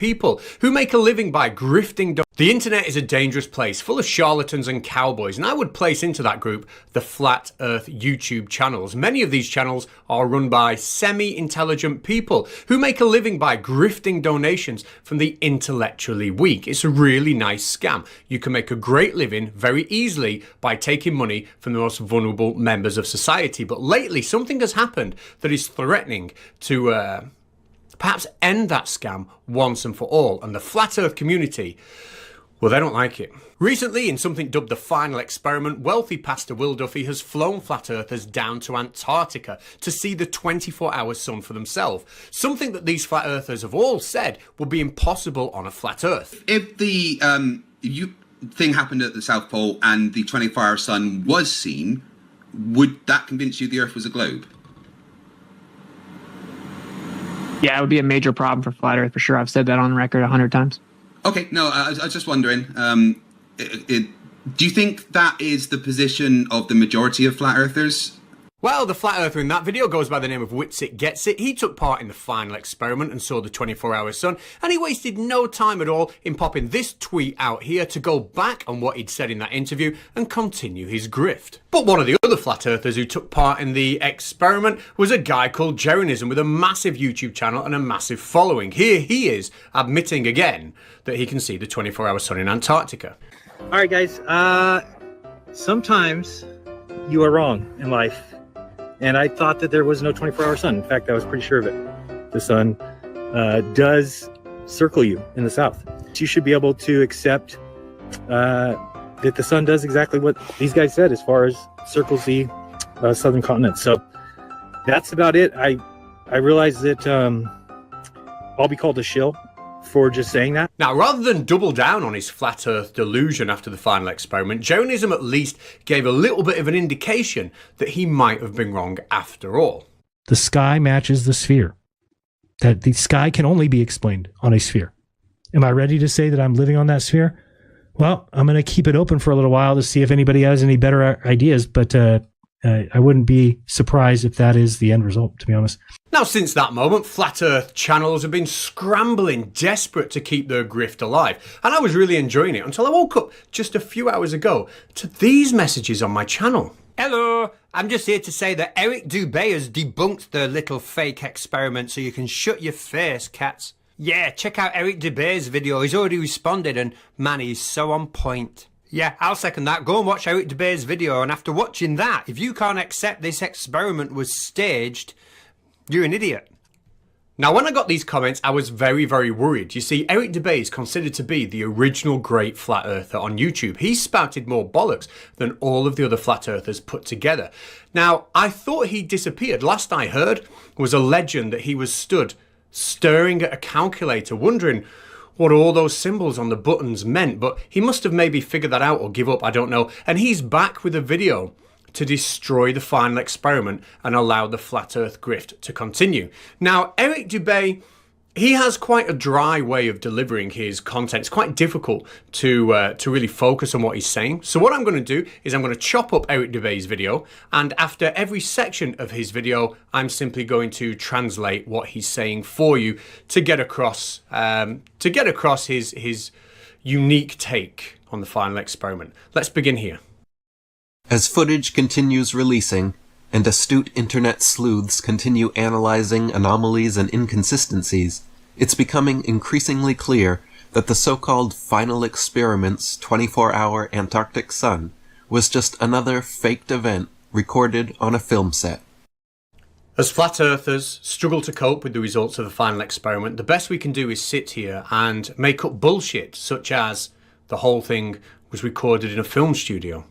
people who make a living by grifting. The internet is a dangerous place full of charlatans and cowboys, and I would place into that group the Flat Earth YouTube channels. Many of these channels are run by semi-intelligent people who make a living by grifting donations from the intellectually weak. It's a really nice scam. You can make a great living very easily by taking money from the most vulnerable members of society. But lately, something has happened that is threatening to perhaps end that scam once and for all. And the Flat Earth community, well, they don't like it. Recently, in something dubbed the final experiment, wealthy pastor Will Duffy has flown flat earthers down to Antarctica to see the 24-hour sun for themselves. Something that these flat earthers have all said would be impossible on a flat earth. If the thing happened at the South Pole and the 24-hour sun was seen, would that convince you the earth was a globe? Yeah, it would be a major problem for flat earth for sure. I've said that on record 100 times. Okay, no, I was just wondering. Do you think that is the position of the majority of flat earthers? Well, the flat earther in that video goes by the name of Witsit Gets It. He took part in the final experiment and saw the 24-hour sun, and he wasted no time at all in popping this tweet out here to go back on what he'd said in that interview and continue his grift. But one of the other flat earthers who took part in the experiment was a guy called Jeranism with a massive YouTube channel and a massive following. Here he is admitting again that he can see the 24-hour sun in Antarctica. All right, guys. Sometimes you are wrong in life. And I thought that there was no 24-hour sun. In fact, I was pretty sure of it. The sun does circle you in the south. You should be able to accept that the sun does exactly what these guys said as far as circles the southern continent. So that's about it. I realize that I'll be called a shill for just saying that. Now, rather than double down on his flat earth delusion after the final experiment, Jeranism at least gave a little bit of an indication that he might have been wrong after all. The sky matches the sphere. That the sky can only be explained on a sphere. Am I ready to say that I'm living on that sphere? Well, I'm going to keep it open for a little while to see if anybody has any better ideas, but I wouldn't be surprised if that is the end result, to be honest. Now, since that moment, flat earth channels have been scrambling, desperate to keep their grift alive. And I was really enjoying it until I woke up just a few hours ago to these messages on my channel. Hello, I'm just here to say that Eric Dubé has debunked the little fake experiment, so you can shut your face, Catz. Yeah, check out Eric Dubé's video. He's already responded and man, he's so on point. Yeah, I'll second that. Go and watch Eric Dubé's video, and after watching that, if you can't accept this experiment was staged, you're an idiot. Now, when I got these comments, I was very, very worried. You see, Eric Dubé is considered to be the original great flat earther on YouTube. He spouted more bollocks than all of the other flat earthers put together. Now, I thought he disappeared. Last I heard was a legend that he was stood staring at a calculator, wondering what all those symbols on the buttons meant, but he must have maybe figured that out or give up, I don't know. And he's back with a video to destroy the final experiment and allow the flat earth grift to continue. Now, Eric Dubé, he has quite a dry way of delivering his content. It's quite difficult to really focus on what he's saying. So what I'm going to do is I'm going to chop up Eric Dubé's video, and after every section of his video, I'm simply going to translate what he's saying for you to get across his unique take on the final experiment. Let's begin here. As footage continues releasing, and astute internet sleuths continue analyzing anomalies and inconsistencies, it's becoming increasingly clear that the so-called final experiment's 24-hour Antarctic sun was just another faked event recorded on a film set. As flat earthers struggle to cope with the results of the final experiment, the best we can do is sit here and make up bullshit, such as the whole thing was recorded in a film studio.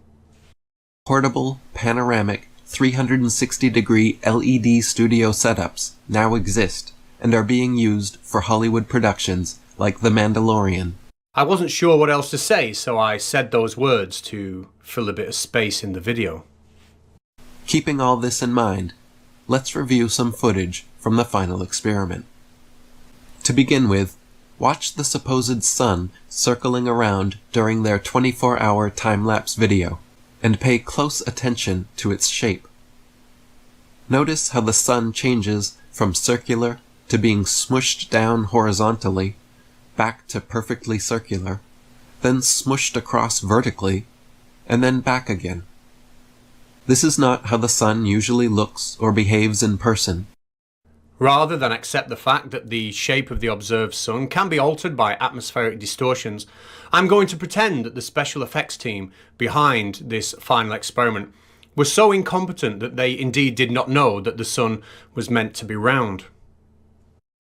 Portable, panoramic, 360-degree LED studio setups now exist and are being used for Hollywood productions like The Mandalorian. I wasn't sure what else to say, so I said those words to fill a bit of space in the video. Keeping all this in mind, let's review some footage from the final experiment. To begin with, watch the supposed sun circling around during their 24-hour time-lapse video, and pay close attention to its shape. Notice how the sun changes from circular to being smushed down horizontally, back to perfectly circular, then smushed across vertically, and then back again. This is not how the sun usually looks or behaves in person. Rather than accept the fact that the shape of the observed sun can be altered by atmospheric distortions, I'm going to pretend that the special effects team behind this final experiment was so incompetent that they indeed did not know that the sun was meant to be round.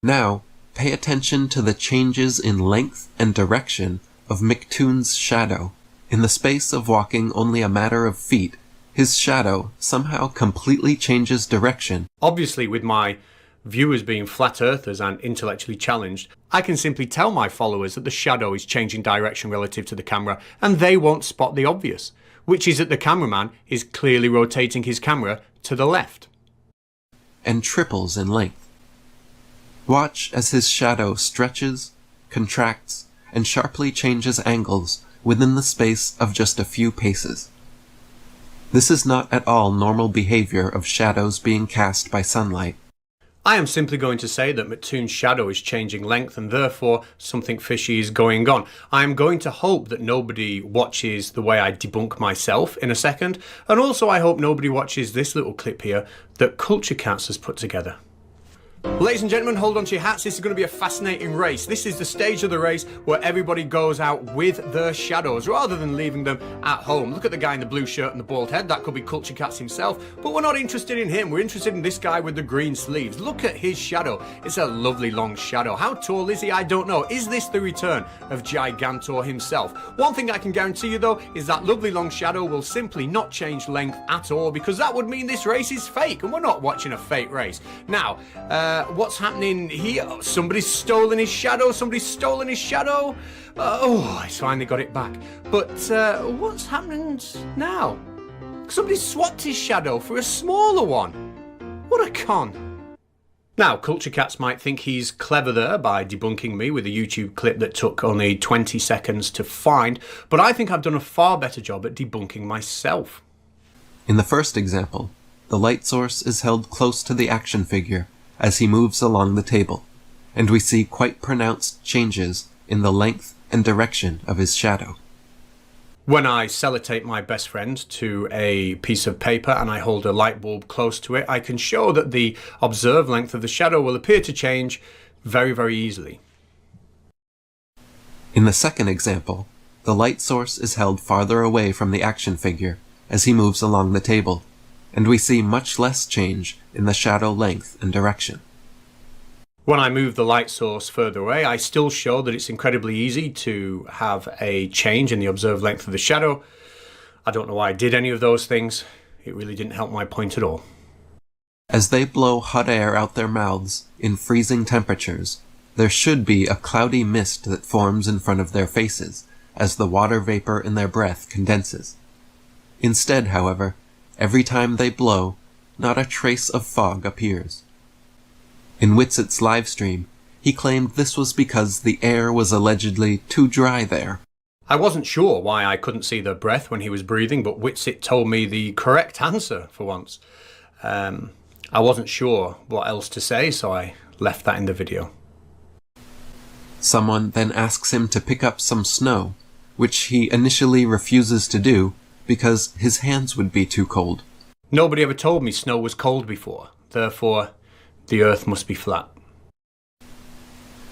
Now, pay attention to the changes in length and direction of McToon's shadow. In the space of walking only a matter of feet, his shadow somehow completely changes direction. Obviously, with my viewers being flat earthers and intellectually challenged, I can simply tell my followers that the shadow is changing direction relative to the camera, and they won't spot the obvious, which is that the cameraman is clearly rotating his camera to the left. And triples in length. Watch as his shadow stretches, contracts, and sharply changes angles within the space of just a few paces. This is not at all normal behavior of shadows being cast by sunlight. I am simply going to say that McToon's shadow is changing length and therefore something fishy is going on. I am going to hope that nobody watches the way I debunk myself in a second, and also I hope nobody watches this little clip here that Catz has put together. Ladies and gentlemen, hold on to your hats. This is going to be a fascinating race. This is the stage of the race where everybody goes out with their shadows rather than leaving them at home. Look at the guy in the blue shirt and the bald head. That could be Catz himself, but we're not interested in him. We're interested in this guy with the green sleeves. Look at his shadow. It's a lovely long shadow. How tall is he? I don't know. Is this the return of Gigantor himself? One thing I can guarantee you though is that lovely long shadow will simply not change length at all, because that would mean this race is fake and we're not watching a fake race. Now, what's happening here? Somebody's stolen his shadow. Somebody's stolen his shadow. Oh, he's finally got it back. But what's happening now? Somebody swapped his shadow for a smaller one. What a con. Now, Catz might think he's clever there by debunking me with a YouTube clip that took only 20 seconds to find, but I think I've done a far better job at debunking myself. In the first example, the light source is held close to the action figure as he moves along the table, and we see quite pronounced changes in the length and direction of his shadow. When I sellotape my best friend to a piece of paper and I hold a light bulb close to it, I can show that the observed length of the shadow will appear to change very, very easily. In the second example, the light source is held farther away from the action figure as he moves along the table, and we see much less change in the shadow length and direction. When I move the light source further away, I still show that it's incredibly easy to have a change in the observed length of the shadow. I don't know why I did any of those things. It really didn't help my point at all. As they blow hot air out their mouths in freezing temperatures, there should be a cloudy mist that forms in front of their faces as the water vapor in their breath condenses. Instead, however, every time they blow, not a trace of fog appears. In Whitsit's livestream, he claimed this was because the air was allegedly too dry there. I wasn't sure why I couldn't see the breath when he was breathing, but Whitsit told me the correct answer for once. I wasn't sure what else to say, so I left that in the video. Someone then asks him to pick up some snow, which he initially refuses to do because his hands would be too cold. Nobody ever told me snow was cold before, therefore the earth must be flat.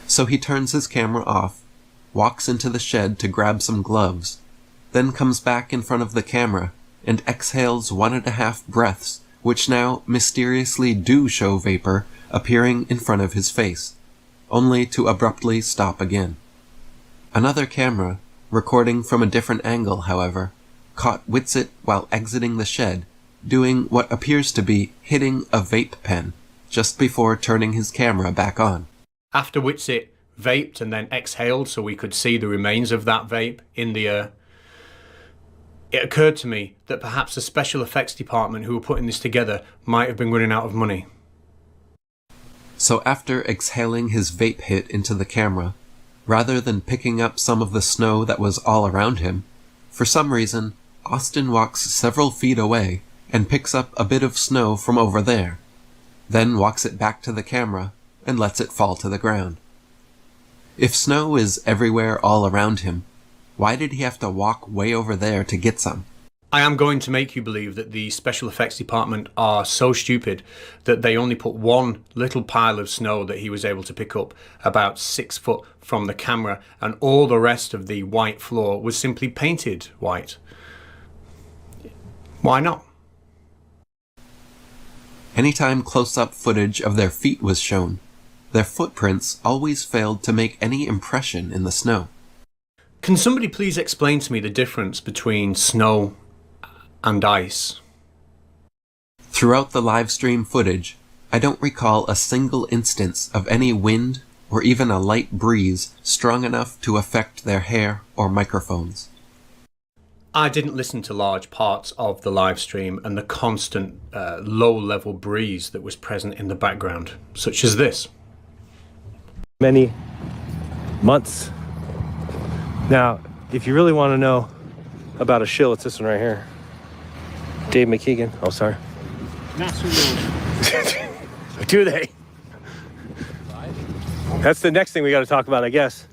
So he turns his camera off, walks into the shed to grab some gloves, then comes back in front of the camera and exhales 1.5 breaths, which now mysteriously do show vapor appearing in front of his face, only to abruptly stop again. Another camera, recording from a different angle, however, caught Whitsit while exiting the shed, doing what appears to be hitting a vape pen, just before turning his camera back on. After Whitsit vaped and then exhaled so we could see the remains of that vape in the air, it occurred to me that perhaps the special effects department who were putting this together might have been running out of money. So after exhaling his vape hit into the camera, rather than picking up some of the snow that was all around him, for some reason, Austin walks several feet away and picks up a bit of snow from over there, then walks it back to the camera and lets it fall to the ground. If snow is everywhere all around him, why did he have to walk way over there to get some? I am going to make you believe that the special effects department are so stupid that they only put one little pile of snow that he was able to pick up about 6 foot from the camera, and all the rest of the white floor was simply painted white. Why not? Anytime close-up footage of their feet was shown, their footprints always failed to make any impression in the snow. Can somebody please explain to me the difference between snow and ice? Throughout the live stream footage, I don't recall a single instance of any wind or even a light breeze strong enough to affect their hair or microphones. I didn't listen to large parts of the live stream and the constant low-level breeze that was present in the background, such as this. Many months. Now, if you really want to know about a shill, it's this one right here. Dave McKeegan. Oh, sorry. Do they? That's the next thing we got to talk about, I guess.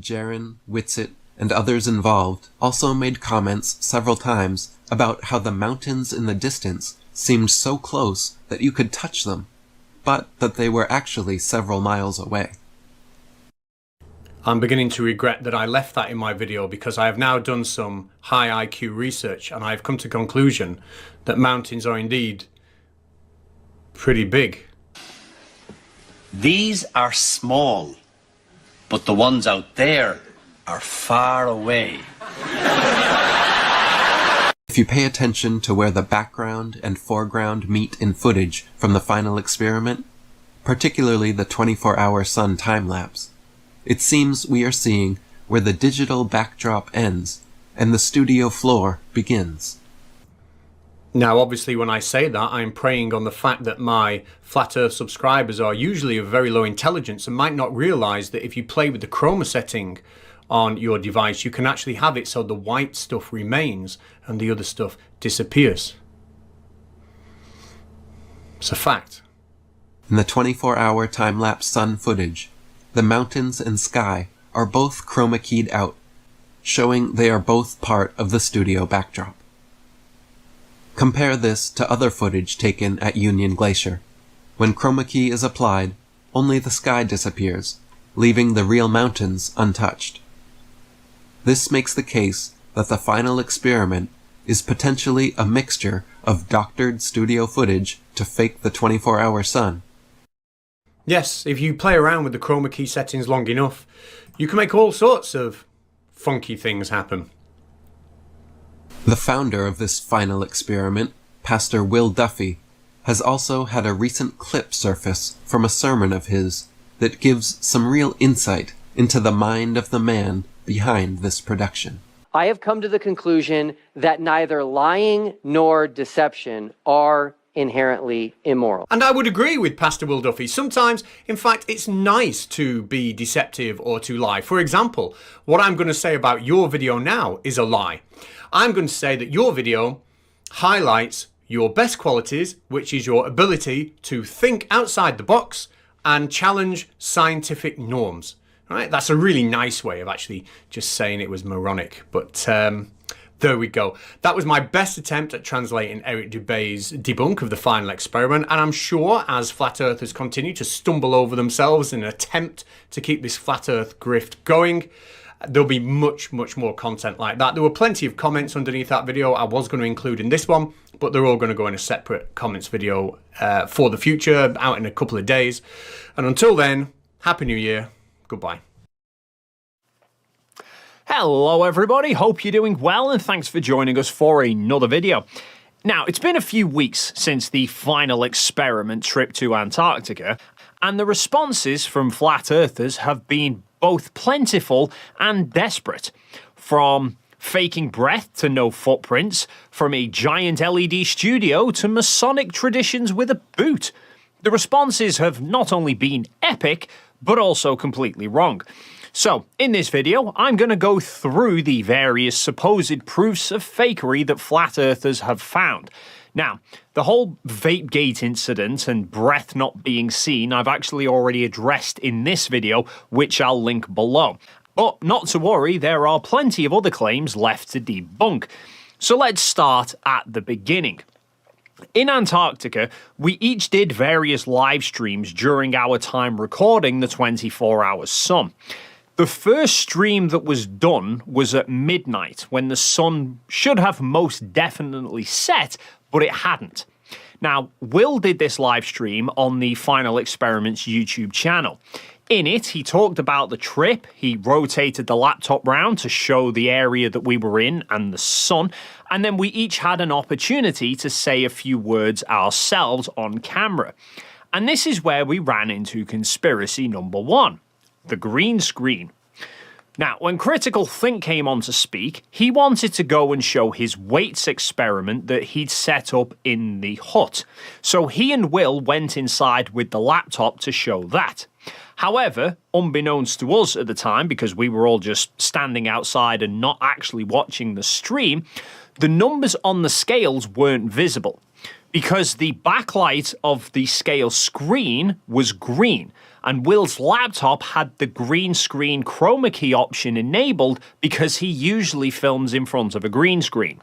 Jaron, Whitsitt, and others involved also made comments several times about how the mountains in the distance seemed so close that you could touch them, but that they were actually several miles away. I'm beginning to regret that I left that in my video, because I have now done some high IQ research and I've come to the conclusion that mountains are indeed pretty big. These are small, but the ones out there are far away. If you pay attention to where the background and foreground meet in footage from the final experiment, particularly the 24-hour sun time-lapse, it seems we are seeing where the digital backdrop ends and the studio floor begins. Now, obviously, when I say that, I'm preying on the fact that my Flat Earth subscribers are usually of very low intelligence and might not realize that if you play with the chroma setting on your device, you can actually have it so the white stuff remains and the other stuff disappears. It's a fact. In the 24-hour time-lapse sun footage, the mountains and sky are both chroma keyed out, showing they are both part of the studio backdrop. Compare this to other footage taken at Union Glacier. When chroma key is applied, only the sky disappears, leaving the real mountains untouched. This makes the case that the final experiment is potentially a mixture of doctored studio footage to fake the 24-hour sun. Yes, if you play around with the chroma key settings long enough, you can make all sorts of funky things happen. The founder of this final experiment, Pastor Will Duffy, has also had a recent clip surface from a sermon of his that gives some real insight into the mind of the man behind this production. I have come to the conclusion that neither lying nor deception are inherently immoral. And I would agree with Pastor Will Duffy. Sometimes, in fact, it's nice to be deceptive or to lie. For example, what I'm going to say about your video now is a lie. I'm going to say that your video highlights your best qualities, which is your ability to think outside the box and challenge scientific norms. Right? That's a really nice way of actually just saying it was moronic. But there we go. That was my best attempt at translating Eric Dubay's debunk of the final experiment. And I'm sure as flat earthers continue to stumble over themselves in an attempt to keep this flat earth grift going, there'll be much, much more content like that. There were plenty of comments underneath that video I was going to include in this one, but they're all going to go in a separate comments video for the future, out in a couple of days. And until then, Happy New Year. Goodbye. Hello everybody, hope you're doing well and thanks for joining us for another video. Now, it's been a few weeks since the final experiment trip to Antarctica, and the responses from flat earthers have been both plentiful and desperate. From faking breath to no footprints, from a giant LED studio to Masonic traditions with a boot. The responses have not only been epic, but also completely wrong. So, in this video, I'm going to go through the various supposed proofs of fakery that flat earthers have found. Now, the whole Vapegate incident and breath not being seen, I've actually already addressed in this video, which I'll link below. But not to worry, there are plenty of other claims left to debunk. So let's start at the beginning. In Antarctica, we each did various live streams during our time recording the 24-hour sun. The first stream that was done was at midnight, when the sun should have most definitely set, but it hadn't. Now, Will did this live stream on the Final Experiments YouTube channel. In it, he talked about the trip, he rotated the laptop round to show the area that we were in and the sun, and then we each had an opportunity to say a few words ourselves on camera. And this is where we ran into conspiracy number one, the green screen. Now, when Critical Think came on to speak, he wanted to go and show his weights experiment that he'd set up in the hut. So he and Will went inside with the laptop to show that. However, unbeknownst to us at the time, because we were all just standing outside and not actually watching the stream, the numbers on the scales weren't visible, because the backlight of the scale screen was green, and Will's laptop had the green screen chroma key option enabled because he usually films in front of a green screen.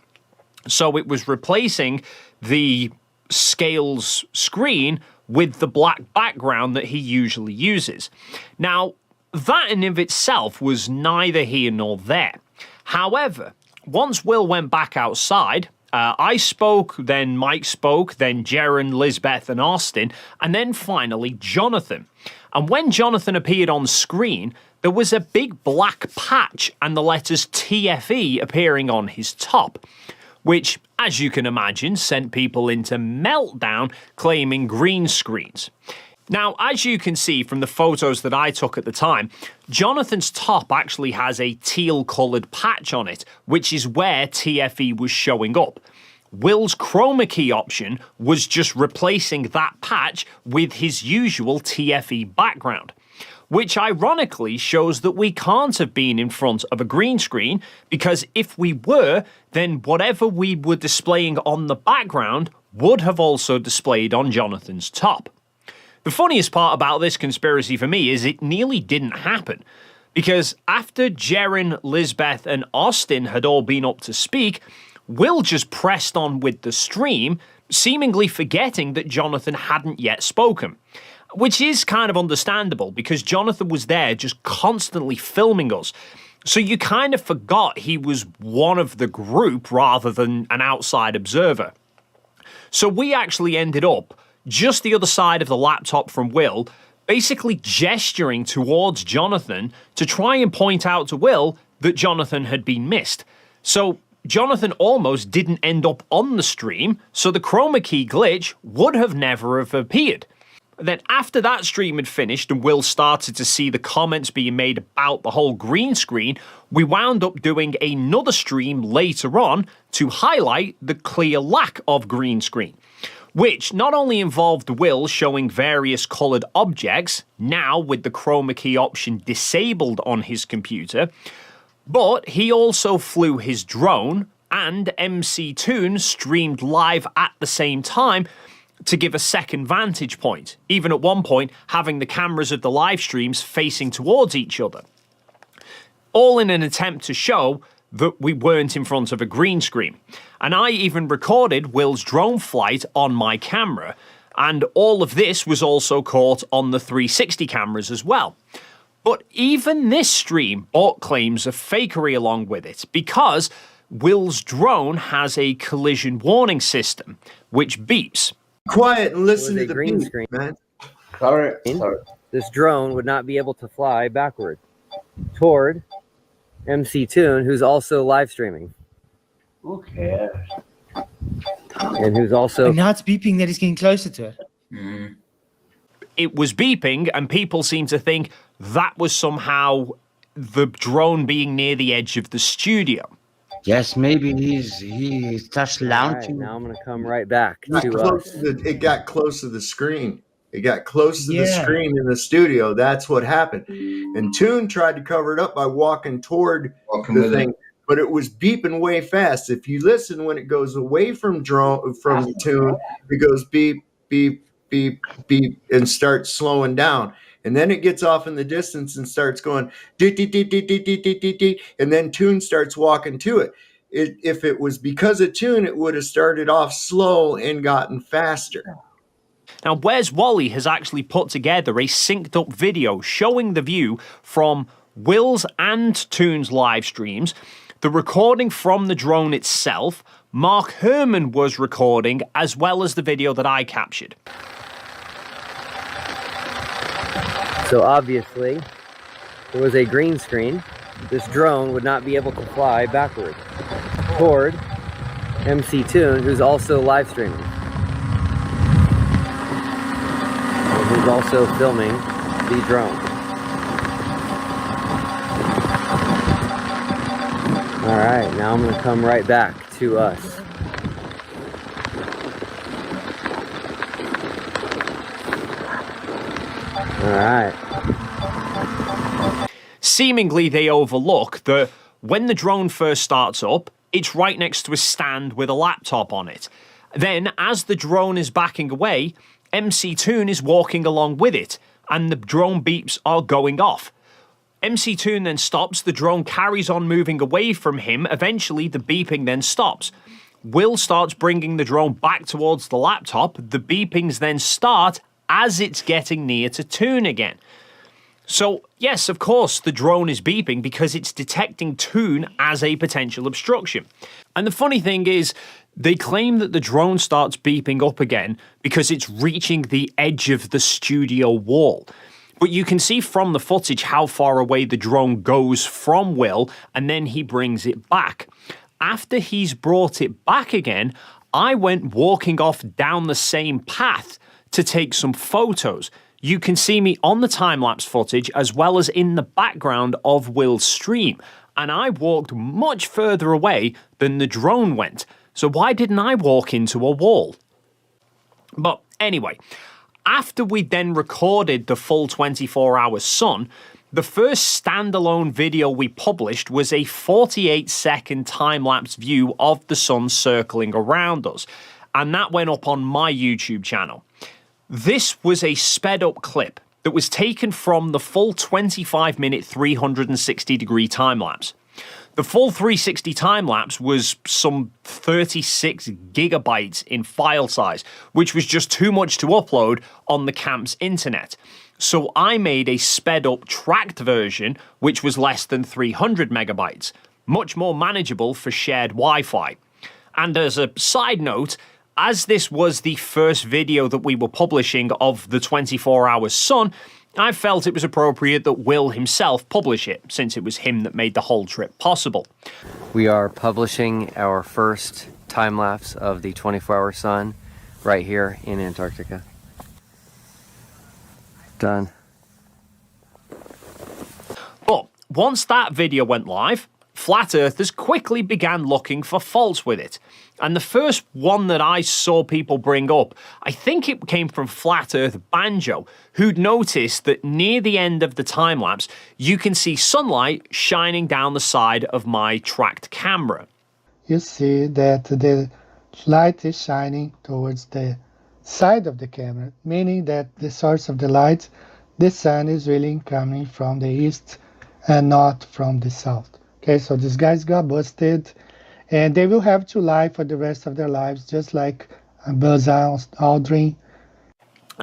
So it was replacing the scale's screen with the black background that he usually uses. Now, that in of itself was neither here nor there. However, once Will went back outside, I spoke, then Mike spoke, then Jeren, Lisbeth and Austin, and then finally Jonathan. And when Jonathan appeared on screen, there was a big black patch and the letters TFE appearing on his top, which, as you can imagine, sent people into meltdown claiming green screens. Now, as you can see from the photos that I took at the time, Jonathan's top actually has a teal-coloured patch on it, which is where TFE was showing up. Will's chroma key option was just replacing that patch with his usual TFE background, which ironically shows that we can't have been in front of a green screen, because if we were, then whatever we were displaying on the background would have also displayed on Jonathan's top. The funniest part about this conspiracy for me is it nearly didn't happen, because after Jeren, Lisbeth and Austin had all been up to speak, Will just pressed on with the stream, seemingly forgetting that Jonathan hadn't yet spoken. Which is kind of understandable, because Jonathan was there just constantly filming us. So you kind of forgot he was one of the group rather than an outside observer. So we actually ended up just the other side of the laptop from Will, basically gesturing towards Jonathan to try and point out to Will that Jonathan had been missed. So Jonathan almost didn't end up on the stream, so the chroma key glitch would have never have appeared. Then after that stream had finished and Will started to see the comments being made about the whole green screen, we wound up doing another stream later on to highlight the clear lack of green screen, which not only involved Will showing various coloured objects, now with the chroma key option disabled on his computer, but he also flew his drone and MCToon streamed live at the same time to give a second vantage point, even at one point having the cameras of the live streams facing towards each other. All in an attempt to show that we weren't in front of a green screen. And I even recorded Will's drone flight on my camera, and all of this was also caught on the 360 cameras as well. But even this stream brought claims of fakery along with it, because Will's drone has a collision warning system, which beeps. Quiet and listen to the green screen, man. Sorry. This drone would not be able to fly backward toward MCToon, who's also live streaming. Who cares? And who's also... And now it's beeping that he's getting closer to it. Mm. It was beeping, and people seem to think that was somehow the drone being near the edge of the studio. Yes, maybe he's just launching. Right, now I'm going to come right back to us. It got close to the screen. It got close to the screen in the studio. That's what happened. And Toon tried to cover it up by walking toward the thing. but it was beeping way fast. If you listen when it goes away from the tune, it goes beep, beep, beep, beep, and starts slowing down. And then it gets off in the distance and starts going dee, dee, dee, dee, dee, dee, dee, dee, dee, and then tune starts walking to it. If it was because of tune, it would have started off slow and gotten faster. Now, Where's Wally has actually put together a synced up video showing the view from Will's and Toon's live streams, the recording from the drone itself, Mark Herman was recording, as well as the video that I captured. So obviously, it was a green screen. This drone would not be able to fly backward toward MCToon, who's also live streaming. And who's also filming the drone. All right, now I'm going to come right back to us. All right. Seemingly, they overlook that when the drone first starts up, it's right next to a stand with a laptop on it. Then, as the drone is backing away, MCToon is walking along with it, and the drone beeps are going off. MCToon then stops, the drone carries on moving away from him, eventually the beeping then stops. Will starts bringing the drone back towards the laptop, the beepings then start as it's getting near to Toon again. So, yes, of course, the drone is beeping because it's detecting Toon as a potential obstruction. And the funny thing is, they claim that the drone starts beeping up again because it's reaching the edge of the studio wall. But you can see from the footage how far away the drone goes from Will, and then he brings it back. After he's brought it back again, I went walking off down the same path to take some photos. You can see me on the time-lapse footage as well as in the background of Will's stream, and I walked much further away than the drone went. So why didn't I walk into a wall? But anyway, after we then recorded the full 24-hour sun, the first standalone video we published was a 48-second time-lapse view of the sun circling around us, and that went up on my YouTube channel. This was a sped-up clip that was taken from the full 25-minute 360-degree time-lapse. The full 360 time-lapse was some 36 gigabytes in file size, which was just too much to upload on the camp's internet. So I made a sped-up tracked version, which was less than 300 megabytes, much more manageable for shared Wi-Fi. And as a side note, as this was the first video that we were publishing of the 24-hour sun, I felt it was appropriate that Will himself publish it, since it was him that made the whole trip possible. We are publishing our first time-lapse of the 24-hour sun right here in Antarctica. Done. But once that video went live, Flat Earthers quickly began looking for faults with it. And the first one that I saw people bring up, I think it came from Flat Earth Banjo, who'd noticed that near the end of the time-lapse, you can see sunlight shining down the side of my tracked camera. You see that the light is shining towards the side of the camera, meaning that the source of the light, the sun, is really coming from the east and not from the south. Okay, so these guys got busted, and they will have to lie for the rest of their lives, just like Buzz Aldrin.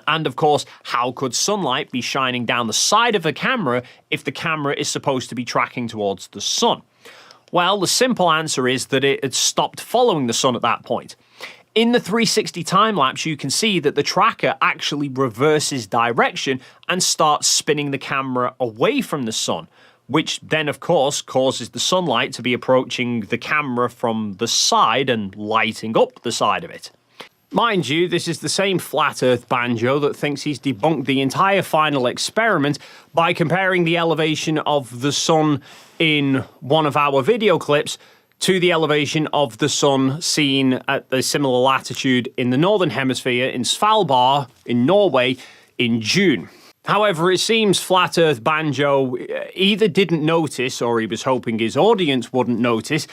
And of course, how could sunlight be shining down the side of a camera if the camera is supposed to be tracking towards the sun? Well, the simple answer is that it had stopped following the sun at that point. In the 360 time-lapse, you can see that the tracker actually reverses direction and starts spinning the camera away from the sun, which then, of course, causes the sunlight to be approaching the camera from the side and lighting up the side of it. Mind you, this is the same Flat Earth Banjo that thinks he's debunked the entire final experiment by comparing the elevation of the sun in one of our video clips to the elevation of the sun seen at the similar latitude in the Northern Hemisphere in Svalbard in Norway in June. However, it seems Flat Earth Banjo either didn't notice, or he was hoping his audience wouldn't notice,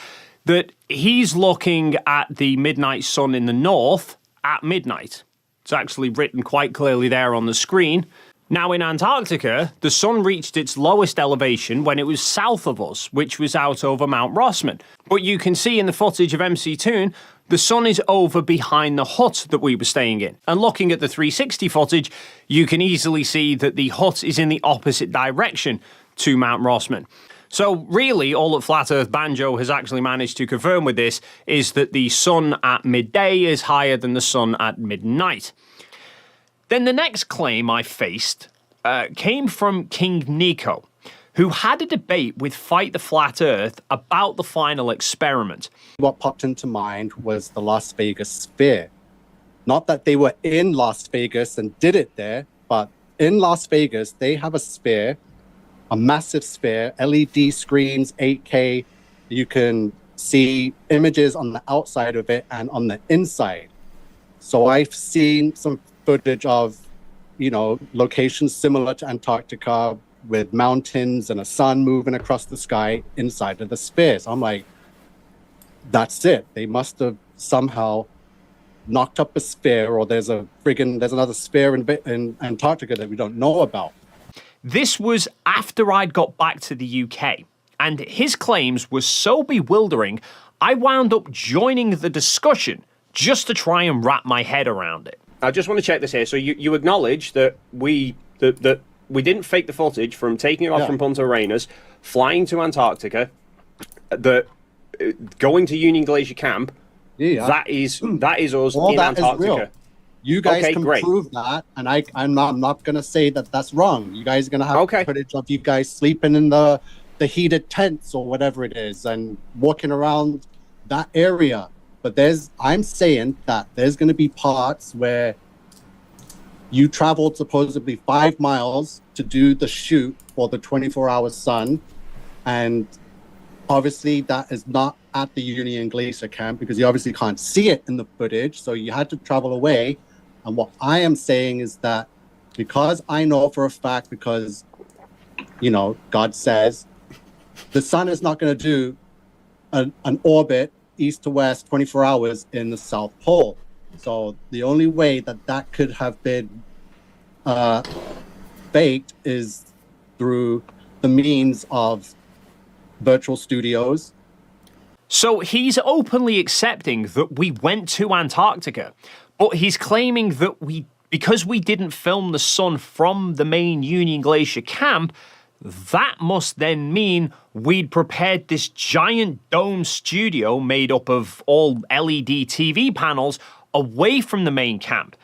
that he's looking at the midnight sun in the north at midnight. It's actually written quite clearly there on the screen. Now, in Antarctica, the sun reached its lowest elevation when it was south of us, which was out over Mount Rossman. But you can see in the footage of MCToon, the sun is over behind the hut that we were staying in. And looking at the 360 footage, you can easily see that the hut is in the opposite direction to Mount Rossman. So really, all that Flat Earth Banjo has actually managed to confirm with this is that the sun at midday is higher than the sun at midnight. Then the next claim I faced came from King Nico, who had a debate with Fight the Flat Earth about the final experiment. What popped into mind was the Las Vegas sphere. Not that they were in Las Vegas and did it there, but in Las Vegas, they have a sphere, a massive sphere, LED screens, 8K. You can see images on the outside of it and on the inside. So I've seen some footage of, locations similar to Antarctica with mountains and a sun moving across the sky inside of the sphere. So I'm like, that's it. They must have somehow knocked up a sphere, or there's another sphere in Antarctica that we don't know about. This was after I'd got back to the UK, and his claims were so bewildering, I wound up joining the discussion just to try and wrap my head around it. I just want to check this here. So you acknowledge that we didn't fake the footage from taking off from Punta Arenas, flying to Antarctica, going to Union Glacier Camp. Yeah. That is us all in that Antarctica. Is real. You guys can prove that, and I'm not going to say that that's wrong. You guys are going to have footage of you guys sleeping in the heated tents or whatever it is and walking around that area. But I'm saying that there's going to be parts where you traveled supposedly 5 miles to do the shoot for the 24-hour sun, and obviously that is not at the Union Glacier Camp because you obviously can't see it in the footage, so you had to travel away. And what I am saying is that because I know for a fact, because, God says, the sun is not going to do an orbit east to west 24 hours in the South Pole. So the only way that could have been faked is through the means of virtual studios. So he's openly accepting that we went to Antarctica, but he's claiming that because we didn't film the sun from the main Union Glacier camp, that must then mean we'd prepared this giant dome studio made up of all LED TV panels away from the main camp.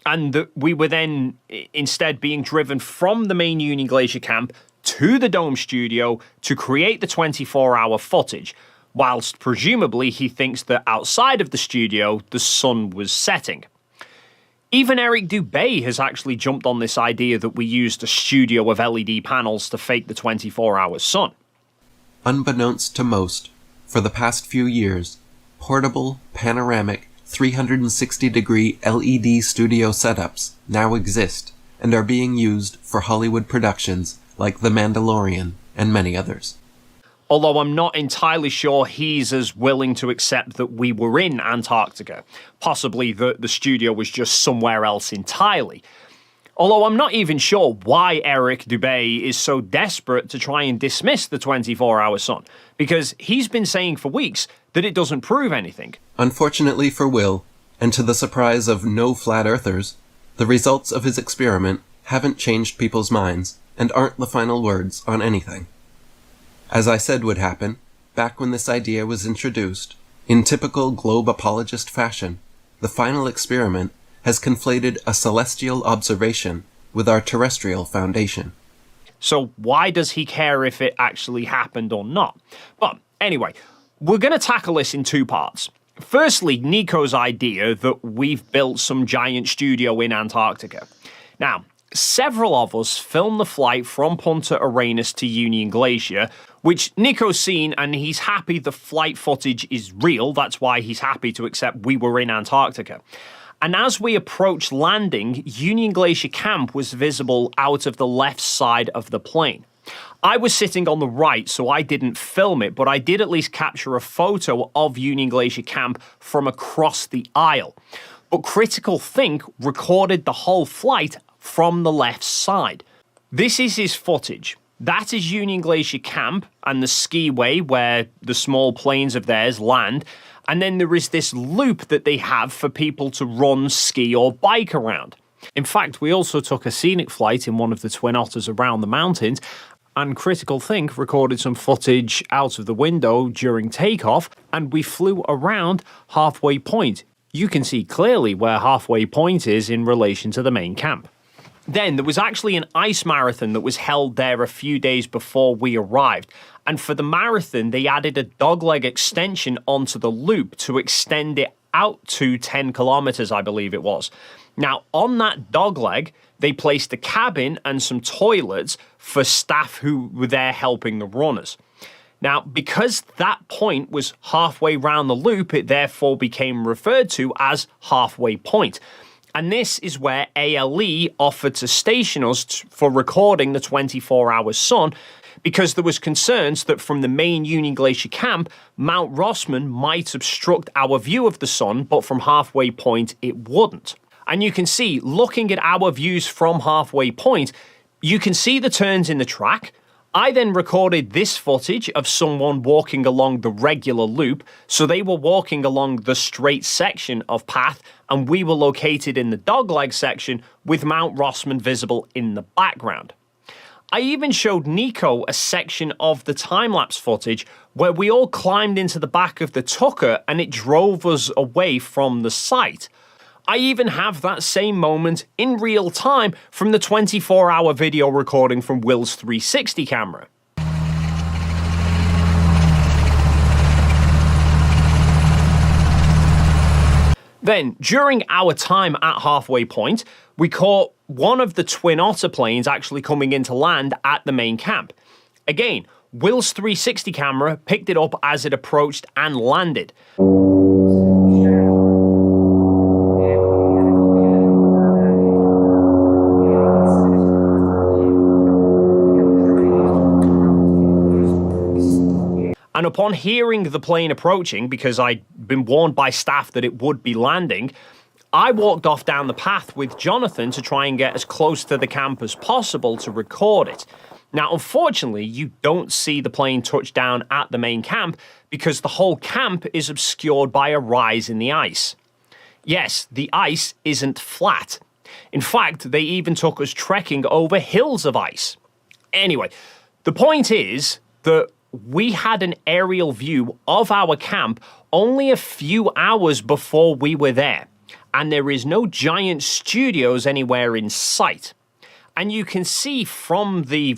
And that we were then instead being driven from the main Union Glacier camp to the dome studio to create the 24-hour footage, whilst presumably he thinks that outside of the studio, the sun was setting. Even Eric Dubé has actually jumped on this idea that we used a studio of LED panels to fake the 24-hour sun. Unbeknownst to most, for the past few years, portable, panoramic, 360-degree LED studio setups now exist and are being used for Hollywood productions like The Mandalorian and many others. Although I'm not entirely sure he's as willing to accept that we were in Antarctica. Possibly the studio was just somewhere else entirely. Although I'm not even sure why Eric Dubé is so desperate to try and dismiss the 24-hour sun, because he's been saying for weeks that it doesn't prove anything. Unfortunately for Will, and to the surprise of no flat earthers, the results of his experiment haven't changed people's minds and aren't the final words on anything. As I said would happen, back when this idea was introduced, in typical globe apologist fashion, the final experiment has conflated a celestial observation with our terrestrial foundation. So why does he care if it actually happened or not? But anyway, we're going to tackle this in two parts. Firstly, Nico's idea that we've built some giant studio in Antarctica. Now, several of us filmed the flight from Punta Arenas to Union Glacier, which Nico's seen, and he's happy the flight footage is real. That's why he's happy to accept we were in Antarctica. And as we approached landing, Union Glacier Camp was visible out of the left side of the plane. I was sitting on the right, so I didn't film it, but I did at least capture a photo of Union Glacier Camp from across the aisle. But Critical Think recorded the whole flight from the left side. This is his footage. That is Union Glacier Camp and the skiway where the small planes of theirs land. And then there is this loop that they have for people to run, ski, or bike around. In fact, we also took a scenic flight in one of the Twin Otters around the mountains, and Critical Think recorded some footage out of the window during takeoff, and we flew around Halfway Point. You can see clearly where Halfway Point is in relation to the main camp. Then there was actually an ice marathon that was held there a few days before we arrived. And for the marathon, they added a dogleg extension onto the loop to extend it out to 10 kilometers, I believe it was. Now, on that dogleg, they placed a cabin and some toilets for staff who were there helping the runners. Now, because that point was halfway round the loop, it therefore became referred to as Halfway Point. And this is where ALE offered to station us for recording the 24-hour sun, because there was concerns that from the main Union Glacier Camp, Mount Rossman might obstruct our view of the sun, but from Halfway Point it wouldn't. And you can see, looking at our views from Halfway Point, you can see the turns in the track. I then recorded this footage of someone walking along the regular loop, so they were walking along the straight section of path, and we were located in the dogleg section with Mount Rossman visible in the background. I even showed Nico a section of the time-lapse footage where we all climbed into the back of the Tucker and it drove us away from the site. I even have that same moment in real time from the 24-hour video recording from Will's 360 camera. Then, during our time at Halfway Point, we caught one of the Twin Otter planes actually coming into land at the main camp. Again, Will's 360 camera picked it up as it approached and landed. And upon hearing the plane approaching, because I'd been warned by staff that it would be landing, I walked off down the path with Jonathan to try and get as close to the camp as possible to record it. Now, unfortunately, you don't see the plane touch down at the main camp because the whole camp is obscured by a rise in the ice. Yes, the ice isn't flat. In fact, they even took us trekking over hills of ice. Anyway, the point is that we had an aerial view of our camp only a few hours before we were there, and there is no giant studios anywhere in sight. And you can see from the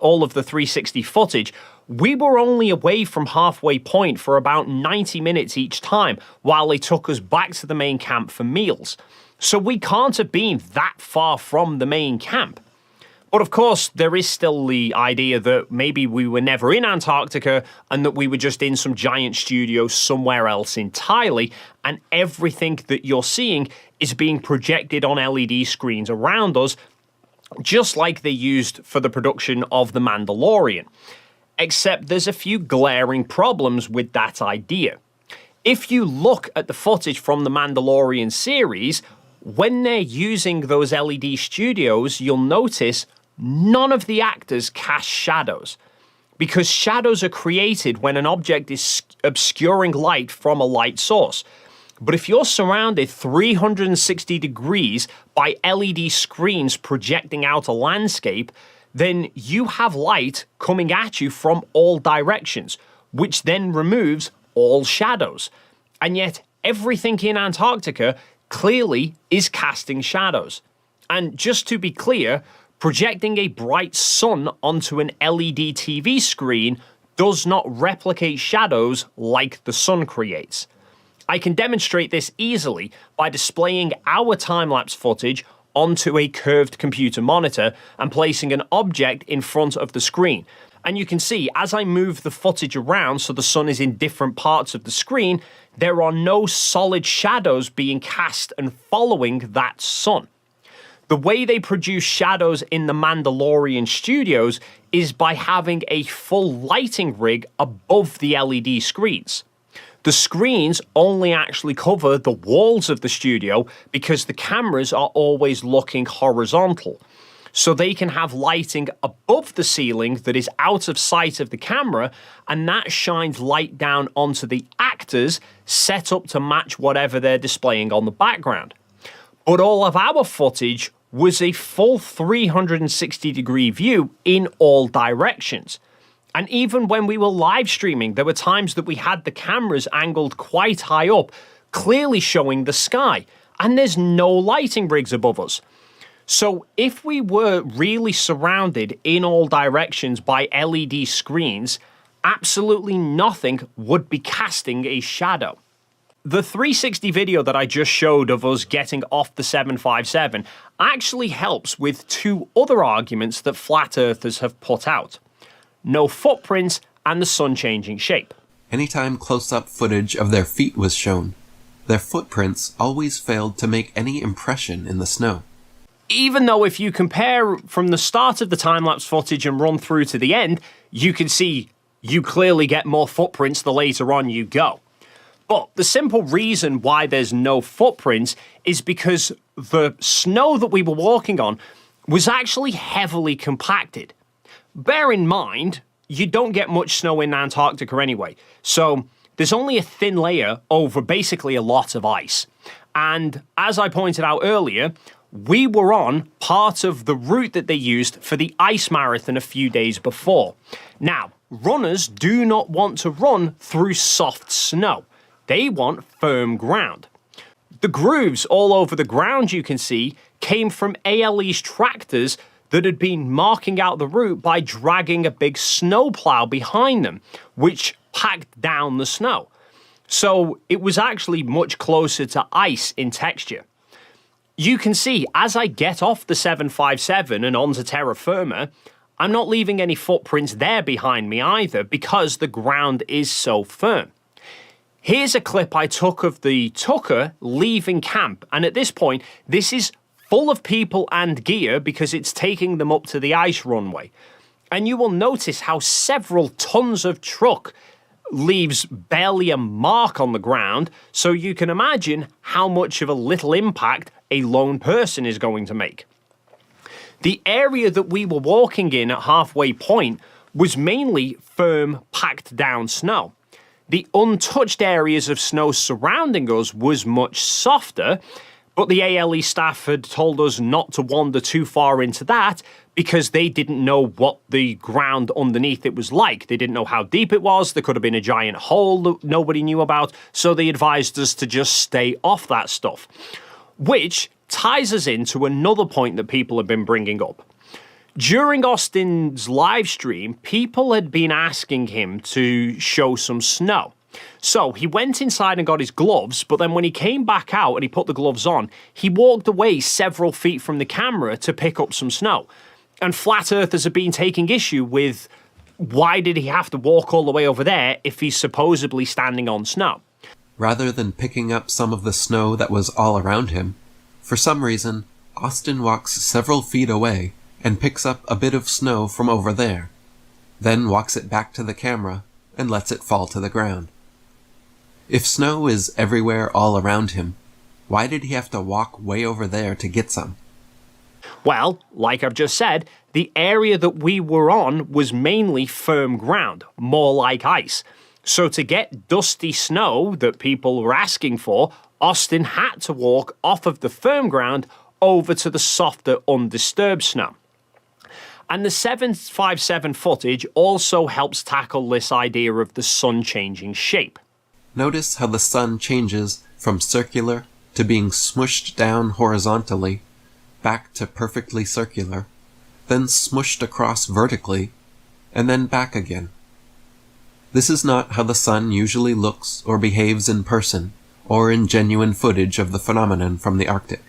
all of the 360 footage, we were only away from Halfway Point for about 90 minutes each time while they took us back to the main camp for meals. So we can't have been that far from the main camp. But of course, there is still the idea that maybe we were never in Antarctica and that we were just in some giant studio somewhere else entirely, and everything that you're seeing is being projected on LED screens around us, just like they used for the production of The Mandalorian. Except there's a few glaring problems with that idea. If you look at the footage from the Mandalorian series, when they're using those LED studios, you'll notice none of the actors cast shadows, because shadows are created when an object is obscuring light from a light source. But if you're surrounded 360 degrees by LED screens projecting out a landscape, then you have light coming at you from all directions, which then removes all shadows. And yet everything in Antarctica clearly is casting shadows. And just to be clear, projecting a bright sun onto an LED TV screen does not replicate shadows like the sun creates. I can demonstrate this easily by displaying our time-lapse footage onto a curved computer monitor and placing an object in front of the screen. And you can see, as I move the footage around so the sun is in different parts of the screen, there are no solid shadows being cast and following that sun. The way they produce shadows in the Mandalorian studios is by having a full lighting rig above the LED screens. The screens only actually cover the walls of the studio because the cameras are always looking horizontal. So they can have lighting above the ceiling that is out of sight of the camera, and that shines light down onto the actors set up to match whatever they're displaying on the background. But all of our footage was a full 360-degree view in all directions. And even when we were live streaming, there were times that we had the cameras angled quite high up, clearly showing the sky, and there's no lighting rigs above us. So if we were really surrounded in all directions by LED screens, absolutely nothing would be casting a shadow. The 360 video that I just showed of us getting off the 757 actually helps with two other arguments that flat earthers have put out. No footprints and the sun changing shape. Anytime close-up footage of their feet was shown, their footprints always failed to make any impression in the snow. Even though if you compare from the start of the time-lapse footage and run through to the end, you can see you clearly get more footprints the later on you go. But the simple reason why there's no footprints is because the snow that we were walking on was actually heavily compacted. Bear in mind, you don't get much snow in Antarctica anyway, so there's only a thin layer over basically a lot of ice. And as I pointed out earlier, we were on part of the route that they used for the ice marathon a few days before. Now, runners do not want to run through soft snow. They want firm ground. The grooves all over the ground you can see came from ALE's tractors that had been marking out the route by dragging a big snowplow behind them, which packed down the snow. So it was actually much closer to ice in texture. You can see as I get off the 757 and onto terra firma, I'm not leaving any footprints there behind me either because the ground is so firm. Here's a clip I took of the Tucker leaving camp, and at this point, this is full of people and gear because it's taking them up to the ice runway. And you will notice how several tons of truck leaves barely a mark on the ground, so you can imagine how much of a little impact a lone person is going to make. The area that we were walking in at halfway point was mainly firm, packed down snow. The untouched areas of snow surrounding us was much softer, but the ALE staff had told us not to wander too far into that because they didn't know what the ground underneath it was like. They didn't know how deep it was. There could have been a giant hole that nobody knew about, so they advised us to just stay off that stuff. Which ties us into another point that people have been bringing up. During Austin's live stream, people had been asking him to show some snow. So he went inside and got his gloves, but then when he came back out and he put the gloves on, he walked away several feet from the camera to pick up some snow. And flat earthers have been taking issue with why did he have to walk all the way over there if he's supposedly standing on snow? Rather than picking up some of the snow that was all around him, for some reason, Austin walks several feet away and picks up a bit of snow from over there, then walks it back to the camera and lets it fall to the ground. If snow is everywhere all around him, why did he have to walk way over there to get some? Well, like I've just said, the area that we were on was mainly firm ground, more like ice. So to get dusty snow that people were asking for, Austin had to walk off of the firm ground over to the softer, undisturbed snow. And the 757 footage also helps tackle this idea of the sun changing shape. Notice how the sun changes from circular to being smushed down horizontally, back to perfectly circular, then smushed across vertically, and then back again. This is not how the sun usually looks or behaves in person, or in genuine footage of the phenomenon from the Arctic.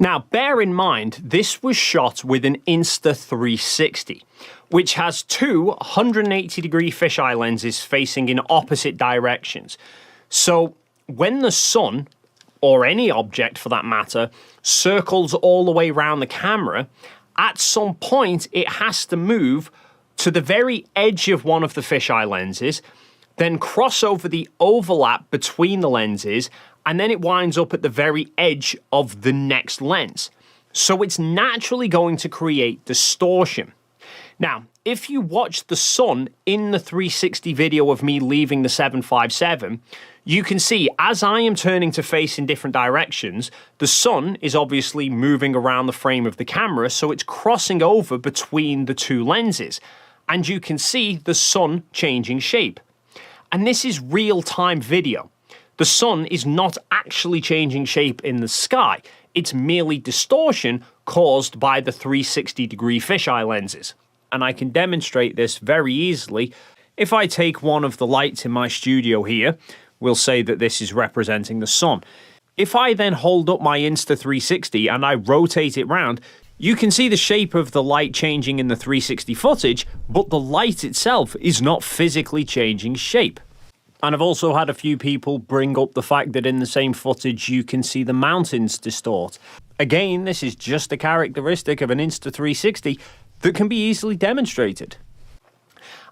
Now, bear in mind, this was shot with an Insta360, which has two 180-degree fisheye lenses facing in opposite directions. So when the sun, or any object for that matter, circles all the way around the camera, at some point it has to move to the very edge of one of the fisheye lenses, then cross over the overlap between the lenses, and then it winds up at the very edge of the next lens. So it's naturally going to create distortion. Now, if you watch the sun in the 360 video of me leaving the 757, you can see as I am turning to face in different directions, the sun is obviously moving around the frame of the camera, so it's crossing over between the two lenses. And you can see the sun changing shape. And this is real-time video. The sun is not actually changing shape in the sky. It's merely distortion caused by the 360-degree fisheye lenses. And I can demonstrate this very easily. If I take one of the lights in my studio here, we'll say that this is representing the sun. If I then hold up my Insta360 and I rotate it round, you can see the shape of the light changing in the 360 footage, but the light itself is not physically changing shape. And I've also had a few people bring up the fact that in the same footage you can see the mountains distort. Again, this is just a characteristic of an Insta360 that can be easily demonstrated.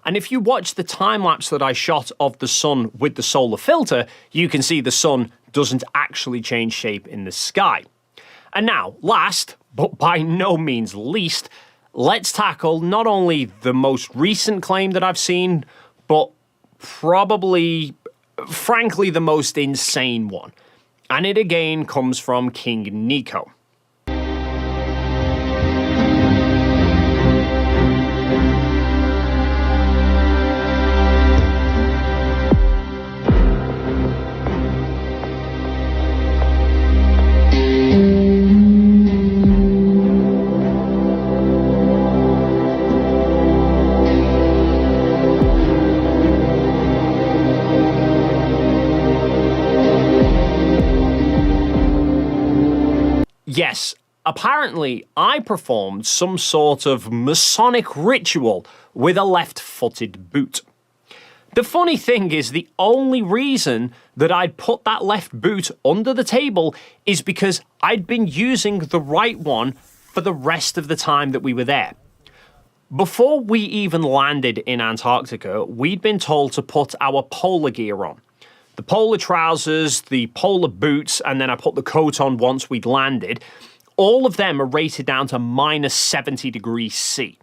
And if you watch the time-lapse that I shot of the sun with the solar filter, you can see the sun doesn't actually change shape in the sky. And now, last, but by no means least, let's tackle not only the most recent claim that I've seen, but probably, frankly, the most insane one. And it again comes from King Nico. Yes, apparently I performed some sort of Masonic ritual with a left-footed boot. The funny thing is the only reason that I'd put that left boot under the table is because I'd been using the right one for the rest of the time that we were there. Before we even landed in Antarctica, we'd been told to put our polar gear on. The polar trousers, the polar boots, and then I put the coat on once we'd landed. All of them are rated down to minus 70 degrees C.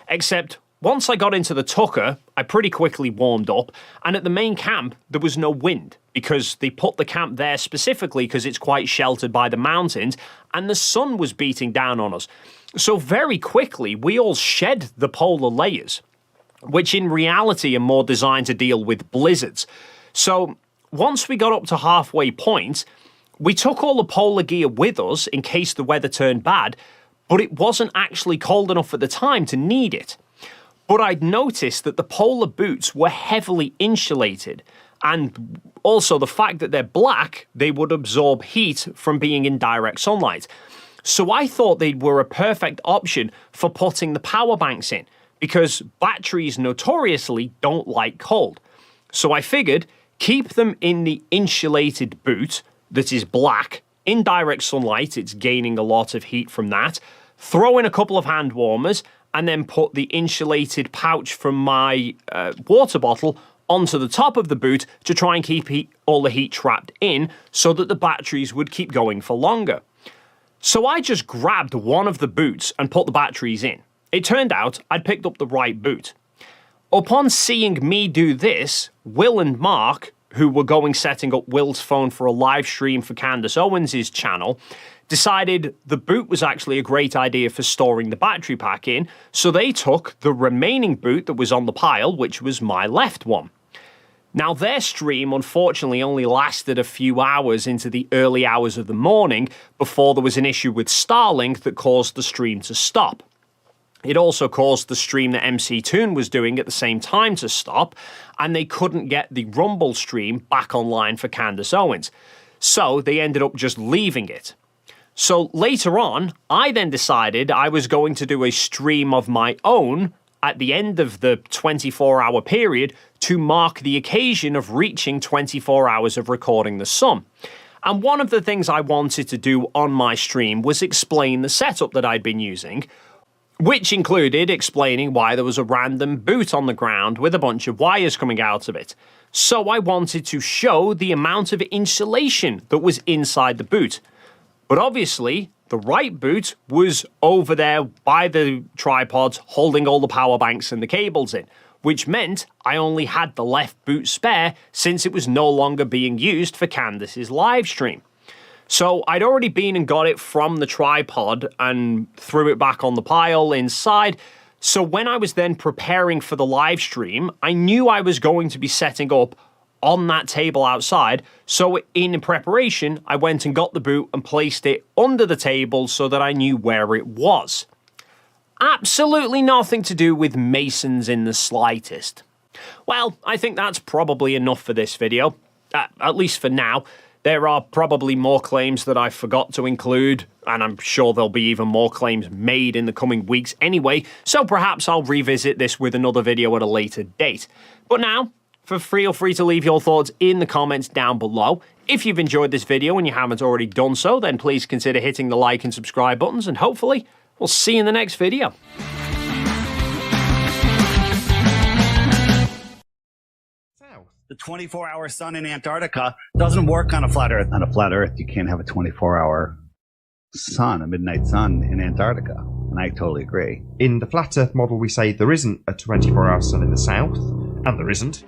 Except once I got into the Tucker, I pretty quickly warmed up, and at the main camp, there was no wind, because they put the camp there specifically because it's quite sheltered by the mountains, and the sun was beating down on us. So very quickly, we all shed the polar layers, which in reality are more designed to deal with blizzards. So once we got up to halfway point, we took all the polar gear with us in case the weather turned bad, but it wasn't actually cold enough at the time to need it. But I'd noticed that the polar boots were heavily insulated, and also the fact that they're black, they would absorb heat from being in direct sunlight. So I thought they were a perfect option for putting the power banks in, because batteries notoriously don't like cold. So I figured, keep them in the insulated boot that is black. In direct sunlight, it's gaining a lot of heat from that. Throw in a couple of hand warmers, and then put the insulated pouch from my water bottle onto the top of the boot to try and keep all the heat trapped in so that the batteries would keep going for longer. So I just grabbed one of the boots and put the batteries in. It turned out I'd picked up the right boot. Upon seeing me do this, Will and Mark, who were setting up Will's phone for a live stream for Candace Owens' channel, decided the boot was actually a great idea for storing the battery pack in, so they took the remaining boot that was on the pile, which was my left one. Now, their stream unfortunately only lasted a few hours into the early hours of the morning before there was an issue with Starlink that caused the stream to stop. It also caused the stream that MCToon was doing at the same time to stop, and they couldn't get the Rumble stream back online for Candace Owens. So they ended up just leaving it. So later on, I then decided I was going to do a stream of my own at the end of the 24-hour period to mark the occasion of reaching 24 hours of recording the sun. And one of the things I wanted to do on my stream was explain the setup that I'd been using, which included explaining why there was a random boot on the ground with a bunch of wires coming out of it. So I wanted to show the amount of insulation that was inside the boot. But obviously, the right boot was over there by the tripods holding all the power banks and the cables in, which meant I only had the left boot spare since it was no longer being used for Candace's live stream. So I'd already been and got it from the tripod and threw it back on the pile inside. So when I was then preparing for the live stream, I knew I was going to be setting up on that table outside. So in preparation, I went and got the boot and placed it under the table so that I knew where it was. Absolutely nothing to do with Masons in the slightest. Well, I think that's probably enough for this video, at least for now. There are probably more claims that I forgot to include, and I'm sure there'll be even more claims made in the coming weeks anyway, so perhaps I'll revisit this with another video at a later date. But now, feel free to leave your thoughts in the comments down below. If you've enjoyed this video and you haven't already done so, then please consider hitting the like and subscribe buttons, and hopefully we'll see you in the next video. The 24-hour sun in Antarctica doesn't work on a flat Earth. On a flat Earth, you can't have a 24-hour sun, a midnight sun in Antarctica. And I totally agree. In the flat Earth model, we say there isn't a 24-hour sun in the south, and there isn't.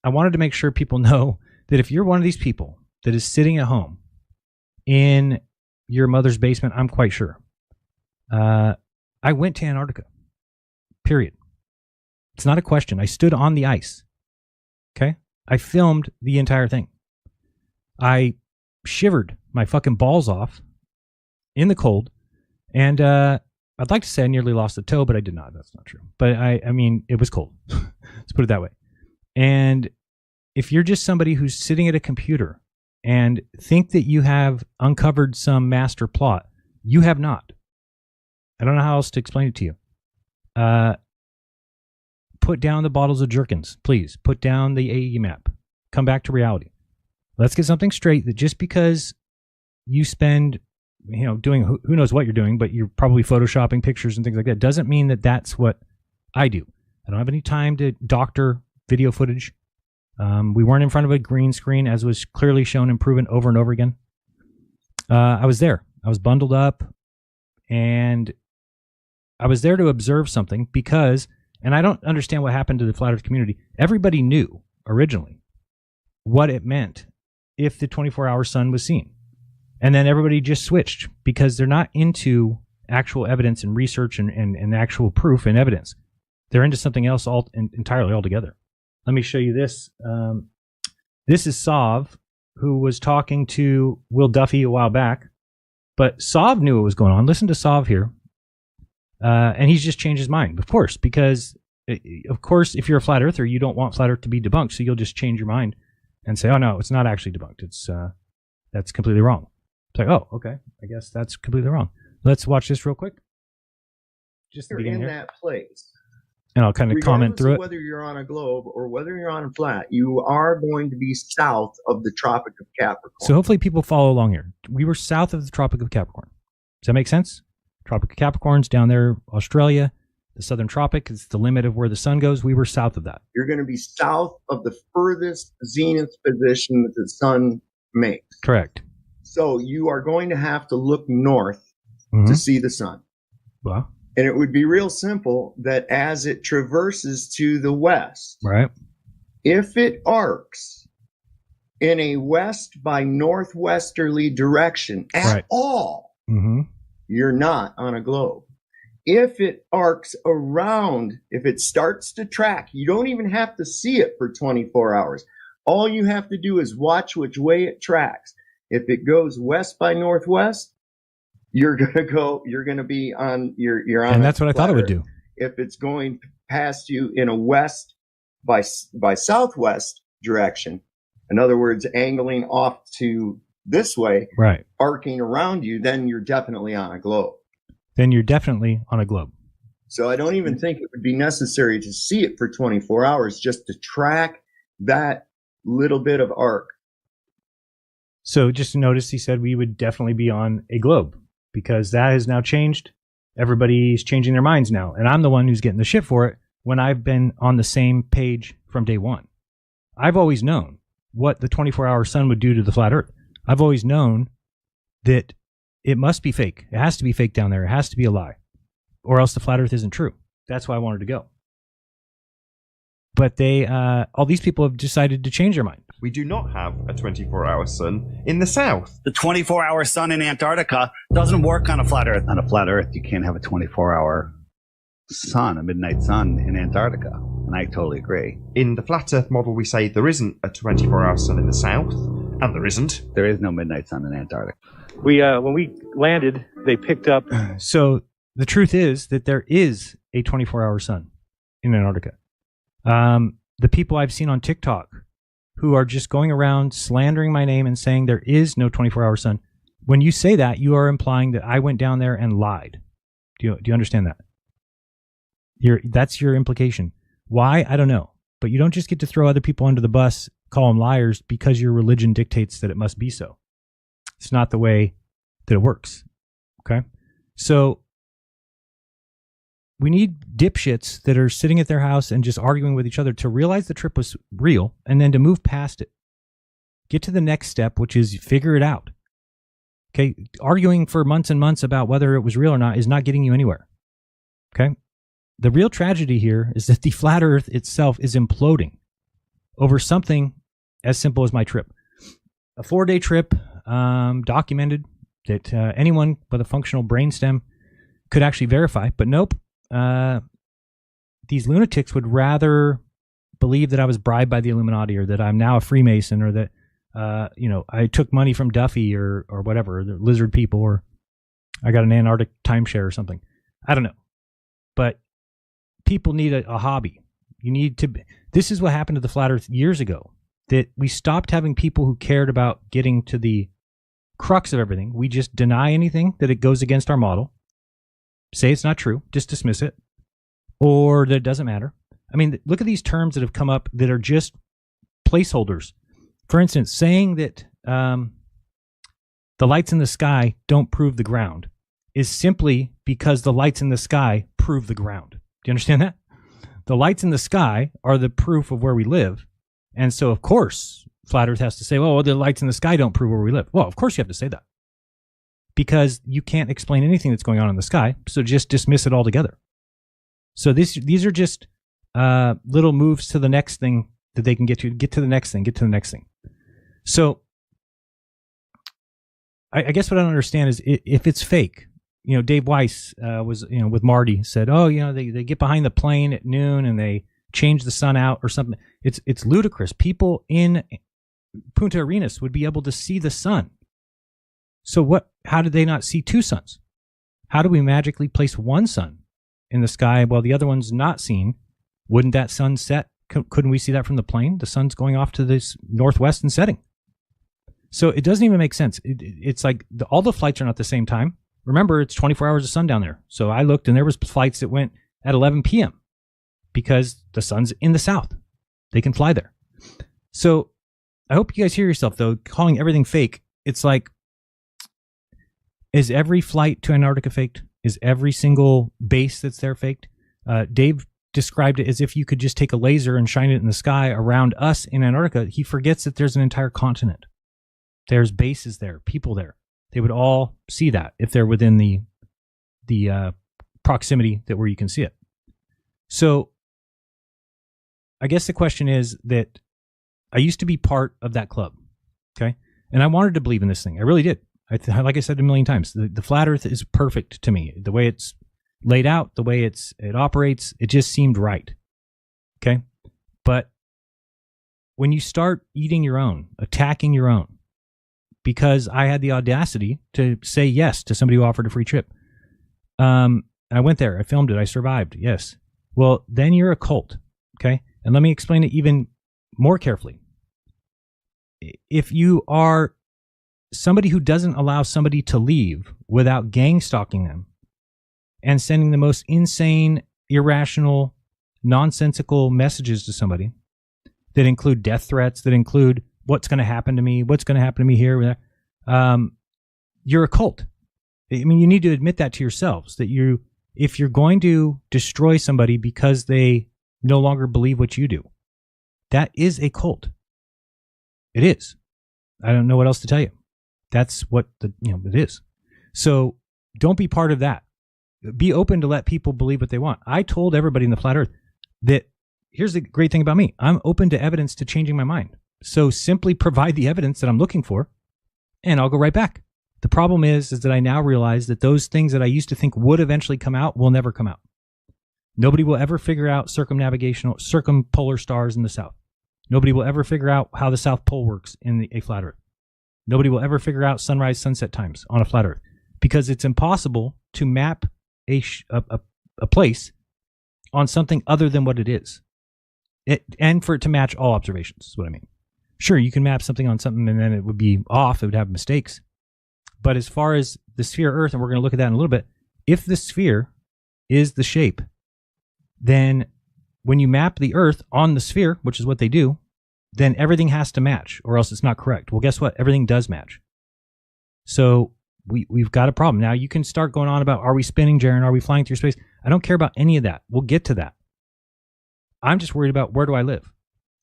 I wanted to make sure people know that if you're one of these people that is sitting at home in your mother's basement, I'm quite sure. I went to Antarctica. Period. It's not a question. I stood on the ice. Okay? I filmed the entire thing. I shivered my fucking balls off in the cold. And I'd like to say I nearly lost a toe, but I did not. That's not true. But I mean, it was cold. Let's put it that way. And if you're just somebody who's sitting at a computer and think that you have uncovered some master plot, you have not. I don't know how else to explain it to you. Put down the bottles of Jerkins, please. Put down the AE map. Come back to reality. Let's get something straight that just because you spend, doing who knows what you're doing, but you're probably photoshopping pictures and things like that, doesn't mean that that's what I do. I don't have any time to doctor video footage. We weren't in front of a green screen, as was clearly shown and proven over and over again. I was there. I was bundled up, and I was there to observe something because, and I don't understand what happened to the flat Earth community. Everybody knew originally what it meant if the 24-hour sun was seen. And then everybody just switched because they're not into actual evidence and research and actual proof and evidence. They're into something else entirely altogether. Let me show you this. This is Sav, who was talking to Will Duffy a while back. But Sav knew what was going on. Listen to Sav here. And he's just changed his mind, of course, because, of course, if you're a flat earther, you don't want flat Earth to be debunked, so you'll just change your mind and say, oh, no, it's not actually debunked. That's completely wrong. It's like, oh, okay, I guess that's completely wrong. Let's watch this real quick. Just the beginning in here. That place. And I'll kind of comment through it. Whether you're on a globe or whether you're on a flat, you are going to be south of the Tropic of Capricorn. So hopefully people follow along here. We were south of the Tropic of Capricorn. Does that make sense? Tropic of Capricorn's down there, Australia. The southern tropic is the limit of where the sun goes. We were south of that. You're going to be south of the furthest zenith position that the sun makes. Correct. So you are going to have to look north to see the sun. Well, and it would be real simple that as it traverses to the west, right? If it arcs in a west by northwesterly direction at all, you're not on a globe. If it arcs around, if it starts to track, you don't even have to see it for 24 hours. All you have to do is watch which way it tracks. If it goes west by northwest, you're going to be on, you're on. And that's what I thought it would do. If it's going past you in a west by southwest, direction. In other words, angling off to this way, right, arcing around you, then you're definitely on a globe. Then you're definitely on a globe. So I don't even think it would be necessary to see it for 24 hours just to track that little bit of arc. So just notice he said we would definitely be on a globe because that has now changed. Everybody's changing their minds now. And I'm the one who's getting the shit for it when I've been on the same page from day one. I've always known what the 24-hour sun would do to the flat earth. I've always known that it must be fake. It has to be fake down there. It has to be a lie. Or else the flat earth isn't true. That's why I wanted to go. But they, all these people have decided to change their mind. We do not have a 24-hour sun in the south. The 24-hour sun in Antarctica doesn't work on a flat earth. On a flat earth, you can't have a 24-hour sun, a midnight sun in Antarctica. And I totally agree. In the flat earth model, we say there isn't a 24-hour sun in the south, and there isn't. There is no midnight sun in Antarctica. When we landed, they picked up. So the truth is that there is a 24-hour sun in Antarctica. The people I've seen on TikTok who are just going around slandering my name and saying there is no 24-hour sun. When you say that, you are implying that I went down there and lied. Do you understand that? That's your implication. Why? I don't know. But you don't just get to throw other people under the bus, call them liars because your religion dictates that it must be so. It's not the way that it works. Okay? So we need dipshits that are sitting at their house and just arguing with each other to realize the trip was real and then to move past it. Get to the next step, which is figure it out. Okay? Arguing for months and months about whether it was real or not is not getting you anywhere. Okay? The real tragedy here is that the flat earth itself is imploding over something as simple as my trip. A 4-day trip, documented that anyone with a functional brainstem could actually verify, but nope. These lunatics would rather believe that I was bribed by the Illuminati or that I'm now a Freemason or that, I took money from Duffy or whatever, the lizard people, or I got an Antarctic timeshare or something. I don't know. But people need a hobby. You need to. This is what happened to the flat earth years ago, that we stopped having people who cared about getting to the crux of everything. We just deny anything that it goes against our model. Say it's not true, just dismiss it, or that it doesn't matter. I mean, look at these terms that have come up that are just placeholders. For instance, saying that the lights in the sky don't prove the ground is simply because the lights in the sky prove the ground. Do you understand that? The lights in the sky are the proof of where we live. And so, of course, Flat Earth has to say, well, the lights in the sky don't prove where we live. Well, of course you have to say that. Because you can't explain anything that's going on in the sky, so just dismiss it altogether. So these are just little moves to the next thing that they can get to the next thing, get to the next thing. So I guess what I don't understand is if it's fake. Dave Weiss was, with Marty said, they get behind the plane at noon and they change the sun out or something. It's ludicrous. People in Punta Arenas would be able to see the sun. So how did they not see two suns? How do we magically place one sun in the sky while the other one's not seen? Wouldn't that sun set? Couldn't we see that from the plane? The sun's going off to this northwest and setting. So it doesn't even make sense. It's like all the flights are not the same time. Remember, it's 24 hours of sun down there. So I looked and there was flights that went at 11 p.m. because the sun's in the south. They can fly there. So I hope you guys hear yourself, though, calling everything fake. It's like, is every flight to Antarctica faked? Is every single base that's there faked? Dave described it as if you could just take a laser and shine it in the sky around us in Antarctica. He forgets that there's an entire continent. There's bases there, people there. They would all see that if they're within the proximity that where you can see it. So I guess the question is that I used to be part of that club, okay? And I wanted to believe in this thing. I really did. Like I said a million times, the flat earth is perfect to me. The way it's laid out, the way it operates, it just seemed right, okay? But when you start eating your own, attacking your own, because I had the audacity to say yes to somebody who offered a free trip. I went there. I filmed it. I survived. Yes. Well, then you're a cult. Okay. And let me explain it even more carefully. if you are somebody who doesn't allow somebody to leave without gang stalking them and sending the most insane, irrational, nonsensical messages to somebody that include death threats, that include what's going to happen to me, here, you're a cult. I mean, you need to admit that to yourselves, that if you're going to destroy somebody because they no longer believe what you do, that is a cult. It is. I don't know what else to tell you. That's what it is. So don't be part of that. Be open to let people believe what they want. I told everybody in the flat earth that here's the great thing about me. I'm open to evidence to changing my mind. So simply provide the evidence that I'm looking for and I'll go right back. The problem is that I now realize that those things that I used to think would eventually come out will never come out. Nobody will ever figure out circumpolar stars in the south. Nobody will ever figure out how the South Pole works in a flat earth. Nobody will ever figure out sunrise, sunset times on a flat earth because it's impossible to map a place on something other than what it is. And for it to match all observations is what I mean. Sure, you can map something on something and then it would be off. It would have mistakes. But as far as the sphere Earth, and we're going to look at that in a little bit, if the sphere is the shape, then when you map the Earth on the sphere, which is what they do, then everything has to match or else it's not correct. Well, guess what? Everything does match. So we've got a problem. Now you can start going on about, are we spinning, Jaren? Are we flying through space? I don't care about any of that. We'll get to that. I'm just worried about where do I live?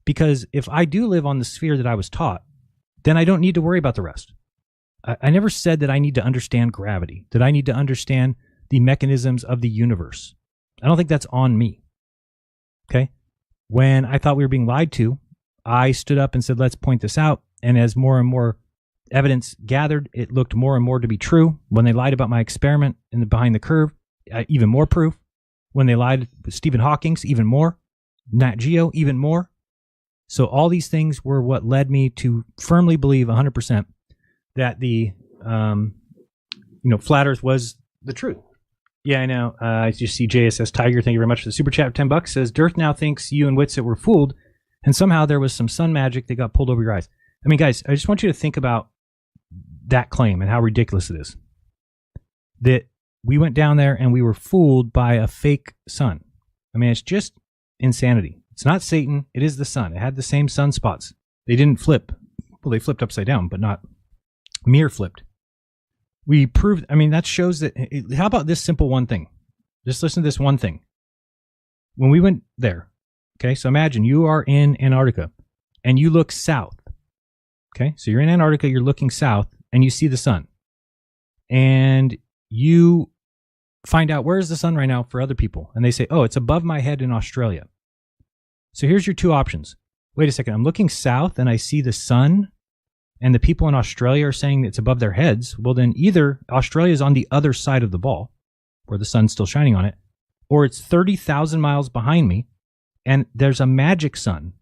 Because if I do live on the sphere that I was taught, then I don't need to worry about the rest. I never said that I need to understand gravity, that I need to understand the mechanisms of the universe. I don't think that's on me. Okay? When I thought we were being lied to, I stood up and said, let's point this out. And as more and more evidence gathered, it looked more and more to be true. When they lied about my experiment in the behind the curve, even more proof. When they lied with Stephen Hawking's, even more. Nat Geo, even more. So all these things were what led me to firmly believe 100% that the flat Earth was the truth. Yeah, I know. I just see JSS Tiger. Thank you very much for the super chat. $10 says Dirth now thinks you and Witsit were fooled, and somehow there was some sun magic that got pulled over your eyes. I mean, guys, I just want you to think about that claim and how ridiculous it is. That we went down there and we were fooled by a fake sun. I mean, it's just insanity. It's not Satan. It is the sun. It had the same sunspots. They didn't flip. Well, they flipped upside down, but not mirror flipped. We proved, I mean, that shows that, how about this simple one thing? Just listen to this one thing. When we went there, okay, so imagine you are in Antarctica and you look south. Okay, so you're in Antarctica, you're looking south and you see the sun. And you find out, where's the sun right now for other people? And they say, oh, it's above my head in Australia. So here's your two options. Wait a second, I'm looking south and I see the sun and the people in Australia are saying it's above their heads. Well, then either Australia is on the other side of the ball where the sun's still shining on it, or it's 30,000 miles behind me and there's a magic sun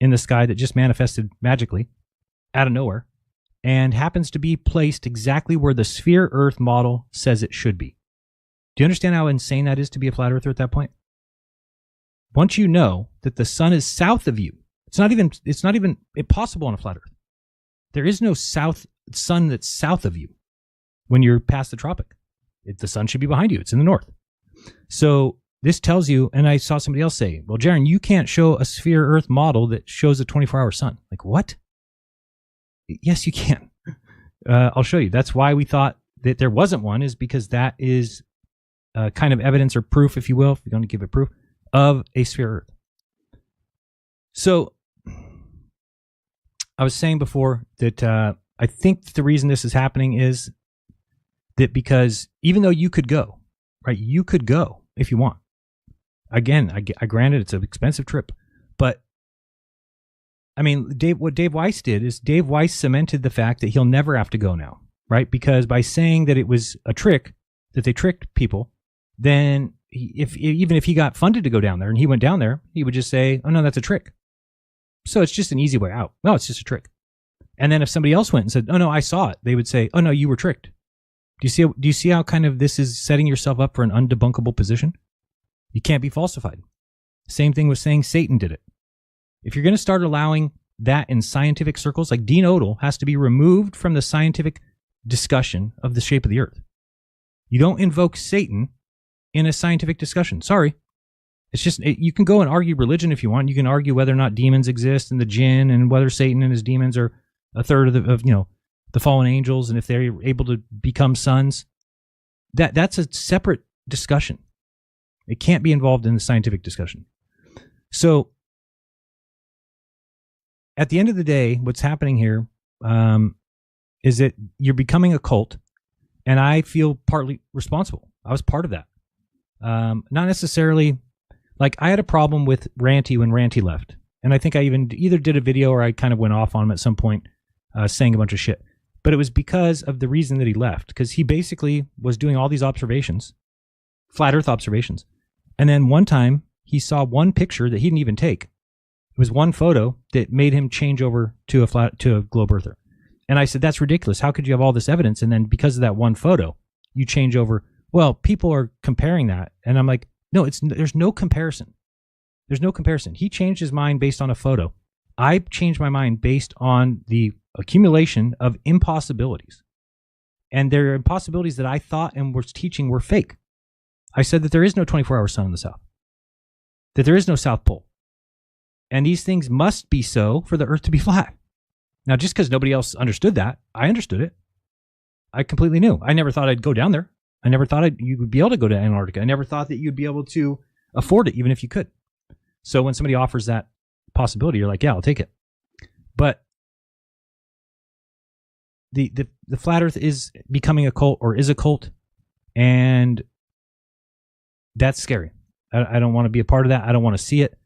in the sky that just manifested magically out of nowhere and happens to be placed exactly where the sphere Earth model says it should be. Do you understand how insane that is to be a flat earther at that point? Once you know that the sun is south of you, it's not even possible on a flat earth. There is no sun that's south of you when you're past the tropic. The sun should be behind you. It's in the north. So this tells you, and I saw somebody else say, well, Jaren, you can't show a sphere Earth model that shows a 24-hour sun. Like, what? Yes, you can. I'll show you. That's why we thought that there wasn't one, is because that is kind of evidence or proof, if you will, if you're going to give it proof, of a sphere Earth. So I was saying before that I think the reason this is happening is that because even though you could go, right, you could go if you want. Again, I granted it's an expensive trip, but I mean, what Dave Weiss did is Dave Weiss cemented the fact that he'll never have to go now, right? Because by saying that it was a trick, that they tricked people, then even if he got funded to go down there and he went down there, he would just say, oh no, that's a trick. So it's just an easy way out. No, it's just a trick. And then if somebody else went and said, oh no, I saw it, they would say, oh no, you were tricked. Do you see how kind of this is setting yourself up for an undebunkable position? You can't be falsified. Same thing with saying Satan did it. If you're going to start allowing that in scientific circles, like Dean Odle has to be removed from the scientific discussion of the shape of the earth. You don't invoke Satan in a scientific discussion. Sorry. It's just, you can go and argue religion if you want. You can argue whether or not demons exist and the jinn, and whether Satan and his demons are a third of the fallen angels, and if they're able to become sons. That's a separate discussion. It can't be involved in the scientific discussion. So at the end of the day, what's happening here is that you're becoming a cult, and I feel partly responsible. I was part of that. Not necessarily, like, I had a problem with Ranty when Ranty left, and I think I even either did a video or I kind of went off on him at some point, saying a bunch of shit. But it was because of the reason that he left, because he basically was doing all these observations, flat Earth observations, and then one time he saw one picture that he didn't even take. It was one photo that made him change over to a globe earther. And I said, that's ridiculous. How could you have all this evidence, and then because of that one photo, you change over? Well, people are comparing that. And I'm like, no, there's no comparison. There's no comparison. He changed his mind based on a photo. I changed my mind based on the accumulation of impossibilities. And there are impossibilities that I thought and was teaching were fake. I said that there is no 24-hour sun in the south, that there is no South Pole. And these things must be so for the earth to be flat. Now, just because nobody else understood that, I understood it. I completely knew. I never thought I'd go down there. I never thought you would be able to go to Antarctica. I never thought that you'd be able to afford it, even if you could. So when somebody offers that possibility, you're like, yeah, I'll take it. But the flat earth is becoming a cult, or is a cult, and that's scary. I don't want to be a part of that. I don't want to see it.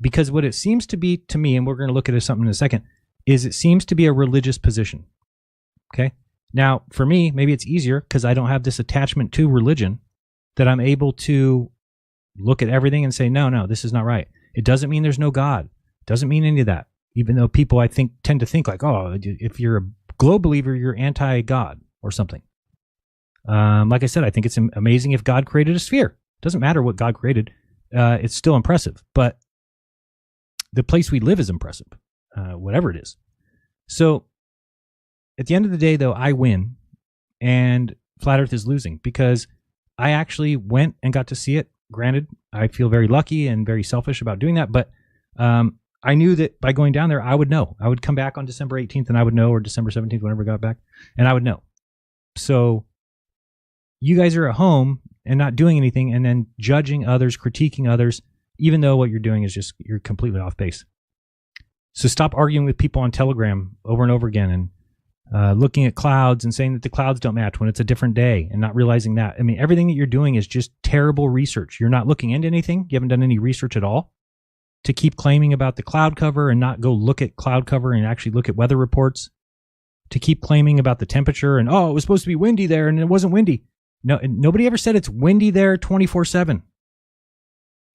Because what it seems to be to me, and we're going to look at something in a second, is it seems to be a religious position. Okay? Now, for me, maybe it's easier because I don't have this attachment to religion, that I'm able to look at everything and say, no, this is not right. It doesn't mean there's no God. It doesn't mean any of that. Even though people, I think, tend to think like, oh, if you're a globe believer, you're anti-God or something. Like I said, I think it's amazing if God created a sphere. It doesn't matter what God created. It's still impressive. But the place we live is impressive, whatever it is. So at the end of the day, though, I win, and Flat Earth is losing because I actually went and got to see it. Granted, I feel very lucky and very selfish about doing that, but I knew that by going down there, I would know. I would come back on December 18th and I would know, or December 17th, whenever I got back, and I would know. So you guys are at home and not doing anything, and then judging others, critiquing others, even though what you're doing is just, you're completely off base. So stop arguing with people on Telegram over and over again, and looking at clouds and saying that the clouds don't match when it's a different day, and not realizing that. I mean, everything that you're doing is just terrible research. You're not looking into anything. You haven't done any research at all. To keep claiming about the cloud cover and not go look at cloud cover and actually look at weather reports. To keep claiming about the temperature and, oh, it was supposed to be windy there and it wasn't windy. No, nobody ever said it's windy there 24/7.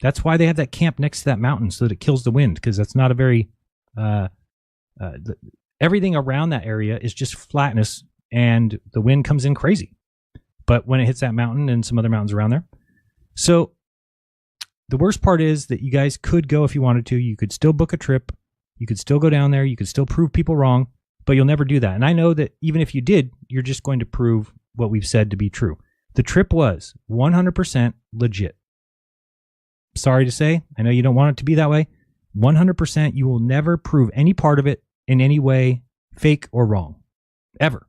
That's why they have that camp next to that mountain, so that it kills the wind, because that's not a very everything around that area is just flatness, and the wind comes in crazy. But when it hits that mountain and some other mountains around there. So the worst part is that you guys could go if you wanted to. You could still book a trip. You could still go down there. You could still prove people wrong, but you'll never do that. And I know that even if you did, you're just going to prove what we've said to be true. The trip was 100% legit. Sorry to say, I know you don't want it to be that way. 100%, you will never prove any part of it in any way fake or wrong. Ever.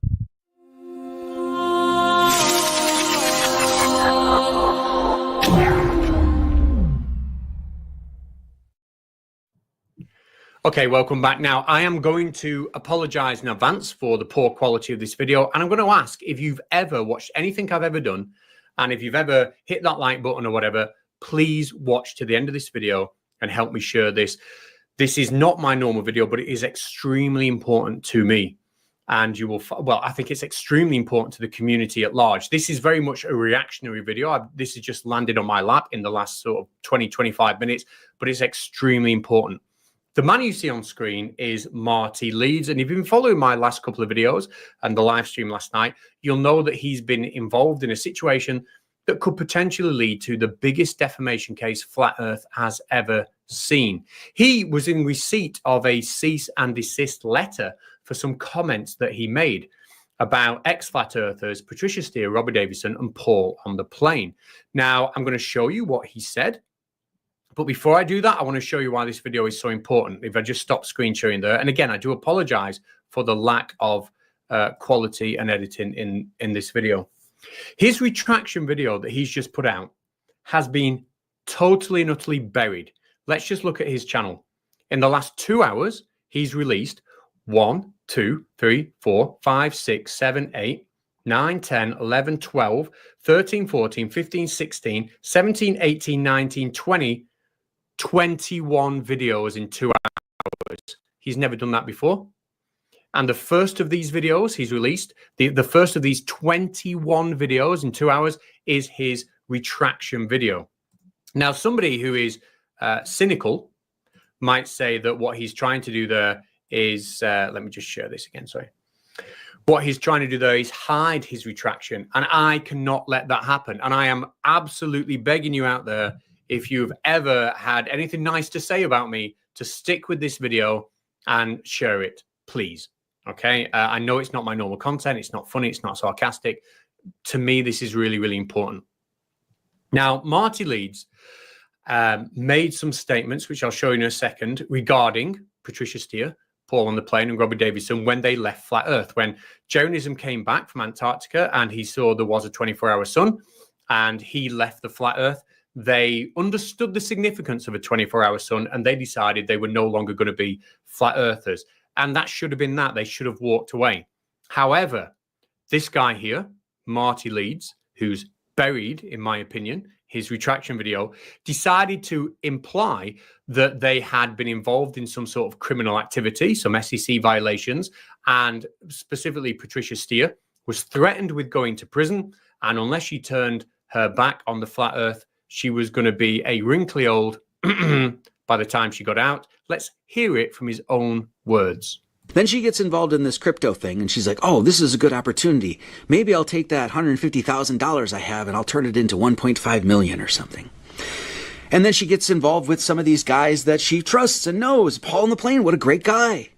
Okay, welcome back. Now, I am going to apologize in advance for the poor quality of this video, and I'm going to ask if you've ever watched anything I've ever done, and if you've ever hit that like button or whatever, please watch to the end of this video and help me share this. This is not my normal video, but it is extremely important to me. And you will, well, I think it's extremely important to the community at large. This is very much a reactionary video. This has just landed on my lap in the last sort of 20, 25 minutes, but it's extremely important. The man you see on screen is Marty Leeds. And if you've been following my last couple of videos and the live stream last night, you'll know that he's been involved in a situation that could potentially lead to the biggest defamation case Flat Earth has ever seen. He was in receipt of a cease and desist letter for some comments that he made about ex-flat earthers, Patricia Steere, Robbie Davidson, and Paul on the plane. Now, I'm going to show you what he said. But before I do that, I want to show you why this video is so important. If I just stop screen sharing there. And again, I do apologize for the lack of quality and editing in this video. His retraction video that he's just put out has been totally and utterly buried. Let's just look at his channel. In the last 2 hours, he's released 1, 2, 3, 4, 5, 6, 7, 8, 9, 10, 11, 12, 13, 14, 15, 16, 17, 18, 19, 20, 21 videos in 2 hours. He's never done that before. And the first of these videos he's released, the first of these 21 videos in 2 hours is his retraction video. Now, somebody who is cynical might say that what he's trying to do there is, let me just share this again, sorry. What he's trying to do there is hide his retraction, and I cannot let that happen. And I am absolutely begging you out there, if you've ever had anything nice to say about me, to stick with this video and share it, please. Okay? I know it's not my normal content. It's not funny. It's not sarcastic. To me, this is really, really important. Now, Marty Leeds made some statements, which I'll show you in a second, regarding Patricia Steere, Paul on the plane, and Robbie Davidson when they left Flat Earth. When Jeranism came back from Antarctica and he saw there was a 24-hour sun and he left the Flat Earth, they understood the significance of a 24-hour sun and they decided they were no longer going to be Flat Earthers. And that should have been that. They should have walked away. However, this guy here, Marty Leeds, who's buried, in my opinion, his retraction video, decided to imply that they had been involved in some sort of criminal activity, some SEC violations, and specifically Patricia Steere was threatened with going to prison, and unless she turned her back on the Flat Earth, she was going to be a wrinkly old by the time she got out. Let's hear it from his own words. Then she gets involved in this crypto thing and she's like, oh, this is a good opportunity. Maybe I'll take that $150,000 I have and I'll turn it into 1.5 million or something. And then she gets involved with some of these guys that she trusts and knows. Paul on the plane, what a great guy.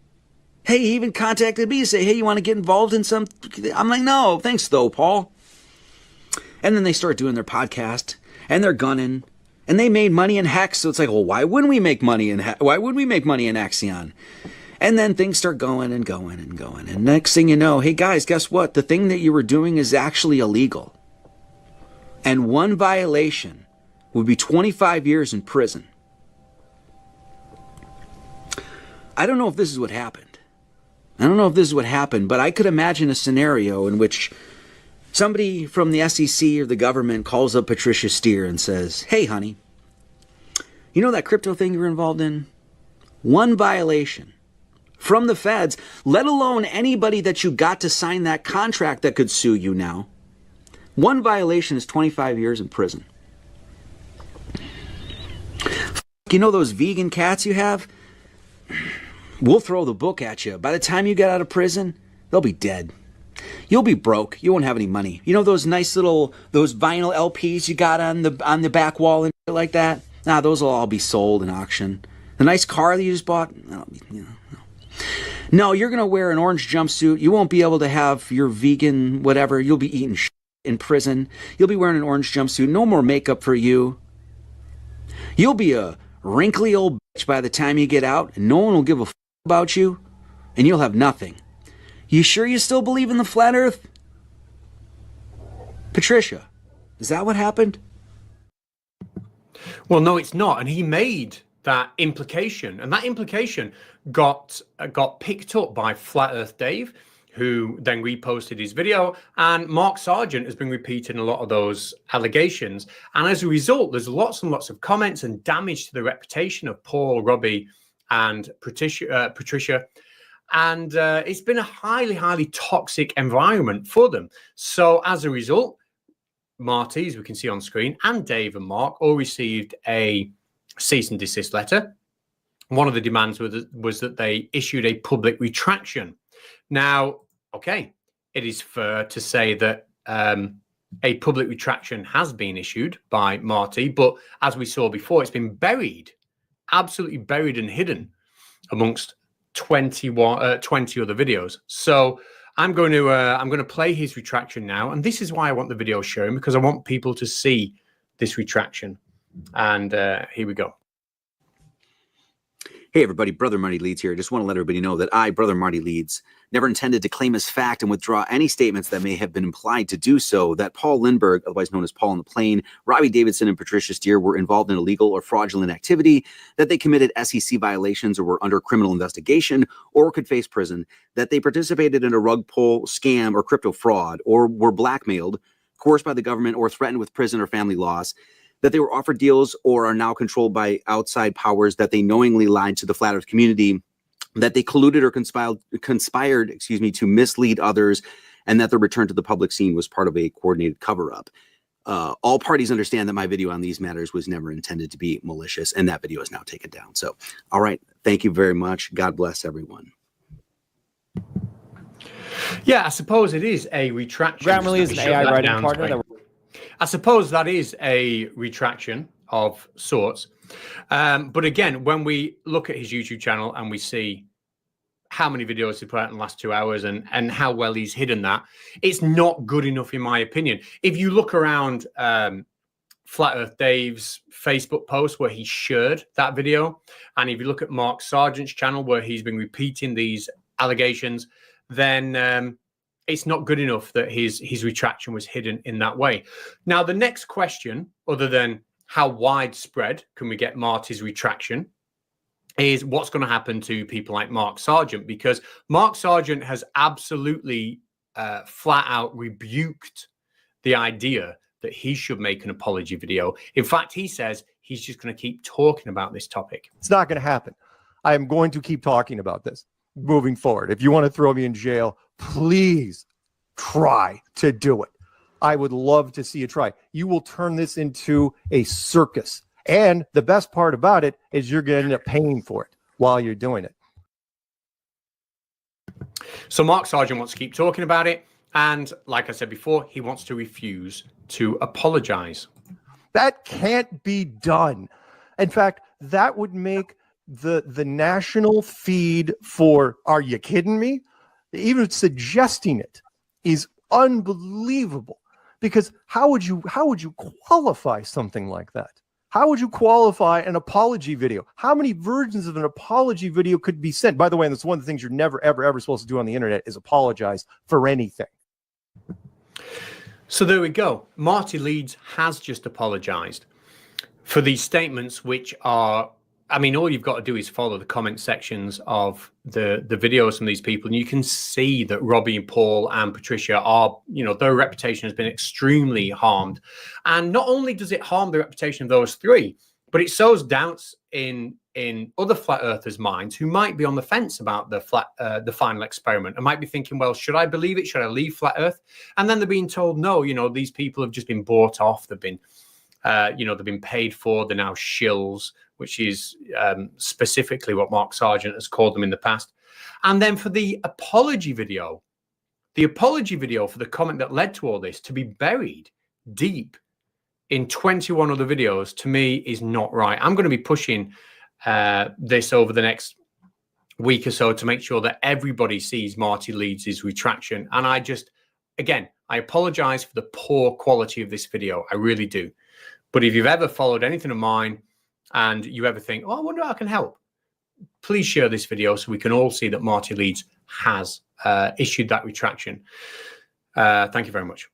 Hey, he even contacted me to say, hey, you want to get involved in some? I'm like, no, thanks though, Paul. And then they start doing their podcast and they're gunning and they made money in Hex. So it's like, well, why wouldn't we make money in Axion? And then things start going and going and going. And next thing you know, hey guys, guess what? The thing that you were doing is actually illegal. And one violation would be 25 years in prison. I don't know if this is what happened. But I could imagine a scenario in which somebody from the SEC or the government calls up Patricia Steere and says, hey, honey, you know that crypto thing you were involved in? One violation from the feds, let alone anybody that you got to sign that contract that could sue you now. One violation is 25 years in prison. You know those vegan cats you have? We'll throw the book at you. By the time you get out of prison, they'll be dead. You'll be broke. You won't have any money. You know those nice little, those vinyl LPs you got on the back wall and shit like that? Nah, those will all be sold in auction. The nice car that you just bought, no, you're going to wear an orange jumpsuit. You won't be able to have your vegan whatever. You'll be eating shit in prison. You'll be wearing an orange jumpsuit. No more makeup for you. You'll be a wrinkly old bitch by the time you get out, and no one will give a f about you, and you'll have nothing. You sure you still believe in the flat earth? Patricia, is that what happened? Well, no, it's not. And he made that implication, and that implication got picked up by Flat Earth Dave, who then reposted his video, and Mark Sargent has been repeating a lot of those allegations. And as a result, there's lots and lots of comments and damage to the reputation of Paul, Robbie, and Patricia. And it's been a highly, highly toxic environment for them. So as a result, Marty, as we can see on screen, and Dave and Mark all received a cease and desist letter. One of the demands was that they issued a public retraction. Now, okay, it is fair to say that a public retraction has been issued by Marty, but as we saw before, it's been buried absolutely buried and hidden amongst 20 other videos. So I'm going to play his retraction now, and this is why I want the video shown, because I want people to see this retraction. And here we go. Hey everybody, Brother Marty Leeds here. I just want to let everybody know that I, Brother Marty Leeds, never intended to claim as fact and withdraw any statements that may have been implied to do so, that Paul Lindbergh, otherwise known as Paul on the Plane, Robbie Davidson, and Patricia Steer were involved in illegal or fraudulent activity, that they committed SEC violations or were under criminal investigation or could face prison, that they participated in a rug pull, scam, or crypto fraud, or were blackmailed, coerced by the government, or threatened with prison or family loss, that they were offered deals or are now controlled by outside powers, that they knowingly lied to the Flat Earth community, that they colluded or conspired, to mislead others, and that their return to the public scene was part of a coordinated cover-up. All parties understand that my video on these matters was never intended to be malicious, and that video is now taken down. So, all right, thank you very much. God bless everyone. Yeah, I suppose it is a retraction. Grammarly is an AI writing partner. I suppose that is a retraction of sorts. But again, when we look at his YouTube channel and we see how many videos he put out in the last 2 hours and how well he's hidden that, it's not good enough, in my opinion. If you look around Flat Earth Dave's Facebook post where he shared that video, and if you look at Mark Sargent's channel where he's been repeating these allegations, then it's not good enough that his retraction was hidden in that way. Now, the next question, other than how widespread can we get Marty's retraction, is what's going to happen to people like Mark Sargent, because Mark Sargent has absolutely flat out rebuked the idea that he should make an apology video. In fact, he says he's just going to keep talking about this topic. It's not going to happen. I am going to keep talking about this moving forward. If you want to throw me in jail, please try to do it. I would love to see you try. You will turn this into a circus. And the best part about it is you're going to end up paying for it while you're doing it. So Mark Sargent wants to keep talking about it. And like I said before, he wants to refuse to apologize. That can't be done. In fact, that would make the national feed for Are You Kidding Me? Even suggesting it is unbelievable, because how would you qualify something like that? How would you qualify an apology video? How many versions of an apology video could be sent? By the way, and that's one of the things you're never, ever, ever supposed to do on the internet is apologize for anything. So there we go. Marty Leeds has just apologized for these statements, which are, I mean, all you've got to do is follow the comment sections of the videos from these people, and you can see that Robbie and Paul and Patricia are, their reputation has been extremely harmed. And not only does it harm the reputation of those three, but it sows doubts in other flat earthers' minds who might be on the fence about the final experiment and might be thinking, well, should I believe it? Should I leave flat earth? And then they're being told, no, these people have just been bought off. They've been, they've been paid for. They're now shills, which is specifically what Mark Sargent has called them in the past. And then for the apology video for the comment that led to all this to be buried deep in 21 other videos, to me, is not right. I'm going to be pushing this over the next week or so to make sure that everybody sees Marty Leeds' retraction. And I apologize for the poor quality of this video. I really do. But if you've ever followed anything of mine, and you ever think, oh, I wonder how I can help, please share this video so we can all see that Marty Leeds has issued that retraction. Thank you very much.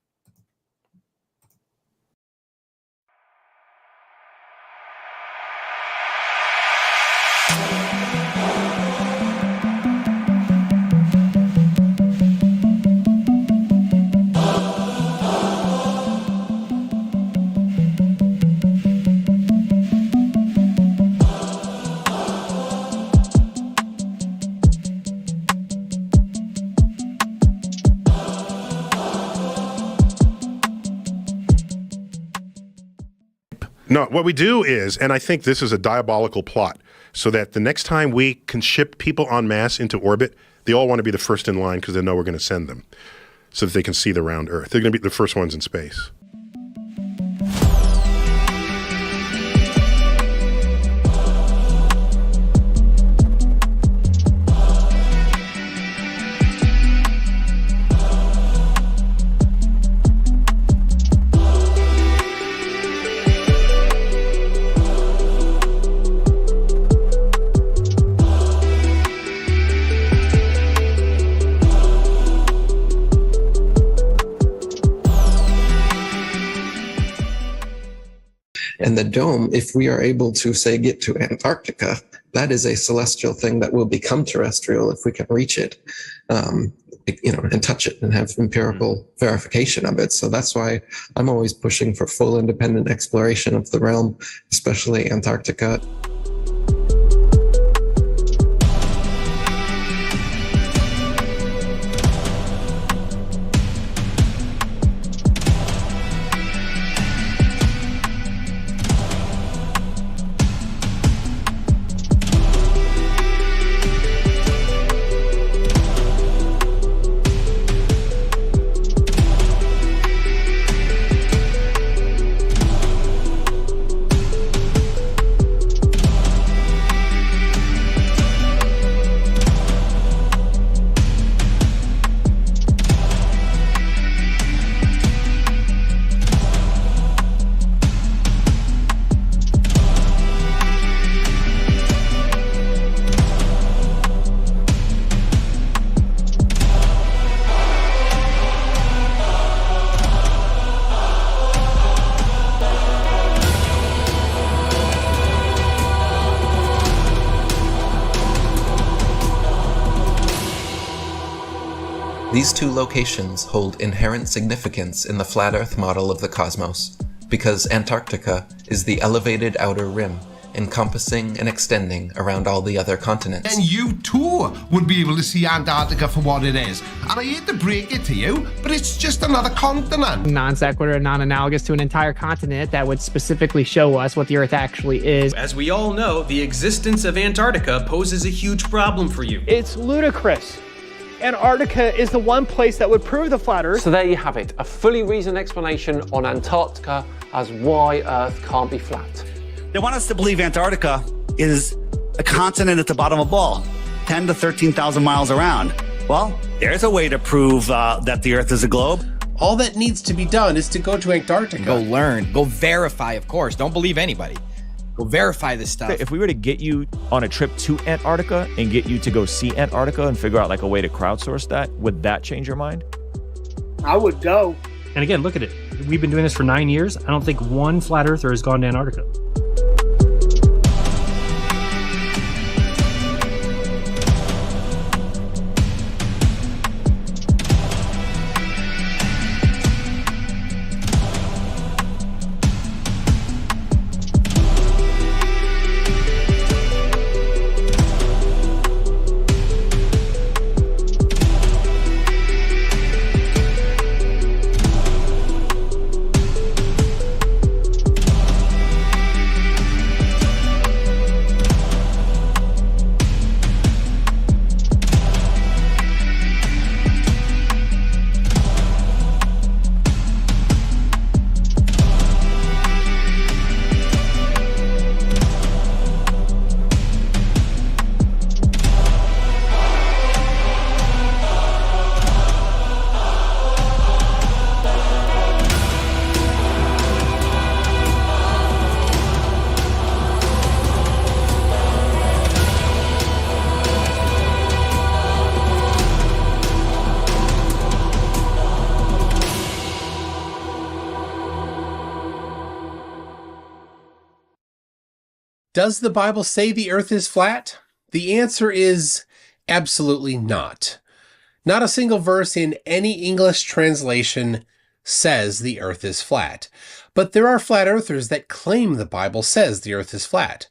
No, what we do is, and I think this is a diabolical plot, so that the next time we can ship people en masse into orbit, they all want to be the first in line because they know we're going to send them so that they can see the round Earth. They're going to be the first ones in space. And the dome, if we are able to, say, get to Antarctica, that is a celestial thing that will become terrestrial if we can reach it, and touch it and have empirical verification of it. So that's why I'm always pushing for full independent exploration of the realm, especially Antarctica. These two locations hold inherent significance in the flat Earth model of the cosmos, because Antarctica is the elevated outer rim, encompassing and extending around all the other continents. And you too would be able to see Antarctica for what it is. And I hate to break it to you, but it's just another continent. Non sequitur, non-analogous to an entire continent that would specifically show us what the Earth actually is. As we all know, the existence of Antarctica poses a huge problem for you. It's ludicrous. Antarctica is the one place that would prove the flat Earth. So there you have it, a fully reasoned explanation on Antarctica as why Earth can't be flat. They want us to believe Antarctica is a continent at the bottom of a ball, 10 to 13,000 miles around. Well, there's a way to prove that the Earth is a globe. All that needs to be done is to go to Antarctica. Go learn, go verify, of course. Don't believe anybody. Go verify this stuff. If we were to get you on a trip to Antarctica and get you to go see Antarctica and figure out like a way to crowdsource that, would that change your mind? I would go. And again, look at it. We've been doing this for 9 years. I don't think one flat earther has gone to Antarctica. Does the Bible say the earth is flat? The answer is absolutely not. Not a single verse in any English translation says the earth is flat. But there are flat earthers that claim the Bible says the earth is flat.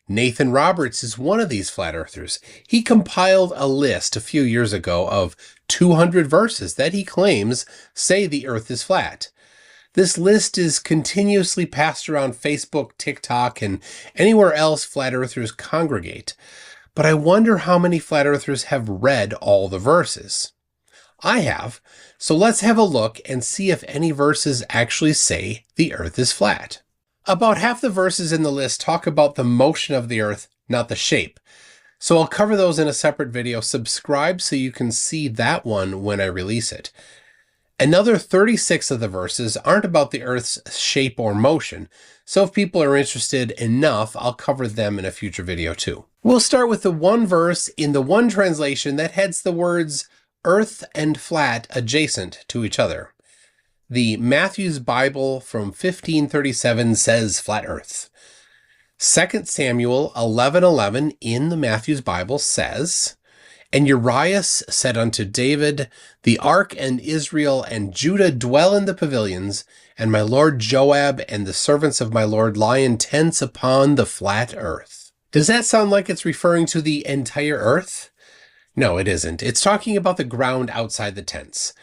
Nathan Roberts is one of these flat earthers. He compiled a list a few years ago of 200 verses that he claims say the earth is flat. This list is continuously passed around Facebook, TikTok, and anywhere else flat earthers congregate. But I wonder how many flat earthers have read all the verses. I have, so let's have a look and see if any verses actually say the earth is flat. About half the verses in the list talk about the motion of the earth, not the shape. So I'll cover those in a separate video. Subscribe so you can see that one when I release it. Another 36 of the verses aren't about the Earth's shape or motion, so if people are interested enough, I'll cover them in a future video too. We'll start with the one verse in the one translation that heads the words earth and flat adjacent to each other. The Matthew's Bible from 1537 says flat earth. 2 Samuel 11:11 in the Matthew's Bible says, "And Urias said unto David, The ark and Israel and Judah dwell in the pavilions, and my lord Joab and the servants of my lord lie in tents upon the flat earth." Does that sound like it's referring to the entire earth? No, it isn't. It's talking about the ground outside the tents.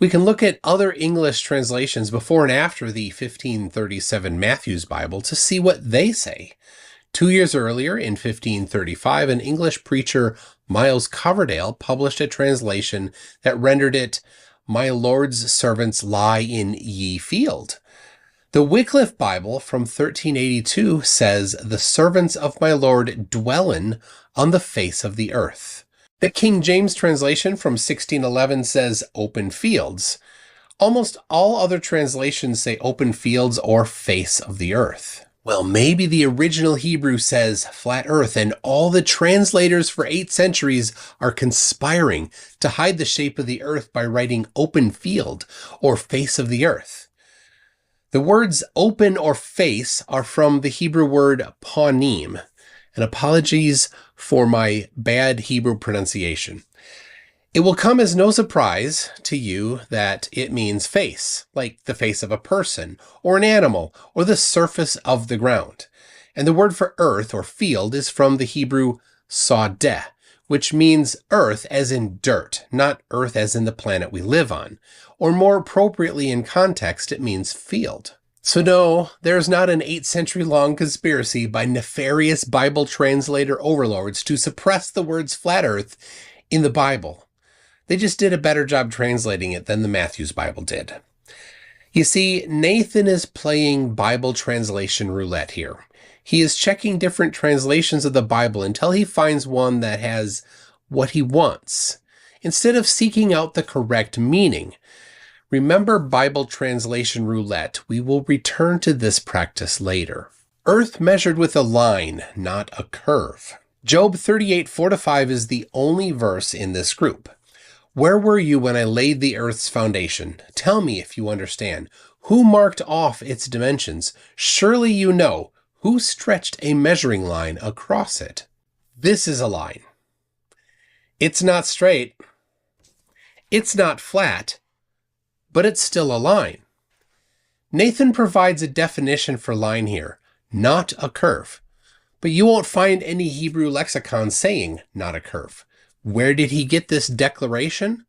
We can look at other English translations before and after the 1537 Matthew's Bible to see what they say. 2 years earlier, in 1535, an English preacher, Miles Coverdale, published a translation that rendered it, "My Lord's servants lie in ye field." The Wycliffe Bible from 1382 says, "The servants of my Lord dwellen on the face of the earth." The King James translation from 1611 says open fields. Almost all other translations say open fields or face of the earth. Well, maybe the original Hebrew says flat earth, and all the translators for 8 centuries are conspiring to hide the shape of the earth by writing open field or face of the earth. The words open or face are from the Hebrew word panim, and apologies for my bad Hebrew pronunciation. It will come as no surprise to you that it means face, like the face of a person, or an animal, or the surface of the ground. And the word for earth or field is from the Hebrew sadeh, which means earth as in dirt, not earth as in the planet we live on. Or more appropriately in context, it means field. So no, there's not an 8-century-long conspiracy by nefarious Bible translator overlords to suppress the words flat earth in the Bible. They just did a better job translating it than the Matthew's Bible did. You see, Nathan is playing Bible translation roulette here. He is checking different translations of the Bible until he finds one that has what he wants, instead of seeking out the correct meaning. Remember Bible translation roulette. We will return to this practice later. Earth measured with a line, not a curve. Job 38:4-5 is the only verse in this group. "Where were you when I laid the earth's foundation? Tell me if you understand. Who marked off its dimensions? Surely you know. Who stretched a measuring line across it?" This is a line. It's not straight. It's not flat. But it's still a line. Nathan provides a definition for line here, not a curve. But you won't find any Hebrew lexicon saying not a curve. Where did he get this declaration?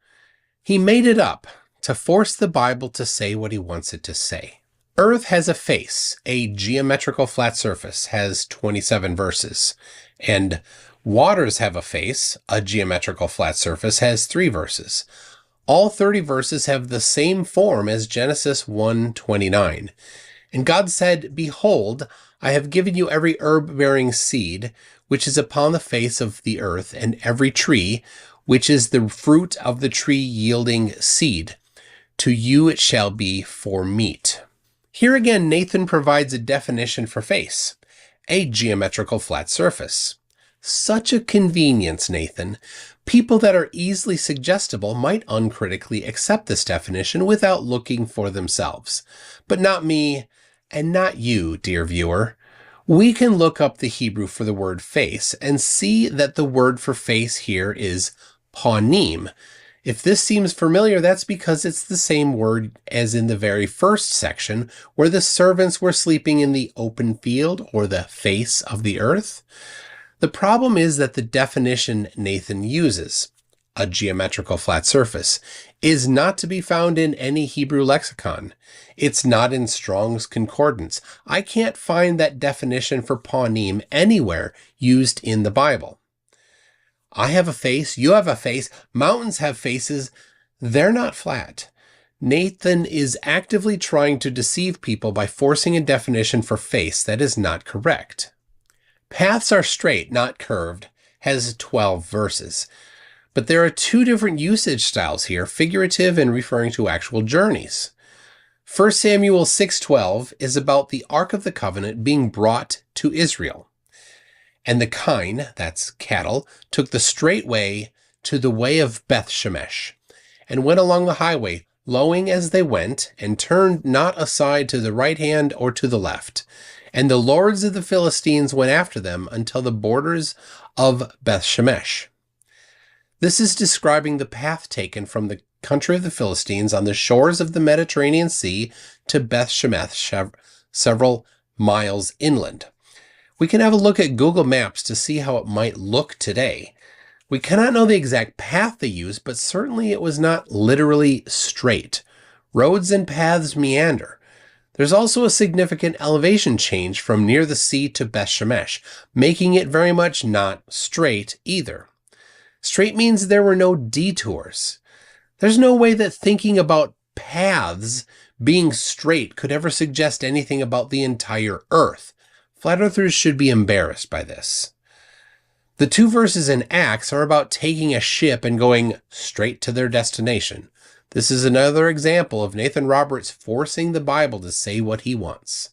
He made it up to force the Bible to say what he wants it to say. Earth has a face, a geometrical flat surface, has 27 verses. And waters have a face, a geometrical flat surface, has 3 verses. All 30 verses have the same form as Genesis 1:29. And God said, "Behold, I have given you every herb-bearing seed, which is upon the face of the earth, and every tree, which is the fruit of the tree yielding seed. To you it shall be for meat." Here again, Nathan provides a definition for face, a geometrical flat surface. Such a convenience, Nathan. People that are easily suggestible might uncritically accept this definition without looking for themselves. But not me, and not you, dear viewer. We can look up the Hebrew for the word face and see that the word for face here is panim. If this seems familiar, that's because it's the same word as in the very first section, where the servants were sleeping in the open field or the face of the earth. The problem is that the definition Nathan uses, a geometrical flat surface, is not to be found in any Hebrew lexicon. It's not in Strong's Concordance. I can't find that definition for panim anywhere used in the Bible. I have a face, you have a face, mountains have faces, they're not flat. Nathan is actively trying to deceive people by forcing a definition for face that is not correct. Paths Are Straight, Not Curved has 12 verses, but there are 2 different usage styles here, figurative and referring to actual journeys. 1 Samuel 6:12 is about the Ark of the Covenant being brought to Israel. And the kine, that's cattle, took the straight way to the way of Beth Shemesh, and went along the highway, lowing as they went, and turned not aside to the right hand or to the left. And the lords of the Philistines went after them until the borders of Beth-shemesh. This is describing the path taken from the country of the Philistines on the shores of the Mediterranean Sea to Beth-shemesh, several miles inland. We can have a look at Google Maps to see how it might look today. We cannot know the exact path they used, but certainly it was not literally straight. Roads and paths meander. There's also a significant elevation change from near the sea to Beth-shemesh, making it very much not straight either. Straight means there were no detours. There's no way that thinking about paths being straight could ever suggest anything about the entire earth. Flat earthers should be embarrassed by this. The 2 verses in Acts are about taking a ship and going straight to their destination. This is another example of Nathan Roberts forcing the Bible to say what he wants.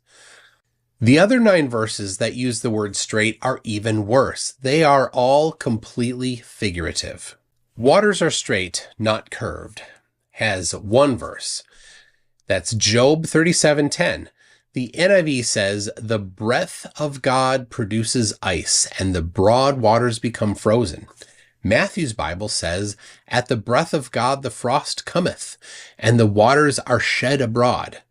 The other 9 verses that use the word straight are even worse. They are all completely figurative. Waters are straight, not curved, has 1 verse. That's Job 37:10. The NIV says, the breath of God produces ice, and the broad waters become frozen. Matthew's Bible says, at the breath of God the frost cometh, and the waters are shed abroad.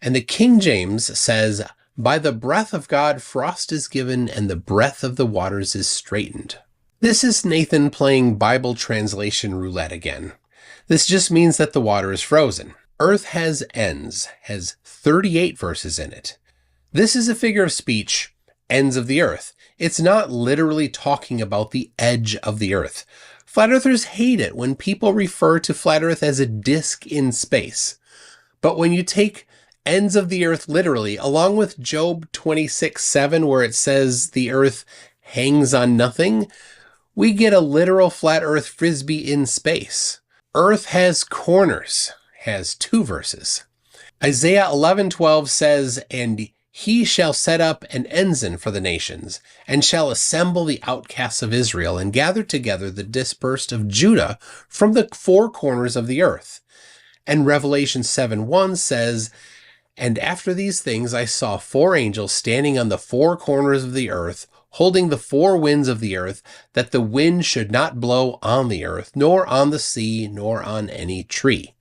And the King James says, by the breath of God frost is given, and the breath of the waters is straightened. This is Nathan playing Bible translation roulette again. This just means that the water is frozen. Earth has ends, has 38 verses in it. This is a figure of speech, ends of the earth. It's not literally talking about the edge of the earth. Flat earthers hate it when people refer to flat earth as a disk in space. But when you take ends of the earth literally, along with Job 26:7, where it says the earth hangs on nothing, we get a literal flat earth frisbee in space. Earth has corners, has 2 verses. Isaiah 11:12 says, and he shall set up an ensign for the nations, and shall assemble the outcasts of Israel, and gather together the dispersed of Judah from the 4 corners of the earth. And Revelation 7:1 says, and after these things I saw 4 angels standing on the 4 corners of the earth, holding the 4 winds of the earth, that the wind should not blow on the earth, nor on the sea, nor on any tree.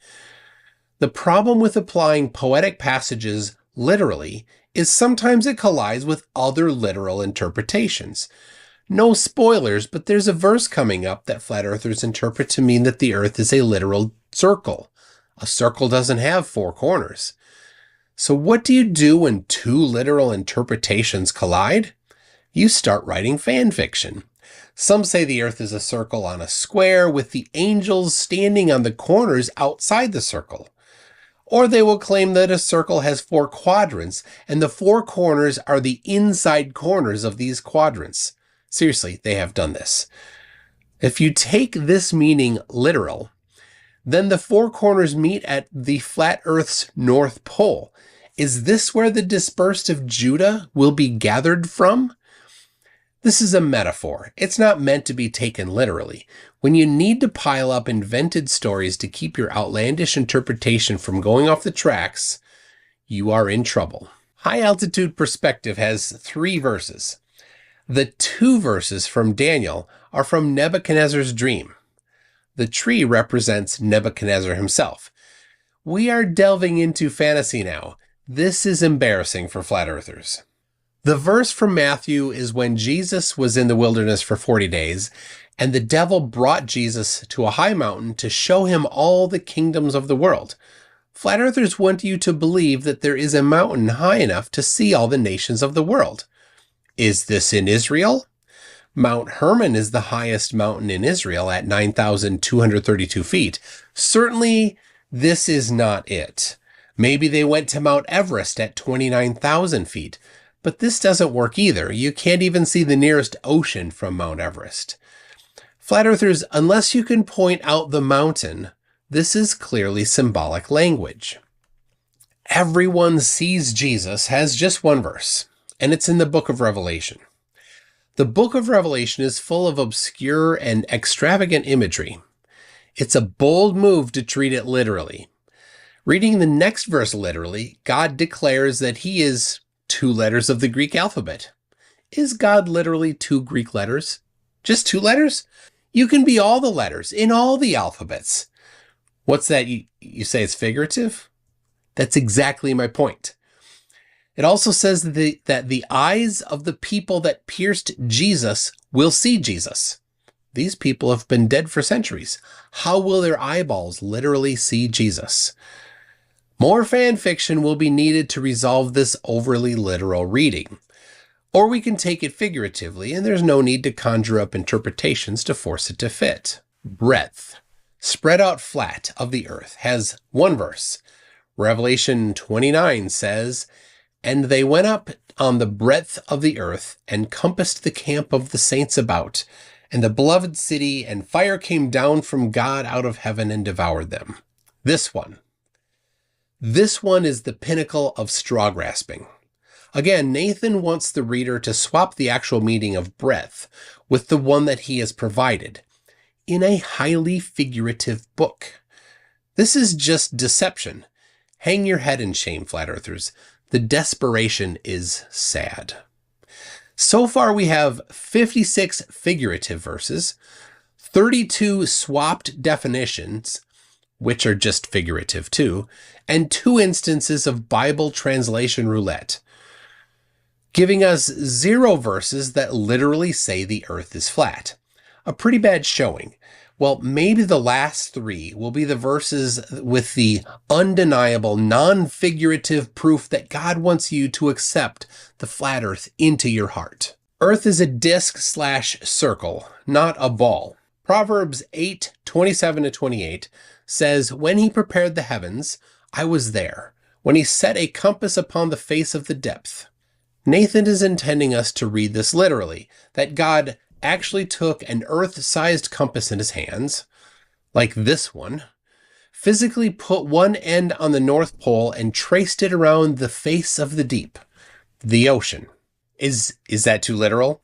The problem with applying poetic passages literally is sometimes it collides with other literal interpretations. No spoilers, but there's a verse coming up that flat earthers interpret to mean that the earth is a literal circle. A circle doesn't have 4 corners. So what do you do when 2 literal interpretations collide? You start writing fan fiction. Some say the earth is a circle on a square with the angels standing on the corners outside the circle. Or they will claim that a circle has 4 quadrants, and the 4 corners are the inside corners of these quadrants. Seriously, they have done this. If you take this meaning literal, then the 4 corners meet at the flat earth's north pole. Is this where the dispersed of Judah will be gathered from? This is a metaphor. It's not meant to be taken literally. When you need to pile up invented stories to keep your outlandish interpretation from going off the tracks, you are in trouble. High Altitude Perspective has 3 verses. The 2 verses from Daniel are from Nebuchadnezzar's dream. The tree represents Nebuchadnezzar himself. We are delving into fantasy now. This is embarrassing for flat earthers. The verse from Matthew is when Jesus was in the wilderness for 40 days, and the devil brought Jesus to a high mountain to show him all the kingdoms of the world. Flat earthers want you to believe that there is a mountain high enough to see all the nations of the world. Is this in Israel? Mount Hermon is the highest mountain in Israel at 9,232 feet. Certainly, this is not it. Maybe they went to Mount Everest at 29,000 feet. But this doesn't work either. You can't even see the nearest ocean from Mount Everest. Flat earthers, unless you can point out the mountain, this is clearly symbolic language. Everyone Sees Jesus has just 1 verse, and it's in the book of Revelation. The book of Revelation is full of obscure and extravagant imagery. It's a bold move to treat it literally. Reading the next verse literally, God declares that he is 2 letters of the Greek alphabet. Is God literally 2 Greek letters? Just 2 letters? You can be all the letters in all the alphabets. What's that? You say it's figurative? That's exactly my point. It also says that the eyes of the people that pierced Jesus will see Jesus. These people have been dead for centuries. How will their eyeballs literally see Jesus? More fan fiction will be needed to resolve this overly literal reading. Or we can take it figuratively, and there's no need to conjure up interpretations to force it to fit. Breadth, spread out flat of the earth, has 1 verse. Revelation 29 says, "And they went up on the breadth of the earth, and compassed the camp of the saints about, and the beloved city, and fire came down from God out of heaven and devoured them." This one is the pinnacle of straw grasping. Again, Nathan wants the reader to swap the actual meaning of breadth with the one that he has provided in a highly figurative book. This is just deception. Hang your head in shame, flat earthers. The desperation is sad. So far, we have 56 figurative verses, 32 swapped definitions, which are just figurative too, and 2 instances of Bible translation roulette, giving us 0 verses that literally say the earth is flat. A pretty bad showing. Well, maybe the last 3 will be the verses with the undeniable, non-figurative proof that God wants you to accept the flat earth into your heart. Earth is a disc/circle, not a ball. Proverbs 8:27-28 says, "When he prepared the heavens, I was there. When he set a compass upon the face of the depth." Nathan is intending us to read this literally, that God actually took an earth-sized compass in his hands, like this one, physically put one end on the North Pole and traced it around the face of the deep, the ocean. Is that too literal?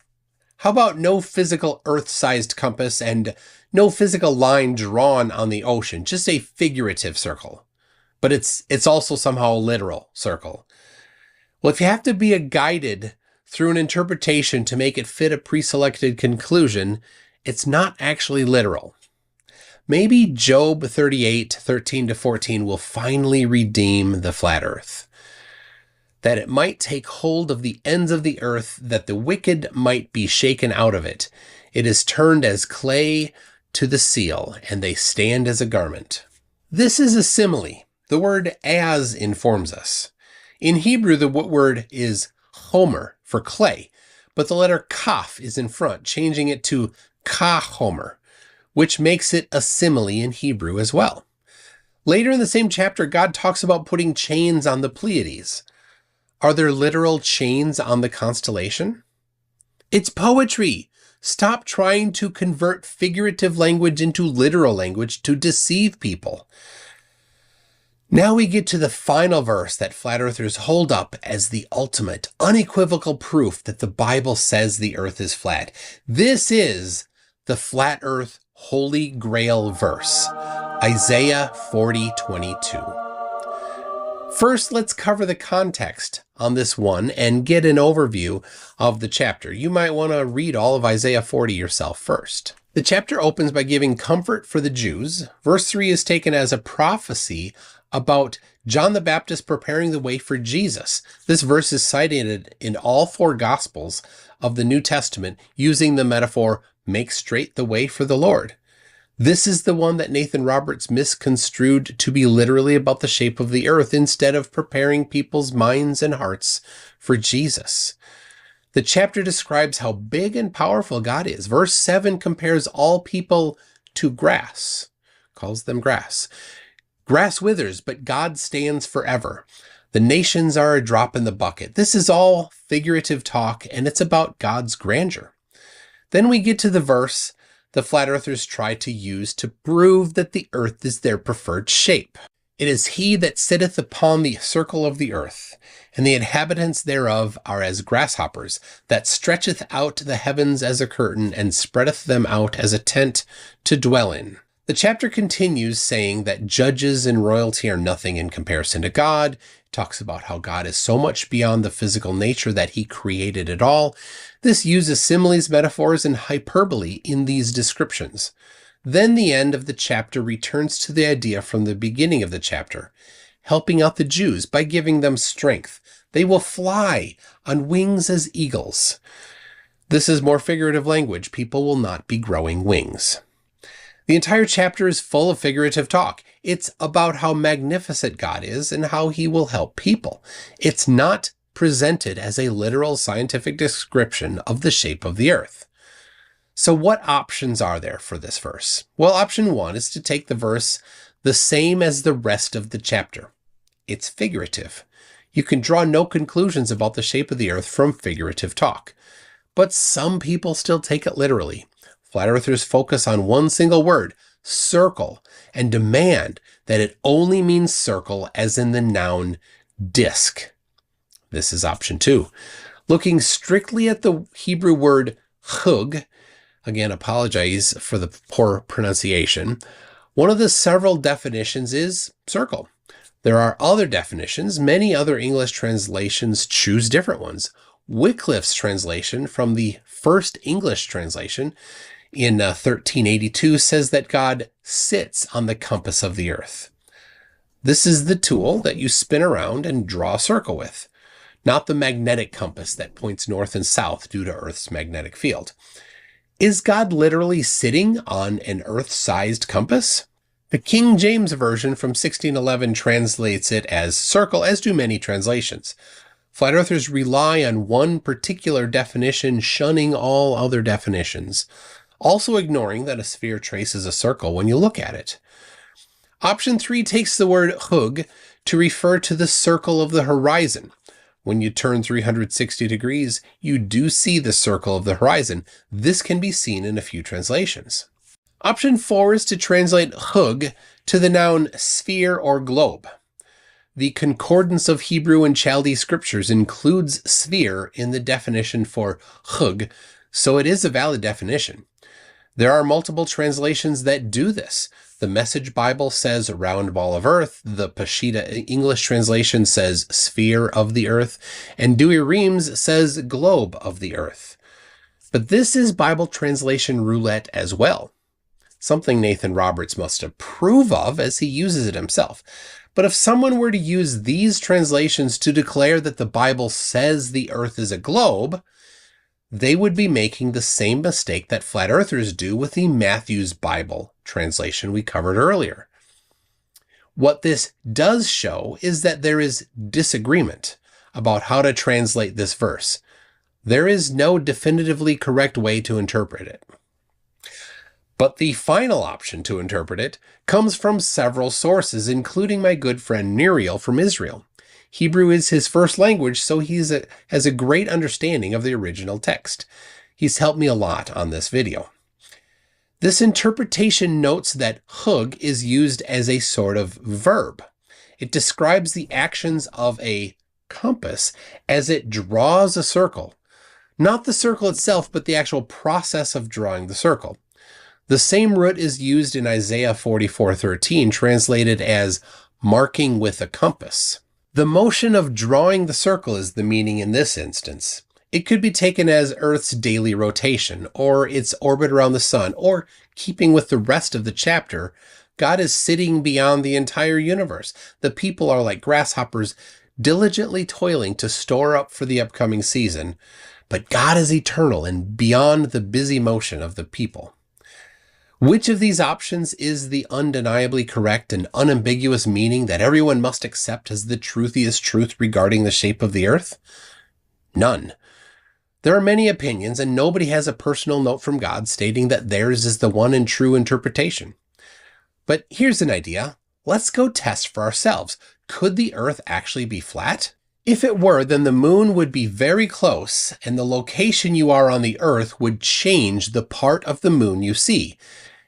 How about no physical earth-sized compass and no physical line drawn on the ocean, just a figurative circle? But it's also somehow a literal circle. Well, if you have to be guided through an interpretation to make it fit a pre-selected conclusion, it's not actually literal. Maybe Job 38:13-14 will finally redeem the flat earth. That it might take hold of the ends of the earth, that the wicked might be shaken out of it. It is turned as clay to the seal, and they stand as a garment. This is a simile. The word as informs us. In Hebrew, the word is homer, for clay, but the letter kaf is in front, changing it to ka-homer, which makes it a simile in Hebrew as well. Later in the same chapter, God talks about putting chains on the Pleiades. Are there literal chains on the constellation? It's poetry. Stop trying to convert figurative language into literal language to deceive people. Now we get to the final verse that flat earthers hold up as the ultimate, unequivocal proof that the Bible says the earth is flat. This is the flat earth holy grail verse, Isaiah 40:22. First, let's cover the context on this one and get an overview of the chapter. You might want to read all of Isaiah 40 yourself first. The chapter opens by giving comfort for the Jews. Verse 3 is taken as a prophecy about John the Baptist preparing the way for Jesus. This verse is cited in all 4 Gospels of the New Testament using the metaphor, "make straight the way for the Lord." This is the one that Nathan Roberts misconstrued to be literally about the shape of the earth instead of preparing people's minds and hearts for Jesus. The chapter describes how big and powerful God is. Verse 7 compares all people to grass, calls them grass. Grass withers, but God stands forever. The nations are a drop in the bucket. This is all figurative talk, and it's about God's grandeur. Then we get to the verse the flat earthers try to use to prove that the earth is their preferred shape. It is he that sitteth upon the circle of the earth, and the inhabitants thereof are as grasshoppers, that stretcheth out the heavens as a curtain, and spreadeth them out as a tent to dwell in. The chapter continues saying that judges and royalty are nothing in comparison to God. It talks about how God is so much beyond the physical nature that he created it all. This uses similes, metaphors, and hyperbole in these descriptions. Then the end of the chapter returns to the idea from the beginning of the chapter, helping out the Jews by giving them strength. They will fly on wings as eagles. This is more figurative language. People will not be growing wings. The entire chapter is full of figurative talk. It's about how magnificent God is and how he will help people. It's not presented as a literal scientific description of the shape of the earth. So what options are there for this verse? Well, option 1 is to take the verse the same as the rest of the chapter. It's figurative. You can draw no conclusions about the shape of the earth from figurative talk. But some people still take it literally. Flat earthers focus on one single word, circle, and demand that it only means circle as in the noun disk. This is option 2. Looking strictly at the Hebrew word hug, again, apologize for the poor pronunciation, one of the several definitions is circle. There are other definitions. Many other English translations choose different ones. Wycliffe's translation from the first English translation in 1382 says that God sits on the compass of the earth. This is the tool that you spin around and draw a circle with, not the magnetic compass that points north and south due to Earth's magnetic field. Is God literally sitting on an Earth-sized compass? The King James Version from 1611 translates it as circle, as do many translations. Flat earthers rely on one particular definition, shunning all other definitions, also ignoring that a sphere traces a circle when you look at it. Option 3 takes the word hug to refer to the circle of the horizon. When you turn 360 degrees, you do see the circle of the horizon. This can be seen in a few translations. Option 4 is to translate hug to the noun sphere or globe. The Concordance of Hebrew and Chaldee scriptures includes sphere in the definition for hug, so it is a valid definition. There are multiple translations that do this. The Message Bible says round ball of earth, the Peshitta English translation says sphere of the earth, and Dewey Reams says globe of the earth. But this is Bible translation roulette as well, something Nathan Roberts must approve of as he uses it himself. But if someone were to use these translations to declare that the Bible says the earth is a globe, they would be making the same mistake that flat earthers do with the Matthew's Bible translation we covered earlier. What this does show is that there is disagreement about how to translate this verse. There is no definitively correct way to interpret it. But the final option to interpret it comes from several sources, including my good friend Neriel from Israel. Hebrew is his first language, so he has a great understanding of the original text. He's helped me a lot on this video. This interpretation notes that hug is used as a sort of verb. It describes the actions of a compass as it draws a circle. Not the circle itself, but the actual process of drawing the circle. The same root is used in Isaiah 44:13, translated as marking with a compass. The motion of drawing the circle is the meaning in this instance. It could be taken as Earth's daily rotation, or its orbit around the sun, or, keeping with the rest of the chapter, God is sitting beyond the entire universe. The people are like grasshoppers, diligently toiling to store up for the upcoming season, but God is eternal and beyond the busy motion of the people. Which of these options is the undeniably correct and unambiguous meaning that everyone must accept as the truthiest truth regarding the shape of the earth? None. There are many opinions, and nobody has a personal note from God stating that theirs is the one and true interpretation. But here's an idea. Let's go test for ourselves. Could the earth actually be flat? If it were, then the moon would be very close, and the location you are on the earth would change the part of the moon you see,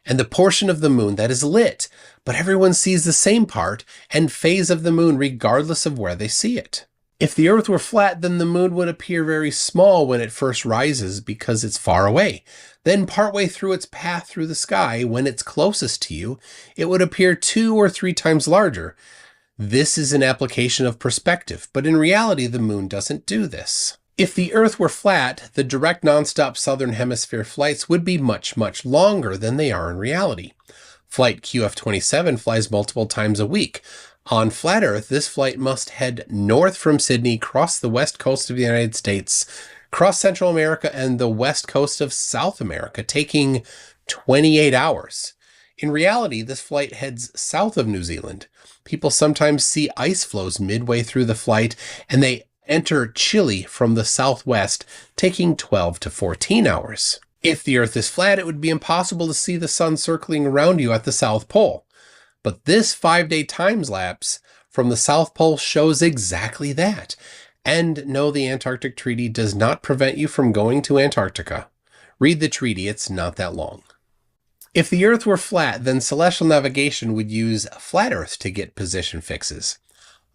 and the portion of the moon that is lit, but everyone sees the same part and phase of the moon regardless of where they see it. If the Earth were flat, then the moon would appear very small when it first rises because it's far away. Then partway through its path through the sky, when it's closest to you, it would appear 2 or 3 times larger. This is an application of perspective, but in reality, the moon doesn't do this. If the Earth were flat, the direct nonstop southern hemisphere flights would be much, much longer than they are in reality. Flight QF27 flies multiple times a week. On flat Earth, this flight must head north from Sydney, cross the west coast of the United States, cross Central America and the west coast of South America, taking 28 hours. In reality, this flight heads south of New Zealand. People sometimes see ice floes midway through the flight, and they enter Chile from the southwest, taking 12 to 14 hours. If the Earth is flat, it would be impossible to see the sun circling around you at the South Pole. But this 5-day time-lapse from the South Pole shows exactly that. And no, the Antarctic Treaty does not prevent you from going to Antarctica. Read the treaty, it's not that long. If the Earth were flat, then celestial navigation would use flat Earth to get position fixes.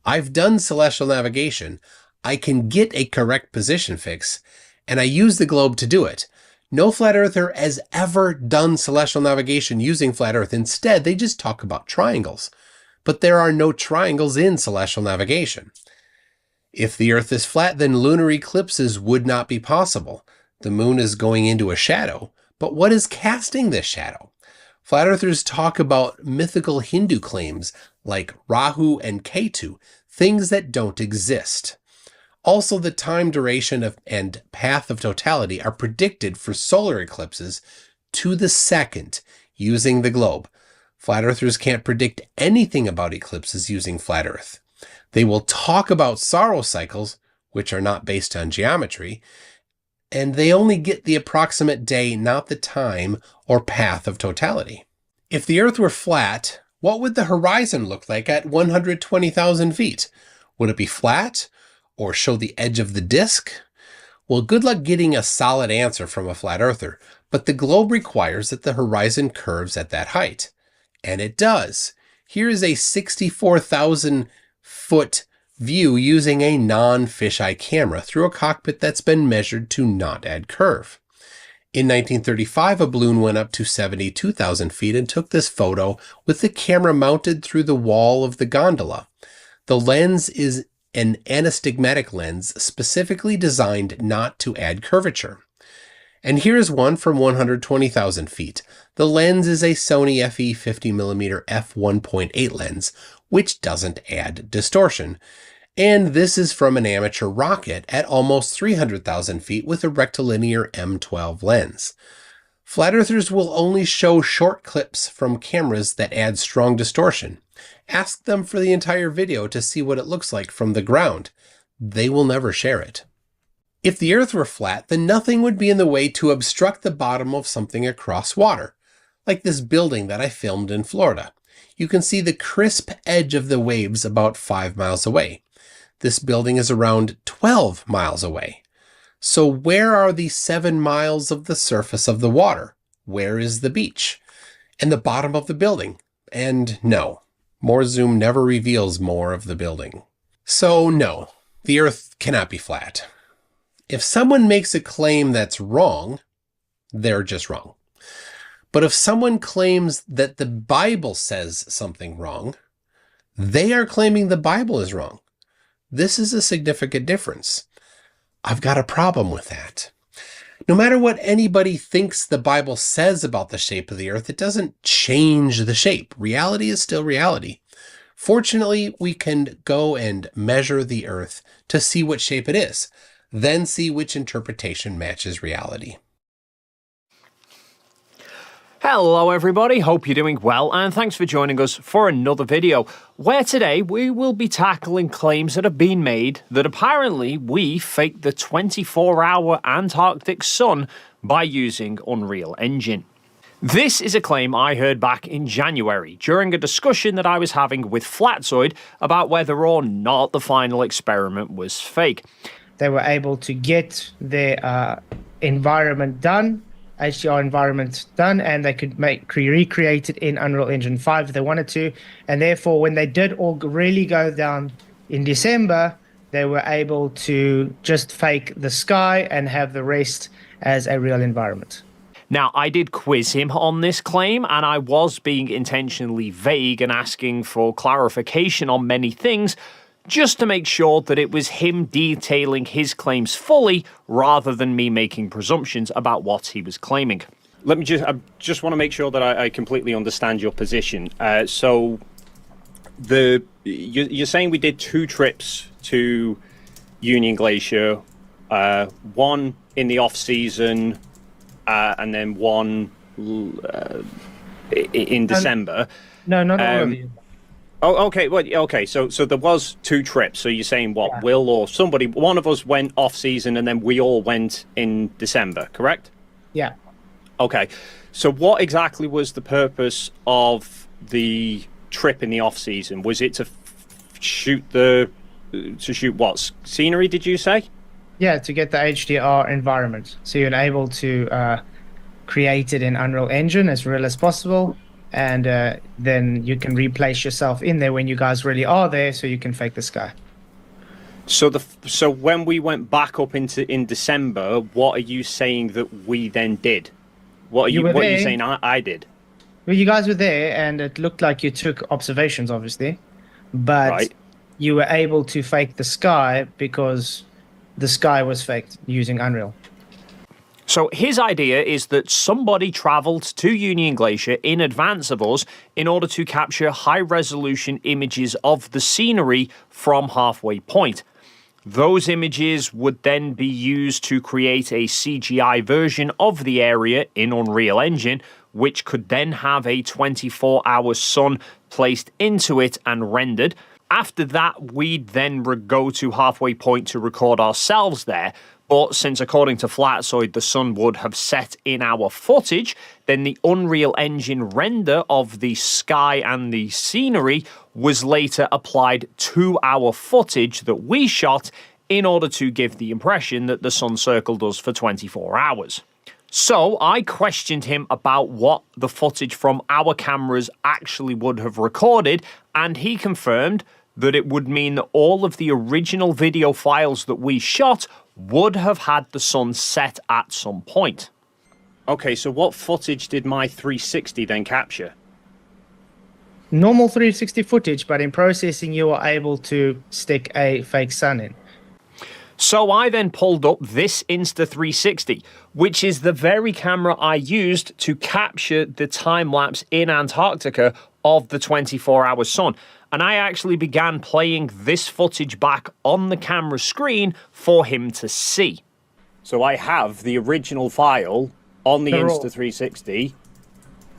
I've done celestial navigation. I can get a correct position fix, and I use the globe to do it. No flat earther has ever done celestial navigation using flat Earth. Instead, they just talk about triangles. But there are no triangles in celestial navigation. If the Earth is flat, then lunar eclipses would not be possible. The moon is going into a shadow, but what is casting this shadow? Flat earthers talk about mythical Hindu claims like Rahu and Ketu, things that don't exist. Also, the time, duration and path of totality are predicted for solar eclipses to the second using the globe. Flat earthers can't predict anything about eclipses using flat Earth. They will talk about sorrow cycles, which are not based on geometry, and they only get the approximate day, not the time or path of totality. If the Earth were flat, what would the horizon look like at 120,000 feet? Would it be flat? Or show the edge of the disk? Well, good luck getting a solid answer from a flat earther, but the globe requires that the horizon curves at that height. And it does. Here is a 64,000 foot view using a non-fisheye camera through a cockpit that's been measured to not add curve. In 1935, a balloon went up to 72,000 feet and took this photo with the camera mounted through the wall of the gondola. The lens is an anastigmatic lens specifically designed not to add curvature. And here's one from 120,000 feet. The lens is a Sony FE 50mm f1.8 lens, which doesn't add distortion. And this is from an amateur rocket at almost 300,000 feet with a rectilinear M12 lens. Flat earthers will only show short clips from cameras that add strong distortion. Ask them for the entire video to see what it looks like from the ground. They will never share it. If the Earth were flat, then nothing would be in the way to obstruct the bottom of something across water, like this building that I filmed in Florida. You can see the crisp edge of the waves about 5 miles away. This building is around 12 miles away. So where are the 7 miles of the surface of the water? Where is the beach? And the bottom of the building? And no. More zoom never reveals more of the building. So no, the Earth cannot be flat. If someone makes a claim that's wrong, they're just wrong. But if someone claims that the Bible says something wrong, they are claiming the Bible is wrong. This is a significant difference. I've got a problem with that. No matter what anybody thinks the Bible says about the shape of the Earth, it doesn't change the shape. Reality is still reality. Fortunately, we can go and measure the Earth to see what shape it is, then see which interpretation matches reality. Hello everybody, hope you're doing well, and thanks for joining us for another video, where today we will be tackling claims that have been made that apparently we faked the 24-hour Antarctic sun by using Unreal Engine. This is a claim I heard back in January during a discussion that I was having with Flatzoid about whether or not the final experiment was fake. They were able to get their environment done, HDR environment done, and they could recreate it in Unreal Engine 5 if they wanted to. And therefore, when they did all really go down in December, they were able to just fake the sky and have the rest as a real environment. Now, I did quiz him on this claim, and I was being intentionally vague and asking for clarification on many things, just to make sure that it was him detailing his claims fully, rather than me making presumptions about what he was claiming. I just want to make sure that I completely understand your position. So, you're saying we did 2 trips to Union Glacier, one in the off-season, and then one in December. No, not all of you. Oh, okay. Well, okay. So there was 2 trips. So you're saying what? Yeah. Will or somebody? One of us went off-season, and then we all went in December. Correct? Yeah. Okay. So what exactly was the purpose of the trip in the off-season? Was it to shoot what scenery? Did you say? Yeah, to get the HDR environment. So you're able to create it in Unreal Engine as real as possible, and then you can replace yourself in there when you guys really are there, so you can fake the sky. So when we went back up in December, what are you saying that we then did? What are you saying I did? Well, you guys were there, and it looked like you took observations, obviously, but you were able to fake the sky because the sky was faked using Unreal. So his idea is that somebody travelled to Union Glacier in advance of us in order to capture high-resolution images of the scenery from Halfway Point. Those images would then be used to create a CGI version of the area in Unreal Engine, which could then have a 24-hour sun placed into it and rendered. After that, we'd then go to Halfway Point to record ourselves there. But since, according to Flatsoid, the sun would have set in our footage, then the Unreal Engine render of the sky and the scenery was later applied to our footage that we shot in order to give the impression that the sun circled us for 24 hours. So I questioned him about what the footage from our cameras actually would have recorded, and he confirmed that it would mean that all of the original video files that we shot would have had the sun set at some point. Okay, so what footage did my 360 then capture? Normal 360 footage, but in processing you were able to stick a fake sun in. So I then pulled up this Insta360, which is the very camera I used to capture the time-lapse in Antarctica of the 24-hour sun. And I actually began playing this footage back on the camera screen for him to see. So I have the original file on the Insta360,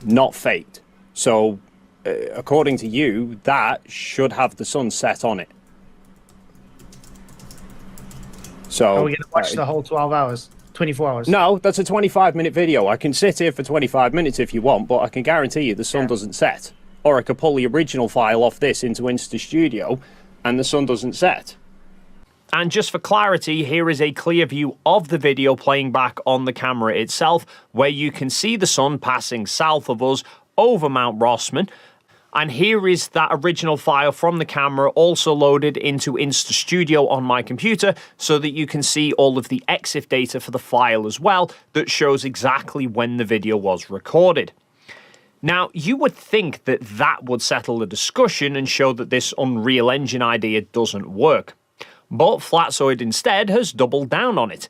not faked. So, according to you, that should have the sun set on it. So, are we going to watch the whole 12 hours? 24 hours? No, that's a 25-minute video. I can sit here for 25 minutes if you want, but I can guarantee you the sun doesn't set. Or I could pull the original file off this into Insta Studio and the sun doesn't set. And just for clarity, here is a clear view of the video playing back on the camera itself, where you can see the sun passing south of us over Mount Rossman. And here is that original file from the camera also loaded into Insta Studio on my computer, so that you can see all of the EXIF data for the file as well that shows exactly when the video was recorded. Now, you would think that that would settle the discussion and show that this Unreal Engine idea doesn't work. But Flatsoid instead has doubled down on it.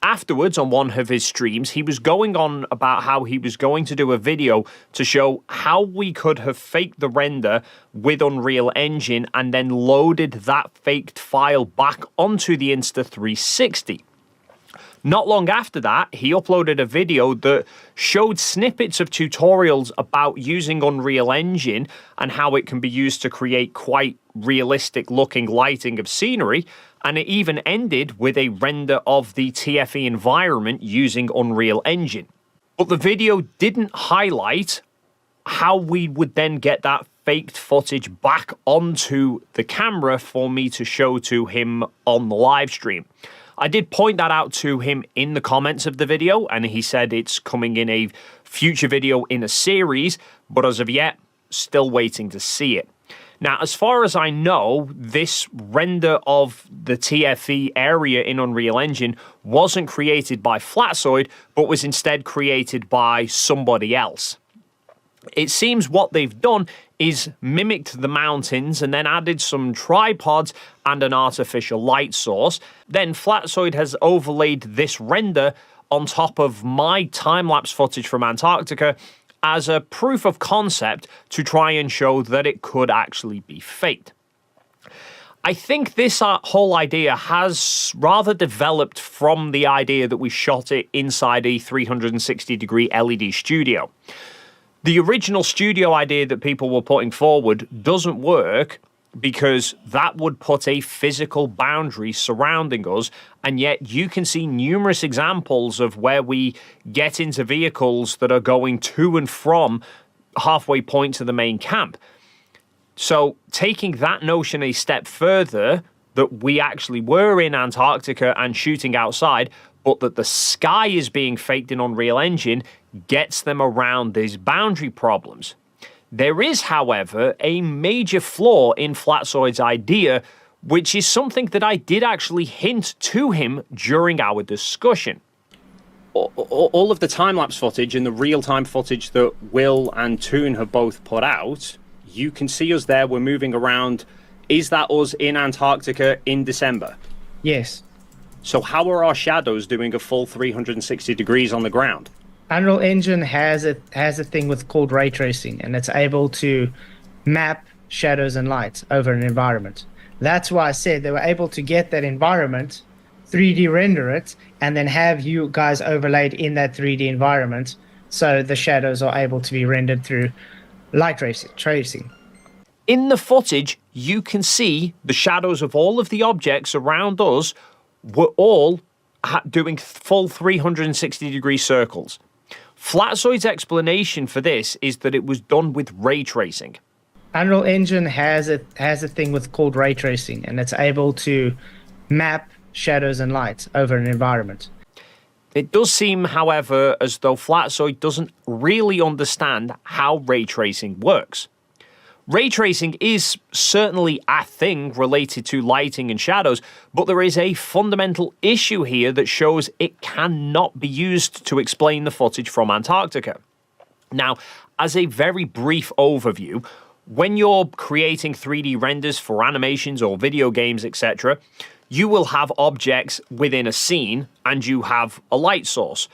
Afterwards, on one of his streams, he was going on about how he was going to do a video to show how we could have faked the render with Unreal Engine and then loaded that faked file back onto the Insta360. Not long after that, he uploaded a video that showed snippets of tutorials about using Unreal Engine and how it can be used to create quite realistic looking lighting of scenery, and it even ended with a render of the TFE environment using Unreal Engine. But the video didn't highlight how we would then get that faked footage back onto the camera for me to show to him on the live stream. I did point that out to him in the comments of the video, and he said it's coming in a future video in a series, but as of yet, still waiting to see it. Now, as far as I know, this render of the TFE area in Unreal Engine wasn't created by Flatsoid, but was instead created by somebody else. It seems what they've done is mimicked the mountains and then added some tripods and an artificial light source. Then Flatsoid has overlaid this render on top of my time-lapse footage from Antarctica as a proof of concept to try and show that it could actually be faked. I think this whole idea has rather developed from the idea that we shot it inside a 360-degree LED studio. The original studio idea that people were putting forward doesn't work because that would put a physical boundary surrounding us, and yet you can see numerous examples of where we get into vehicles that are going to and from halfway point to the main camp. So taking that notion a step further, that we actually were in Antarctica and shooting outside, but that the sky is being faked in Unreal Engine, gets them around these boundary problems. There is, however, a major flaw in Flatsoid's idea, which is something that I did actually hint to him during our discussion. All of the time-lapse footage and the real-time footage that Will and Toon have both put out, you can see us there, we're moving around. Is that us in Antarctica in December? Yes. So how are our shadows doing a full 360 degrees on the ground? Unreal Engine has a thing called ray tracing, and it's able to map shadows and light over an environment. That's why I said they were able to get that environment, 3D render it, and then have you guys overlaid in that 3D environment, so the shadows are able to be rendered through light tracing. In the footage, you can see the shadows of all of the objects around us were all doing full 360-degree circles. Flatsoid's explanation for this is that it was done with ray tracing. Unreal Engine has a thing called ray tracing, and it's able to map shadows and light over an environment. It does seem, however, as though Flatsoid doesn't really understand how ray tracing works. Ray tracing is certainly a thing related to lighting and shadows, but there is a fundamental issue here that shows it cannot be used to explain the footage from Antarctica. Now, as a very brief overview, when you're creating 3D renders for animations or video games, etc., you will have objects within a scene and you have a light source.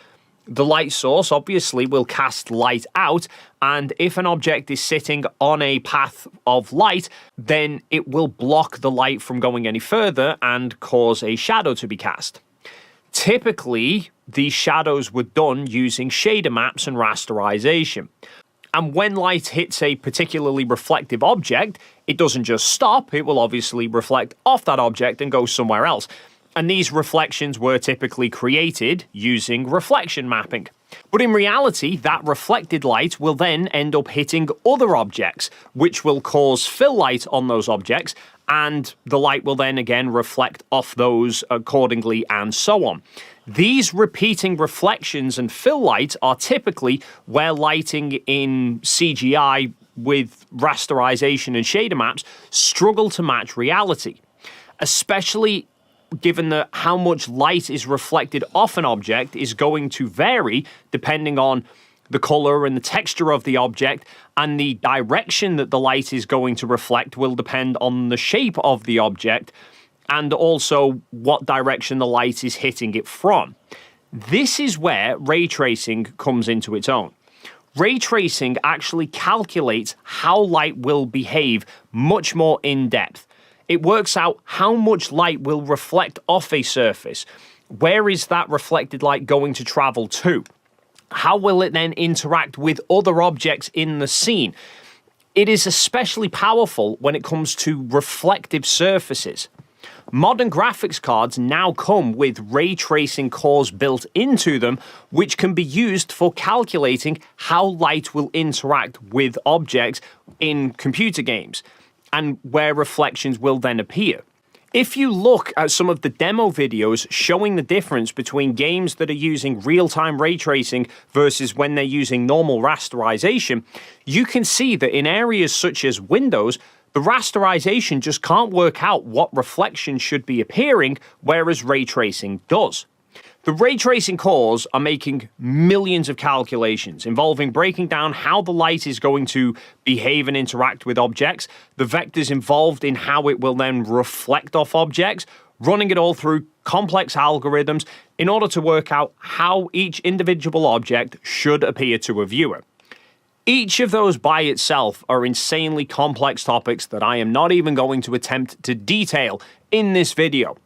The light source obviously will cast light out, and if an object is sitting on a path of light, then it will block the light from going any further and cause a shadow to be cast. Typically, these shadows were done using shader maps and rasterization. And when light hits a particularly reflective object, it doesn't just stop, it will obviously reflect off that object and go somewhere else. And these reflections were typically created using reflection mapping. But in reality, that reflected light will then end up hitting other objects, which will cause fill light on those objects, and the light will then again reflect off those accordingly, and so on. These repeating reflections and fill light are typically where lighting in CGI with rasterization and shader maps struggle to match reality, especially given that how much light is reflected off an object is going to vary depending on the color and the texture of the object, and the direction that the light is going to reflect will depend on the shape of the object and also what direction the light is hitting it from. This is where ray tracing comes into its own. Ray tracing actually calculates how light will behave much more in depth. It works out how much light will reflect off a surface. Where is that reflected light going to travel to? How will it then interact with other objects in the scene? It is especially powerful when it comes to reflective surfaces. Modern graphics cards now come with ray tracing cores built into them, which can be used for calculating how light will interact with objects in computer games, and where reflections will then appear. If you look at some of the demo videos showing the difference between games that are using real-time ray tracing versus when they're using normal rasterization, you can see that in areas such as windows, The rasterization just can't work out what reflection should be appearing, whereas ray tracing does. The ray tracing cores are making millions of calculations involving breaking down how the light is going to behave and interact with objects, the vectors involved in how it will then reflect off objects, running it all through complex algorithms in order to work out how each individual object should appear to a viewer. Each of those by itself are insanely complex topics that I am not even going to attempt to detail in this video.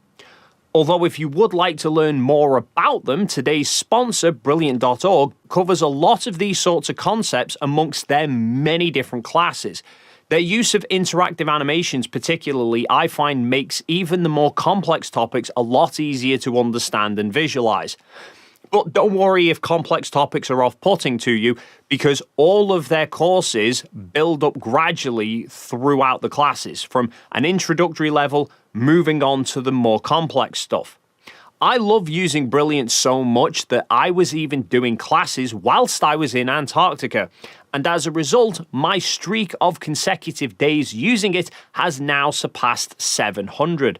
Although if you would like to learn more about them, today's sponsor, Brilliant.org, covers a lot of these sorts of concepts amongst their many different classes. Their use of interactive animations particularly, I find, makes even the more complex topics a lot easier to understand and visualize. But don't worry if complex topics are off-putting to you, because all of their courses build up gradually throughout the classes, from an introductory level moving on to the more complex stuff. I love using Brilliant so much that I was even doing classes whilst I was in Antarctica, and as a result, my streak of consecutive days using it has now surpassed 700.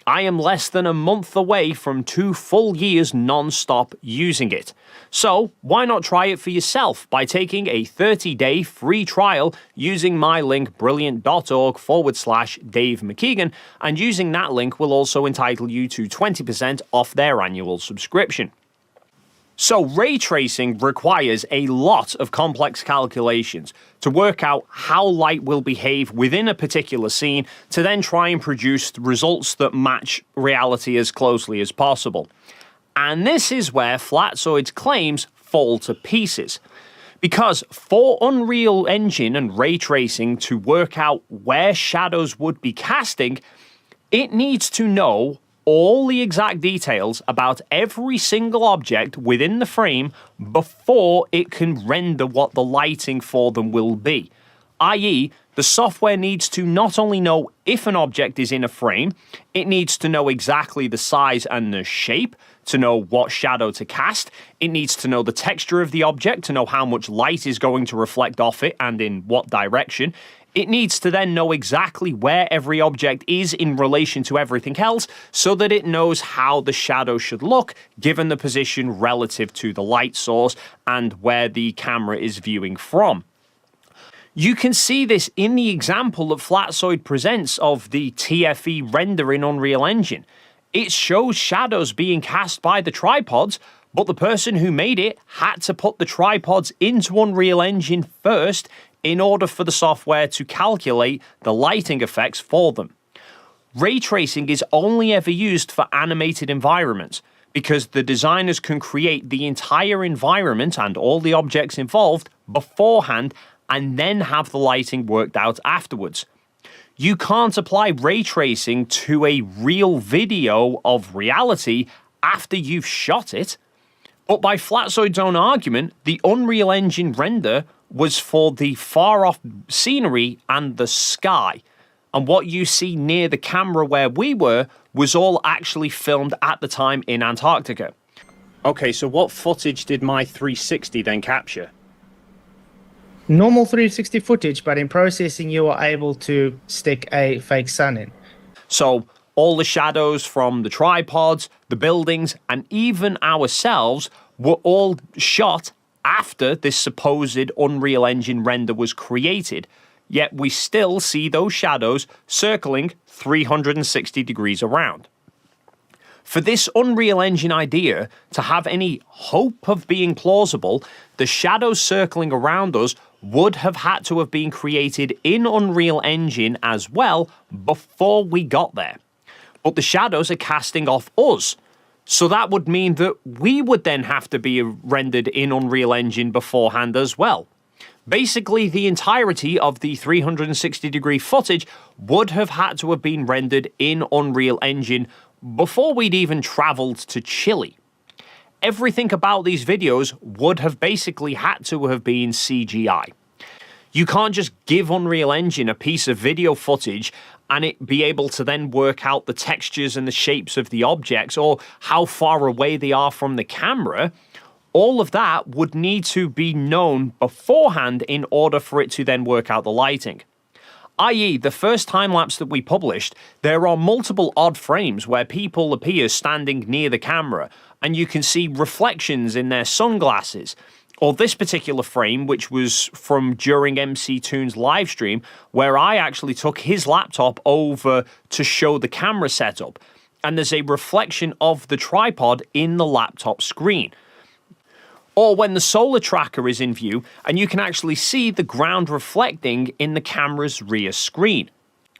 I am less than a month away from 2 full years non-stop using it. So why not try it for yourself by taking a 30-day free trial using my link brilliant.org/Dave McKeegan, and using that link will also entitle you to 20% off their annual subscription. So ray tracing requires a lot of complex calculations to work out how light will behave within a particular scene to then try and produce results that match reality as closely as possible. And this is where Flatsoid's claims fall to pieces. Because for Unreal Engine and ray tracing to work out where shadows would be casting, it needs to know all the exact details about every single object within the frame before it can render what the lighting for them will be. I.e., the software needs to not only know if an object is in a frame, it needs to know exactly the size and the shape to know what shadow to cast, it needs to know the texture of the object to know how much light is going to reflect off it and in what direction. It needs to then know exactly where every object is in relation to everything else so that it knows how the shadow should look given the position relative to the light source and where the camera is viewing from. You can see this in the example that Flatsoid presents of the TFE render in Unreal Engine. It shows shadows being cast by the tripods, but the person who made it had to put the tripods into Unreal Engine first in order for the software to calculate the lighting effects for them. Ray tracing is only ever used for animated environments because the designers can create the entire environment and all the objects involved beforehand and then have the lighting worked out afterwards. You can't apply ray tracing to a real video of reality after you've shot it. But by Flatsoid's own argument, the Unreal Engine render was for the far-off scenery and the sky. And what you see near the camera where we were was all actually filmed at the time in Antarctica. Okay, so what footage did my 360 then capture? Normal 360 footage, but in processing you are able to stick a fake sun in. So all the shadows from the tripods, the buildings, and even ourselves were all shot after this supposed Unreal Engine render was created, yet we still see those shadows circling 360 degrees around. For this Unreal Engine idea to have any hope of being plausible, the shadows circling around us would have had to have been created in Unreal Engine as well before we got there. But the shadows are casting off us, so that would mean that we would then have to be rendered in Unreal Engine beforehand as well. Basically, the entirety of the 360-degree footage would have had to have been rendered in Unreal Engine before we'd even travelled to Chile. Everything about these videos would have basically had to have been CGI. You can't just give Unreal Engine a piece of video footage and it be able to then work out the textures and the shapes of the objects or how far away they are from the camera. All of that would need to be known beforehand in order for it to then work out the lighting. i.e. the first time-lapse that we published, there are multiple odd frames where people appear standing near the camera, and you can see reflections in their sunglasses. Or this particular frame, which was from during MCToon's live stream, where I actually took his laptop over to show the camera setup, and there's a reflection of the tripod in the laptop screen. Or when the solar tracker is in view, and you can actually see the ground reflecting in the camera's rear screen.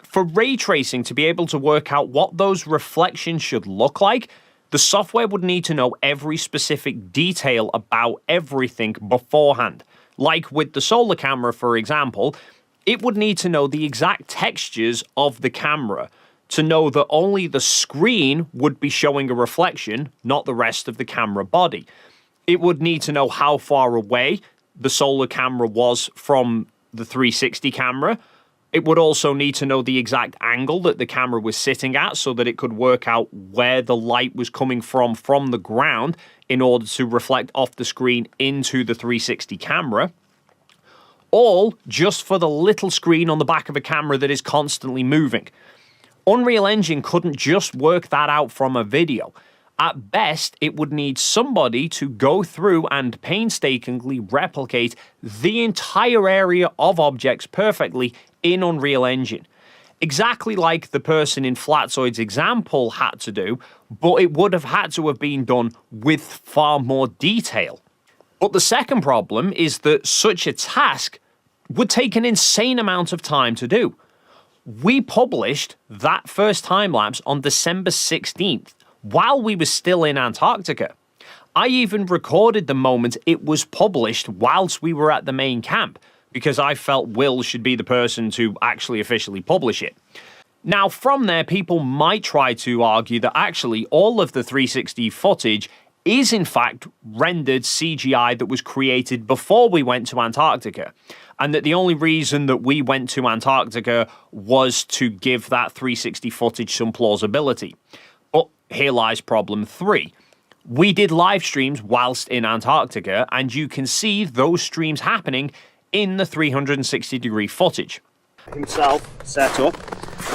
For ray tracing to be able to work out what those reflections should look like, the software would need to know every specific detail about everything beforehand. Like with the solar camera, for example, it would need to know the exact textures of the camera to know that only the screen would be showing a reflection, not the rest of the camera body. It would need to know how far away the solar camera was from the 360 camera. It would also need to know the exact angle that the camera was sitting at so that it could work out where the light was coming from the ground in order to reflect off the screen into the 360 camera. All just for the little screen on the back of a camera that is constantly moving. Unreal Engine couldn't just work that out from a video. At best, it would need somebody to go through and painstakingly replicate the entire area of objects perfectly in Unreal Engine. Exactly like the person in Flatzoid's example had to do, but it would have had to have been done with far more detail. But the second problem is that such a task would take an insane amount of time to do. We published that first time-lapse on December 16th, while we were still in Antarctica. I even recorded the moment it was published whilst we were at the main camp, because I felt Will should be the person to actually officially publish it. Now, from there, people might try to argue that actually all of the 360 footage is in fact rendered CGI that was created before we went to Antarctica, and that the only reason that we went to Antarctica was to give that 360 footage some plausibility. But here lies problem 3. We did live streams whilst in Antarctica, and you can see those streams happening in the 360-degree footage. Himself set up,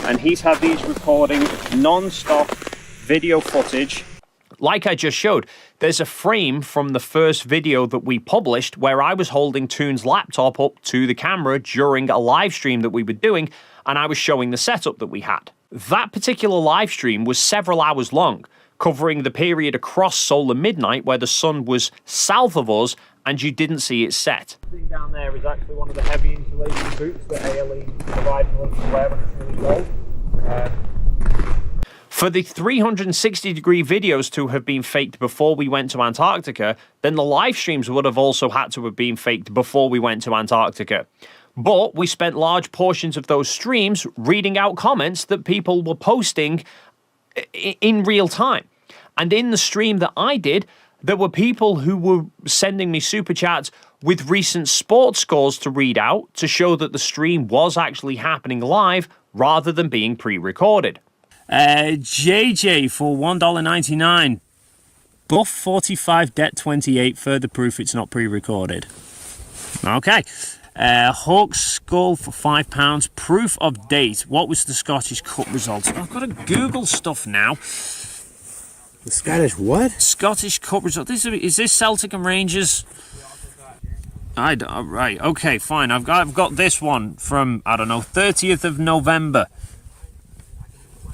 and he's had these recording non-stop video footage. Like I just showed, there's a frame from the first video that we published where I was holding Toon's laptop up to the camera during a live stream that we were doing, and I was showing the setup that we had. That particular live stream was several hours long, covering the period across solar midnight where the sun was south of us and you didn't see it set. Sitting down there is actually one of the heavy insulation boots that ALE provided us to wear when it's really cold. For the 360-degree videos to have been faked before we went to Antarctica, then the live streams would have also had to have been faked before we went to Antarctica. But we spent large portions of those streams reading out comments that people were posting in real time. And in the stream that I did, there were people who were sending me super chats with recent sports scores to read out to show that the stream was actually happening live rather than being pre-recorded. JJ for $1.99. Buff 45, debt 28. Further proof it's not pre-recorded. Okay. Hawk Skull for £5. Proof of date. What was the Scottish Cup results? I've got to Google stuff now. The Scottish what? Scottish Cup result. Is this Celtic and Rangers? Right. Okay. Fine. I've got this one from 30th of November.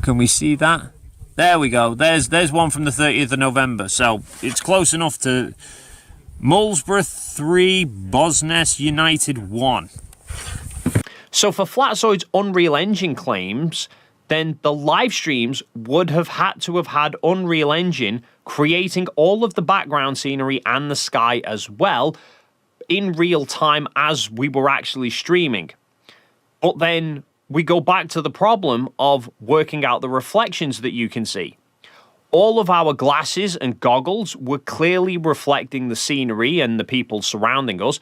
Can we see that? There we go. There's one from the 30th of November. So it's close enough to Middlesbrough 3, Bosness United 1. So for Flatzoid's Unreal Engine claims, then the live streams would have had to have had Unreal Engine creating all of the background scenery and the sky as well in real time as we were actually streaming. But then we go back to the problem of working out the reflections that you can see. All of our glasses and goggles were clearly reflecting the scenery and the people surrounding us.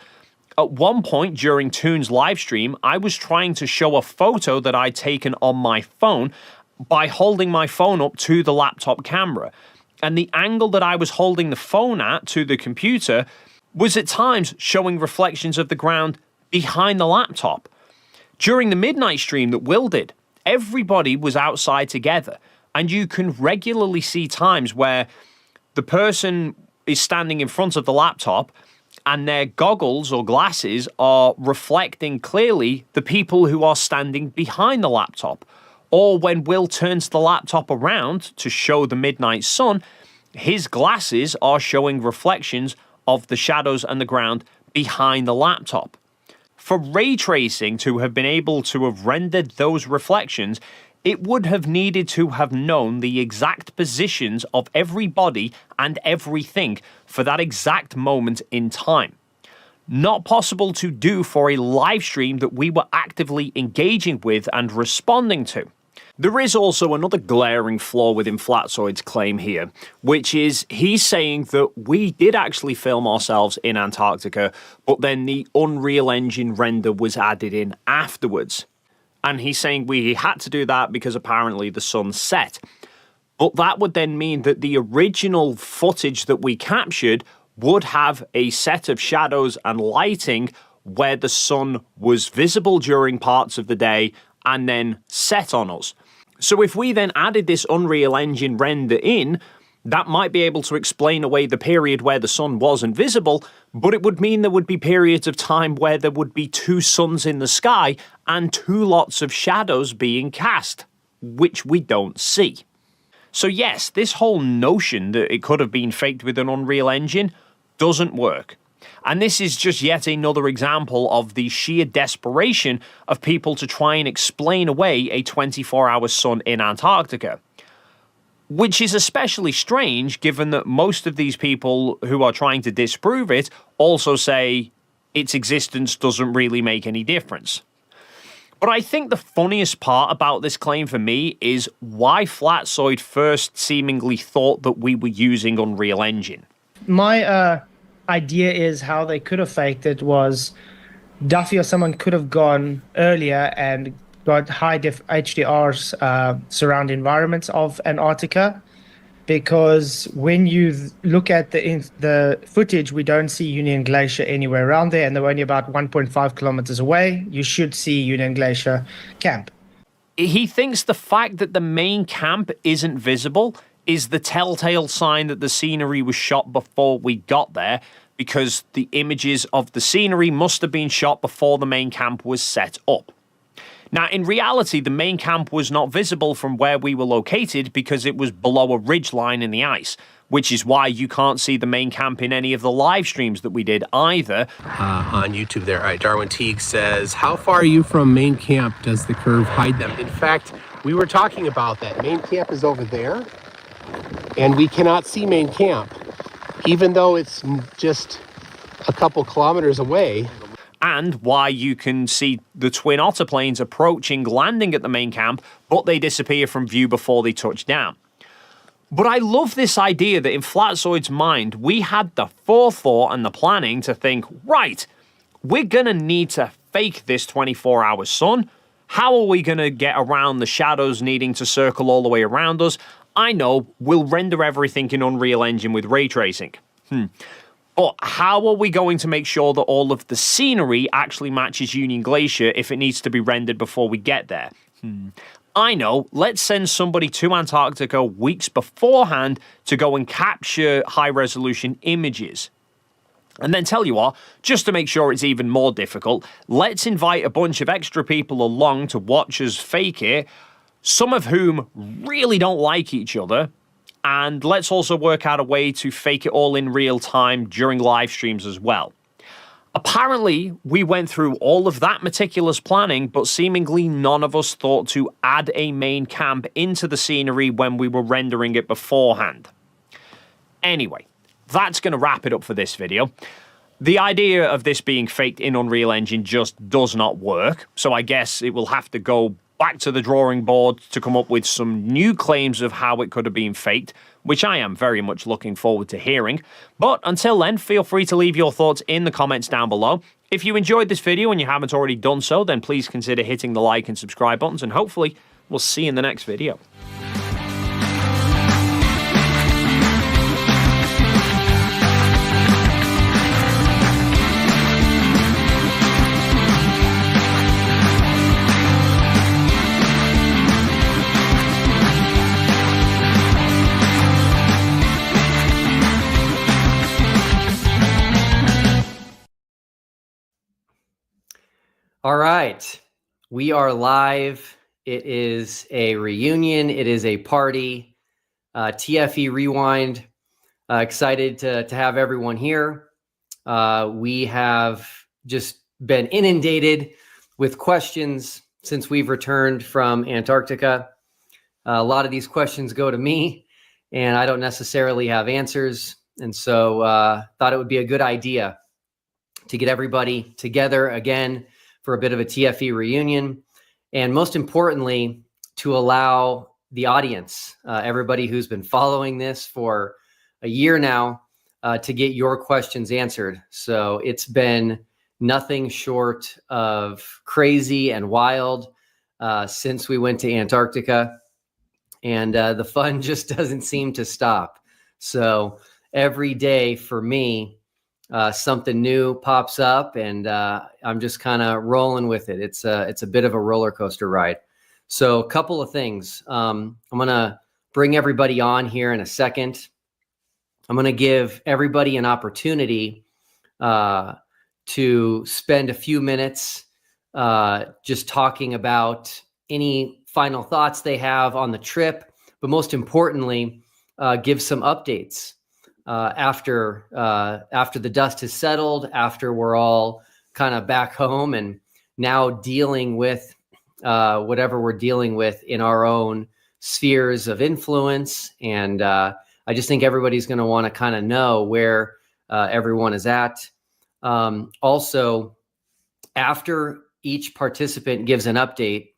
At one point during Toon's live stream, I was trying to show a photo that I'd taken on my phone by holding my phone up to the laptop camera. And the angle that I was holding the phone at to the computer was at times showing reflections of the ground behind the laptop. During the midnight stream that Will did, everybody was outside together, and you can regularly see times where the person is standing in front of the laptop and their goggles or glasses are reflecting clearly the people who are standing behind the laptop. Or when Will turns the laptop around to show the midnight sun, his glasses are showing reflections of the shadows and the ground behind the laptop. For ray tracing to have been able to have rendered those reflections, it would have needed to have known the exact positions of everybody and everything for that exact moment in time. Not possible to do for a live stream that we were actively engaging with and responding to. There is also another glaring flaw within Flatzoid's claim here, which is he's saying that we did actually film ourselves in Antarctica, but then the Unreal Engine render was added in afterwards. And he's saying we had to do that because apparently the sun set. But that would then mean that the original footage that we captured would have a set of shadows and lighting where the sun was visible during parts of the day and then set on us. So if we then added this Unreal Engine render in, that might be able to explain away the period where the sun wasn't visible, but it would mean there would be periods of time where there would be two suns in the sky and two lots of shadows being cast, which we don't see. So yes, this whole notion that it could have been faked with an Unreal Engine doesn't work. And this is just yet another example of the sheer desperation of people to try and explain away a 24-hour sun in Antarctica. Which is especially strange given that most of these people who are trying to disprove it also say its existence doesn't really make any difference. But I think the funniest part about this claim for me is why Flatzoid first seemingly thought that we were using Unreal Engine. My idea is how they could have faked it was Duffy or someone could have gone earlier and got high-def HDRs surround environments of Antarctica, because when you look at the footage, we don't see Union Glacier anywhere around there, and they're only about 1.5 kilometers away. You should see Union Glacier camp. He thinks the fact that the main camp isn't visible is the telltale sign that the scenery was shot before we got there, because the images of the scenery must have been shot before the main camp was set up. Now, in reality, the main camp was not visible from where we were located because it was below a ridgeline in the ice, which is why you can't see the main camp in any of the live streams that we did either. On YouTube there. All right, Darwin Teague says, how far are you from main camp? Does the curve hide them? In fact, we were talking about that. Main camp is over there, and we cannot see main camp, even though it's just a couple kilometers away. And why you can see the twin otter planes approaching, landing at the main camp, but they disappear from view before they touch down. But I love this idea that in Flatzoid's mind, we had the forethought and the planning to think, right, we're going to need to fake this 24-hour sun. How are we going to get around the shadows needing to circle all the way around us? I know, we'll render everything in Unreal Engine with ray tracing. But how are we going to make sure that all of the scenery actually matches Union Glacier if it needs to be rendered before we get there? I know, let's send somebody to Antarctica weeks beforehand to go and capture high-resolution images. And then tell you what, just to make sure it's even more difficult, let's invite a bunch of extra people along to watch us fake it, some of whom really don't like each other. And let's also work out a way to fake it all in real time during live streams as well. Apparently, we went through all of that meticulous planning, but seemingly none of us thought to add a main camp into the scenery when we were rendering it beforehand. Anyway, that's going to wrap it up for this video. The idea of this being faked in Unreal Engine just does not work, so I guess it will have to go back to the drawing board to come up with some new claims of how it could have been faked, which I am very much looking forward to hearing. But until then, feel free to leave your thoughts in the comments down below. If you enjoyed this video and you haven't already done so, then please consider hitting the like and subscribe buttons, and hopefully we'll see you in the next video. All right. We are live. It is a reunion. It is a party. TFE Rewind. Excited to have everyone here. We have just been inundated with questions since we've returned from Antarctica. A lot of these questions go to me, and I don't necessarily have answers. And so thought it would be a good idea to get everybody together again for a bit of a TFE reunion. And most importantly, to allow the audience, everybody who's been following this for a year now, to get your questions answered. So it's been nothing short of crazy and wild since we went to Antarctica. And the fun just doesn't seem to stop. So every day for me, something new pops up, and I'm just kind of rolling with it. It's a bit of a roller coaster ride. So a couple of things. I'm going to bring everybody on here in a second. I'm going to give everybody an opportunity to spend a few minutes just talking about any final thoughts they have on the trip, but most importantly, give some updates. After the dust has settled, after we're all kind of back home and now dealing with whatever we're dealing with in our own spheres of influence. And I just think everybody's going to want to kind of know where everyone is at. Also, after each participant gives an update,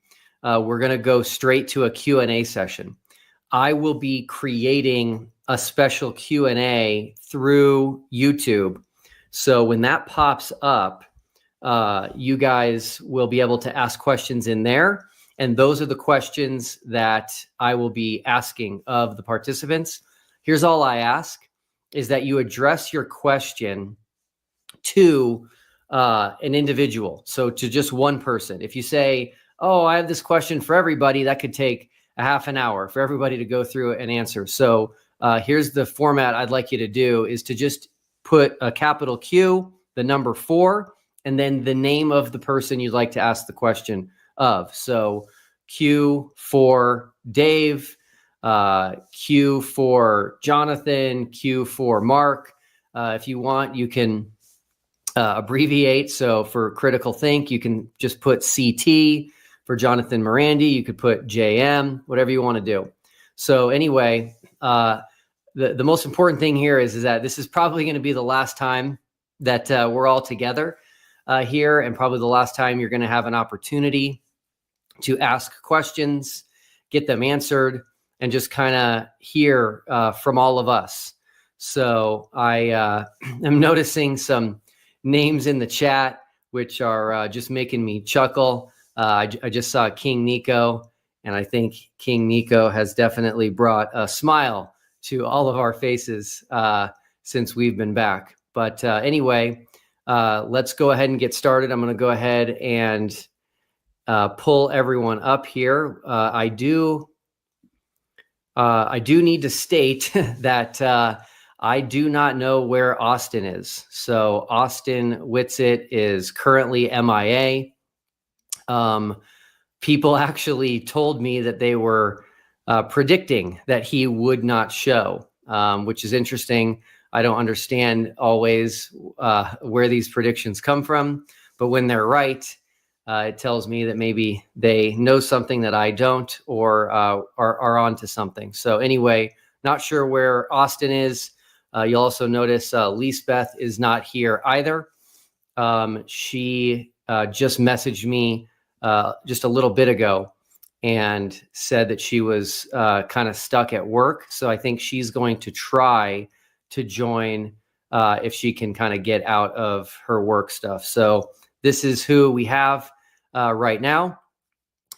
we're going to go straight to a Q&A session. I will be creating a special Q&A through YouTube. So when that pops up, you guys will be able to ask questions in there. And those are the questions that I will be asking of the participants. Here's all I ask is that you address your question to an individual. So to just one person. If you say, oh, I have this question for everybody, that could take a half an hour for everybody to go through and answer. So here's the format I'd like you to do is to just put a capital Q, the number 4, and then the name of the person you'd like to ask the question of. So Q for Dave, Q for Jonathan, Q for Mark. If you want, you can abbreviate. So for Critical Think, you can just put CT. For Jonathan Morandi, you could put JM, whatever you want to do. So anyway, the most important thing here is that this is probably going to be the last time that we're all together here, and probably the last time you're going to have an opportunity to ask questions, get them answered, and just kind of hear from all of us. So I am noticing some names in the chat, which are just making me chuckle. I just saw King Nico, and I think King Nico has definitely brought a smile to all of our faces since we've been back. But anyway, let's go ahead and get started. I'm going to go ahead and pull everyone up here. I do need to state that I do not know where Austin is. So Austin Whitsitt is currently MIA. People actually told me that they were predicting that he would not show, which is interesting. I don't understand always where these predictions come from, but when they're right, it tells me that maybe they know something that I don't, or are onto something. So anyway, not sure where Austin is. You'll also notice Lisbeth is not here either. She just messaged me just a little bit ago and said that she was kind of stuck at work. So I think she's going to try to join if she can kind of get out of her work stuff. So this is who we have right now.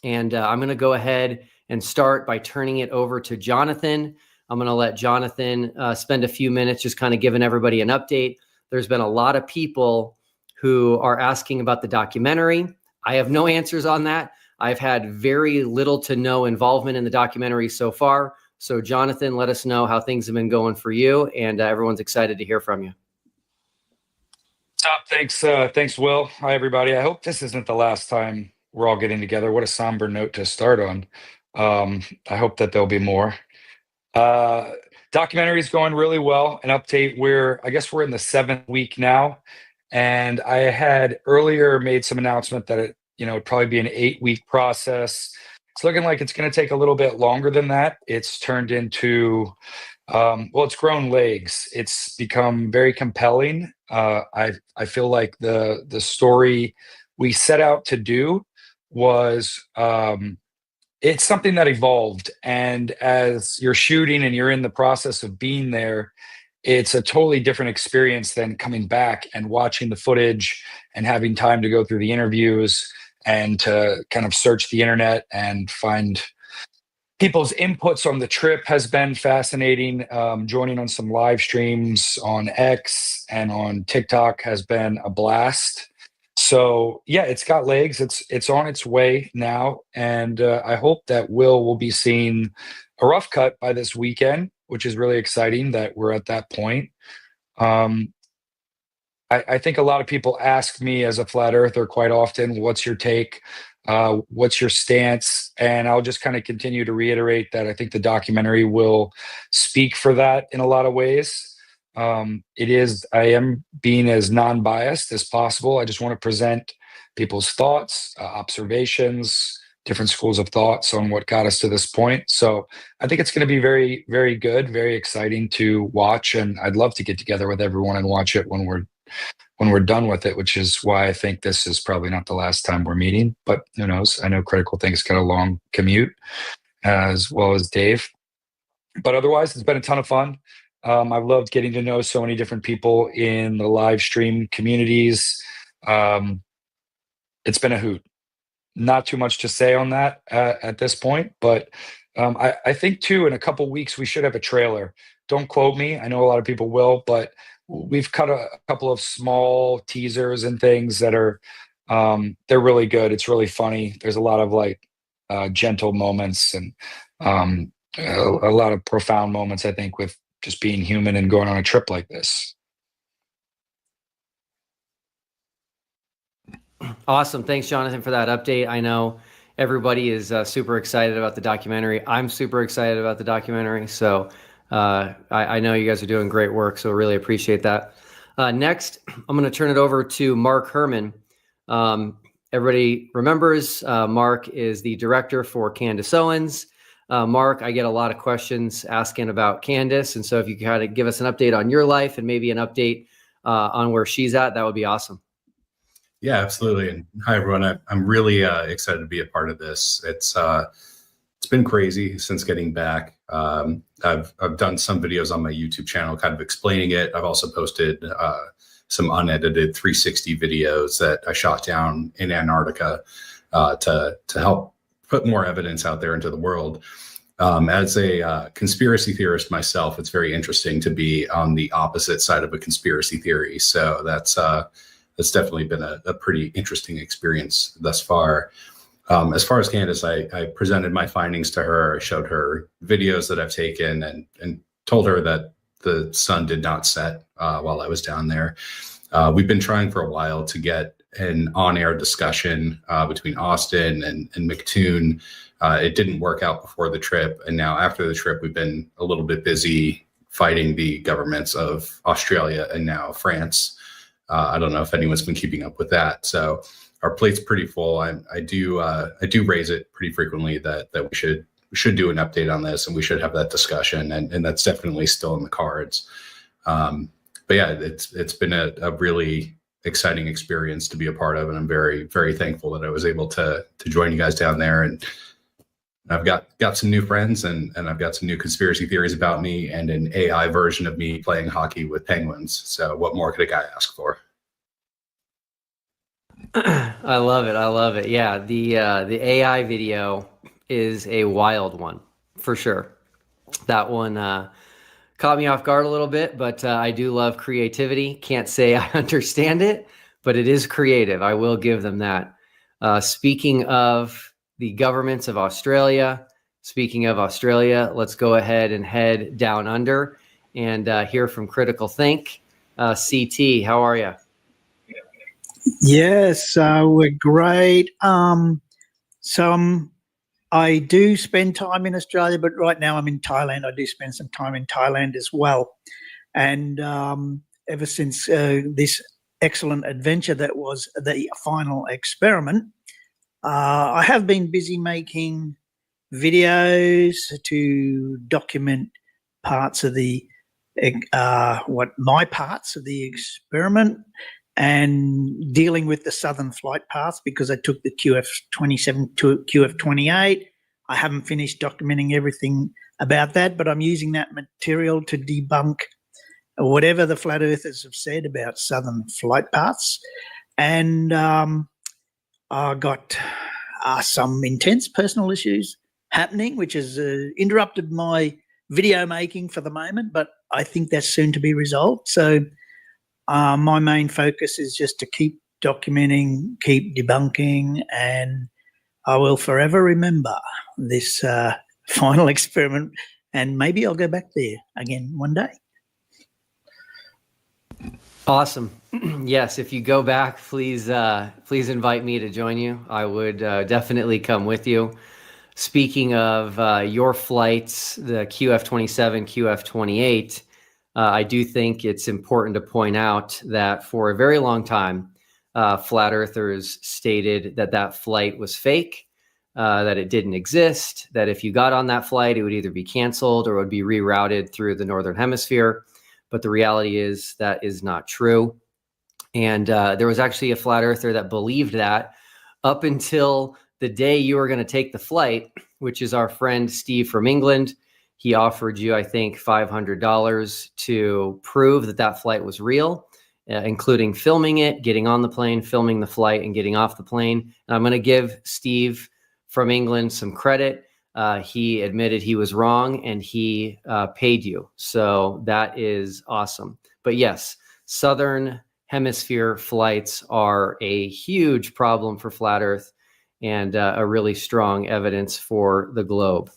And I'm going to go ahead and start by turning it over to Jonathan. I'm going to let Jonathan spend a few minutes just kind of giving everybody an update. There's been a lot of people who are asking about the documentary. I have no answers on that. I've had very little to no involvement in the documentary so far. So Jonathan, let us know how things have been going for you, and everyone's excited to hear from you. What's up? Thanks, Will. Hi, everybody. I hope this isn't the last time we're all getting together. What a somber note to start on. I hope that there'll be more. Documentary is going really well. An update I guess we're in the 7th week now. And I had earlier made some announcement that it'd probably be an 8-week process. It's looking like it's going to take a little bit longer than that. It's turned into, it's grown legs. It's become very compelling. I feel like the story we set out to do was, it's something that evolved. And as you're shooting and you're in the process of being there, it's a totally different experience than coming back and watching the footage and having time to go through the interviews and to kind of search the internet and find people's inputs on the trip has been fascinating. Joining on some live streams on X and on TikTok has been a blast. So yeah, it's got legs. It's on its way now, and I hope that will be seeing a rough cut by this weekend, which is really exciting that we're at that point. I think a lot of people ask me as a flat earther quite often, what's your take? What's your stance? And I'll just kind of continue to reiterate that I think the documentary will speak for that in a lot of ways. I am being as non-biased as possible. I just want to present people's thoughts, observations, different schools of thoughts on what got us to this point. So I think it's going to be very, very good, very exciting to watch. And I'd love to get together with everyone and watch it when we're done with it, which is why I think this is probably not the last time we're meeting, but who knows? I know Critical Think's got a long commute, as well as Dave. But otherwise, it's been a ton of fun. I've loved getting to know so many different people in the live stream communities. It's been a hoot. Not too much to say on that at this point, but I think too, in a couple weeks, we should have a trailer. Don't quote me. I know a lot of people will, but we've cut a couple of small teasers and things that are, they're really good. It's really funny. There's a lot of gentle moments and a lot of profound moments, I think, with just being human and going on a trip like this. Awesome. Thanks, Jonathan, for that update. I know everybody is super excited about the documentary. I'm super excited about the documentary. So I know you guys are doing great work. So really appreciate that. Next, I'm going to turn it over to Mark Herman. Everybody remembers Mark is the director for Candace Owens. Mark, I get a lot of questions asking about Candace. And so if you could kind of give us an update on your life and maybe an update on where she's at, that would be awesome. Yeah, absolutely. And hi, everyone. I'm really excited to be a part of this. It's been crazy since getting back. I've done some videos on my YouTube channel kind of explaining it. I've also posted some unedited 360 videos that I shot down in Antarctica to help put more evidence out there into the world. As a conspiracy theorist myself, it's very interesting to be on the opposite side of a conspiracy theory. So that's definitely been a pretty interesting experience thus far. As far as Candace, I presented my findings to her. I showed her videos that I've taken and told her that the sun did not set while I was down there. We've been trying for a while to get an on-air discussion between Austin and MCToon. It didn't work out before the trip. And now after the trip, we've been a little bit busy fighting the governments of Australia and now France. I don't know if anyone's been keeping up with that. So our plate's pretty full. I do raise it pretty frequently that we should do an update on this and we should have that discussion. And that's definitely still in the cards. But yeah, it's been a really exciting experience to be a part of. And I'm very, very thankful that I was able to join you guys down there. And I've got some new friends and I've got some new conspiracy theories about me and an AI version of me playing hockey with penguins. So what more could a guy ask for? I love it. I love it. Yeah. The AI video is a wild one for sure. That one caught me off guard a little bit, but I do love creativity. Can't say I understand it, but it is creative. I will give them that. Speaking of the governments of Australia, let's go ahead and head down under and hear from Critical Think. CT, how are you? Yes, we're great. I do spend time in Australia, but right now I'm in Thailand. I do spend some time in Thailand as well. And ever since this excellent adventure that was the final experiment, I have been busy making videos to document parts of the my parts of the experiment, and dealing with the southern flight paths, because I took the QF27 to QF28. I haven't finished documenting everything about that, but I'm using that material to debunk whatever the flat earthers have said about southern flight paths. And I got some intense personal issues happening, which has interrupted my video making for the moment, but I think that's soon to be resolved. So my main focus is just to keep documenting, keep debunking, and I will forever remember this final experiment, and maybe I'll go back there again one day. Awesome. Yes, if you go back, please invite me to join you. I would definitely come with you. Speaking of your flights, the QF27, QF28, I do think it's important to point out that for a very long time, flat earthers stated that that flight was fake, that it didn't exist, that if you got on that flight, it would either be canceled or it would be rerouted through the Northern Hemisphere. But the reality is that is not true. And there was actually a flat earther that believed that up until the day you were going to take the flight, which is our friend Steve from England. He offered you, I think, $500 to prove that that flight was real, including filming it, getting on the plane, filming the flight, and getting off the plane. And I'm going to give Steve from England some credit. He admitted he was wrong, and he paid you. So that is awesome. But yes, Southern Hemisphere flights are a huge problem for Flat Earth, and a really strong evidence for the globe.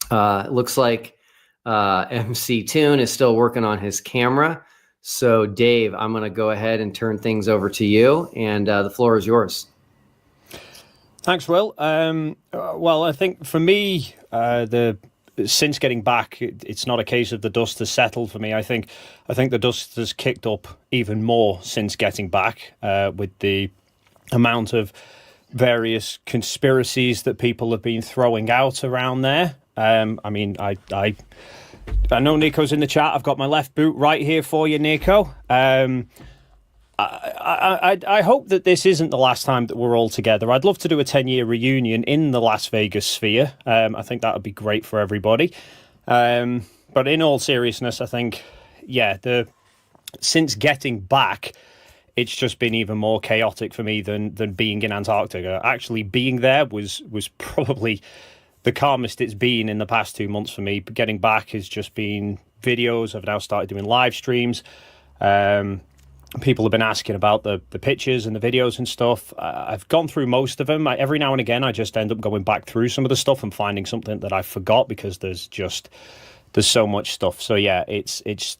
It looks like MCToon is still working on his camera. So Dave, I'm going to go ahead and turn things over to you, and the floor is yours. Thanks, Will. Well, I think for me, since getting back, it's not a case of the dust has settled for me. I think the dust has kicked up even more since getting back, with the amount of various conspiracies that people have been throwing out around there. I mean, I know Nico's in the chat. I've got my left boot right here for you, Nico. I hope that this isn't the last time that we're all together. I'd love to do a 10-year reunion in the Las Vegas sphere. I think that would be great for everybody. But in all seriousness, I think, since getting back, it's just been even more chaotic for me than being in Antarctica. Actually, being there was probably the calmest it's been in the past 2 months for me. But getting back has just been videos. I've now started doing live streams. People have been asking about the pictures and the videos and stuff. I've gone through most of them. Every now and again, I just end up going back through some of the stuff and finding something that I forgot, because there's so much stuff. So yeah, it's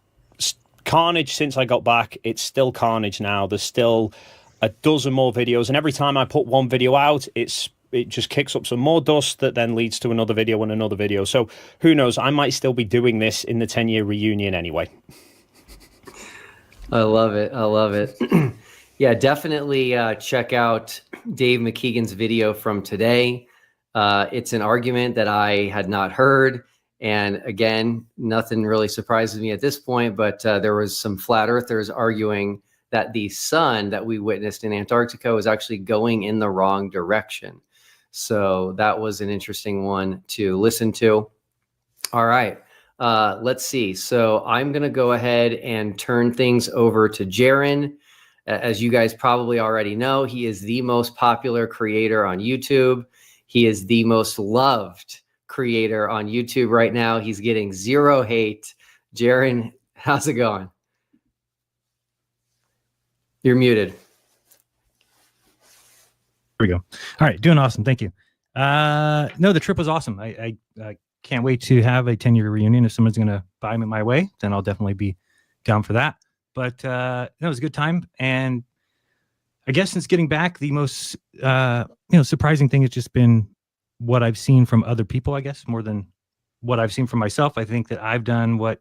carnage since I got back. It's still carnage now. There's still a dozen more videos, and every time I put one video out, it just kicks up some more dust that then leads to another video and another video. So who knows? I might still be doing this in the 10-year reunion anyway. I love it. I love it. Yeah, definitely check out Dave McKeegan's video from today. It's an argument that I had not heard. And again, nothing really surprises me at this point, but there was some flat earthers arguing that the sun that we witnessed in Antarctica was actually going in the wrong direction. So that was an interesting one to listen to. All right. Let's see. So I'm going to go ahead and turn things over to Jaron. As you guys probably already know, he is the most popular creator on YouTube. He is the most loved creator on YouTube right now. He's getting zero hate. Jaron, how's it going? You're muted. Here we go. All right, doing awesome. Thank you. No, the trip was awesome. I can't wait to have a 10-year reunion. If someone's going to buy me my way, then I'll definitely be down for that. But no, it was a good time. And I guess since getting back, the most surprising thing has just been what I've seen from other people, I guess, more than what I've seen from myself. I think that I've done what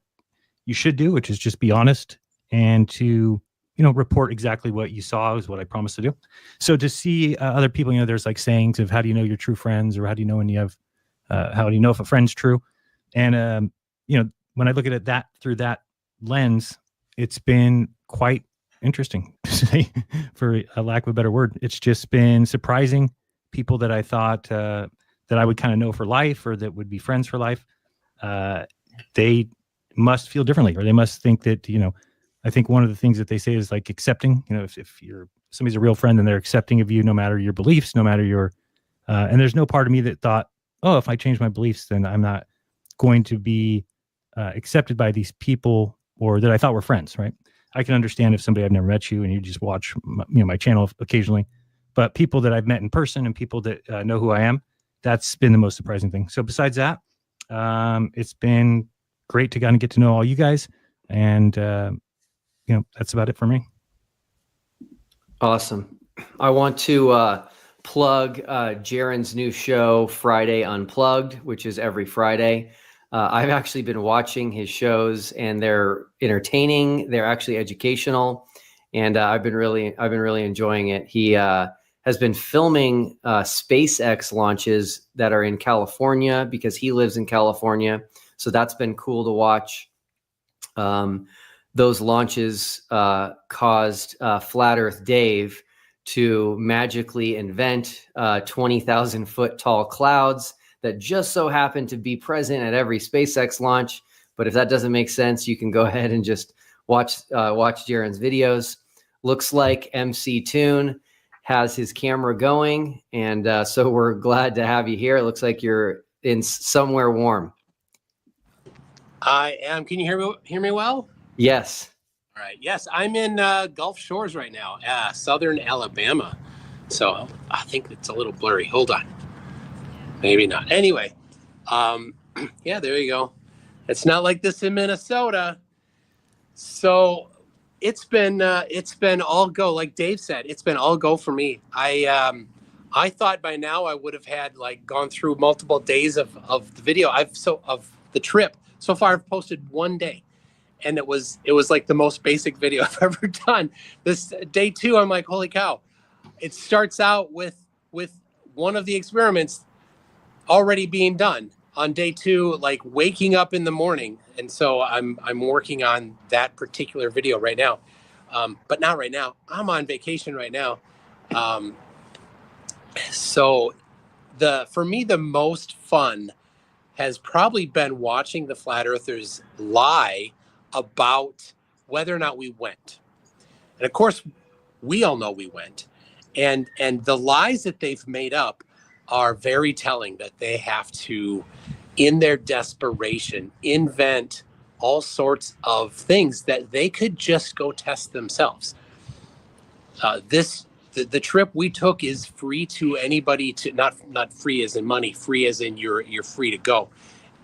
you should do, which is just be honest and to, report exactly what you saw is what I promised to do. So to see other people, there's like sayings of how do you know your true friends, or how do you know when you have, how do you know if a friend's true? And, when I look at it through that lens, it's been quite interesting to say, for a lack of a better word. It's just been surprising. People that I thought that I would kind of know for life, or that would be friends for life, they must feel differently, or they must think that, I think one of the things that they say is like accepting, if somebody's a real friend, then they're accepting of you, no matter your beliefs, no matter your, and there's no part of me that thought, oh, if I change my beliefs, then I'm not going to be accepted by these people, or that I thought were friends, right? I can understand if somebody I've never met you and you just watch my channel occasionally, but people that I've met in person and people that know who I am, that's been the most surprising thing. So besides that, it's been great to kind of get to know all you guys, and that's about it for me. Awesome. I want to plug Jaren's new show, Friday Unplugged, which is every Friday. I've actually been watching his shows, and they're entertaining. They're actually educational, and I've been really enjoying it. He has been filming SpaceX launches that are in California, because he lives in California. So that's been cool to watch. Those launches caused Flat Earth Dave to magically invent 20,000 foot tall clouds that just so happen to be present at every SpaceX launch. But if that doesn't make sense, you can go ahead and just watch Jaren's videos. Looks like MCToon has his camera going, and so we're glad to have you here. It looks like you're in somewhere warm. I am. Can you hear me well? Yes. All right. Yes, I'm in Gulf Shores right now, southern Alabama. So I think it's a little blurry. Hold on. Maybe not. Anyway, yeah, there you go. It's not like this in Minnesota. So it's been all go. Like Dave said, it's been all go for me. I thought by now I would have had gone through multiple days of the video. Of the trip. So far, I've posted one day, and it was like the most basic video I've ever done. This day 2, I'm like, holy cow! It starts out with one of the experiments already being done on day 2, like waking up in the morning, and so I'm working on that particular video right now, but not right now. I'm on vacation right now, so for me the most fun has probably been watching the flat earthers lie about whether or not we went. And of course, we all know we went. And the lies that they've made up are very telling, that they have to, in their desperation, invent all sorts of things that they could just go test themselves. The trip we took is free to anybody, to not free as in money, free as in you're free to go.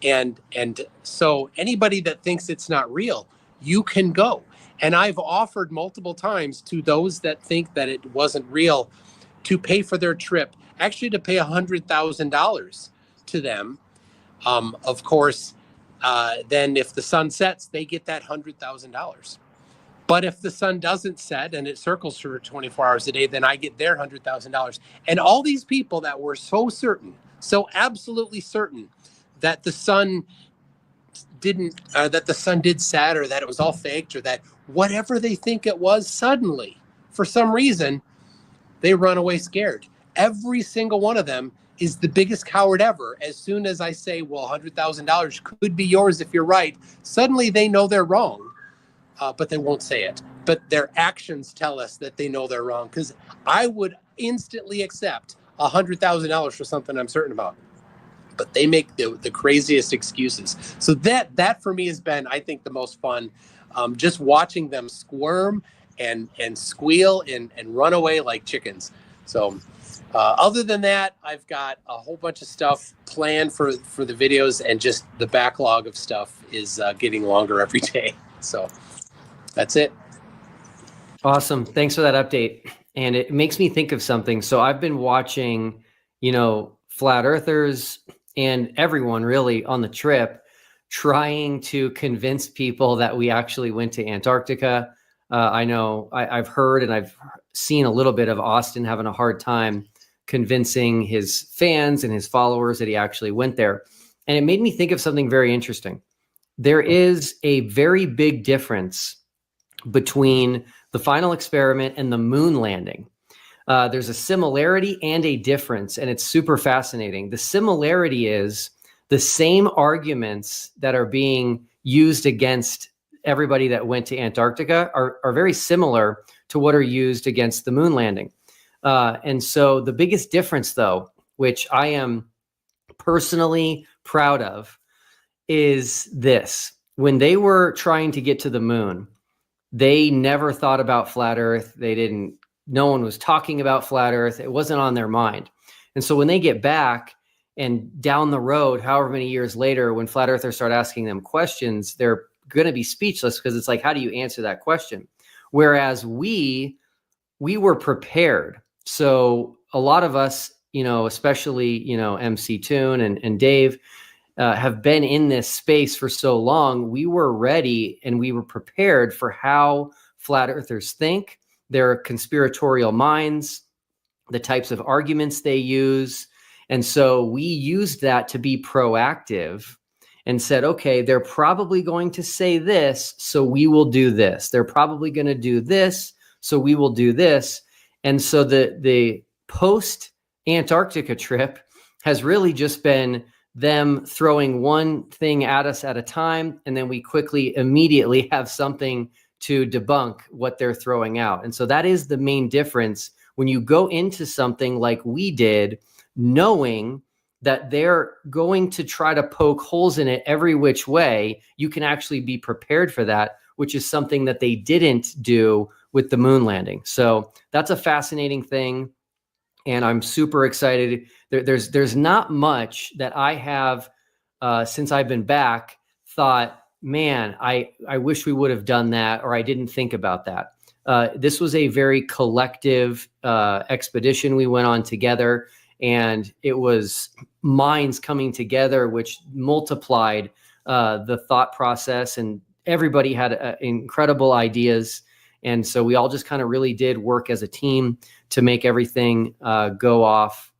And so anybody that thinks it's not real, you can go. And I've offered multiple times to those that think that it wasn't real to pay for their trip, actually to pay $100,000 to them. Of course, then if the sun sets, they get that $100,000. But if the sun doesn't set and it circles for 24 hours a day, then I get their $100,000. And all these people that were so certain, so absolutely certain that the sun did set, or that it was all faked, or that whatever they think it was, suddenly, for some reason, they run away scared. Every single one of them is the biggest coward ever. As soon as I say, well, $100,000 could be yours if you're right, suddenly they know they're wrong. But they won't say it. But their actions tell us that they know they're wrong, because I would instantly accept $100,000 for something I'm certain about. But they make the craziest excuses. So that for me has been, I think, the most fun. Just watching them squirm and squeal and run away like chickens. So other than that, I've got a whole bunch of stuff planned for the videos, and just the backlog of stuff is getting longer every day. So that's it. Awesome. Thanks for that update. And it makes me think of something. So I've been watching, flat earthers and everyone really on the trip trying to convince people that we actually went to Antarctica. I know I've heard and I've seen a little bit of Austin having a hard time convincing his fans and his followers that he actually went there. And it made me think of something very interesting. There is a very big difference between the final experiment and the moon landing. There's a similarity and a difference, and it's super fascinating. The similarity is the same arguments that are being used against everybody that went to Antarctica are very similar to what are used against the moon landing. And so the biggest difference, though, which I am personally proud of, is this. When they were trying to get to the moon, they never thought about flat Earth. No one was talking about flat Earth. It wasn't on their mind. And so when they get back and down the road, however many years later, when flat earthers start asking them questions, they're going to be speechless because it's like, how do you answer that question? Whereas we were prepared. So a lot of us, especially, MCToon and Dave, have been in this space for so long. We were ready and we were prepared for how flat earthers think, their conspiratorial minds, the types of arguments they use. And so we used that to be proactive and said, okay, they're probably going to say this, so we will do this. They're probably going to do this, so we will do this. And so the post-Antarctica trip has really just been them throwing one thing at us at a time, and then we quickly, immediately have something to debunk what they're throwing out. And so that is the main difference when you go into something like we did, knowing that they're going to try to poke holes in it every which way. You can actually be prepared for that, which is something that they didn't do with the moon landing. So that's a fascinating thing. And I'm super excited. There's not much that I have since I've been back thought, man, I wish we would have done that, or I didn't think about that. This was a very collective expedition we went on together, and it was minds coming together, which multiplied the thought process, and everybody had incredible ideas. And so we all just kind of really did work as a team to make everything go off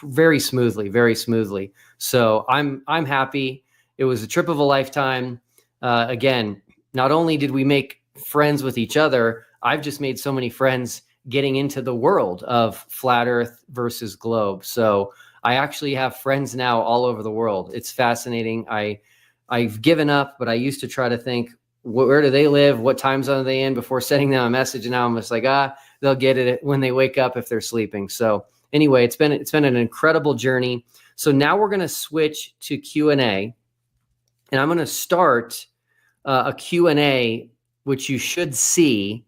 very smoothly, very smoothly. So I'm happy. It was a trip of a lifetime. Again, not only did we make friends with each other, I've just made so many friends getting into the world of flat Earth versus globe. So I actually have friends now all over the world. It's fascinating. I've given up, but I used to try to think, where do they live? What time zone are they in before sending them a message? And now I'm just like, they'll get it when they wake up if they're sleeping. So anyway, it's been an incredible journey. So now we're going to switch to Q&A, and I'm going to start a Q&A, which you should see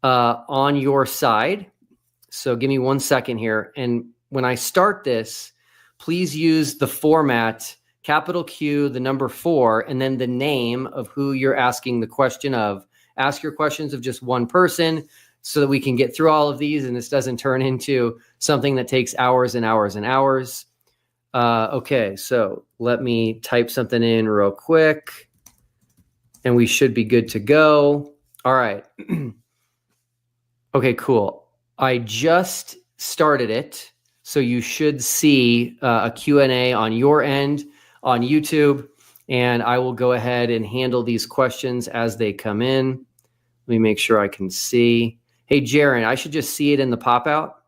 on your side. So give me 1 second here. And when I start this, please use the format, capital Q, the number 4, and then the name of who you're asking the question of. Ask your questions of just one person so that we can get through all of these and this doesn't turn into something that takes hours and hours and hours. Okay, so let me type something in real quick and we should be good to go. All right. Okay, cool. I just started it, so you should see a Q&A on your end on YouTube, and I will go ahead and handle these questions as they come in. Let me make sure I can see. Hey, Jaron, I should just see it in the pop-out.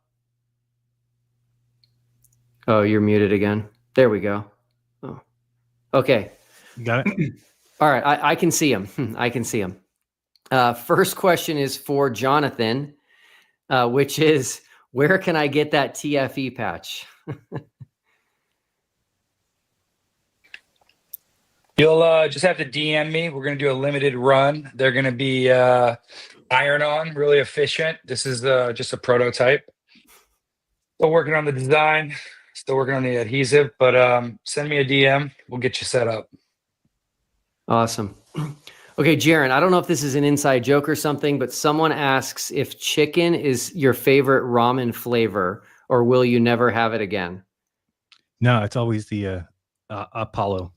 Oh, you're muted again. There we go. Oh, okay. Got it. All right, I can see him. I can see him. First question is for Jonathan, which is, where can I get that TFE patch? You'll just have to DM me. We're going to do a limited run. They're going to be iron-on, really efficient. This is just a prototype. Still working on the design, still working on the adhesive, but send me a DM. We'll get you set up. Awesome. Okay, Jaron, I don't know if this is an inside joke or something, but someone asks if chicken is your favorite ramen flavor, or will you never have it again? No, it's always the Apollo.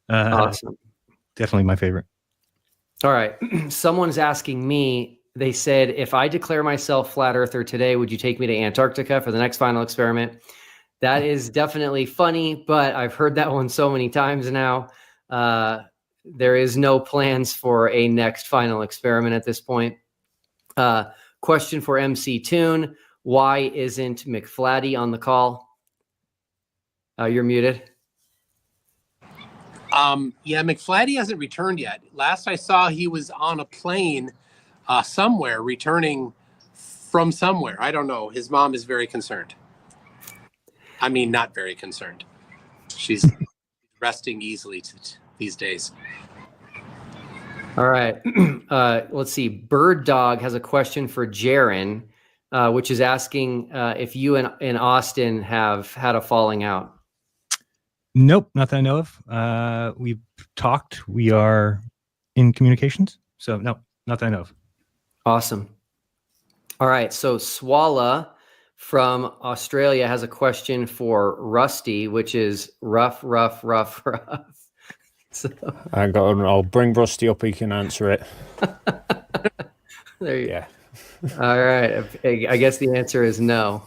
Awesome. Definitely my favorite. All right. Someone's asking me, they said, if I declare myself flat earther today, would you take me to Antarctica for the next final experiment? That is definitely funny, but I've heard that one so many times now. There is no plans for a next final experiment at this point. Question for MCToon. Why isn't McFlatty on the call? You're muted. Yeah, McFlatty hasn't returned yet. Last I saw, he was on a plane somewhere, returning from somewhere. I don't know. His mom is very concerned. I mean, not very concerned. She's resting easily these days. All right. Let's see. Bird Dog has a question for Jaron, which is asking if you and Austin have had a falling out. Nope, not that I know of. We've talked. We are in communications. So no, not that I know of. Awesome. All right. So Swalla from Australia has a question for Rusty, which is rough. So, I'll bring Rusty up. He can answer it. There you go. All right. I guess the answer is no.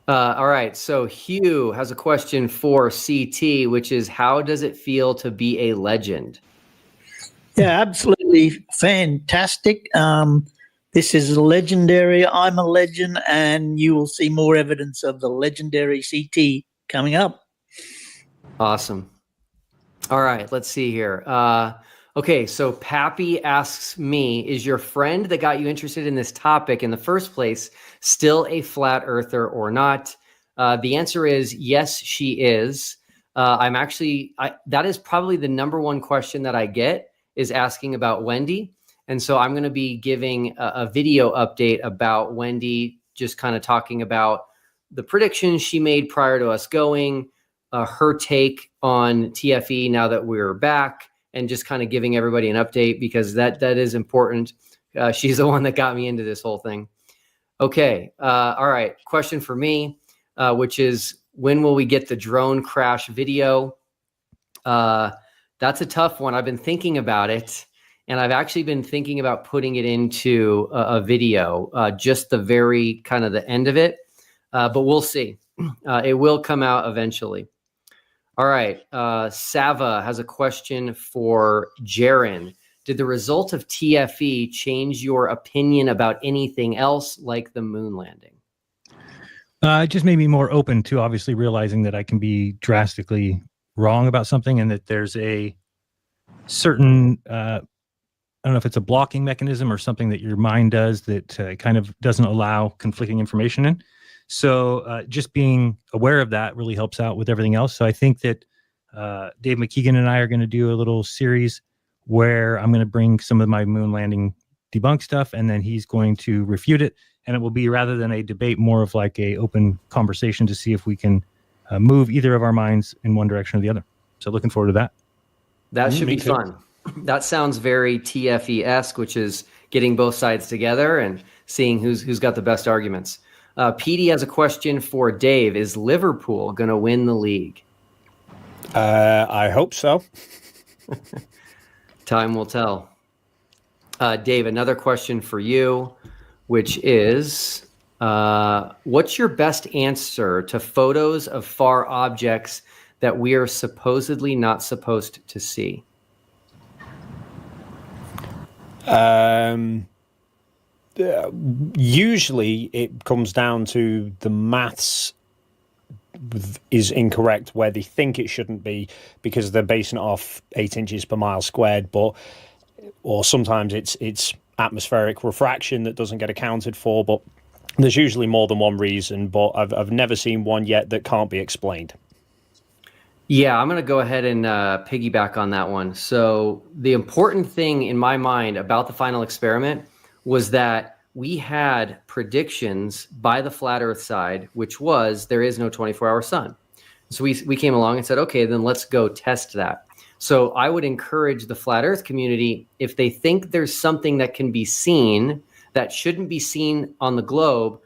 All right. So Hugh has a question for CT, which is, how does it feel to be a legend? Yeah, absolutely fantastic. This is legendary. I'm a legend, and you will see more evidence of the legendary CT coming up. Awesome. All right, let's see here. Okay, so Pappy asks me, is your friend that got you interested in this topic in the first place still a flat earther or not? The answer is yes, she is. That is probably the number one question that I get, is asking about Wendy. And so I'm going to be giving a video update about Wendy, just kind of talking about the predictions she made prior to us going, her take on TFE now that we're back, and just kind of giving everybody an update, because that is important. She's the one that got me into this whole thing. Okay. All right. Question for me, which is, when will we get the drone crash video? That's a tough one. I've been thinking about it, and I've actually been thinking about putting it into a video, just the very kind of the end of it. But we'll see. It will come out eventually. All right. Sava has a question for Jaron. Did the result of TFE change your opinion about anything else, like the moon landing? It just made me more open to obviously realizing that I can be drastically wrong about something, and that there's a certain, I don't know if it's a blocking mechanism or something that your mind does that kind of doesn't allow conflicting information in. So just being aware of that really helps out with everything else. So I think that Dave McKeegan and I are going to do a little series where I'm going to bring some of my moon landing debunk stuff, and then he's going to refute it. And it will be, rather than a debate, more of like a open conversation to see if we can move either of our minds in one direction or the other. So looking forward to that. That should be fun. That sounds very TFE-esque, which is getting both sides together and seeing who's got the best arguments. Petey has a question for Dave. Is Liverpool going to win the league? I hope so. Time will tell. Dave, another question for you, which is, what's your best answer to photos of far objects that we are supposedly not supposed to see? Usually it comes down to the maths is incorrect where they think it shouldn't be, because they're basing it off 8 inches per mile squared, or sometimes it's atmospheric refraction that doesn't get accounted for. But there's usually more than one reason, but I've never seen one yet that can't be explained. Yeah, I'm going to go ahead and piggyback on that one. So the important thing in my mind about the final experiment was that we had predictions by the flat Earth side, which was there is no 24-hour sun. So we came along and said, okay, then let's go test that. So I would encourage the flat earth community, if they think there's something that can be seen that shouldn't be seen on the globe,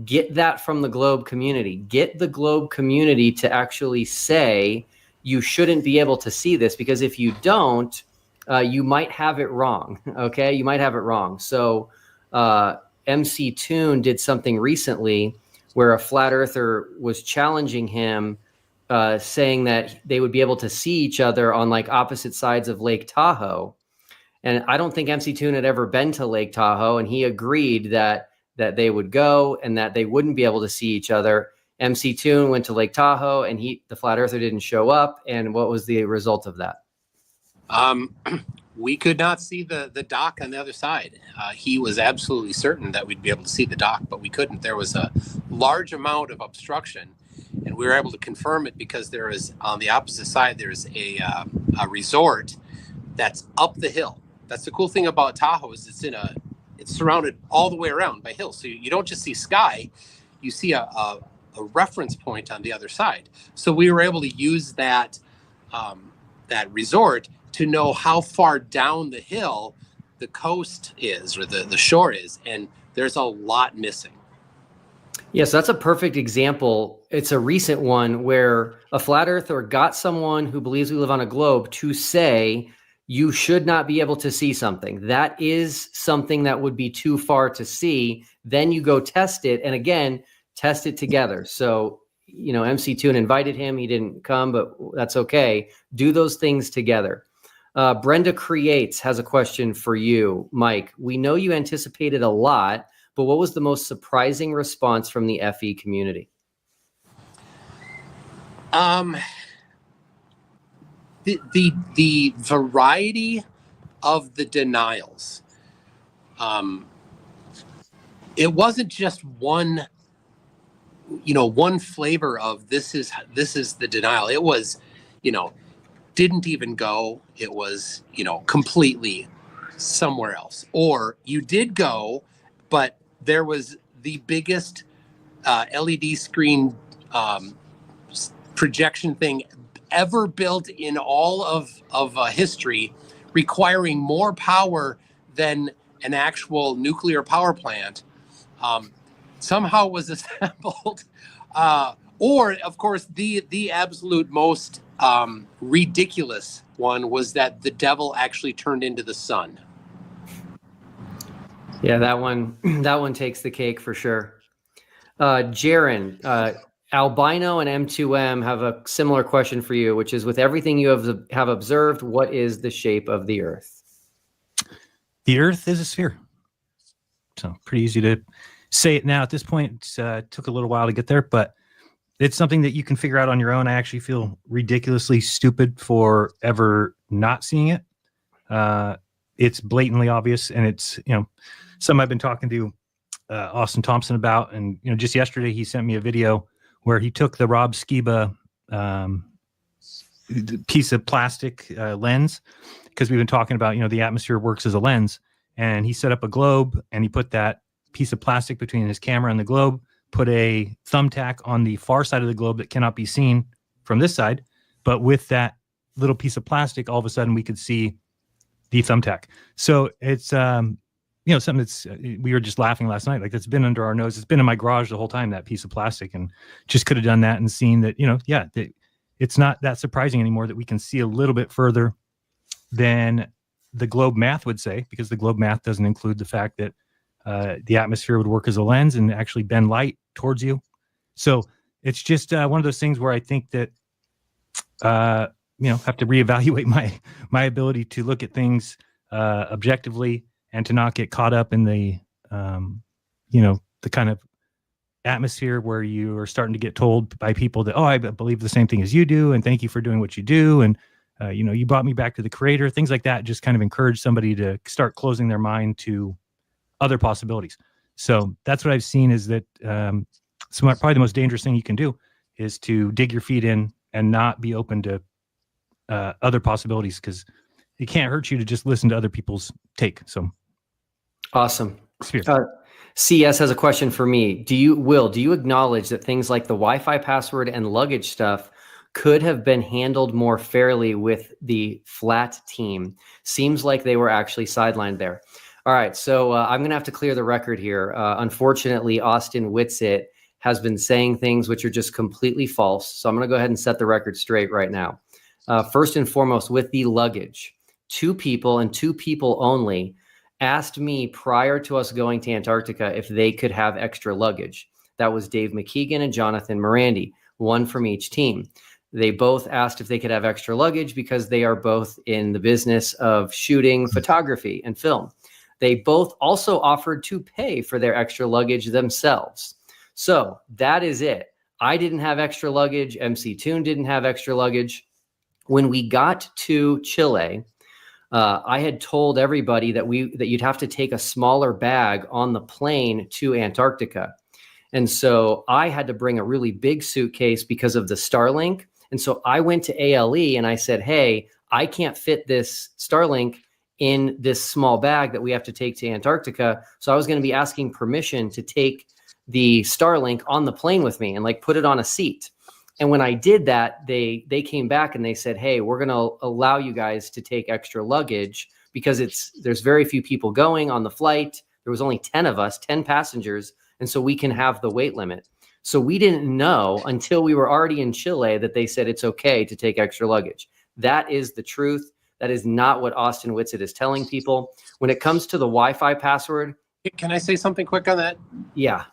get that from the globe community. Get the globe community to actually say, you shouldn't be able to see this, because if you don't, you might have it wrong. Okay, you might have it wrong. So MCToon did something recently where a flat earther was challenging him, saying that they would be able to see each other on like opposite sides of Lake Tahoe. And I don't think MCToon had ever been to Lake Tahoe, and he agreed that they would go and that they wouldn't be able to see each other. MCToon went to Lake Tahoe, and the flat earther didn't show up. And what was the result of that? We could not see the dock on the other side. He was absolutely certain that we'd be able to see the dock, but we couldn't. There was a large amount of obstruction, and we were able to confirm it because there is, on the opposite side, there's a resort that's up the hill. That's the cool thing about Tahoe, is it's surrounded all the way around by hills. So you don't just see sky, you see a reference point on the other side. So we were able to use that resort to know how far down the hill the coast is, or the shore is, and there's a lot missing. Yes, that's a perfect example. It's a recent one where a flat earther got someone who believes we live on a globe to say, you should not be able to see something. That is something that would be too far to see. Then you go test it, and again, test it together. So, MCToon invited him. He didn't come, but that's okay. Do those things together. Brenda Creates has a question for you, Mike. We know you anticipated a lot, but what was the most surprising response from the FE community? The variety of the denials. It wasn't just one flavor of this is the denial. It was, didn't even go. It was, completely somewhere else. Or you did go, but there was the biggest LED screen projection thing ever built in all of history, requiring more power than an actual nuclear power plant, somehow was assembled. Or, of course, the absolute most ridiculous one was that the devil actually turned into the sun. Yeah, that one takes the cake for sure. Jaron, Albino and M2M have a similar question for you, which is, with everything you have observed, what is the shape of the Earth? The Earth is a sphere. So pretty easy to say it now. At this point, it took a little while to get there, but it's something that you can figure out on your own. I actually feel ridiculously stupid for ever not seeing it. It's blatantly obvious, and it's, something I've been talking to Austin Thompson about. And, just yesterday he sent me a video where he took the Rob Skiba piece of plastic lens, because we've been talking about, the atmosphere works as a lens, and he set up a globe, and he put that piece of plastic between his camera and the globe, put a thumbtack on the far side of the globe that cannot be seen from this side. But with that little piece of plastic, all of a sudden we could see the thumbtack. So it's, something that's, we were just laughing last night, like, that's been under our nose. It's been in my garage the whole time, that piece of plastic, and just could have done that and seen that, it's not that surprising anymore that we can see a little bit further than the globe math would say, because the globe math doesn't include the fact that the atmosphere would work as a lens and actually bend light towards you. So it's just one of those things where I think that, have to reevaluate my ability to look at things objectively, and to not get caught up in the, the kind of atmosphere where you are starting to get told by people that, oh, I believe the same thing as you do, and thank you for doing what you do, and you brought me back to the Creator. Things like that just kind of encourage somebody to start closing their mind to other possibilities. So that's what I've seen, is that probably the most dangerous thing you can do is to dig your feet in and not be open to other possibilities, because it can't hurt you to just listen to other people's take. So awesome. CS has a question for me. Do you acknowledge that things like the Wi-Fi password and luggage stuff could have been handled more fairly with the flat team. Seems like they were actually sidelined there. All right, so I'm going to have to clear the record here. Unfortunately, Austin Whitsitt has been saying things which are just completely false. So I'm going to go ahead and set the record straight right now. First and foremost, with the luggage, 2 people and 2 people only asked me prior to us going to Antarctica if they could have extra luggage. That was Dave McKeegan and Jonathan Morandi, 1 from each team. They both asked if they could have extra luggage because they are both in the business of shooting photography and film. They both also offered to pay for their extra luggage themselves. So that is it. I didn't have extra luggage. MCToon didn't have extra luggage. When we got to Chile, I had told everybody that you'd have to take a smaller bag on the plane to Antarctica. And so I had to bring a really big suitcase because of the Starlink. And so I went to ALE and I said, hey, I can't fit this Starlink in this small bag that we have to take to Antarctica. So I was going to be asking permission to take the Starlink on the plane with me and like put it on a seat. And when I did that, they came back and they said, hey, we're going to allow you guys to take extra luggage because there's very few people going on the flight. There was only 10 of us, 10 passengers. And so we can have the weight limit. So we didn't know until we were already in Chile that they said it's okay to take extra luggage. That is the truth. That is not what Austin Whitsitt is telling people. When it comes to the Wi-Fi password. Can I say something quick on that? Yeah.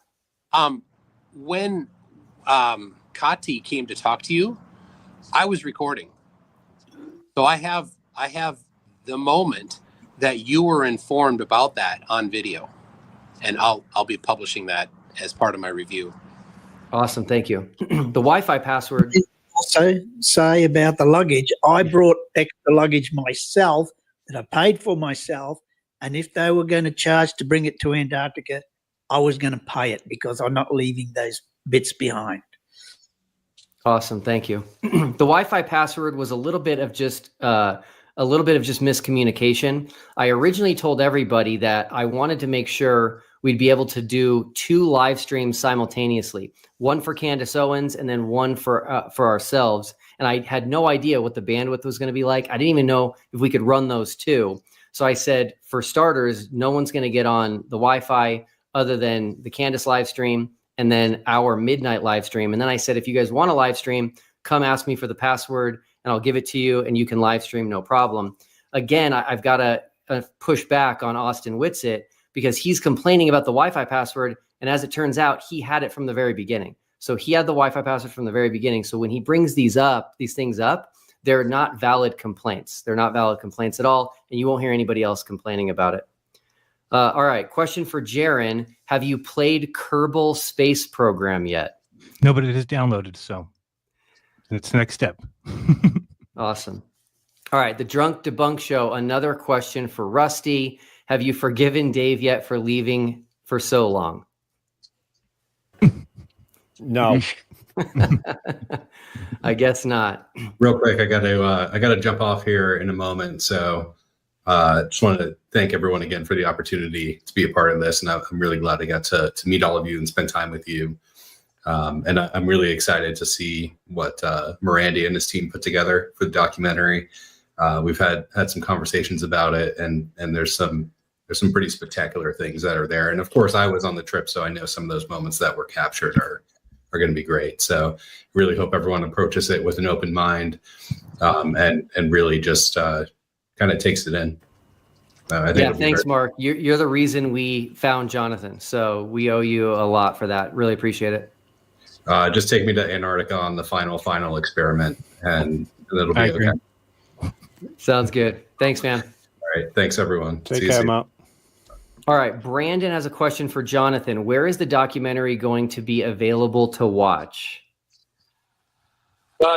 When Kati came to talk to you, I was recording. So I have the moment that you were informed about that on video. And I'll be publishing that as part of my review. Awesome. Thank you. The Wi-Fi password. Also say about the luggage, I brought extra luggage myself that I paid for myself. And if they were going to charge to bring it to Antarctica, I was going to pay it because I'm not leaving those bits behind. Awesome. Thank you. The Wi-Fi password was a little bit of just miscommunication. I originally told everybody that I wanted to make sure we'd be able to do 2 live streams simultaneously, one for Candace Owens and then one for ourselves. And I had no idea what the bandwidth was going to be like. I didn't even know if we could run those 2. So I said, for starters, no one's going to get on the Wi-Fi other than the Candace live stream and then our midnight live stream. And then I said, if you guys want a live stream, come ask me for the password and I'll give it to you and you can live stream, no problem. Again, I've got to push back on Austin Whitsitt because he's complaining about the Wi-Fi password. And as it turns out, he had it from the very beginning. So he had the Wi-Fi password from the very beginning. So when he brings these things up, they're not valid complaints. They're not valid complaints at all. And you won't hear anybody else complaining about it. All right. Question for Jaron. Have you played Kerbal Space Program yet? No, but it is downloaded. So it's the next step. Awesome. All right. The Drunk Debunk Show. Another question for Rusty. Have you forgiven Dave yet for leaving for so long? No. I guess not. Real quick, I got to jump off here in a moment. So just wanted to thank everyone again for the opportunity to be a part of this. And I'm really glad I got to meet all of you and spend time with you. And I'm really excited to see what Morandi and his team put together for the documentary. We've had some conversations about it, and there's some pretty spectacular things that are there. And of course, I was on the trip, so I know some of those moments that were captured are going to be great. So really hope everyone approaches it with an open mind and really just kind of takes it in. I think thanks, Mark. You're the reason we found Jonathan. So we owe you a lot for that. Really appreciate it. Just take me to Antarctica on the final experiment, and it'll be okay. Sounds good. Thanks, man. All right. Thanks, everyone. Take care, Matt. All right. Brandon has a question for Jonathan. Where is the documentary going to be available to watch?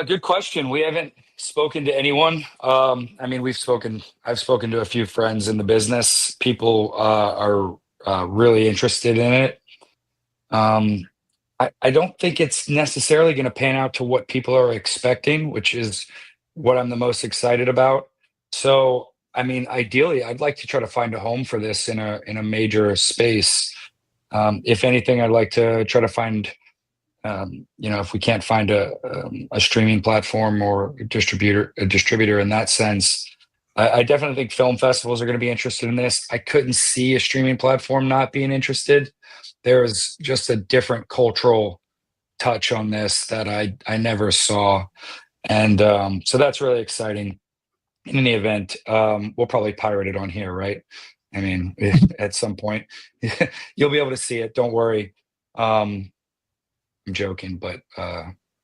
Good question. We haven't spoken to anyone. I mean, I've spoken to a few friends in the business. People are really interested in it. I don't think it's necessarily going to pan out to what people are expecting, which is what I'm the most excited about. So, I mean, ideally, I'd like to try to find a home for this in a major space. If anything, I'd like to try to find if we can't find a streaming platform or a distributor in that sense, I definitely think film festivals are going to be interested in this. I couldn't see a streaming platform not being interested. There's just a different cultural touch on this that I never saw. And so that's really exciting. In any event, we'll probably pirate it on here, right? I mean, at some point, you'll be able to see it. Don't worry. I'm joking, but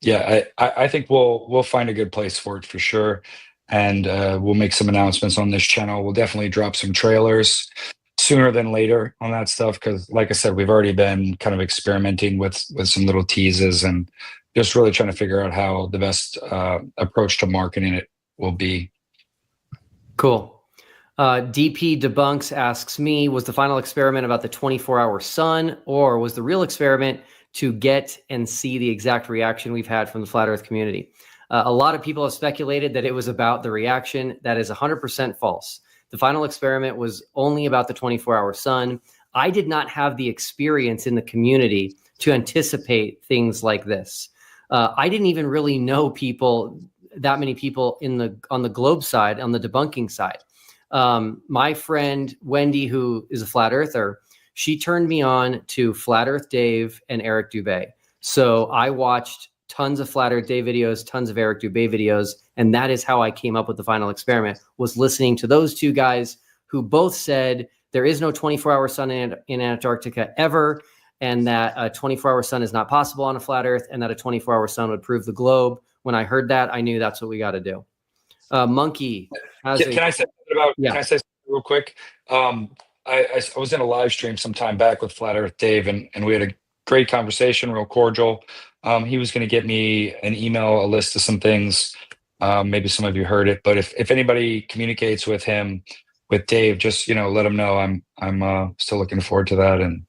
yeah, I think we'll find a good place for it for sure. And we'll make some announcements on this channel. We'll definitely drop some trailers sooner than later on that stuff, because like I said, we've already been kind of experimenting with some little teases and just really trying to figure out how the best approach to marketing it will be. Cool. DP Debunks asks me, was the final experiment about the 24-hour sun, or was the real experiment to get and see the exact reaction we've had from the flat earth community? A lot of people have speculated that it was about the reaction. That is 100% false. The final experiment was only about the 24-hour sun. I did not have the experience in the community to anticipate things like this. I didn't even really know that many people on the globe side, on the debunking side. My friend Wendy, who is a flat earther, she turned me on to Flat Earth Dave and Eric Dubay. So I watched tons of Flat Earth Dave videos, tons of Eric Dubay videos, and that is how I came up with the final experiment, was listening to those two guys who both said there is no 24-hour sun in Antarctica ever, and that a 24-hour sun is not possible on a flat Earth, and that a 24-hour sun would prove the globe. When I heard that, I knew that's what we got to do. Monkey has Can I say something real quick? I was in a live stream some time back with Flat Earth Dave, and we had a great conversation, real cordial. He was going to get me an email, a list of some things. Maybe some of you heard it, but if anybody communicates with him, with Dave, just let him know I'm still looking forward to that, and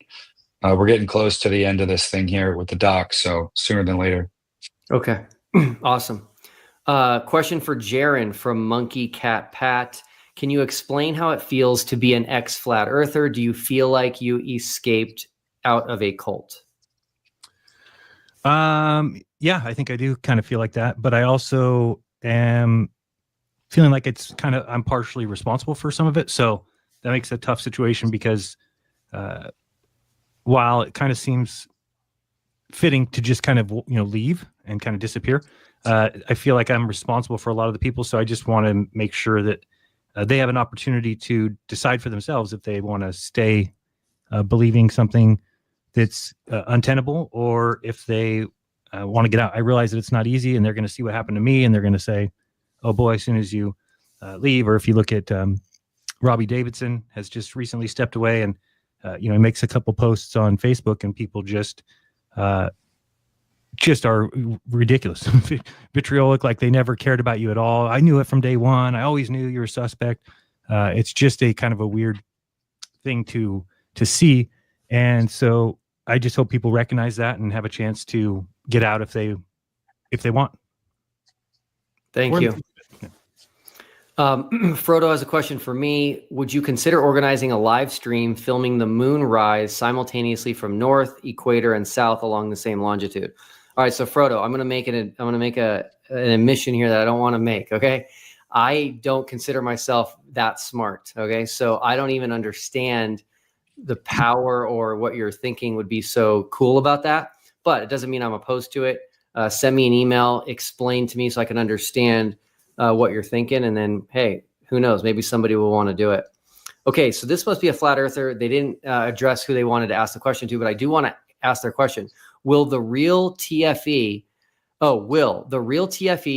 we're getting close to the end of this thing here with the doc, so sooner than later. Okay, awesome. Question for Jaron from Monkey Cat Pat. Can you explain how it feels to be an ex-flat earther? Do you feel like you escaped out of a cult? Yeah, I think I do kind of feel like that, but I also am feeling like I'm partially responsible for some of it. So that makes it a tough situation because while it kind of seems fitting to just kind of, leave and kind of disappear, I feel like I'm responsible for a lot of the people. So I just want to make sure that they have an opportunity to decide for themselves if they want to stay believing something that's untenable, or if they want to get out. I realize that it's not easy, and they're going to see what happened to me, and they're going to say, oh boy, as soon as you leave. Or if you look at Robbie Davidson has just recently stepped away, and he makes a couple posts on Facebook, and people just are ridiculous, vitriolic, like they never cared about you at all. I knew it from day one. I always knew you were a suspect. It's just a kind of a weird thing to see. And so I just hope people recognize that and have a chance to get out if they want. Thank you. Frodo has a question for me. Would you consider organizing a live stream filming the moon rise simultaneously from north, equator, and south along the same longitude? All right, so Frodo, I'm going to make an admission here that I don't want to make. Okay, I don't consider myself that smart. Okay, so I don't even understand the power or what you're thinking would be so cool about that. But it doesn't mean I'm opposed to it. Send me an email, explain to me so I can understand what you're thinking, and then hey, who knows? Maybe somebody will want to do it. Okay, so this must be a flat earther. They didn't address who they wanted to ask the question to, but I do want to ask their question. Will the real TFE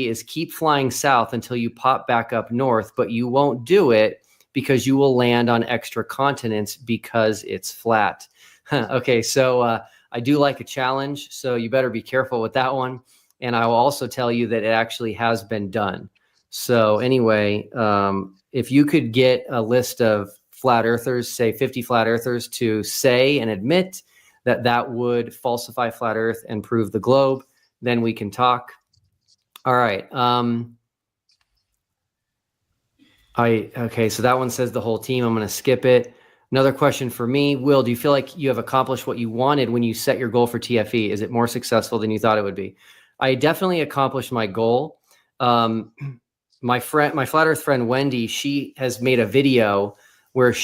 is keep flying south until you pop back up north, but you won't do it because you will land on extra continents because it's flat. Okay, so I do like a challenge, so you better be careful with that one. And I will also tell you that it actually has been done. So anyway, if you could get a list of flat earthers, say 50 flat earthers, to say and admit that would falsify flat earth and prove the globe, then we can talk. All right. Okay, so that one says the whole team. I'm going to skip it. Another question for me, Will, do you feel like you have accomplished what you wanted when you set your goal for TFE? Is it more successful than you thought it would be? I definitely accomplished my goal. My flat earth friend, Wendy, she has made a video where and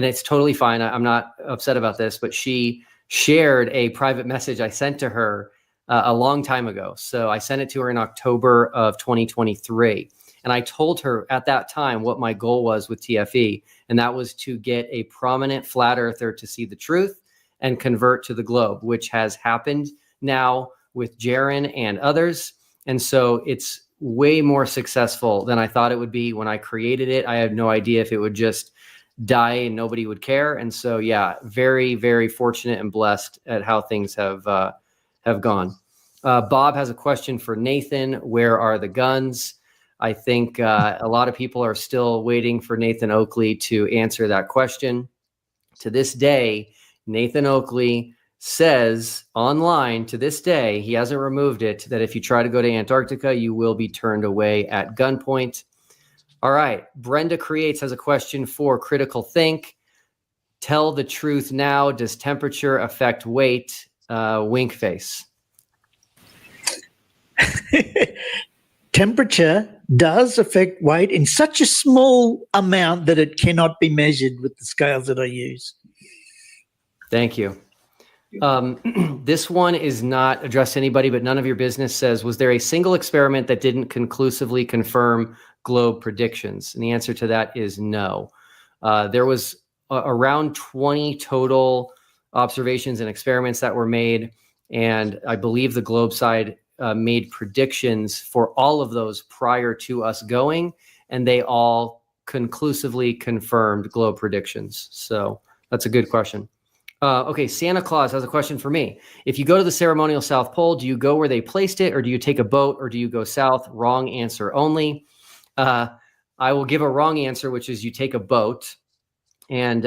it's totally fine, I'm not upset about this, but she shared a private message I sent to her a long time ago. So I sent it to her in October of 2023. And I told her at that time what my goal was with TFE. And that was to get a prominent flat earther to see the truth and convert to the globe, which has happened now with Jaron and others. And so it's way more successful than I thought it would be when I created it. I had no idea if it would just die and nobody would care. And so, yeah, very, very fortunate and blessed at how things have gone. Bob has a question for Nathan. Where are the guns? I think a lot of people are still waiting for Nathan Oakley to answer that question. To this day, Nathan Oakley says online, to this day, he hasn't removed it, that if you try to go to Antarctica, you will be turned away at gunpoint. All right. Brenda Creates has a question for Critical Think. Tell the truth now. Does temperature affect weight? Wink face. Temperature does affect weight in such a small amount that it cannot be measured with the scales that I use. Thank you. This one is not addressed to anybody, but none of your business says, was there a single experiment that didn't conclusively confirm globe predictions? And the answer to that is no. There was around 20 total observations and experiments that were made. And I believe the globe side made predictions for all of those prior to us going, and they all conclusively confirmed globe predictions. So that's a good question. Okay, Santa Claus has a question for me. If you go to the ceremonial South Pole, do you go where they placed it, or do you take a boat, or do you go south? Wrong answer only. I will give a wrong answer, which is you take a boat, and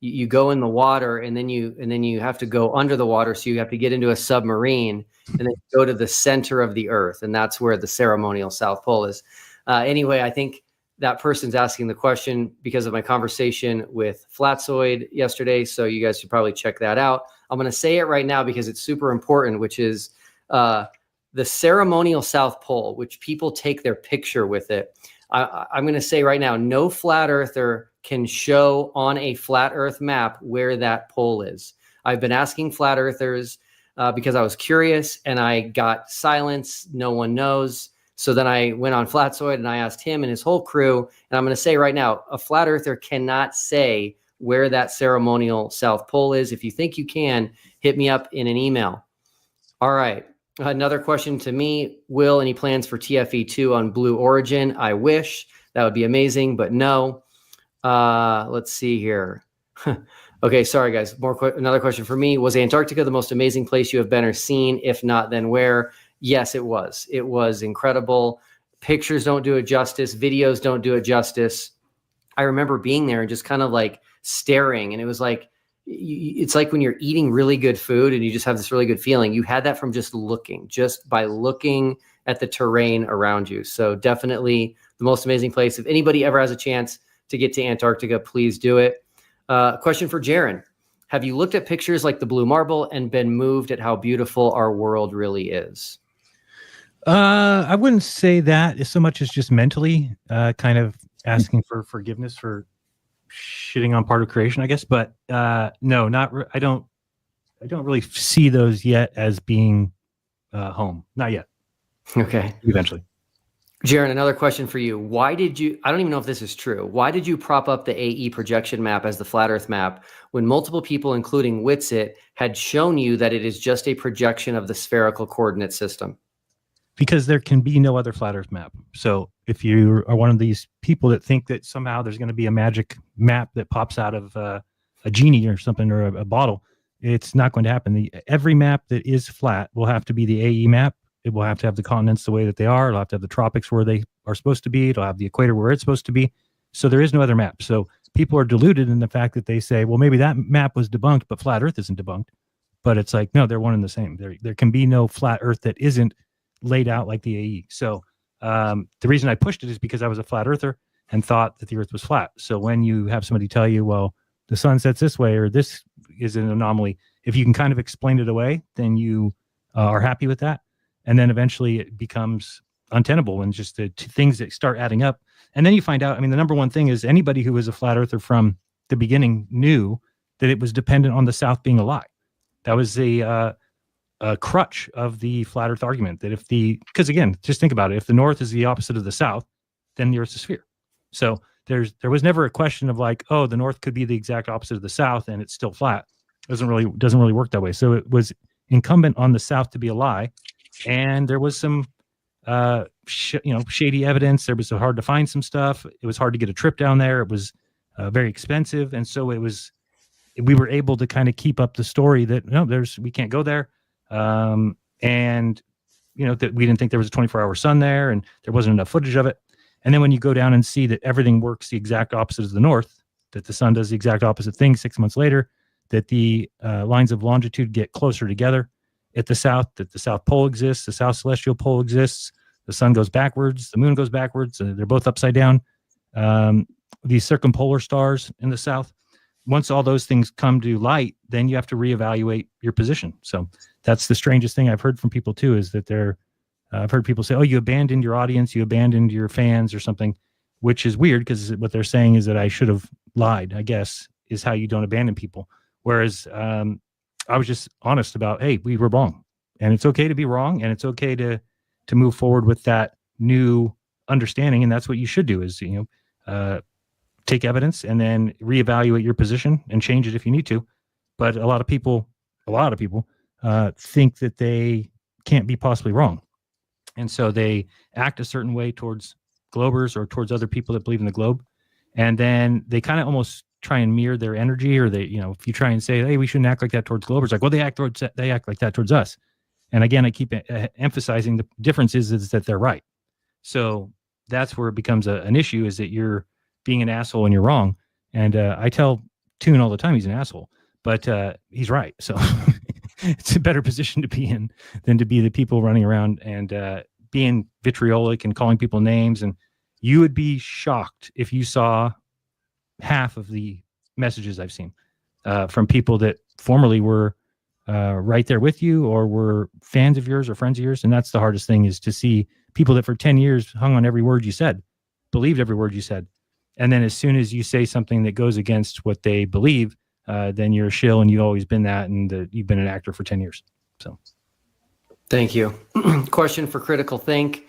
you go in the water, and then you have to go under the water, so you have to get into a submarine, and then go to the center of the Earth, and that's where the ceremonial South Pole is. Anyway, I think that person's asking the question because of my conversation with Flatzoid yesterday, so you guys should probably check that out. I'm going to say it right now because it's super important, which is the ceremonial South Pole, which people take their picture with it. I'm going to say right now, no flat earther can show on a flat earth map where that pole is. I've been asking flat earthers because I was curious, and I got silence. No one knows. So then I went on Flatzoid and I asked him and his whole crew. And I'm going to say right now, a flat earther cannot say where that ceremonial South Pole is. If you think you can, hit me up in an email. All right. Another question to me, Will, any plans for TFE2 on Blue Origin? I wish. That would be amazing, but no. Let's see here. Okay, sorry, guys. Another question for me. Was Antarctica the most amazing place you have been or seen? If not, then where? Yes, it was. It was incredible. Pictures don't do it justice. Videos don't do it justice. I remember being there and just kind of like staring, and it was like, it's like when you're eating really good food and you just have this really good feeling. You had that from just by looking at the terrain around you. So definitely the most amazing place. If anybody ever has a chance to get to Antarctica, please do it. Question for Jaron. Have you looked at pictures like the Blue Marble and been moved at how beautiful our world really is? I wouldn't say that so much as just mentally kind of asking for forgiveness for shitting on part of creation, I guess. But no, I don't really see those yet as being home. Not yet. Okay. Eventually. Jaron, another question for you. Why did you, I don't even know if this is true. Why did you prop up the AE projection map as the flat earth map when multiple people, including Witsit, had shown you that it is just a projection of the spherical coordinate system? Because there can be no other flat earth map. So if you are one of these people that think that somehow there's going to be a magic map that pops out of a genie or something, or a bottle, it's not going to happen. Every map that is flat will have to be the AE map. It will have to have the continents the way that they are. It'll have to have the tropics where they are supposed to be. It'll have the equator where it's supposed to be. So there is no other map. So people are deluded in the fact that they say, well, maybe that map was debunked, but flat earth isn't debunked. But it's like, no, they're one and the same. There can be no flat earth that isn't laid out like the AE. So the reason I pushed it is because I was a flat earther and thought that the earth was flat. So when you have somebody tell you, well, the sun sets this way, or this is an anomaly. If you can kind of explain it away, then you are happy with that. And then eventually it becomes untenable and just the things that start adding up. And then you find out, I mean, the number one thing is anybody who was a flat earther from the beginning knew that it was dependent on the South being a lie. That was a crutch of the flat earth argument, that because again, just think about it. If the North is the opposite of the South, then the Earth's a sphere. So there was never a question of like, oh, the North could be the exact opposite of the South and it's still flat. Doesn't really work that way. So it was incumbent on the South to be a lie. And there was some, shady evidence. There was hard to find some stuff. It was hard to get a trip down there. It was very expensive. And so we were able to kind of keep up the story that we can't go there. And that we didn't think there was a 24-hour sun there and there wasn't enough footage of it. And then when you go down and see that everything works the exact opposite of the North, that the sun does the exact opposite thing 6 months later, that the lines of longitude get closer together at the South, that the South Pole exists, the South Celestial Pole exists, the sun goes backwards, the moon goes backwards, they're both upside down. These circumpolar stars in the South, once all those things come to light, then you have to reevaluate your position. So that's the strangest thing I've heard from people too, is that I've heard people say, oh, you abandoned your audience, you abandoned your fans or something, which is weird because what they're saying is that I should have lied, I guess, is how you don't abandon people. Whereas I was just honest about, hey, we were wrong. And it's okay to be wrong. And it's okay to move forward with that new understanding. And that's what you should do is, take evidence and then reevaluate your position and change it if you need to. But a lot of people think that they can't be possibly wrong. And so they act a certain way towards globers or towards other people that believe in the globe. And then they kind of almost try and mirror their energy, or they, if you try and say, hey, we shouldn't act like that towards globers, like, well, they act like that towards us. And again, I keep emphasizing the difference is that they're right. So that's where it becomes an issue, is that you're being an asshole and you're wrong. And I tell Toon all the time he's an asshole, but he's right. So it's a better position to be in than to be the people running around and being vitriolic and calling people names. And you would be shocked if you saw half of the messages I've seen from people that formerly were right there with you or were fans of yours or friends of yours. And that's the hardest thing, is to see people that for 10 years hung on every word you said, believed every word you said. And then as soon as you say something that goes against what they believe, then you're a shill, and you've always been that, and you've been an actor for 10 years. So, thank you. Question for Critical Think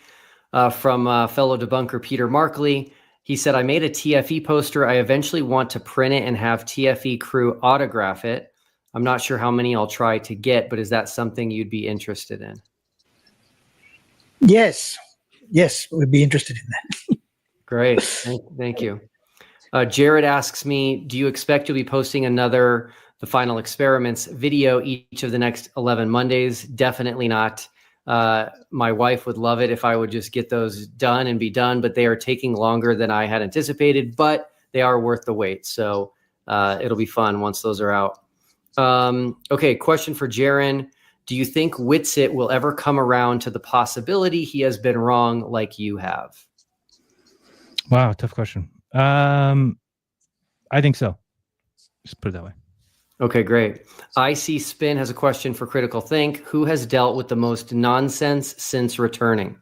from fellow debunker Peter Markley. He said, I made a TFE poster. I eventually want to print it and have TFE crew autograph it. I'm not sure how many I'll try to get, but is that something you'd be interested in? Yes, we'd be interested in that. Great. Thank you. Jared asks me, do you expect you'll be posting the Final Experiments video each of the next 11 Mondays? Definitely not. My wife would love it if I would just get those done and be done, but they are taking longer than I had anticipated, but they are worth the wait. So it'll be fun once those are out. Okay, question for Jaron. Do you think Witsit will ever come around to the possibility he has been wrong like you have? Wow, tough question. I think so. Just put it that way. Okay, great. IC Spin has a question for Critical Think. Who has dealt with the most nonsense since returning?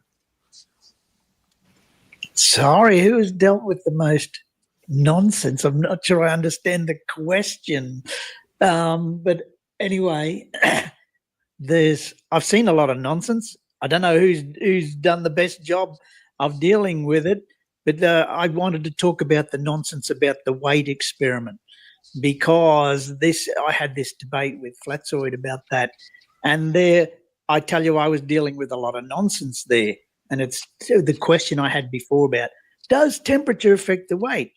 Sorry, who has dealt with the most nonsense? I'm not sure I understand the question. But anyway, I've seen a lot of nonsense. I don't know who's done the best job of dealing with it. But I wanted to talk about the nonsense about the weight experiment, because I had this debate with Flatzoid about that. And I tell you, I was dealing with a lot of nonsense there. And it's the question I had before about, does temperature affect the weight?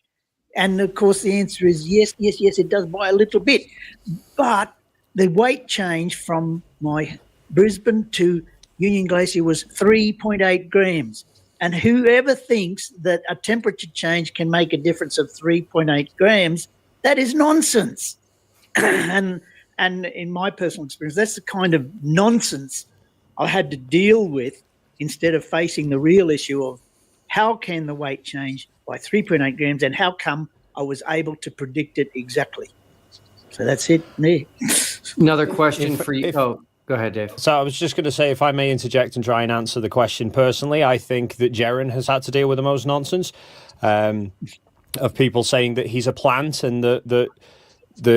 And, of course, the answer is yes, it does by a little bit. But the weight change from my Brisbane to Union Glacier was 3.8 grams. And whoever thinks that a temperature change can make a difference of 3.8 grams, that is nonsense. And in my personal experience, that's the kind of nonsense I had to deal with, instead of facing the real issue of how can the weight change by 3.8 grams and how come I was able to predict it exactly. So that's it, me. Another question for you. Oh, go ahead, Dave. So I was just going to say, if I may interject and try and answer the question personally, I think that Jeran has had to deal with the most nonsense of people saying that he's a plant and that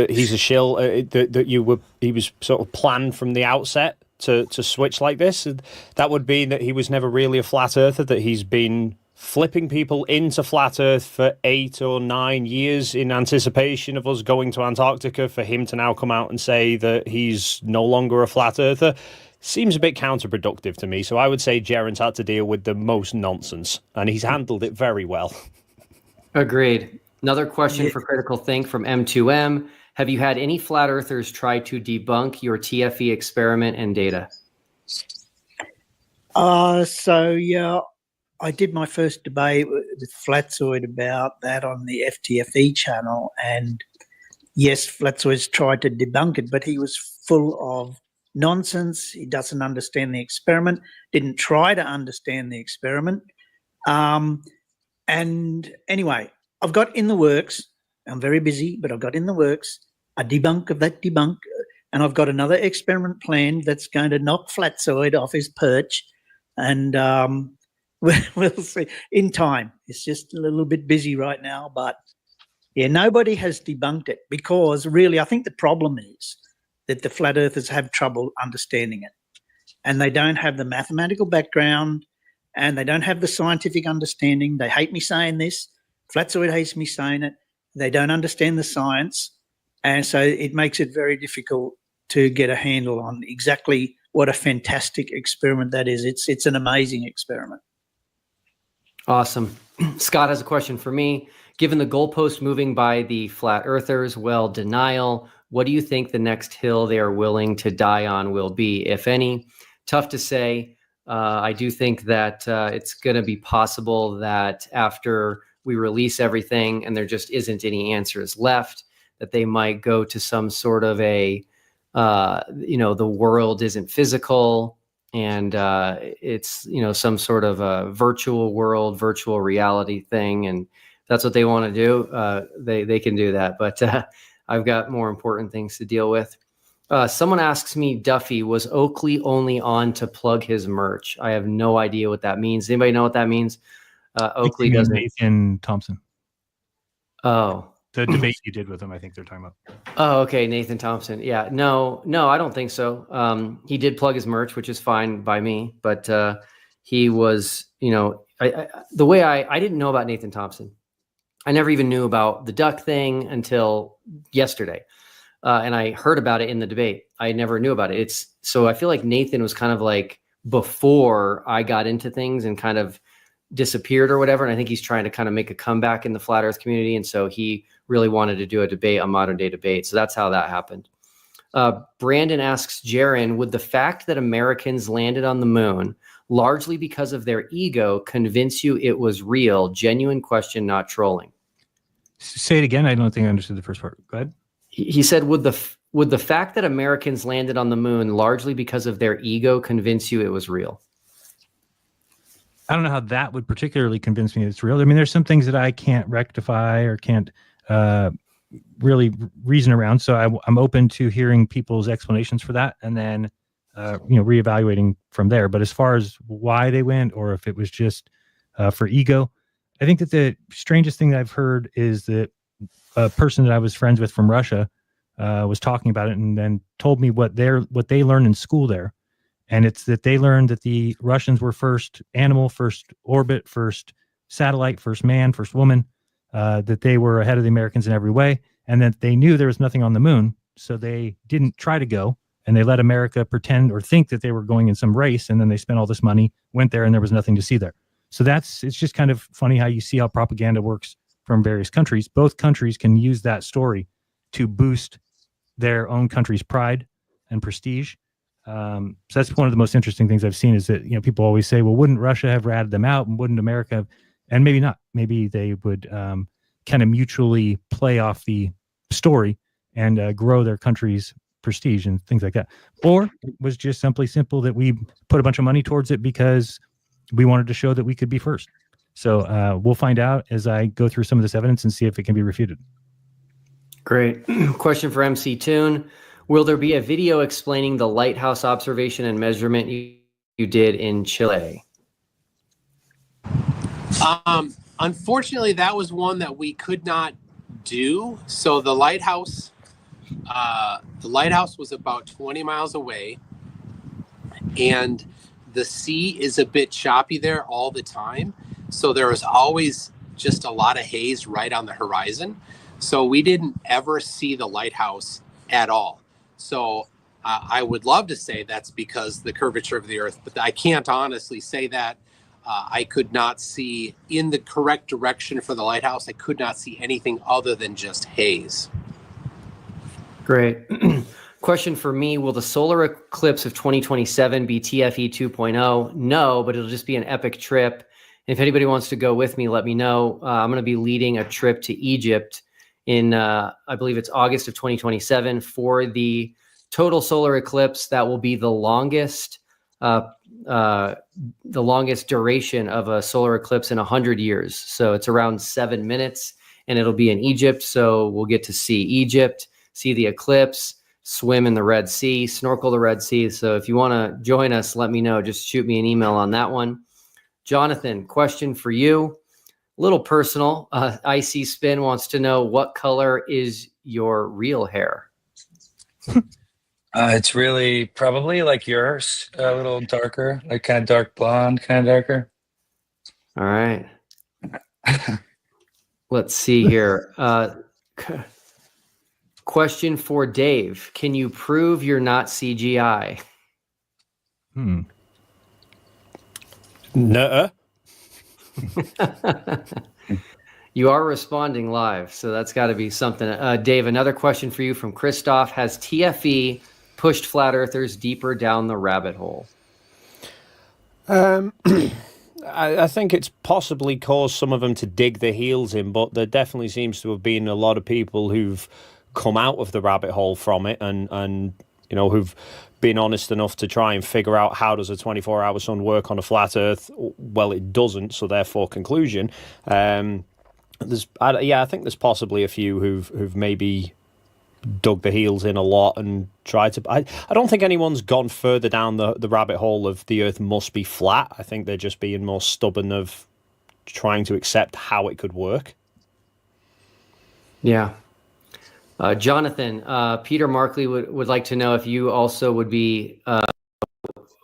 he's a shill, he was sort of planned from the outset to switch like this. That would mean that he was never really a flat earther, that he's been flipping people into flat earth for 8 or 9 years in anticipation of us going to Antarctica, for him to now come out and say that he's no longer a flat earther seems a bit counterproductive to me. So I would say Jeran's had to deal with the most nonsense, and he's handled it very well. Agreed. Another question for Critical Think from M2M. Have you had any flat earthers try to debunk your TFE experiment and data? I did my first debate with Flatzoid about that on the FTFE channel, and yes, Flatzoid's tried to debunk it, but he was full of nonsense. He doesn't understand the experiment, didn't try to understand the experiment. And anyway, I've got in the works, I'm very busy, but I've got in the works a debunk of that debunk, and I've got another experiment planned that's going to knock Flatzoid off his perch, and we'll see in time. It's just a little bit busy right now, but yeah, nobody has debunked it, because really I think the problem is that the flat earthers have trouble understanding it, and they don't have the mathematical background, and they don't have the scientific understanding. They hate me saying this. Flatzoid hates me saying it. They don't understand the science, and so it makes it very difficult to get a handle on exactly what a fantastic experiment that is. It's an amazing experiment. Awesome. Scott has a question for me. Given the goalpost moving by the flat earthers, well, denial, what do you think the next hill they are willing to die on will be, if any? Tough to say. I do think that it's going to be possible that after we release everything and there just isn't any answers left, that they might go to some sort of a, the world isn't physical, and it's, some sort of a virtual world, virtual reality thing. And if that's what they want to do, they can do that. But I've got more important things to deal with. Someone asks me, Duffy, was Oakley only on to plug his merch? I have no idea what that means. Anybody know what that means? Oakley doesn't. Nathan Thompson. Oh. The debate you did with him, I think they're talking about. Oh, okay. Nathan Thompson. Yeah. No, I don't think so. He did plug his merch, which is fine by me, but he was, the way I didn't know about Nathan Thompson. I never even knew about the duck thing until yesterday. And I heard about it in the debate. I never knew about it. So I feel like Nathan was kind of like before I got into things and kind of disappeared or whatever. And I think he's trying to kind of make a comeback in the flat earth community. And so he really wanted to do a debate, a modern day debate. So that's how that happened. Brandon asks Jeran, would the fact that Americans landed on the moon largely because of their ego convince you it was real? Genuine question, not trolling. Say it again. I don't think I understood the first part. Go ahead. He said, would the fact that Americans landed on the moon largely because of their ego convince you it was real? I don't know how that would particularly convince me it's real. I mean, there's some things that I can't rectify or can't really reason around. So I'm open to hearing people's explanations for that, and then reevaluating from there. But as far as why they went, or if it was just for ego, I think that the strangest thing that I've heard is that a person that I was friends with from Russia was talking about it, and then told me what they learned in school there. And it's that they learned that the Russians were first animal, first orbit, first satellite, first man, first woman, that they were ahead of the Americans in every way, and that they knew there was nothing on the moon. So they didn't try to go, and they let America pretend or think that they were going in some race. And then they spent all this money, went there, and there was nothing to see there. So it's just kind of funny how you see how propaganda works from various countries. Both countries can use that story to boost their own country's pride and prestige. So that's one of the most interesting things I've seen, is that, people always say, well, wouldn't Russia have ratted them out, and wouldn't America? And maybe not. Maybe they would kind of mutually play off the story and grow their country's prestige and things like that. Or it was just simple that we put a bunch of money towards it because we wanted to show that we could be first. So we'll find out as I go through some of this evidence and see if it can be refuted. Great. Question for MCToon. Will there be a video explaining the lighthouse observation and measurement you did in Chile? Unfortunately, that was one that we could not do. So the lighthouse was about 20 miles away, and the sea is a bit choppy there all the time. So there was always just a lot of haze right on the horizon. So we didn't ever see the lighthouse at all. So I would love to say that's because the curvature of the earth, but I can't honestly say that. I could not see in the correct direction for the lighthouse. I could not see anything other than just haze. Great. Question for me, will the solar eclipse of 2027 be TFE 2.0? No, but it'll just be an epic trip. And if anybody wants to go with me, let me know. I'm going to be leading a trip to Egypt in, I believe it's August of 2027 for the total solar eclipse. That will be the longest duration of a solar eclipse in 100 years. So it's around 7 minutes, and it'll be in Egypt. So we'll get to see Egypt, see the eclipse, swim in the Red Sea, snorkel the Red Sea. So if you want to join us, let me know. Just shoot me an email on that one. Jonathan, question for you. A little personal. IC Spin wants to know, what color is your real hair? It's really probably like yours, a little darker, like kind of dark blonde, kind of darker. All right. Let's see here. Question for Dave. Can you prove you're not CGI? Nuh-uh. You are responding live, so that's got to be something. Dave, another question for you from Christoph. Has TFE pushed flat earthers deeper down the rabbit hole? I think it's possibly caused some of them to dig their heels in, but there definitely seems to have been a lot of people who've come out of the rabbit hole from it and you know, who've been honest enough to try and figure out, how does a 24-hour sun work on a flat earth? Well, it doesn't, so therefore conclusion. I think there's possibly a few who've maybe dug their heels in a lot and tried to... I don't think anyone's gone further down the rabbit hole of the earth must be flat. I think they're just being more stubborn of trying to accept how it could work. Yeah. Jonathan, Peter Markley would like to know if you also would be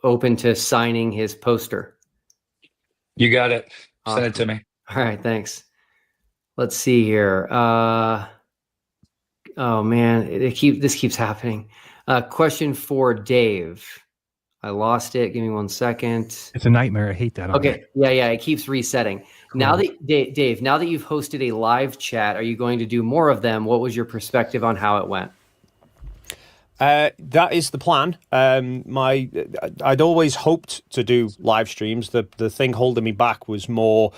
open to signing his poster. You got it. Awesome. Send it to me. All right, thanks. Let's see here. Oh man, this keeps happening. Question for Dave. I lost it. Give me 1 second. It's a nightmare. I hate that. Okay. Yeah. It keeps resetting. Cool. Now that Dave, now that you've hosted a live chat, are you going to do more of them? What was your perspective on how it went? That is the plan. I'd always hoped to do live streams. The thing holding me back was more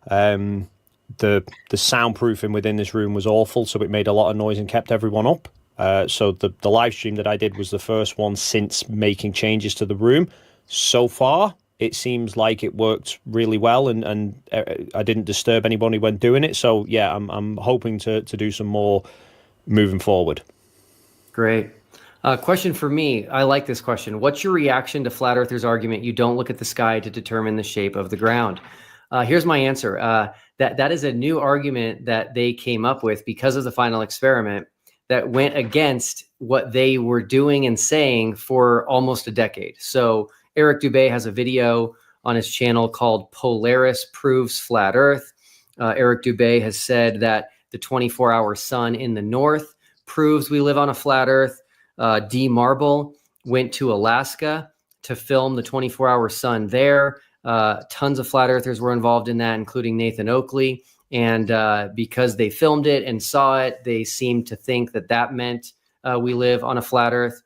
the soundproofing within this room was awful, so it made a lot of noise and kept everyone up. So the live stream that I did was the first one since making changes to the room. So far, it seems like it worked really well, and I didn't disturb anybody when doing it. So yeah, I'm hoping to do some more moving forward. Great. Question for me. I like this question. What's your reaction to Flat Earthers' argument you don't look at the sky to determine the shape of the ground? Here's my answer. That is a new argument that they came up with because of the final experiment that went against what they were doing and saying for almost a decade. So Eric Dubé has a video on his channel called Polaris Proves Flat Earth. Eric Dubé has said that the 24-hour sun in the north proves we live on a flat earth. D. Marble went to Alaska to film the 24-hour sun there. Tons of flat earthers were involved in that, including Nathan Oakley. And because they filmed it and saw it, they seemed to think that meant we live on a flat earth.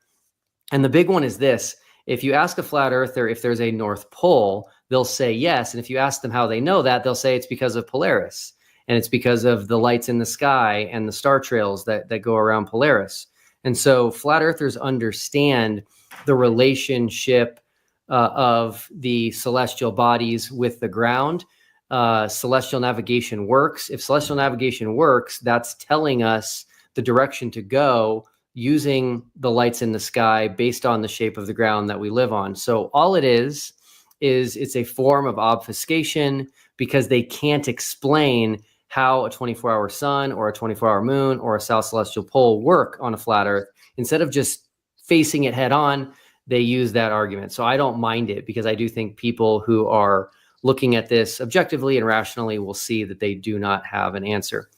And the big one is this. If you ask a flat earther if there's a North Pole, they'll say yes. And if you ask them how they know that, they'll say it's because of Polaris. And it's because of the lights in the sky and the star trails that go around Polaris. And so flat earthers understand the relationship of the celestial bodies with the ground. celestial navigation works. If celestial navigation works, that's telling us the direction to go using the lights in the sky based on the shape of the ground that we live on. So all it is it's a form of obfuscation because they can't explain how a 24-hour sun or a 24-hour moon or a south celestial pole work on a flat Earth. Instead of just facing it head on, they use that argument. So I don't mind it because I do think people who are looking at this objectively and rationally will see that they do not have an answer.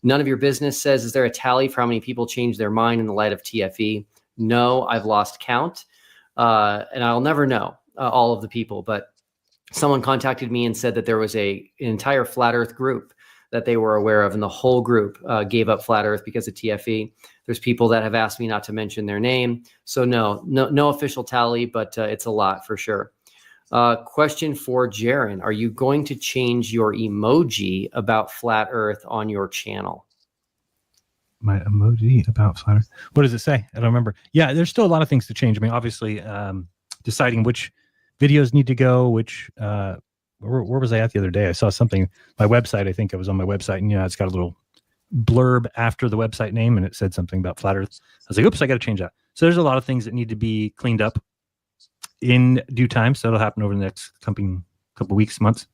None of your business says, is there a tally for how many people change their mind in the light of TFE? No, I've lost count. And I'll never know all of the people, but someone contacted me and said that there was an entire flat Earth group that they were aware of, and the whole group gave up flat Earth because of TFE. There's people that have asked me not to mention their name. So no official tally, but it's a lot for sure. Question for Jaron. Are you going to change your emoji about flat Earth on your channel? My emoji about flat Earth. What does it say? I don't remember. Yeah, there's still a lot of things to change. I mean, obviously, deciding which videos need to go, which where was I at the other day? I saw something, my website, I think I was on my website, and it's got a little blurb after the website name, and it said something about flat Earth. I was like, oops, I got to change that. So there's a lot of things that need to be cleaned up in due time. So that'll happen over the next coming couple weeks, months.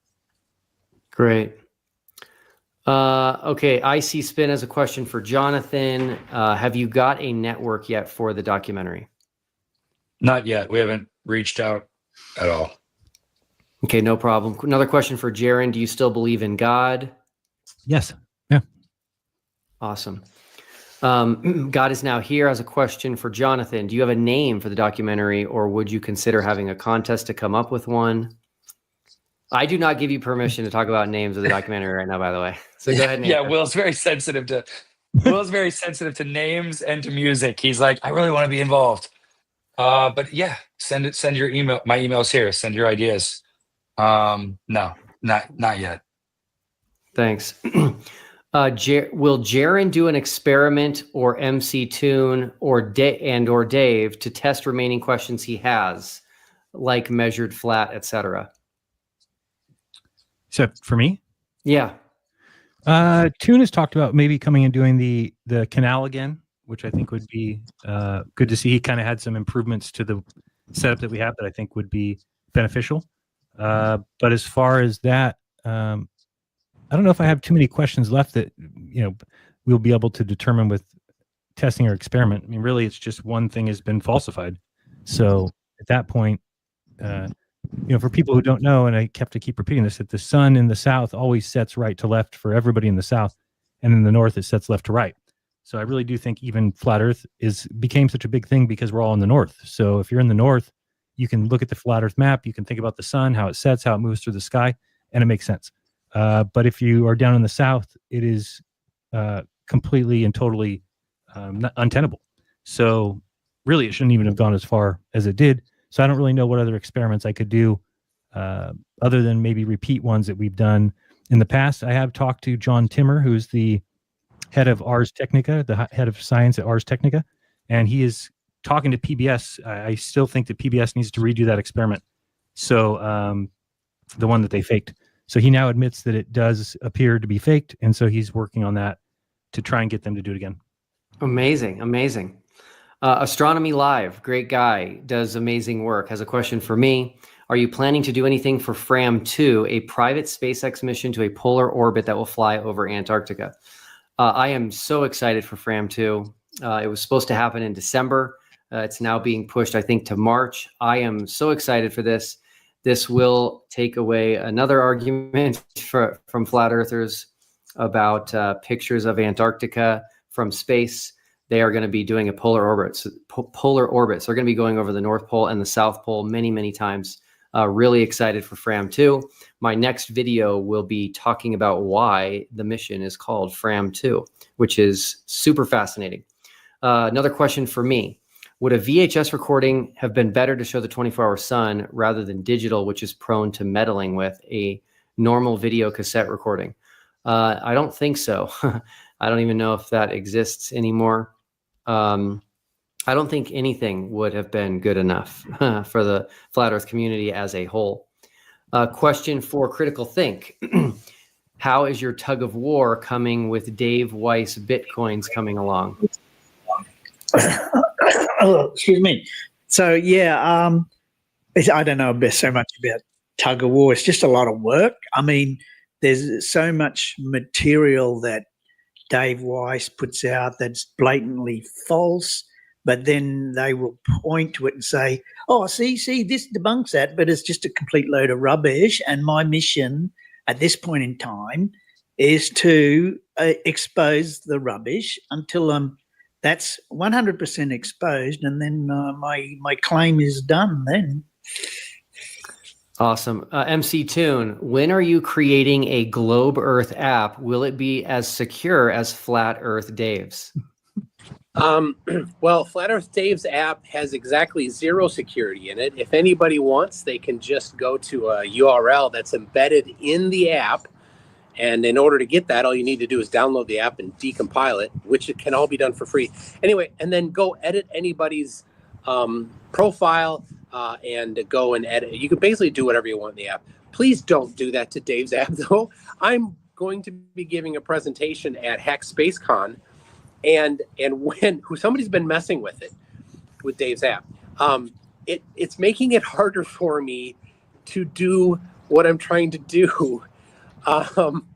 Great. Okay, IC Spin has a question for Jonathan. Have you got a network yet for the documentary? Not yet. We haven't reached out at all. Okay, no problem. Another question for Jaron. Do you still believe in God? Yes. Yeah. Awesome. God is Now Here has a question for Jonathan. Do you have a name for the documentary, or would you consider having a contest to come up with one? I do not give you permission to talk about names of the documentary right now, by the way. So go ahead. Yeah, Will's very sensitive to names and to music. He's like, I really want to be involved. But yeah, send your email. My email's here. Send your ideas. No, not yet. Thanks. Will Jaron do an experiment or MCToon or Dave to test remaining questions he has, like measured flat, etc.? So for me? Yeah. Toon has talked about maybe coming and doing the canal again, which I think would be good to see. He kind of had some improvements to the setup that we have that I think would be beneficial. But as far as that, I don't know if I have too many questions left that we'll be able to determine with testing or experiment. I mean, really, it's just one thing has been falsified. So at that point, for people who don't know, and I have to keep repeating this, that the sun in the south always sets right to left for everybody in the south, and in the north it sets left to right. So I really do think even flat Earth became such a big thing because we're all in the north. So if you're in the north, you can look at the flat Earth map, you can think about the sun, how it sets, how it moves through the sky, and it makes sense. But if you are down in the south, it is completely and totally untenable. So really, it shouldn't even have gone as far as it did. So I don't really know what other experiments I could do other than maybe repeat ones that we've done in the past. I have talked to John Timmer, who's the head of Ars Technica, the head of science at Ars Technica, and he is talking to PBS. I still think that PBS needs to redo that experiment. So the one that they faked. So he now admits that it does appear to be faked, and so he's working on that to try and get them to do it again. Amazing. Astronomy Live, great guy, does amazing work, has a question for me. Are you planning to do anything for FRAM-2, a private SpaceX mission to a polar orbit that will fly over Antarctica? I am so excited for FRAM-2. It was supposed to happen in December. It's now being pushed, I think, to March. I am so excited for this. This will take away another argument from flat earthers about pictures of Antarctica from space. They are going to be doing a polar orbit. So they're going to be going over the North Pole and the South Pole many, many times. Really excited for FRAM-2. My next video will be talking about why the mission is called FRAM-2, which is super fascinating. Another question for me. Would a VHS recording have been better to show the 24-hour sun rather than digital, which is prone to meddling with a normal video cassette recording? I don't think so. I don't even know if that exists anymore. I don't think anything would have been good enough for the flat Earth community as a whole. Question for Critical Think. How is your tug of war coming with Dave Weiss Bitcoins coming along? Oh, excuse me. So yeah, I don't know so much about tug of war. It's just a lot of work. I mean, there's so much material that Dave Weiss puts out that's blatantly false, but then they will point to it and say, oh, see, this debunks that, but it's just a complete load of rubbish. And my mission at this point in time is to expose the rubbish until that's 100% exposed, and then my claim is done then. Awesome. MCToon, when are you creating a Globe Earth app? Will it be as secure as Flat Earth Dave's? Well, Flat Earth Dave's app has exactly 0 security in it. If anybody wants, they can just go to a URL that's embedded in the app. And in order to get that, all you need to do is download the app and decompile it, which it can all be done for free. Anyway, and then go edit anybody's profile and go and edit. You can basically do whatever you want in the app. Please don't do that to Dave's app, though. I'm going to be giving a presentation at Hack SpaceCon, and when somebody's been messing with it, with Dave's app, it's making it harder for me to do what I'm trying to do,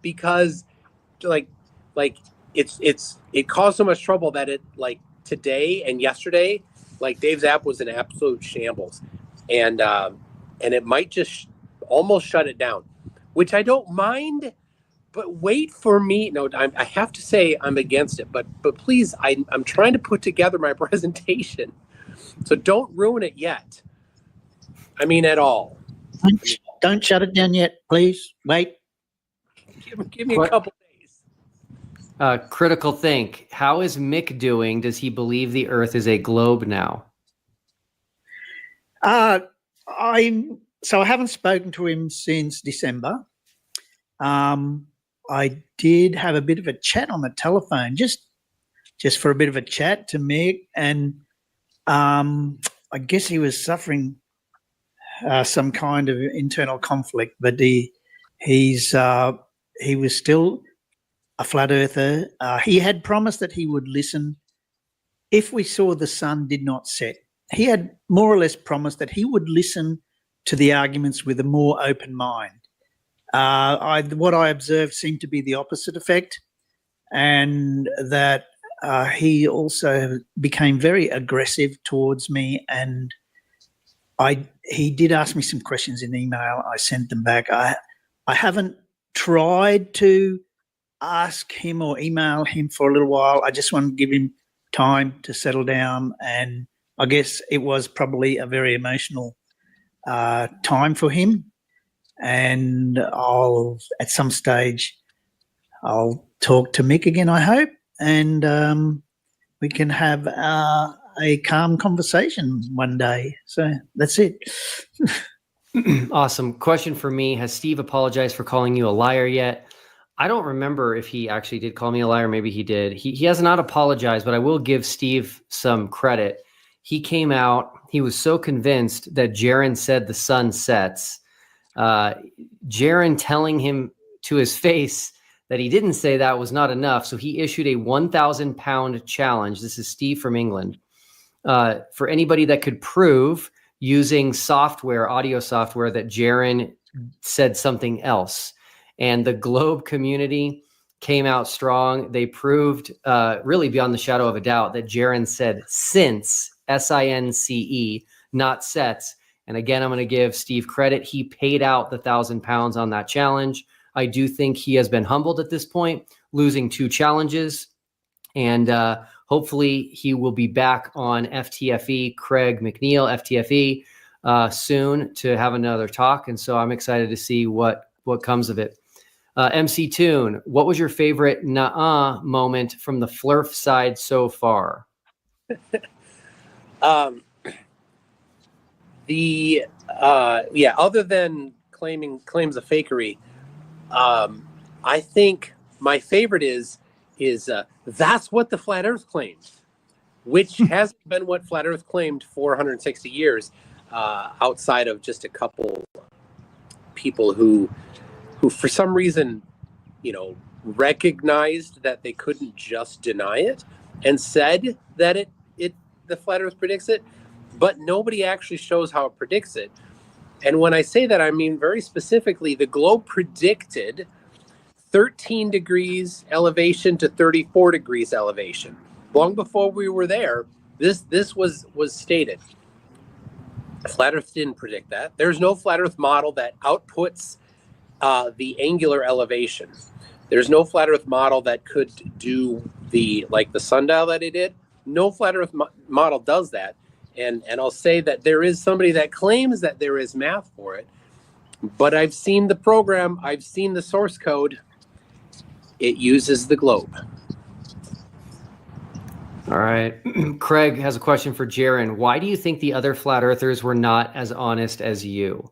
because like it caused so much trouble that it, like, today and yesterday, like, Dave's app was an absolute shambles, and it might just almost shut it down, which I don't mind. But wait for me. No, I have to say I'm against it. But please, I'm trying to put together my presentation, so don't ruin it yet. I mean, at all. Don't shut it down yet, please. Wait. Give me a couple days. Critical Think. How is Mick doing? Does he believe the Earth is a globe now? I haven't spoken to him since December. I did have a bit of a chat on the telephone, just for a bit of a chat to Mick, and I guess he was suffering some kind of internal conflict, but he was still a flat earther. He had promised that he would listen if we saw the sun did not set. He had more or less promised that he would listen to the arguments with a more open mind. What I observed seemed to be the opposite effect, and that he also became very aggressive towards me, and he did ask me some questions in email. I sent them back. I haven't tried to ask him or email him for a little while. I just want to give him time to settle down, and I guess it was probably a very emotional time for him. And at some stage, I'll talk to Mick again, I hope, and we can have a calm conversation one day. So that's it. Awesome. Question for me. Has Steve apologized for calling you a liar yet? I don't remember if he actually did call me a liar. Maybe he did. He has not apologized, but I will give Steve some credit. He came out. He was so convinced that Jaron said the sun sets. Jaron telling him to his face that he didn't say that was not enough. So he issued a 1,000 pound challenge. This is Steve from England. For anybody that could prove using software, audio software, that Jaron said something else. And the Globe community came out strong. They proved really beyond the shadow of a doubt that Jaron said since, S-I-N-C-E, not sets. And again, I'm going to give Steve credit. He paid out the 1,000 pounds on that challenge. I do think he has been humbled at this point, losing 2 challenges. And hopefully he will be back on FTFE, Craig McNeill, FTFE, soon to have another talk. And so I'm excited to see what comes of it. MCToon, what was your favorite nah moment from the Flurf side so far? Other than claims of fakery, I think my favorite is that's what the flat earth claimed, which hasn't been what flat earth claimed for 160 years, outside of just a couple people who for some reason, recognized that they couldn't just deny it and said that the flat Earth predicts it, but nobody actually shows how it predicts it. And when I say that, I mean very specifically, the globe predicted 13 degrees elevation to 34 degrees elevation. Long before we were there, this was stated. Flat Earth didn't predict that. There's no flat Earth model that outputs the angular elevation. There's no flat Earth model that could do the sundial that it did. No flat Earth model does that. And I'll say that there is somebody that claims that there is math for it, but I've seen the program, I've seen the source code. It uses the globe. All right. Craig has a question for Jaron. Why do you think the other flat earthers were not as honest as you?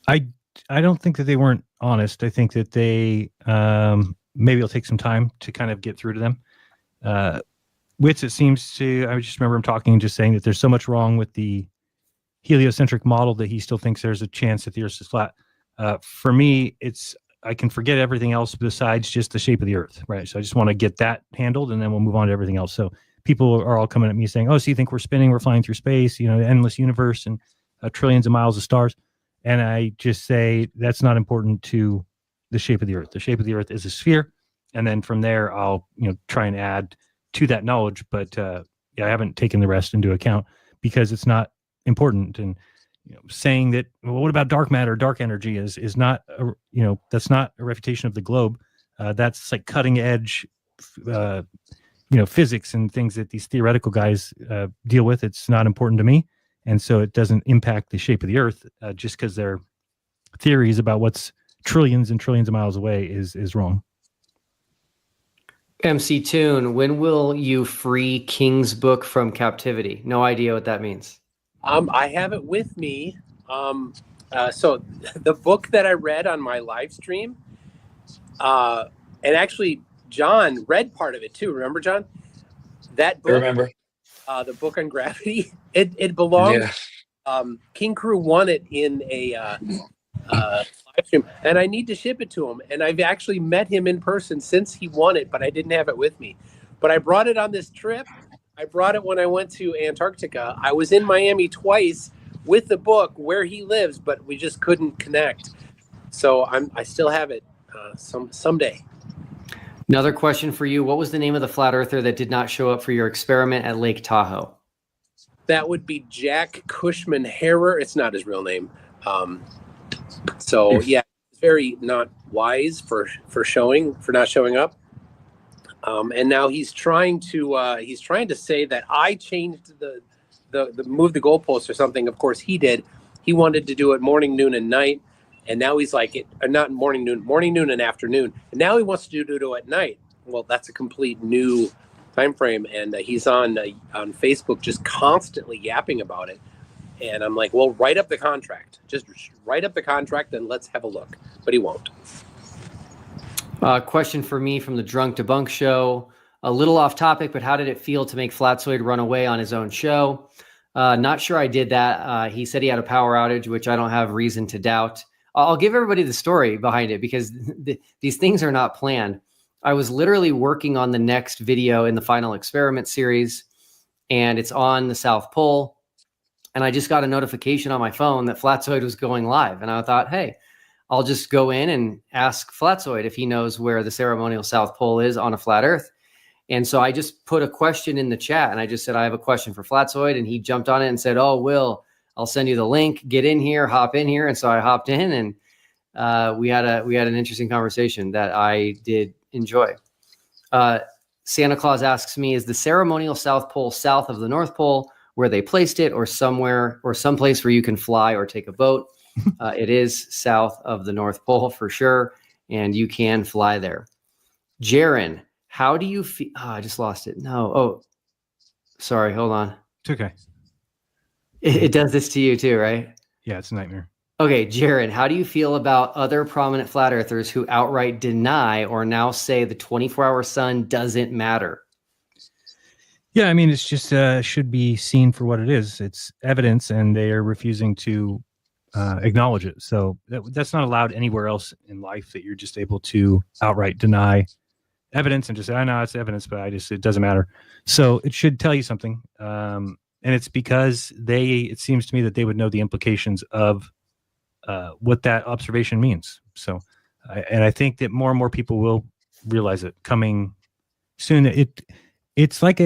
I don't think that they weren't honest. I think that they maybe it'll take some time to kind of get through to them. Witz, it seems to, I just remember him talking and just saying that there's so much wrong with the heliocentric model that he still thinks there's a chance that the Earth is flat. For me, I can forget everything else besides just the shape of the Earth, right? So I just want to get that handled, and then we'll move on to everything else. So people are all coming at me saying, "Oh, so you think we're spinning? We're flying through space? The endless universe and trillions of miles of stars?" And I just say that's not important to the shape of the Earth. The shape of the Earth is a sphere, and then from there, I'll try and add to that knowledge. But I haven't taken the rest into account because it's not important. And saying that, well, what about dark matter, dark energy is not, that's not a refutation of the globe. That's like cutting edge, physics and things that these theoretical guys deal with. It's not important to me. And so it doesn't impact the shape of the Earth just because their theories about what's trillions and trillions of miles away is wrong. MCToon, when will you free King's book from captivity? No idea what that means. I have it with me. So the book that I read on my live stream, and actually John read part of it too. Remember, John? That book, I remember. The book on gravity. It belonged. Yeah. King Crew won it in a live stream, and I need to ship it to him. And I've actually met him in person since he won it, but I didn't have it with me. But I brought it on this trip. I brought it when I went to Antarctica. I was in Miami twice with the book where he lives, but we just couldn't connect. So I still have it someday. Another question for you. What was the name of the flat earther that did not show up for your experiment at Lake Tahoe? That would be Jack Cushman Harrer. It's not his real name. So yeah, it's very not wise for not showing up. And now he's trying to say that I changed the move the goalpost or something. Of course he did. He wanted to do it morning, noon, and night, and now he's like not morning, noon, and afternoon. And now he wants to do it at night. Well, that's a complete new time frame, and he's on Facebook just constantly yapping about it. And I'm like, well, write up the contract. Just write up the contract and let's have a look. But he won't. Question for me from the Drunk Debunk show. A little off topic, but how did it feel to make Flatzoid run away on his own show? Not sure I did that. He said he had a power outage, which I don't have reason to doubt. I'll give everybody the story behind it because these things are not planned. I was literally working on the next video in the final experiment series, and it's on the South Pole. And I just got a notification on my phone that Flatzoid was going live. And I thought, hey, I'll just go in and ask Flatzoid if he knows where the ceremonial South Pole is on a flat Earth. And so I just put a question in the chat and I just said, I have a question for Flatzoid. And he jumped on it and said, oh, Will, I'll send you the link, get in here, hop in here. And so I hopped in and we had an interesting conversation that I did enjoy. Santa Claus asks me, is the ceremonial South Pole south of the North Pole where they placed it, or somewhere or someplace where you can fly or take a boat? It is south of the North Pole for sure, and you can fly there. Jaron, how do you feel? Oh, I just lost it. No. Oh, sorry. Hold on. It's okay. It does this to you too, right? Yeah, it's a nightmare. Okay, Jaron, how do you feel about other prominent flat earthers who outright deny or now say the 24-hour sun doesn't matter? Yeah, I mean, it's just should be seen for what it is. It's evidence, and they are refusing to acknowledge it. So that's not allowed anywhere else in life, that you're just able to outright deny evidence and just say, I know it's evidence, but it doesn't matter. So it should tell you something. And it's because it seems to me that they would know the implications of what that observation means. So, and I think that more and more people will realize it coming soon. It's like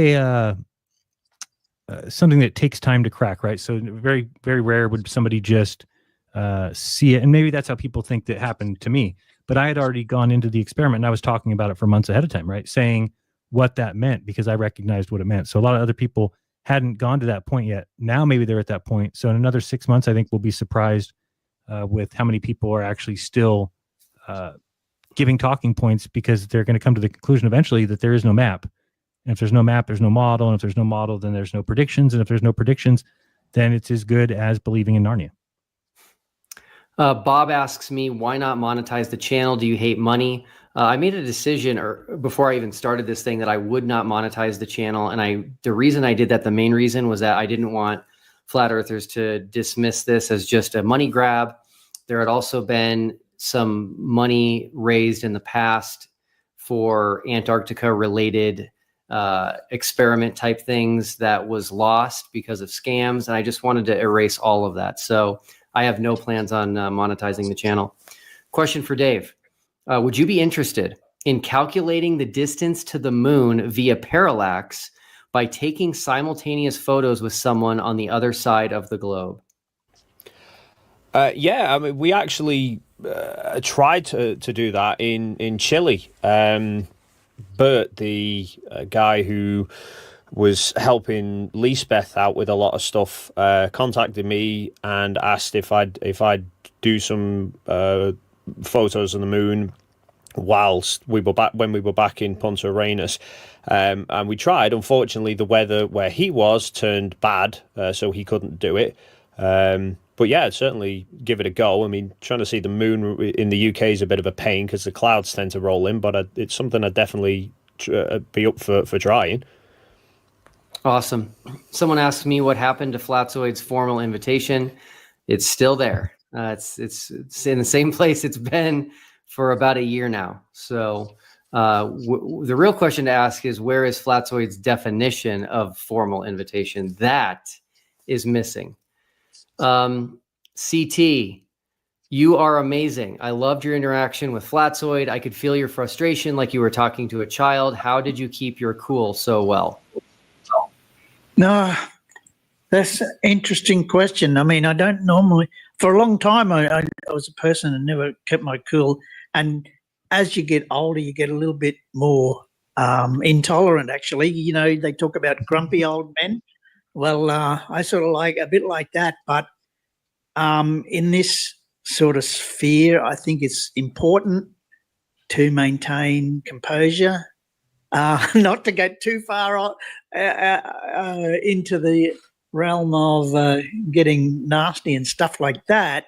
something that takes time to crack, right? So very, very rare would somebody just see it. And maybe that's how people think that happened to me. But I had already gone into the experiment and I was talking about it for months ahead of time, right? Saying what that meant because I recognized what it meant. So a lot of other people hadn't gone to that point yet. Now maybe they're at that point. So in another 6 months, I think we'll be surprised with how many people are actually still giving talking points, because they're going to come to the conclusion eventually that there is no map. And if there's no map, there's no model. And if there's no model, then there's no predictions. And if there's no predictions, then it's as good as believing in Narnia. Bob asks me, why not monetize the channel? Do you hate money? I made a decision before I even started this thing that I would not monetize the channel. And the reason I did that, the main reason, was that I didn't want flat earthers to dismiss this as just a money grab. There had also been some money raised in the past for Antarctica related experiment type things that was lost because of scams. And I just wanted to erase all of that. So I have no plans on monetizing the channel. Question for Dave. Would you be interested in calculating the distance to the moon via parallax by taking simultaneous photos with someone on the other side of the globe? Yeah, I mean, we actually tried to do that in Chile. Bert, the guy who was helping Lisbeth out with a lot of stuff, contacted me and asked if I'd do some photos of the moon whilst when we were back in Punta Arenas, and we tried. Unfortunately, the weather where he was turned bad, so he couldn't do it. But yeah, I'd certainly give it a go. I mean, trying to see the moon in the UK is a bit of a pain because the clouds tend to roll in, but it's something I'd definitely be up for trying. Awesome. Someone asked me what happened to Flatzoid's formal invitation. It's still there. It's in the same place it's been for about a year now. So the real question to ask is, where is Flatzoid's definition of formal invitation? That is missing. CT, you are amazing. I loved your interaction with Flatzoid. I could feel your frustration like you were talking to a child. How did you keep your cool so well? No, that's an interesting question. I mean, I don't normally, for a long time, I was a person who never kept my cool. And as you get older, you get a little bit more intolerant, actually. You know, they talk about grumpy old men. Well, I sort of like a bit like that. But in this sort of sphere, I think it's important to maintain composure. Not to get too far into the realm of getting nasty and stuff like that.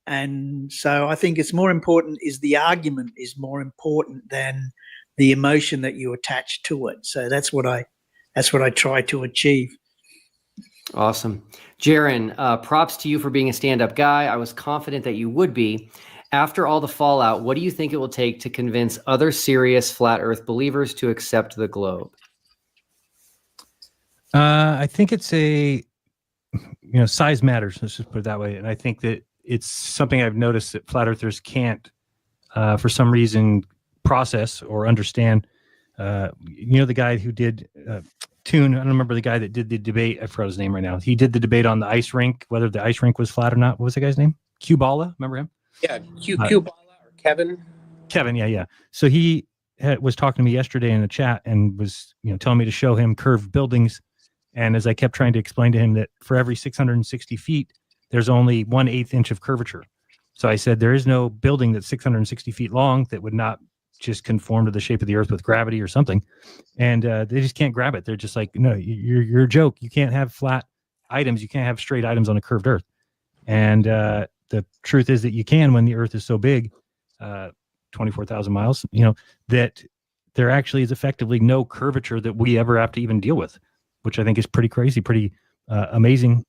And so I think it's more important the argument is more important than the emotion that you attach to it. So that's what I try to achieve. Awesome. Jaron, props to you for being a stand-up guy. I was confident that you would be. After all the fallout, what do you think it will take to convince other serious flat earth believers to accept the globe? I think it's size matters. Let's just put it that way. And I think that it's something I've noticed that flat earthers can't, for some reason, process or understand. The guy who did Toon, I don't remember the guy that did the debate. I forgot his name right now. He did the debate on the ice rink, whether the ice rink was flat or not. What was the guy's name? Cubala, remember him? Yeah, Cubala or Kevin. Kevin, yeah. So he was talking to me yesterday in the chat and was, telling me to show him curved buildings. And as I kept trying to explain to him that for every 660 feet, there's only 1/8 inch of curvature. So I said, there is no building that's 660 feet long that would not just conform to the shape of the earth with gravity or something. And they just can't grab it. They're just like, no, you're a joke. You can't have flat items. You can't have straight items on a curved earth. And the truth is that you can, when the earth is so big, 24,000 miles, that there actually is effectively no curvature that we ever have to even deal with, which I think is pretty crazy, pretty amazing.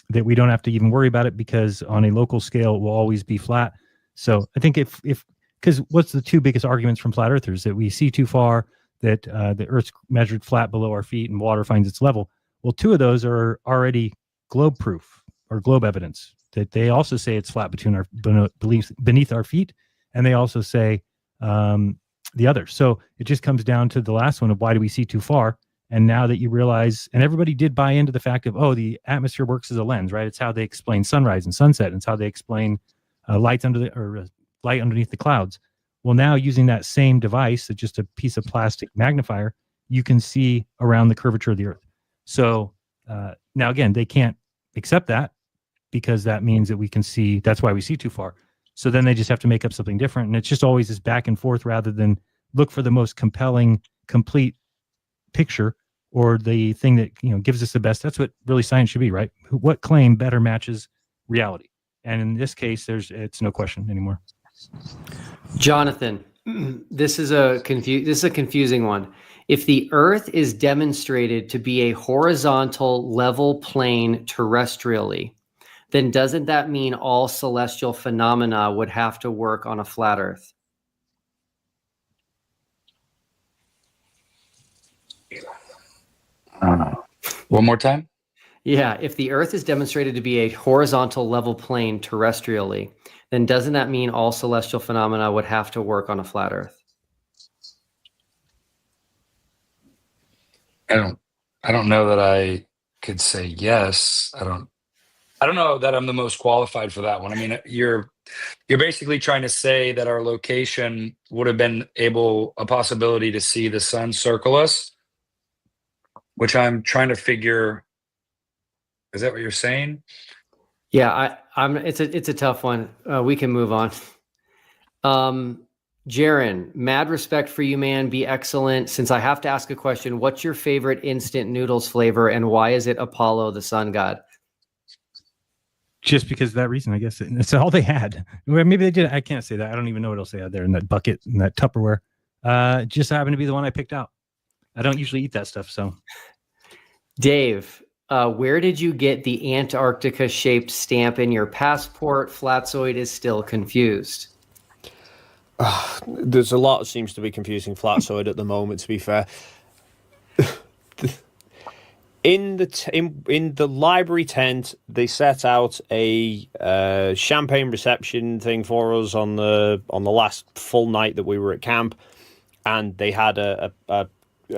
that we don't have to even worry about it because on a local scale, it will always be flat. So I think because what's the two biggest arguments from flat earthers? That we see too far, that the Earth's measured flat below our feet and water finds its level. Well, two of those are already globe proof or globe evidence, that they also say it's flat beneath our feet. And they also say the other. So it just comes down to the last one of why do we see too far? And now that you realize, and everybody did buy into the fact of, the atmosphere works as a lens, right? It's how they explain sunrise and sunset. And it's how they explain light underneath the clouds. Well, now using that same device, it's just a piece of plastic magnifier, you can see around the curvature of the Earth. So now again, they can't accept that because that means that we can see, that's why we see too far. So then they just have to make up something different. And it's just always this back and forth rather than look for the most compelling, complete picture or the thing that gives us the best. That's what really science should be, right? What claim better matches reality? And in this case, it's no question anymore. Jonathan, this is a confusing one. If the Earth is demonstrated to be a horizontal level plane terrestrially, then doesn't that mean all celestial phenomena would have to work on a flat Earth? One more time? Yeah, if the Earth is demonstrated to be a horizontal level plane terrestrially, then doesn't that mean all celestial phenomena would have to work on a flat Earth? I don't know that I could say yes. I don't know that I'm the most qualified for that one. I mean, you're basically trying to say that our location would have been a possibility to see the sun circle us, which I'm trying to figure. Is that what you're saying? Yeah, it's a tough one. We can move on. Jaron, mad respect for you, man. Be excellent. Since I have to ask a question, what's your favorite instant noodles flavor and why is it Apollo, the sun god? Just because of that reason, I guess. It's all they had. Maybe they did. I can't say that. I don't even know what else they had there in that bucket, in that Tupperware. Just happened to be the one I picked out. I don't usually eat that stuff, so. Dave, where did you get the Antarctica shaped stamp in your passport? Flatzoid is still confused. There's a lot that seems to be confusing Flatzoid at the moment, to be fair. In the library tent, they set out a champagne reception thing for us on the last full night that we were at camp, and they had a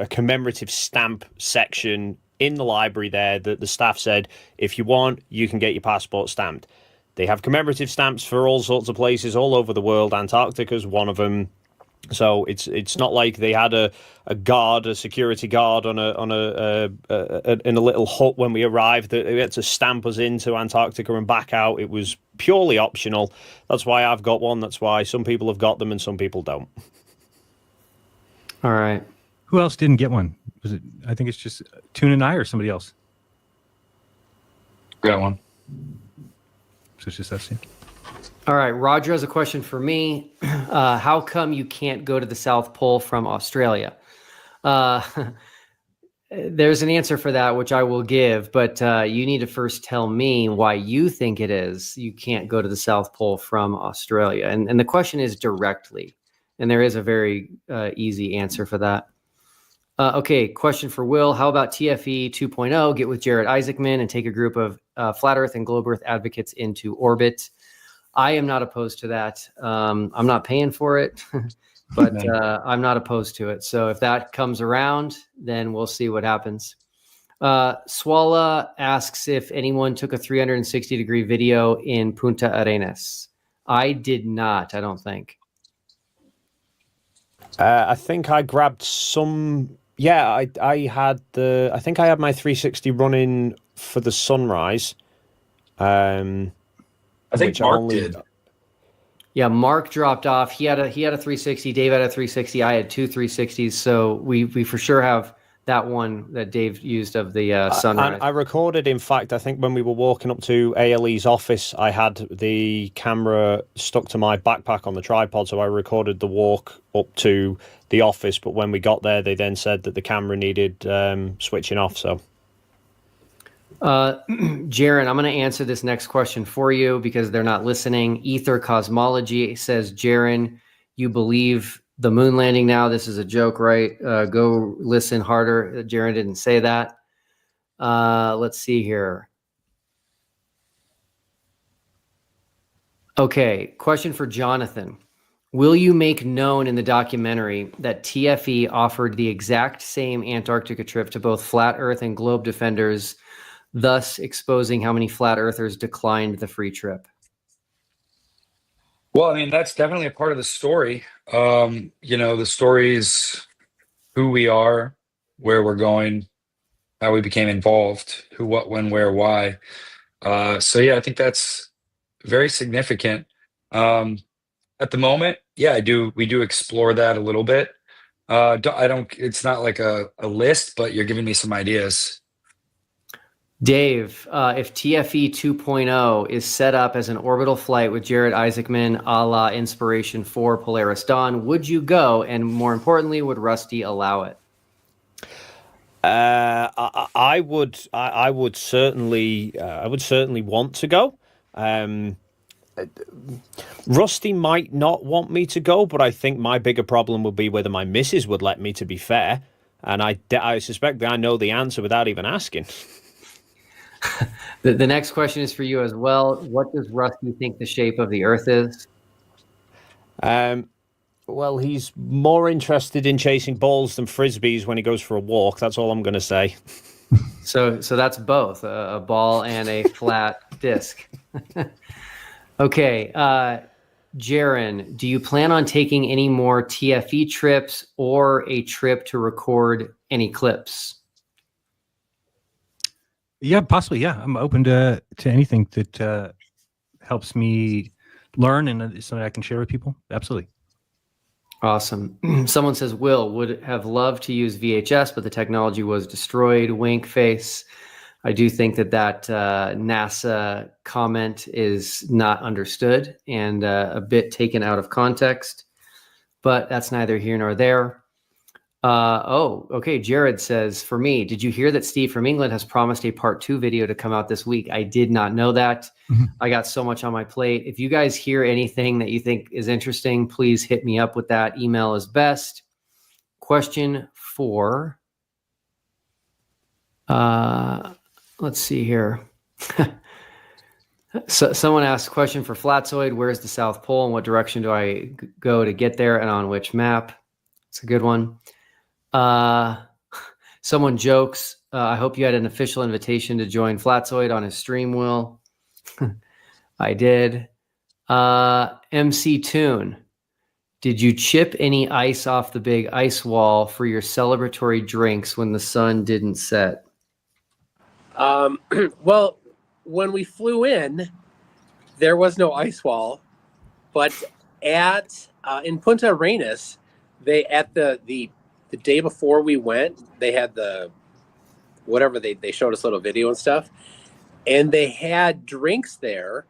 commemorative stamp section in the library there that the staff said, if you want, you can get your passport stamped. They have commemorative stamps for all sorts of places all over the world. Antarctica's one of them. So it's not like they had a security guard in a little hut when we arrived that they had to stamp us into Antarctica and back out. It was purely optional. That's why I've got one. That's why some people have got them and some people don't. All right. Who else didn't get one? Was it? I think it's just Toon and I or somebody else. Got one. So it's just us. Yeah. All right. Roger has a question for me. How come you can't go to the South Pole from Australia? There's an answer for that, which I will give, but you need to first tell me why you think it is you can't go to the South Pole from Australia. And the question is directly, and there is a very easy answer for that. Okay, question for Will. How about TFE 2.0? Get with Jared Isaacman and take a group of flat Earth and globe Earth advocates into orbit. I am not opposed to that. I'm not paying for it, but I'm not opposed to it. So if that comes around, then we'll see what happens. Swala asks if anyone took a 360-degree video in Punta Arenas. I did not, I don't think. I think I grabbed some. Yeah, I think I had my 360 running for the sunrise. I think Mark did. Yeah, Mark dropped off. He had a 360. Dave had a 360. I had two 360s. So we for sure have that one that Dave used of the sunrise. I recorded, in fact, I think when we were walking up to ALE's office, I had the camera stuck to my backpack on the tripod, so I recorded the walk up to the office. But when we got there, they then said that the camera needed switching off. So Jaron, I'm going to answer this next question for you because they're not listening. Ether Cosmology says, Jaron, you believe the moon landing now? This is a joke, right? Go listen harder. Jaron didn't say that. Let's see here. Okay, question for Jonathan. Will you make known in the documentary that TFE offered the exact same Antarctica trip to both Flat Earth and Globe Defenders, thus exposing how many Flat Earthers declined the free trip? Well, I mean, that's definitely a part of the story. The story is who we are, where we're going, how we became involved, who, what, when, where, why. So yeah, I think that's very significant. At the moment, yeah, we do explore that a little bit. It's not like a list, but you're giving me some ideas. Dave, if TFE 2.0 is set up as an orbital flight with Jared Isaacman a la Inspiration 4 Polaris Dawn, would you go? And more importantly, would Rusty allow it? I would certainly want to go. Rusty might not want me to go, but I think my bigger problem would be whether my missus would let me, to be fair. And I suspect that I know the answer without even asking. The next question is for you as well. What does Rusty think the shape of the Earth is? Well, he's more interested in chasing balls than frisbees when he goes for a walk. That's all I'm going to say. So that's both a ball and a flat disc. Okay, Jaron, do you plan on taking any more TFE trips or a trip to record any clips? Yeah, possibly. Yeah, I'm open to anything that helps me learn and something I can share with people. Absolutely. Awesome. Someone says, Will would have loved to use VHS, but the technology was destroyed. Wink face. I do think that NASA comment is not understood and a bit taken out of context, but that's neither here nor there. Okay. Jared says, for me, did you hear that Steve from England has promised a part 2 video to come out this week? I did not know that. Mm-hmm. I got so much on my plate. If you guys hear anything that you think is interesting, please hit me up with that. Email is best. Question 4. Let's see here. So someone asked a question for Flatzoid. Where's the South Pole and what direction do I go to get there and on which map? It's a good one. Someone jokes, I hope you had an official invitation to join Flatzoid on his stream, Will. I did. MCToon, did you chip any ice off the big ice wall for your celebratory drinks when the sun didn't set? Well, when we flew in, there was no ice wall, but in Punta Arenas, they the day before we went, they had they showed us a little video and stuff, and they had drinks there,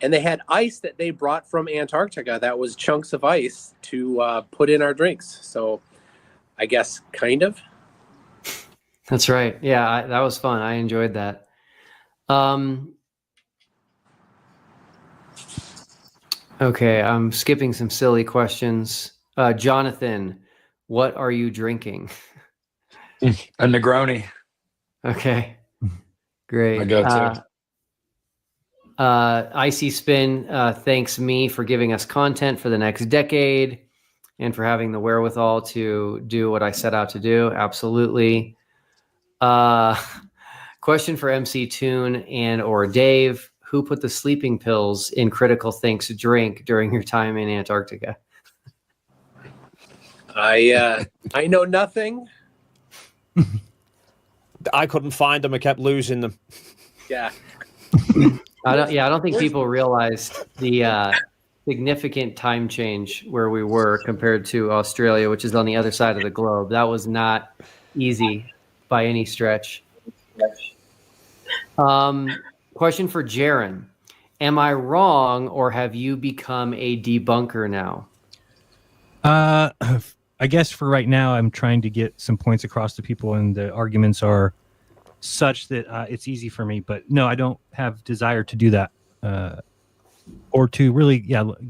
and they had ice that they brought from Antarctica that was chunks of ice to put in our drinks. So I guess kind of. That's right. Yeah, that was fun. I enjoyed that. Okay, I'm skipping some silly questions. Jonathan, what are you drinking? A Negroni. Okay, great. My go-to. Icy Spin thanks me for giving us content for the next decade and for having the wherewithal to do what I set out to do. Absolutely. Question for MCToon and or Dave. Who put the sleeping pills in Critical Think's drink during your time in Antarctica? I know nothing. I couldn't find them. I kept losing them. Yeah. I don't think people realized the significant time change where we were compared to Australia, which is on the other side of the globe. That was not easy by any stretch. Question for Jaron. Am I wrong, or have you become a debunker now? I guess for right now, I'm trying to get some points across to people, and the arguments are such that it's easy for me. But no, I don't have desire to do that or to really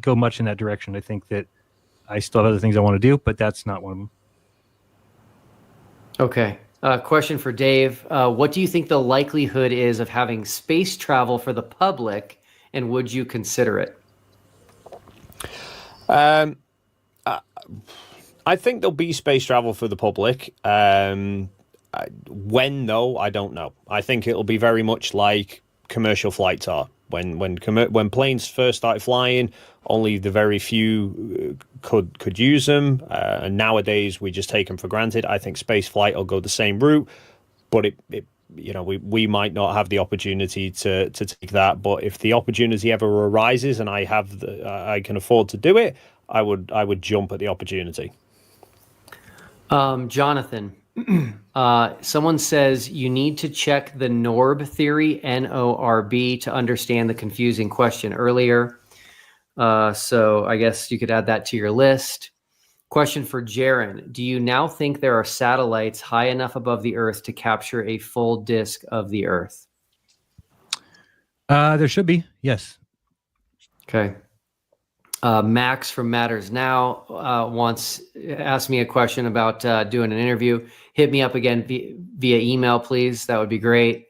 go much in that direction. I think that I still have other things I want to do, but that's not one of them. Okay. Question for Dave. What do you think the likelihood is of having space travel for the public, and would you consider it? I think there'll be space travel for the public. When, though, I don't know. I think it'll be very much like commercial flights are. When planes first started flying, only the very few could use them, and nowadays we just take them for granted. I think space flight will go the same route, but we might not have the opportunity to take that. But if the opportunity ever arises and I can afford to do it, I would jump at the opportunity. Jonathan, someone says you need to check the NORB theory, NORB, to understand the confusing question earlier. So I guess you could add that to your list. Question for Jaron. Do you now think there are satellites high enough above the Earth to capture a full disk of the Earth? There should be, yes. Okay. Max from Matters Now asked me a question about doing an interview. Hit me up again via email, please. That would be great.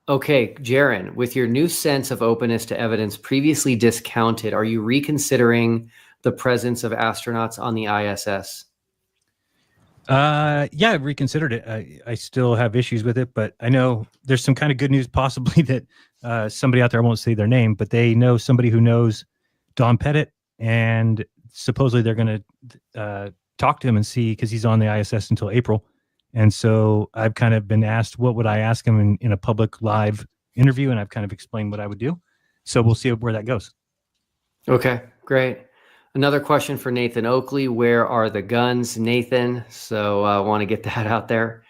Okay, Jaron, with your new sense of openness to evidence previously discounted, are you reconsidering the presence of astronauts on the ISS? Yeah, I've reconsidered it. I still have issues with it, but I know there's some kind of good news possibly that somebody out there, I won't say their name, but they know somebody who knows Don Pettit, and supposedly they're going to talk to him and see, because he's on the ISS until April. And so I've kind of been asked, what would I ask him in a public live interview? And I've kind of explained what I would do. So we'll see where that goes. Okay, great. Another question for Nathan Oakley. Where are the guns, Nathan? So I want to get that out there.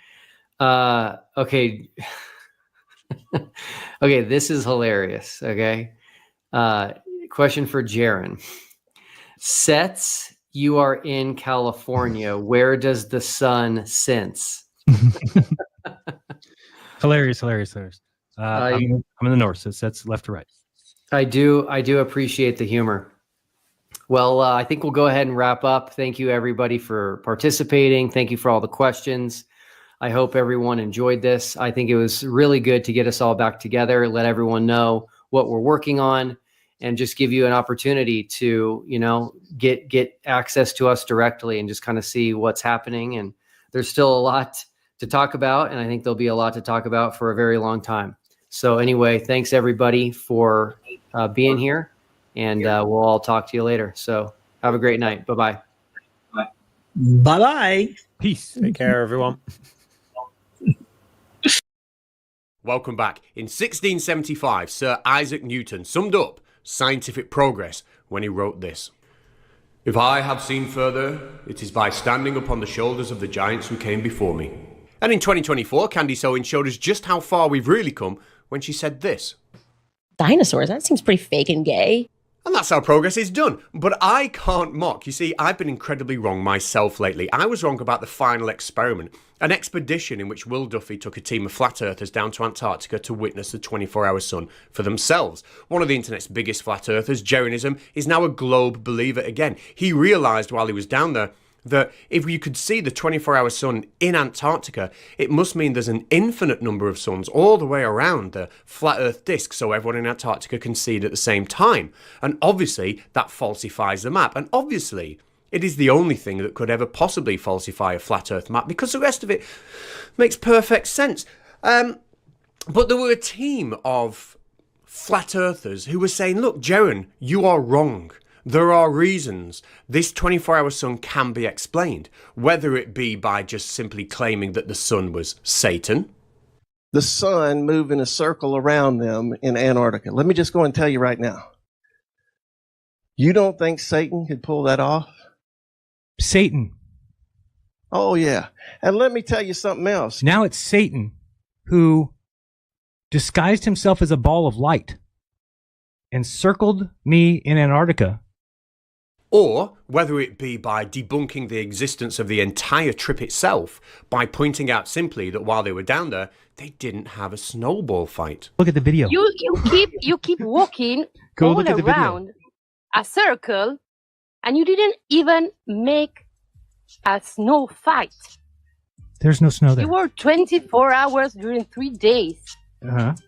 Okay. Okay, this is hilarious. Okay. Question for Jaron. Sets, you are in California. Where does the sun sense? Hilarious. I'm in the north, so that's left to right. I do appreciate the humor. Well, I think we'll go ahead and wrap up. Thank you, everybody, for participating. Thank you for all the questions. I hope everyone enjoyed this. I think it was really good to get us all back together, let everyone know what we're working on, and just give you an opportunity to, get access to us directly and just kind of see what's happening. And there's still a lot to talk about, and I think there'll be a lot to talk about for a very long time. So anyway, thanks everybody for being here, and we'll all talk to you later. So have a great night. Bye-bye. Bye-bye. Peace. Take care, everyone. Welcome back. In 1675, Sir Isaac Newton summed up scientific progress when he wrote this: "If I have seen further, it is by standing upon the shoulders of the giants who came before me." And in 2024, Candice Owen showed us just how far we've really come when she said this: "Dinosaurs, that seems pretty fake and gay." And that's how progress is done. But I can't mock. You see, I've been incredibly wrong myself lately. I was wrong about the final experiment, an expedition in which Will Duffy took a team of flat earthers down to Antarctica to witness the 24-hour sun for themselves. One of the internet's biggest flat earthers, Jeranism, is now a globe believer again. He realised while he was down there that if you could see the 24-hour sun in Antarctica, it must mean there's an infinite number of suns all the way around the flat earth disk, so everyone in Antarctica can see it at the same time. And obviously that falsifies the map, and obviously it is the only thing that could ever possibly falsify a flat earth map, because the rest of it makes perfect sense. But there were a team of flat earthers who were saying, look, Jaron, you are wrong. There are reasons this 24-hour sun can be explained, whether it be by just simply claiming that the sun was Satan. The sun moved in a circle around them in Antarctica. Let me just go and tell you right now. You don't think Satan could pull that off? Satan. Oh, yeah. And let me tell you something else. Now it's Satan who disguised himself as a ball of light and circled me in Antarctica or whether it be by debunking the existence of the entire trip itself by pointing out simply that while they were down there, they didn't have a snowball fight. Look at the video. You keep walking Go all look at the video. around a circle, and you didn't even make a snow fight. There's no snow there. You were 24 hours during 3 days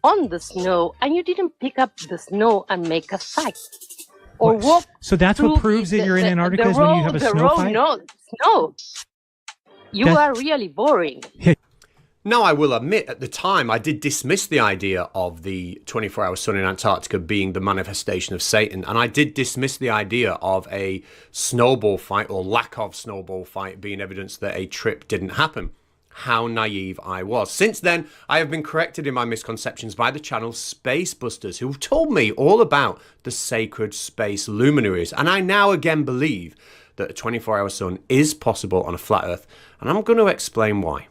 on the snow, and you didn't pick up the snow and make a fight. Or walk. So that's what proves that you're in Antarctica is when you have a snow fight? No. You are really boring. Now, I will admit, at the time, I did dismiss the idea of the 24-hour sun in Antarctica being the manifestation of Satan, and I did dismiss the idea of a snowball fight or lack of snowball fight being evidence that a trip didn't happen. How naive I was. Since then, I have been corrected in my misconceptions by the channel Space Busters, who told me all about the sacred space luminaries, and I now again believe that a 24-hour sun is possible on a flat Earth, and I'm going to explain why.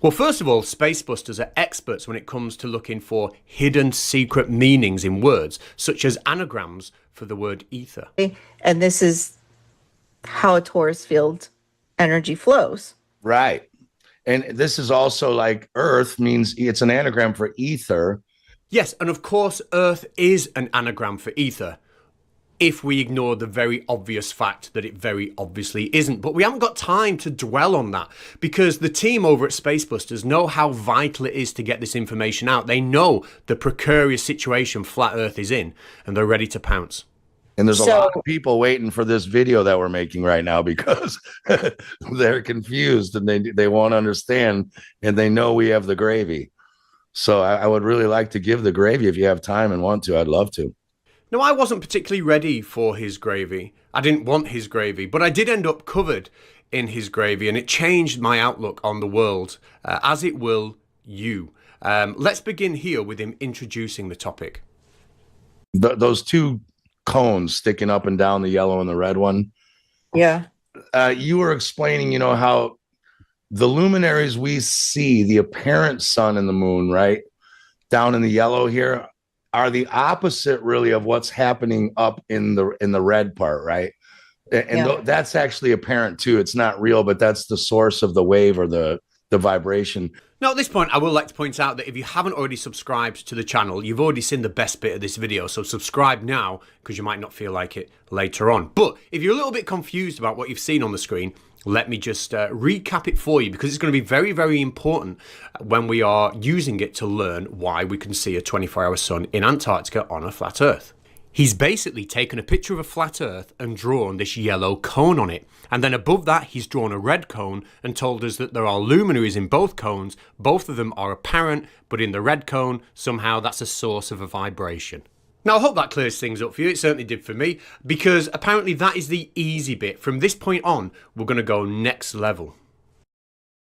Well, first of all, Space Busters are experts when it comes to looking for hidden secret meanings in words, such as anagrams for the word ether. And this is how a torus field energy flows. Right. And this is also like Earth means it's an anagram for ether. Yes, and of course, Earth is an anagram for ether, if we ignore the very obvious fact that it very obviously isn't. But we haven't got time to dwell on that, because the team over at Space Busters know how vital it is to get this information out. They know the precarious situation Flat Earth is in, and they're ready to pounce. And there's a lot of people waiting for this video that we're making right now because they're confused and they won't understand, and they know we have the gravy. So I would really like to give the gravy if you have time and want to. I'd love to. No, I wasn't particularly ready for his gravy. I didn't want his gravy, but I did end up covered in his gravy, and it changed my outlook on the world, as it will you. Let's begin here with him introducing the topic. Those two cones sticking up and down, the yellow and the red one. Yeah. You were explaining, how the luminaries we see, the apparent sun and the moon, right, down in the yellow here, are the opposite really of what's happening up in the red part, right? And that's actually apparent too. It's not real, but that's the source of the wave or the vibration. Now, at this point, I would like to point out that if you haven't already subscribed to the channel, you've already seen the best bit of this video. So subscribe now, because you might not feel like it later on. But if you're a little bit confused about what you've seen on the screen, let me just recap it for you, because it's going to be very, very important when we are using it to learn why we can see a 24-hour sun in Antarctica on a flat Earth. He's basically taken a picture of a flat Earth and drawn this yellow cone on it. And then above that, he's drawn a red cone and told us that there are luminaries in both cones. Both of them are apparent, but in the red cone, somehow that's a source of a vibration. Now, I hope that clears things up for you. It certainly did for me, because apparently that is the easy bit. From this point on, we're going to go next level.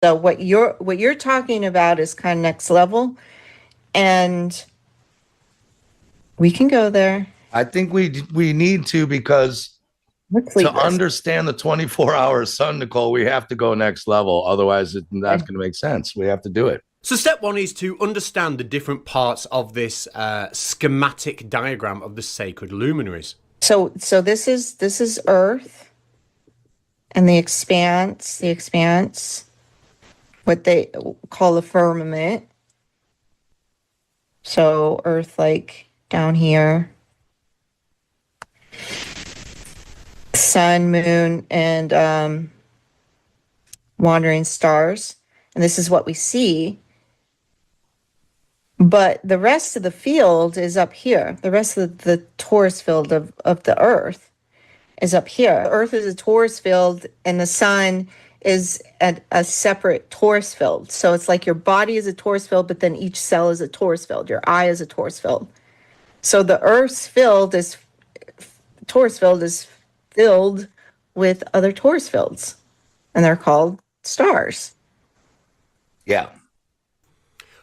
So what you're talking about is kind of next level, and we can go there. I think we need to, because to understand the 24-hour sun, Nicole, we have to go next level. Otherwise, that's going to make sense. We have to do it. So step one is to understand the different parts of this schematic diagram of the sacred luminaries. So this is Earth and the expanse, what they call the firmament. So Earth, like down here, sun, moon, and wandering stars. And this is what we see. But the rest of the field is up here. The rest of the torus field of the Earth is up here. Earth is a torus field, and the sun is a separate torus field. So it's like your body is a torus field, but then each cell is a torus field. Your eye is a torus field. So the Earth's torus field is filled with other torus fields, and they're called stars. Yeah.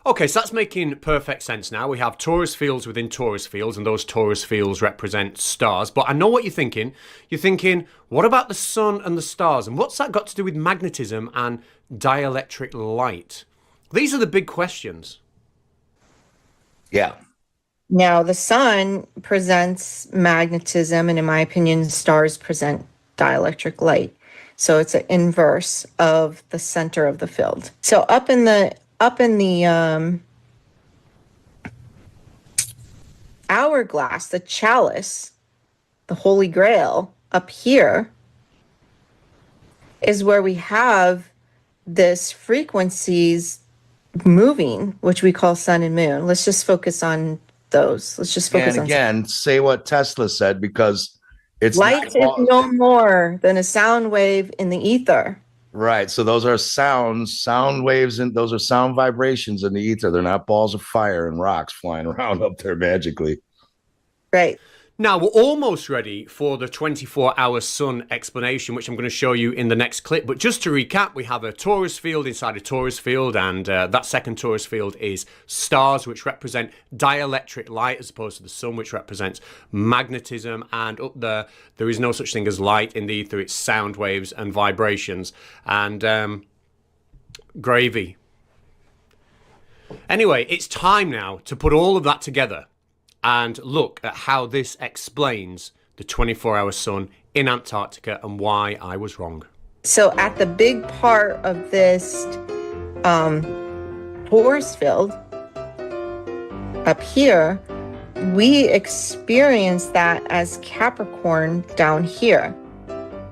Okay, so that's making perfect sense now. We have torus fields within torus fields, and those torus fields represent stars. But I know what you're thinking. You're thinking, what about the sun and the stars? And what's that got to do with magnetism and dielectric light? These are the big questions. Yeah. Now, the sun presents magnetism, and in my opinion, stars present dielectric light. So it's an inverse of the center of the field. So up in the hourglass, the chalice, the Holy Grail, up here is where we have this frequencies moving, which we call sun and moon. Let's just focus on those. Let's just focus and on again, say what Tesla said, because it's light is no more than a sound wave in the ether. Right. So those are sound waves, and those are sound vibrations in the ether. They're not balls of fire and rocks flying around up there magically. Right. Now, we're almost ready for the 24-hour sun explanation, which I'm going to show you in the next clip. But just to recap, we have a torus field inside a torus field, and that second torus field is stars, which represent dielectric light, as opposed to the sun, which represents magnetism. And up there is no such thing as light in the ether. It's sound waves and vibrations. And gravy. Anyway, it's time now to put all of that together and look at how this explains the 24-hour sun in Antarctica and why I was wrong. So at the big part of this torus field up here, we experience that as Capricorn down here.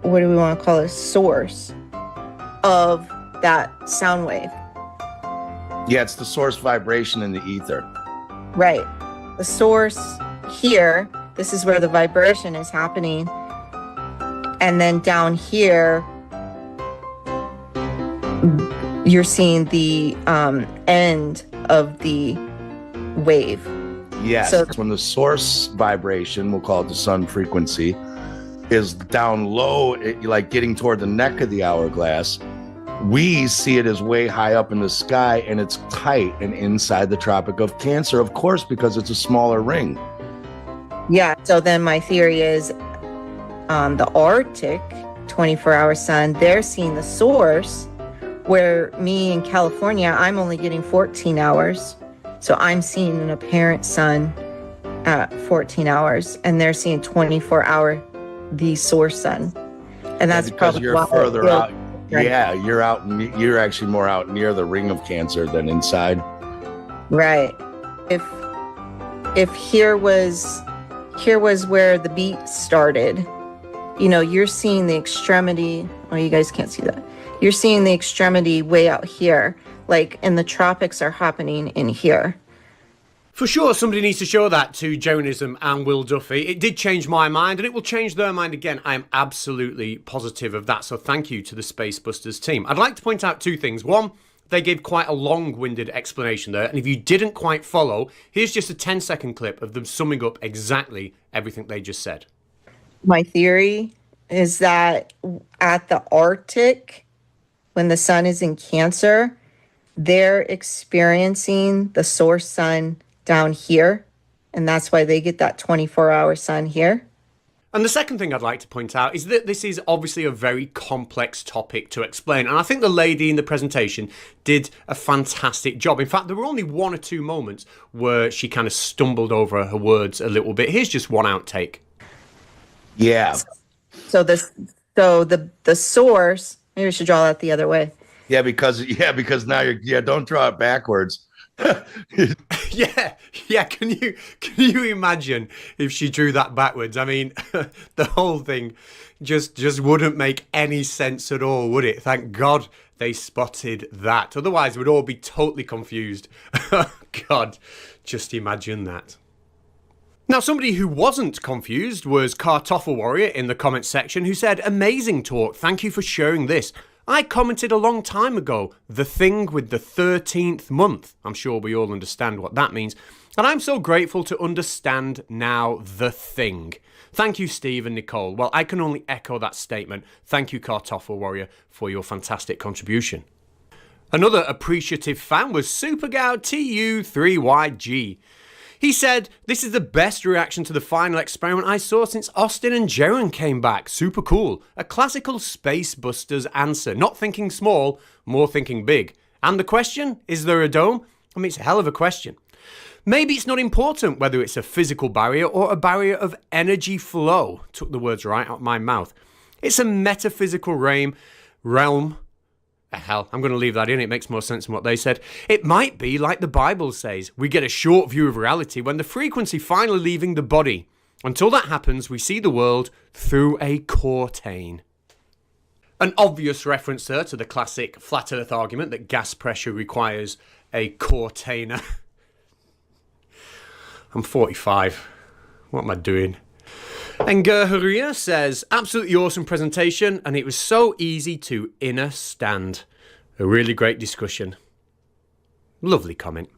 What do we want to call it? Source of that sound wave. Yeah, it's the source vibration in the ether. Right. The source here, this is where the vibration is happening. And then down here, you're seeing the end of the wave. Yes, So when the source vibration, we'll call it the sun frequency, is down low, like getting toward the neck of the hourglass, we see it as way high up in the sky, and it's tight and inside the Tropic of Cancer, of course, because it's a smaller ring. yeah, so then my theory is the Arctic 24-hour sun, they're seeing the source, where me in California, I'm only getting 14 hours. So I'm seeing an apparent sun at 14 hours, and they're seeing 24-hour the source sun. And that's because probably you're why further out. Right. Yeah, you're actually more out near the ring of Cancer than inside. Right. If here was where the beat started, you know, you're seeing the extremity. Oh, you guys can't see that. You're seeing the extremity way out here, like, and the tropics are happening in here. For sure, somebody needs to show that to Jeranism and Will Duffy. It did change my mind, and it will change their mind again. I am absolutely positive of that, so thank you to the Space Busters team. I'd like to point out two things. One, they gave quite a long-winded explanation there, and if you didn't quite follow, here's just a 10-second clip of them summing up exactly everything they just said. My theory is that at the Arctic, when the sun is in Cancer, they're experiencing the source sun down here, and that's why they get that 24-hour sun here. And the second thing I'd like to point out is that this is obviously a very complex topic to explain, and I think the lady in the presentation did a fantastic job. In fact, there were only one or two moments where she kind of stumbled over her words a little bit. Here's just one outtake. Yeah. So the source, maybe we should draw that the other way. Yeah, because now don't draw it backwards. Yeah. Can you imagine if she drew that backwards? I mean, the whole thing just wouldn't make any sense at all, would it? Thank God they spotted that. Otherwise, we'd all be totally confused. God, just imagine that. Now, somebody who wasn't confused was Kartoffel Warrior in the comments section, who said, "Amazing talk. Thank you for sharing this. I commented a long time ago, the thing with the 13th month. I'm sure we all understand what that means. And I'm so grateful to understand now the thing. Thank you, Steve and Nicole." Well, I can only echo that statement. Thank you, Kartoffel Warrior, for your fantastic contribution. Another appreciative fan was Supergow TU3YG. He said, "This is the best reaction to the final experiment I saw since Austin and Jeran came back. Super cool. A classical Space Busters answer. Not thinking small, more thinking big. And the question, is there a dome? I mean, it's a hell of a question. Maybe it's not important whether it's a physical barrier or a barrier of energy flow. Took the words right out of my mouth. It's a metaphysical realm. Hell, I'm going to leave that in. It makes more sense than what they said. It might be like the Bible says. We get a short view of reality when the frequency finally leaving the body. Until that happens, we see the world through a courtaine. An obvious reference there to the classic flat earth argument that gas pressure requires a courtainer. I'm 45. What am I doing? And Gerharia says, absolutely awesome presentation, and it was so easy to understand. A really great discussion. Lovely comment.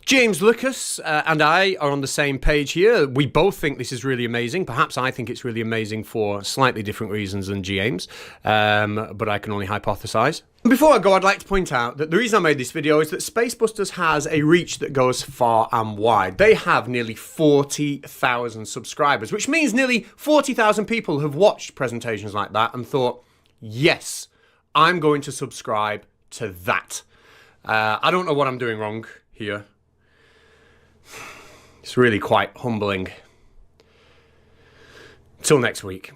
James Lucas and I are on the same page here. We both think this is really amazing. Perhaps I think it's really amazing for slightly different reasons than James, but I can only hypothesize. Before I go, I'd like to point out that the reason I made this video is that Spacebusters has a reach that goes far and wide. They have nearly 40,000 subscribers, which means nearly 40,000 people have watched presentations like that and thought, yes, I'm going to subscribe to that. I don't know what I'm doing wrong here. It's really quite humbling. Till next week.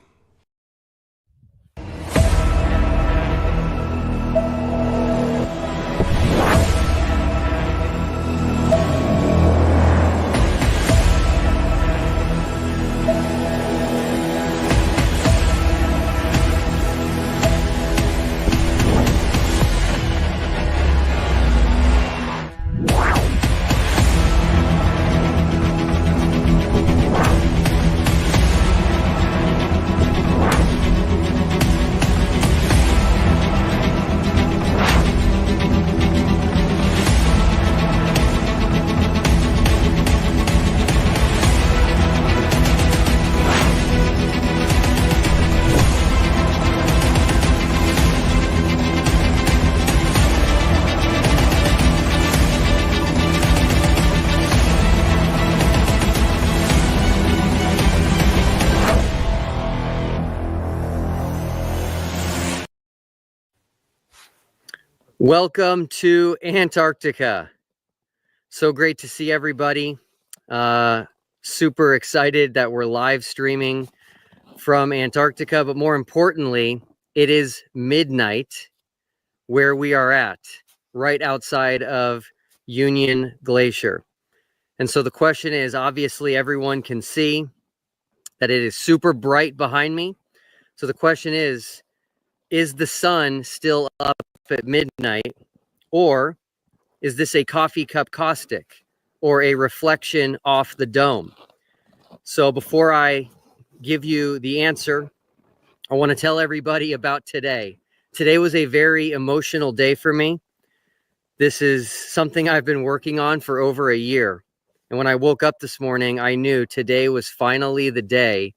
Welcome to Antarctica. So great to see everybody. Super excited that we're live streaming from Antarctica, but more importantly, it is midnight where we are at, right outside of Union Glacier. And so the question is, obviously everyone can see that it is super bright behind me. So the question is the sun still up at midnight, or is this a coffee cup caustic or a reflection off the dome? So before I give you the answer, I want to tell everybody about today. Today was a very emotional day for me. This is something I've been working on for over a year. And when I woke up this morning, I knew today was finally the day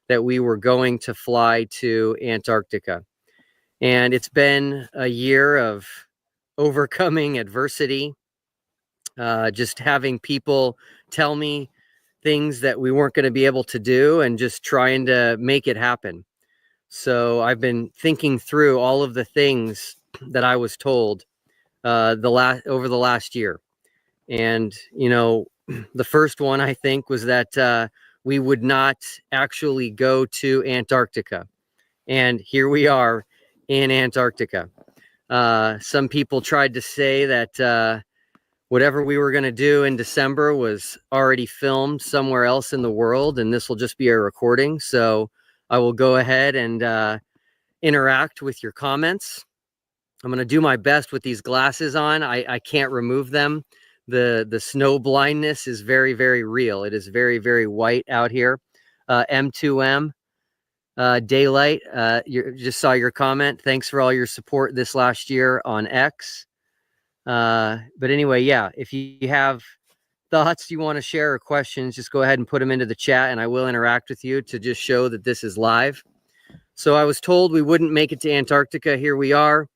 that we were going to fly to Antarctica. And it's been a year of overcoming adversity, just having people tell me things that we weren't going to be able to do and just trying to make it happen. So I've been thinking through all of the things that I was told over the last year. And, you know, the first one, I think, was that we would not actually go to Antarctica. And here we are in Antarctica. Some people tried to say that whatever we were going to do in December was already filmed somewhere else in the world, and this will just be a recording. So I will go ahead and interact with your comments. I'm going to do my best with these glasses on. I can't remove them. The snow blindness is very, very real. It is very, very white out here. M2M. Daylight, you just saw your comment. Thanks for all your support this last year on X. But anyway, yeah, if you have thoughts you want to share or questions, just go ahead and put them into the chat and I will interact with you to just show that this is live. So I was told we wouldn't make it to Antarctica. Here we are.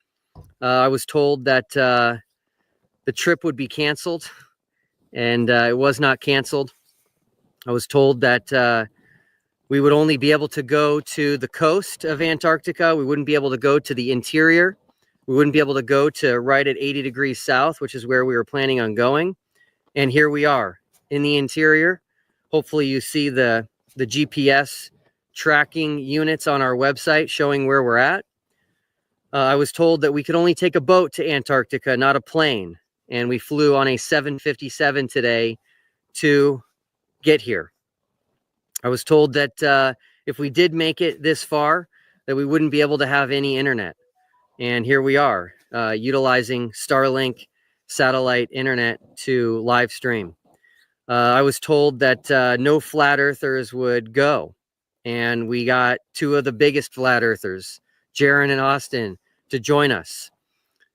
I was told that the trip would be canceled, and it was not canceled. I was told that we would only be able to go to the coast of Antarctica. We wouldn't be able to go to the interior. We wouldn't be able to go to right at 80 degrees south, which is where we were planning on going. And here we are in the interior. Hopefully you see the GPS tracking units on our website showing where we're at. I was told that we could only take a boat to Antarctica, not a plane. And we flew on a 757 today to get here. I was told that if we did make it this far, that we wouldn't be able to have any internet. And here we are, utilizing Starlink satellite internet to live stream. I was told that no flat earthers would go. And we got two of the biggest flat earthers, Jaron and Austin, to join us.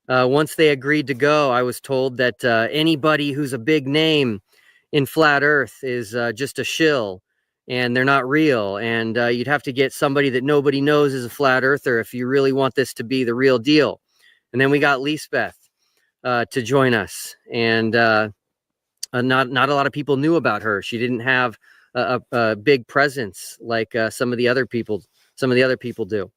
Once they agreed to go, I was told that anybody who's a big name in flat earth is just a shill and they're not real. And you'd have to get somebody that nobody knows is a flat earther if you really want this to be the real deal. And then we got Lisbeth to join us. And not a lot of people knew about her. She didn't have a big presence like some of the other people do.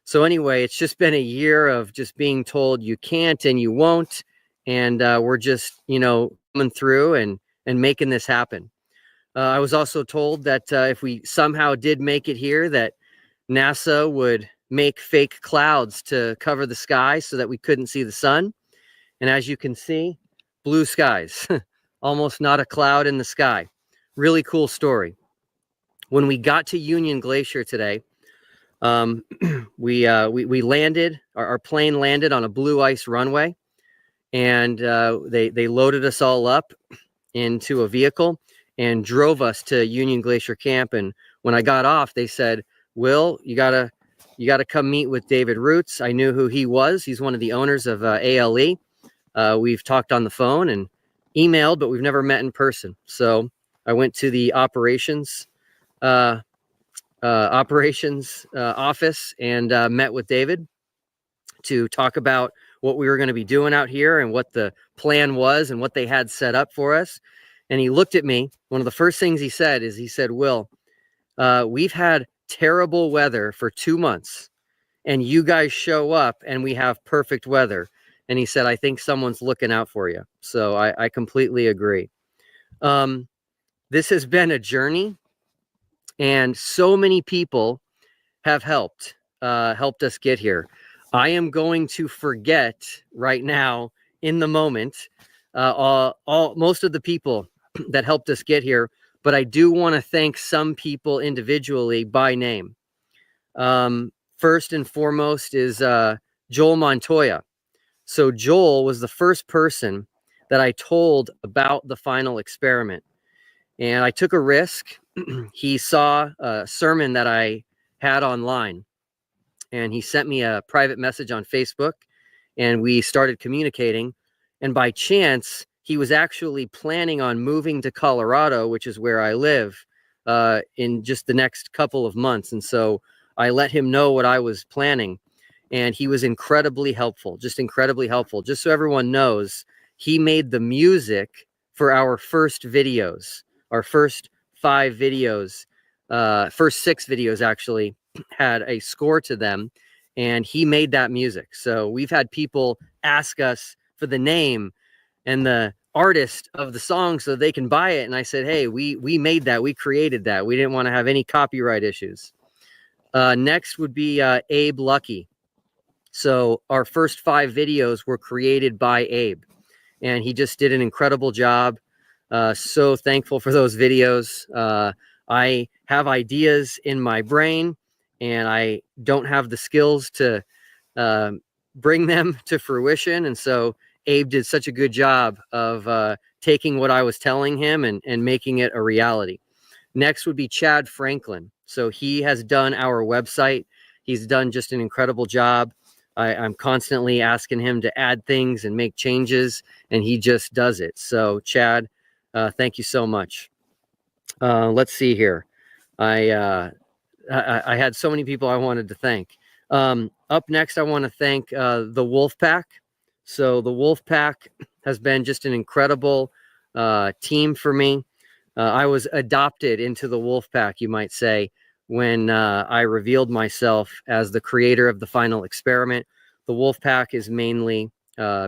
So anyway, it's just been a year of just being told you can't and you won't. And we're just, coming through and making this happen. I was also told that if we somehow did make it here, that NASA would make fake clouds to cover the sky so that we couldn't see the sun. And as you can see, blue skies, almost not a cloud in the sky. Really cool story. When we got to Union Glacier today, we landed, our plane landed on a blue ice runway, and they loaded us all up into a vehicle and drove us to Union Glacier Camp. And when I got off, they said, Will, you gotta come meet with David Roots. I knew who he was. He's one of the owners of ALE. We've talked on the phone and emailed, but we've never met in person. So I went to the operations office and met with David to talk about what we were going to be doing out here and what the plan was and what they had set up for us. And he looked at me. One of the first things he said is, he said, Will, we've had terrible weather for 2 months and you guys show up and we have perfect weather. And he said, I think someone's looking out for you. So I completely agree. This has been a journey, and so many people have helped us get here. I am going to forget right now in the moment, most of the people that helped us get here, but I do want to thank some people individually by name. First and foremost is Joel Montoya. So Joel was the first person that I told about the final experiment. And I took a risk. He saw a sermon that I had online, and he sent me a private message on Facebook, and we started communicating. And by chance, he was actually planning on moving to Colorado, which is where I live, in just the next couple of months. And so I let him know what I was planning, and he was incredibly helpful, just incredibly helpful. Just so everyone knows, he made the music for our first videos. Our first 5 videos, first 6 videos actually had a score to them, and he made that music. So we've had people ask us for the name and the artist of the song so they can buy it. And I said, hey, we made that. We created that. We didn't want to have any copyright issues. Next would be Abe Lucky. So our first 5 videos were created by Abe, and he just did an incredible job. So thankful for those videos. I have ideas in my brain, and I don't have the skills to bring them to fruition. And so Abe did such a good job of taking what I was telling him and making it a reality. Next would be Chad Franklin. So he has done our website. He's done just an incredible job. I'm constantly asking him to add things and make changes, and he just does it. So Chad, thank you so much. Let's see here. I had so many people I wanted to thank. Up next, I want to thank the Wolf Pack. So the Wolf Pack has been just an incredible team for me. I was adopted into the Wolf Pack, you might say, when I revealed myself as the creator of the final experiment. The Wolf Pack is mainly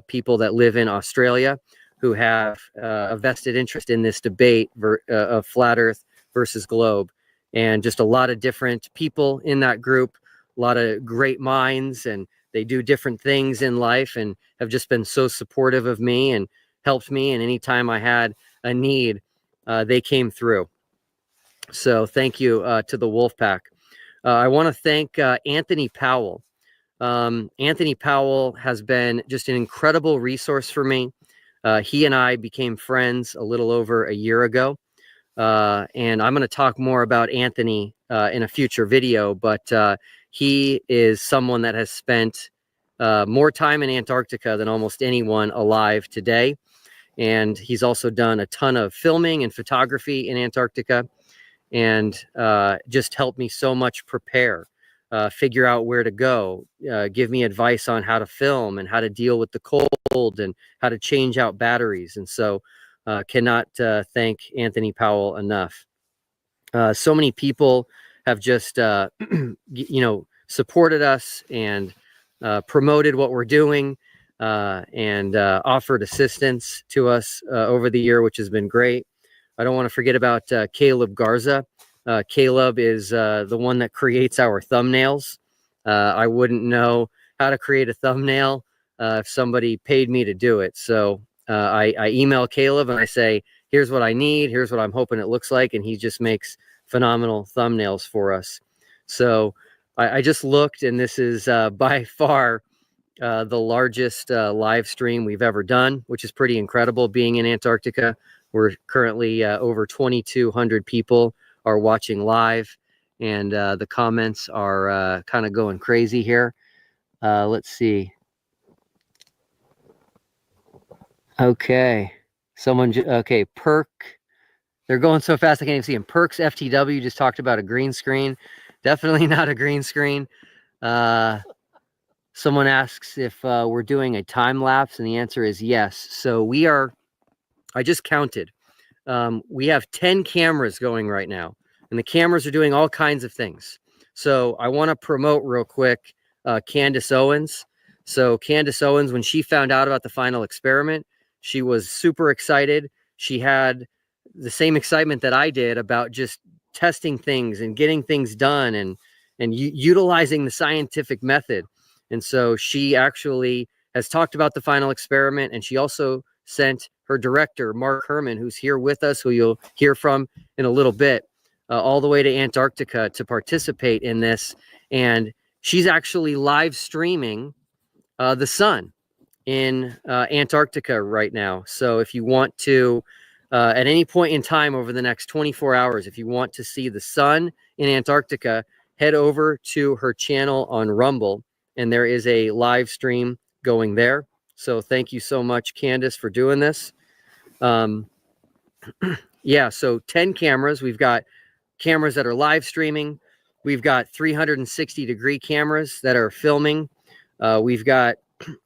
people that live in Australia. who have a vested interest in this debate of flat Earth versus globe, and just a lot of different people in that group, a lot of great minds, and they do different things in life and have just been so supportive of me and helped me. And anytime I had a need, they came through. So thank you to the Wolfpack. I want to thank Anthony Powell. Anthony Powell has been just an incredible resource for me. He and I became friends a little over a year ago. And I'm going to talk more about Anthony in a future video, but he is someone that has spent more time in Antarctica than almost anyone alive today. And he's also done a ton of filming and photography in Antarctica, and just helped me so much prepare, figure out where to go, give me advice on how to film and how to deal with the cold and how to change out batteries. And so cannot thank Anthony Powell enough. So many people have just, supported us and promoted what we're doing and offered assistance to us over the year, which has been great. I don't want to forget about Caleb Garza. Caleb is the one that creates our thumbnails. I wouldn't know how to create a thumbnail if somebody paid me to do it. So I email Caleb and I say, here's what I need. Here's what I'm hoping it looks like. And he just makes phenomenal thumbnails for us. So I just looked, and this is by far the largest live stream we've ever done, which is pretty incredible being in Antarctica. We're currently over 2,200 people are watching live, and the comments are kind of going crazy here. Let's see. Okay. Okay. Perk. They're going so fast I can't even see them. Perks FTW just talked about a green screen. Definitely not a green screen. Someone asks if we're doing a time lapse, and the answer is yes. So we are, I just counted. We have 10 cameras going right now, and the cameras are doing all kinds of things. So I want to promote real quick Candace Owens. So Candace Owens, when she found out about the final experiment, she was super excited. She had the same excitement that I did about just testing things and getting things done and utilizing the scientific method. And so she actually has talked about the final experiment, and she also sent her director, Mark Herman, who's here with us, who you'll hear from in a little bit, all the way to Antarctica to participate in this. And she's actually live streaming the sun in Antarctica right now. So if you want to, at any point in time over the next 24 hours, if you want to see the sun in Antarctica, head over to her channel on Rumble, and there is a live stream going there. So thank you so much, Candace, for doing this. Yeah, so 10 cameras. We've got cameras that are live streaming. We've got 360-degree cameras that are filming. We've got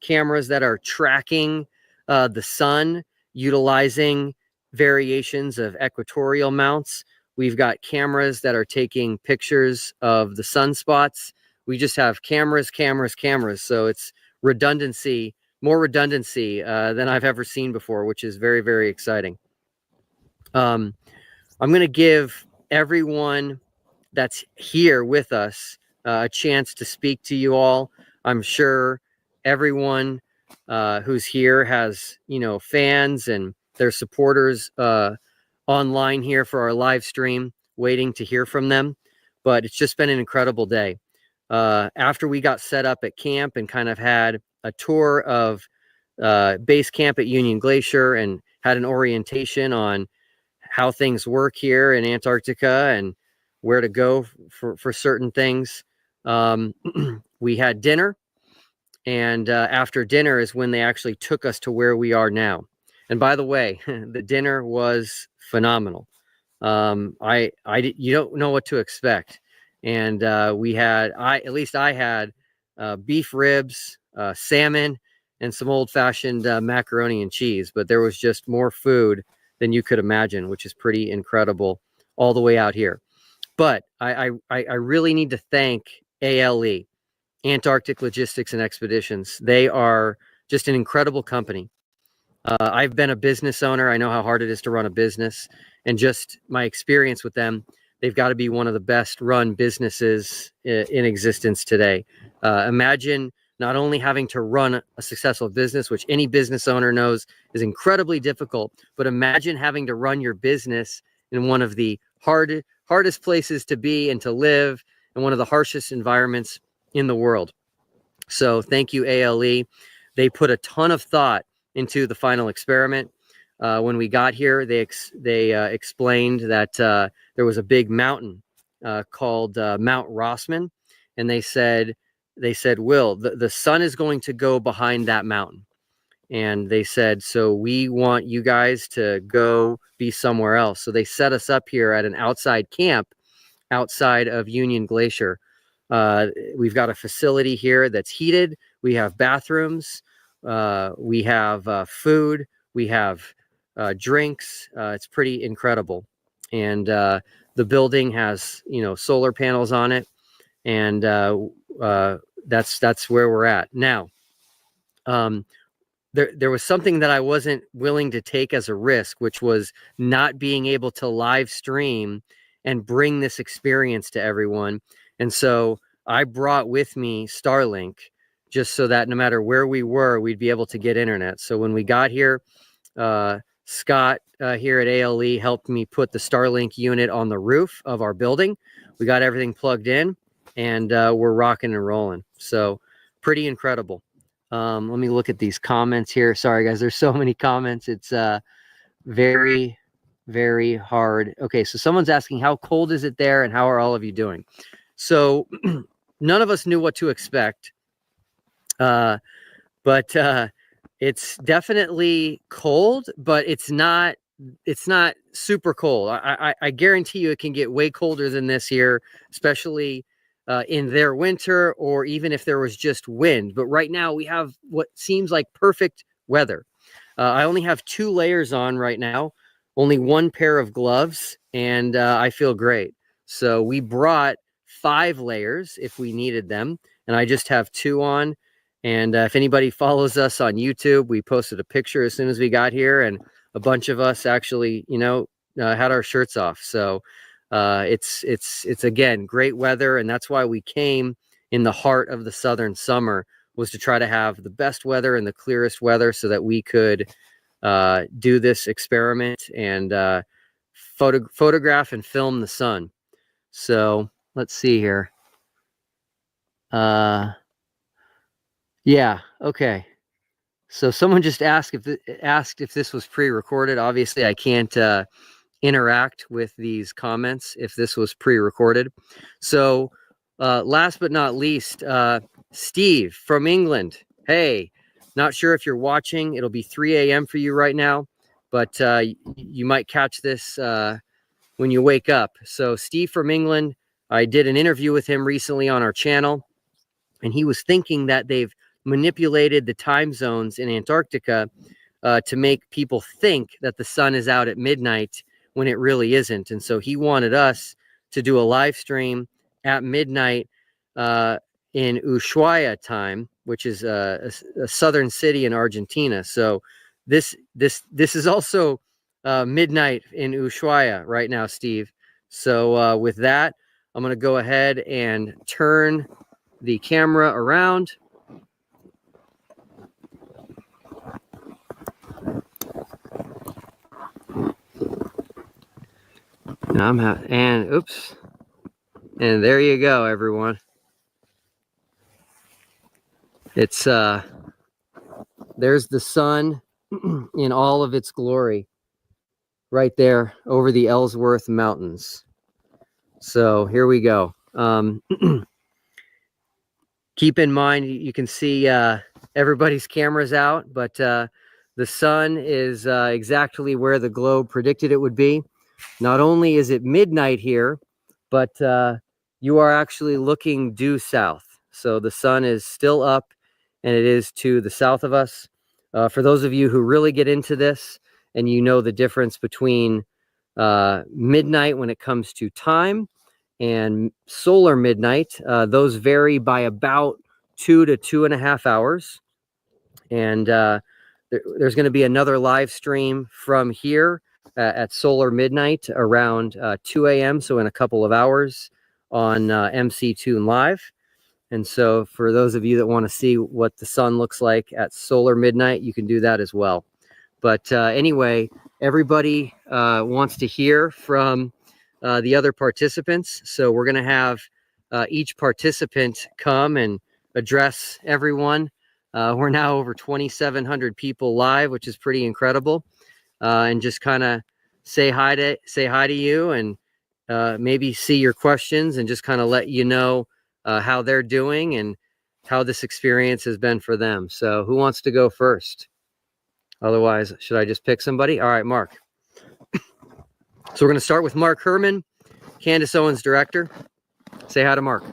cameras that are tracking the sun, utilizing variations of equatorial mounts. We've got cameras that are taking pictures of the sunspots. We just have cameras. So it's redundancy, more redundancy than I've ever seen before, which is very, very exciting. I'm going to give everyone that's here with us a chance to speak to you all. I'm sure everyone who's here has, fans and their supporters online here for our live stream, waiting to hear from them. But it's just been an incredible day. After we got set up at camp and kind of had a tour of base camp at Union Glacier and had an orientation on how things work here in Antarctica and where to go for certain things, we had dinner. And after dinner is when they actually took us to where we are now. And by the way, the dinner was phenomenal. You don't know what to expect. And we had, at least I had beef ribs, salmon, and some old-fashioned macaroni and cheese. But there was just more food than you could imagine, which is pretty incredible all the way out here. But I really need to thank ALE, Antarctic Logistics and Expeditions. They are just an incredible company. I've been a business owner. I know how hard it is to run a business, and just my experience with them, they've got to be one of the best run businesses in existence today. Imagine not only having to run a successful business, which any business owner knows is incredibly difficult, but imagine having to run your business in one of the hardest places to be and to live, and one of the harshest environments in the world. So thank you, ALE. They put a ton of thought into the final experiment. When we got here, they explained that there was a big mountain called Mount Rossman, and they said, Will, the sun is going to go behind that mountain. And they said, so we want you guys to go be somewhere else. So they set us up here at an outside camp outside of Union Glacier. We've got a facility here that's heated. We have bathrooms. We have food. We have drinks. It's pretty incredible. And the building has, solar panels on it. And that's where we're at now. There was something that I wasn't willing to take as a risk, which was not being able to live stream and bring this experience to everyone. And so I brought with me Starlink, just so that no matter where we were, we'd be able to get internet. So when we got here, Scott here at ALE helped me put the Starlink unit on the roof of our building. We got everything plugged in, and we're rocking and rolling. So pretty incredible. Let me look at these comments here. Sorry, guys, there's so many comments. It's very, very hard. Okay, so someone's asking, how cold is it there, and how are all of you doing? So none of us knew what to expect, but it's definitely cold, but it's not super cold. I guarantee you it can get way colder than this here, especially in their winter, or even if there was just wind. But right now we have what seems like perfect weather. I only have 2 layers on right now, only 1 pair of gloves, and I feel great. So we brought 5 layers if we needed them, and I just have 2 on. And if anybody follows us on YouTube, we posted a picture as soon as we got here, and a bunch of us actually, had our shirts off. So it's again, great weather. And that's why we came in the heart of the Southern summer, was to try to have the best weather and the clearest weather so that we could do this experiment and photograph and film the sun. So let's see here. Yeah. Okay. So someone just asked if this was pre-recorded. Obviously, I can't interact with these comments if this was pre-recorded. So last but not least, Steve from England. Hey, not sure if you're watching. It'll be 3 a.m. for you right now, but you might catch this when you wake up. So Steve from England, I did an interview with him recently on our channel, and he was thinking that they've manipulated the time zones in Antarctica to make people think that the sun is out at midnight when it really isn't. And so he wanted us to do a live stream at midnight in Ushuaia time, which is a southern city in Argentina. So this is also midnight in Ushuaia right now, Steve. So with that, I'm going to go ahead and turn the camera around. And oops. And there you go, everyone. It's there's the sun in all of its glory right there over the Ellsworth Mountains. So here we go. Keep in mind, you can see everybody's cameras out, but the sun is exactly where the globe predicted it would be. Not only is it midnight here, but you are actually looking due south. So the sun is still up, and it is to the south of us. For those of you who really get into this and you know the difference between midnight when it comes to time and solar midnight, those vary by about 2 to 2.5 hours. And there's going to be another live stream from here at solar midnight around 2 a.m. So in a couple of hours on MCToon Live. And so for those of you that want to see what the sun looks like at solar midnight, you can do that as well. But anyway, everybody wants to hear from the other participants. So we're going to have each participant come and address everyone. We're now over 2,700 people live, which is pretty incredible. And just kind of say hi to you and maybe see your questions and just kind of let you know how they're doing and how this experience has been for them. So who wants to go first? Otherwise, should I just pick somebody? All right, Mark. So we're going to start with Mark Herman, Candace Owens director. Say hi to Mark.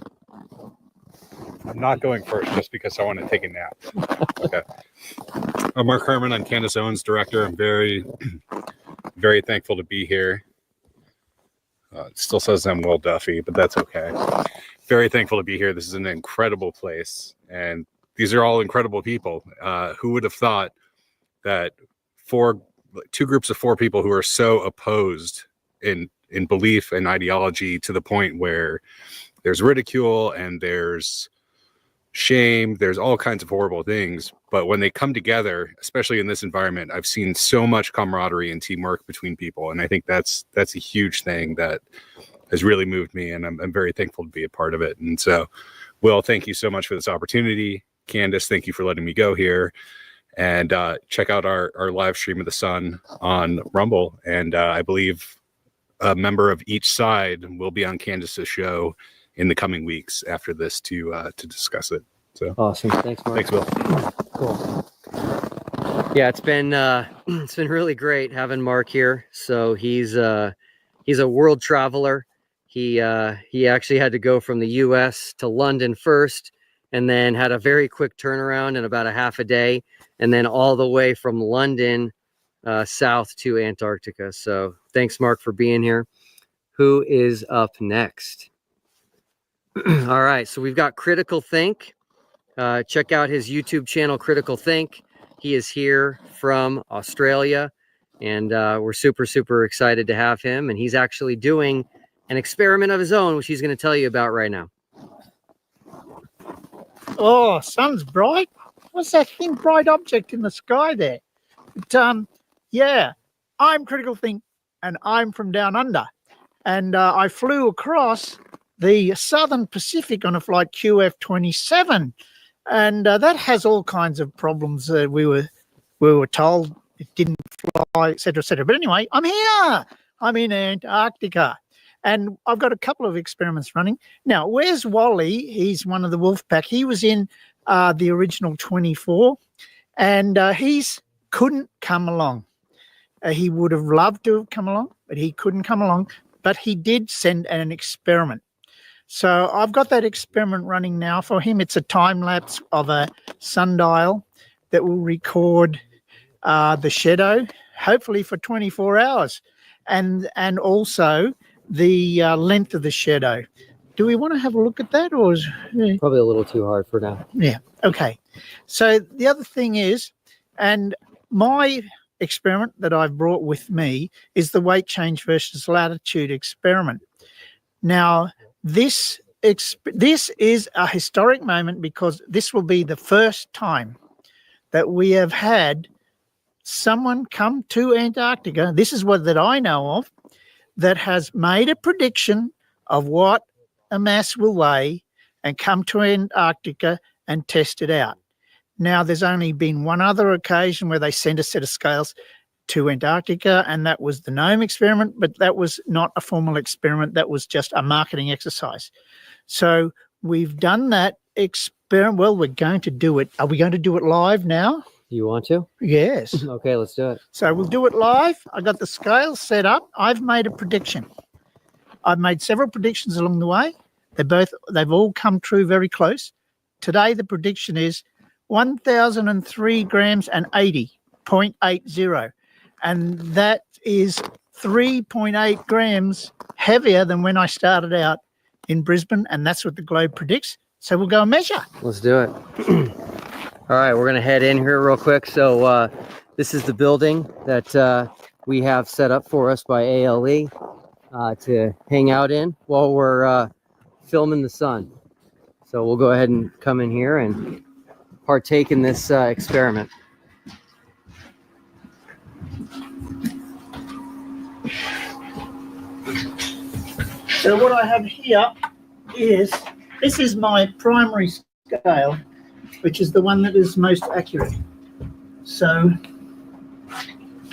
I'm not going first just because I want to take a nap. Okay. I'm Mark Herman. I'm Candace Owens director. I'm very, very thankful to be here. It still says I'm Will Duffy, but that's okay. Very thankful to be here. This is an incredible place, and these are all incredible people. Who would have thought that two groups of four people who are so opposed in belief and ideology to the point where there's ridicule and there's shame, there's all kinds of horrible things, but when they come together, especially in this environment, I've seen so much camaraderie and teamwork between people, and I think that's a huge thing that has really moved me, and I'm very thankful to be a part of it. And so, Will, thank you so much for this opportunity. Candace, thank you for letting me go here. And check out our live stream of the sun on Rumble. And I believe a member of each side will be on Candace's show in the coming weeks after this to discuss it. So awesome. Thanks, Mark. Thanks, Will. Cool. Yeah, it's been really great having Mark here. So he's a world traveler. He actually had to go from the US to London first, and then had a very quick turnaround in about a half a day, and then all the way from London south to Antarctica. So thanks, Mark, for being here. Who is up next? All right, so we've got Critical Think. Check out his YouTube channel, Critical Think. He is here from Australia, and we're super, super excited to have him. And he's actually doing an experiment of his own, which he's going to tell you about right now. Oh, sun's bright. What's that thin bright object in the sky there? But, yeah, I'm Critical Think, and I'm from down under. And I flew across the Southern Pacific on a flight QF27, and that has all kinds of problems. We were told it didn't fly, etc., etc. But anyway, I'm here. I'm in Antarctica. And I've got a couple of experiments running. Now, where's Wally? He's one of the wolf pack. He was in the original 24, and he's couldn't come along. He would have loved to have come along, but he couldn't come along. But he did send an experiment. So I've got that experiment running now for him. It's a time lapse of a sundial that will record the shadow, hopefully for 24 hours, and also the length of the shadow. Do we want to have a look at that, or is probably a little too hard for now? Yeah. Okay. So the other thing is, and my experiment that I've brought with me is the weight change versus latitude experiment. Now, this is a historic moment because this will be the first time that we have had someone come to Antarctica. This is what that I know of, that has made a prediction of what a mass will weigh and come to Antarctica and test it out. Now, there's only been one other occasion where they sent a set of scales to Antarctica, and that was the GNOME experiment, but that was not a formal experiment. That was just a marketing exercise. So we've done that experiment. Well, we're going to do it. Are we going to do it live now? You want to? Yes. Okay, let's do it. So we'll do it live. I got the scales set up. I've made a prediction. I've made several predictions along the way. They've all come true very close. Today, the prediction is 1,003 grams and 80.80. And that is 3.8 grams heavier than when I started out in Brisbane. And that's what the globe predicts. So we'll go and measure. Let's do it. All right, we're gonna head in here real quick. So this is the building that we have set up for us by ALE to hang out in while we're filming the sun. So we'll go ahead and come in here and partake in this experiment. So what I have here is, this is my primary scale, which is the one that is most accurate. So,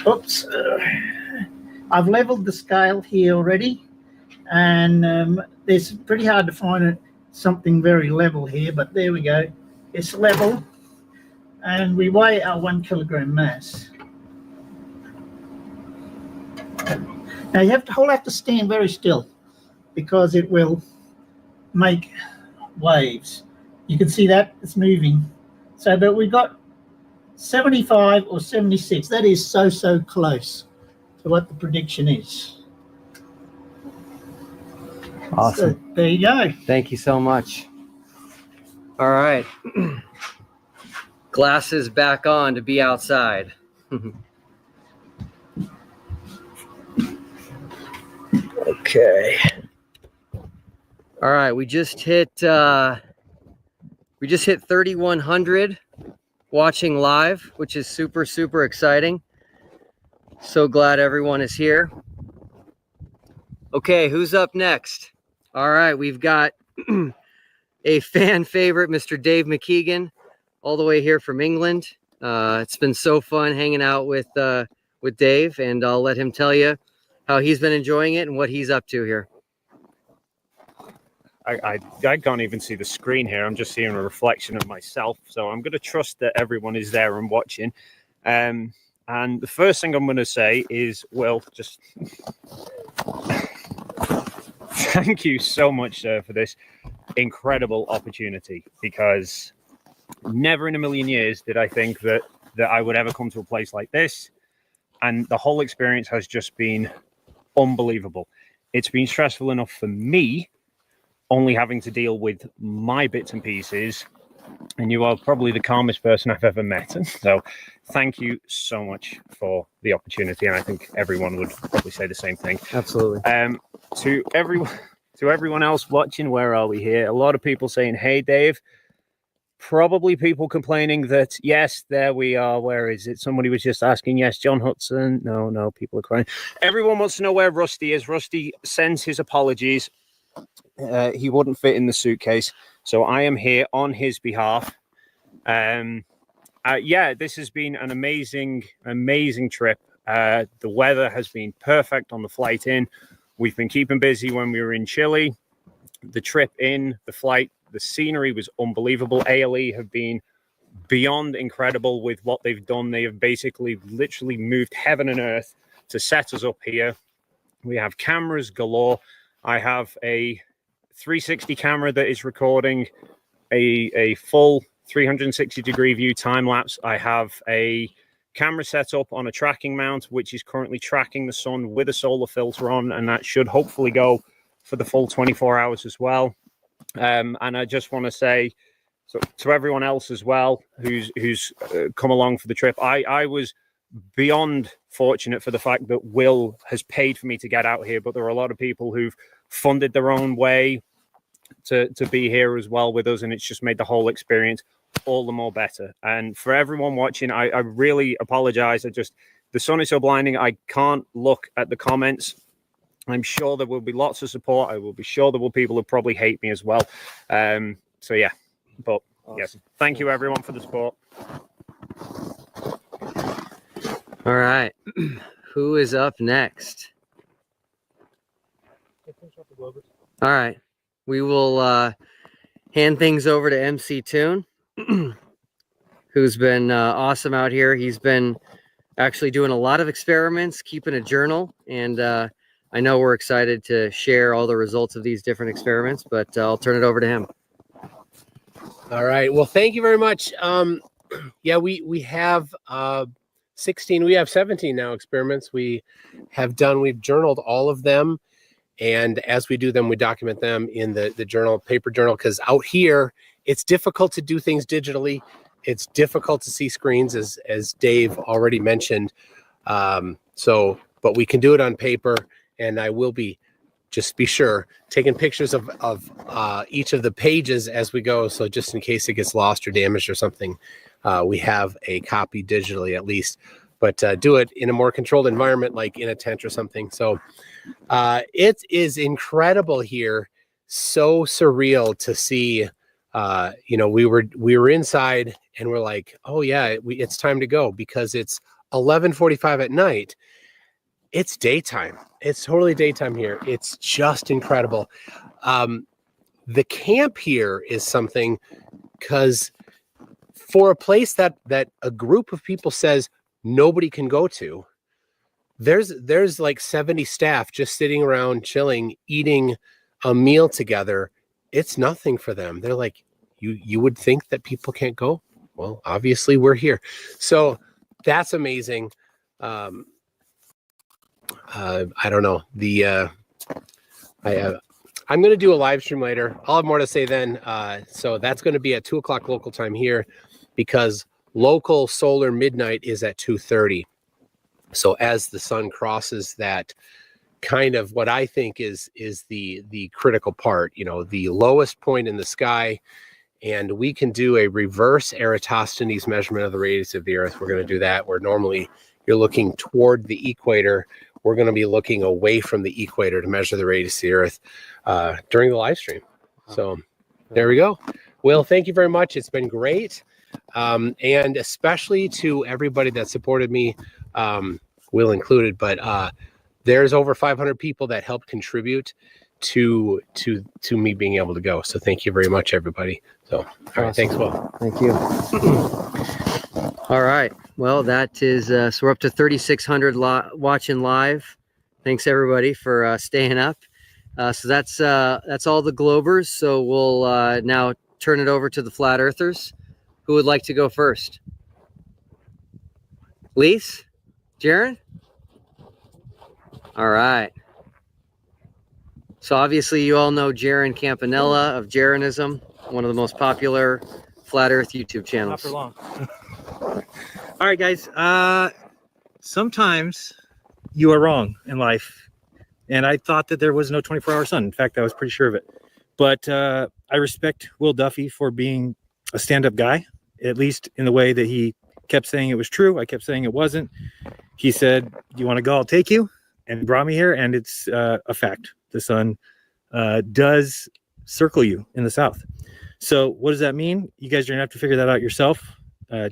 oops, I've leveled the scale here already, and it's pretty hard to find something very level here, but there we go. It's level, and we weigh our 1 kilogram mass. Now you have to stand very still, because it will make waves. You can see that it's moving. So, but we got 75 or 76. That is so close to what the prediction is. Awesome. So there you go. Thank you so much. All right. Glasses back on to be outside. Okay. All right, we just hit 3,100 watching live, which is super exciting. So glad everyone is here. Okay, who's up next? All right, we've got a fan favorite, Mr. Dave McKeegan, all the way here from England. It's been so fun hanging out with Dave, and I'll let him tell you how he's been enjoying it and what he's up to here. I can't even see the screen here. I'm just seeing a reflection of myself. So I'm going to trust that everyone is there and watching. And the first thing I'm going to say is, Will, just thank you so much, sir, for this incredible opportunity, because never in a million years did I think that I would ever come to a place like this. And the whole experience has just been unbelievable. It's been stressful enough for me, only having to deal with my bits and pieces, and you are probably the calmest person I've ever met. So thank you so much for the opportunity, and I think everyone would probably say the same thing. Absolutely. To everyone else watching, where are we here? A lot of people saying, hey, Dave. Probably people complaining that, yes, there we are. Where is it? Somebody was just asking, yes, John Hudson. No, people are crying. Everyone wants to know where Rusty is. Rusty sends his apologies. He wouldn't fit in the suitcase. So I am here on his behalf. Yeah, this has been an amazing trip. The weather has been perfect on the flight in. We've been keeping busy when we were in Chile. The trip in, the flight, the scenery was unbelievable. ALE have been beyond incredible with what they've done. They have basically literally moved heaven and earth to set us up here. We have cameras galore. I have a 360 camera that is recording a full 360-degree view time lapse. I have a camera set up on a tracking mount, which is currently tracking the sun with a solar filter on, and that should hopefully go for the full 24 hours as well. And I just want to say to everyone else as well who's come along for the trip, I was beyond fortunate for the fact that Will has paid for me to get out here, but there are a lot of people who've funded their own way to be here as well with us, and it's just made the whole experience all the more better. And for everyone watching, I really apologize. The sun is so blinding, I can't look at the comments. I'm sure there will be lots of support. I will be sure there will people who probably hate me as well. So yeah, but awesome. Yes, thank you everyone for the support. All right, who is up next? All right, we will hand things over to MCToon, who's been awesome out here. He's been actually doing a lot of experiments, keeping a journal, and I know we're excited to share all the results of these different experiments, but I'll turn it over to him. All right. Well, thank you very much. Yeah, we have 16, we have 17 now experiments we've journaled all of them. And as we do them, we document them in the journal, paper journal, because out here, it's difficult to do things digitally. It's difficult to see screens, as Dave already mentioned. But we can do it on paper, and I will be, just be sure, taking pictures of each of the pages as we go. So just in case it gets lost or damaged or something, we have a copy digitally at least. But do it in a more controlled environment, like in a tent or something. So it is incredible here. So surreal to see. We were inside and we're like, oh yeah, it's time to go, because it's 11:45 at night. It's daytime. It's totally daytime here. It's just incredible. The camp here is something, because for a place that a group of people says nobody can go to, there's like 70 staff just sitting around chilling, eating a meal together. It's nothing for them. They're like, you would think that people can't go. Well, obviously we're here. So that's amazing. I don't know. I'm going to do a live stream later. I'll have more to say then. So that's going to be at 2:00 local time here, because local solar midnight is at 2:30. So as the sun crosses that kind of what I think is the critical part, the lowest point in the sky, and we can do a reverse Eratosthenes measurement of the radius of the Earth. We're going to do that, where normally you're looking toward the equator. We're going to be looking away from the equator to measure the radius of the Earth during the live stream. So there we go. Will, thank you very much. It's been great. And especially to everybody that supported me, Will included, but there's over 500 people that helped contribute to me being able to go. So thank you very much, everybody. So, all right, thanks, Will. Thank you. All right. Well, that is, so we're up to 3,600 watching live. Thanks everybody for staying up. So that's all the Globers. So we'll now turn it over to the Flat Earthers. Who would like to go first? Lise? Jaron? All right. So obviously you all know Jaron Campanella of Jeranism, one of the most popular Flat Earth YouTube channels. Not for long. All right, guys. Sometimes you are wrong in life. And I thought that there was no 24-hour sun. In fact, I was pretty sure of it. But I respect Will Duffy for being a stand-up guy, at least in the way that he kept saying it was true. I kept saying it wasn't. He said, "Do you want to go? I'll take you." And brought me here. And it's a fact. The sun does circle you in the south. So what does that mean? You guys are going to have to figure that out yourself.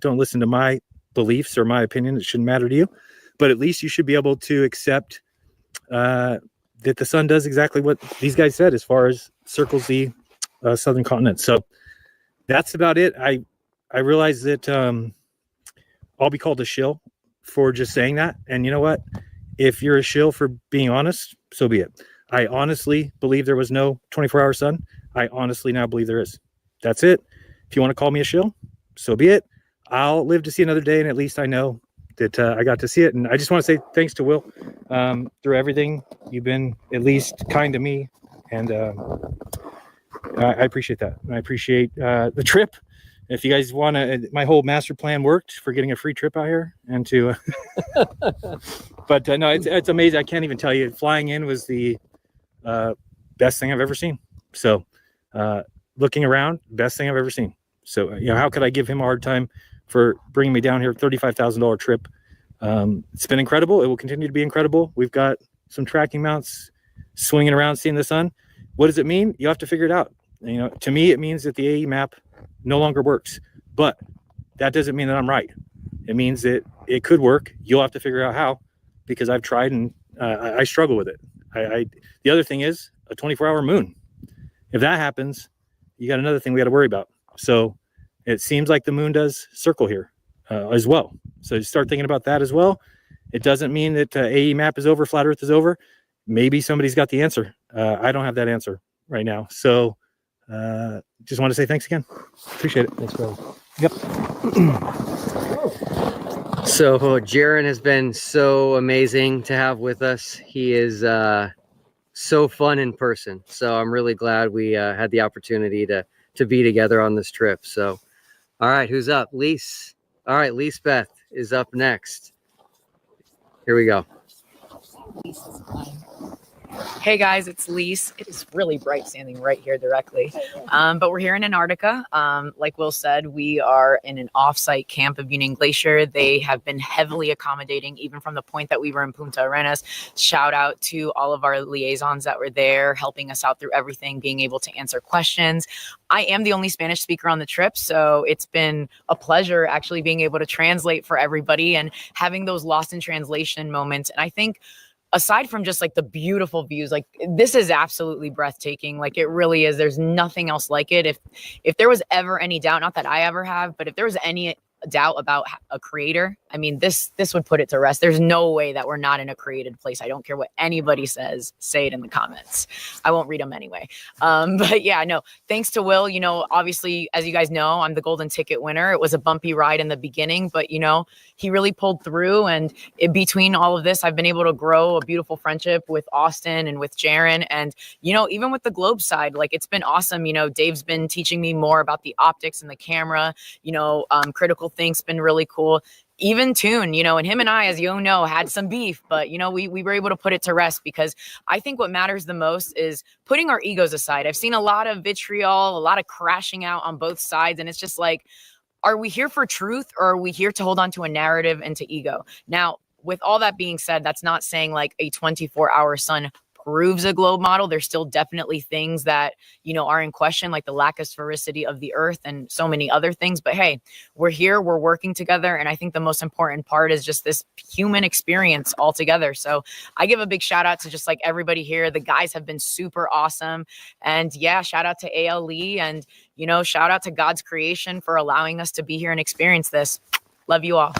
Don't listen to my beliefs or my opinion. It shouldn't matter to you. But at least you should be able to accept that the sun does exactly what these guys said as far as circles the southern continent. So that's about it. I realize that I'll be called a shill for just saying that. And you know what? If you're a shill for being honest, so be it. I honestly believe there was no 24-hour sun. I honestly now believe there is. That's it. If you want to call me a shill, so be it. I'll live to see another day, and at least I know that I got to see it. And I just want to say thanks to Will through everything. You've been at least kind to me, and I appreciate that. I appreciate the trip. If you guys want to, my whole master plan worked for getting a free trip out here and to, but no, it's amazing. I can't even tell you. Flying in was the best thing I've ever seen. So looking around, best thing I've ever seen. So, how could I give him a hard time for bringing me down here? $35,000 trip. It's been incredible. It will continue to be incredible. We've got some tracking mounts swinging around, seeing the sun. What does it mean? You have to figure it out. To me, it means that the AE map no longer works, but that doesn't mean that I'm right. It means that it could work. You'll have to figure out how, because I've tried and I struggle with it. The other thing is a 24-hour moon. If that happens, you got another thing we got to worry about. So it seems like the moon does circle here as well. So you start thinking about that as well. It doesn't mean that AE map is over, flat Earth is over. Maybe somebody's got the answer. I don't have that answer right now. So just want to say thanks again. Appreciate it. Thanks, bro. Yep. So Jaron has been so amazing to have with us. He is so fun in person. So I'm really glad we had the opportunity to be together on this trip. So All right, who's up? Lise. All right, Lisbeth is up next. Here we go. Hey guys, it's Lise. It is really bright standing right here directly. But we're here in Antarctica. Like Will said, we are in an off-site camp of Union Glacier. They have been heavily accommodating, even from the point that we were in Punta Arenas. Shout out to all of our liaisons that were there, helping us out through everything, being able to answer questions. I am the only Spanish speaker on the trip, so it's been a pleasure actually being able to translate for everybody and having those lost in translation moments. And I think aside from just like the beautiful views, like this is absolutely breathtaking. Like it really is. There's nothing else like it. If there was ever any doubt, not that I ever have, but if there was any doubt about a creator, I mean, this would put it to rest. There's no way that we're not in a created place. I don't care what anybody says, say it in the comments. I won't read them anyway. But yeah, no, thanks to Will, you know, obviously, as you guys know, I'm the golden ticket winner. It was a bumpy ride in the beginning, but you know, he really pulled through. And in between all of this, I've been able to grow a beautiful friendship with Austin and with Jaron. And, you know, even with the Globe side, like it's been awesome. You know, Dave's been teaching me more about the optics and the camera, you know, critical think's been really cool. Even Toon, you know, and him and I, as you know, had some beef, but, you know, we were able to put it to rest because I think what matters the most is putting our egos aside. I've seen a lot of vitriol, a lot of crashing out on both sides. And it's just like, are we here for truth or are we here to hold on to a narrative and to ego? Now, with all that being said, that's not saying like a 24-hour sun proves a globe model. There's still definitely things that, you know, are in question, like the lack of sphericity of the earth and so many other things. But hey, we're here, we're working together. And I think the most important part is just this human experience all together. So I give a big shout out to just like everybody here. The guys have been super awesome. And yeah, shout out to AL Lee and, you know, shout out to God's creation for allowing us to be here and experience this. Love you all.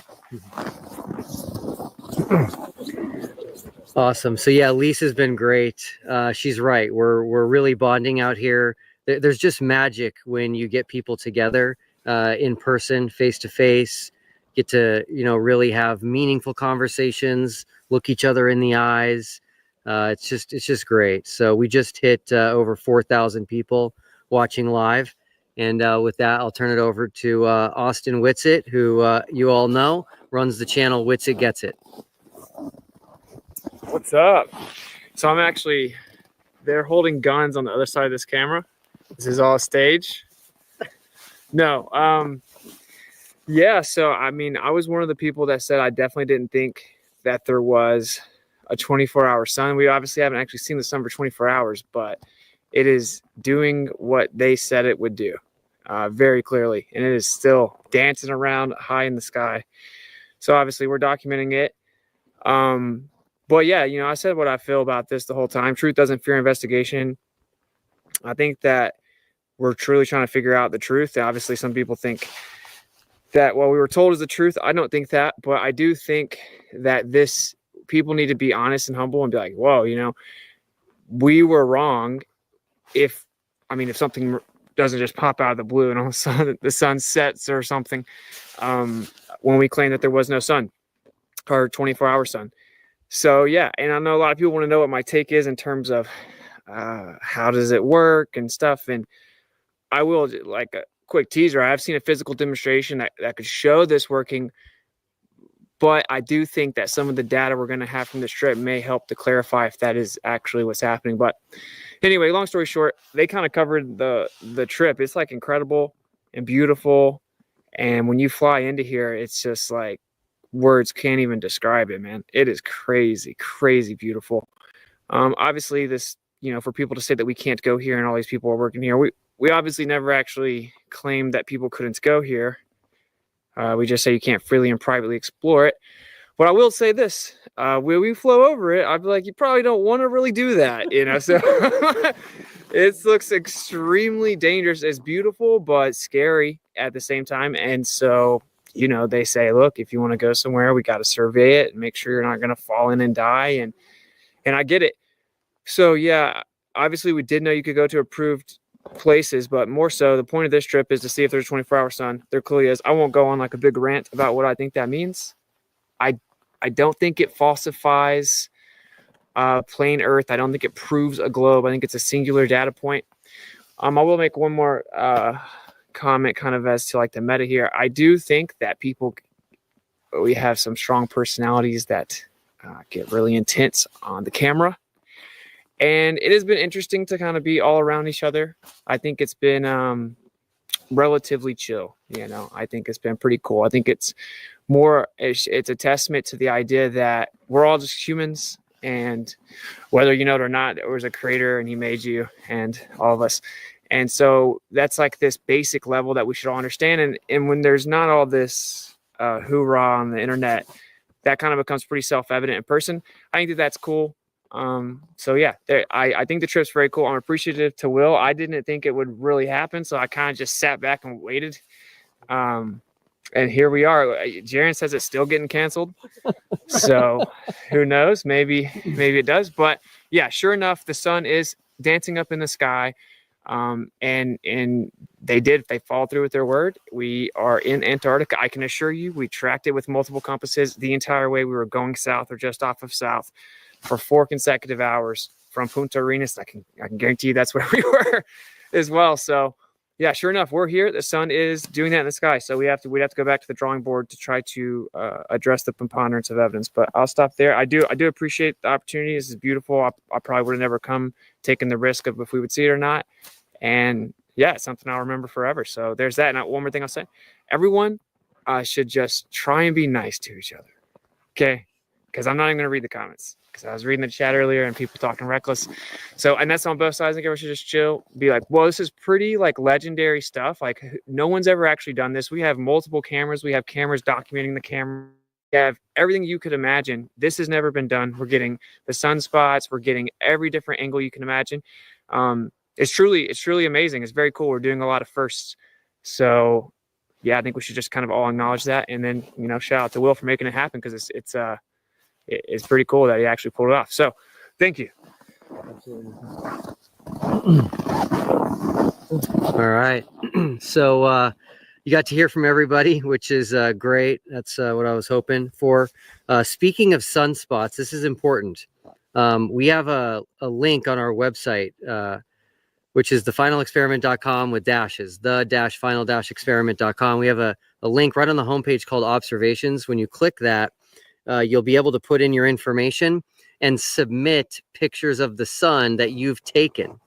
Awesome. So yeah, Lisa's been great. She's right. We're really bonding out here. There's just magic when you get people together in person, face to face, get to, you know, really have meaningful conversations, look each other in the eyes. It's just great. So we just hit over 4,000 people watching live. And with that, I'll turn it over to Austin Whitsitt, who you all know runs the channel Whitsitt Gets It. What's up? So I'm actually, they're holding guns on the other side of this camera. This is all a stage. No, yeah, so I mean, I was one of the people that said I definitely didn't think that there was a 24-hour sun. We obviously haven't actually seen the sun for 24 hours, but it is doing what they said it would do very clearly. And it is still dancing around high in the sky. So obviously we're documenting it. But yeah, you know, I said what I feel about this the whole time. Truth doesn't fear investigation. I think that we're truly trying to figure out the truth. Obviously, some people think that what we were told is the truth. I don't think that, but I do think that people need to be honest and humble and be like, whoa, you know, we were wrong. If something doesn't just pop out of the blue and all of a sudden the sun sets or something, when we claim that there was no sun or 24-hour sun. So yeah, and I know a lot of people want to know what my take is in terms of how does it work and stuff. And I will, like a quick teaser, I've seen a physical demonstration that could show this working. But I do think that some of the data we're going to have from this trip may help to clarify if that is actually what's happening. But anyway, long story short, they kind of covered the trip. It's like incredible and beautiful. And when you fly into here, it's just like, words can't even describe it, man. It is crazy, crazy beautiful. Obviously this, you know, for people to say that we can't go here and all these people are working here, we obviously never actually claimed that people couldn't go here. We just say you can't freely and privately explore it. But I will say this, when we flow over it, I'd be like, you probably don't want to really do that, you know? So it looks extremely dangerous. It's beautiful, but scary at the same time. And so, you know, they say, look, if you want to go somewhere, we got to survey it and make sure you're not going to fall in and die. And I get it. So yeah, obviously we did know you could go to approved places, but more so the point of this trip is to see if there's 24-hour sun. There clearly is. I won't go on like a big rant about what I think that means. I don't think it falsifies plain earth. I don't think it proves a globe. I think it's a singular data point. I will make one more comment kind of as to like the meta here. I do think that we have some strong personalities that get really intense on the camera. And it has been interesting to kind of be all around each other. I think it's been relatively chill. I think it's been pretty cool. I think it's a testament to the idea that we're all just humans, and whether you know it or not, there was a creator and he made you and all of us. And so that's like this basic level that we should all understand. And when there's not all this hoorah on the internet, that kind of becomes pretty self-evident in person. I think that's cool. So yeah, I think the trip's very cool. I'm appreciative to Will. I didn't think it would really happen, so I kind of just sat back and waited. And here we are. Jaren says it's still getting canceled. So who knows? Maybe it does. But yeah, sure enough, the sun is dancing up in the sky. And they followed through with their word. We are in Antarctica. I can assure you, we tracked it with multiple compasses the entire way. We were going south or just off of south for 4 consecutive hours from Punta Arenas. I can guarantee you that's where we were as well. So yeah, sure enough, we're here. The sun is doing that in the sky. So we'd have to go back to the drawing board to try to address the preponderance of evidence. But I'll stop there. I do appreciate the opportunity. This is beautiful. I probably would have never come taking the risk of if we would see it or not. And yeah, it's something I'll remember forever. So there's that. And one more thing I'll say. Everyone should just try and be nice to each other. Okay? Because I'm not even going to read the comments. Because I was reading the chat earlier and people talking reckless. So, and that's on both sides. I think everyone should just chill. Be like, well, this is pretty like legendary stuff. Like no one's ever actually done this. We have multiple cameras. We have cameras documenting the camera. We have everything you could imagine. This has never been done. We're getting the sunspots. We're getting every different angle you can imagine. It's truly amazing. It's very cool. We're doing a lot of firsts. So yeah, I think we should just kind of all acknowledge that. And then, shout out to Will for making it happen. Cause it's pretty cool that he actually pulled it off. So thank you. All right. So you got to hear from everybody, which is great. That's what I was hoping for. Speaking of sunspots, this is important. We have a link on our website, which is thefinalexperiment.com with dashes, the-final-experiment.com. We have a link right on the homepage called Observations. When you click that, you'll be able to put in your information and submit pictures of the sun that you've taken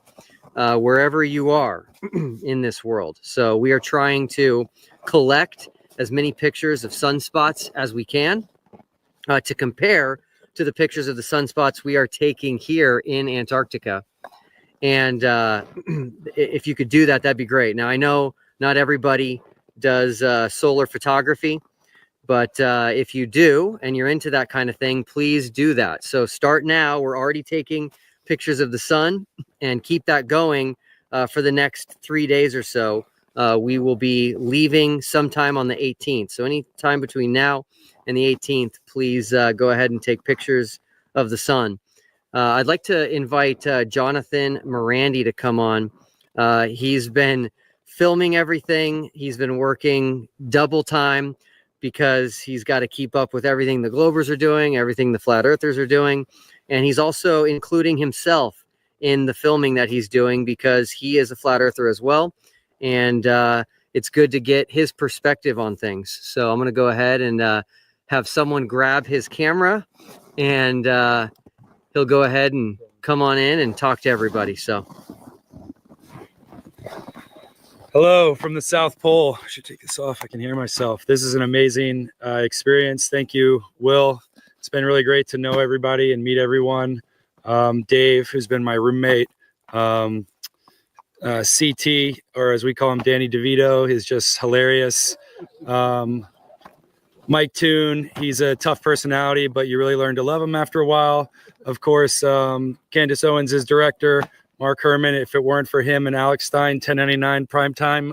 wherever you are in this world. So we are trying to collect as many pictures of sunspots as we can to compare to the pictures of the sunspots we are taking here in Antarctica. And if you could do that, that'd be great. Now, I know not everybody does solar photography, but if you do, and you're into that kind of thing, please do that. So start now. We're already taking pictures of the sun, and keep that going for the next 3 days or so. We will be leaving sometime on the 18th. So anytime between now and the 18th, please go ahead and take pictures of the sun. I'd like to invite Jonathan Morandi to come on. He's been filming everything. He's been working double time because he's got to keep up with everything the Globers are doing, everything the Flat Earthers are doing. And he's also including himself in the filming that he's doing because he is a Flat Earther as well. And it's good to get his perspective on things. So I'm going to go ahead and have someone grab his camera, and he'll go ahead and come on in and talk to everybody. So. Hello from the South Pole. I should take this off. I can hear myself. This is an amazing experience. Thank you, Will. It's been really great to know everybody and meet everyone. Dave, who's been my roommate, CT, or as we call him, Danny DeVito, is just hilarious. MCToon, he's a tough personality, but you really learn to love him after a while. Of course, Candace Owens is director. Mark Herman, if it weren't for him and Alex Stein, 1099 primetime,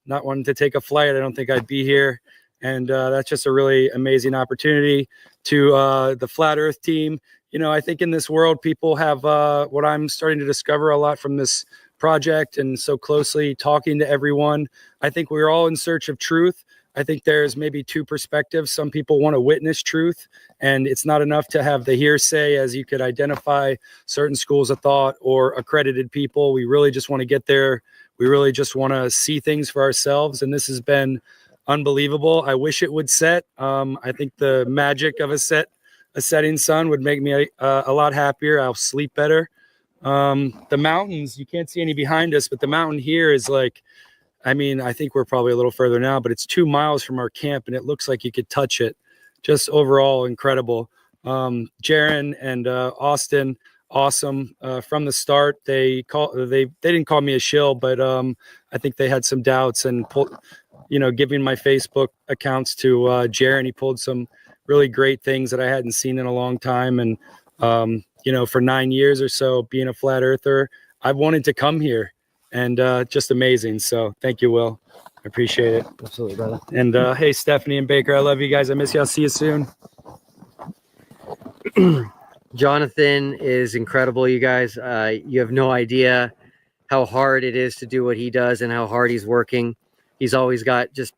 not wanting to take a flight, I don't think I'd be here. And that's just a really amazing opportunity. To the Flat Earth team, I think in this world, people have what I'm starting to discover a lot from this project and so closely talking to everyone. I think we're all in search of truth. I think there's maybe two perspectives. Some people want to witness truth, and it's not enough to have the hearsay as you could identify certain schools of thought or accredited people. We really just want to get there We really just want to see things for ourselves. And this has been unbelievable. I wish it would set. I think the magic of a setting sun would make me a lot happier. I'll sleep better. The mountains, you can't see any behind us, but the mountain here is like, I mean, I think we're probably a little further now, but it's 2 miles from our camp and it looks like you could touch it. Just overall incredible. Jaron and Austin, awesome from the start. They didn't call me a shill, but I think they had some doubts and giving my Facebook accounts to Jaron. He pulled some really great things that I hadn't seen in a long time. And for 9 years or so being a flat earther, I've wanted to come here, and just amazing. So thank you, Will. I appreciate it. Absolutely, brother. And hey, Stephanie and Baker, I love you guys. I miss you. I'll see you soon. Jonathan is incredible, you guys. You have no idea how hard it is to do what he does and how hard he's working. He's always got just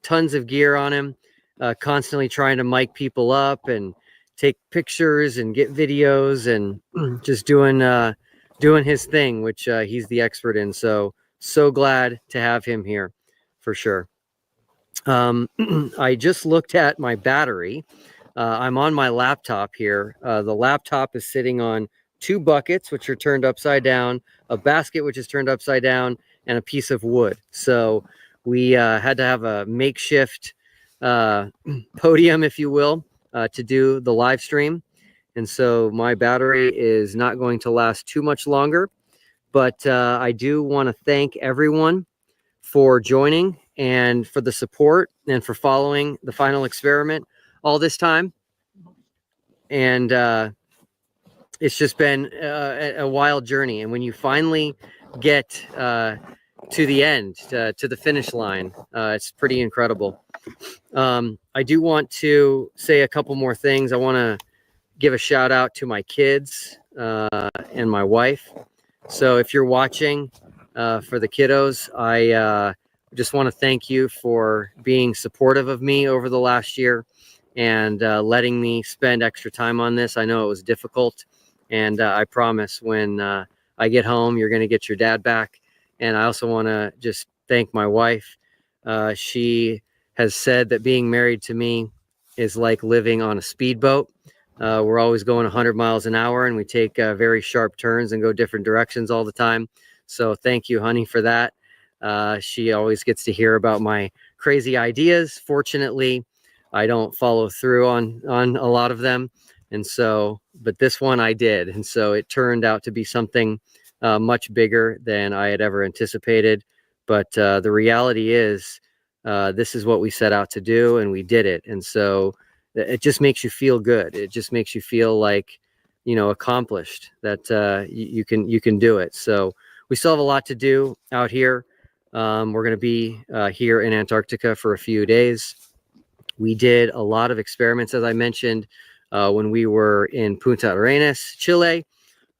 tons of gear on him, constantly trying to mic people up and take pictures and get videos and just doing his thing, which he's the expert in. So glad to have him here for sure. I just looked at my battery. I'm on my laptop here. The laptop is sitting on 2 buckets, which are turned upside down, a basket, which is turned upside down, and a piece of wood. So we had to have a makeshift podium, if you will, to do the live stream. And so my battery is not going to last too much longer. But I do want to thank everyone for joining and for the support and for following the final experiment all this time. And it's just been a wild journey. And when you finally get to the end, to the finish line, it's pretty incredible. I do want to say a couple more things. I want to give a shout out to my kids and my wife. So if you're watching for the kiddos, I just want to thank you for being supportive of me over the last year and letting me spend extra time on this. I know it was difficult, and I promise when I get home, you're going to get your dad back. And I also want to just thank my wife. She has said that being married to me is like living on a speedboat. We're always going 100 miles an hour, and we take very sharp turns and go different directions all the time. So thank you, honey, for that. She always gets to hear about my crazy ideas. Fortunately, I don't follow through on a lot of them. And so, but this one I did. And so it turned out to be something much bigger than I had ever anticipated. But the reality is, this is what we set out to do, and we did it. And so it just makes you feel good. It just makes you feel like, accomplished, that you can do it. So we still have a lot to do out here. We're going to be here in Antarctica for a few days. We did a lot of experiments, as I mentioned, when we were in Punta Arenas, Chile.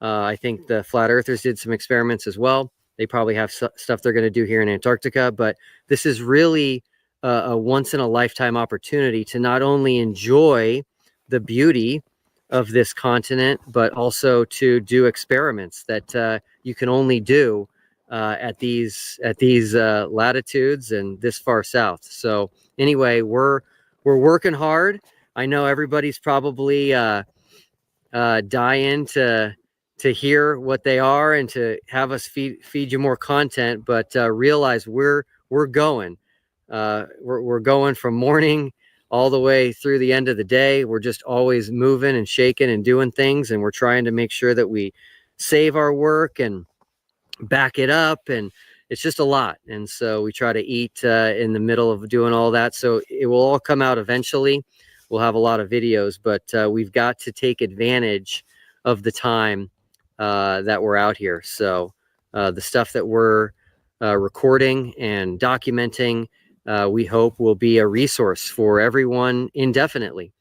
I think the Flat Earthers did some experiments as well. They probably have stuff they're going to do here in Antarctica, but this is really a once-in-a-lifetime opportunity to not only enjoy the beauty of this continent, but also to do experiments that you can only do at these latitudes and this far south. So anyway, we're working hard. I know everybody's probably dying to hear what they are and to have us feed you more content, but realize we're going. We're going from morning all the way through the end of the day. We're just always moving and shaking and doing things, and we're trying to make sure that we save our work and back it up, and it's just a lot. And so we try to eat in the middle of doing all that. So it will all come out eventually. We'll have a lot of videos, but we've got to take advantage of the time that we're out here. So the stuff that we're recording and documenting, we hope will be a resource for everyone indefinitely.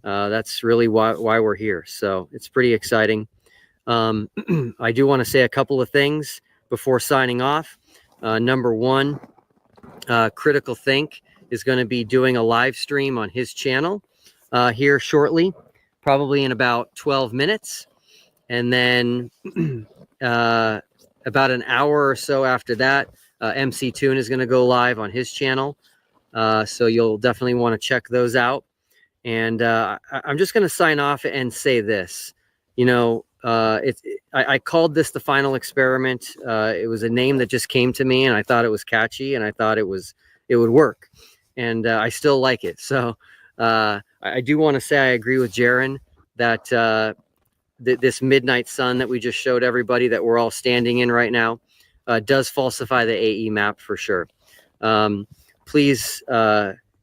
That's really why we're here. So it's pretty exciting. I do want to say a couple of things before signing off. Number one, Critical Think is going to be doing a live stream on his channel here shortly, probably in about 12 minutes. And then About an hour or so after that, MCToon is going to go live on his channel. So you'll definitely want to check those out. And I'm just going to sign off and say this. You know, I called this the final experiment. It was a name that just came to me, and I thought it was catchy, and I thought it would work. And I still like it. So I do want to say I agree with Jaron that this midnight sun that we just showed everybody that we're all standing in right now does falsify the AE map for sure. Please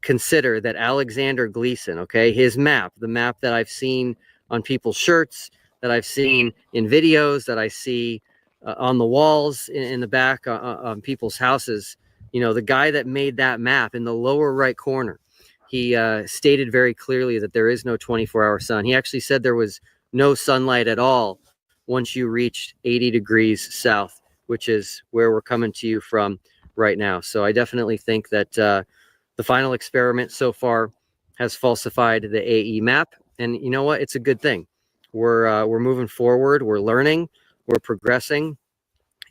consider that Alexander Gleason, okay, his map, the map that I've seen on people's shirts, that I've seen in videos, that I see on the walls in the back on people's houses, you know, the guy that made that map in the lower right corner, he stated very clearly that there is no 24-hour sun. He actually said there was no sunlight at all once you reached 80 degrees south, which is where we're coming to you from right now. So I definitely think that the final experiment so far has falsified the AE map. And you know what? It's a good thing. We're moving forward. We're learning. We're progressing.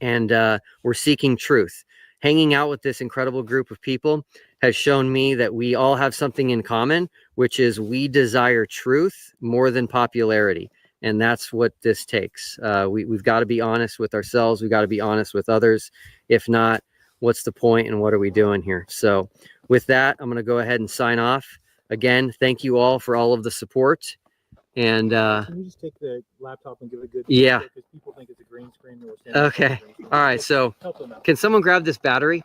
And we're seeking truth. Hanging out with this incredible group of people has shown me that we all have something in common, which is we desire truth more than popularity. And that's what this takes. We've got to be honest with ourselves. We've got to be honest with others. If not, what's the point and what are we doing here? So with that, I'm going to go ahead and sign off. Again, thank you all for all of the support. And can you just take the laptop and give it a good yeah, because people think it's a green screen. okay, all right, so can someone grab this battery?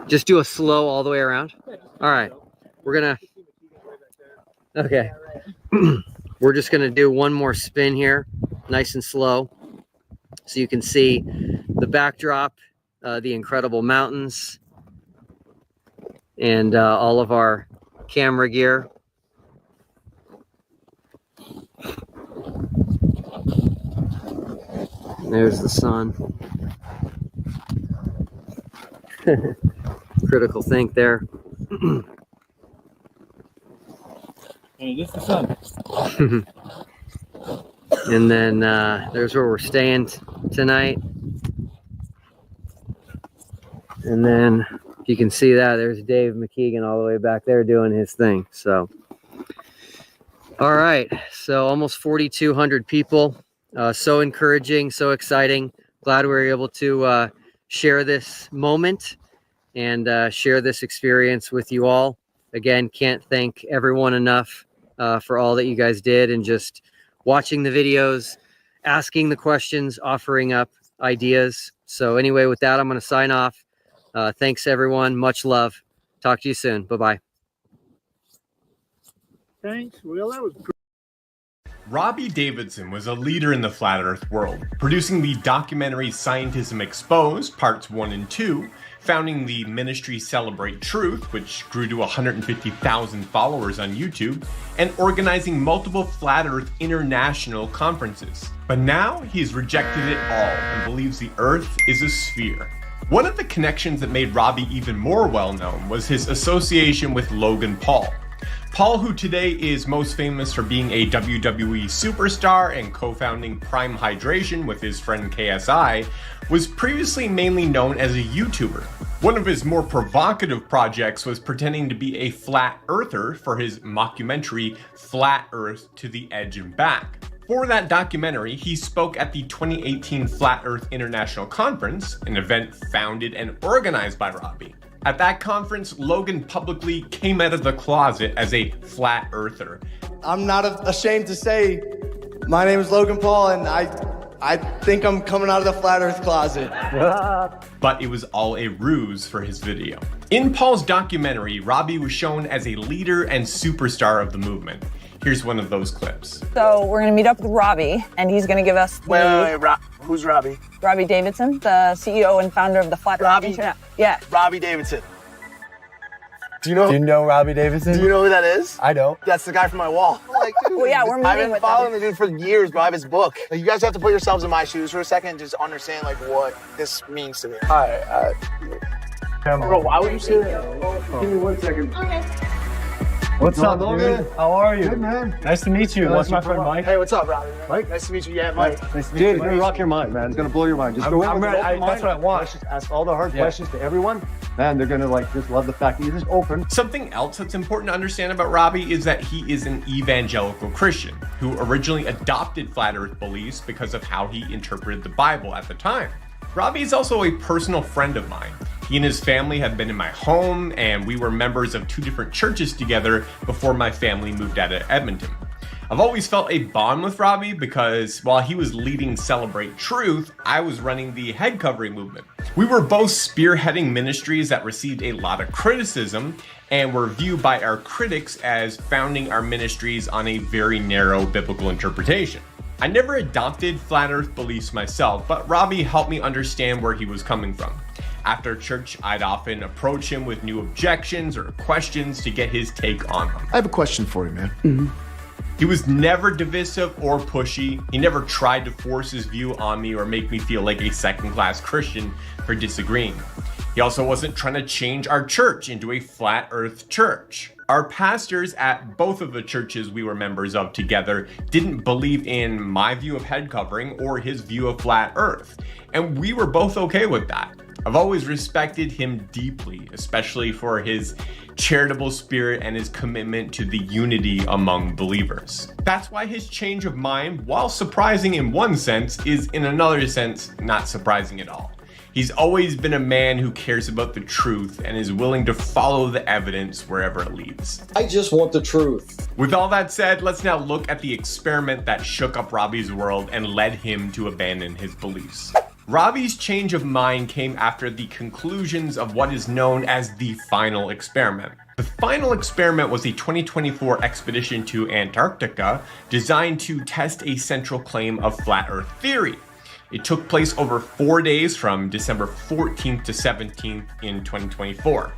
Just do a slow all the way around. All right, we're gonna okay we're just gonna do one more spin here, nice and slow, so you can see the backdrop, the incredible mountains, and all of our camera gear. There's the sun. Critical think there. And it is the sun. And then there's where we're staying tonight. And then you can see that there's Dave McKeegan all the way back there doing his thing. So, all right. So almost 4,200 people. So encouraging, so exciting. Glad we were able to share this moment and share this experience with you all. Again, can't thank everyone enough for all that you guys did and just watching the videos, asking the questions, offering up ideas. So anyway, with that, I'm going to sign off. Thanks, everyone. Much love. Talk to you soon. Bye-bye. Thanks, Will. That was great. Robbie Davidson was a leader in the flat earth world, producing the documentary Scientism Exposed, Parts 1 and 2, founding the ministry Celebrate Truth, which grew to 150,000 followers on YouTube, and organizing multiple Flat Earth international conferences. But now he's rejected it all and believes the earth is a sphere. One of the connections that made Robbie even more well-known was his association with Logan Paul. Paul, who today is most famous for being a WWE superstar and co-founding Prime Hydration with his friend KSI, was previously mainly known as a YouTuber. One of his more provocative projects was pretending to be a flat earther for his mockumentary Flat Earth to the Edge and Back. For that documentary, he spoke at the 2018 Flat Earth International Conference, an event founded and organized by Robbie. At that conference, Logan publicly came out of the closet as a flat earther. I'm not ashamed to say my name is Logan Paul, and I think I'm coming out of the flat earth closet. But it was all a ruse for his video. In Paul's documentary, Robbie was shown as a leader and superstar of the movement. Here's one of those clips. So we're gonna meet up with Robbie, and he's gonna give us the... Wait, who's Robbie? Robbie Davidson, the CEO and founder of the Flat Earth Internet. Yeah. Robbie Davidson. Do you know Robbie Davidson? Do you know who that is? I don't. That's the guy from my wall. Like, dude, well, yeah, we're meeting I've been with following him. the dude for years, bro. I have his book. Like, you guys have to put yourselves in my shoes for a second and just understand, like, what this means to me. All right. Bro, why would you say that? Give me 1 second. Okay. What's up, Logan? How are you? Good, man. Nice to meet you. Nice What's to my meet friend you. Mike? Hey, what's up, Robbie? Mike, nice to meet you. Yeah, Mike. Nice to meet you. Dude, you're gonna rock your mind, man. It's gonna blow your mind. Just I'm go in with ready. an open That's mind. what I want. Just ask all the hard Yeah. questions to everyone. Man, they're gonna like just love the fact that you're just open. Something else that's important to understand about Robbie is that he is an evangelical Christian who originally adopted flat earth beliefs because of how he interpreted the Bible at the time. Robbie is also a personal friend of mine. He and his family have been in my home, and we were members of 2 different churches together before my family moved out of Edmonton. I've always felt a bond with Robbie because while he was leading Celebrate Truth, I was running the head covering movement. We were both spearheading ministries that received a lot of criticism and were viewed by our critics as founding our ministries on a very narrow biblical interpretation. I never adopted flat earth beliefs myself, but Robbie helped me understand where he was coming from. After church, I'd often approach him with new objections or questions to get his take on them. I have a question for you, man. He was never divisive or pushy. He never tried to force his view on me or make me feel like a second-class Christian for disagreeing. He also wasn't trying to change our church into a flat earth church. Our pastors at both of the churches we were members of together didn't believe in my view of head covering or his view of flat earth, and we were both okay with that. I've always respected him deeply, especially for his charitable spirit and his commitment to the unity among believers. That's why his change of mind, while surprising in one sense, is in another sense not surprising at all. He's always been a man who cares about the truth and is willing to follow the evidence wherever it leads. I just want the truth. With all that said, let's now look at the experiment that shook up Robbie's world and led him to abandon his beliefs. Robbie's change of mind came after the conclusions of what is known as the final experiment. The final experiment was a 2024 expedition to Antarctica designed to test a central claim of flat earth theory. It took place over 4 days from December 14th to 17th in 2024.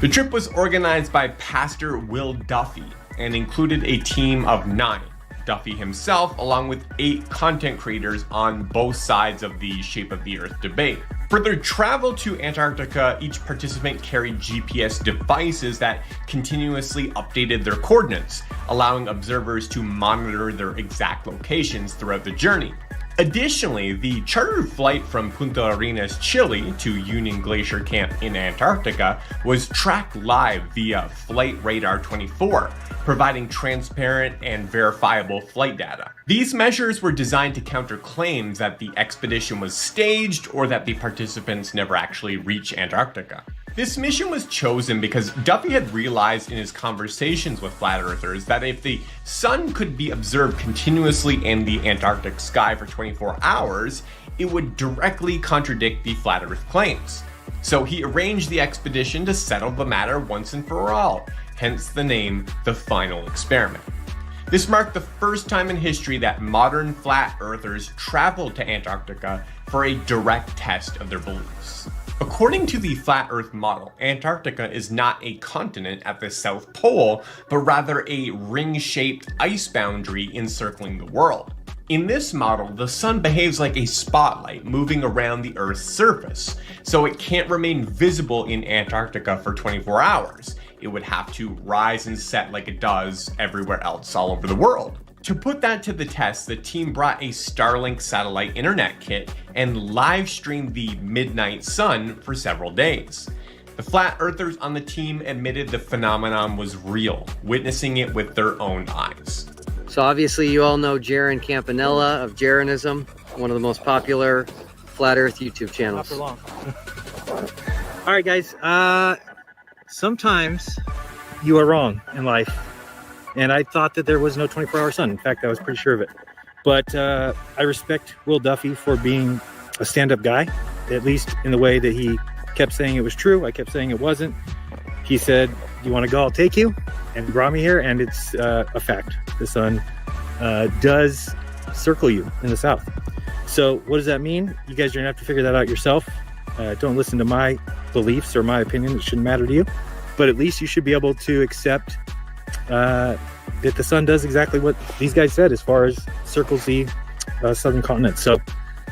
The trip was organized by Pastor Will Duffy and included a team of 9. Duffy himself, along with 8 content creators on both sides of the shape of the earth debate. For their travel to Antarctica, each participant carried GPS devices that continuously updated their coordinates, allowing observers to monitor their exact locations throughout the journey. Additionally, the chartered flight from Punta Arenas, Chile to Union Glacier Camp in Antarctica was tracked live via Flight Radar 24, providing transparent and verifiable flight data. These measures were designed to counter claims that the expedition was staged or that the participants never actually reached Antarctica. This mission was chosen because Duffy had realized in his conversations with flat earthers that if the sun could be observed continuously in the Antarctic sky for 24 hours, it would directly contradict the flat earth claims. So he arranged the expedition to settle the matter once and for all, hence the name The Final Experiment. This marked the first time in history that modern flat earthers traveled to Antarctica for a direct test of their beliefs. According to the flat earth model, Antarctica is not a continent at the South Pole, but rather a ring-shaped ice boundary encircling the world. In this model, the sun behaves like a spotlight moving around the Earth's surface, so it can't remain visible in Antarctica for 24 hours. It would have to rise and set like it does everywhere else all over the world. To put that to the test, the team brought a Starlink satellite internet kit and live streamed the midnight sun for several days. The flat earthers on the team admitted the phenomenon was real, witnessing it with their own eyes. So obviously you all know Jaron Campanella of Jeranism, one of the most popular flat earth YouTube channels. All right, guys. Sometimes you are wrong in life. And I thought that there was no 24-hour sun. In fact, I was pretty sure of it. But I respect Will Duffy for being a stand-up guy, at least in the way that he kept saying it was true. I kept saying it wasn't. He said, "You want to go? I'll take you," and brought me here. And it's a fact. The sun does circle you in the south. So what does that mean? You guys are going to have to figure that out yourself. Don't listen to my beliefs or my opinion. It shouldn't matter to you. But at least you should be able to accept that the sun does exactly what these guys said as far as circles the southern continent. So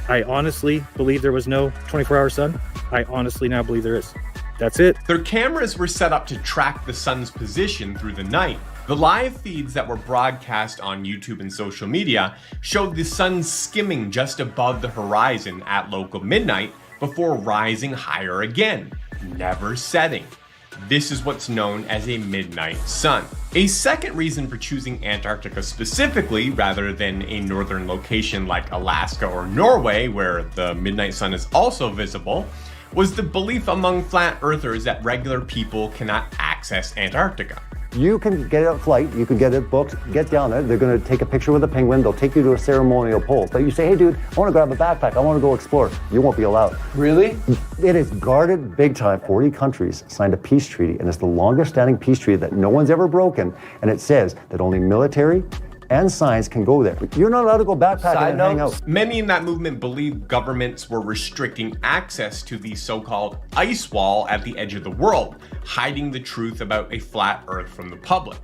I honestly believe there was no 24-hour sun. I honestly now believe there is. that's it. Their cameras were set up to track the sun's position through the night. The live feeds that were broadcast on YouTube and social media showed the sun skimming just above the horizon at local midnight before rising higher again, never setting. This is what's known as a midnight sun. A second reason for choosing Antarctica specifically, rather than a northern location like Alaska or Norway, where the midnight sun is also visible, was the belief among flat earthers that regular people cannot access Antarctica. You can get a flight, you can get it booked, get down there, they're gonna take a picture with a penguin, they'll take you to a ceremonial pole. But you say, hey dude, I wanna grab a backpack, I wanna go explore. You won't be allowed. Really? It is guarded big time. 40 countries signed a peace treaty, and it's the longest standing peace treaty that no one's ever broken. And it says that only military and science can go there. You're not allowed to go backpacking and hang out. Many in that movement believed governments were restricting access to the so-called ice wall at the edge of the world, hiding the truth about a flat earth from the public.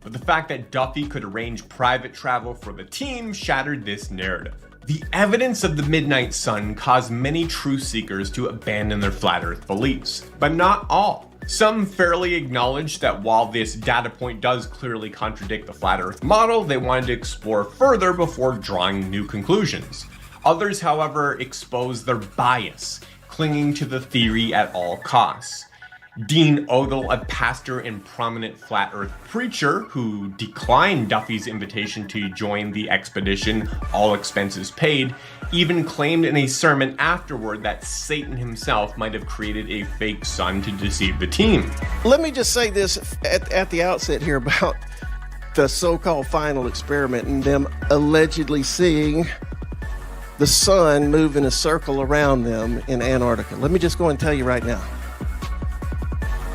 But the fact that Duffy could arrange private travel for the team shattered this narrative. The evidence of the midnight sun caused many truth seekers to abandon their flat earth beliefs, but not all. Some fairly acknowledged that while this data point does clearly contradict the flat earth model, they wanted to explore further before drawing new conclusions. Others, however, exposed their bias, clinging to the theory at all costs. Dean Odell, a pastor and prominent flat earth preacher who declined Duffy's invitation to join the expedition, all expenses paid, even claimed in a sermon afterward that Satan himself might have created a fake sun to deceive the team. Let me just say this at the outset here about the so-called final experiment and them allegedly seeing the sun move in a circle around them in Antarctica. Let me just go and tell you right now.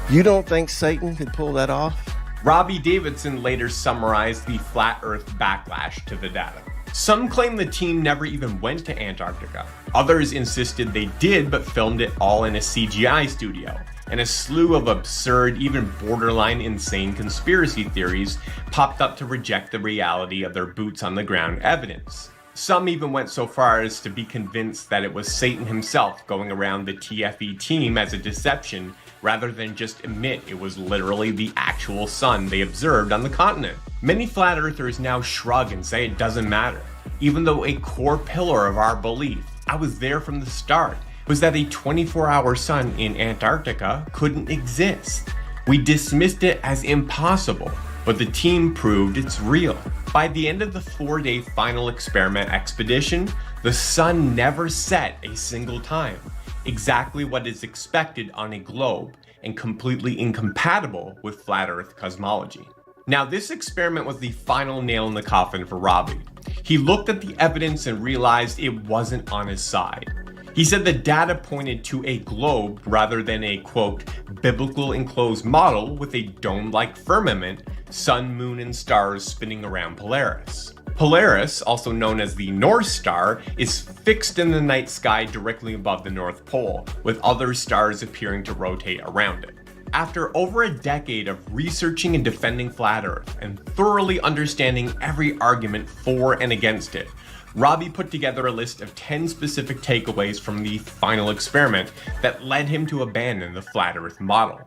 You don't think Satan could pull that off? Robbie Davidson later summarized the flat earth backlash to the data. Some claim the team never even went to Antarctica. Others insisted they did, but filmed it all in a CGI studio. And a slew of absurd, even borderline insane conspiracy theories popped up to reject the reality of their boots on the ground evidence. Some even went so far as to be convinced that it was Satan himself going around the TFE team as a deception, rather than just admit it was literally the actual sun they observed on the continent. Many flat earthers now shrug and say it doesn't matter, even though a core pillar of our belief, I was there from the start, was that a 24-hour sun in Antarctica couldn't exist. We dismissed it as impossible, but the team proved it's real. By the end of the 4-day final experiment expedition, the sun never set a single time. Exactly what is expected on a globe and completely incompatible with flat earth cosmology. Now, this experiment was the final nail in the coffin for Robbie. He looked at the evidence and realized it wasn't on his side. He said the data pointed to a globe rather than a, quote, biblical enclosed model with a dome-like firmament, sun, moon, and stars spinning around Polaris. Polaris, also known as the North Star, is fixed in the night sky directly above the North Pole, with other stars appearing to rotate around it. After over a decade of researching and defending Flat Earth and thoroughly understanding every argument for and against it, Robbie put together a list of 10 specific takeaways from the final experiment that led him to abandon the Flat Earth model.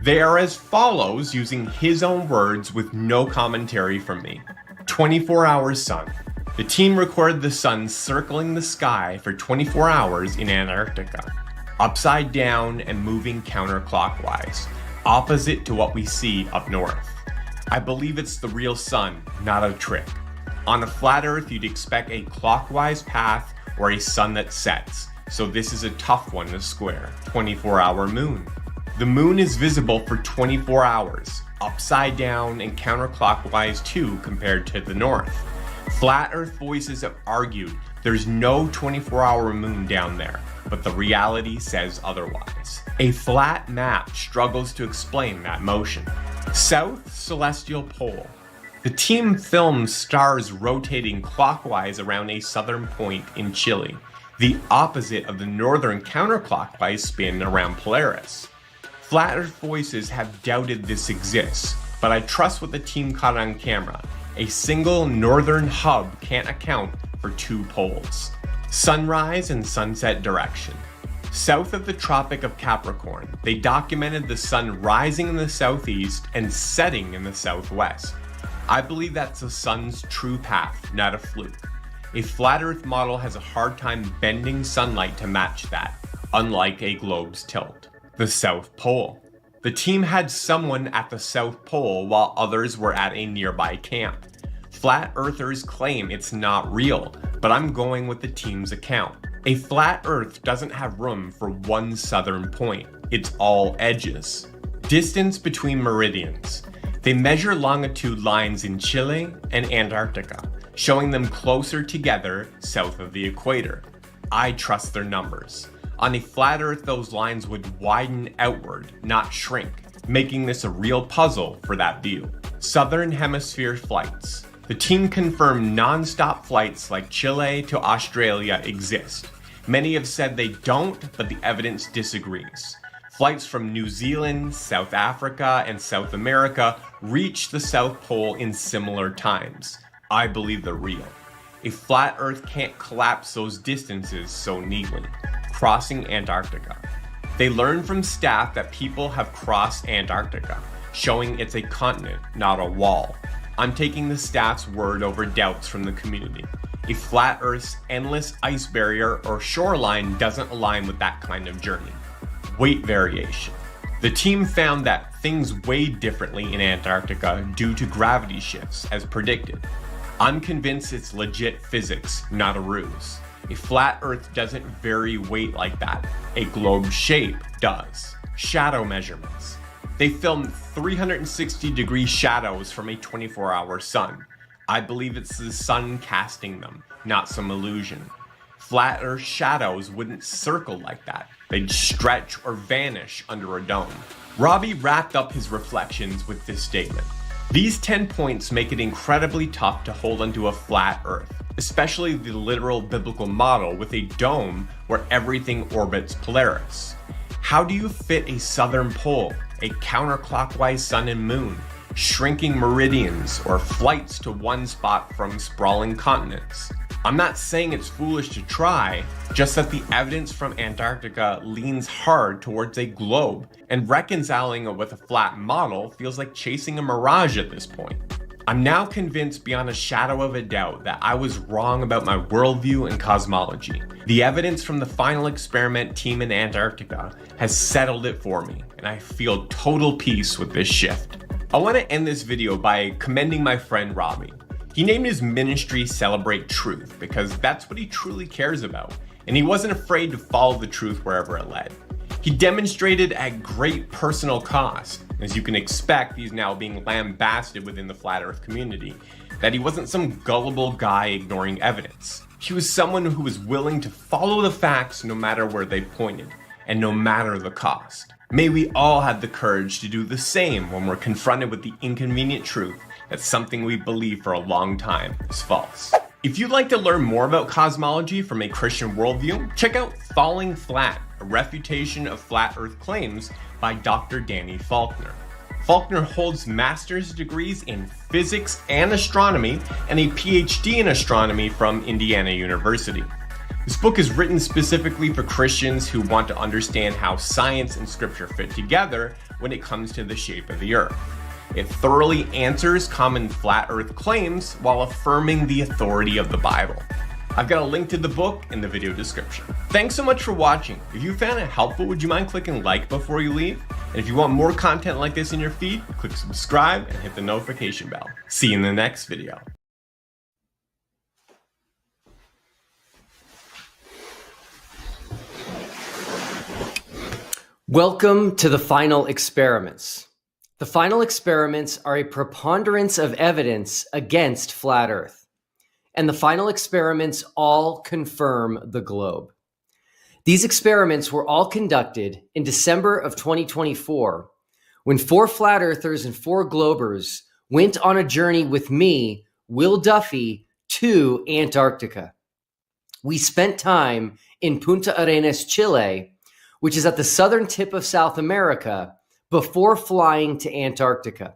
They are as follows, using his own words with no commentary from me. 24-hour sun. The team recorded the sun circling the sky for 24 hours in Antarctica, upside down and moving counterclockwise, opposite to what we see up north. I believe it's the real sun, not a trick. On a flat Earth, you'd expect a clockwise path or a sun that sets, so this is a tough one to square. 24-hour moon. The moon is visible for 24 hours, upside down and counterclockwise too compared to the north. Flat Earth voices have argued there's no 24-hour moon down there, but the reality says otherwise. A flat map struggles to explain that motion. South Celestial Pole. The team filmed stars rotating clockwise around a southern point in Chile, the opposite of the northern counterclockwise spin around Polaris. Flat Earth voices have doubted this exists, but I trust what the team caught on camera. A single northern hub can't account for two poles. Sunrise and sunset direction. South of the Tropic of Capricorn, they documented the sun rising in the southeast and setting in the southwest. I believe that's the sun's true path, not a fluke. A flat earth model has a hard time bending sunlight to match that, unlike a globe's tilt. The South Pole. The team had someone at the South Pole while others were at a nearby camp. Flat earthers claim it's not real, but I'm going with the team's account. A flat earth doesn't have room for one southern point. It's all edges. Distance between meridians. They measure longitude lines in Chile and Antarctica, showing them closer together south of the equator. I trust their numbers. On a flat earth, those lines would widen outward, not shrink, making this a real puzzle for that view. Southern Hemisphere flights. The team confirmed non-stop flights like Chile to Australia exist. Many have said they don't, but the evidence disagrees. Flights from New Zealand, South Africa, and South America reach the South Pole in similar times. I believe they're real. A flat Earth can't collapse those distances so neatly. Crossing Antarctica. They learned from staff that people have crossed Antarctica, showing it's a continent, not a wall. I'm taking the staff's word over doubts from the community. A flat Earth's endless ice barrier or shoreline doesn't align with that kind of journey. Weight variation. The team found that things weighed differently in Antarctica due to gravity shifts, as predicted. I'm convinced it's legit physics, not a ruse. A flat Earth doesn't vary weight like that. A globe shape does. Shadow measurements. They filmed 360-degree shadows from a 24-hour sun. I believe it's the sun casting them, not some illusion. Flat Earth shadows wouldn't circle like that. They'd stretch or vanish under a dome. Robbie wrapped up his reflections with this statement. These 10 points make it incredibly tough to hold onto a flat Earth, especially the literal biblical model with a dome where everything orbits Polaris. How do you fit a southern pole, a counterclockwise sun and moon, shrinking meridians, or flights to one spot from sprawling continents? I'm not saying it's foolish to try, just that the evidence from Antarctica leans hard towards a globe, and reconciling it with a flat model feels like chasing a mirage at this point. I'm now convinced beyond a shadow of a doubt that I was wrong about my worldview and cosmology. The evidence from the final experiment team in Antarctica has settled it for me, and I feel total peace with this shift. I want to end this video by commending my friend Robbie. He named his ministry Celebrate Truth because that's what he truly cares about, and he wasn't afraid to follow the truth wherever it led. He demonstrated at great personal cost, as you can expect, he's now being lambasted within the flat earth community, that he wasn't some gullible guy ignoring evidence. He was someone who was willing to follow the facts no matter where they pointed, and no matter the cost. May we all have the courage to do the same when we're confronted with the inconvenient truth that something we believe for a long time is false. If you'd like to learn more about cosmology from a Christian worldview, check out Falling Flat, a refutation of flat earth claims by Dr. Danny Faulkner. Faulkner holds master's degrees in physics and astronomy and a PhD in astronomy from Indiana University. This book is written specifically for Christians who want to understand how science and scripture fit together when it comes to the shape of the earth. It thoroughly answers common flat earth claims while affirming the authority of the Bible. I've got a link to the book in the video description. Thanks so much for watching. If you found it helpful, would you mind clicking like before you leave? And if you want more content like this in your feed, click subscribe and hit the notification bell. See you in the next video. Welcome to the final experiments. The final experiments are a preponderance of evidence against flat Earth. And the final experiments all confirm the globe. These experiments were all conducted in December of 2024, when 4 flat earthers and 4 globers went on a journey with me, Will Duffy, to Antarctica. We spent time in Punta Arenas, Chile, which is at the southern tip of South America, before flying to Antarctica.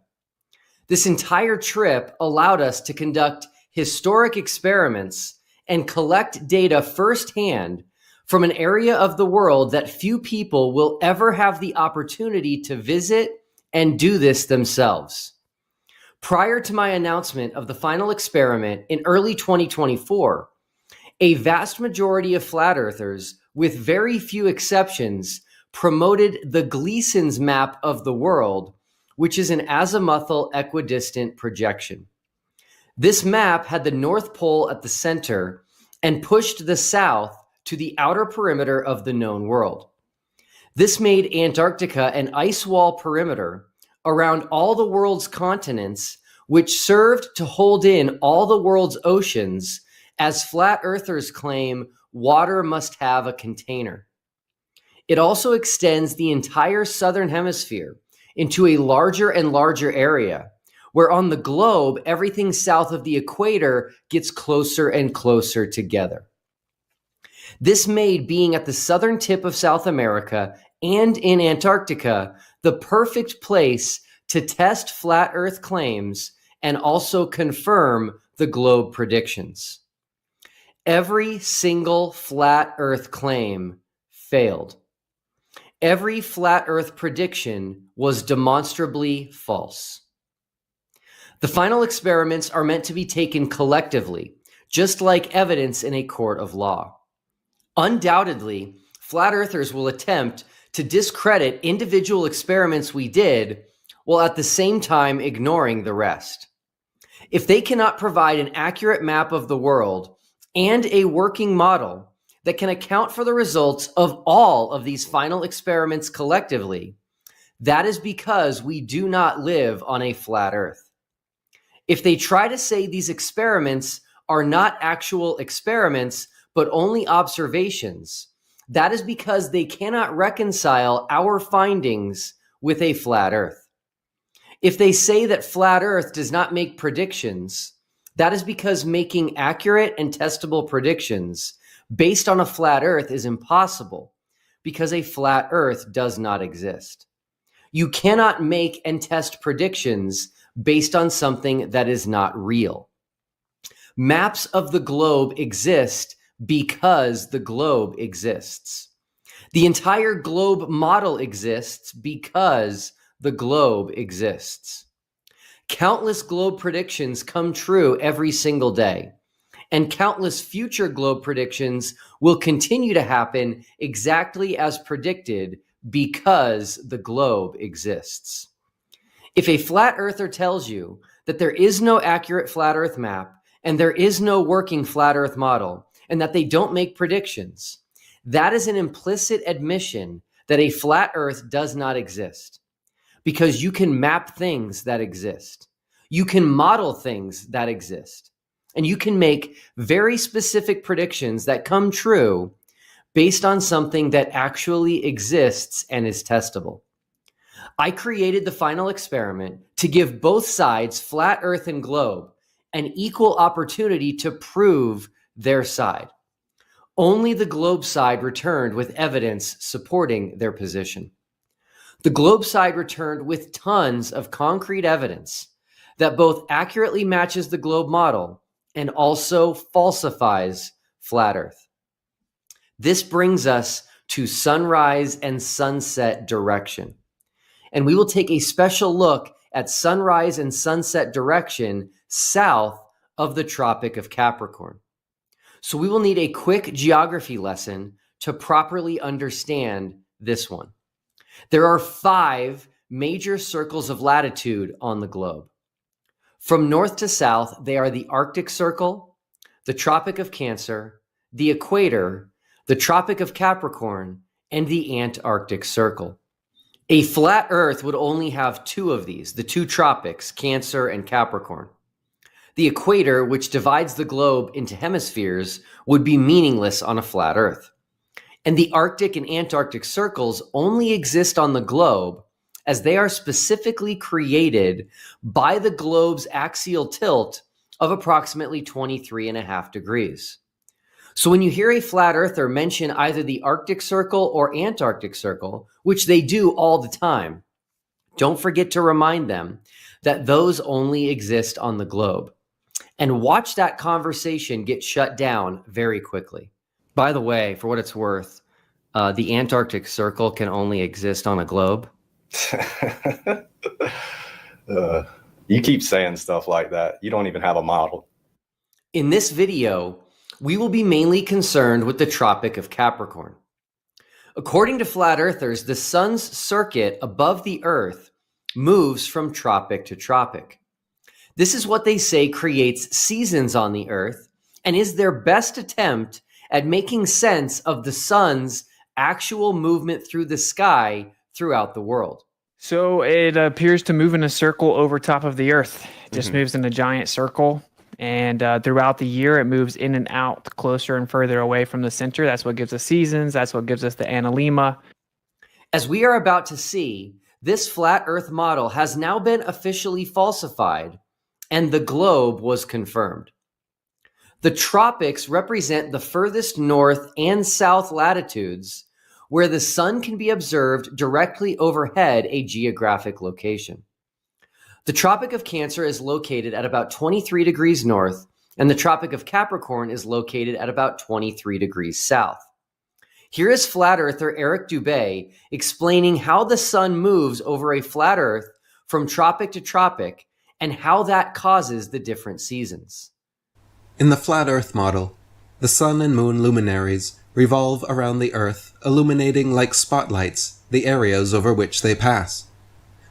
This entire trip allowed us to conduct historic experiments and collect data firsthand from an area of the world that few people will ever have the opportunity to visit and do this themselves. Prior to my announcement of the final experiment in early 2024, a vast majority of flat earthers, with very few exceptions, promoted the Gleason's map of the world, which is an azimuthal equidistant projection. This map had the North Pole at the center and pushed the south to the outer perimeter of the known world. This made Antarctica an ice wall perimeter around all the world's continents, which served to hold in all the world's oceans, as flat earthers claim water must have a container. It also extends the entire southern hemisphere into a larger and larger area, where on the globe, everything south of the equator gets closer and closer together. This made being at the southern tip of South America and in Antarctica the perfect place to test flat Earth claims and also confirm the globe predictions. Every single flat Earth claim failed. Every flat Earth prediction was demonstrably false. The final experiments are meant to be taken collectively, just like evidence in a court of law. Undoubtedly, flat earthers will attempt to discredit individual experiments we did, while at the same time ignoring the rest. If they cannot provide an accurate map of the world and a working model that can account for the results of all of these final experiments collectively, that is because we do not live on a flat earth. If they try to say these experiments are not actual experiments, but only observations, that is because they cannot reconcile our findings with a flat earth. If they say that flat earth does not make predictions, that is because making accurate and testable predictions based on a flat earth is impossible, because a flat earth does not exist. You cannot make and test predictions based on something that is not real. Maps of the globe exist because the globe exists. The entire globe model exists because the globe exists. Countless globe predictions come true every single day, and countless future globe predictions will continue to happen exactly as predicted because the globe exists. If a flat earther tells you that there is no accurate flat earth map and there is no working flat earth model, and that they don't make predictions, that is an implicit admission that a flat earth does not exist. Because you can map things that exist. You can model things that exist. And you can make very specific predictions that come true based on something that actually exists and is testable. I created the final experiment to give both sides, flat earth and globe, an equal opportunity to prove their side. Only the globe side returned with evidence supporting their position. The globe side returned with tons of concrete evidence that both accurately matches the globe model and also falsifies flat earth. This brings us to sunrise and sunset direction. And we will take a special look at sunrise and sunset direction south of the Tropic of Capricorn. So we will need a quick geography lesson to properly understand this one. There are 5 major circles of latitude on the globe. From north to south, they are the Arctic Circle, the Tropic of Cancer, the Equator, the Tropic of Capricorn, and the Antarctic Circle. A flat Earth would only have 2 of these, the 2 tropics, Cancer and Capricorn. The equator, which divides the globe into hemispheres, would be meaningless on a flat Earth. And the Arctic and Antarctic circles only exist on the globe as they are specifically created by the globe's axial tilt of approximately 23.5 degrees. So when you hear a flat earther mention either the Arctic Circle or Antarctic Circle, which they do all the time, don't forget to remind them that those only exist on the globe. And watch that conversation get shut down very quickly. By the way, for what it's worth, the Antarctic Circle can only exist on a globe. You keep saying stuff like that. You don't even have a model. In this video, we will be mainly concerned with the Tropic of Capricorn. According to flat earthers, the sun's circuit above the earth moves from tropic to tropic. This is what they say creates seasons on the earth and is their best attempt at making sense of the sun's actual movement through the sky throughout the world. So it appears to move in a circle over top of the earth. It just moves in a giant circle. And throughout the year, it moves in and out, closer and further away from the center. That's what gives us seasons. That's what gives us the analemma. As we are about to see, this flat earth model has now been officially falsified, and the globe was confirmed. The tropics represent the furthest north and south latitudes where the sun can be observed directly overhead a geographic location. The Tropic of Cancer is located at about 23 degrees north, and the Tropic of Capricorn is located at about 23 degrees south. Here is flat earther Eric Dubé explaining how the sun moves over a flat earth from tropic to tropic and how that causes the different seasons. In the flat earth model, the sun and moon luminaries revolve around the earth, illuminating like spotlights the areas over which they pass.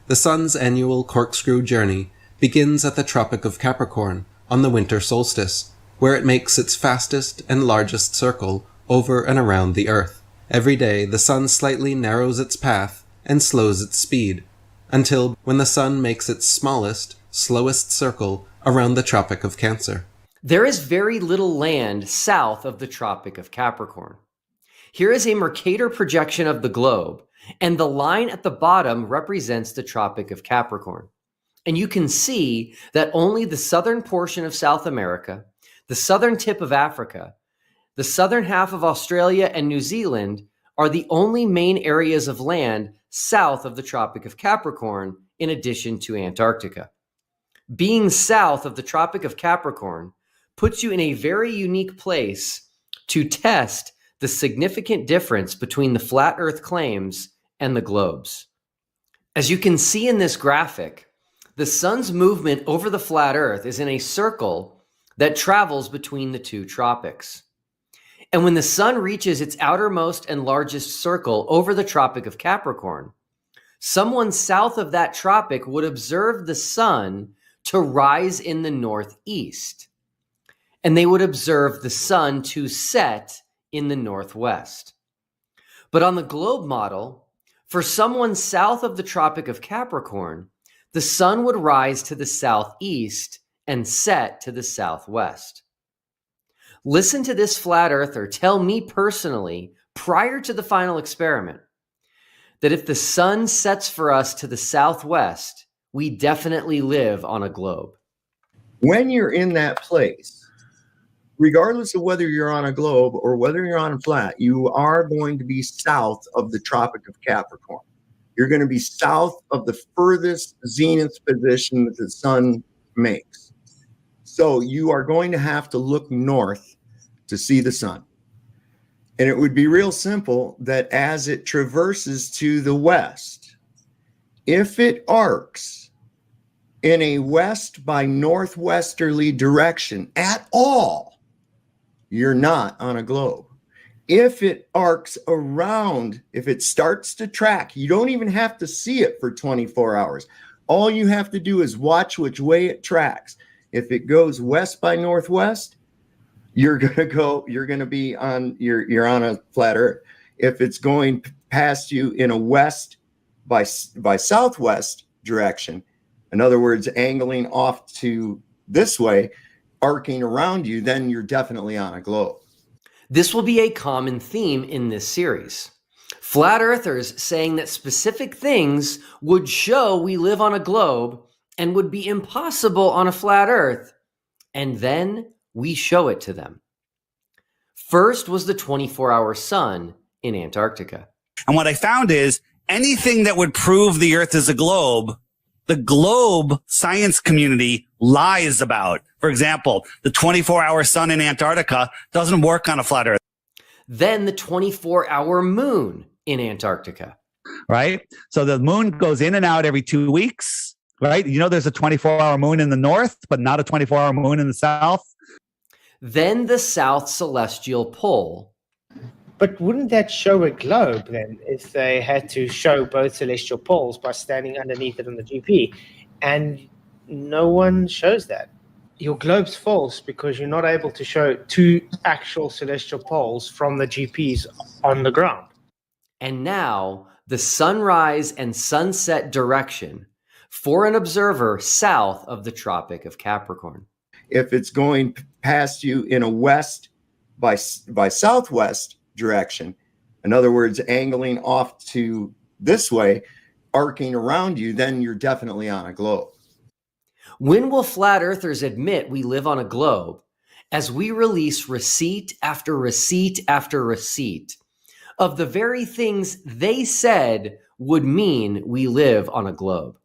The sun's annual corkscrew journey begins at the Tropic of Capricorn on the winter solstice, where it makes its fastest and largest circle over and around the earth. Every day, the sun slightly narrows its path and slows its speed, until when the sun makes its smallest, slowest circle around the Tropic of Cancer. There is very little land south of the Tropic of Capricorn. Here is a Mercator projection of the globe, and the line at the bottom represents the Tropic of Capricorn. And you can see that only the southern portion of South America, the southern tip of Africa, the southern half of Australia and New Zealand are the only main areas of land south of the Tropic of Capricorn, in addition to Antarctica. Being south of the Tropic of Capricorn puts you in a very unique place to test the significant difference between the flat earth claims and the globes. As you can see in this graphic, the sun's movement over the flat earth is in a circle that travels between the two tropics. And when the sun reaches its outermost and largest circle over the Tropic of Capricorn, someone south of that tropic would observe the sun to rise in the northeast, and they would observe the sun to set in the northwest. But on the globe model, for someone south of the Tropic of Capricorn, the sun would rise to the southeast and set to the southwest. Listen to this flat earther tell me personally, prior to the final experiment, that if the sun sets for us to the southwest, we definitely live on a globe. When you're in that place, regardless of whether you're on a globe or whether you're on a flat, you are going to be south of the Tropic of Capricorn. You're going to be south of the furthest zenith position that the sun makes. So you are going to have to look north to see the sun. And it would be real simple that as it traverses to the west, if it arcs in a west by northwesterly direction at all, you're not on a globe. If it arcs around, if it starts to track, you don't even have to see it for 24 hours. All you have to do is watch which way it tracks. If it goes west by northwest, you're going to be on, you're on a flat earth. If it's going past you in a west by southwest direction, in other words, angling off to this way, arcing around you, then you're definitely on a globe. This will be a common theme in this series. Flat earthers saying that specific things would show we live on a globe and would be impossible on a flat earth, and then we show it to them. First was the 24-hour sun in Antarctica. And what I found is anything that would prove the earth is a globe, the globe science community lies about. For example, the 24-hour sun in Antarctica doesn't work on a flat earth. then the 24-hour moon in Antarctica. Right? So the moon goes in and out every 2 weeks, right? You know, there's a 24-hour moon in the north, but not a 24-hour moon in the south. Then the South Celestial Pole. But wouldn't that show a globe then, if they had to show both celestial poles by standing underneath it on the GP? And no one shows that. Your globe's false because you're not able to show two actual celestial poles from the GPs on the ground. And now the sunrise and sunset direction for an observer south of the Tropic of Capricorn. If it's going past you in a west by southwest direction, in other words, angling off to this way, arcing around you, then you're definitely on a globe. When will flat earthers admit we live on a globe as we release receipt after receipt after receipt of the very things they said would mean we live on a globe?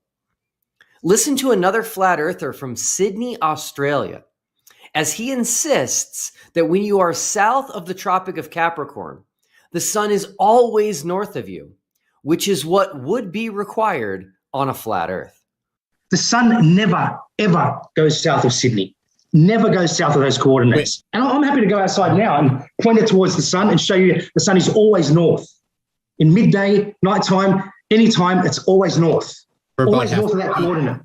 Listen to another flat earther from Sydney, Australia, as he insists that when you are south of the Tropic of Capricorn, the sun is always north of you, which is what would be required on a flat earth. The sun never, ever goes south of Sydney. Never goes south of those coordinates. And I'm happy to go outside now and point it towards the sun and show you the sun is always north. In midday, nighttime, anytime, it's always north. Always north of that coordinate.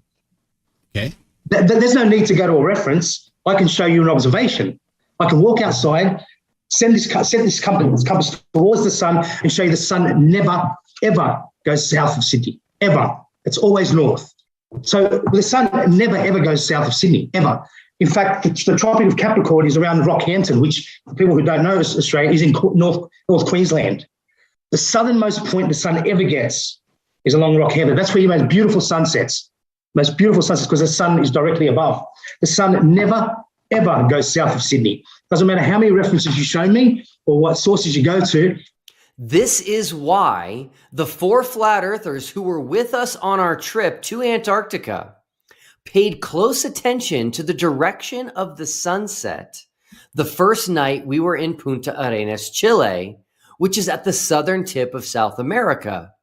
Okay. There's no need to go to a reference. I can show you an observation. I can walk outside, send this compass towards the sun and show you the sun never, ever goes south of Sydney. Ever. It's always north. So the sun never, ever goes south of Sydney, ever. In fact, the Tropic of Capricorn is around Rockhampton, which, for people who don't know Australia, is in North Queensland. The southernmost point the sun ever gets is along Rockhampton. That's where you make beautiful sunsets. Most beautiful sunsets because the sun is directly above. The sun never, ever goes south of Sydney. Doesn't matter how many references you show me or what sources you go to. This is why the 4 flat earthers who were with us on our trip to Antarctica paid close attention to the direction of the sunset the first night we were in Punta Arenas, Chile, which is at the southern tip of South America,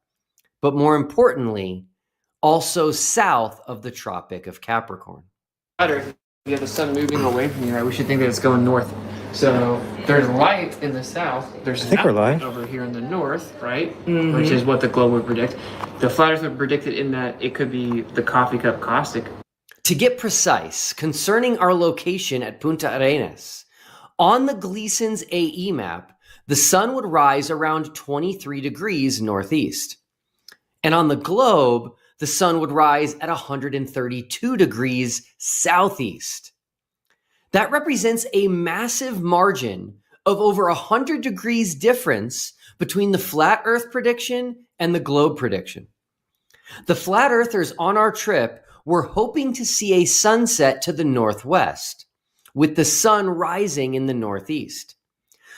but more importantly, also south of the Tropic of Capricorn. You have the sun moving away from you, right? We should think that it's going north. So there's light in the south. There's nothing over here in the north, right? Mm-hmm. Which is what the globe would predict. The flat earth would predict it in that it could be the coffee cup caustic. To get precise concerning our location at Punta Arenas, on the Gleason's AE map, the sun would rise around 23 degrees northeast. And on the globe, the sun would rise at 132 degrees southeast. That represents a massive margin of over 100 degrees difference between the flat earth prediction and the globe prediction. The flat earthers on our trip were hoping to see a sunset to the northwest, with the sun rising in the northeast.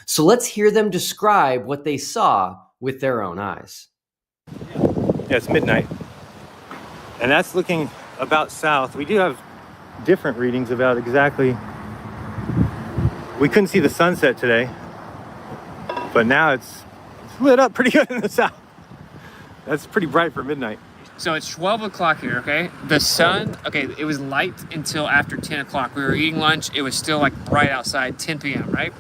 So let's hear them describe what they saw with their own eyes. Yeah, it's midnight. And that's looking about south. We do have different readings about exactly. We couldn't see the sunset today, but now it's lit up pretty good in the south. That's pretty bright for midnight. So it's 12 o'clock here, okay? The sun, okay, it was light until after 10 o'clock. We were eating lunch. It was still like bright outside, 10 p.m., right?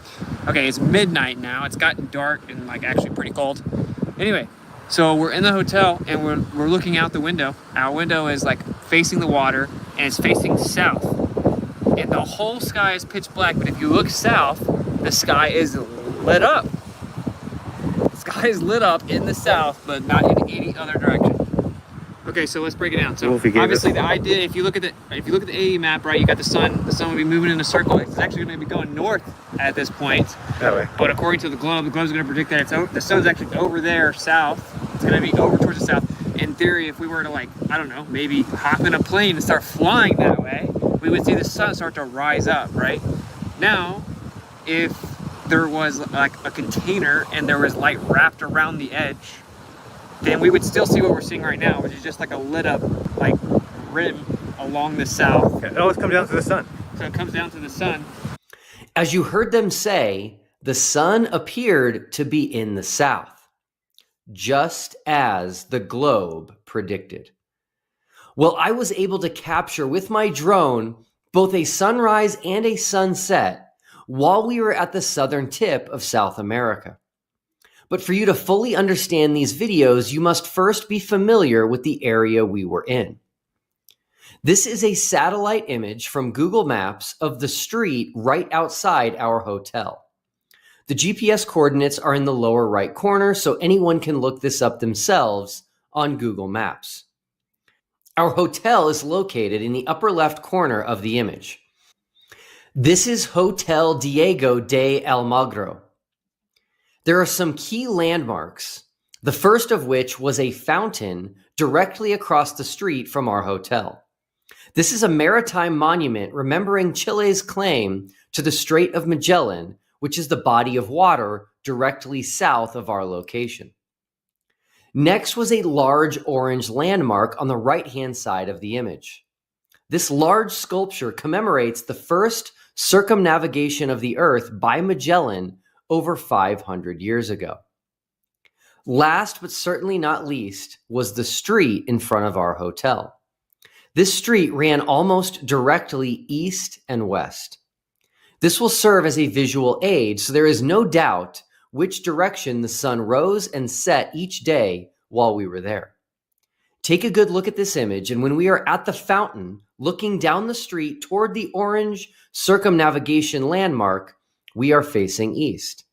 Okay, it's midnight now. It's gotten dark and like actually pretty cold. Anyway, so we're in the hotel and we're looking out the window. Our window is like facing the water and it's facing south. And the whole sky is pitch black, but if you look south, the sky is lit up. The sky is lit up in the south, but not in any other direction. Okay, so let's break it down. So obviously the idea, if you look at the AE map, right, you got the sun will be moving in a circle. It's actually going to be going north at this point. That way. But according to the globe's going to predict that the sun's actually over there south. It's going to be over towards the south. In theory, if we were to like, I don't know, maybe hop in a plane and start flying that way, we would see the sun start to rise up, right? Now, if there was like a container and there was light wrapped around the edge, then we would still see what we're seeing right now, which is just like a lit up like rim along the south. It always comes down to the sun. So it comes down to the sun. As you heard them say, The sun appeared to be in the south, just as the globe predicted. Well, I was able to capture with my drone both a sunrise and a sunset while we were at the southern tip of South America. But for you to fully understand these videos, you must first be familiar with the area we were in. This is a satellite image from Google Maps of the street right outside our hotel. The GPS coordinates are in the lower right corner, so anyone can look this up themselves on Google Maps. Our hotel is located in the upper left corner of the image. This is Hotel Diego de Almagro. There are some key landmarks, the first of which was a fountain directly across the street from our hotel. This is a maritime monument remembering Chile's claim to the Strait of Magellan, which is the body of water directly south of our location. Next was a large orange landmark on the right-hand side of the image. This large sculpture commemorates the first circumnavigation of the Earth by Magellan over 500 years ago. Last but certainly not least was the street in front of our hotel. This street ran almost directly east and west. This will serve as a visual aid, so there is no doubt which direction the sun rose and set each day while we were there. Take a good look at this image, and when we are at the fountain, looking down the street toward the orange circumnavigation landmark, we are facing east.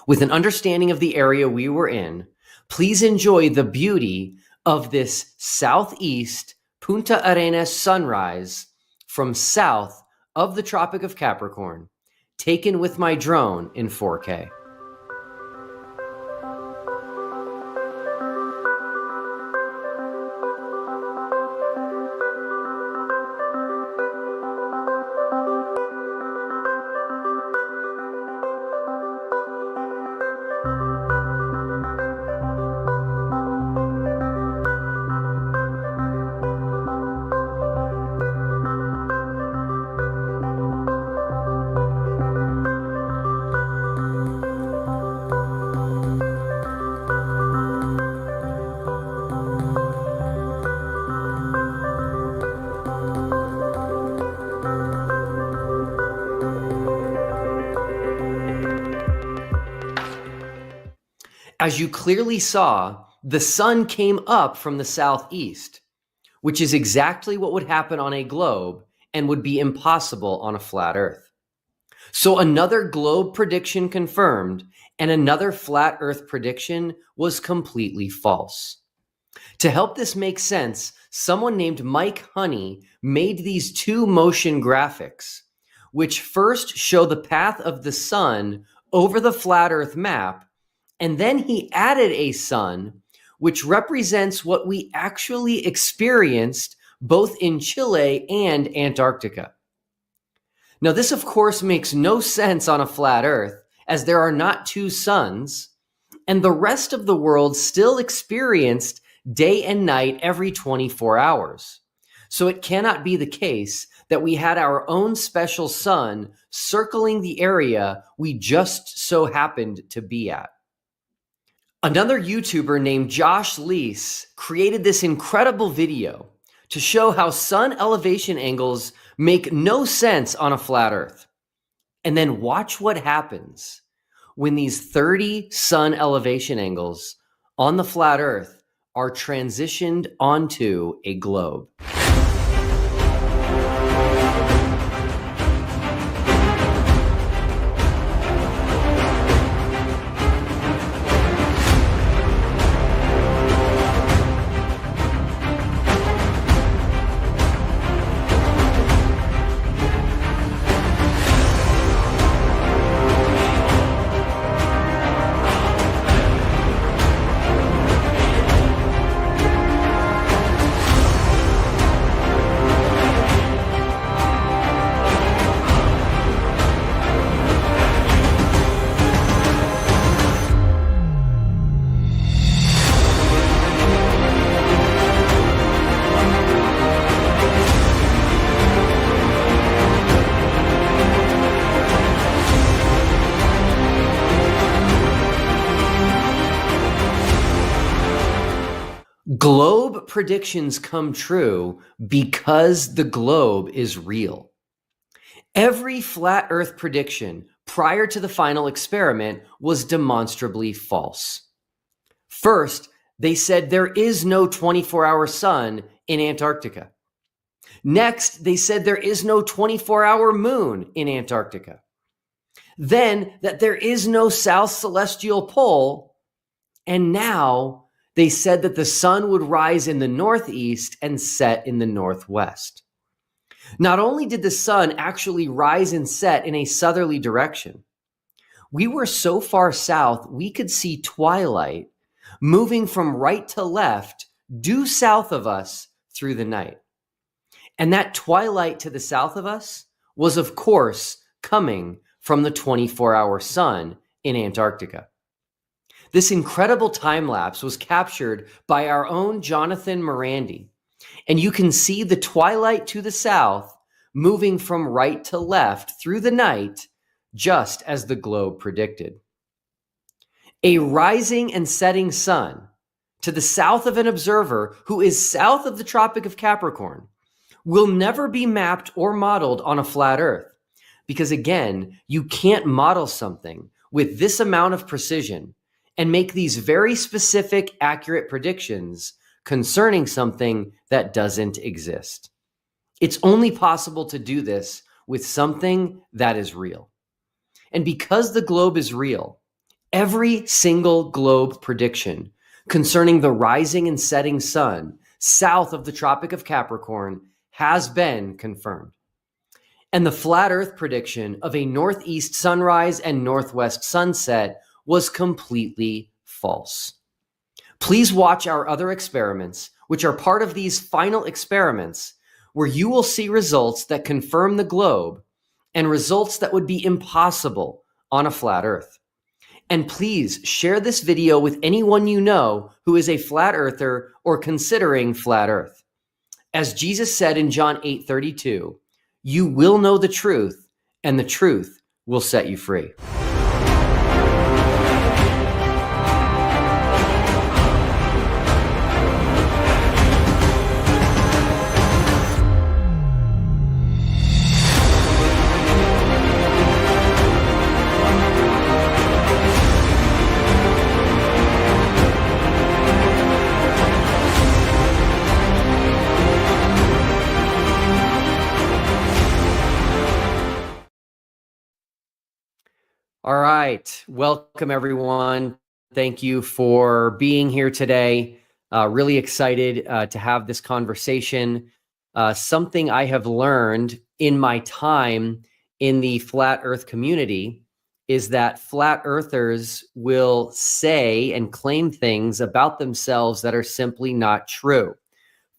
With an understanding of the area we were in, please enjoy the beauty of this southeast Punta Arenas sunrise from south of the Tropic of Capricorn, taken with my drone in 4K. As you clearly saw, the sun came up from the southeast, which is exactly what would happen on a globe and would be impossible on a flat Earth. So another globe prediction confirmed, and another flat Earth prediction was completely false. To help this make sense, someone named Mike Honey made these two motion graphics, which first show the path of the sun over the flat Earth map, and then he added a sun, which represents what we actually experienced both in Chile and Antarctica. Now, this, of course, makes no sense on a flat Earth, as there are not two suns, and the rest of the world still experienced day and night every 24 hours. So it cannot be the case that we had our own special sun circling the area we just so happened to be at. Another YouTuber named Josh Leese created this incredible video to show how sun elevation angles make no sense on a flat Earth. And then watch what happens when these 30 sun elevation angles on the flat Earth are transitioned onto a globe. Globe predictions come true because the globe is real. Every flat Earth prediction prior to the final experiment was demonstrably false. First, they said there is no 24-hour sun in Antarctica. Next, they said there is no 24-hour moon in Antarctica. Then that there is no South Celestial Pole. And now they said that the sun would rise in the northeast and set in the northwest. Not only did the sun actually rise and set in a southerly direction, we were so far south we could see twilight moving from right to left due south of us through the night. And that twilight to the south of us was, of course, coming from the 24-hour sun in Antarctica. This incredible time lapse was captured by our own Jonathan Morandi, and you can see the twilight to the south moving from right to left through the night, just as the globe predicted. A rising and setting sun to the south of an observer who is south of the Tropic of Capricorn will never be mapped or modeled on a flat Earth. Because again, you can't model something with this amount of precision and make these very specific, accurate predictions concerning something that doesn't exist. It's only possible to do this with something that is real. And because the globe is real, every single globe prediction concerning the rising and setting sun south of the Tropic of Capricorn has been confirmed. And the flat Earth prediction of a northeast sunrise and northwest sunset was completely false. Please watch our other experiments, which are part of these final experiments, where you will see results that confirm the globe and results that would be impossible on a flat Earth. And please share this video with anyone you know who is a flat earther or considering flat Earth. As Jesus said in John 8:32, you will know the truth, and the truth will set you free. All right. Welcome, everyone. Thank you for being here today. Really excited to have this conversation. Something I have learned in my time in the flat Earth community is that flat earthers will say and claim things about themselves that are simply not true.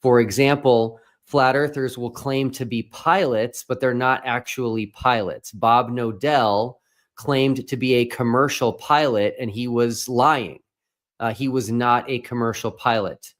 For example, flat earthers will claim to be pilots, but they're not actually pilots. Bob Nodell claimed to be a commercial pilot, and he was lying. He was not a commercial pilot.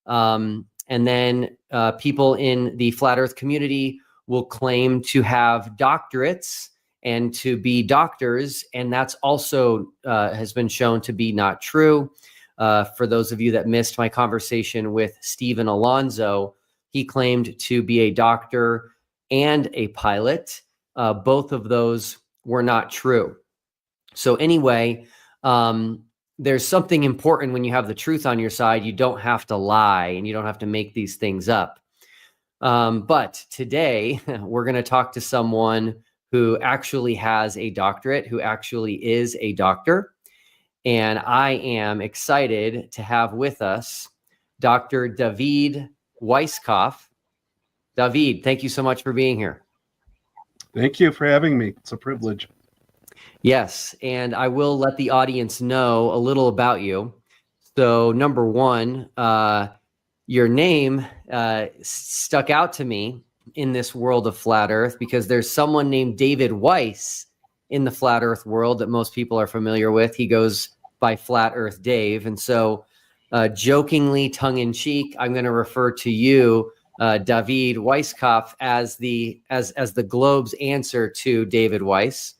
And then people in the flat Earth community will claim to have doctorates and to be doctors, and that's also has been shown to be not true. For those of you that missed my conversation with Stephen Alonzo, he claimed to be a doctor and a pilot. Both of those were not true. So anyway, there's something important when you have the truth on your side. You don't have to lie and you don't have to make these things up. But today we're going to talk to someone who actually has a doctorate, who actually is a doctor. And I am excited to have with us Dr. David Weisskopf. David, thank you so much for being here. Thank you for having me. It's a privilege. Yes, and I will let the audience know a little about you. So, number one, your name stuck out to me in this world of flat Earth because there's someone named David Weiss in the flat Earth world that most people are familiar with. He goes by Flat Earth Dave. And so, jokingly, tongue-in-cheek, I'm going to refer to you, David Weisskopf, as the globe's answer to David Weiss.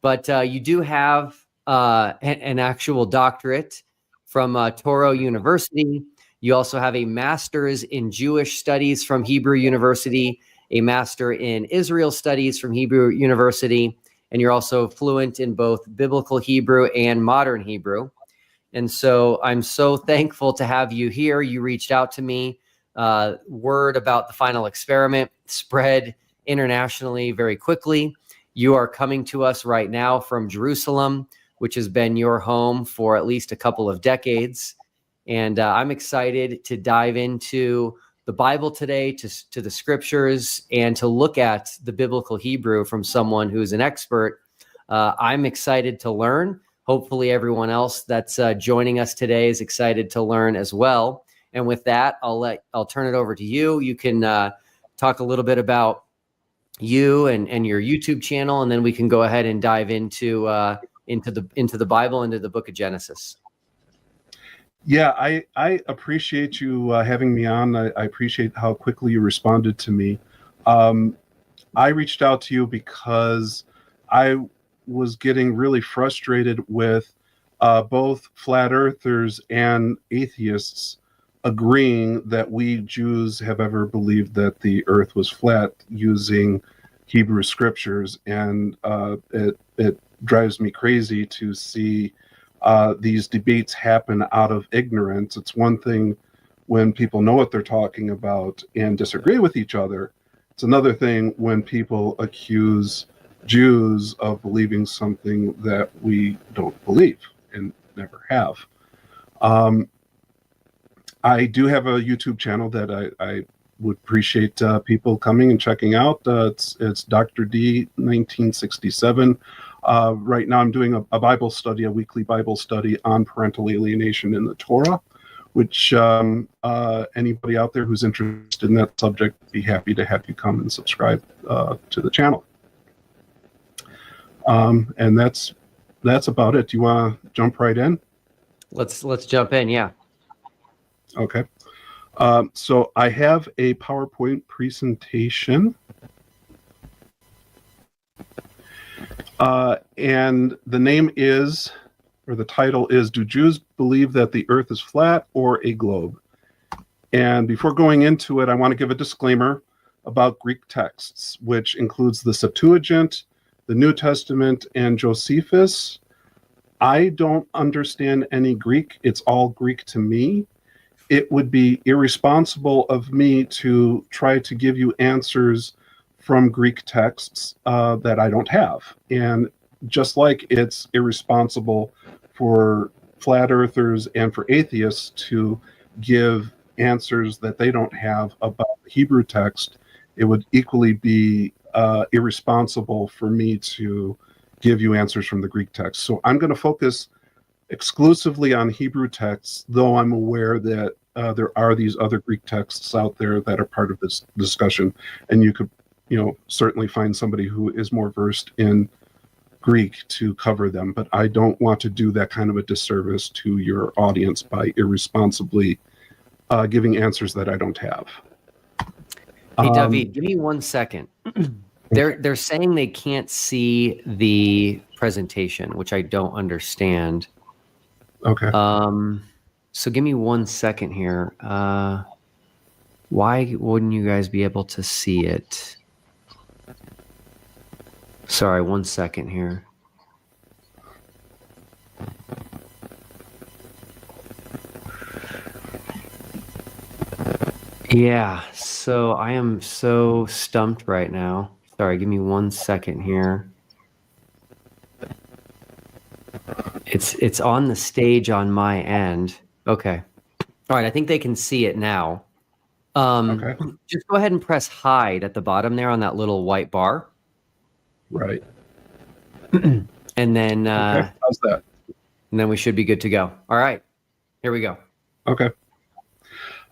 But you do have an actual doctorate from Touro University. You also have a master's in Jewish studies from Hebrew University, a master in Israel studies from Hebrew University, and you're also fluent in both biblical Hebrew and modern Hebrew. And so I'm so thankful to have you here. You reached out to me. Word about the final experiment spread internationally very quickly. You are coming to us right now from Jerusalem, which has been your home for at least a couple of decades. And I'm excited to dive into the Bible today, to the scriptures, and to look at the biblical Hebrew from someone who's an expert. I'm excited to learn. Hopefully everyone else that's joining us today is excited to learn as well. And with that, I'll turn it over to you. You can talk a little bit about you and your YouTube channel, and then we can go ahead and dive into the Bible, into the book of Genesis. Yeah, I appreciate you having me on. I appreciate how quickly you responded to me. I reached out to you because I was getting really frustrated with both flat earthers and atheists agreeing that we Jews have ever believed that the earth was flat using Hebrew scriptures. And it drives me crazy to see these debates happen out of ignorance. It's one thing when people know what they're talking about and disagree with each other. It's another thing when people accuse Jews of believing something that we don't believe and never have. I do have a YouTube channel that I would appreciate people coming and checking out. It's Dr. D 1967. Right now I'm doing a Bible study, a weekly Bible study on parental alienation in the Torah, which anybody out there who's interested in that subject, be happy to have you come and subscribe to the channel. And that's about it. Do you want to jump right in? Let's jump in. Yeah. Okay. So I have a PowerPoint presentation. And the name is, or the title is, Do Jews Believe That the Earth is Flat or a Globe? And before going into it, I want to give a disclaimer about Greek texts, which includes the Septuagint, the New Testament, and Josephus. I don't understand any Greek. It's all Greek to me. It would be irresponsible of me to try to give you answers from Greek texts that I don't have. And just like it's irresponsible for flat earthers and for atheists to give answers that they don't have about the Hebrew text, it would equally be irresponsible for me to give you answers from the Greek text. So I'm going to focus exclusively on Hebrew texts, though I'm aware that there are these other Greek texts out there that are part of this discussion, and you could certainly find somebody who is more versed in Greek to cover them, but I don't want to do that kind of a disservice to your audience by irresponsibly giving answers that I don't have. Hey, David, give me 1 second. They're saying they can't see the presentation, which I don't understand. Okay. So give me 1 second here. Why wouldn't you guys be able to see it? Sorry, 1 second here. Yeah, so I am so stumped right now. Sorry, give me 1 second here. It's on the stage on my end. Okay. All right, I think they can see it now. Okay. Just go ahead and press hide at the bottom there on that little white bar. Right. And then okay. How's that? And then we should be good to go. All right. Here we go. Okay.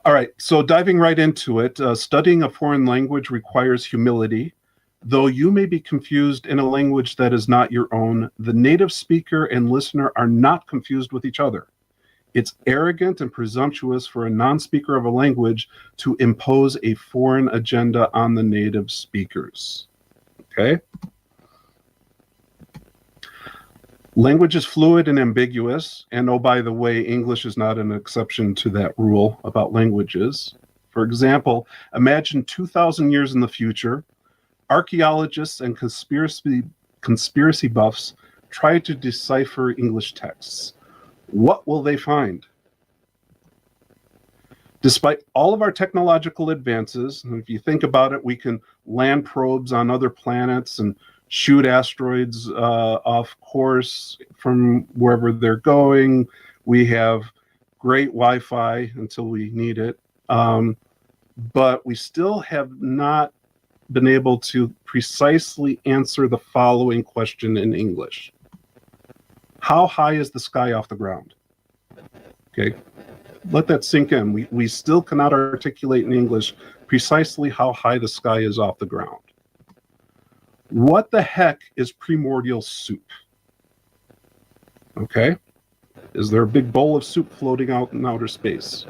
All right. So diving right into it, studying a foreign language requires humility. Though you may be confused in a language that is not your own, the native speaker and listener are not confused with each other. It's arrogant and presumptuous for a non-speaker of a language to impose a foreign agenda on the native speakers. Okay? Language is fluid and ambiguous. And oh, by the way, English is not an exception to that rule about languages. For example, imagine 2,000 years in the future, archaeologists and conspiracy buffs try to decipher English texts. What will they find? Despite all of our technological advances, and if you think about it, we can land probes on other planets and shoot asteroids off course from wherever they're going. We have great Wi-Fi until we need it. But we still have not been able to precisely answer the following question in English. How high is the sky off the ground? Okay, let that sink in. We still cannot articulate in English precisely how high the sky is off the ground. What the heck is primordial soup? Okay, is there a big bowl of soup floating out in outer space?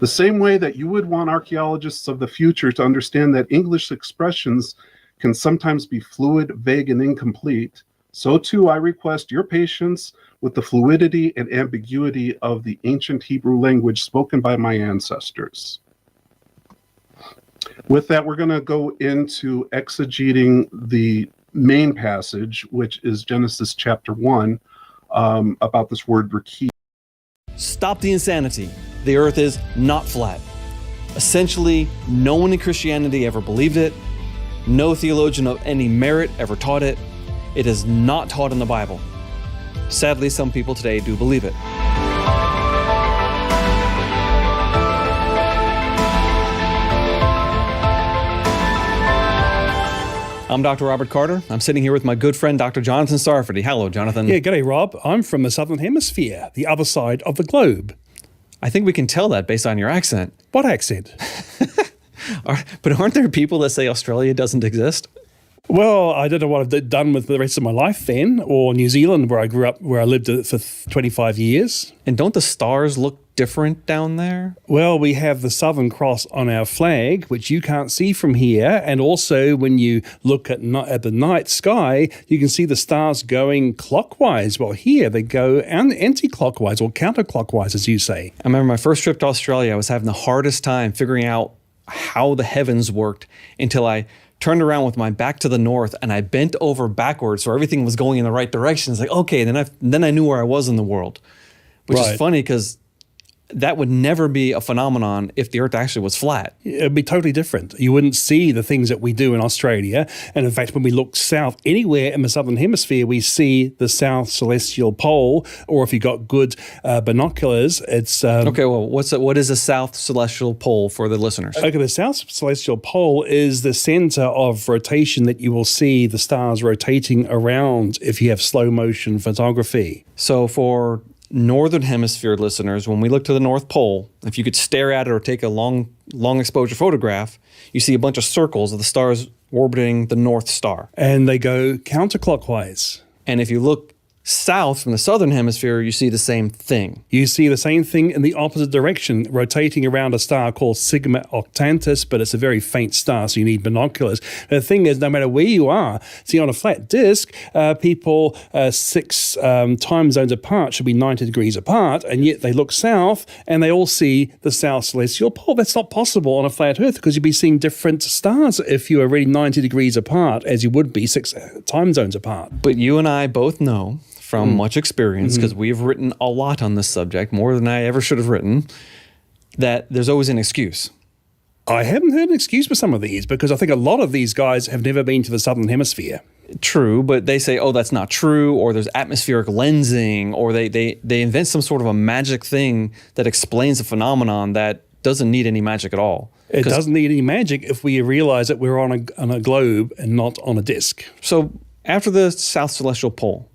The same way that you would want archaeologists of the future to understand that English expressions can sometimes be fluid, vague, and incomplete, so too I request your patience with the fluidity and ambiguity of the ancient Hebrew language spoken by my ancestors. With that, we're going to go into exegeting the main passage, which is Genesis chapter 1, about this word rekeed. Stop the insanity. The earth is not flat. Essentially, no one in Christianity ever believed it. No theologian of any merit ever taught it. It is not taught in the Bible. Sadly, some people today do believe it. I'm Dr. Robert Carter. I'm sitting here with my good friend, Dr. Jonathan Sarfati. Hello, Jonathan. Yeah, g'day, Rob. I'm from the Southern Hemisphere, the other side of the globe. I think we can tell that based on your accent. What accent? But aren't there people that say Australia doesn't exist? Well, I don't know what I've done with the rest of my life then, or New Zealand, where I grew up, where I lived for 25 years. And don't the stars look different down there? Well, we have the Southern Cross on our flag, which you can't see from here. And also, when you look at the night sky, you can see the stars going clockwise. Well, here they go anti-clockwise or counterclockwise, as you say. I remember my first trip to Australia, I was having the hardest time figuring out how the heavens worked until I turned around with my back to the north and I bent over backwards so everything was going in the right direction. It's like, okay, then I knew where I was in the world, which is funny because that would never be a phenomenon if the earth actually was flat. It'd be totally different. You wouldn't see the things that we do in Australia. And in fact, when we look south anywhere in the Southern Hemisphere, we see the South Celestial Pole, or if you've got good binoculars, it's... okay, well, what is a South Celestial Pole for the listeners? Okay, the South Celestial Pole is the center of rotation that you will see the stars rotating around if you have slow motion photography. So for Northern Hemisphere listeners, when we look to the North Pole, if you could stare at it or take a long exposure photograph, you see a bunch of circles of the stars orbiting the North Star. And they go counterclockwise. And if you look south from the Southern Hemisphere, you see the same thing. You see the same thing in the opposite direction, rotating around a star called Sigma Octantis, but it's a very faint star, so you need binoculars. The thing is, no matter where you are, see, on a flat disk, people 6 time zones apart should be 90 degrees apart, and yet they look south, and they all see the South Celestial Pole. That's not possible on a flat Earth, because you'd be seeing different stars if you were really 90 degrees apart, as you would be 6 time zones apart. But you and I both know from much experience, because we've written a lot on this subject, more than I ever should have written, that there's always an excuse. I haven't heard an excuse for some of these, because I think a lot of these guys have never been to the Southern Hemisphere. True, but they say, oh, that's not true, or there's atmospheric lensing, or they invent some sort of a magic thing that explains a phenomenon that doesn't need any magic at all. It doesn't need any magic if we realize that we're on a globe and not on a disk. So after the South Celestial Pole,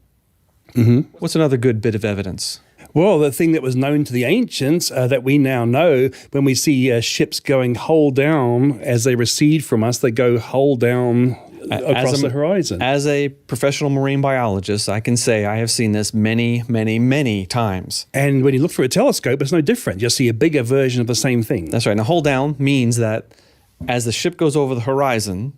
what's another good bit of evidence? Well, the thing that was known to the ancients that we now know, when we see ships going hull down as they recede from us, they go hull down across the horizon. As a professional marine biologist, I can say I have seen this many, many, many times. And when you look through a telescope, it's no different. You'll see a bigger version of the same thing. That's right. Now, hull down means that as the ship goes over the horizon,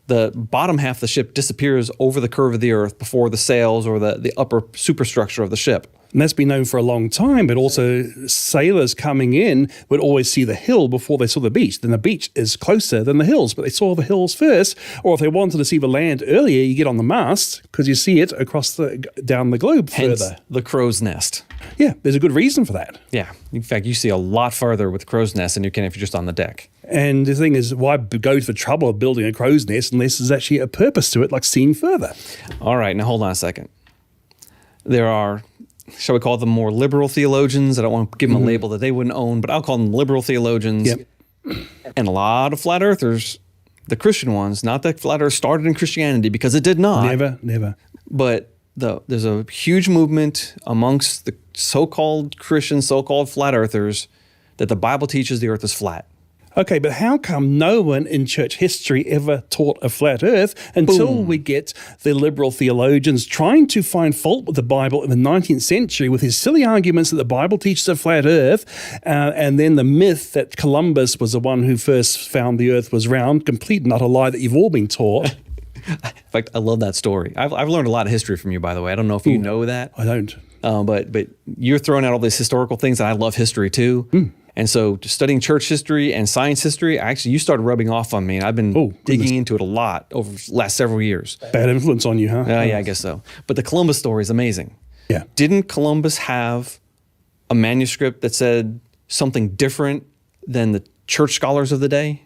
the bottom half of the ship disappears over the curve of the Earth before the sails or the upper superstructure of the ship. And that's been known for a long time, but also sailors coming in would always see the hill before they saw the beach. Then the beach is closer than the hills, but they saw the hills first. Or if they wanted to see the land earlier, you get on the mast because you see it across down the globe Hence, further. the crow's nest. Yeah, there's a good reason for that. Yeah. In fact, you see a lot farther with crow's nest than you can if you're just on the deck. And the thing is, why go to the trouble of building a crow's nest unless there's actually a purpose to it, like seeing further? All right, now hold on a second. There are, shall we call them more liberal theologians? I don't want to give them a label that they wouldn't own, but I'll call them liberal theologians. Yep. And a lot of flat earthers, the Christian ones, not that flat earth started in Christianity, because it did not. Never. But there's a huge movement amongst the so-called Christians, so-called flat earthers, that the Bible teaches the earth is flat. Okay, but how come no one in church history ever taught a flat earth until we get the liberal theologians trying to find fault with the Bible in the 19th century with his silly arguments that the Bible teaches a flat earth, and then the myth that Columbus was the one who first found the earth was round, complete and utter lie that you've all been taught. In fact, I love that story. I've learned a lot of history from you, by the way. I don't know if you know that. I don't. But you're throwing out all these historical things, and I love history too. And so just studying church history and science history, actually, you started rubbing off on me. And I've been digging into it a lot over the last several years. Bad influence on you, huh? Yeah, I guess so. But the Columbus story is amazing. Yeah. Didn't Columbus have a manuscript that said something different than the church scholars of the day?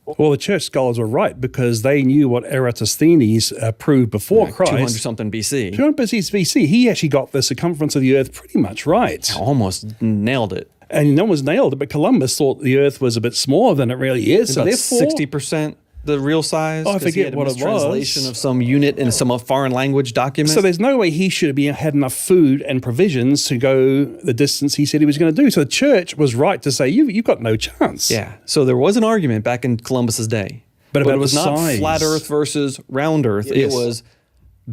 Well, the church scholars were right because they knew what Eratosthenes proved before Christ. 200-something BC. 200 BC. He actually got the circumference of the earth pretty much right. Almost nailed it. And no one's nailed it, but Columbus thought the earth was a bit smaller than it really is. So about therefore, 60% the real size. Oh, I forget what it was. Translation of some unit in some foreign language document. So there's no way he should have had enough food and provisions to go the distance he said he was going to do. So the church was right to say, you've got no chance. Yeah. So there was an argument back in Columbus's day. But it was not size. Flat earth versus round earth. Yes. It was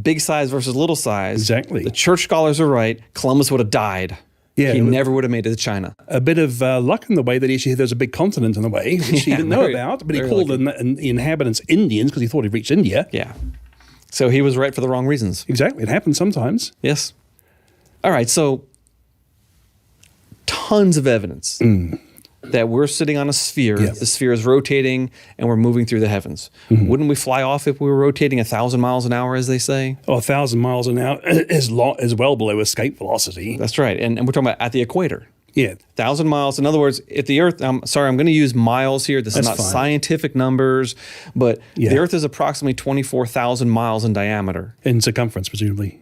big size versus little size. Exactly. The church scholars are right. Columbus would have died. Yeah, he never would have made it to China. A bit of luck in the way that actually there's a big continent in the way, which he didn't know about, but he called the inhabitants Indians because he thought he'd reached India. Yeah. So he was right for the wrong reasons. Exactly. It happens sometimes. Yes. All right. So tons of evidence that we're sitting on a sphere. Yeah. The sphere is rotating and we're moving through the heavens. Wouldn't we fly off if we were rotating 1,000 miles an hour, as they say? Oh, 1,000 miles an hour is well below escape velocity. That's right. And we're talking about at the equator. Yeah. 1,000 miles. In other words, if the Earth, I'm going to use miles here. This is not scientific numbers, but the Earth is approximately 24,000 miles in diameter. In circumference, presumably.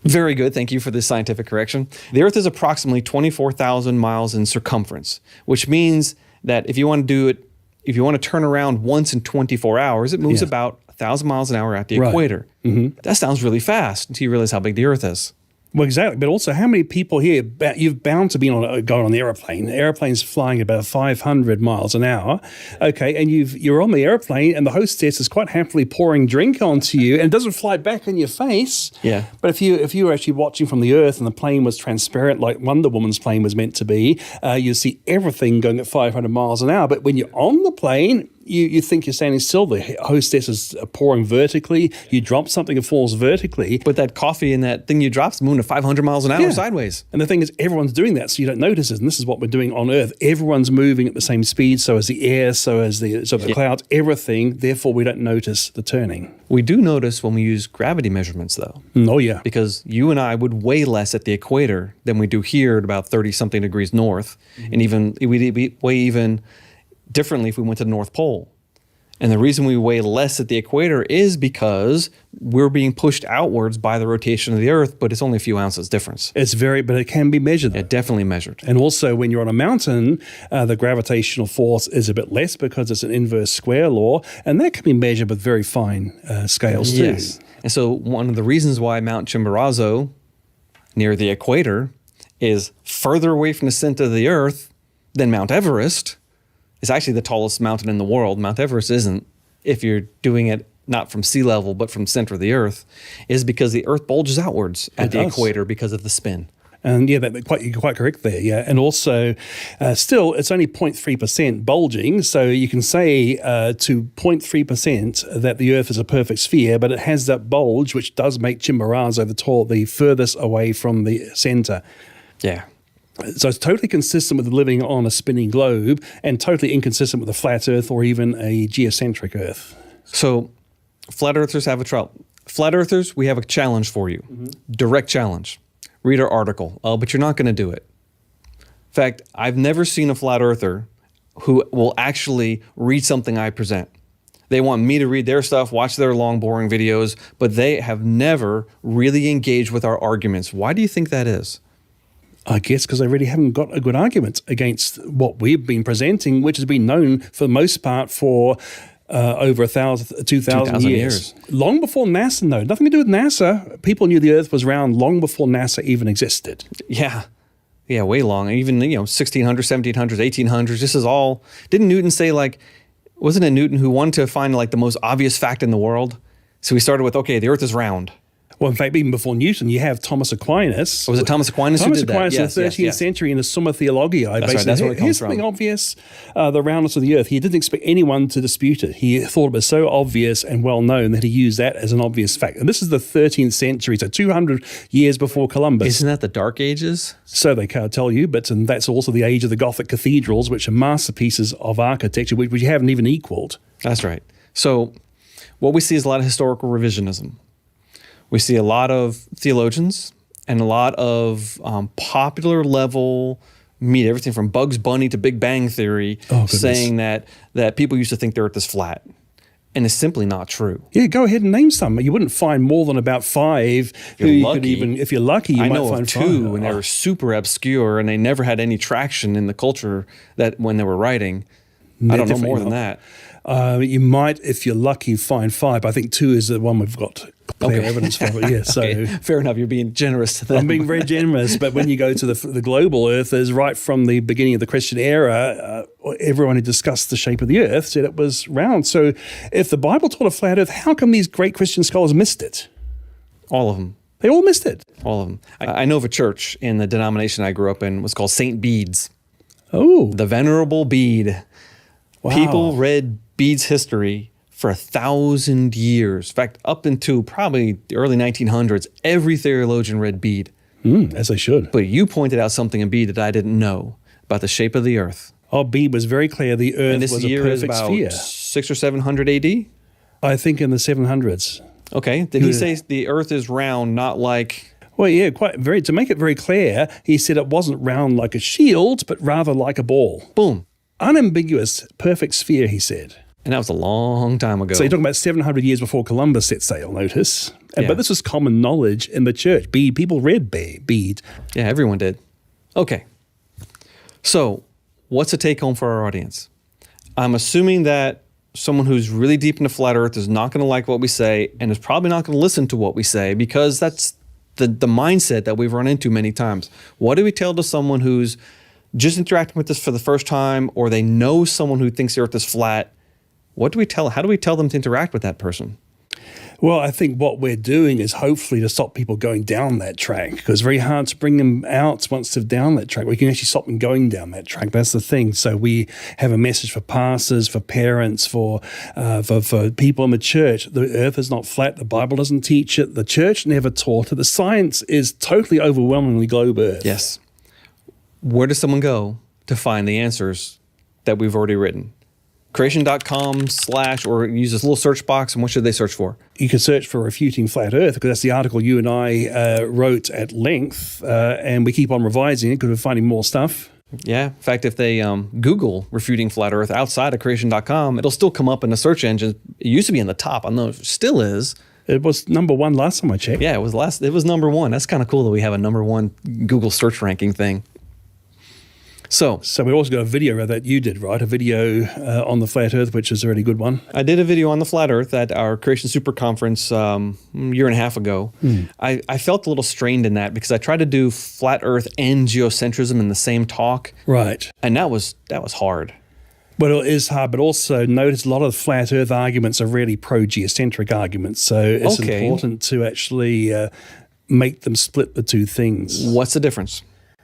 Very good. Thank you for this scientific correction. The Earth is approximately 24,000 miles in circumference, which means that if you want to turn around once in 24 hours, it moves about 1,000 miles an hour at the equator. That sounds really fast until you realize how big the Earth is. Well, exactly. But also, how many people here, you've bound to be going on the airplane. The airplane's flying about 500 miles an hour. Okay, and you're on the airplane, and the hostess is quite happily pouring drink onto you, and it doesn't fly back in your face. Yeah. But if you were actually watching from the Earth and the plane was transparent, like Wonder Woman's plane was meant to be, you see everything going at 500 miles an hour. But when you're on the plane, you think you're standing still. The hostess is pouring vertically. You drop something, it falls vertically. But that coffee and that thing you drop is moving at 500 miles an hour sideways. And the thing is, everyone's doing that, so you don't notice it. And this is what we're doing on Earth. Everyone's moving at the same speed, so as the air, so as the clouds, everything. Therefore, we don't notice the turning. We do notice when we use gravity measurements, though. Oh, yeah. Because you and I would weigh less at the equator than we do here at about 30-something degrees north. And we'd weigh even differently if we went to the North Pole. And the reason we weigh less at the equator is because we're being pushed outwards by the rotation of the Earth, but it's only a few ounces difference. But it can be measured. Yeah, definitely measured. And also, when you're on a mountain, the gravitational force is a bit less because it's an inverse square law, and that can be measured with very fine scales too. Yes. And so one of the reasons why Mount Chimborazo, near the equator, is further away from the center of the Earth than Mount Everest. It's actually the tallest mountain in the world. Mount Everest isn't, if you're doing it not from sea level, but from center of the Earth, is because the Earth bulges outwards at the equator because of the spin. And yeah, you're quite correct there. Yeah, and also, still, it's only 0.3% bulging, so you can say to 0.3% that the Earth is a perfect sphere, but it has that bulge, which does make Chimborazo the furthest away from the center. Yeah. So it's totally consistent with living on a spinning globe, and totally inconsistent with a flat Earth or even a geocentric Earth. So, flat Earthers have a trouble. Flat Earthers, we have a challenge for you. Direct challenge. Read our article. But you're not going to do it. In fact, I've never seen a flat earther who will actually read something I present. They want me to read their stuff, watch their long, boring videos, but they have never really engaged with our arguments. Why do you think that is? I guess because they really haven't got a good argument against what we've been presenting, which has been known for the most part for over 2,000 years. Long before NASA, though. Nothing to do with NASA. People knew the Earth was round long before NASA even existed. Yeah. Yeah, way long. Even, 1600s, 1700s, 1800s. This is all... Didn't Newton say, wasn't it Newton who wanted to find, the most obvious fact in the world? So he started with, okay, the Earth is round. Well, in fact, even before Newton, you have Thomas Aquinas. Was it Thomas Aquinas who did that? Thomas Aquinas in the 13th century in the Summa Theologiae. That's right, that's where it comes here's from. something obvious, the roundness of the Earth. He didn't expect anyone to dispute it. He thought it was so obvious and well known that he used that as an obvious fact. And this is the 13th century, so 200 years before Columbus. Isn't that the Dark Ages? So they can't tell you, but that's also the age of the Gothic cathedrals, which are masterpieces of architecture, which you haven't even equaled. That's right. So what we see is a lot of historical revisionism. We see a lot of theologians and a lot of popular level media, everything from Bugs Bunny to Big Bang Theory, saying that people used to think the Earth is flat. And it's simply not true. Yeah, go ahead and name some. You wouldn't find more than about 5. If you're lucky, you I might know find of 2, 5. and they were super obscure, and they never had any traction in the culture that when they were writing. I don't know more than that. You might, if you're lucky, find 5. I think 2 is the one we've got clear evidence for. Yeah, so okay, fair enough. You're being generous to them. I'm being very generous, but when you go to the global Earthers, right from the beginning of the Christian era, everyone who discussed the shape of the Earth said it was round. So if the Bible taught a flat Earth, how come these great Christian scholars missed it? All of them. They all missed it. All of them. I know of a church in the denomination I grew up in was called St. Bede's. Oh. The Venerable Bede. Wow. People read Bede's history for 1,000 years. In fact, up into probably the early 1900s, every theologian read Bede. As they should. But you pointed out something in Bede that I didn't know about the shape of the Earth. Oh, Bede was very clear. The Earth was a perfect sphere. 600 or 700 AD? I think in the 700s. Okay. Did he say the Earth is round, not like... Well, yeah, to make it very clear, he said it wasn't round like a shield, but rather like a ball. Boom. Unambiguous, perfect sphere, he said. And that was a long time ago. So you're talking about 700 years before Columbus set sail, notice. Yeah. But this was common knowledge in the church. People read Bede. Yeah, everyone did. Okay. So what's the take home for our audience? I'm assuming that someone who's really deep into flat Earth is not going to like what we say and is probably not going to listen to what we say because that's the mindset that we've run into many times. What do we tell to someone who's just interacting with this for the first time, or they know someone who thinks the Earth is flat? How do we tell them to interact with that person? Well, I think what we're doing is hopefully to stop people going down that track, because it's very hard to bring them out once they're down that track. We can actually stop them going down that track. That's the thing. So we have a message for pastors, for parents, for people in the church. The Earth is not flat. The Bible doesn't teach it. The church never taught it. The science is totally overwhelmingly globe Earth. Yes. Where does someone go to find the answers that we've already written? Creation.com/ or use this little search box, and what should they search for? You can search for Refuting Flat Earth, because that's the article you and I wrote at length, and we keep on revising it because we're finding more stuff. Yeah. In fact, if they Google Refuting Flat Earth outside of Creation.com, it'll still come up in the search engine. It used to be in the top. I know it still is. It was number 1 last time I checked. Yeah, it was number 1. That's kind of cool that we have a number 1 Google search ranking thing. So we also got a video that you did, right? A video on the flat Earth, which is a really good one. I did a video on the flat Earth at our Creation Super Conference a year and a half ago. I felt a little strained in that because I tried to do flat Earth and geocentrism in the same talk. Right. And that was hard. Well, it is hard, but also notice a lot of flat Earth arguments are really pro-geocentric arguments. So it's important to actually make them split the two things. What's the difference?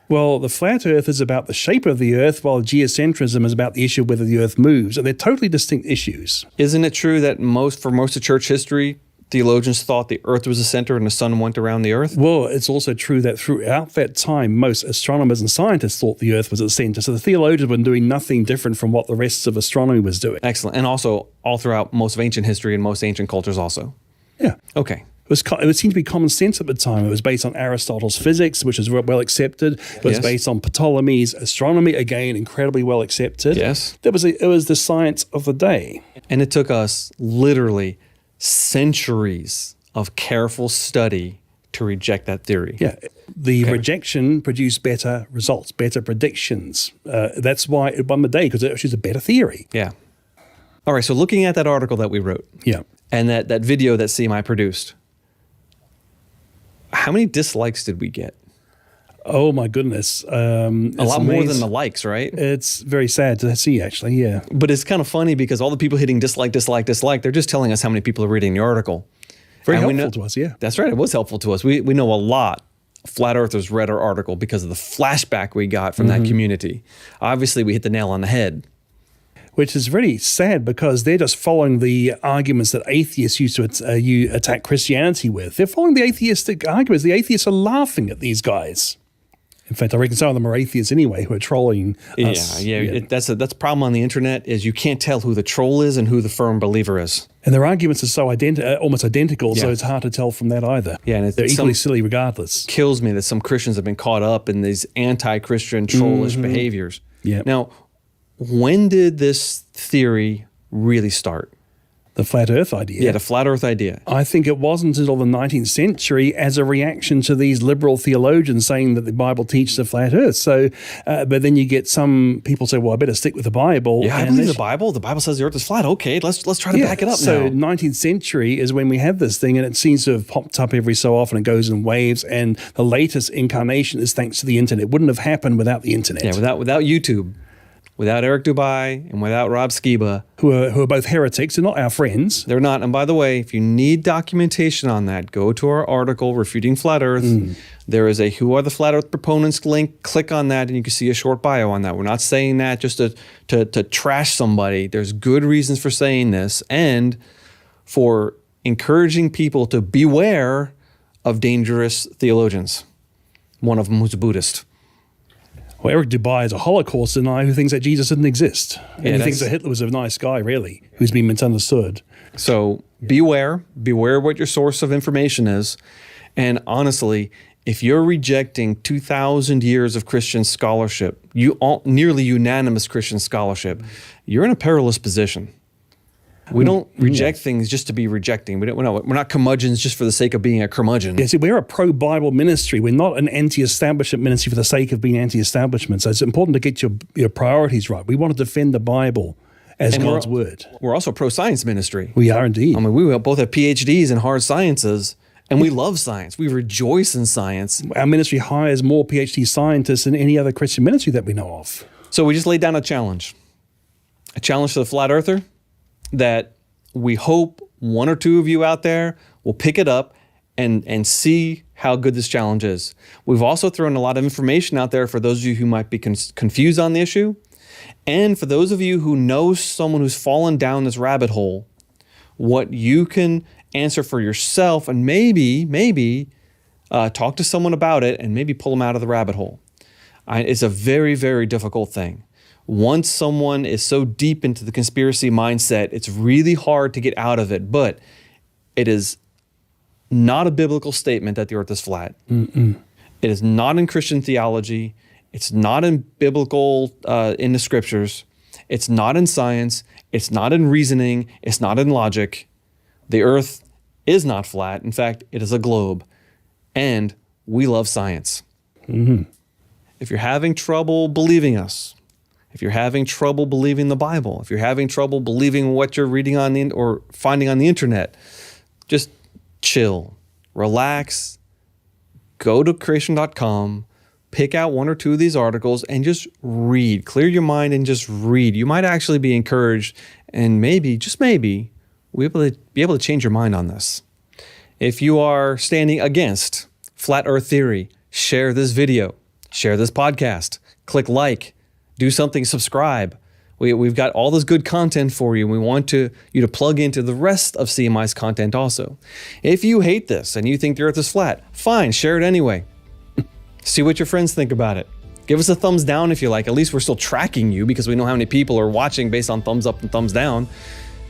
Well, the flat earth is about the shape of the earth, while geocentrism is about the issue of whether the earth moves. And they're totally distinct issues. Isn't it true that for most of church history, theologians thought the earth was the center and the sun went around the earth? Well, it's also true that throughout that time, most astronomers and scientists thought the earth was at the center. So the theologians were doing nothing different from what the rest of astronomy was doing. Excellent. And also all throughout most of ancient history and most ancient cultures also. Yeah. Okay. It seemed to be common sense at the time. It was based on Aristotle's physics, which is well accepted. It was based on Ptolemy's astronomy, again, incredibly well accepted. Yes. It was the science of the day. And it took us literally centuries of careful study to reject that theory. Yeah. The rejection produced better results, better predictions. That's why it won the day, because it was a better theory. Yeah. All right, so looking at that article that we wrote. Yeah. And that video that CMI produced, how many dislikes did we get? Oh my goodness. A lot more than the likes, right? It's very sad to see, actually, yeah. But it's kind of funny because all the people hitting dislike, they're just telling us how many people are reading the article. Very helpful to us, yeah. That's right, it was helpful to us. We know a lot of flat earthers read our article because of the flashback we got from that community. Obviously, we hit the nail on the head. Which is really sad because they're just following the arguments that atheists used to attack Christianity with. They're following the atheistic arguments. The atheists are laughing at these guys. In fact, I reckon some of them are atheists anyway who are trolling us. Yeah. That's a problem on the internet is you can't tell who the troll is and who the firm believer is. And their arguments are so almost identical, so it's hard to tell from that either. Yeah, and they're equally silly regardless. Kills me that some Christians have been caught up in these anti-Christian trollish behaviors. Yeah. Now, when did this theory really start? The flat earth idea? Yeah, the flat earth idea. I think it wasn't until the 19th century as a reaction to these liberal theologians saying that the Bible teaches a flat earth. So, but then you get some people say, well, I better stick with the Bible. Yeah, I believe the Bible. The Bible says the earth is flat. Okay, let's try to back it up now. So 19th century is when we have this thing, and it seems to have popped up every so often. It goes in waves, and the latest incarnation is thanks to the internet. It wouldn't have happened without the internet. Yeah, without YouTube. Without Eric Dubai and without Rob Skiba. Who are both heretics. They're not our friends. They're not. And by the way, if you need documentation on that, go to our article, Refuting Flat Earth. There is a Who Are the Flat Earth Proponents link. Click on that and you can see a short bio on that. We're not saying that just to trash somebody. There's good reasons for saying this and for encouraging people to beware of dangerous theologians. One of them who's a Buddhist. Well, Eric Dubai is a Holocaust denier who thinks that Jesus didn't exist. And he thinks that Hitler was a nice guy, really, who's been misunderstood. So beware what your source of information is. And honestly, if you're rejecting 2,000 years of Christian scholarship, nearly unanimous Christian scholarship, you're in a perilous position. We don't reject things just to be rejecting. We're not curmudgeons just for the sake of being a curmudgeon. Yeah, see, we're a pro-Bible ministry. We're not an anti-establishment ministry for the sake of being anti-establishment. So it's important to get your priorities right. We want to defend the Bible as God's word. We're also a pro-science ministry. We are indeed. I mean, we both have PhDs in hard sciences, and we love science. We rejoice in science. Our ministry hires more PhD scientists than any other Christian ministry that we know of. So we just laid down a challenge to the flat earther, that we hope one or two of you out there will pick it up and see how good this challenge is. We've also thrown a lot of information out there for those of you who might be confused on the issue. And for those of you who know someone who's fallen down this rabbit hole, what you can answer for yourself and maybe talk to someone about it and maybe pull them out of the rabbit hole. It's a very, very difficult thing. Once someone is so deep into the conspiracy mindset, it's really hard to get out of it. But it is not a biblical statement that the earth is flat. It is not in Christian theology. It's not in biblical, in the scriptures. It's not in science. It's not in reasoning. It's not in logic. The earth is not flat. In fact, it is a globe. And we love science. If you're having trouble believing us, if you're having trouble believing the Bible, if you're having trouble believing what you're reading on or finding on the internet, just chill, relax, go to creation.com, pick out one or two of these articles and just read. Clear your mind and just read. You might actually be encouraged and maybe, just maybe, we'll be able to change your mind on this. If you are standing against Flat Earth Theory, share this video, share this podcast, click like, do something, subscribe. We've got all this good content for you. We want you to plug into the rest of CMI's content also. If you hate this and you think the earth is flat, fine, share it anyway. See what your friends think about it. Give us a thumbs down if you like. At least we're still tracking you because we know how many people are watching based on thumbs up and thumbs down.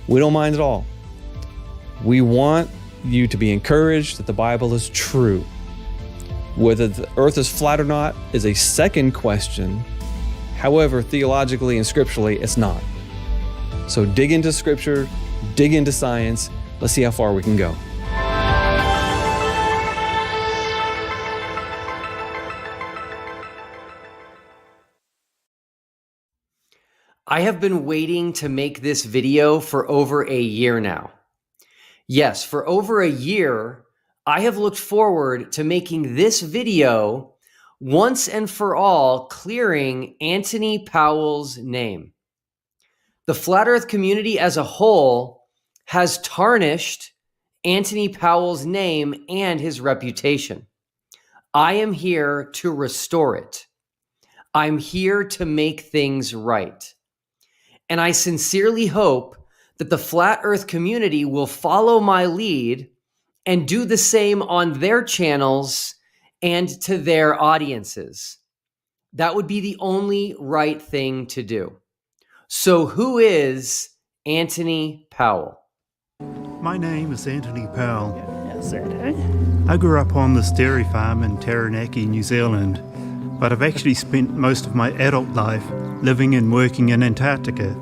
We don't mind at all. We want you to be encouraged that the Bible is true. Whether the earth is flat or not is a second question. However, theologically and scripturally, it's not. So dig into scripture, dig into science. Let's see how far we can go. I have been waiting to make this video for over a year now. Yes, for over a year, I have looked forward to making this video once and for all, clearing Anthony Powell's name. The flat earth community as a whole has tarnished Anthony Powell's name and his reputation. I am here to restore it. I'm here to make things right. And I sincerely hope that the flat earth community will follow my lead and do the same on their channels and to their audiences. That would be the only right thing to do. So who is Anthony Powell? My name is Anthony Powell. I grew up on this dairy farm in Taranaki, New Zealand, but I've actually spent most of my adult life living and working in Antarctica.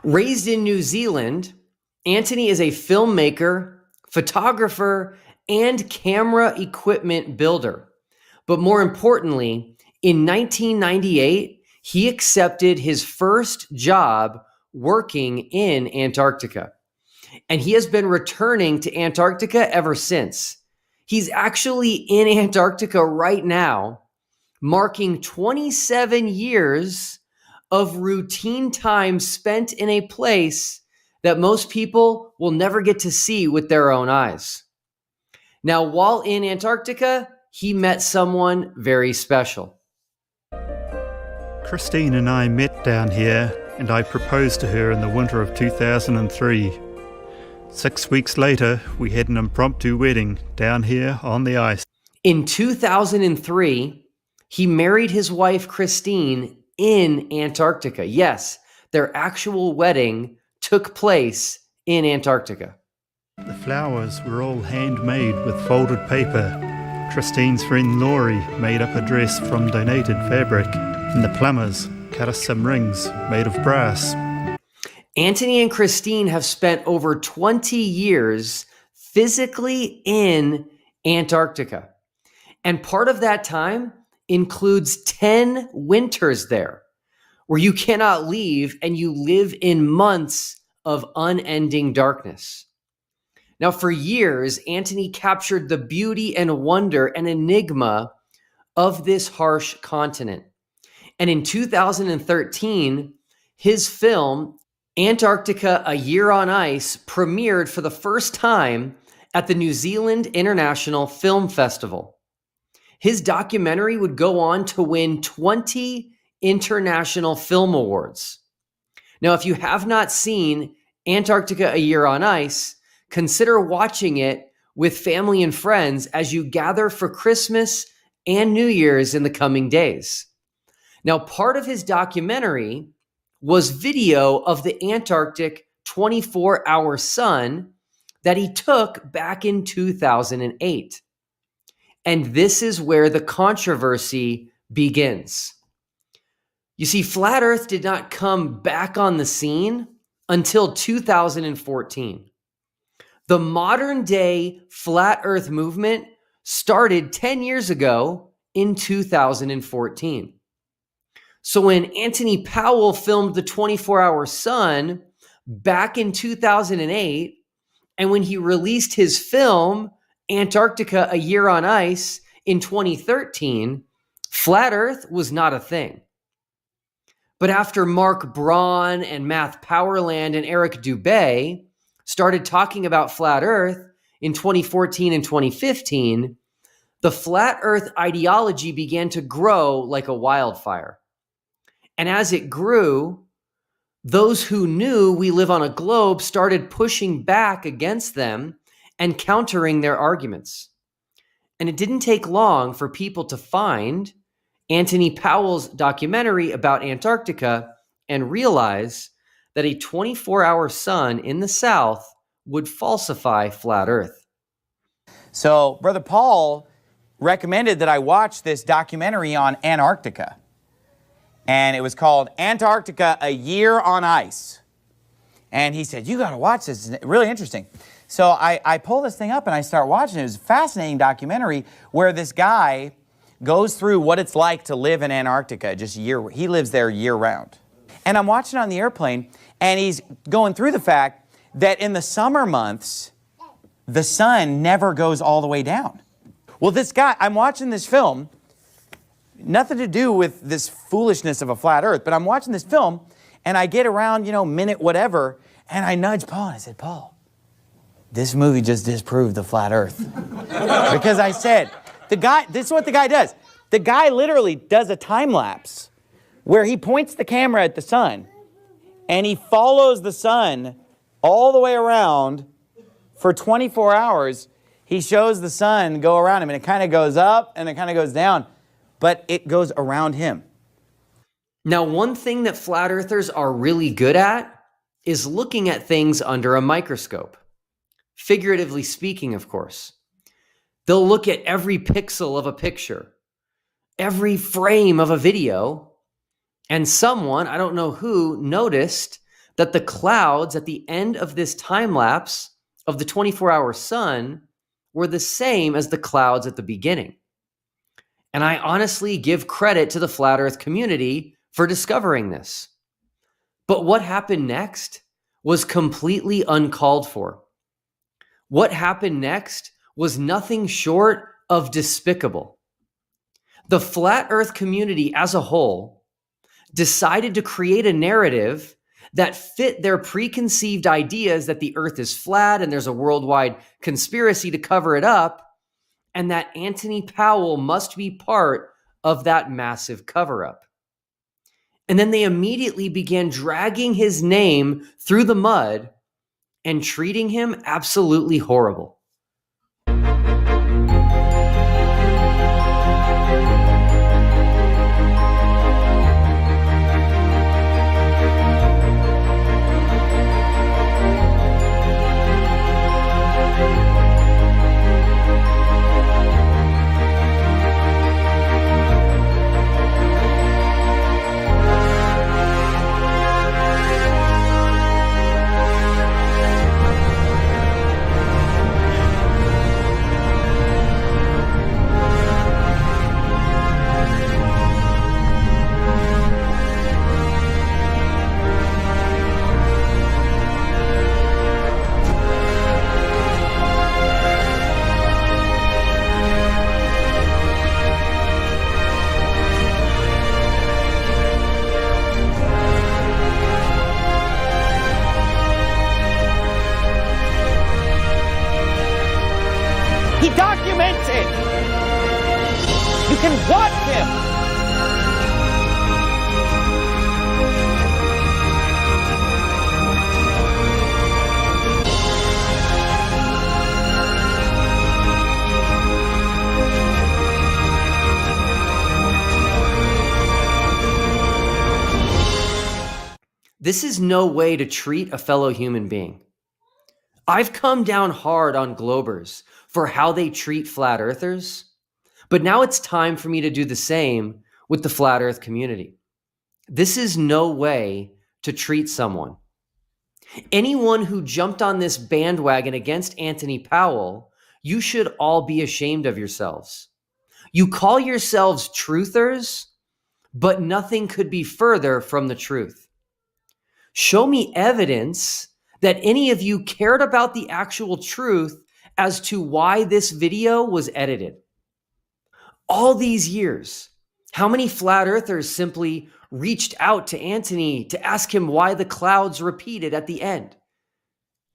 Raised in New Zealand, Anthony is a filmmaker, photographer, and camera equipment builder. But more importantly, in 1998, he accepted his first job working in Antarctica. And he has been returning to Antarctica ever since. He's actually in Antarctica right now, marking 27 years of routine time spent in a place that most people will never get to see with their own eyes. Now, while in Antarctica, he met someone very special. Christine and I met down here, and I proposed to her in the winter of 2003. 6 weeks later, we had an impromptu wedding down here on the ice. In 2003, he married his wife, Christine, in Antarctica. Yes, their actual wedding took place in Antarctica. The flowers were all handmade with folded paper. Christine's friend Laurie made up a dress from donated fabric, and the plumbers cut us some rings made of brass. Anthony and Christine have spent over 20 years physically in Antarctica. And part of that time includes 10 winters there, where you cannot leave and you live in months of unending darkness. Now, for years, Anthony captured the beauty and wonder and enigma of this harsh continent. And in 2013, his film, Antarctica, A Year on Ice, premiered for the first time at the New Zealand International Film Festival. His documentary would go on to win 20 international film awards. Now, if you have not seen Antarctica, A Year on Ice, consider watching it with family and friends as you gather for Christmas and New Year's in the coming days. Now, part of his documentary was video of the Antarctic 24-hour sun that he took back in 2008. And this is where the controversy begins. You see, Flat Earth did not come back on the scene until 2014. The modern day Flat Earth movement started 10 years ago in 2014. So when Anthony Powell filmed the 24-hour sun back in 2008, and when he released his film, Antarctica, A Year on Ice, in 2013, Flat Earth was not a thing. But after Mark Braun and Matt Powerland and Eric Dubay started talking about Flat Earth in 2014 and 2015, the flat earth ideology began to grow like a wildfire. And as it grew, those who knew we live on a globe started pushing back against them and countering their arguments. And it didn't take long for people to find Anthony Powell's documentary about Antarctica and realize that a 24-hour sun in the south would falsify flat earth. So Brother Paul recommended that I watch this documentary on Antarctica. And it was called Antarctica, A Year on Ice. And he said, you got to watch this. It's really interesting. So I pull this thing up and I start watching it. It was a fascinating documentary where this guy goes through what it's like to live in Antarctica he lives there year round. And I'm watching on the airplane and he's going through the fact that in the summer months, the sun never goes all the way down. Well, this guy, I'm watching this film, nothing to do with this foolishness of a flat earth, but I'm watching this film and I get around, minute whatever, and I nudge Paul and I said, Paul, this movie just disproved the flat earth. Because I said, this is what the guy does. The guy literally does a time lapse where he points the camera at the sun and he follows the sun all the way around for 24 hours. He shows the sun go around him and it kind of goes up and it kind of goes down, but it goes around him. Now, one thing that flat earthers are really good at is looking at things under a microscope. Figuratively speaking, of course. They'll look at every pixel of a picture, every frame of a video, and someone, I don't know who, noticed that the clouds at the end of this time lapse of the 24-hour sun were the same as the clouds at the beginning. And I honestly give credit to the flat earth community for discovering this. But what happened next was completely uncalled for. What happened next was nothing short of despicable. The flat earth community as a whole decided to create a narrative that fit their preconceived ideas that the earth is flat and there's a worldwide conspiracy to cover it up, and that Anthony Powell must be part of that massive cover-up. And then they immediately began dragging his name through the mud and treating him absolutely horrible. He documents it. You can watch him. This is no way to treat a fellow human being. I've come down hard on Globers for how they treat flat earthers, but now it's time for me to do the same with the flat earth community. This is no way to treat someone. Anyone who jumped on this bandwagon against Anthony Powell, you should all be ashamed of yourselves. You call yourselves truthers, but nothing could be further from the truth. Show me evidence that any of you cared about the actual truth as to why this video was edited. All these years, how many flat earthers simply reached out to Anthony to ask him why the clouds repeated at the end?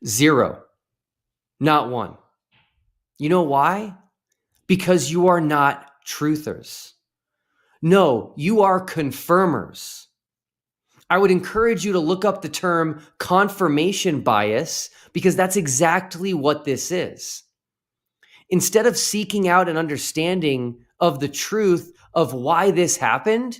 0. Not one. You know why? because you are not truthers. No, you are confirmers. I would encourage you to look up the term confirmation bias, because that's exactly what this is. Instead of seeking out an understanding of the truth of why this happened,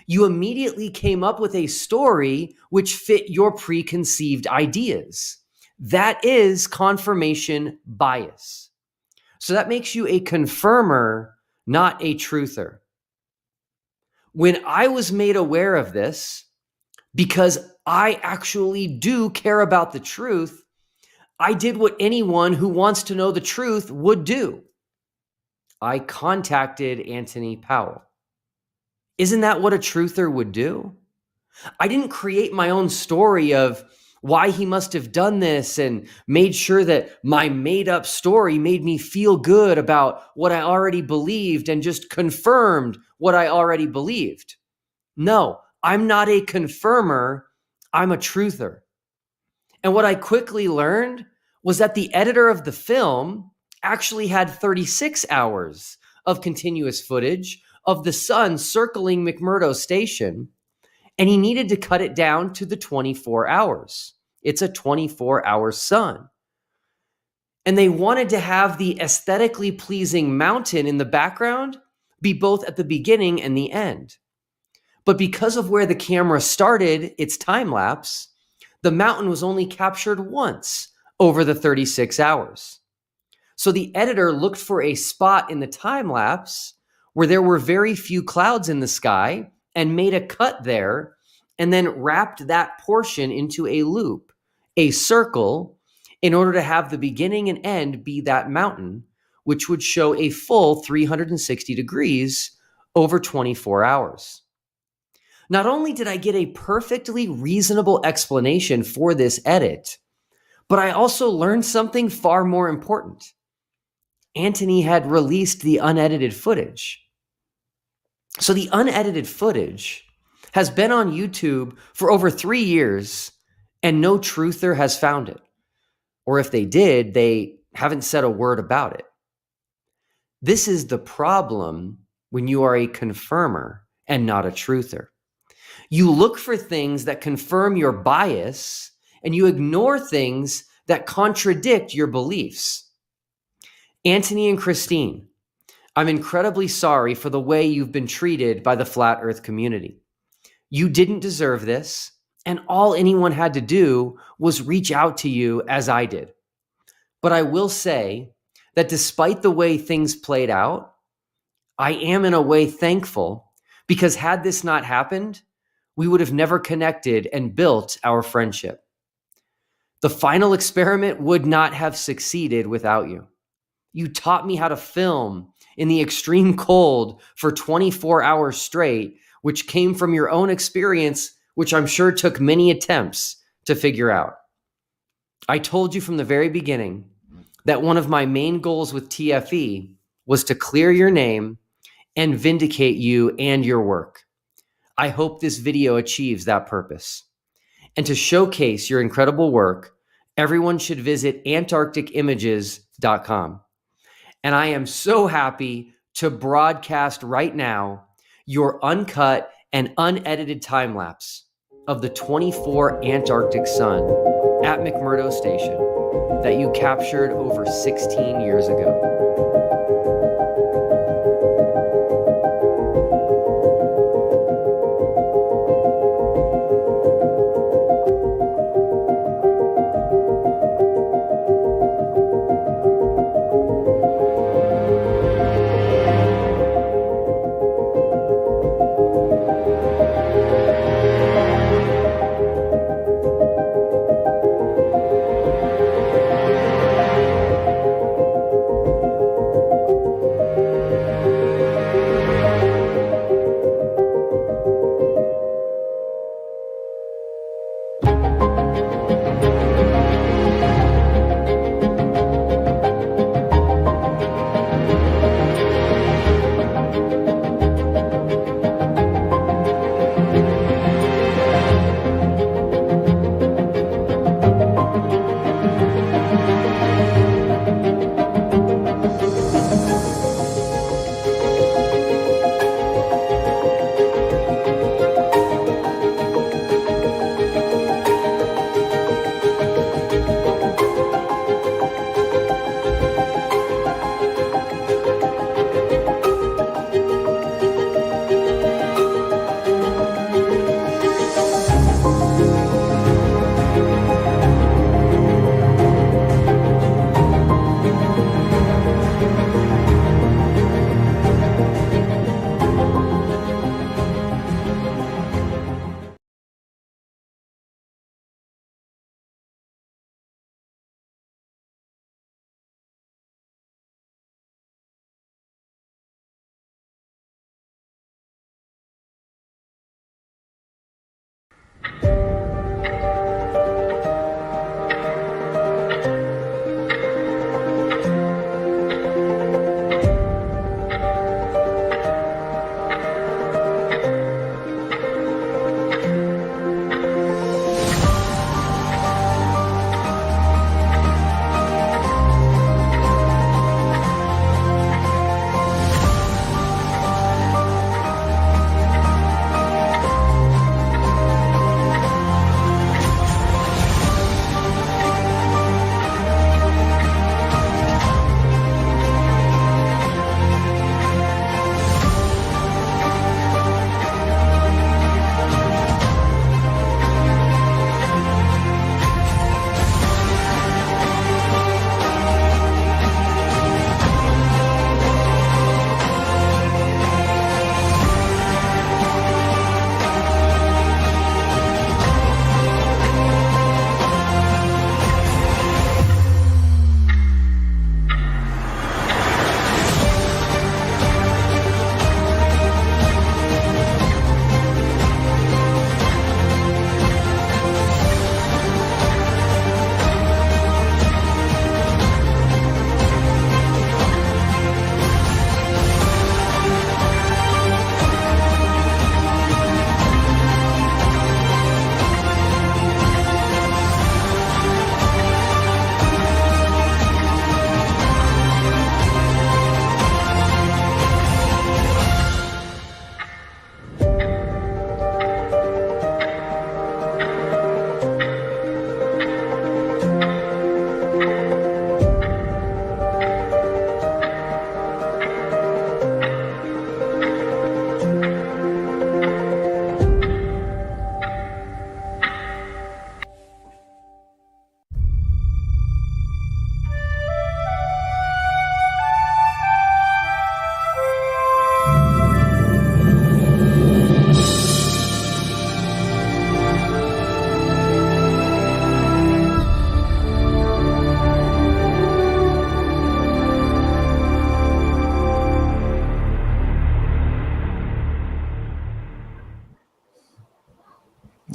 you immediately came up with a story which fit your preconceived ideas. That is confirmation bias. So that makes you a confirmer, not a truther. When I was made aware of this, because I actually do care about the truth, I did what anyone who wants to know the truth would do. I contacted Anthony Powell. Isn't that what a truther would do? I didn't create my own story of why he must have done this and made sure that my made-up story made me feel good about what I already believed and just confirmed what I already believed. No, I'm not a confirmer, I'm a truther. And what I quickly learned was that the editor of the film actually had 36 hours of continuous footage of the sun circling McMurdo Station, and he needed to cut it down to the 24 hours. It's a 24-hour sun. And they wanted to have the aesthetically pleasing mountain in the background be both at the beginning and the end. But because of where the camera started its time lapse, the mountain was only captured once over the 36 hours. So the editor looked for a spot in the time lapse where there were very few clouds in the sky and made a cut there, and then wrapped that portion into a loop, a circle, in order to have the beginning and end be that mountain, which would show a full 360 degrees over 24 hours. Not only did I get a perfectly reasonable explanation for this edit, but I also learned something far more important. Anthony had released the unedited footage. So the unedited footage has been on YouTube for over 3 years, and no truther has found it. Or if they did, they haven't said a word about it. This is the problem when you are a confirmer and not a truther. You look for things that confirm your bias, and you ignore things that contradict your beliefs. Anthony and Christine, I'm incredibly sorry for the way you've been treated by the flat earth community. You didn't deserve this, and all anyone had to do was reach out to you as I did. But I will say that despite the way things played out, I am in a way thankful, because had this not happened, we would have never connected and built our friendship. The final experiment would not have succeeded without you. You taught me how to film in the extreme cold for 24 hours straight, which came from your own experience, which I'm sure took many attempts to figure out. I told you from the very beginning that one of my main goals with TFE was to clear your name and vindicate you and your work. I hope this video achieves that purpose. And to showcase your incredible work, everyone should visit antarcticimages.com. And I am so happy to broadcast right now your uncut and unedited time lapse of the 24 Antarctic sun at McMurdo Station that you captured over 16 years ago.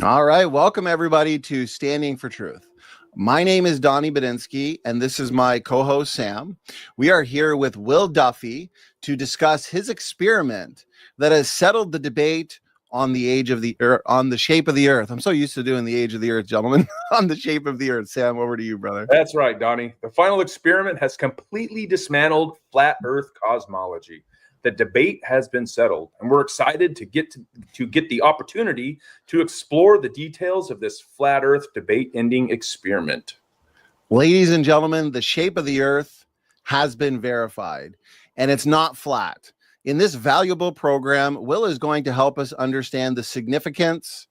All right. Welcome, everybody, to Standing for Truth. My name is Donnie Badinsky, and this is my co-host, Sam. We are here with Will Duffy to discuss his experiment that has settled the debate on the age of the earth, on the shape of the earth. I'm so used to doing the age of the earth, gentlemen. On the shape of the earth. Sam, over to you, brother. That's right, Donnie. The final experiment has completely dismantled flat earth cosmology. The debate has been settled, and we're excited to get the opportunity to explore the details of this flat earth debate-ending experiment. Ladies and gentlemen, the shape of the earth has been verified, and it's not flat. In this valuable program, Will is going to help us understand the significance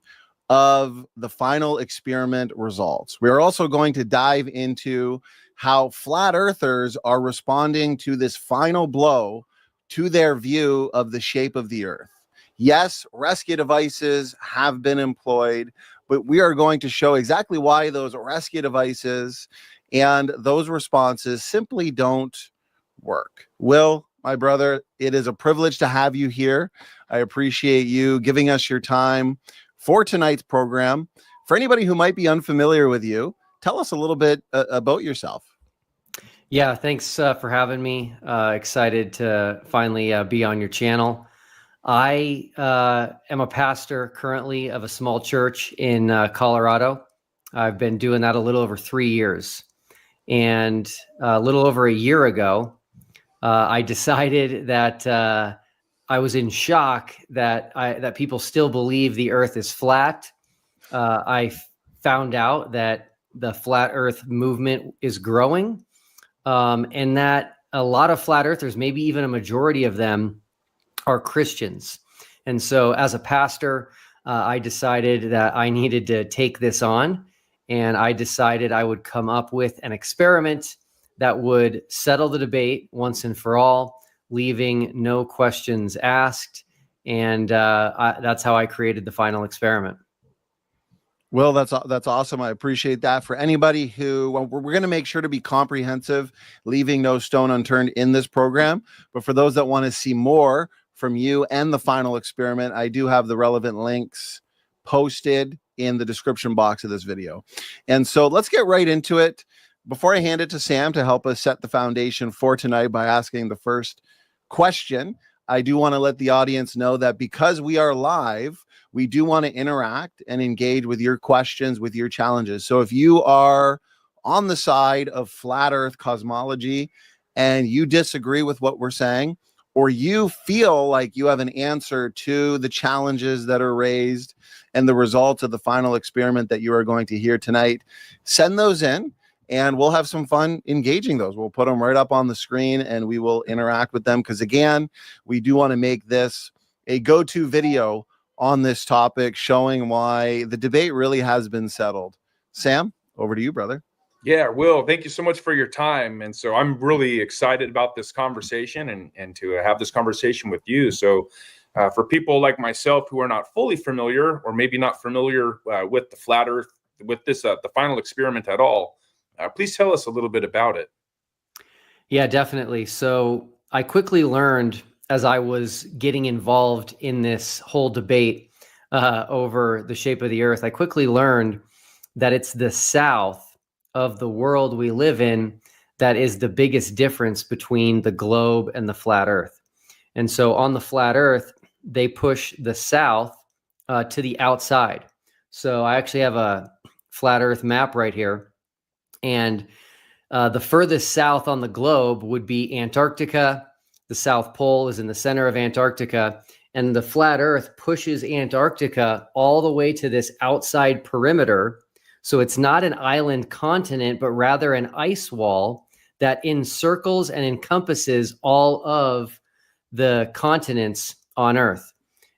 of the final experiment results. We're also going to dive into how flat earthers are responding to this final blow to their view of the shape of the earth. Yes, rescue devices have been employed, but we are going to show exactly why those rescue devices and those responses simply don't work. Will, my brother, it is a privilege to have you here. I appreciate you giving us your time for tonight's program. For anybody who might be unfamiliar with you, tell us a little bit about yourself. Yeah, thanks for having me. Excited to finally be on your channel. I am a pastor currently of a small church in Colorado. I've been doing that a little over 3 years. And a little over a year ago, I decided that I was in shock that people still believe the earth is flat. I found out that the flat earth movement is growing. And that a lot of flat earthers, maybe even a majority of them, are Christians. And so as a pastor, I decided that I needed to take this on, and I decided I would come up with an experiment that would settle the debate once and for all, leaving no questions asked. And that's how I created the final experiment. Well, that's awesome. I appreciate that. For anybody who, we're going to make sure to be comprehensive, leaving no stone unturned in this program. But for those that want to see more from you and the final experiment, I do have the relevant links posted in the description box of this video. And so let's get right into it. Before I hand it to Sam to help us set the foundation for tonight by asking the first question, I do want to let the audience know that because we are live, we do want to interact and engage with your questions, with your challenges. So if you are on the side of flat earth cosmology and you disagree with what we're saying, or you feel like you have an answer to the challenges that are raised and the results of the final experiment that you are going to hear tonight, send those in and we'll have some fun engaging those. We'll put them right up on the screen and we will interact with them. Because again, we do want to make this a go-to video on this topic, showing why the debate really has been settled. Sam, over to you, brother. Yeah, Will, thank you so much for your time. And so I'm really excited about this conversation and to have this conversation with you. So for people like myself who are not fully familiar or maybe not familiar with the flat earth, with this, the final experiment at all, please tell us a little bit about it. Yeah, definitely. So I quickly learned as I was getting involved in this whole debate over the shape of the earth, I quickly learned that it's the south of the world we live in that is the biggest difference between the globe and the flat earth. And so on the flat earth, they push the south to the outside. So I actually have a flat earth map right here. And the furthest south on the globe would be Antarctica. The South Pole is in the center of Antarctica, and the flat earth pushes Antarctica all the way to this outside perimeter. So it's not an island continent, but rather an ice wall that encircles and encompasses all of the continents on Earth.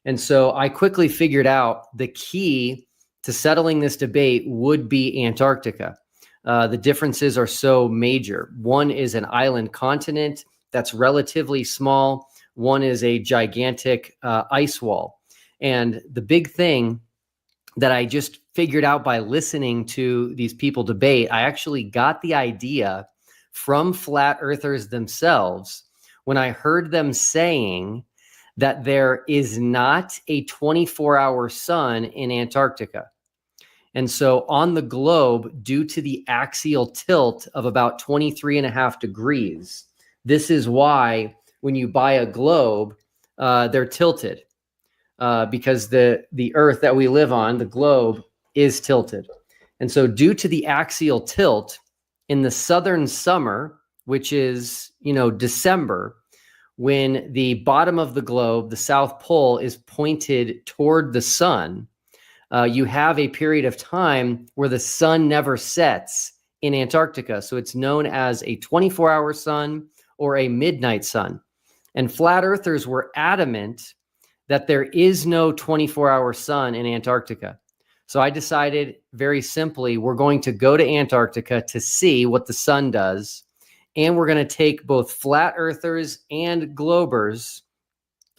And so I quickly figured out the key to settling this debate would be Antarctica. The differences are so major. One is an island continent that's relatively small. One is a gigantic ice wall. And the big thing that I just figured out by listening to these people debate, I actually got the idea from flat earthers themselves when I heard them saying that there is not a 24-hour sun in Antarctica. And so on the globe, due to the axial tilt of about 23.5 degrees, this is why when you buy a globe, they're tilted because the Earth that we live on, the globe, is tilted. And so due to the axial tilt in the southern summer, which is, December, when the bottom of the globe, the South Pole, is pointed toward the sun, you have a period of time where the sun never sets in Antarctica. So it's known as a 24-hour sun or a midnight sun. And flat earthers were adamant that there is no 24-hour sun in Antarctica. So I decided very simply, we're going to go to Antarctica to see what the sun does. And we're going to take both flat earthers and globers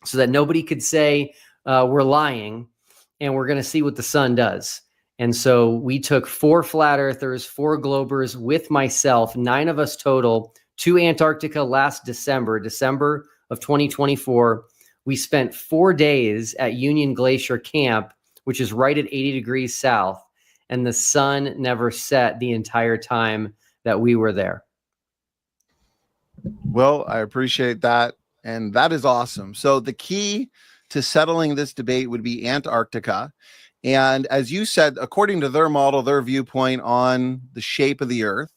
so that nobody could say we're lying. And we're going to see what the sun does. And so we took 4 flat earthers, 4 globers with myself, 9 of us total, to Antarctica last December of 2024. We spent 4 days at Union Glacier Camp, which is right at 80 degrees south. And the sun never set the entire time that we were there. Well, I appreciate that. And that is awesome. So the key to settling this debate would be Antarctica. And as you said, according to their model, their viewpoint on the shape of the Earth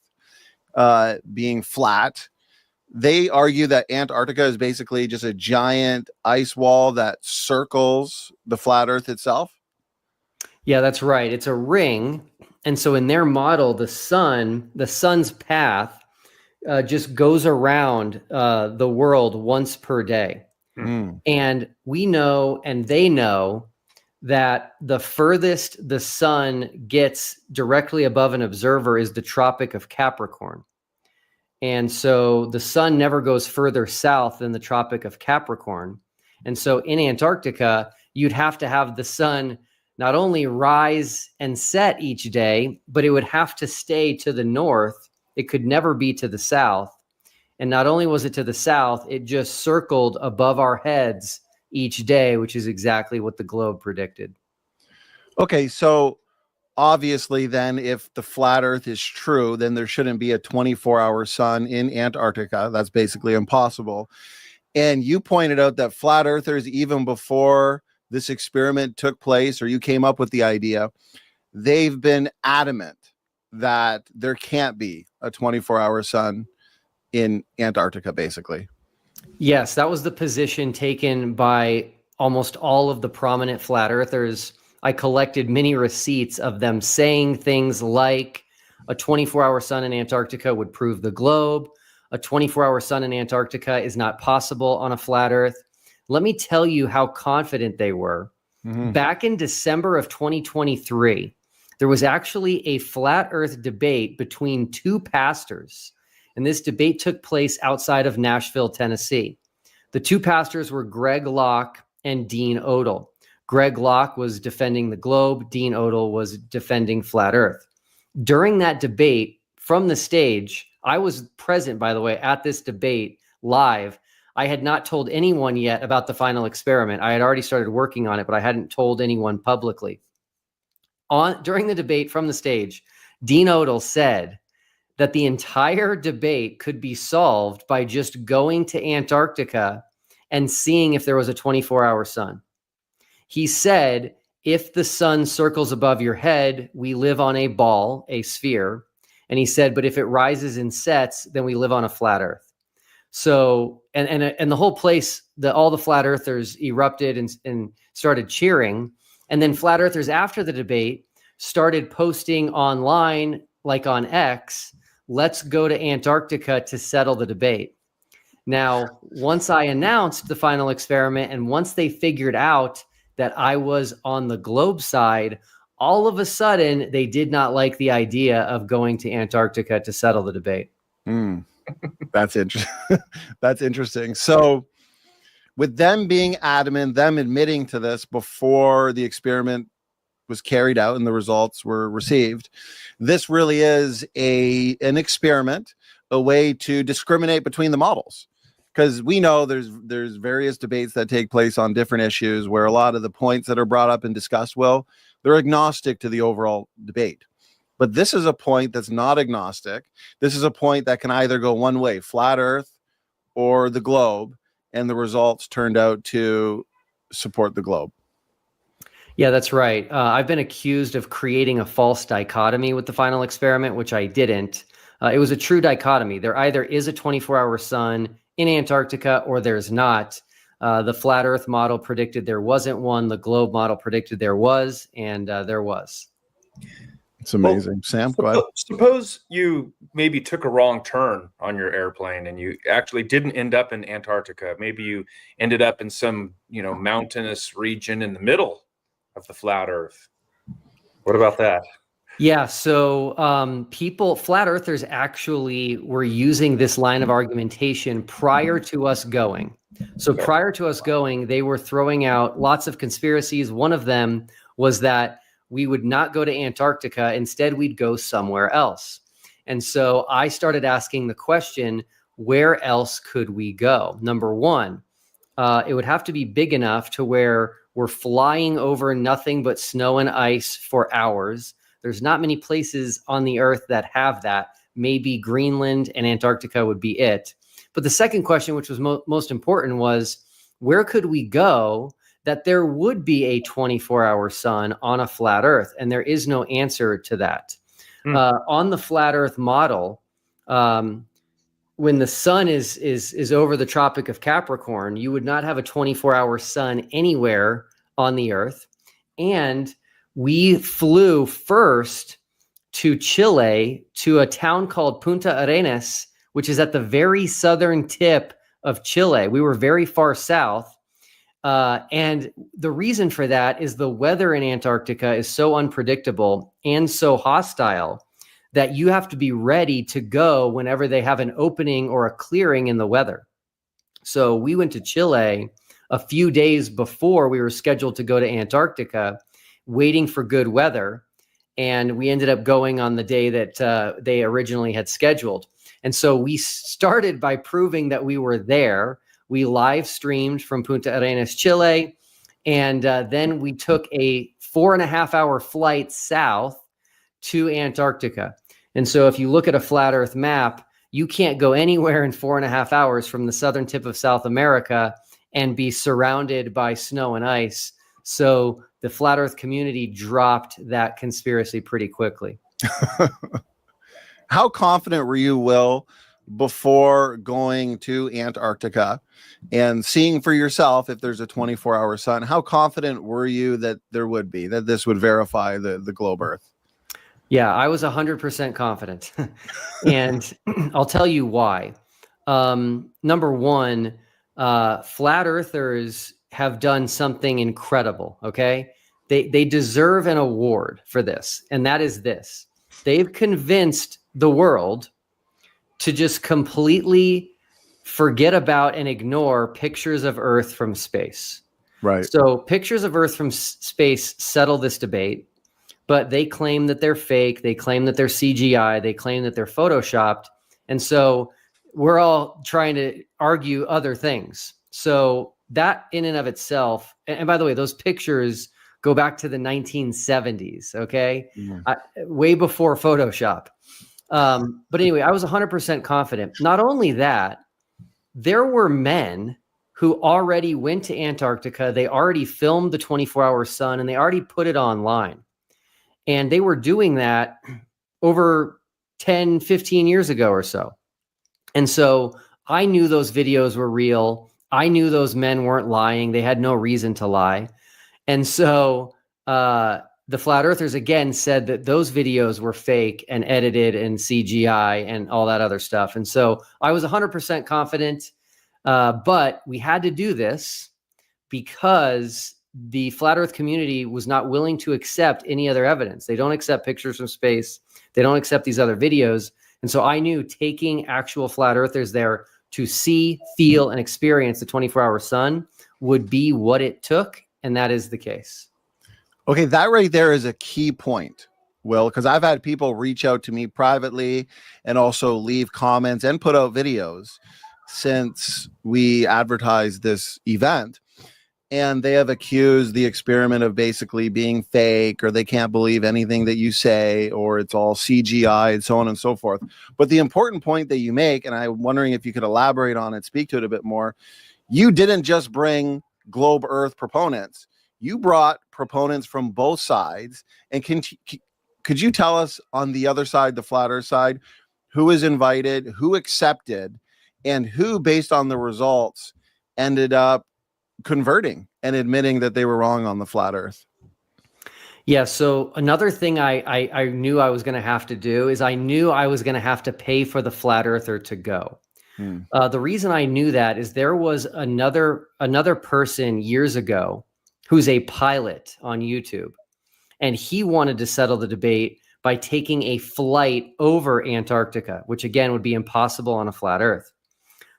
being flat, they argue that Antarctica is basically just a giant ice wall that circles the flat Earth itself. Yeah, that's right. It's a ring. And so in their model, the sun's path just goes around the world once per day. And we know, and they know, that the furthest the sun gets directly above an observer is the Tropic of Capricorn. And so the sun never goes further south than the Tropic of Capricorn. And so in Antarctica, you'd have to have the sun not only rise and set each day, but it would have to stay to the north. It could never be to the south. And not only was it to the south, it just circled above our heads each day, which is exactly what the globe predicted. Okay, so obviously then if the flat Earth is true, then there shouldn't be a 24-hour sun in Antarctica. That's basically impossible. And you pointed out that flat earthers, even before this experiment took place or you came up with the idea, they've been adamant that there can't be a 24-hour sun in Antarctica, basically. Yes, that was the position taken by almost all of the prominent flat earthers. I collected many receipts of them saying things like a 24-hour sun in Antarctica would prove the globe. A 24-hour sun in Antarctica is not possible on a flat Earth. Let me tell you how confident they were. Back in December of 2023, there was actually a flat Earth debate between 2 pastors. And this debate took place outside of Nashville, Tennessee. The 2 pastors were Greg Locke and Dean Odle. Greg Locke was defending the globe. Dean Odle was defending flat Earth. During that debate, from the stage, I was present, by the way, at this debate live. I had not told anyone yet about the final experiment. I had already started working on it, but I hadn't told anyone publicly. During the debate from the stage, Dean Odle said that the entire debate could be solved by just going to Antarctica and seeing if there was a 24-hour sun. He said, if the sun circles above your head, we live on a ball, a sphere. And he said, but if it rises and sets, then we live on a flat Earth. So, and the whole place, all the flat earthers erupted and started cheering. And then flat earthers after the debate started posting online, like on X, let's go to Antarctica to settle the debate. Now, once I announced the final experiment and once they figured out that I was on the globe side, all of a sudden they did not like the idea of going to Antarctica to settle the debate. That's interesting. That's interesting. So with them being adamant, them admitting to this before the experiment was carried out and the results were received, this really is an experiment, a way to discriminate between the models. Because we know there's various debates that take place on different issues where a lot of the points that are brought up and discussed, They're agnostic to the overall debate. But this is a point that's not agnostic. This is a point that can either go one way, flat Earth or the globe, and the results turned out to support the globe. Yeah, that's right. I've been accused of creating a false dichotomy with the final experiment, which I didn't. It was a true dichotomy. There either is a 24-hour sun in Antarctica or there's not. The flat Earth model predicted there wasn't one. The globe model predicted there was, and there was. It's amazing. Sam, go ahead. Suppose you maybe took a wrong turn on your airplane and you actually didn't end up in Antarctica. Maybe you ended up in some, mountainous region in the middle of the flat Earth. What about that? Yeah, so flat earthers actually were using this line of argumentation prior to us going. So prior to us going, they were throwing out lots of conspiracies. One of them was that we would not go to Antarctica. Instead, we'd go somewhere else. And so I started asking the question, where else could we go? Number one, it would have to be big enough to where we're flying over nothing but snow and ice for hours. There's not many places on the earth that have that. Maybe Greenland and Antarctica would be it. But the second question, which was most important, was where could we go that there would be a 24-hour sun on a flat earth? And there is no answer to that. On the flat earth model, when the sun is over the Tropic of Capricorn, you would not have a 24-hour sun anywhere on the earth. And we flew first to Chile, to a town called Punta Arenas, which is at the very southern tip of Chile. We were very far south. And the reason for that is the weather in Antarctica is so unpredictable and so hostile that you have to be ready to go whenever they have an opening or a clearing in the weather. So we went to Chile a few days before we were scheduled to go to Antarctica, waiting for good weather. And we ended up going on the day that they originally had scheduled. And so we started by proving that we were there. We live streamed from Punta Arenas, Chile. And then we took a 4.5-hour flight south to Antarctica. And so if you look at a flat earth map, you can't go anywhere in 4.5 hours from the southern tip of South America and be surrounded by snow and ice. So the flat earth community dropped that conspiracy pretty quickly. How confident were you, Will, before going to Antarctica and seeing for yourself if there's a 24-hour sun? How confident were you that there would be, that this would verify the globe Earth? Yeah, I was 100% confident. And I'll tell you why. Number one, flat earthers have done something incredible, okay? They deserve an award for this, and that is this. They've convinced the world to just completely forget about and ignore pictures of Earth from space. Right. So pictures of Earth from space settle this debate, but they claim that they're fake. They claim that they're CGI. They claim that they're photoshopped. And so we're all trying to argue other things. So that in and of itself, and by the way, those pictures go back to the 1970s, okay? Way before Photoshop. But anyway, I was 100% confident. Not only that, there were men who already went to Antarctica. They already filmed the 24-hour sun and they already put it online. And they were doing that over 10, 15 years ago or so. And so I knew those videos were real. I knew those men weren't lying. They had no reason to lie. And so the flat earthers again said that those videos were fake and edited and CGI and all that other stuff. And so I was 100% confident, but we had to do this because the flat earth community was not willing to accept any other evidence. They don't accept pictures from space. They don't accept these other videos. And so I knew taking actual flat earthers there to see, feel, and experience the 24-hour sun would be what it took. And that is the case. Okay, that right there is a key point, Will, because I've had people reach out to me privately and also leave comments and put out videos since we advertised this event. and they have accused the experiment of basically being fake, or they can't believe anything that you say, or it's all CGI and so on and so forth. But the important point that you make, and I'm wondering if you could elaborate on it, speak to it a bit more, you didn't just bring globe Earth proponents. You brought proponents from both sides. And could you tell us on the other side, the flat Earth side, who is invited, who accepted, and who, based on the results, ended up converting and admitting that they were wrong on the flat Earth? Yeah. So another thing I knew I was going to have to do is I knew I was going to have to pay for the flat earther to go. The reason I knew that is there was another person years ago who's a pilot on YouTube, and he wanted to settle the debate by taking a flight over Antarctica, which again would be impossible on a flat Earth.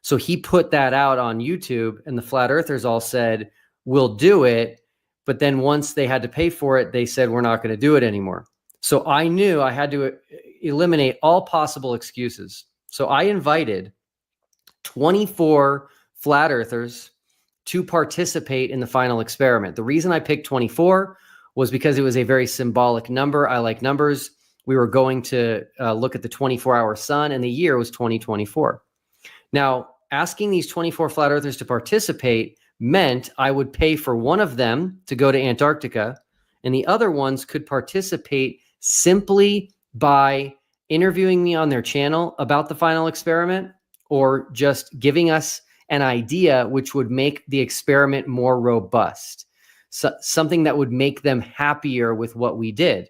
So he put that out on YouTube, and the flat earthers all said, we'll do it. But then once they had to pay for it, they said, we're not going to do it anymore. So I knew I had to eliminate all possible excuses. So I invited 24 flat earthers to participate in the final experiment. The reason I picked 24 was because it was a very symbolic number. I like numbers. We were going to look at the 24-hour sun, and the year was 2024. Now, asking these 24 flat earthers to participate meant I would pay for one of them to go to Antarctica, and the other ones could participate simply by interviewing me on their channel about the final experiment, or just giving us an idea which would make the experiment more robust, so, something that would make them happier with what we did.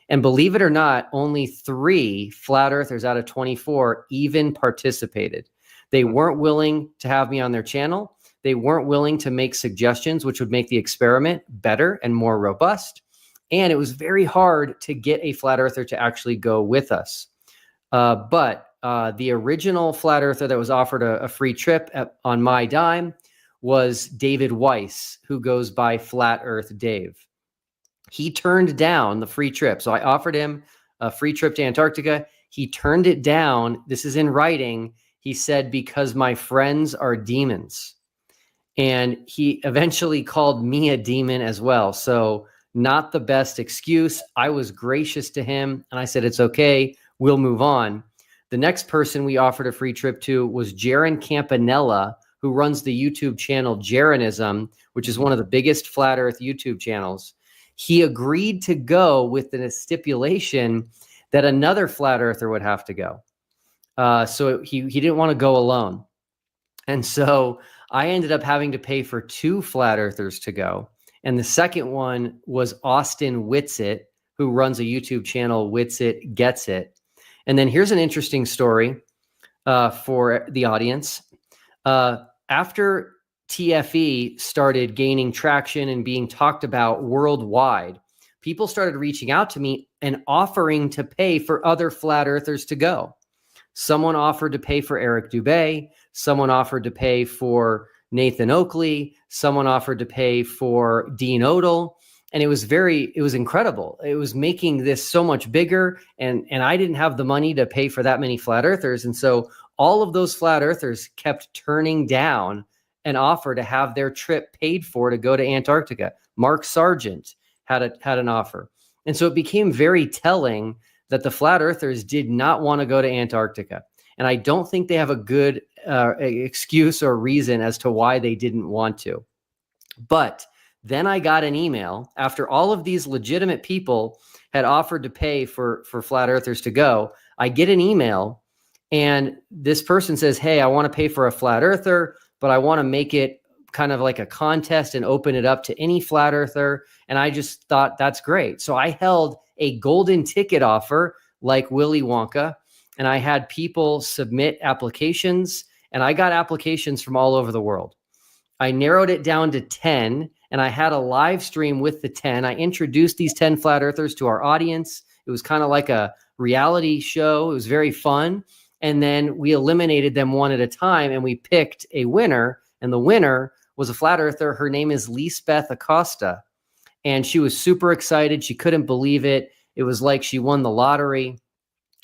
And believe it or not, only 3 flat earthers out of 24 even participated. They weren't willing to have me on their channel. They weren't willing to make suggestions which would make the experiment better and more robust. And it was very hard to get a flat earther to actually go with us. But the original flat earther that was offered a free trip on my dime was David Weiss, who goes by Flat Earth Dave. He turned down the free trip. So I offered him a free trip to Antarctica. He turned it down. This is in writing. He said, because my friends are demons. And he eventually called me a demon as well. So not the best excuse. I was gracious to him, and I said, it's okay. We'll move on. The next person we offered a free trip to was Jaron Campanella, who runs the YouTube channel Jeranism, which is one of the biggest flat earth YouTube channels. He agreed to go with the stipulation that another flat earther would have to go. So he didn't want to go alone. And so I ended up having to pay for 2 flat earthers to go. And the second one was Austin Whitsitt, who runs a YouTube channel, Whitsitt Gets It. And then here's an interesting story for the audience. After TFE started gaining traction and being talked about worldwide, people started reaching out to me and offering to pay for other flat earthers to go. Someone offered to pay for Eric Dubé. Someone offered to pay for Nathan Oakley. Someone offered to pay for Dean Odell. And it was incredible. It was making this so much bigger. And I didn't have the money to pay for that many flat earthers. And so all of those flat earthers kept turning down an offer to have their trip paid for to go to Antarctica. Mark Sargent had an offer. And so it became very telling that the flat earthers did not want to go to Antarctica. And I don't think they have a good excuse or reason as to why they didn't want to. But then I got an email after all of these legitimate people had offered to pay for flat earthers to go. I get an email, and this person says, hey, I want to pay for a flat earther, but I want to make it kind of like a contest and open it up to any flat earther. And I just thought that's great. So I held a golden ticket offer like Willy Wonka, and I had people submit applications, and I got applications from all over the world. I narrowed it down to 10, and I had a live stream with the 10. I introduced these 10 flat earthers to our audience. It was kind of like a reality show. It was very fun. And then we eliminated them one at a time, and we picked a winner. And the winner was a flat earther. Her name is Lisbeth Acosta. And she was super excited. She couldn't believe it. It was like she won the lottery.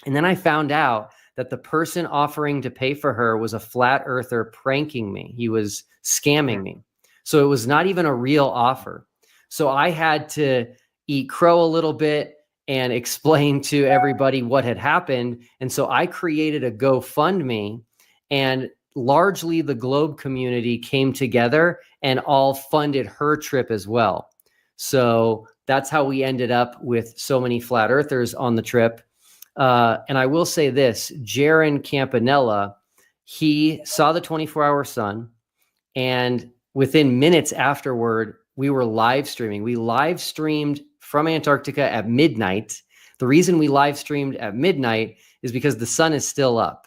And then I found out that the person offering to pay for her was a flat earther pranking me. He was scamming me. So it was not even a real offer. So I had to eat crow a little bit and explain to everybody what had happened. And so I created a GoFundMe, and largely the Globe community came together and all funded her trip as well. So that's how we ended up with so many flat earthers on the trip. And I will say this, Jaron Campanella, he saw the 24-hour sun, and within minutes afterward, we were live streaming. We live streamed from Antarctica at midnight. The reason we live streamed at midnight is because the sun is still up.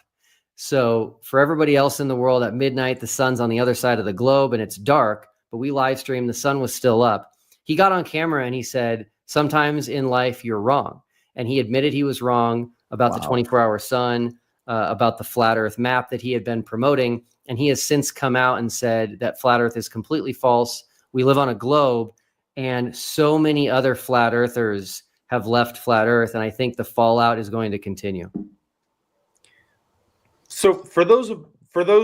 So for everybody else in the world at midnight, the sun's on the other side of the globe and it's dark, but we live streamed, the sun was still up. He got on camera and he said, sometimes in life you're wrong. And he admitted he was wrong about the 24-hour sun, about the flat earth map that he had been promoting. And he has since come out and said that flat earth is completely false. We live on a globe, and so many other flat earthers have left flat earth. And I think the fallout is going to continue. So for those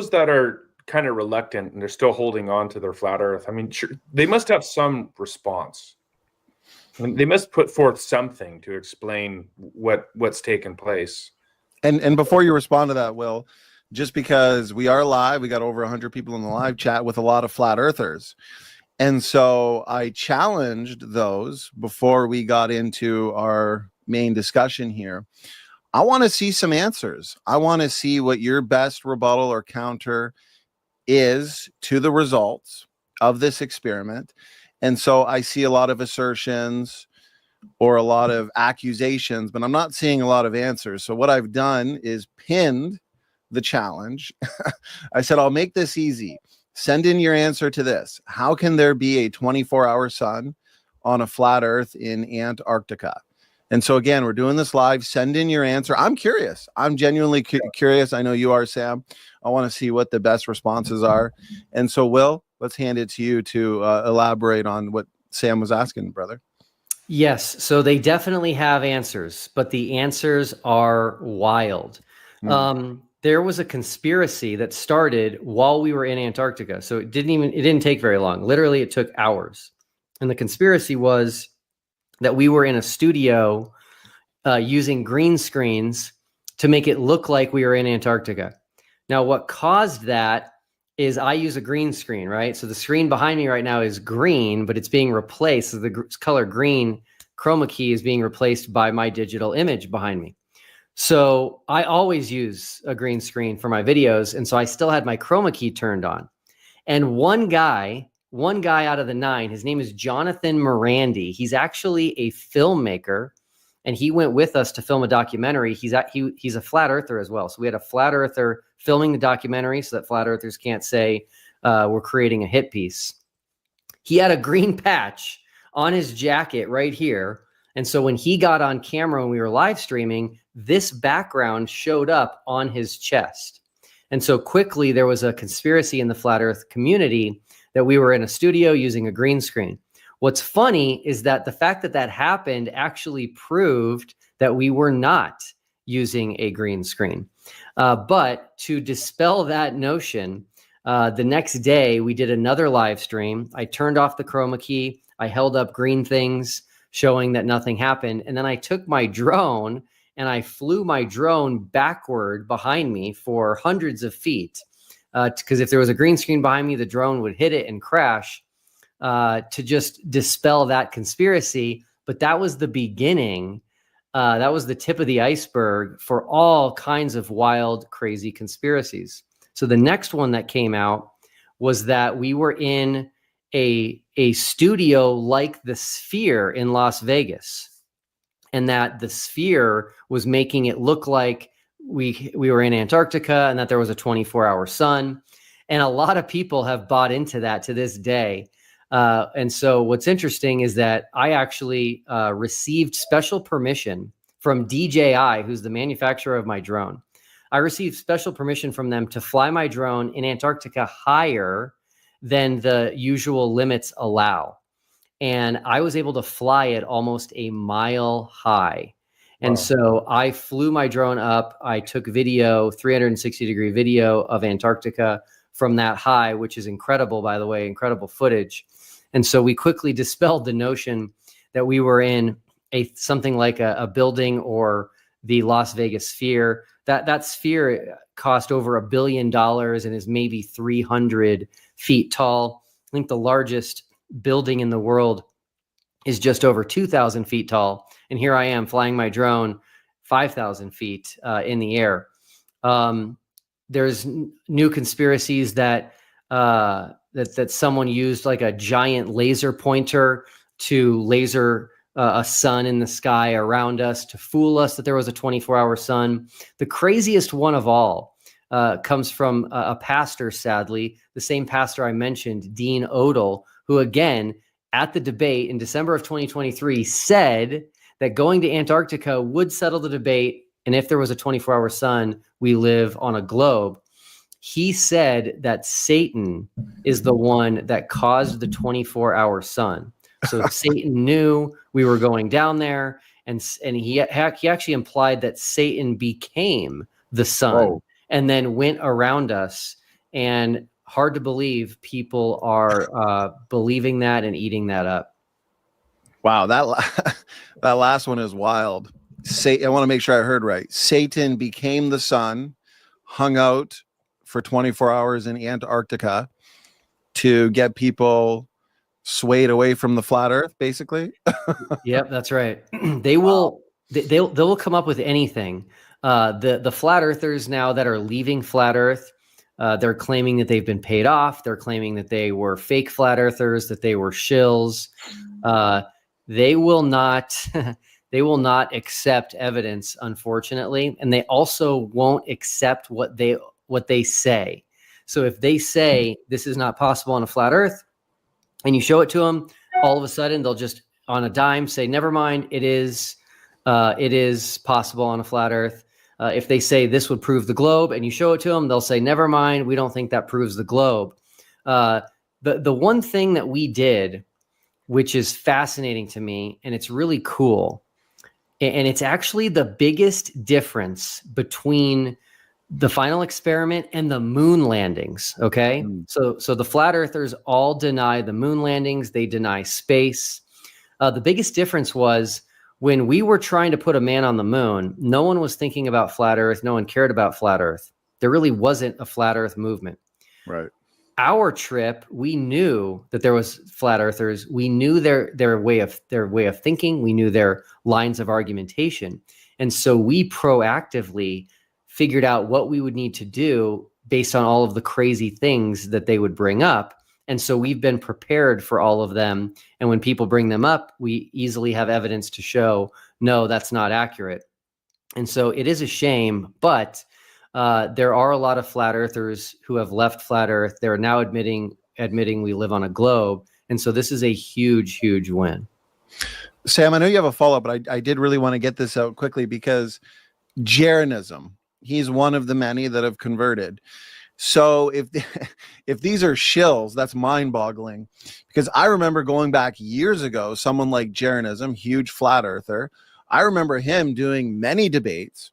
that are kind of reluctant and they're still holding on to their flat earth, I mean, sure, they must have some response. I mean, they must put forth something to explain what's taken place. And before you respond to that, Will, just because we are live, we got over 100 people in the live chat with a lot of flat earthers. And so I challenged those before we got into our main discussion here. I want to see some answers. I want to see what your best rebuttal or counter is to the results of this experiment. And so I see a lot of assertions or a lot of accusations, but I'm not seeing a lot of answers. So what I've done is pinned the challenge. I said, I'll make this easy. Send in your answer to this. How can there be a 24-hour sun on a flat earth in Antarctica? And so again, we're doing this live. Send in your answer. I'm curious. I'm genuinely curious. I know you are, Sam. I want to see what the best responses are. And so, Will, let's hand it to you to elaborate on what Sam was asking, brother. Yes. So they definitely have answers, but the answers are wild. There was a conspiracy that started while we were in Antarctica. So it didn't take very long. Literally, it took hours. And the conspiracy was that we were in a studio using green screens to make it look like we were in Antarctica. Now, what caused that is I use a green screen, right? So the screen behind me right now is green, but it's being replaced. So the color green chroma key is being replaced by my digital image behind me. So I always use a green screen for my videos. And so I still had my chroma key turned on. And one guy out of the 9, his name is Jonathan Morandi. He's actually a filmmaker, and he went with us to film a documentary. He's a flat earther as well. So we had a flat earther filming the documentary so that flat earthers can't say we're creating a hit piece. He had a green patch on his jacket right here. And so when he got on camera when we were live streaming, this background showed up on his chest. And so quickly there was a conspiracy in the flat earth community that we were in a studio using a green screen. What's funny is that the fact that that happened actually proved that we were not using a green screen. But to dispel that notion, the next day we did another live stream. I turned off the chroma key. I held up green things showing that nothing happened. And then I took my drone and I flew my drone backward behind me for hundreds of feet. Because if there was a green screen behind me, the drone would hit it and crash to just dispel that conspiracy. But that was the beginning. That was the tip of the iceberg for all kinds of wild, crazy conspiracies. So the next one that came out was that we were in a studio like the Sphere in Las Vegas, and that the Sphere was making it look like we were in Antarctica and that there was a 24-hour sun. And a lot of people have bought into that to this day. And so what's interesting is that I actually received special permission from DJI, who's the manufacturer of my drone. I received special permission from them to fly my drone in Antarctica higher than the usual limits allow. And I was able to fly it almost a mile high. And so I flew my drone up. I took video, 360-degree video of Antarctica from that high, which is incredible, by the way, incredible footage. And so we quickly dispelled the notion that we were in something like a building or the Las Vegas Sphere. That sphere cost over $1 billion and is maybe 300 feet tall. I think the largest building in the world is just over 2,000 feet tall. And here I am flying my drone 5,000 feet in the air. There's new conspiracies that someone used like a giant laser pointer to laser a sun in the sky around us to fool us that there was a 24-hour sun. The craziest one of all comes from a pastor, sadly, the same pastor I mentioned, Dean Odell, who again, at the debate in December of 2023, said that going to Antarctica would settle the debate. And if there was a 24-hour sun, we live on a globe. He said that Satan is the one that caused the 24-hour sun. So Satan knew we were going down there, and he actually implied that Satan became the sun and then went around us. And hard to believe people are believing that and eating that up. Wow, that last one is wild. I want to make sure I heard right. Satan became the sun, hung out for 24 hours in Antarctica to get people swayed away from the flat earth, basically. Yep, that's right. They will come up with anything. The flat earthers now that are leaving flat earth, they're claiming that they've been paid off. They're claiming that they were fake flat earthers, that they were shills. They will not accept evidence, unfortunately, and they also won't accept what they say. So if they say this is not possible on a flat earth, and you show it to them, all of a sudden they'll just on a dime say, never mind, it is possible on a flat earth. If they say this would prove the globe and you show it to them, they'll say, never mind, we don't think that proves the globe. The one thing that we did, which is fascinating to me, and it's really cool, and it's actually the biggest difference between the final experiment and the moon landings. Okay. So the flat earthers all deny the moon landings. They deny space. The biggest difference was when we were trying to put a man on the moon, no one was thinking about flat earth. No one cared about flat earth. There really wasn't a flat earth movement. Right. Our trip, we knew that there was flat earthers. We knew their way of thinking. We knew their lines of argumentation. And so we proactively figured out what we would need to do based on all of the crazy things that they would bring up. And so we've been prepared for all of them. And when people bring them up, we easily have evidence to show, no, that's not accurate. And so it is a shame, but there are a lot of flat earthers who have left flat earth. They're now admitting we live on a globe. And so this is a huge, huge win. Sam, I know you have a follow-up, but I did really want to get this out quickly because Jeranism, he's one of the many that have converted. So if these are shills, that's mind-boggling. Because I remember going back years ago, someone like Jeranism, huge flat earther, I remember him doing many debates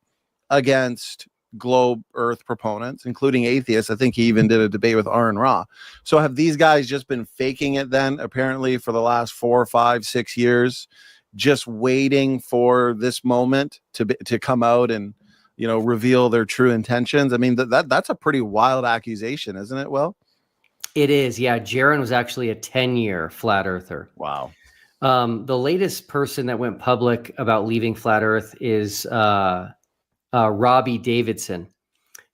against globe earth proponents, including atheists. I think he even did a debate with Aaron Ra. So have these guys just been faking it then, apparently, for the last 4, 5, 6 years, just waiting for this moment to come out and reveal their true intentions? I mean, that's a pretty wild accusation, isn't it, Will? It is, yeah. Jaron was actually a 10-year flat earther. Wow. The latest person that went public about leaving flat earth is Robbie Davidson.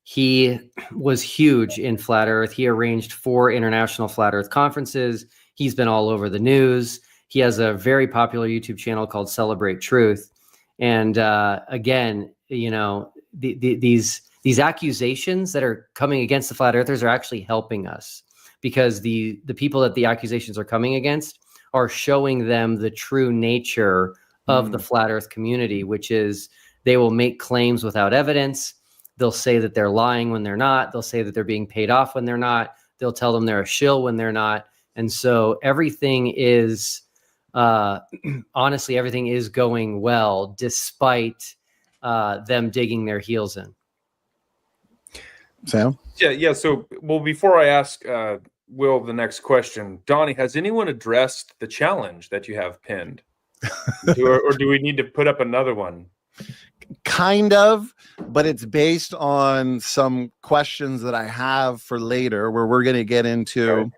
He was huge in flat earth. He arranged 4 international flat earth conferences. He's been all over the news. He has a very popular YouTube channel called Celebrate Truth. And again, these accusations that are coming against the flat earthers are actually helping us, because the people that the accusations are coming against are showing them the true nature of the flat earth community, which is they will make claims without evidence. They'll say that they're lying when they're not. They'll say that they're being paid off when they're not. They'll tell them they're a shill when they're not. And so everything is, honestly, everything is going well despite them digging their heels in. Sam? Yeah. So, well, before I ask Will the next question, Donnie, has anyone addressed the challenge that you have pinned? or do we need to put up another one? Kind of, but it's based on some questions that I have for later, where we're going to get into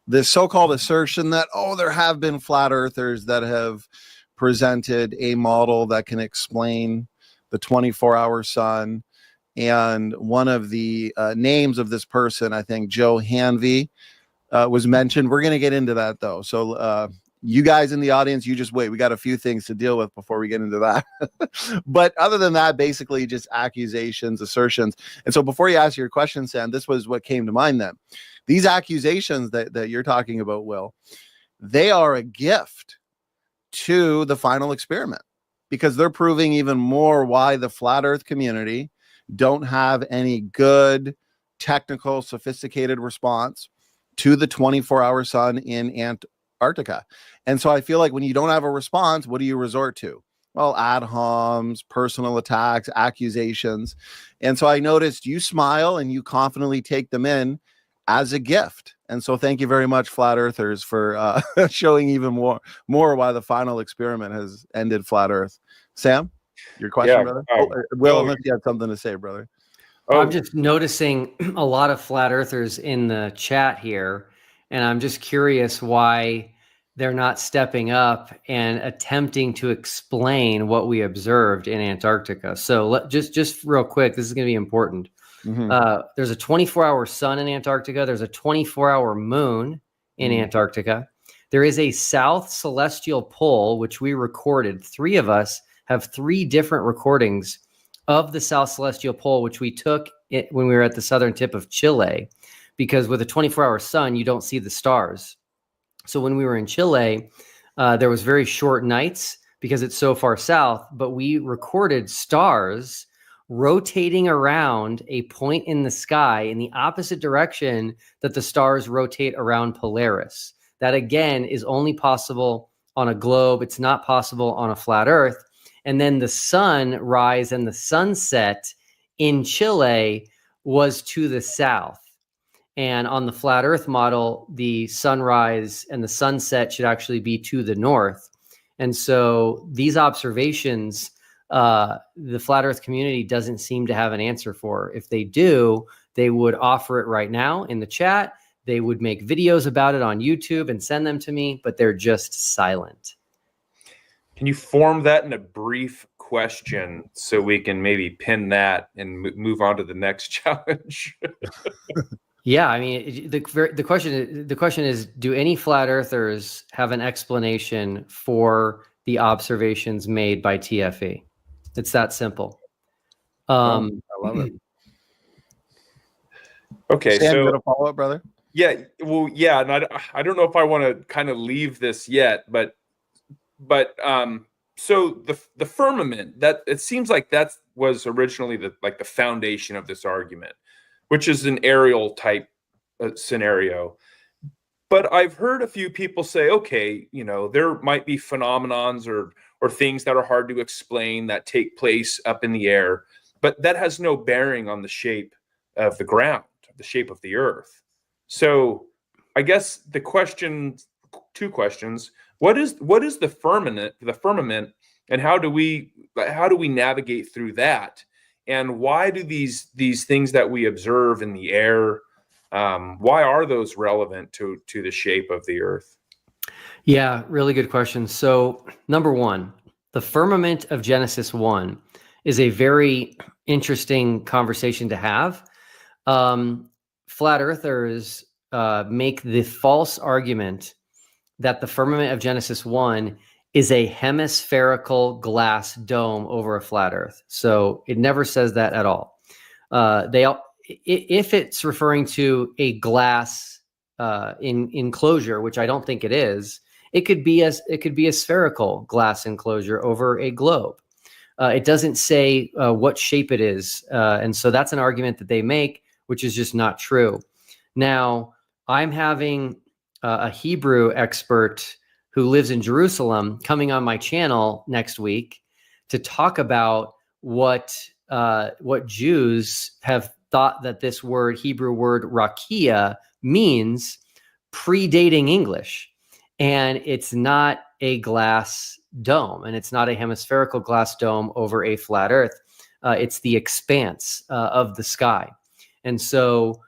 this so-called assertion that, there have been flat earthers that have presented a model that can explain the 24-hour sun. And one of the names of this person, I think Joe Hanvey, was mentioned. We're going to get into that, though. So you guys in the audience, you just wait. We got a few things to deal with before we get into that. But other than that, basically just accusations, assertions. And so before you ask your question, Sam, this was what came to mind then. These accusations that you're talking about, Will, they are a gift to the final experiment, because they're proving even more why the flat earth community don't have any good, technical, sophisticated response to the 24-hour sun in Antarctica. And so I feel like when you don't have a response, what do you resort to? Well, ad homs, personal attacks, accusations. And so I noticed you smile and you confidently take them in as a gift. And so thank you very much, flat earthers, for showing even more why the final experiment has ended flat earth. Sam, your question, brother? Will, unless you had something to say, brother. I'm just noticing a lot of flat earthers in the chat here, and I'm just curious why they're not stepping up and attempting to explain what we observed in Antarctica. So just real quick, this is going to be important. There's a 24-hour sun in Antarctica. There's a 24-hour moon in Antarctica. There is a south celestial pole, which we recorded. 3 of us have 3 different recordings of the south celestial pole, which we took when we were at the southern tip of Chile, because with a 24-hour sun, you don't see the stars. So when we were in Chile, there was very short nights because it's so far south, but we recorded stars rotating around a point in the sky in the opposite direction that the stars rotate around Polaris. That, again, is only possible on a globe. It's not possible on a flat earth. And then the sunrise and the sunset in Chile was to the south. And on the flat earth model, the sunrise and the sunset should actually be to the north. And so these observations, the flat earth community doesn't seem to have an answer for. If they do, they would offer it right now in the chat. They would make videos about it on YouTube and send them to me, but they're just silent. Can you form that in a brief question so we can maybe pin that and move on to the next challenge? Yeah, I mean, the question is, do any flat earthers have an explanation for the observations made by TFE? It's that simple. I love it. Okay, Sam, so you got a follow-up, brother? Yeah, well, yeah, and I don't know if I want to kind of leave this yet, but so the firmament, that it seems like that was originally the foundation of this argument, which is an aerial type scenario. But I've heard a few people say, okay, there might be phenomenons or things that are hard to explain that take place up in the air, but that has no bearing on the shape of the ground, the shape of the earth. So I guess the question, 2 questions. What is the firmament, and how do we navigate through that? And why do these things that we observe in the air, why are those relevant to the shape of the earth? Yeah, really good question. So number 1, the firmament of Genesis 1 is a very interesting conversation to have. Flat earthers make the false argument that the firmament of Genesis 1 is a hemispherical glass dome over a flat earth. So it never says that at all. If it's referring to a glass enclosure, which I don't think it is, it could be a spherical glass enclosure over a globe. It doesn't say what shape it is. And so that's an argument that they make, which is just not true. Now, I'm having a Hebrew expert who lives in Jerusalem coming on my channel next week to talk about what Jews have thought that this Hebrew word rakia, means predating English. And it's not a glass dome, and it's not a hemispherical glass dome over a flat earth. It's the expanse of the sky. And so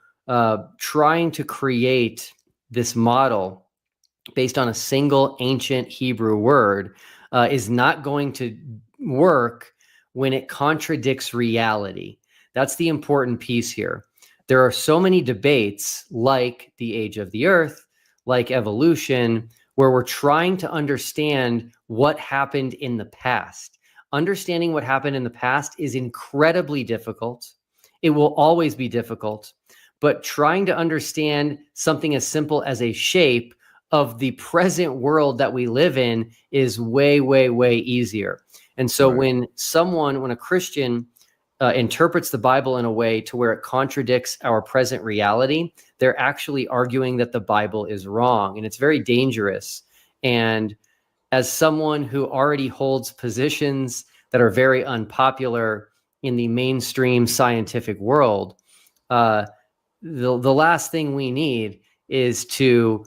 trying to create this model based on a single ancient Hebrew word is not going to work when it contradicts reality. That's the important piece here. There are so many debates like the age of the earth, like evolution, where we're trying to understand what happened in the past. Understanding what happened in the past is incredibly difficult. It will always be difficult. But trying to understand something as simple as a shape of the present world that we live in is way, way, way easier. And so when a Christian interprets the Bible in a way to where it contradicts our present reality, they're actually arguing that the Bible is wrong. And it's very dangerous. And as someone who already holds positions that are very unpopular in the mainstream scientific world, the last thing we need is to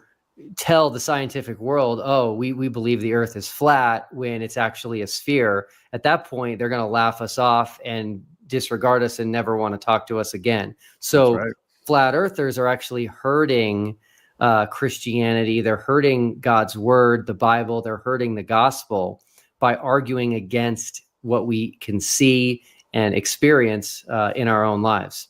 tell the scientific world, oh, we believe the earth is flat when it's actually a sphere. At that point, they're going to laugh us off and disregard us and never want to talk to us again. So flat earthers are actually hurting Christianity. They're hurting God's word, the Bible. They're hurting the gospel by arguing against what we can see and experience in our own lives.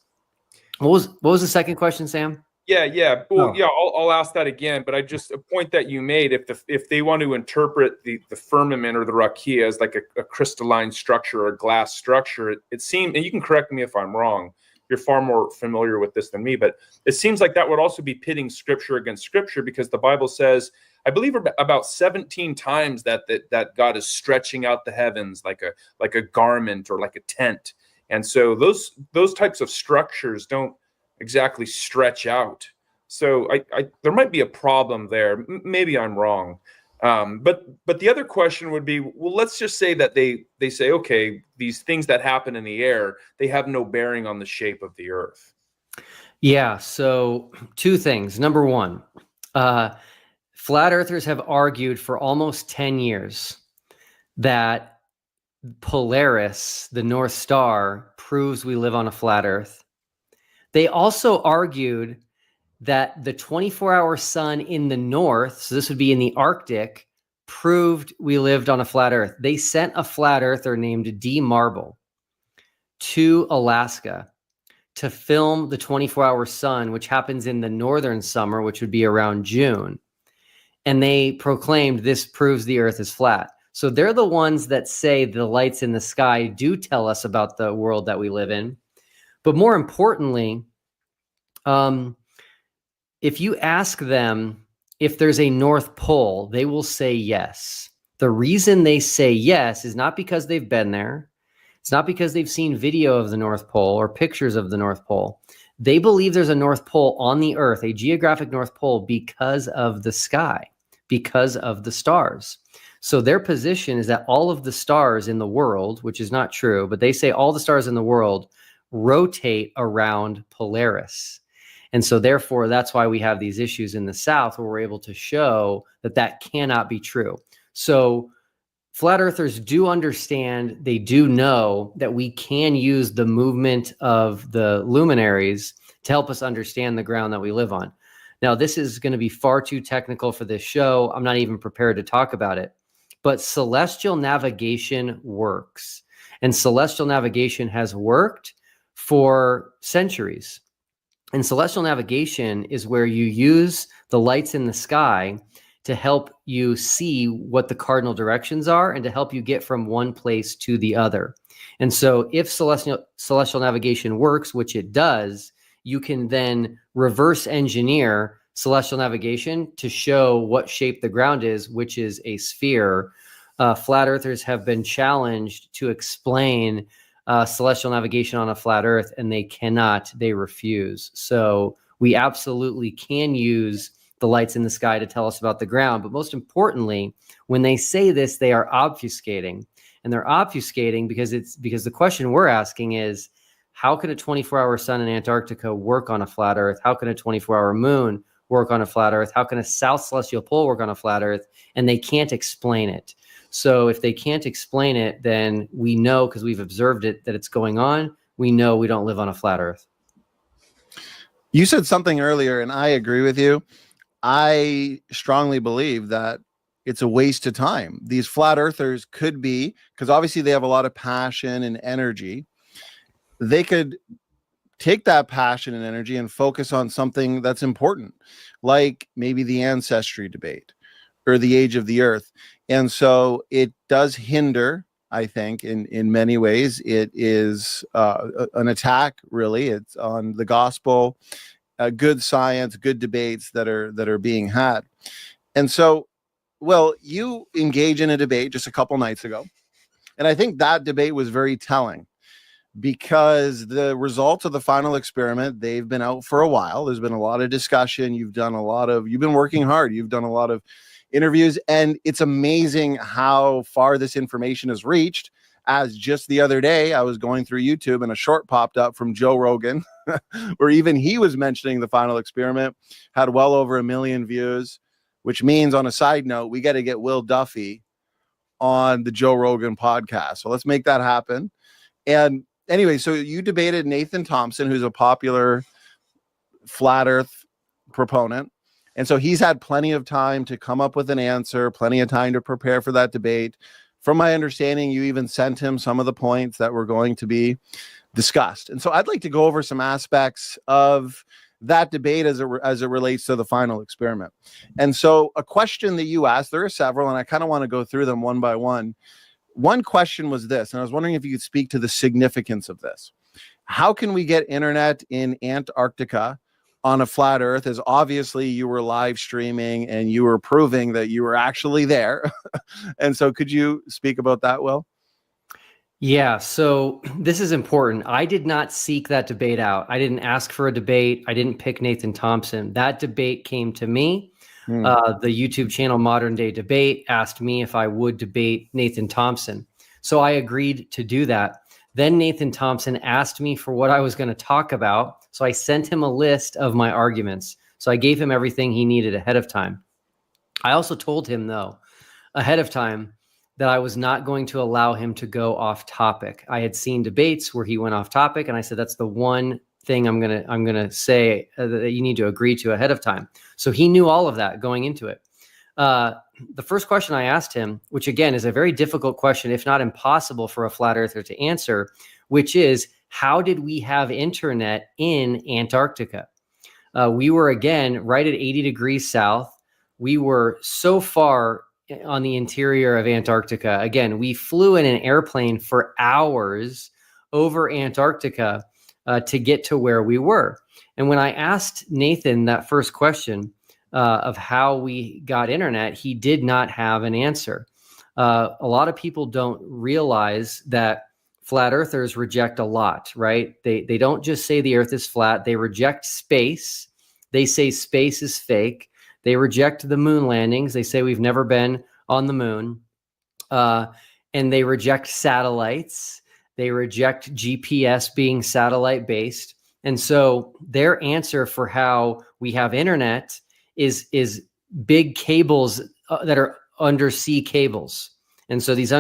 What was the second question, Sam? Yeah. Well, yeah, I'll ask that again. But a point that you made, if they want to interpret the firmament or the rakia as like a crystalline structure or a glass structure, it seems, and you can correct me if I'm wrong, you're far more familiar with this than me, but it seems like that would also be pitting scripture against scripture, because the Bible says, I believe about 17 times that God is stretching out the heavens like a garment or like a tent. And so those types of structures don't exactly stretch out. So there might be a problem there. Maybe I'm wrong. But the other question would be, well, let's just say that they say, okay, these things that happen in the air, they have no bearing on the shape of the earth. Yeah. So two things. Number one, flat earthers have argued for almost 10 years that Polaris, the North Star, proves we live on a flat earth. They also argued that the 24-hour sun in the north, so this would be in the Arctic, proved we lived on a flat earth. They sent a flat earther named D. Marble to Alaska to film the 24-hour sun, which happens in the northern summer, which would be around June. And they proclaimed this proves the earth is flat. So they're the ones that say the lights in the sky do tell us about the world that we live in. But more importantly, if you ask them if there's a North Pole, they will say yes. The reason they say yes is not because they've been there. It's not because they've seen video of the North Pole or pictures of the North Pole. They believe there's a North Pole on the earth, a geographic North Pole, because of the sky, because of the stars. So their position is that all of the stars in the world, which is not true, but they say all the stars in the world rotate around Polaris. And so therefore, that's why we have these issues in the South where we're able to show that that cannot be true. So flat earthers do understand, they do know that we can use the movement of the luminaries to help us understand the ground that we live on. Now, this is going to be far too technical for this show. I'm not even prepared to talk about it. But celestial navigation works. And celestial navigation has worked for centuries. And celestial navigation is where you use the lights in the sky to help you see what the cardinal directions are and to help you get from one place to the other. And so if celestial navigation works, which it does, you can then reverse engineer celestial navigation to show what shape the ground is, which is a sphere. Flat earthers have been challenged to explain celestial navigation on a flat earth, and they cannot, they refuse. So we absolutely can use the lights in the sky to tell us about the ground. But most importantly, when they say this, they are obfuscating. And they're obfuscating because the question we're asking is, how can a 24-hour sun in Antarctica work on a flat Earth? How can a 24-hour moon work on a flat Earth? How can a south celestial pole work on a flat Earth? And they can't explain it. So if they can't explain it, then we know, because we've observed it, that it's going on. We know we don't live on a flat Earth. You said something earlier, and I agree with you. I strongly believe that it's a waste of time. These flat earthers could be, because obviously they have a lot of passion and energy. They could take that passion and energy and focus on something that's important, like maybe the ancestry debate or the age of the earth. And so it does hinder, I think, in many ways. It is an attack, really. It's on the gospel, good science, good debates that are being had. And so, well, you engage in a debate just a couple nights ago, and I think that debate was very telling, because the results of the final experiment, they've been out for a while. There's been a lot of discussion. You've been working hard. You've done a lot of interviews, and it's amazing how far this information has reached. As just the other day, I was going through YouTube and a short popped up from Joe Rogan where even he was mentioning the final experiment, had well over 1 million views, which means, on a side note, we got to get Will Duffy on the Joe Rogan podcast. So let's make that happen. And anyway, so you debated Nathan Thompson, who's a popular flat earth proponent. And so he's had plenty of time to come up with an answer, plenty of time to prepare for that debate. From my understanding, you even sent him some of the points that were going to be discussed. And so I'd like to go over some aspects of that debate as it relates to the final experiment. And so a question that you asked, there are several, and I kind of want to go through them one by one. One question was this, and I was wondering if you could speak to the significance of this. How can we get internet in Antarctica on a flat earth? As obviously you were live streaming and you were proving that you were actually there. And so could you speak about that, Will? Yeah, so this is important. I did not seek that debate out. I didn't ask for a debate. I didn't pick Nathan Thompson. That debate came to me. The YouTube channel Modern Day Debate asked me if I would debate Nathan Thompson. So I agreed to do that. Then Nathan Thompson asked me for what I was going to talk about. So I sent him a list of my arguments. So I gave him everything he needed ahead of time. I also told him, though, ahead of time, that I was not going to allow him to go off topic. I had seen debates where he went off topic, and I said, that's the one thing I'm gonna say that you need to agree to ahead of time. So he knew all of that going into it. The first question I asked him, which again is a very difficult question, if not impossible for a flat earther to answer, which is, how did we have internet in Antarctica? We were, again, right at 80 degrees south. We were so far on the interior of Antarctica. Again, we flew in an airplane for hours over Antarctica to get to where we were. And when I asked Nathan that first question of how we got internet, he did not have an answer. A lot of people don't realize that flat earthers reject a lot, right? They don't just say the earth is flat. They reject space. They say space is fake. They reject the moon landings. They say we've never been on the moon. And they reject satellites. They reject GPS being satellite based. And so their answer for how we have internet is big cables that are undersea cables. And so these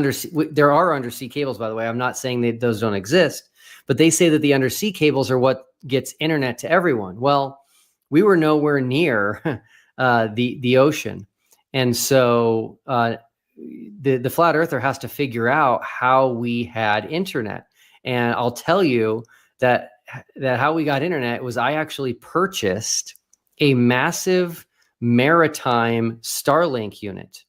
there are undersea cables, by the way. I'm not saying that those don't exist, but they say that the undersea cables are what gets internet to everyone. Well, we were nowhere near the ocean. And so the flat earther has to figure out how we had internet. And I'll tell you that how we got internet was I actually purchased a massive maritime Starlink unit.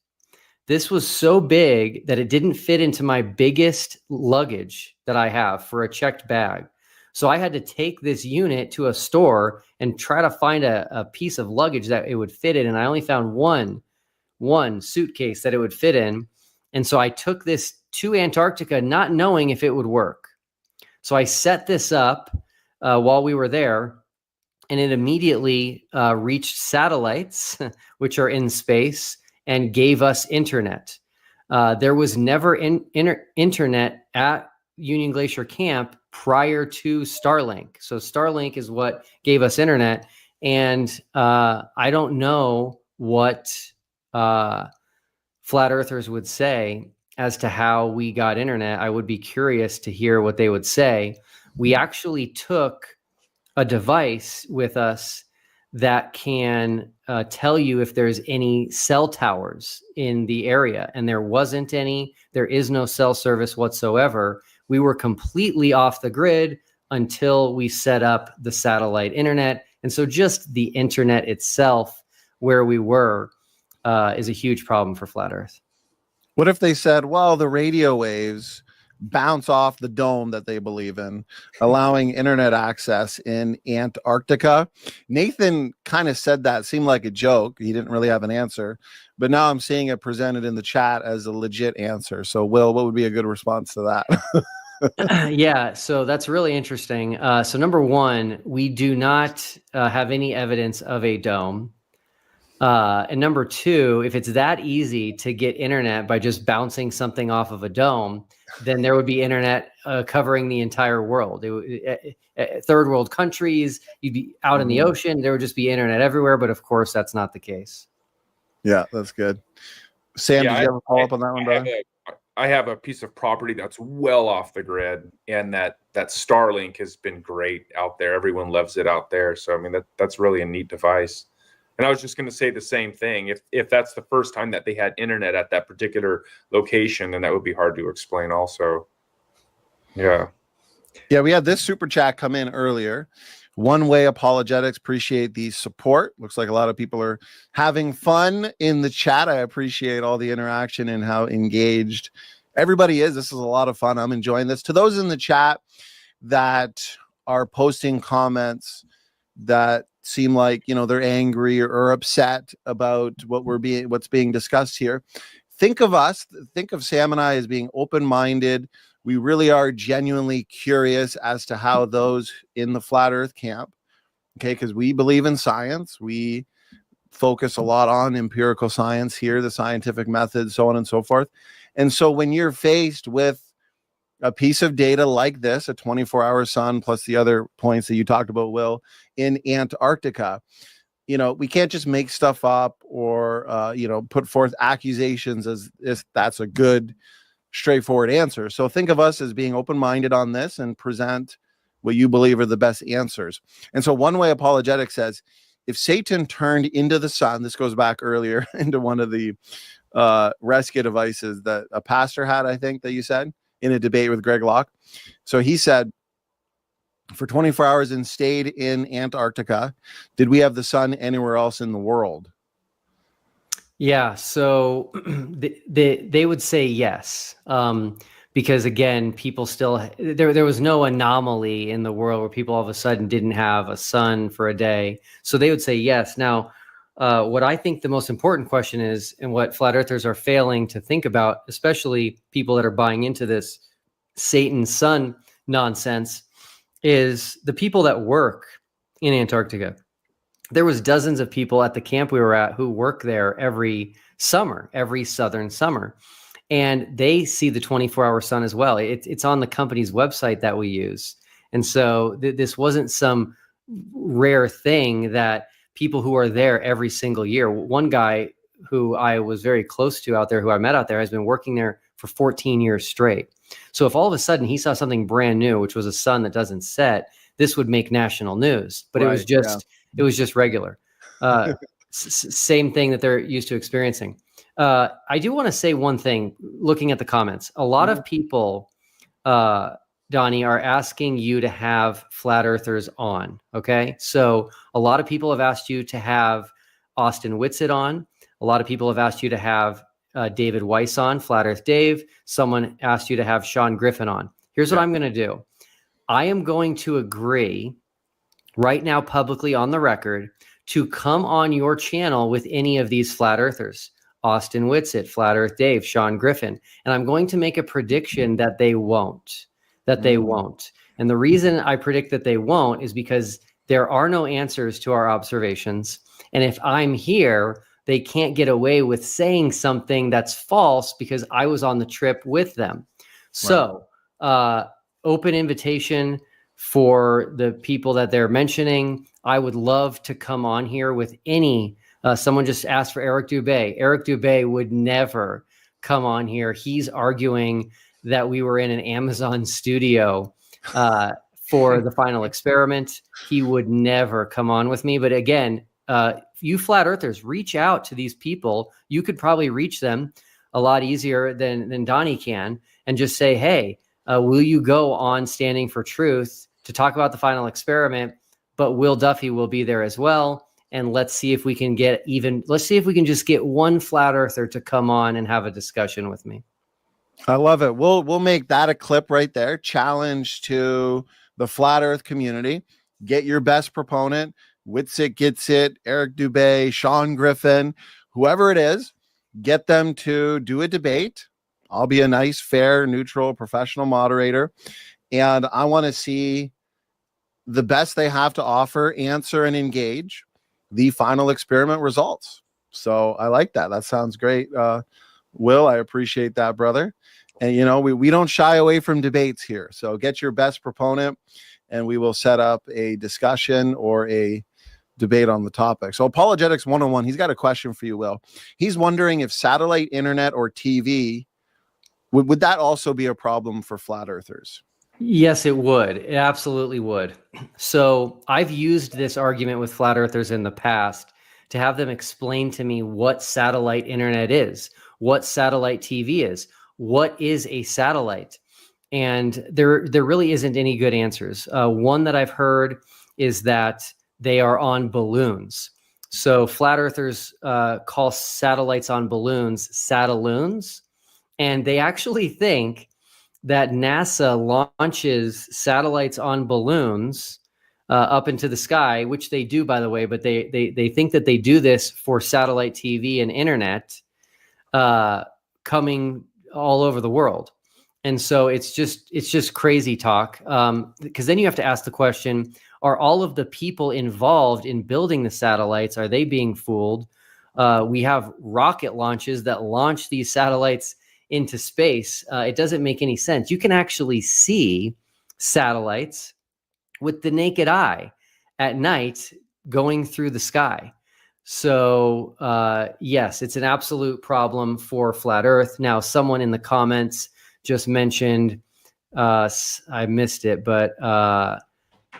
This was so big that it didn't fit into my biggest luggage that I have for a checked bag. So I had to take this unit to a store and try to find a piece of luggage that it would fit in. And I only found one suitcase that it would fit in. And so I took this to Antarctica, not knowing if it would work. So I set this up while we were there, and it immediately reached satellites, which are in space, and gave us internet. There was never internet at Union Glacier Camp prior to Starlink. So Starlink is what gave us internet. And I don't know what flat earthers would say as to how we got internet. I would be curious to hear what they would say. We actually took a device with us that can tell you if there's any cell towers in the area, and there wasn't any. There is no cell service whatsoever. We were completely off the grid until we set up the satellite internet. And so just the internet itself, where we were, is a huge problem for flat Earth. What if they said, well, the radio waves bounce off the dome that they believe in, allowing internet access in Antarctica? Nathan kind of said that, seemed like a joke. He didn't really have an answer, but now I'm seeing it presented in the chat as a legit answer. So Will, what would be a good response to that? Yeah, so that's really interesting. So number one, we do not have any evidence of a dome. And number two, if it's that easy to get internet by just bouncing something off of a dome, then there would be internet covering the entire world. Third world countries, you'd be out in the ocean, there would just be internet everywhere. But of course, that's not the case. Yeah, that's good. Sam, did you have a follow up on that one, brother? I have a piece of property that's well off the grid, and that Starlink has been great out there. Everyone loves it out there. So, I mean, that's really a neat device. And I was just going to say the same thing. If that's the first time that they had internet at that particular location, then that would be hard to explain also. Yeah. Yeah, we had this super chat come in earlier. One Way Apologetics, appreciate the support. Looks like a lot of people are having fun in the chat. I appreciate all the interaction and how engaged everybody is. This is a lot of fun. I'm enjoying this. To those in the chat that are posting comments that seem like, you know, they're angry or upset about what's being discussed here, think of us, think of Sam and I as being open-minded. We really are genuinely curious as to how those in the flat earth camp, okay, because we believe in science. We focus a lot on empirical science here, the scientific method, so on and so forth. And so when you're faced with a piece of data like this, a 24-hour sun, plus the other points that you talked about, Will, in Antarctica, you know, we can't just make stuff up or, put forth accusations as if that's a good, straightforward answer. So think of us as being open-minded on this and present what you believe are the best answers. And so One Way Apologetic says, if Satan turned into the sun, this goes back earlier into one of the rescue devices that a pastor had, I think that you said, in a debate with Greg Locke. So he said, for 24 hours and stayed in Antarctica, did we have the sun anywhere else in the world? Yeah, so they would say yes, because again, people still there was no anomaly in the world where people all of a sudden didn't have a sun for a day. So they would say yes. Now, what I think the most important question is, and what flat earthers are failing to think about, especially people that are buying into this Satan's son nonsense, is the people that work in Antarctica. There was dozens of people at the camp we were at who work there every summer, every southern summer. And they see the 24-hour sun as well. It's on the company's website that we use. And so this wasn't some rare thing that people who are there every single year. One guy who I was very close to out there, who I met out there, has been working there for 14 years straight. So if all of a sudden he saw something brand new, which was a sun that doesn't set, this would make national news. But it was just regular. Same thing that they're used to experiencing. I do want to say one thing, looking at the comments. A lot of people, Donnie, are asking you to have flat earthers on. Okay. So a lot of people have asked you to have Austin Whitsitt on. A lot of people have asked you to have David Weiss on, Flat Earth Dave. Someone asked you to have Sean Griffin on. Here's what I'm going to do. I am going to agree right now publicly on the record to come on your channel with any of these flat earthers. Austin Whitsitt, Flat Earth Dave, Sean Griffin. And I'm going to make a prediction that they won't. And the reason I predict that they won't is because there are no answers to our observations. And if I'm here, they can't get away with saying something that's false because I was on the trip with them. So open invitation for the people that they're mentioning. I would love to come on here with any, someone just asked for Eric Dubé. Eric Dubé would never come on here. He's arguing that we were in an Amazon studio for the final experiment. He would never come on with me. But again, you flat earthers, reach out to these people. You could probably reach them a lot easier than Donnie can, and just say, hey, will you go on Standing for Truth to talk about the final experiment? But Will Duffy will be there as well. And let's see if we can just get one flat earther to come on and have a discussion with me. I love it. We'll make that a clip right there. Challenge to the flat earth community. Get your best proponent. Witsit gets it. Eric Dubé, Sean Griffin, whoever it is, get them to do a debate. I'll be a nice, fair, neutral, professional moderator. And I want to see the best they have to offer, answer and engage the final experiment results. So I like that. That sounds great. Will, I appreciate that, brother. And, you know, we don't shy away from debates here. So get your best proponent and we will set up a discussion or a debate on the topic. So Apologetics 101, he's got a question for you, Will. He's wondering if satellite, internet, or TV, would that also be a problem for flat earthers? Yes, it would. It absolutely would. So I've used this argument with flat earthers in the past to have them explain to me what satellite internet is, what satellite TV is, what is a satellite. And there really isn't any good answers. One that I've heard is that they are on balloons. So flat earthers call satellites on balloons sataloons. And they actually think that NASA launches satellites on balloons up into the sky, which they do, by the way, but they think that they do this for satellite TV and internet coming all over the world. And so it's just crazy talk, because then you have to ask the question, are all of the people involved in building the satellites, are they being fooled? We have rocket launches that launch these satellites into space. It doesn't make any sense. You can actually see satellites with the naked eye at night going through the sky. So yes, it's an absolute problem for flat Earth. Now, someone in the comments just mentioned, I missed it, but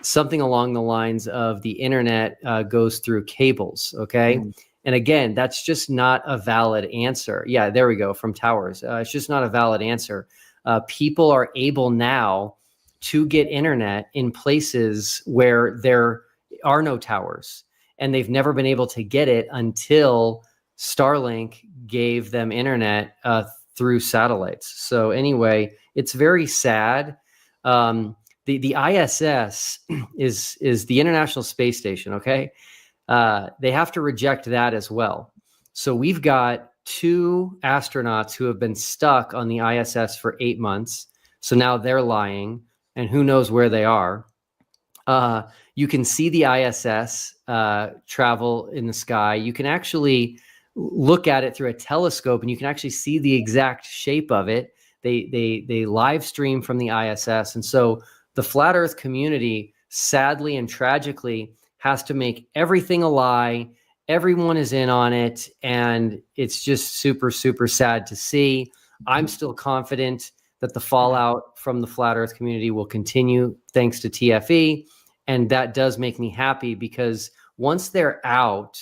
something along the lines of the internet goes through cables. Okay. And again, that's just not a valid answer. Yeah, there we go, from towers. It's just not a valid answer. People are able now to get internet in places where there are no towers, and they've never been able to get it until Starlink gave them internet through satellites. So anyway, it's very sad. The ISS is the International Space Station, okay? They have to reject that as well. So we've got 2 astronauts who have been stuck on the ISS for 8 months. So now they're lying, and who knows where they are. You can see the ISS travel in the sky. You can actually look at it through a telescope, and you can actually see the exact shape of it. They live stream from the ISS. And so the flat Earth community, sadly and tragically, has to make everything a lie. Everyone is in on it, and it's just super, super sad to see. I'm still confident that the fallout from the flat Earth community will continue thanks to TFE, and that does make me happy, because once they're out,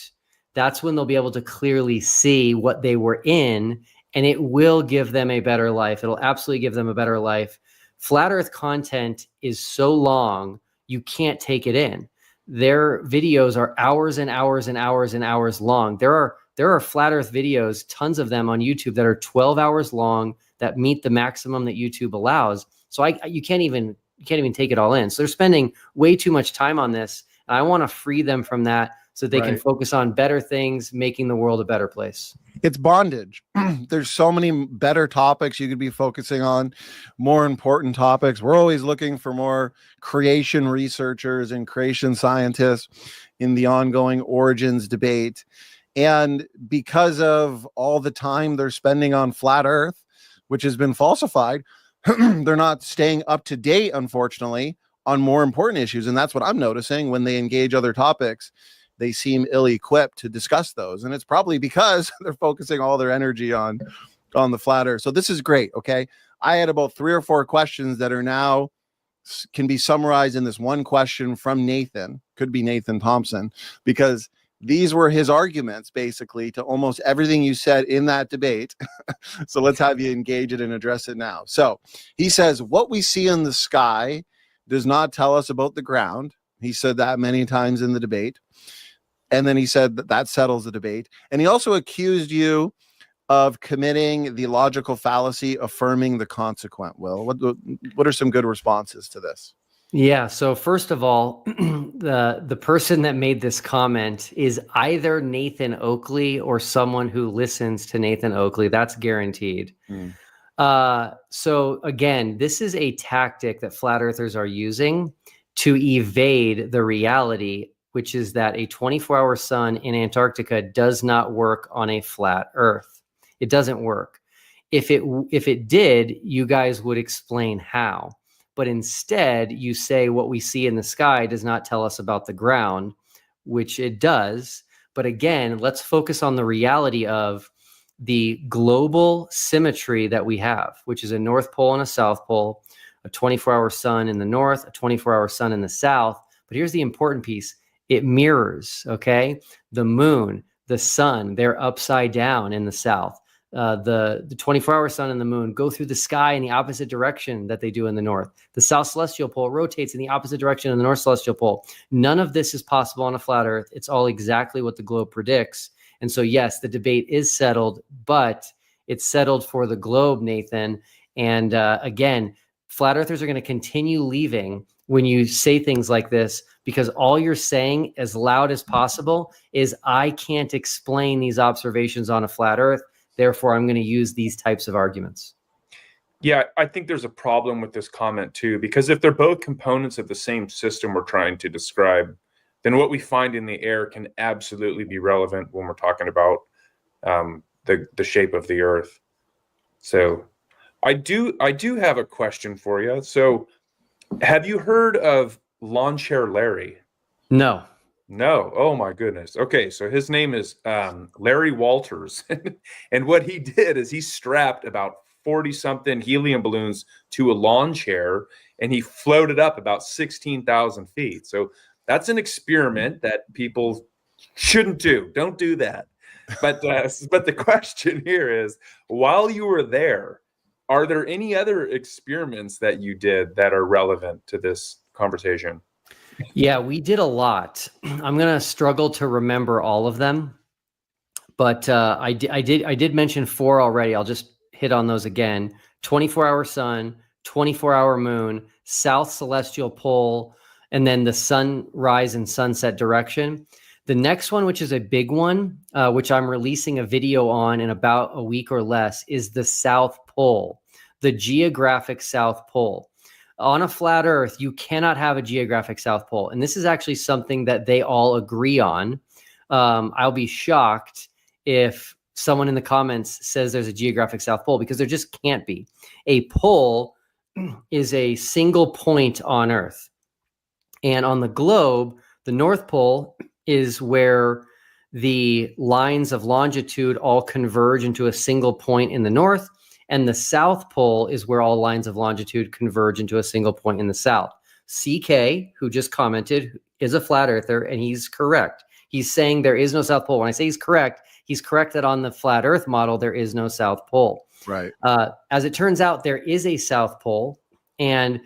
that's when they'll be able to clearly see what they were in, and it will give them a better life. It'll absolutely give them a better life. Flat Earth content is so long, you can't take it in. Their videos are hours and hours and hours and hours long. There are flat Earth videos, tons of them on YouTube, that are 12 hours long, that meet the maximum that YouTube allows. So you can't even take it all in. So they're spending way too much time on this. And I want to free them from that so they can focus on better things, making the world a better place. It's bondage. There's so many better topics you could be focusing on, more important topics. We're always looking for more creation researchers and creation scientists in the ongoing origins debate. And because of all the time they're spending on flat Earth, which has been falsified, they're not staying up to date, unfortunately, on more important issues. And that's what I'm noticing when they engage other topics. They seem ill-equipped to discuss those. And it's probably because they're focusing all their energy on the flat earth. So this is great. Okay. I had about 3 or 4 questions that are now can be summarized in this one question from Nathan. Could be Nathan Thompson, because these were his arguments basically to almost everything you said in that debate. So let's have you engage it and address it now. So he says, what we see in the sky does not tell us about the ground. He said that many times in the debate. And then he said that settles the debate. And he also accused you of committing the logical fallacy, affirming the consequent. Will, what are some good responses to this? Yeah. So first of all, the person that made this comment is either Nathan Oakley or someone who listens to Nathan Oakley. That's guaranteed. So again, this is a tactic that flat earthers are using to evade the reality, which is that a 24-hour sun in Antarctica does not work on a flat earth. It doesn't work. If it did, you guys would explain how. But instead, you say what we see in the sky does not tell us about the ground, which it does. But again, let's focus on the reality of the global symmetry that we have, which is a North Pole and a South Pole, a 24-hour sun in the north, a 24-hour sun in the south. But here's the important piece. It mirrors, okay? The moon, the sun, they're upside down in the south. The 24-hour sun and the moon go through the sky in the opposite direction that they do in the north. The south celestial pole rotates in the opposite direction in the north celestial pole. None of this is possible on a flat earth. It's all exactly what the globe predicts. And so, yes, the debate is settled, but it's settled for the globe, Nathan. And again, flat earthers are going to continue leaving when you say things like this, because all you're saying as loud as possible is, I can't explain these observations on a flat earth. Therefore, I'm going to use these types of arguments. Yeah, I think there's a problem with this comment too, because if they're both components of the same system we're trying to describe, then what we find in the air can absolutely be relevant when we're talking about the shape of the Earth. So I do have a question for you. So have you heard of Lawn Chair Larry? No. No. Oh my goodness. Okay. So his name is Larry Walters. And what he did is he strapped about 40 something helium balloons to a lawn chair and he floated up about 16,000 feet. So that's an experiment that people shouldn't do. Don't do that. But the question here is, while you were there, are there any other experiments that you did that are relevant to this conversation? Yeah, we did a lot. I'm going to struggle to remember all of them, but I did mention 4 already. I'll just hit on those again. 24-hour sun, 24-hour moon, south celestial pole, and then the sunrise and sunset direction. The next one, which is a big one, which I'm releasing a video on in about a week or less, is the South Pole, the geographic South Pole. On a flat earth, you cannot have a geographic South Pole. And this is actually something that they all agree on. I'll be shocked if someone in the comments says there's a geographic South Pole, because there just can't be. A pole is a single point on Earth. And on the globe, the North Pole is where the lines of longitude all converge into a single point in the north. And the South Pole is where all lines of longitude converge into a single point in the south. CK, who just commented, is a flat earther, and he's correct. He's saying there is no South Pole. When I say he's correct that on the flat earth model, there is no South Pole. Right. As it turns out, there is a South Pole, and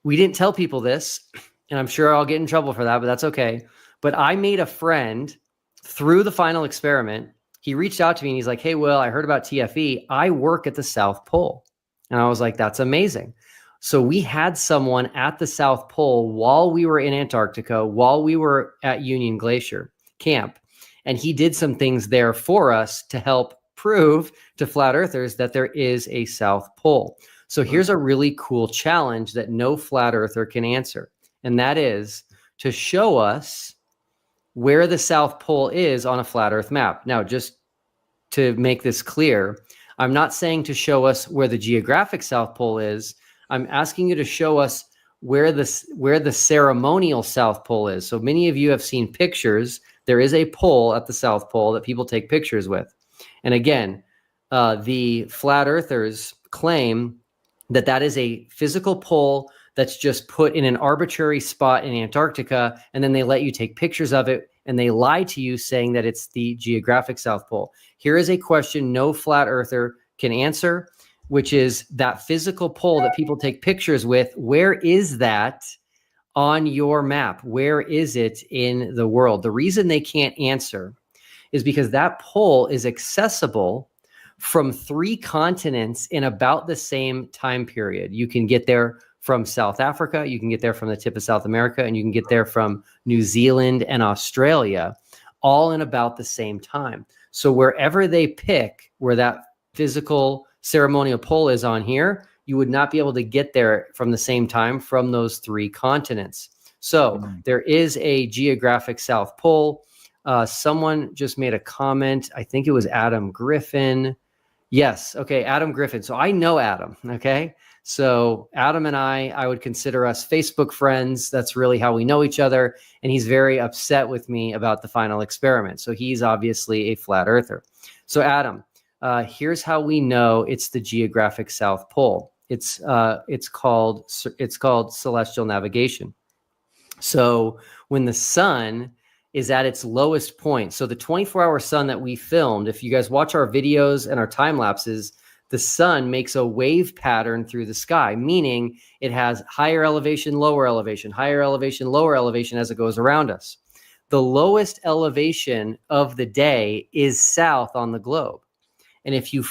we didn't tell people this, and I'm sure I'll get in trouble for that, but that's okay. But I made a friend through the final experiment. He reached out to me and he's like, hey, Will, I heard about TFE. I work at the South Pole. And I was like, that's amazing. So we had someone at the South Pole while we were in Antarctica, while we were at Union Glacier Camp. And he did some things there for us to help prove to flat earthers that there is a South Pole. So here's a really cool challenge that no flat earther can answer. And that is to show us where the South Pole is on a flat earth map. Now, just to make this clear, I'm not saying to show us where the geographic South Pole is. I'm asking you to show us where the ceremonial South Pole is. So many of you have seen pictures. There is a pole at the South Pole that people take pictures with. And again, the flat earthers claim that that is a physical pole that's just put in an arbitrary spot in Antarctica, and then they let you take pictures of it, and they lie to you saying that it's the geographic South Pole. Here is a question no flat earther can answer, which is that physical pole that people take pictures with. Where is that on your map? Where is it in the world? The reason they can't answer is because that pole is accessible from 3 continents in about the same time period. You can get there from South Africa, you can get there from the tip of South America, and you can get there from New Zealand and Australia, all in about the same time. So wherever they pick where that physical ceremonial pole is on here, you would not be able to get there from the same time from those 3 continents. So there is a geographic South Pole. Someone just made a comment. I think it was Adam Griffin. Yes. Okay. Adam Griffin. So I know Adam. Okay. So Adam and I would consider us Facebook friends. That's really how we know each other. And he's very upset with me about the final experiment. So he's obviously a flat earther. So Adam, here's how we know it's the geographic South Pole. It's called celestial navigation. So when the sun is at its lowest point, so the 24-hour sun that we filmed, if you guys watch our videos and our time lapses, the sun makes a wave pattern through the sky, meaning it has higher elevation, lower elevation, higher elevation, lower elevation as it goes around us. The lowest elevation of the day is south on the globe. And if you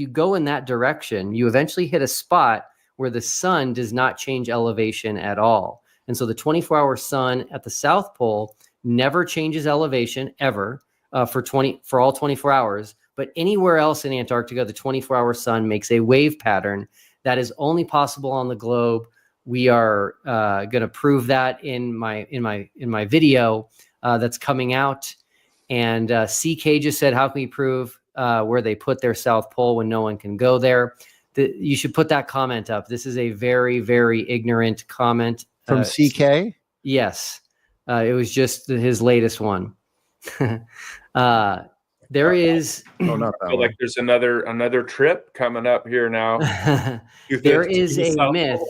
go in that direction, you eventually hit a spot where the sun does not change elevation at all. And so the 24-hour sun at the South Pole never changes elevation ever for all 24 hours. But anywhere else in Antarctica, the 24-hour sun makes a wave pattern that is only possible on the globe. We are going to prove that in my video that's coming out. And CK just said, how can we prove where they put their South Pole when no one can go there? You should put that comment up. This is a very, very ignorant comment. From CK? Yes. It was just his latest one. There is. Oh, not that I feel like there's another trip coming up here now. There is a myth.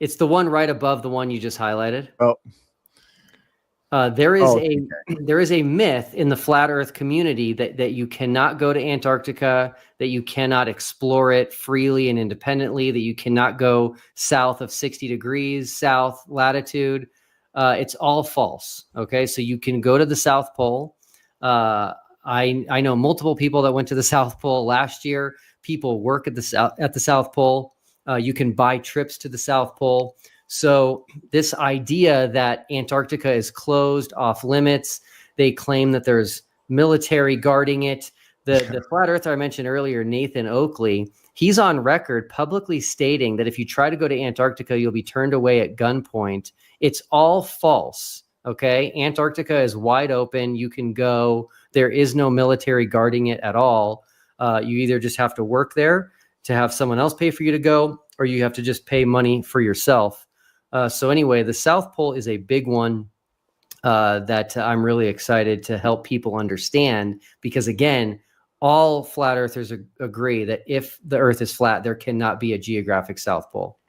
It's the one right above the one you just highlighted. Oh. There is a myth in the flat Earth community that you cannot go to Antarctica, that you cannot explore it freely and independently, that you cannot go south of 60 degrees south latitude. It's all false. Okay, so you can go to the South Pole. I know multiple people that went to the South Pole last year. People work at the South Pole. You can buy trips to the South Pole. So this idea that Antarctica is closed, off limits, they claim that there's military guarding it. The flat earther I mentioned earlier, Nathan Oakley, he's on record publicly stating that if you try to go to Antarctica, you'll be turned away at gunpoint. It's all false. Okay. Antarctica is wide open. You can go. There is no military guarding it at all. You either just have to work there to have someone else pay for you to go, or you have to just pay money for yourself. So anyway, the South Pole is a big one that I'm really excited to help people understand, because again, all flat earthers agree that if the earth is flat, there cannot be a geographic South Pole.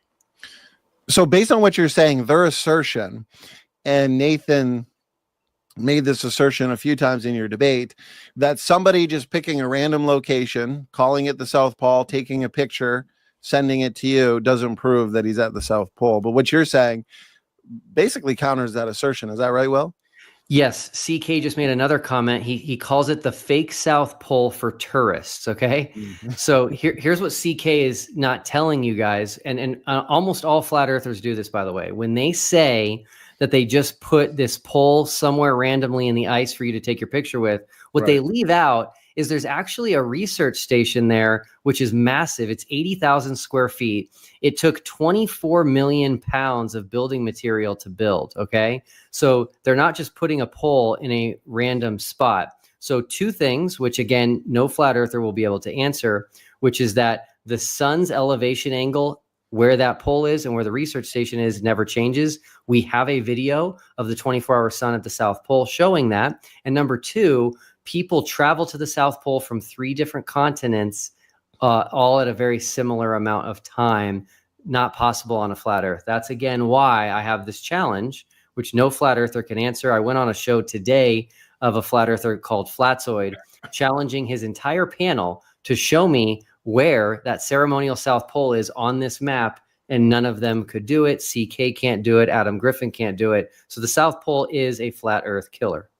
So based on what you're saying, their assertion, and Nathan made this assertion a few times in your debate, that somebody just picking a random location, calling it the South Pole, taking a picture, sending it to you doesn't prove that he's at the South Pole. But what you're saying basically counters that assertion. Is that right, Will? Yes. CK just made another comment. He calls it the fake South Pole for tourists. Okay. Mm-hmm. So here's what CK is not telling you guys. And almost all flat earthers do this, by the way. When they say that they just put this pole somewhere randomly in the ice for you to take your picture with, what they leave out is there's actually a research station there, which is massive. It's 80,000 square feet. It took 24 million pounds of building material to build. Okay. So they're not just putting a pole in a random spot. So two things, which again, no flat earther will be able to answer, which is that the sun's elevation angle, where that pole is and where the research station is, never changes. We have a video of the 24-hour sun at the South Pole showing that. And number two, people travel to the South Pole from 3 different continents, all at a very similar amount of time, not possible on a flat earth. That's again why I have this challenge, which no flat earther can answer. I went on a show today of a flat earther called Flatzoid, challenging his entire panel to show me where that ceremonial South Pole is on this map, and none of them could do it. CK can't do it. Adam Griffin can't do it. So the South Pole is a flat earth killer.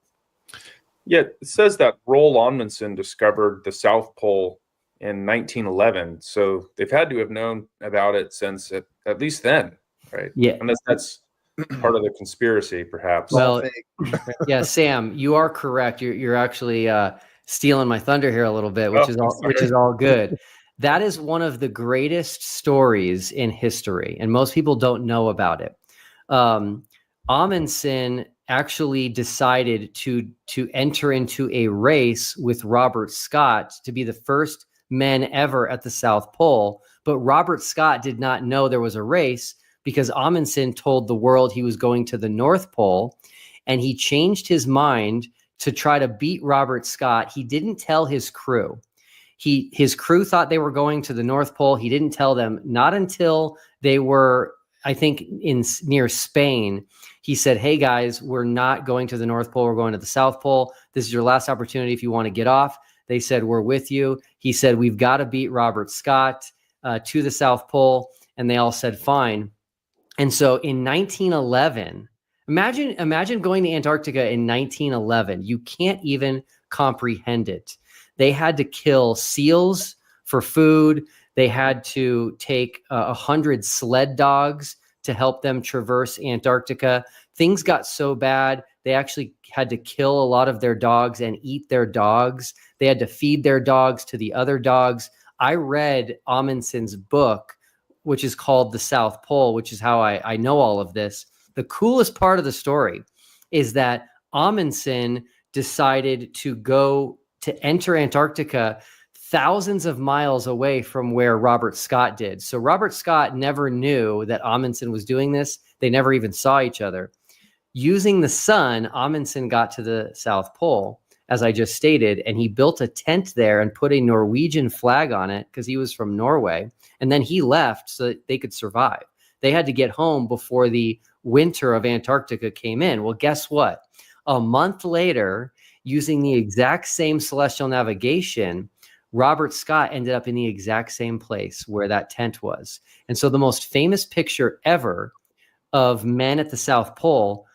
Yeah, it says that Roald Amundsen discovered the South Pole in 1911. So they've had to have known about it since at least then, right? Yeah. Unless that's part of the conspiracy, perhaps. Well, yeah, Sam, you are correct. You're actually stealing my thunder here a little bit, which is all good. That is one of the greatest stories in history, and most people don't know about it. Amundsen actually decided to enter into a race with Robert Scott to be the first men ever at the South Pole. But Robert Scott did not know there was a race because Amundsen told the world he was going to the North Pole, and he changed his mind to try to beat Robert Scott. He didn't tell his crew. His crew thought they were going to the North Pole. He didn't tell them, not until they were, I think, near Spain. He said, hey guys, we're not going to the North Pole. We're going to the South Pole. This is your last opportunity if you want to get off. They said, we're with you. He said, we've got to beat Robert Scott to the South Pole. And they all said, fine. And so in 1911, imagine going to Antarctica in 1911. You can't even comprehend it. They had to kill seals for food. They had to take 100 sled dogs to help them traverse Antarctica. Things got so bad, they actually had to kill a lot of their dogs and eat their dogs. They had to feed their dogs to the other dogs. I read Amundsen's book, which is called The South Pole, which is how I know all of this. The coolest part of the story is that Amundsen decided to enter Antarctica thousands of miles away from where Robert Scott did. So Robert Scott never knew that Amundsen was doing this. They never even saw each other. Using the sun, Amundsen got to the South Pole, as I just stated, and he built a tent there and put a Norwegian flag on it because he was from Norway. And then he left so that they could survive. They had to get home before the winter of Antarctica came in. Well, guess what? A month later, using the exact same celestial navigation, Robert Scott ended up in the exact same place where that tent was. And so the most famous picture ever of men at the South Pole,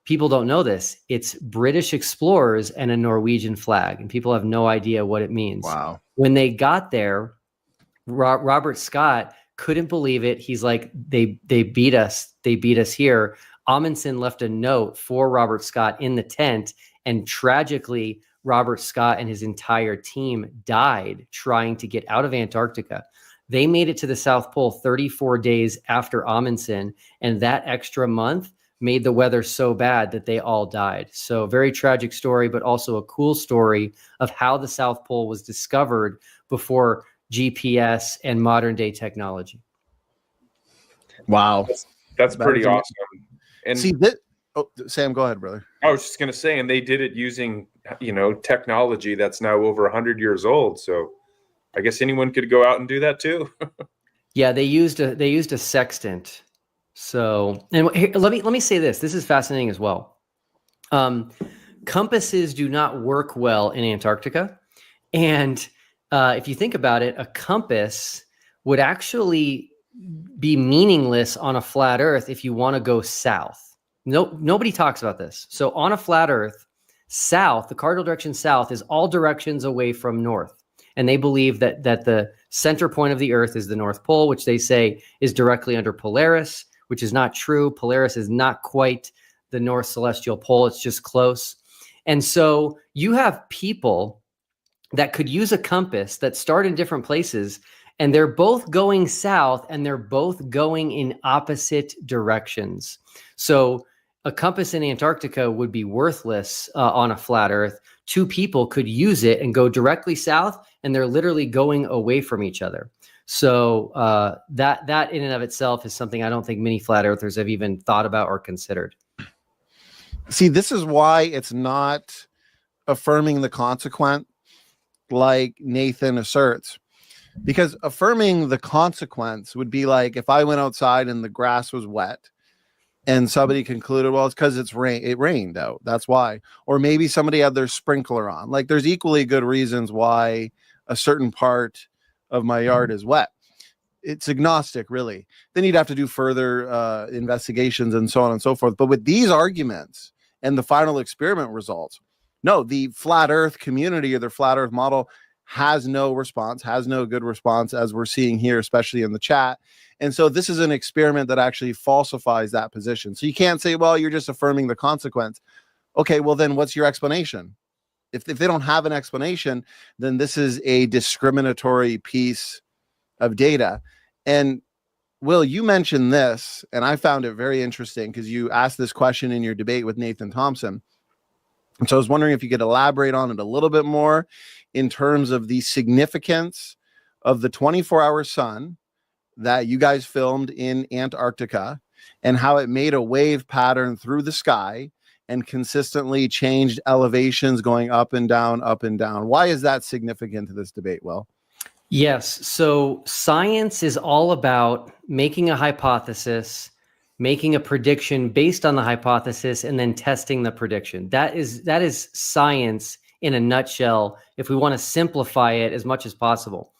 people don't know this, it's British explorers and a Norwegian flag, and people have no idea what it means. Wow. When they got there, Robert Scott couldn't believe it. He's like, they beat us. They beat us here. Amundsen left a note for Robert Scott in the tent, and tragically, Robert Scott and his entire team died trying to get out of Antarctica. They made it to the South Pole 34 days after Amundsen, and that extra month made the weather so bad that they all died. So very tragic story, but also a cool story of how the South Pole was discovered before GPS and modern day technology. Wow. That's pretty awesome. And see that. Oh, Sam, go ahead, brother. I was just going to say, and they did it using, technology that's now over 100 years old. So I guess anyone could go out and do that too. Yeah, they used a sextant. So, and here, let me say this. This is fascinating as well. Compasses do not work well in Antarctica, and if you think about it, a compass would actually be meaningless on a flat Earth if you want to go south. Nobody talks about this. So on a flat Earth, south, the cardinal direction south, is all directions away from north. And they believe that the center point of the Earth is the North Pole, which they say is directly under Polaris, which is not true. Polaris is not quite the North Celestial Pole. It's just close. And so you have people that could use a compass that start in different places, and they're both going south and they're both going in opposite directions. So a compass in Antarctica would be worthless on a flat Earth two people could use it and go directly south, and they're literally going away from each other. So that in and of itself is something I don't think many flat earthers have even thought about or considered. See, this is why it's not affirming the consequent like Nathan asserts. Because affirming the consequence would be like if I went outside and the grass was wet and somebody concluded, well, it's because it rained out. That's why. Or maybe somebody had their sprinkler on. Like there's equally good reasons why a certain part of my yard is wet. It's agnostic, really. Then you'd have to do further investigations and so on and so forth. But with these arguments and the final experiment results, no, the flat earth community or the flat earth model has no response, has no good response, as we're seeing here, especially in the chat. And so this is an experiment that actually falsifies that position. So you can't say, well, you're just affirming the consequence. Okay, well, then what's your explanation? If they don't have an explanation, then this is a discriminatory piece of data. And Will, you mentioned this, and I found it very interesting because you asked this question in your debate with Nathan Thompson. And so I was wondering if you could elaborate on it a little bit more in terms of the significance of the 24-hour sun that you guys filmed in Antarctica and how it made a wave pattern through the sky and consistently changed elevations going up and down, up and down. Why is that significant to this debate, Will? Yes. So science is all about making a hypothesis, making a prediction based on the hypothesis, and then testing the prediction. That is science in a nutshell, if we want to simplify it as much as possible.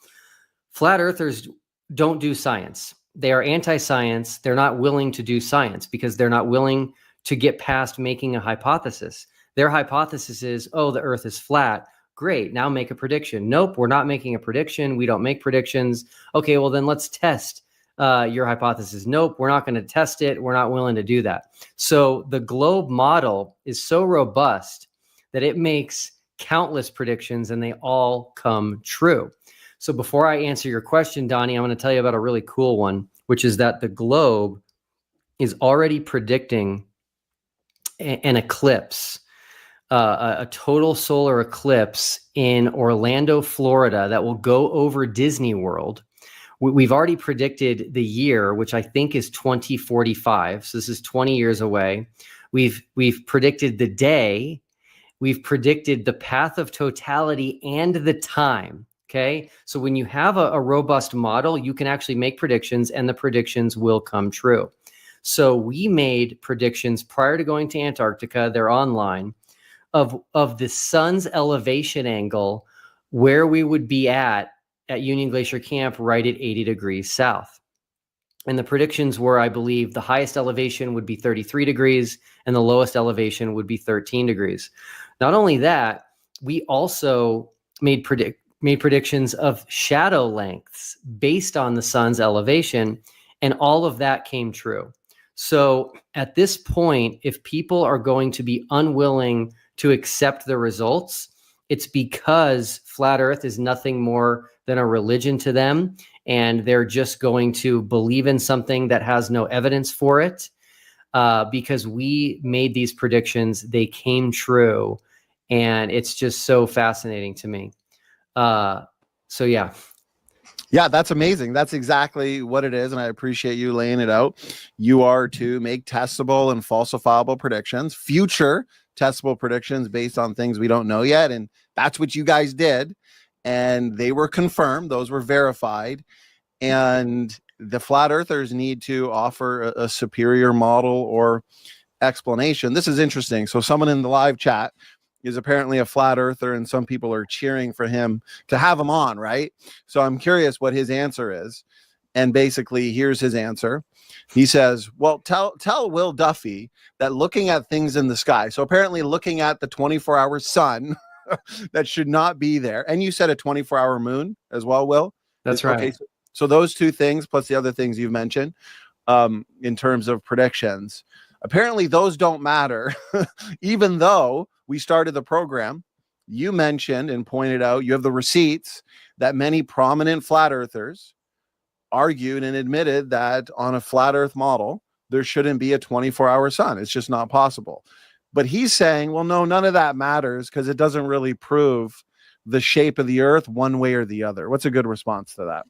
Flat earthers don't do science. They are anti-science. They're not willing to do science because they're not willing to get past making a hypothesis. Their hypothesis is, oh, the earth is flat. Great. Now make a prediction. Nope, we're not making a prediction. We don't make predictions. Okay, well then let's test your hypothesis. Nope, we're not going to test it. We're not willing to do that. So the globe model is so robust that it makes countless predictions and they all come true. So before I answer your question, Donnie, I'm going to tell you about a really cool one, which is that the globe is already predicting an eclipse, a total solar eclipse in Orlando, Florida, that will go over Disney World. We've already predicted the year, which I think is 2045. So this is 20 years away. We've predicted the day. We've predicted the path of totality and the time. Okay. So when you have a robust model, you can actually make predictions and the predictions will come true. So we made predictions prior to going to Antarctica. They're online of the sun's elevation angle, where we would be at Union Glacier Camp right at 80 degrees south. And the predictions were, I believe, the highest elevation would be 33 degrees and the lowest elevation would be 13 degrees. Not only that, we also made predictions of shadow lengths based on the sun's elevation, and all of that came true. So at this point, if people are going to be unwilling to accept the results, it's because flat earth is nothing more than a religion to them, and they're just going to believe in something that has no evidence for it. Because we made these predictions, they came true, and it's just so fascinating to me. So yeah. Yeah, that's amazing. That's exactly what it is. And I appreciate you laying it out. You are to make testable and falsifiable predictions, future testable predictions based on things we don't know yet. And that's what you guys did. And they were confirmed. Those were verified. And the flat earthers need to offer a superior model or explanation. This is interesting. So someone in the live chat is apparently a flat earther, and some people are cheering for him to have him on, right? So I'm curious what his answer is. And basically, here's his answer. He says, well, tell Will Duffy that looking at things in the sky, so apparently looking at the 24-hour sun that should not be there. And you said a 24-hour moon as well, Will? That's right. Okay, so those two things, plus the other things you've mentioned in terms of predictions, apparently those don't matter, even though we started the program. You mentioned and pointed out, you have the receipts that many prominent flat earthers argued and admitted that on a flat earth model, there shouldn't be a 24-hour sun. It's just not possible. But he's saying, well, no, none of that matters because it doesn't really prove the shape of the earth one way or the other. What's a good response to that?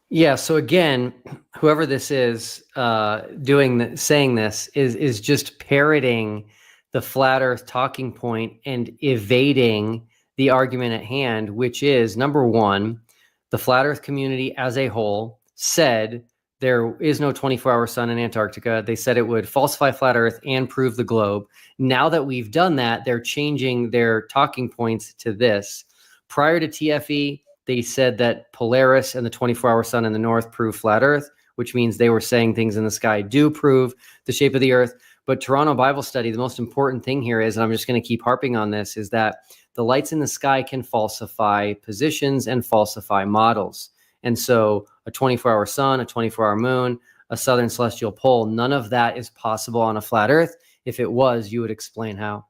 Yeah. So again, whoever this is saying this is just parroting the flat Earth talking point and evading the argument at hand, which is, number one, the flat Earth community as a whole said there is no 24-hour sun in Antarctica. They said it would falsify flat Earth and prove the globe. Now that we've done that, they're changing their talking points to this. Prior to TFE, they said that Polaris and the 24-hour sun in the north prove flat Earth, which means they were saying things in the sky do prove the shape of the Earth. But Toronto Bible Study, the most important thing here is, and I'm just going to keep harping on this, is that the lights in the sky can falsify positions and falsify models. And so a 24-hour sun, a 24-hour moon, a southern celestial pole, none of that is possible on a flat Earth. If it was, you would explain how.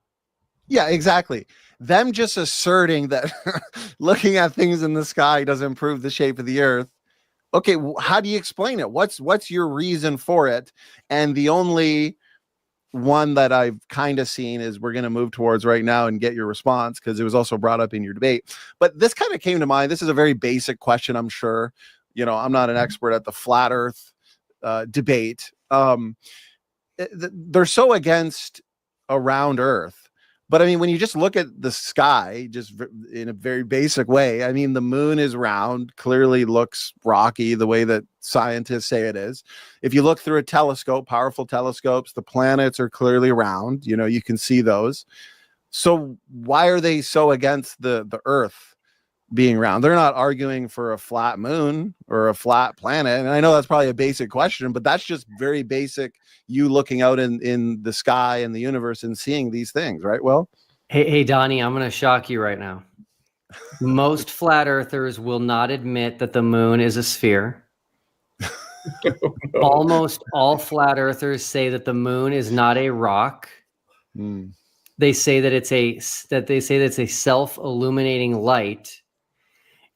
Yeah, exactly. Them just asserting that looking at things in the sky doesn't prove the shape of the earth. Okay, how do you explain it? What's your reason for it? And the only one that I've kind of seen is we're going to move towards right now and get your response, because it was also brought up in your debate. But this kind of came to mind. This is a very basic question, I'm sure. You know, I'm not an expert at the flat earth debate. They're so against a round earth. But I mean, when you just look at the sky, just in a very basic way, I mean, the moon is round, clearly looks rocky the way that scientists say it is. If you look through a telescope, powerful telescopes, the planets are clearly round. You know, you can see those. So why are they so against the Earth being round? They're not arguing for a flat moon or a flat planet. And I know that's probably a basic question, but that's just very basic. You looking out in the sky and the universe and seeing these things, right? Well, hey, Donnie, I'm going to shock you right now. Most flat earthers will not admit that the moon is a sphere. Almost all flat earthers say that the moon is not a rock. They say that it's a self-illuminating light.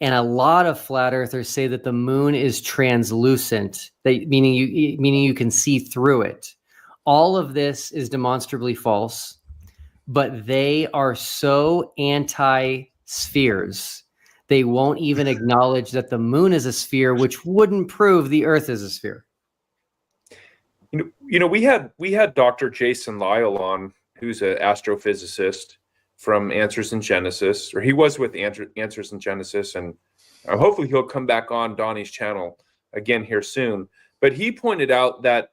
And a lot of flat earthers say that the moon is translucent, meaning you can see through it. All of this is demonstrably false, but they are so anti-spheres, they won't even acknowledge that the moon is a sphere, which wouldn't prove the Earth is a sphere. You know, we had Dr. Jason Lyle on, who's an astrophysicist from Answers in Genesis, or he was with Answers in Genesis, and hopefully he'll come back on Donnie's channel again here soon. But he pointed out that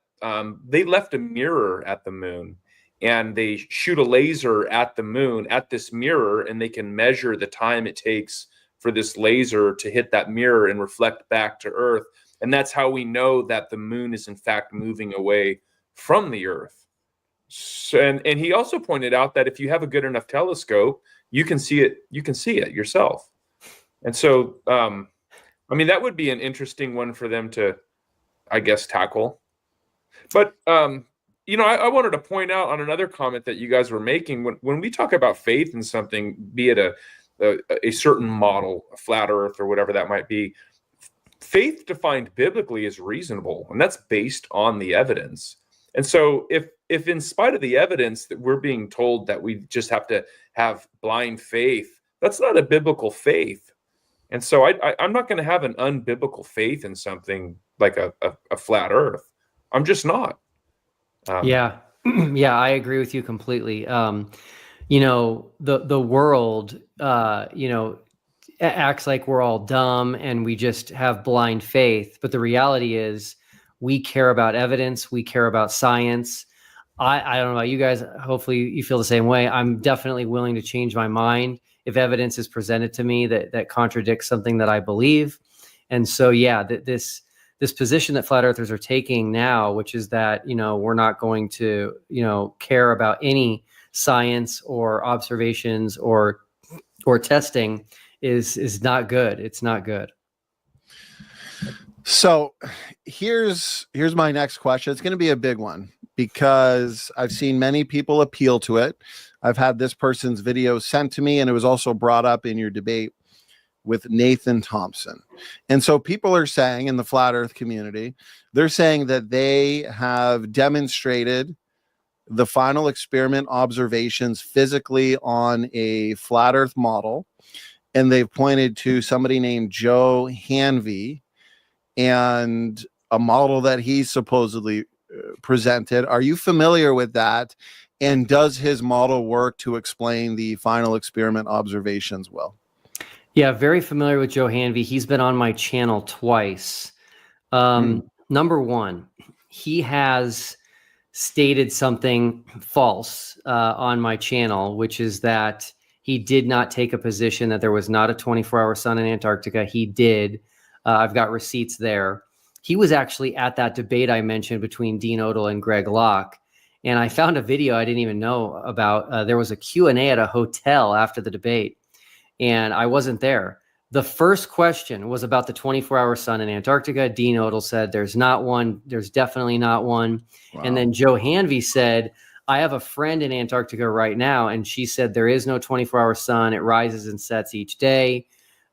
they left a mirror at the moon, and they shoot a laser at the moon, at this mirror, and they can measure the time it takes for this laser to hit that mirror and reflect back to Earth. And that's how we know that the moon is in fact moving away from the Earth. So, and he also pointed out that if you have a good enough telescope, you can see it yourself. And so, I mean, that would be an interesting one for them to, I guess, tackle. But, you know, I wanted to point out on another comment that you guys were making, when we talk about faith in something, be it a certain model, a flat earth or whatever that might be, faith defined biblically is reasonable, and that's based on the evidence. And so if in spite of the evidence that we're being told that we just have to have blind faith, that's not a biblical faith. And so I'm not going to have an unbiblical faith in something like a flat earth. I'm just not. Yeah, I agree with you completely. You know, the world, you know, acts like we're all dumb and we just have blind faith. But the reality is we care about evidence. We care about science. I don't know about you guys. Hopefully you feel the same way. I'm definitely willing to change my mind if evidence is presented to me that contradicts something that I believe. And so, yeah, this position that flat earthers are taking now, which is that, you know, we're not going to, you know, care about any science or observations or testing is not good. It's not good. So here's my next question. It's going to be a big one because I've seen many people appeal to it. I've had this person's video sent to me, and it was also brought up in your debate with Nathan Thompson. And so people are saying in the flat earth community, they're saying that they have demonstrated the final experiment observations physically on a flat Earth model, and they've pointed to somebody named Joe Hanvey and a model that he supposedly presented. Are you familiar with that? And does his model work to explain the final experiment observations well? Yeah, very familiar with Joe Hanvey. He's been on my channel twice. Number one, he has stated something false on my channel, which is that he did not take a position that there was not a 24-hour sun in Antarctica. He did. I've got receipts there. He was actually at that debate I mentioned between Dean Odell and Greg Locke. And I found a video I didn't even know about. There was a Q&A at a hotel after the debate, and I wasn't there. The first question was about the 24-hour sun in Antarctica. Dean Odell said, there's not one. There's definitely not one. Wow. And then Joe Hanvey said, I have a friend in Antarctica right now, and she said there is no 24-hour sun. It rises and sets each day.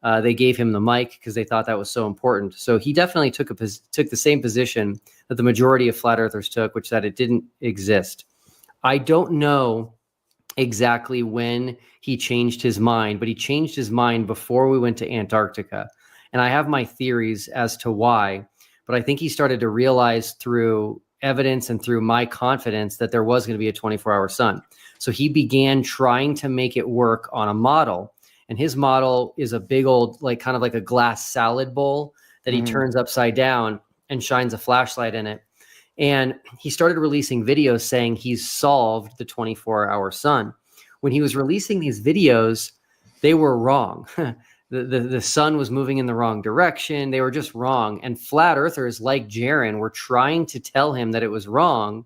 They gave him the mic because they thought that was so important. So he definitely took the same position that the majority of flat earthers took, which that it didn't exist. I don't know exactly when he changed his mind, but he changed his mind before we went to Antarctica. And I have my theories as to why, but I think he started to realize through evidence and through my confidence that there was going to be a 24-hour sun. So he began trying to make it work on a model. And his model is a big old, like kind of like a glass salad bowl that he turns upside down and shines a flashlight in it. And he started releasing videos saying he's solved the 24-hour sun. When he was releasing these videos, they were wrong. The sun was moving in the wrong direction. They were just wrong. And flat earthers like Jaron were trying to tell him that it was wrong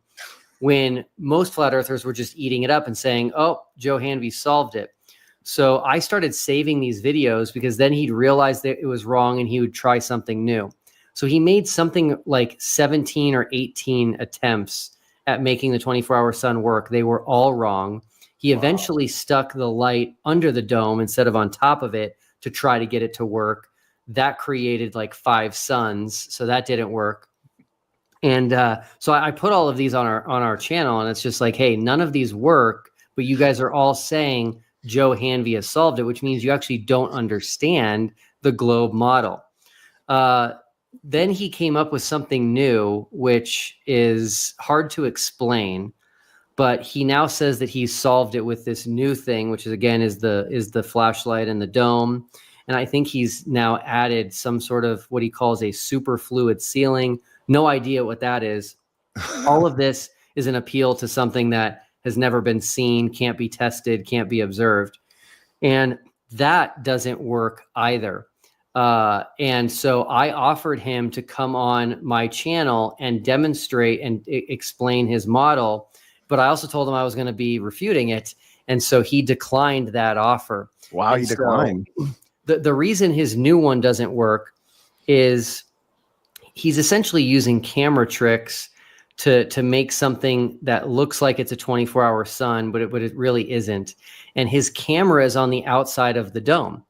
when most flat earthers were just eating it up and saying, oh, Joe Hanvey solved it. So I started saving these videos because then he'd realize that it was wrong and he would try something new. So he made something like 17 or 18 attempts at making the 24-hour sun work. They were all wrong. He eventually stuck the light under the dome instead of on top of it to try to get it to work. That created like 5 suns, so that didn't work. And so I put all of these on our channel, and it's just like, hey, none of these work, but you guys are all saying Joe Hanvey has solved it, which means you actually don't understand the globe model. Then he came up with something new, which is hard to explain, but he now says that he's solved it with this new thing, which is again is the flashlight and the dome. And I think he's now added some sort of what he calls a superfluid ceiling. No idea what that is. All of this is an appeal to something that has never been seen, can't be tested, can't be observed. And that doesn't work either. And so I offered him to come on my channel and demonstrate and explain his model, but I also told him I was going to be refuting it. And so he declined that offer. Wow, and he declined. The reason his new one doesn't work is he's essentially using camera tricks to make something that looks like it's a 24-hour sun, but it really isn't. And his camera is on the outside of the dome.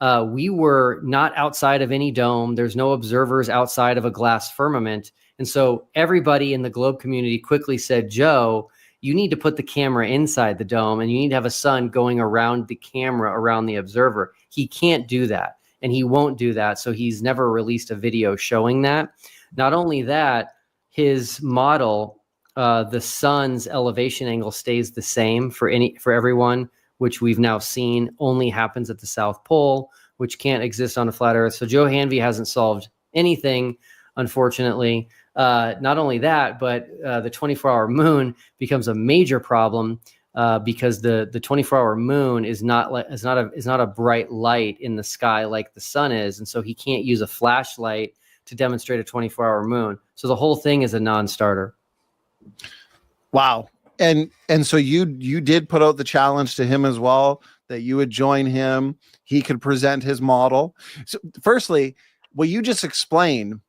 We were not outside of any dome. There's no observers outside of a glass firmament. And so everybody in the globe community quickly said, Joe, you need to put the camera inside the dome and you need to have a sun going around the camera, around the observer. He can't do that and he won't do that. So he's never released a video showing that. Not only that, his model, the sun's elevation angle stays the same for everyone, which we've now seen only happens at the South Pole, which can't exist on a flat Earth. So Joe Hanvey hasn't solved anything, unfortunately. Not only that, but the 24-hour moon becomes a major problem because the 24-hour moon is not a bright light in the sky like the sun is, and so he can't use a flashlight to demonstrate a 24-hour moon. So the whole thing is a non-starter. Wow. And so you did put out the challenge to him as well, that you would join him. He could present his model. So firstly, what you just explained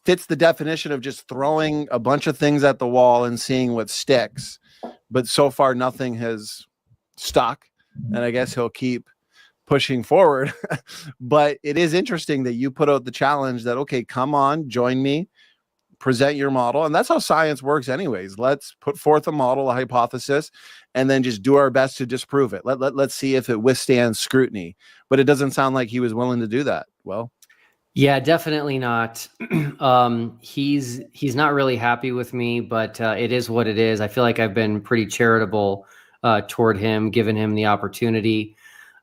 fits the definition of just throwing a bunch of things at the wall and seeing what sticks. But so far, nothing has stuck. And I guess he'll keep pushing forward. But it is interesting that you put out the challenge that, okay, come on, join me, present your model. And that's how science works anyways. Let's put forth a model, a hypothesis, and then just do our best to disprove it. Let's see if it withstands scrutiny. But it doesn't sound like he was willing to do that. Well, yeah, definitely not. He's not really happy with me, but it is what it is. I feel like I've been pretty charitable toward him, given him the opportunity.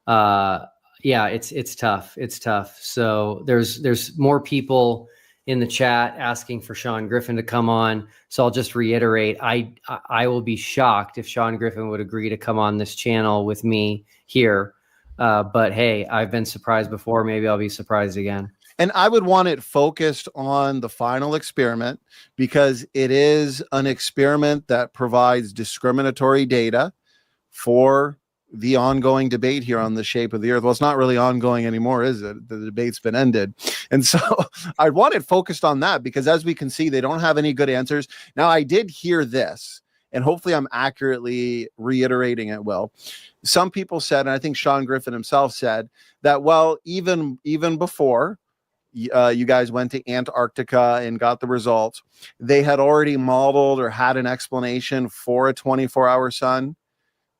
Yeah, it's tough. It's tough. So there's more people in the chat asking for Sean Griffin to come on. So I'll just reiterate, I will be shocked if Sean Griffin would agree to come on this channel with me here. But hey, I've been surprised before. Maybe I'll be surprised again. And I would want it focused on the final experiment, because it is an experiment that provides discriminatory data for the ongoing debate here on the shape of the earth. Well, it's not really ongoing anymore, is it? The debate's been ended. And so I want it focused on that, because as we can see, they don't have any good answers. Now, I did hear this, and hopefully I'm accurately reiterating it. Well, some people said, and I think Sean Griffin himself said, that, well, even before you guys went to Antarctica and got the results, they had already modeled or had an explanation for a 24-hour sun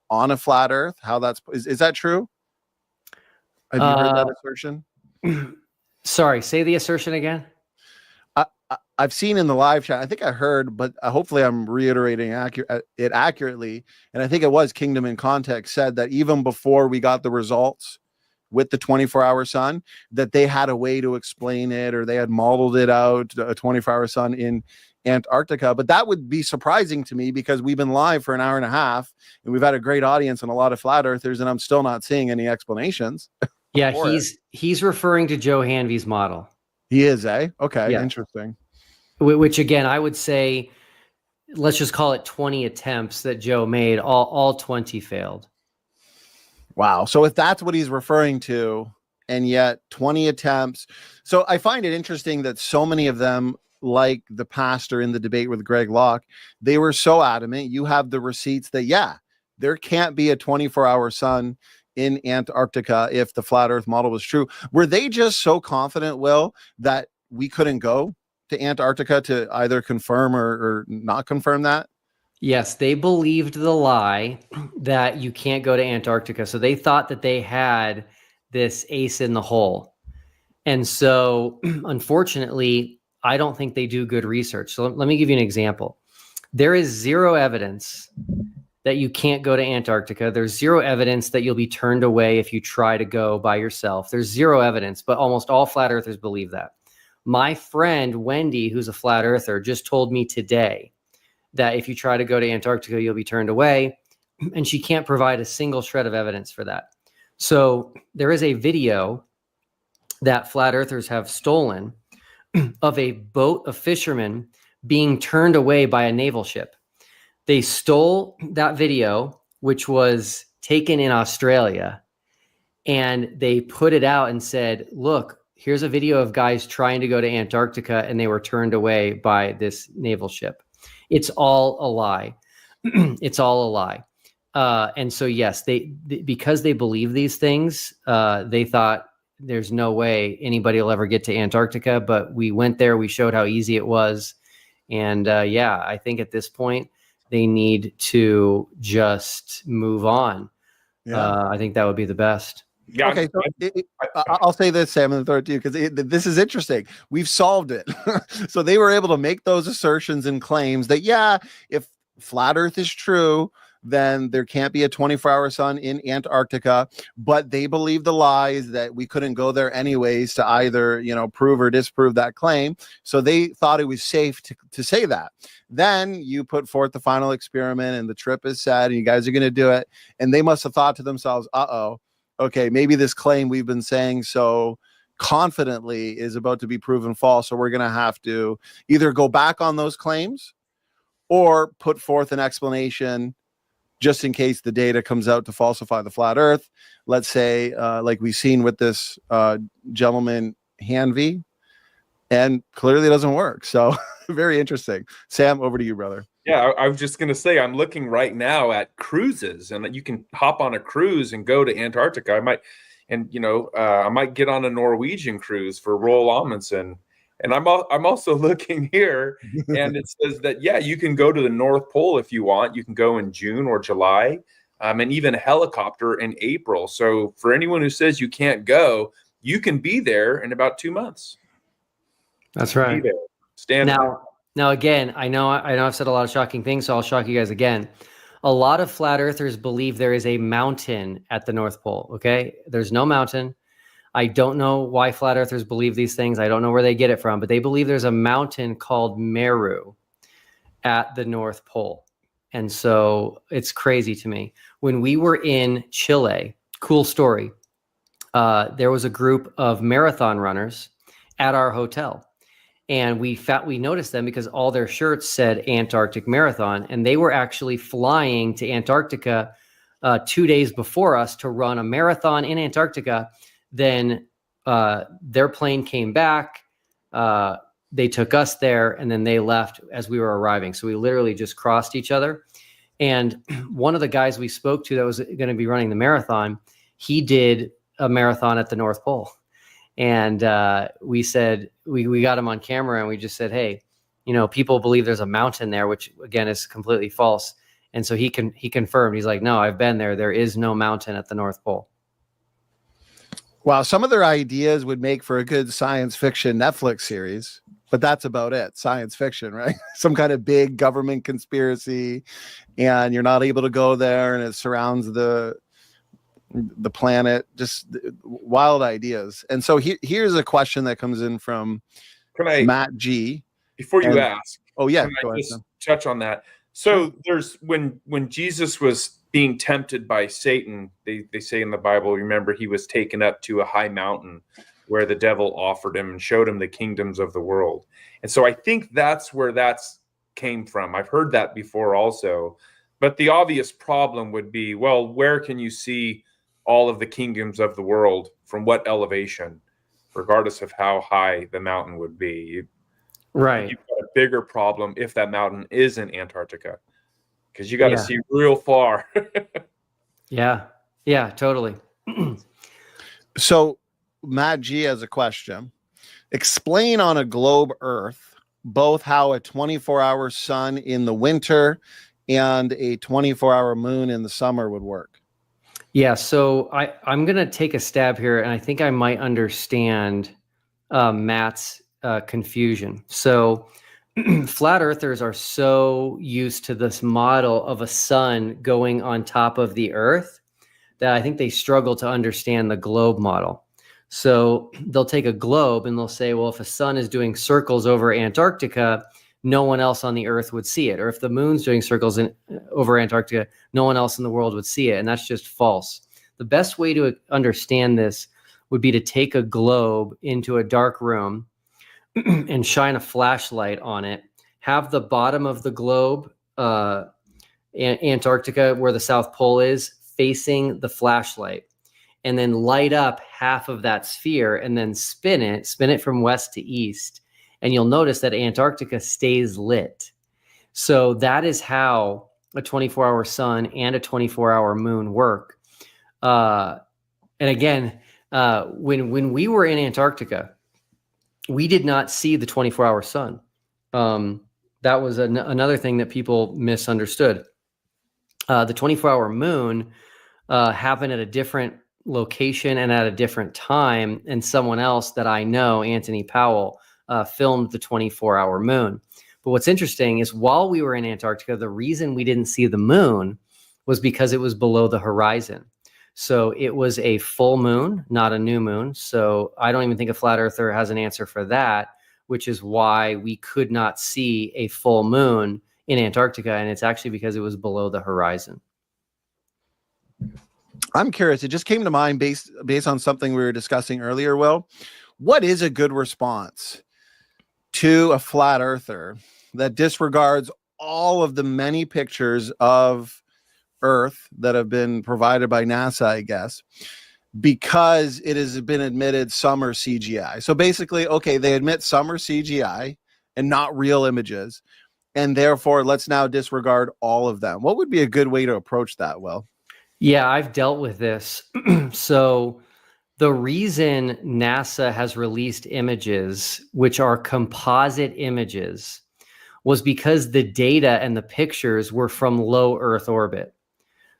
on a flat earth. How is that true? Have you heard that assertion? Sorry, say the assertion again. I've seen in the live chat, I think I heard, but hopefully I'm reiterating it accurately. And I think it was Kingdom in Context said that even before we got the results with the 24-hour sun, that they had a way to explain it, or they had modeled it out, a 24-hour sun in Antarctica. But that would be surprising to me, because we've been live for an hour and a half and we've had a great audience and a lot of flat earthers, and I'm still not seeing any explanations. Yeah, he's referring to Joe Hanvey's model. He is, eh? Okay, Yeah. Interesting. Which again, I would say, let's just call it 20 attempts that Joe made. All 20 failed. Wow. So if that's what he's referring to, and yet 20 attempts. So I find it interesting that so many of them, like the pastor in the debate with Greg Locke, they were so adamant. You have the receipts that, yeah, there can't be a 24-hour sun in Antarctica if the flat earth model was true. Were they just so confident, Will, that we couldn't go to Antarctica to either confirm or not confirm that? Yes, they believed the lie that you can't go to Antarctica. So they thought that they had this ace in the hole. And so, unfortunately, I don't think they do good research. So let me give you an example. There is zero evidence that you can't go to Antarctica. There's zero evidence that you'll be turned away if you try to go by yourself. There's zero evidence, but almost all flat earthers believe that. My friend, Wendy, who's a flat earther, just told me today that if you try to go to Antarctica, you'll be turned away. And she can't provide a single shred of evidence for that. So there is a video that flat earthers have stolen of a boat of fishermen being turned away by a naval ship. They stole that video, which was taken in Australia, and they put it out and said, look, here's a video of guys trying to go to Antarctica, and they were turned away by this naval ship. It's all a lie. It's all a lie. And so, yes, because they believe these things, they thought there's no way anybody will ever get to Antarctica. But we went there. We showed how easy it was. And yeah, I think at this point, they need to just move on. Yeah. I think that would be the best. Yeah. Okay, so I'll say this, Sam, and throw it to you, because this is interesting. We've solved it. So they were able to make those assertions and claims that, yeah, if flat Earth is true, then there can't be a 24-hour sun in Antarctica. But they believe the lies that we couldn't go there anyways to either, prove or disprove that claim. So they thought it was safe to say that. Then you put forth the final experiment, and the trip is set, and you guys are going to do it. And they must have thought to themselves, okay, maybe this claim we've been saying so confidently is about to be proven false. So we're going to have to either go back on those claims or put forth an explanation just in case the data comes out to falsify the flat earth. Let's say, like we've seen with this gentleman, Hanvey, and clearly it doesn't work. So very interesting. Sam, over to you, brother. Yeah, I was just going to say, I'm looking right now at cruises, and you can hop on a cruise and go to Antarctica. I might get on a Norwegian cruise for Roald Amundsen. And I'm also looking here, and it says that, yeah, you can go to the North Pole if you want. You can go in June or July, and even a helicopter in April. So for anyone who says you can't go, you can be there in about 2 months. That's right. Be there. Stand there. Now, again, I know I've said a lot of shocking things, so I'll shock you guys again. A lot of flat earthers believe there is a mountain at the North Pole. Okay. There's no mountain. I don't know why flat earthers believe these things. I don't know where they get it from, but they believe there's a mountain called Meru at the North Pole. And so it's crazy to me. When we were in Chile, cool story, there was a group of marathon runners at our hotel. And we noticed them because all their shirts said Antarctic Marathon, and they were actually flying to Antarctica 2 days before us to run a marathon in Antarctica. Then their plane came back. They took us there, and then they left as we were arriving. So we literally just crossed each other. And one of the guys we spoke to that was going to be running the marathon, he did a marathon at the North Pole. And we said, we got him on camera, and we just said, hey, people believe there's a mountain there, which again is completely false. And so he confirmed, he's like, no, I've been there. There is no mountain at the North Pole. Wow, some of their ideas would make for a good science fiction Netflix series, but that's about it. Science fiction, right? Some kind of big government conspiracy, and you're not able to go there, and it surrounds the planet. Just wild ideas. And so here's a question that comes in from Matt G. Before you ask, oh yeah, can go I ahead. just touch on that? So there's when Jesus was being tempted by Satan, they say in the Bible, remember, he was taken up to a high mountain where the devil offered him and showed him the kingdoms of the world. And so I think that's where that's came from. I've heard that before also. But the obvious problem would be, well, where can you see all of the kingdoms of the world from what elevation, regardless of how high the mountain would be? Right. You've got a bigger problem if that mountain is in Antarctica, because you got to see real far. Yeah, totally. So Matt G has a question. Explain on a globe Earth both how a 24-hour sun in the winter and a 24-hour moon in the summer would work. Yeah, so I'm going to take a stab here, and I think I might understand Matt's confusion. So flat earthers are so used to this model of a sun going on top of the earth that I think they struggle to understand the globe model. So they'll take a globe and they'll say, well, if a sun is doing circles over Antarctica, no one else on the earth would see it. Or if the moon's doing circles over Antarctica, no one else in the world would see it. And that's just false. The best way to understand this would be to take a globe into a dark room and shine a flashlight on it, have the bottom of the globe, Antarctica, where the South Pole is, facing the flashlight, and then light up half of that sphere and then spin it from west to east. And you'll notice that Antarctica stays lit. So that is how a 24-hour sun and a 24-hour moon work. And again, when we were in Antarctica, we did not see the 24-hour sun. That was another thing that people misunderstood. The 24-hour moon happened at a different location and at a different time. And someone else that I know, Anthony Powell, filmed the 24-hour moon. But what's interesting is while we were in Antarctica, the reason we didn't see the moon was because it was below the horizon. So it was a full moon, not a new moon. So I don't even think a flat earther has an answer for that, which is why we could not see a full moon in Antarctica. And it's actually because it was below the horizon. I'm curious. It just came to mind based on something we were discussing earlier. Will, what is a good response to a flat earther that disregards all of the many pictures of Earth that have been provided by NASA, I guess, because it has been admitted some are CGI? So basically, okay, they admit some are CGI and not real images, and therefore let's now disregard all of them. What would be a good way to approach that, Will? Yeah, I've dealt with this. So The reason NASA has released images, which are composite images, was because the data and the pictures were from low Earth orbit.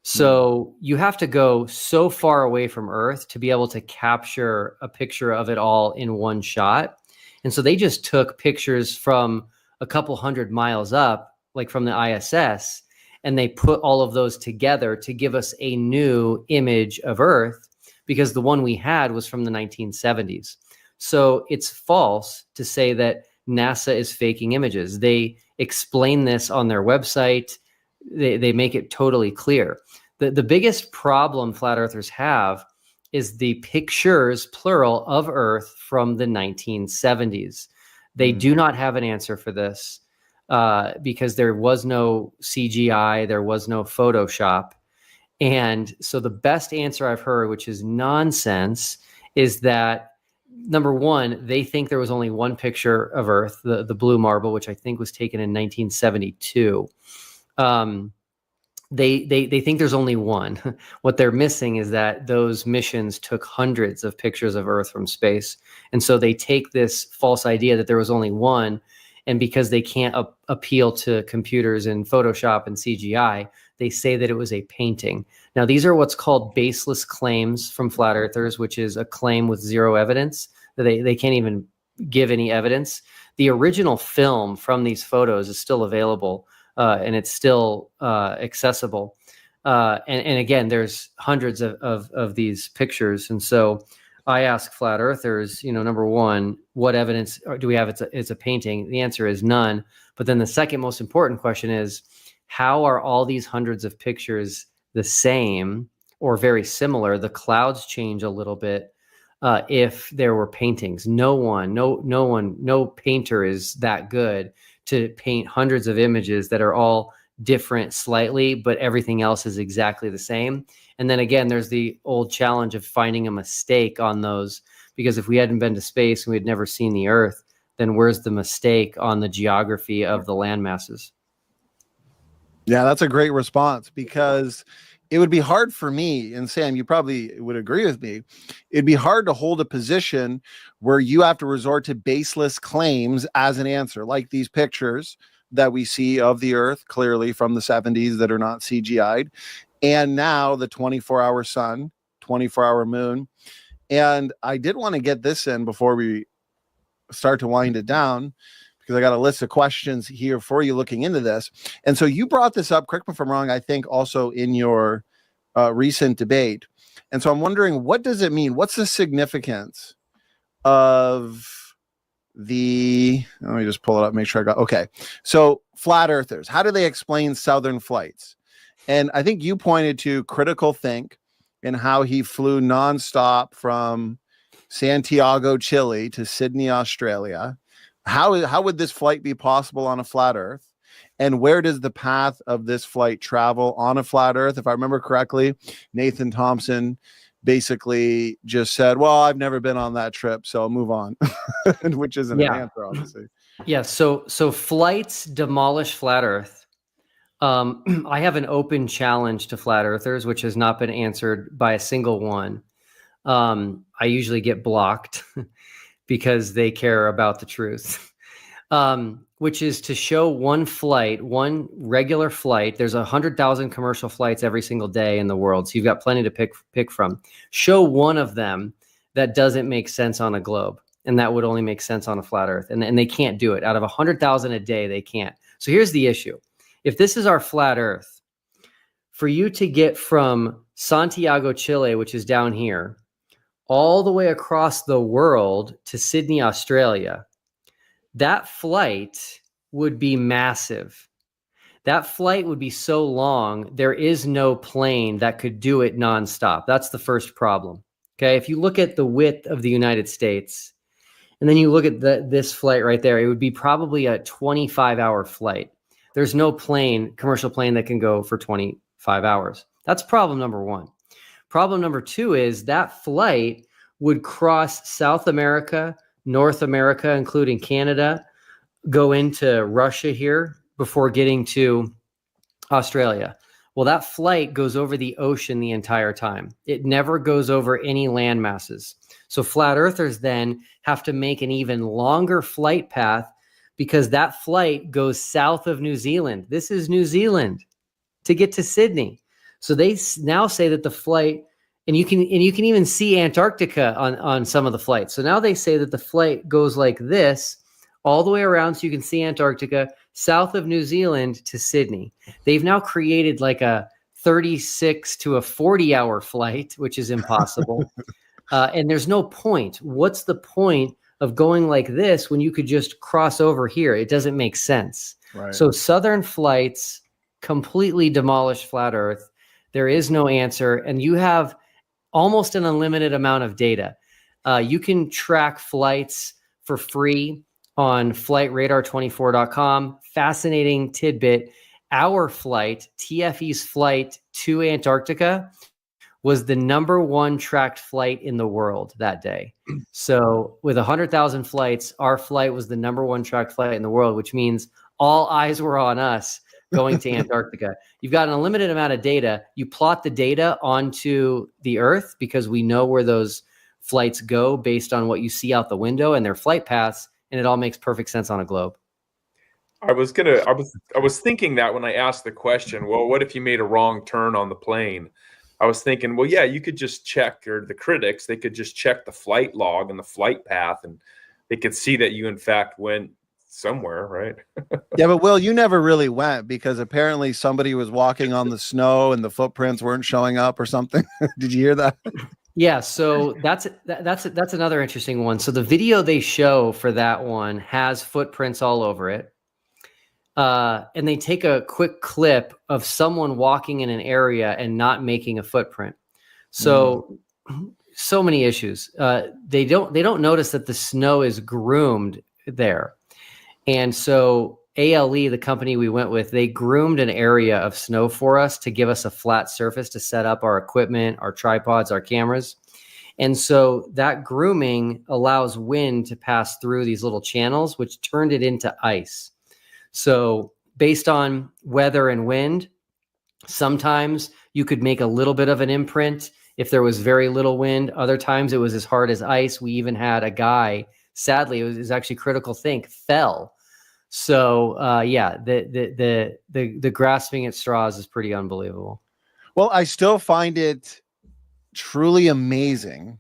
So you have to go so far away from Earth to be able to capture a picture of it all in one shot. And so they just took pictures from a couple hundred miles up, like from the ISS, and they put all of those together to give us a new image of Earth, because the one we had was from the 1970s. So it's false to say that NASA is faking images. They explain this on their website. They make it totally clear. The biggest problem flat earthers have is the pictures, plural, of Earth from the 1970s. They do not have an answer for this because there was no CGI, there was no Photoshop. And so the best answer I've heard, which is nonsense, is that number one, they think there was only one picture of Earth, the blue marble, which I think was taken in 1972. They think there's only one. What they're missing is that those missions took hundreds of pictures of Earth from space. And so they take this false idea that there was only one, and because they can't appeal to computers and Photoshop and CGI, they say that it was a painting. Now, these are what's called baseless claims from flat earthers, which is a claim with zero evidence. They can't even give any evidence. The original film from these photos is still available, and it's still accessible. And again, there's hundreds of these pictures. And so I ask flat earthers, number one, what evidence do we have it's a painting? The answer is none. But then the second most important question is, how are all these hundreds of pictures the same or very similar? The clouds change a little bit if there were paintings. No painter is that good to paint hundreds of images that are all different slightly, but everything else is exactly the same. And then again, there's the old challenge of finding a mistake on those, because if we hadn't been to space and we had never seen the Earth, then where's the mistake on the geography of the land masses? Yeah, that's a great response, because it would be hard for me, and Sam, you probably would agree with me, it'd be hard to hold a position where you have to resort to baseless claims as an answer, like these pictures that we see of the Earth clearly from the 70s that are not CGI'd, and now the 24-hour sun, 24-hour moon. And I did want to get this in before we start to wind it down, because I got a list of questions here for you looking into this. And so you brought this up, correct me if I'm wrong, I think also in your recent debate. And so I'm wondering, what does it mean? What's the significance of the, let me just pull it up, make sure I got, okay. So flat earthers, how do they explain southern flights? And I think you pointed to Critical Think and how he flew nonstop from Santiago, Chile to Sydney, Australia. How would this flight be possible on a flat Earth? And where does the path of this flight travel on a flat Earth? If I remember correctly, Nathan Thompson basically just said, well, I've never been on that trip, so I'll move on, which isn't an answer, obviously. Yeah, so flights demolish flat Earth. I have an open challenge to flat earthers, which has not been answered by a single one. I usually get blocked because they care about the truth, which is to show one flight, one regular flight. There's 100,000 commercial flights every single day in the world, so you've got plenty to pick from. Show one of them that doesn't make sense on a globe, and that would only make sense on a flat Earth. And they can't do it. Out of 100,000 a day, they can't. So here's the issue. If this is our flat Earth, for you to get from Santiago, Chile, which is down here, all the way across the world to Sydney, Australia, that flight would be massive. That flight would be so long, there is no plane that could do it nonstop. That's the first problem. Okay, if you look at the width of the United States, and then you look at this flight right there, it would be probably a 25-hour flight. There's no plane, commercial plane, that can go for 25 hours. That's problem number one. Problem number two is that flight would cross South America, North America, including Canada, go into Russia here before getting to Australia. Well, that flight goes over the ocean the entire time. It never goes over any land masses. So flat earthers then have to make an even longer flight path because that flight goes south of New Zealand. This is New Zealand to get to Sydney. So they now say that the flight, and you can even see Antarctica on some of the flights. So now they say that the flight goes like this all the way around so you can see Antarctica, south of New Zealand to Sydney. They've now created like a 36 to a 40-hour flight, which is impossible. And there's no point. What's the point of going like this when you could just cross over here? It doesn't make sense. Right. So Southern flights completely demolish flat Earth. There is no answer. And you have almost an unlimited amount of data. You can track flights for free on flightradar24.com. Fascinating tidbit. Our flight, TFE's flight to Antarctica, was the #1 tracked flight in the world that day. So with 100,000 flights, our flight was the #1 tracked flight in the world, which means all eyes were on us going to Antarctica. You've got an unlimited amount of data. You plot the data onto the Earth because we know where those flights go based on what you see out the window and their flight paths, and it all makes perfect sense on a globe. I was thinking that when I asked the question, well, what if you made a wrong turn on the plane? I was thinking, well, yeah, you could just check, or the critics, they could just check the flight log and the flight path, and they could see that you in fact went somewhere, right? Yeah, but Will, you never really went because apparently somebody was walking on the snow and the footprints weren't showing up or something. Did you hear that? Yeah, so that's another interesting one. So the video they show for that one has footprints all over it. And they take a quick clip of someone walking in an area and not making a footprint. So many issues. They don't notice that the snow is groomed there. And so ALE, the company we went with, they groomed an area of snow for us to give us a flat surface to set up our equipment, our tripods, our cameras. And so that grooming allows wind to pass through these little channels, which turned it into ice. So based on weather and wind, sometimes you could make a little bit of an imprint if there was very little wind. Other times it was as hard as ice. We even had a guy, sadly, it was actually critical think, fell. So yeah, the grasping at straws is pretty unbelievable. Well, I still find it truly amazing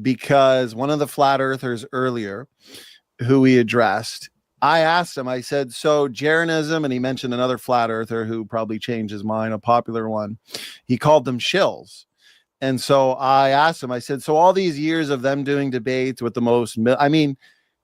because one of the flat earthers earlier who we addressed, I asked him, I said, so Jeranism, and he mentioned another flat earther who probably changed his mind, a popular one. He called them shills. And so I asked him, I said, so all these years of them doing debates with the most, I mean,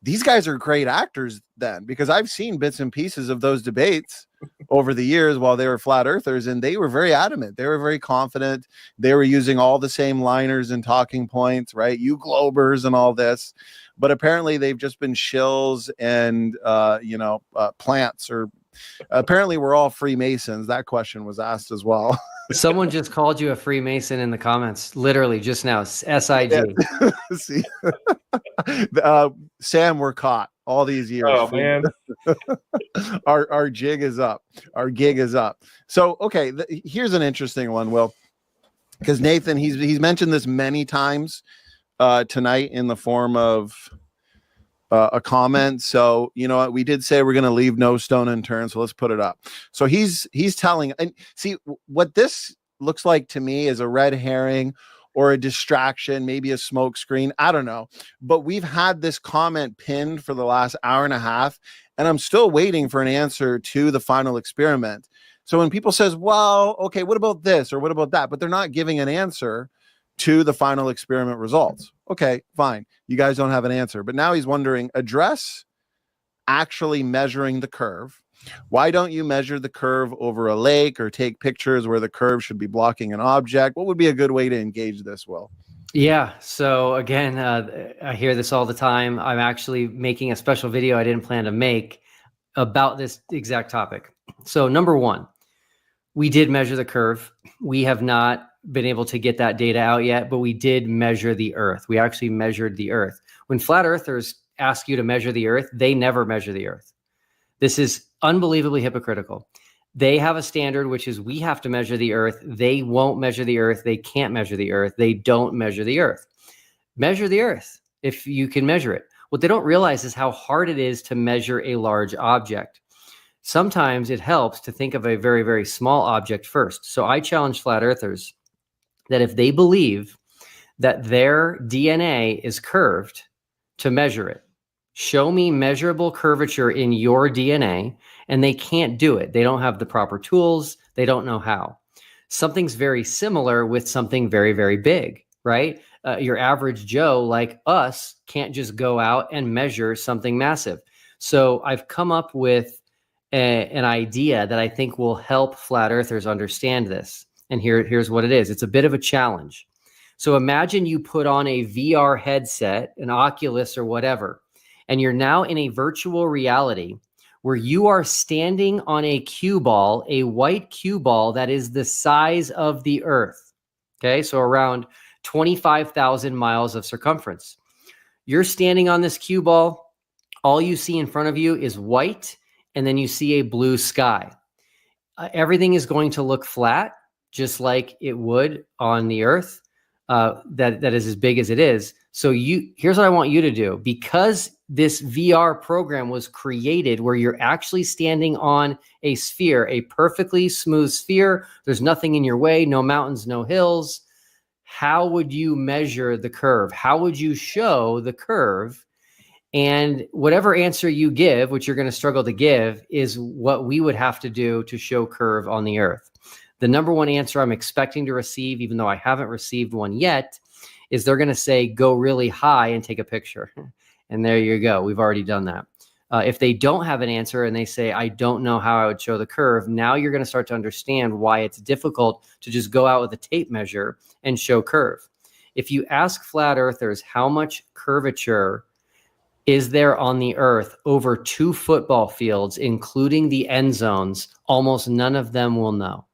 these guys are great actors then, because I've seen bits and pieces of those debates over the years while they were flat earthers, and they were very adamant. They were very confident. They were using all the same liners and talking points, right? You globers and all this. But apparently they've just been shills and, plants, or apparently we're all Freemasons. That question was asked as well. Someone just called you a Freemason in the comments, literally just now, SIG. Yeah. See, Sam, we're caught all these years. Oh, man. Our jig is up. Our gig is up. So, okay, here's an interesting one, Will, because Nathan, he's mentioned this many times tonight in the form of a comment. So, you know what, we did say we're going to leave no stone unturned, so let's put it up. So he's telling, and see what this looks like to me is a red herring or a distraction, maybe a smoke screen, I don't know, but we've had this comment pinned for the last hour and a half, and I'm still waiting for an answer to the final experiment. So when people says, well, okay, what about this or what about that, but they're not giving an answer to the final experiment results. Okay, fine. You guys don't have an answer. But now he's wondering, address actually measuring the curve. Why don't you measure the curve over a lake or take pictures where the curve should be blocking an object? What would be a good way to engage this, Will? Yeah. So again, I hear this all the time. I'm actually making a special video I didn't plan to make about this exact topic. So number one, we did measure the curve. We have not been able to get that data out yet, but we did measure the Earth. We actually measured the Earth. When flat earthers ask you to measure the Earth, they never measure the Earth. This is unbelievably hypocritical. They have a standard, which is we have to measure the earth. They won't measure the earth. They can't measure the earth. They don't measure the earth. Measure the earth if you can measure it. What they don't realize is how hard it is to measure a large object. Sometimes it helps to think of a very, very small object first. So I challenge flat earthers that if they believe that their DNA is curved, to measure it. Show me measurable curvature in your DNA, and they can't do it. They don't have the proper tools. They don't know how. Something's very similar with something very, very big, right? Your average Joe like us can't just go out and measure something massive. So I've come up with an idea that I think will help flat earthers understand this. And here's what it is. It's a bit of a challenge. So imagine you put on a VR headset, an Oculus or whatever, and you're now in a virtual reality where you are standing on a cue ball, a white cue ball that is the size of the earth. Okay, so around 25,000 miles of circumference. You're standing on this cue ball. All you see in front of you is white, and then you see a blue sky. Everything is going to look flat, just like it would on the earth. That is as big as it is. So here's what I want you to do. Because this VR program was created where you're actually standing on a sphere, a perfectly smooth sphere. There's nothing in your way, no mountains, no hills. How would you measure the curve? How would you show the curve? And whatever answer you give, which you're going to struggle to give, is what we would have to do to show curve on the earth. The number one answer I'm expecting to receive, even though I haven't received one yet, is they're going to say, go really high and take a picture. And there you go. We've already done that. If they don't have an answer and they say, I don't know how I would show the curve, now you're going to start to understand why it's difficult to just go out with a tape measure and show curve. If you ask flat earthers how much curvature is there on the earth over 2 football fields, including the end zones, almost none of them will know.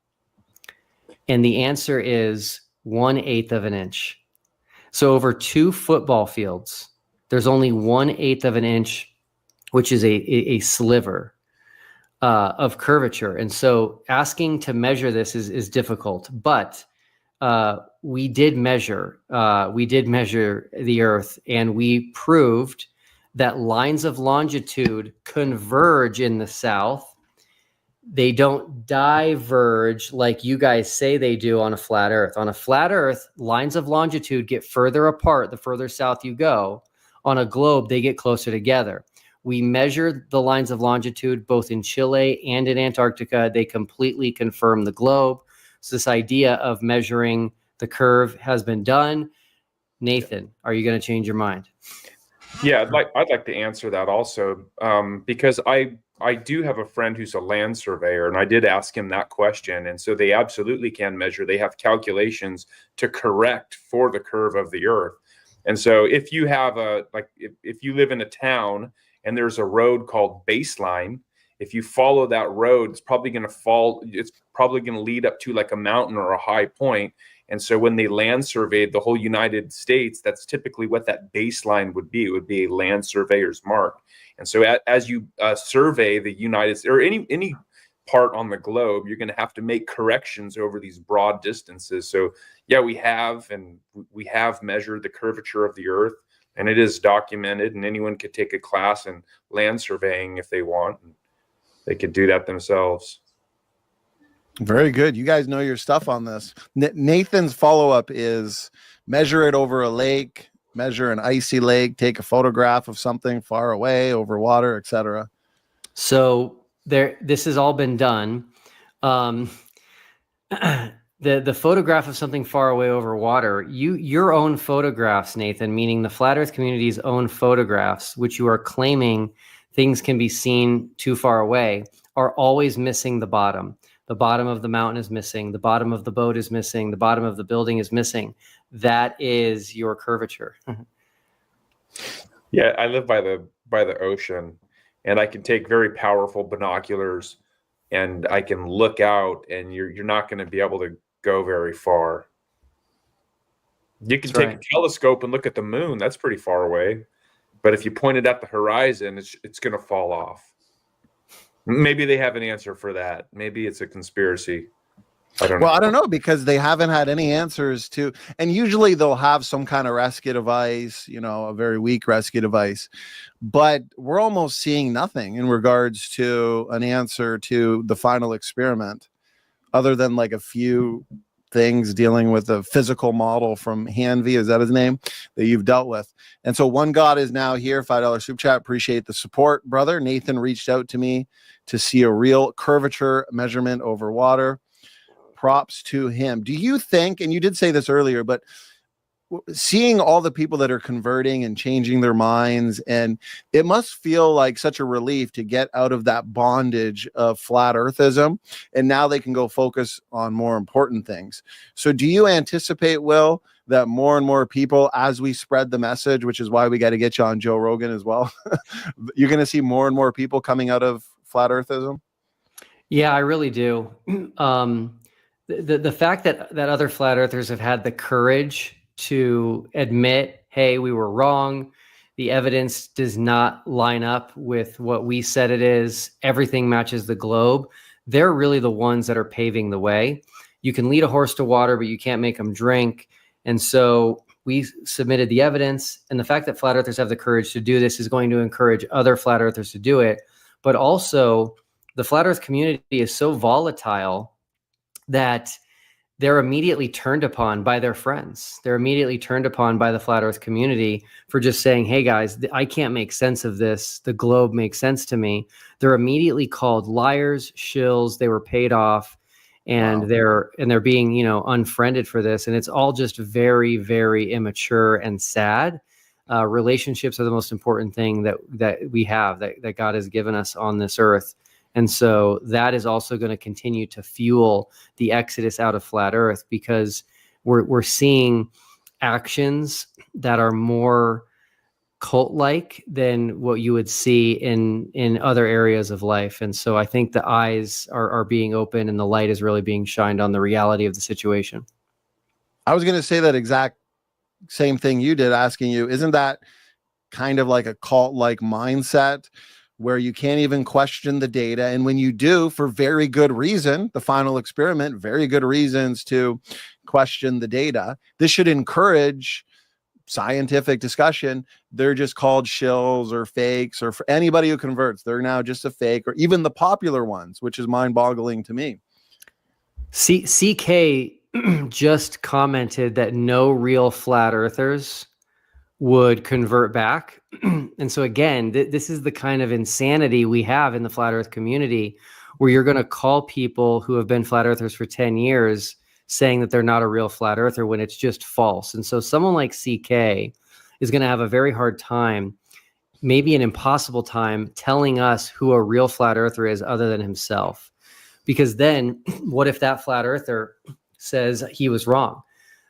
And the answer is 1/8 of an inch. So over 2 football fields, there's only 1/8 of an inch, which is a sliver of curvature. And so asking to measure this is difficult. But we did measure the earth, and we proved that lines of longitude converge in the south. They don't diverge like you guys say they do on a flat earth. On a flat earth, lines of longitude get further apart the further south you go. On a globe, they get closer together. We measured the lines of longitude both in Chile and in Antarctica. They completely confirm the globe. So this idea of measuring the curve has been done. Nathan, are you going to change your mind? Yeah, I'd like to answer that also, because I do have a friend who's a land surveyor, and I did ask him that question. And so they absolutely can measure. They have calculations to correct for the curve of the earth. And so if you have if you live in a town and there's a road called baseline, if you follow that road, it's probably going to lead up to like a mountain or a high point. And so when they land surveyed the whole United States, that's typically what that baseline would be. It would be a land surveyor's mark. And so as you survey the United States or any part on the globe, you're going to have to make corrections over these broad distances. So yeah, we have measured the curvature of the earth, and it is documented, and anyone could take a class in land surveying if they want. And they could do that themselves. Very good. You guys know your stuff on this. Nathan's follow-up is measure it over a lake, measure an icy lake, take a photograph of something far away over water, etc. So this has all been done. The photograph of something far away over water, your own photographs, Nathan, meaning the flat earth community's own photographs, which you are claiming things can be seen too far away, are always missing the bottom. The bottom of the mountain is missing. The bottom of the boat is missing. The bottom of the building is missing. That is your curvature. Yeah, I live by the ocean, and I can take very powerful binoculars, and I can look out, and you're not going to be able to go very far. You can take a telescope and look at the moon. That's pretty far away. But if you point it at the horizon, it's going to fall off. Maybe they have an answer for that. Maybe it's a conspiracy. I don't know. Well, I don't know, because they haven't had any answers to, and usually they'll have some kind of rescue device, a very weak rescue device, but we're almost seeing nothing in regards to an answer to the final experiment, other than like a few things dealing with a physical model from Hanvey, is that his name, that you've dealt with. And so One God is now here, $5 super chat. Appreciate the support, brother. Nathan reached out to me to see a real curvature measurement over water. Props to him. Do you think, and you did say this earlier, but seeing all the people that are converting and changing their minds, and it must feel like such a relief to get out of that bondage of flat earthism, and now they can go focus on more important things. So do you anticipate, Will, that more and more people, as we spread the message, which is why we got to get you on Joe Rogan as well, you're going to see more and more people coming out of flat earthism? Yeah, I really do. The fact that other flat earthers have had the courage to admit, hey, we were wrong, the evidence does not line up with what we said it is, everything matches the globe, they're really the ones that are paving the way. You can lead a horse to water, but you can't make them drink. And so we submitted the evidence, and the fact that flat earthers have the courage to do this is going to encourage other flat earthers to do it. But also, the flat earth community is so volatile that they're immediately turned upon by their friends. They're immediately turned upon by the flat earth community for just saying, hey guys, I can't make sense of this. The globe makes sense to me. They're immediately called liars, shills. They were paid off, and they're being, unfriended for this. And it's all just very, very immature and sad. Relationships are the most important thing that we have, that God has given us on this earth. And so that is also going to continue to fuel the exodus out of flat earth, because we're seeing actions that are more cult-like than what you would see in other areas of life. And so I think the eyes are being opened, and the light is really being shined on the reality of the situation. I was going to say that exact same thing you did, asking you, isn't that kind of like a cult-like mindset, where you can't even question the data? And when you do, for very good reason, the final experiment, very good reasons to question the data, this should encourage scientific discussion. They're just called shills or fakes, or for anybody who converts, they're now just a fake, or even the popular ones, which is mind-boggling to me. CK just commented that no real flat earthers would convert back. And so again, this is the kind of insanity we have in the flat earth community, where you're going to call people who have been flat earthers for 10 years saying that they're not a real flat earther when it's just false. And so someone like CK is going to have a very hard time, maybe an impossible time, telling us who a real flat earther is other than himself. Because then what if that flat earther says he was wrong?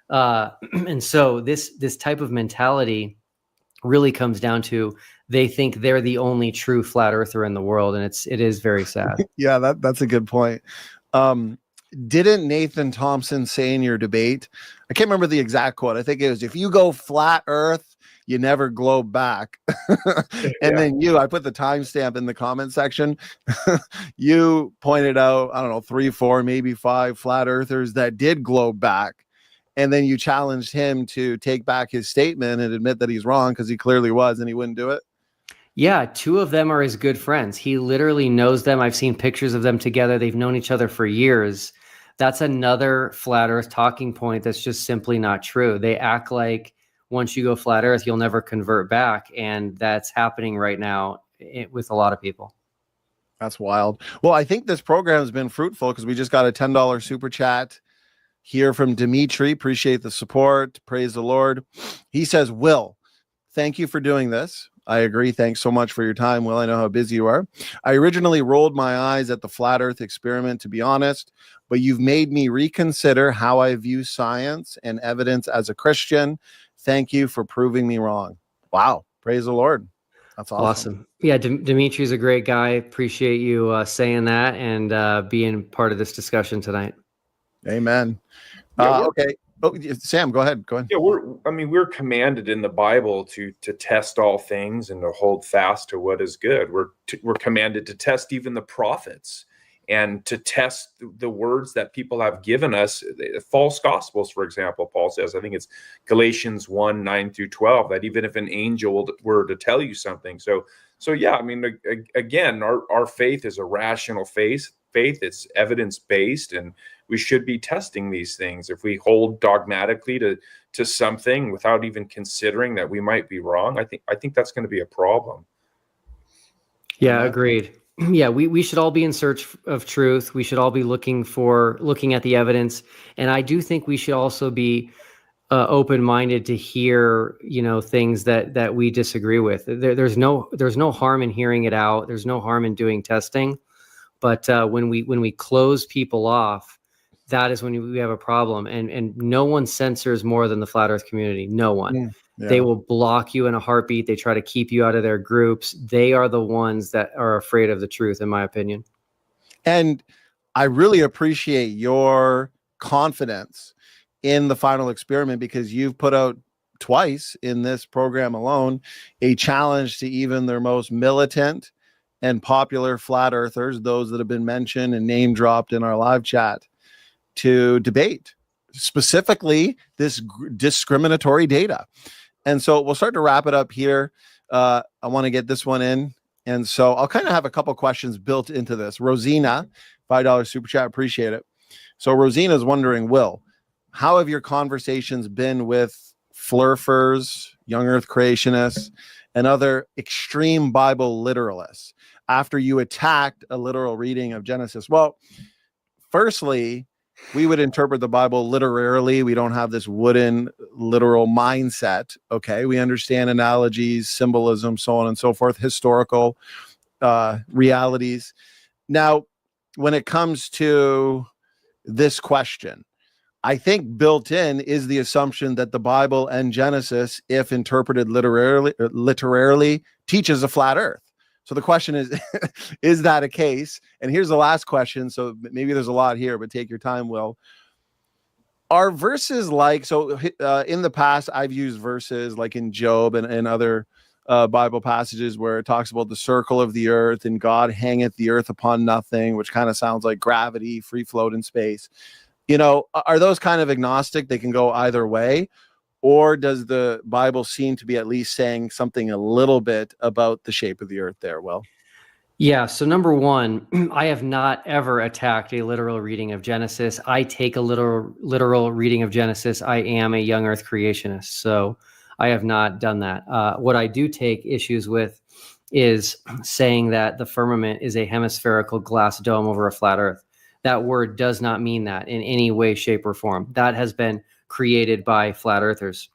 And so this type of mentality really comes down to, they think they're the only true flat earther in the world. And it is very sad. Yeah, that's a good point. Didn't Nathan Thompson say in your debate, I can't remember the exact quote, I think it was, if you go flat earth, you never globe back. And then I put the timestamp in the comment section. You pointed out, I don't know, 3, 4, maybe 5 flat earthers that did globe back. And then you challenged him to take back his statement and admit that he's wrong, because he clearly was, and he wouldn't do it. Yeah, 2 of them are his good friends. He literally knows them. I've seen pictures of them together. They've known each other for years. That's another flat earth talking point that's just simply not true. They act like once you go flat earth, you'll never convert back. And that's happening right now with a lot of people. That's wild. Well, I think this program has been fruitful, because we just got a $10 super chat here from Dimitri. Appreciate the support. Praise the Lord. He says, Will, thank you for doing this. I agree. Thanks so much for your time, Will. I know how busy you are. I originally rolled my eyes at the flat earth experiment, to be honest, but you've made me reconsider how I view science and evidence as a Christian. Thank you for proving me wrong. Wow. Praise the Lord. That's awesome. Yeah, Dimitri's a great guy. Appreciate you saying that and being part of this discussion tonight. Amen. Okay. Oh, Sam, go ahead. Yeah, we're commanded in the Bible to test all things and to hold fast to what is good. We're commanded to test even the prophets and to test the words that people have given us, false gospels, for example. Paul says, I think it's Galatians 1:9-12, that even if an angel were to tell you something. So yeah, I mean, again, our faith is a rational faith. It's evidence-based, and we should be testing these things. If we hold dogmatically to something without even considering that we might be wrong, I think that's going to be a problem. Yeah, agreed. Yeah, we should all be in search of truth. We should all be looking at the evidence, and I do think we should also be open-minded to hear, things that we disagree with. There's no harm in hearing it out. There's no harm in doing testing, but when we close people off, that is when we have a problem. And no one censors more than the flat Earth community. No one. Yeah. They will block you in a heartbeat. They try to keep you out of their groups. They are the ones that are afraid of the truth, in my opinion. And I really appreciate your confidence in the final experiment, because you've put out twice in this program alone a challenge to even their most militant and popular flat earthers, those that have been mentioned and name dropped in our live chat, to debate specifically this discriminatory data. And so we'll start to wrap it up here. I want to get this one in. And so I'll kind of have a couple questions built into this. Rosina, $5 super chat, appreciate it. So Rosina is wondering, Will, how have your conversations been with flurfers, young earth creationists, and other extreme Bible literalists after you attacked a literal reading of Genesis? Well, firstly, we would interpret the Bible literarily. We don't have this wooden literal mindset. Okay. We understand analogies, symbolism, so on and so forth, historical realities. Now, when it comes to this question, I think built in is the assumption that the Bible and Genesis, if interpreted literarily, teaches a flat earth. So the question is that a case? And here's the last question. So maybe there's a lot here, but take your time, Will. Are verses like, so in the past, I've used verses like in Job and other Bible passages where it talks about the circle of the earth and God hangeth the earth upon nothing, which kind of sounds like gravity, free float in space. Are those kind of agnostic? They can go either way. Or does the Bible seem to be at least saying something a little bit about the shape of the earth there, Will? Yeah, so number one, I have not ever attacked a literal reading of Genesis. I take a literal reading of Genesis. I am a young earth creationist, so I have not done that. What I do take issues with is saying that the firmament is a hemispherical glass dome over a flat earth. That word does not mean that in any way, shape, or form. That has been created by flat earthers.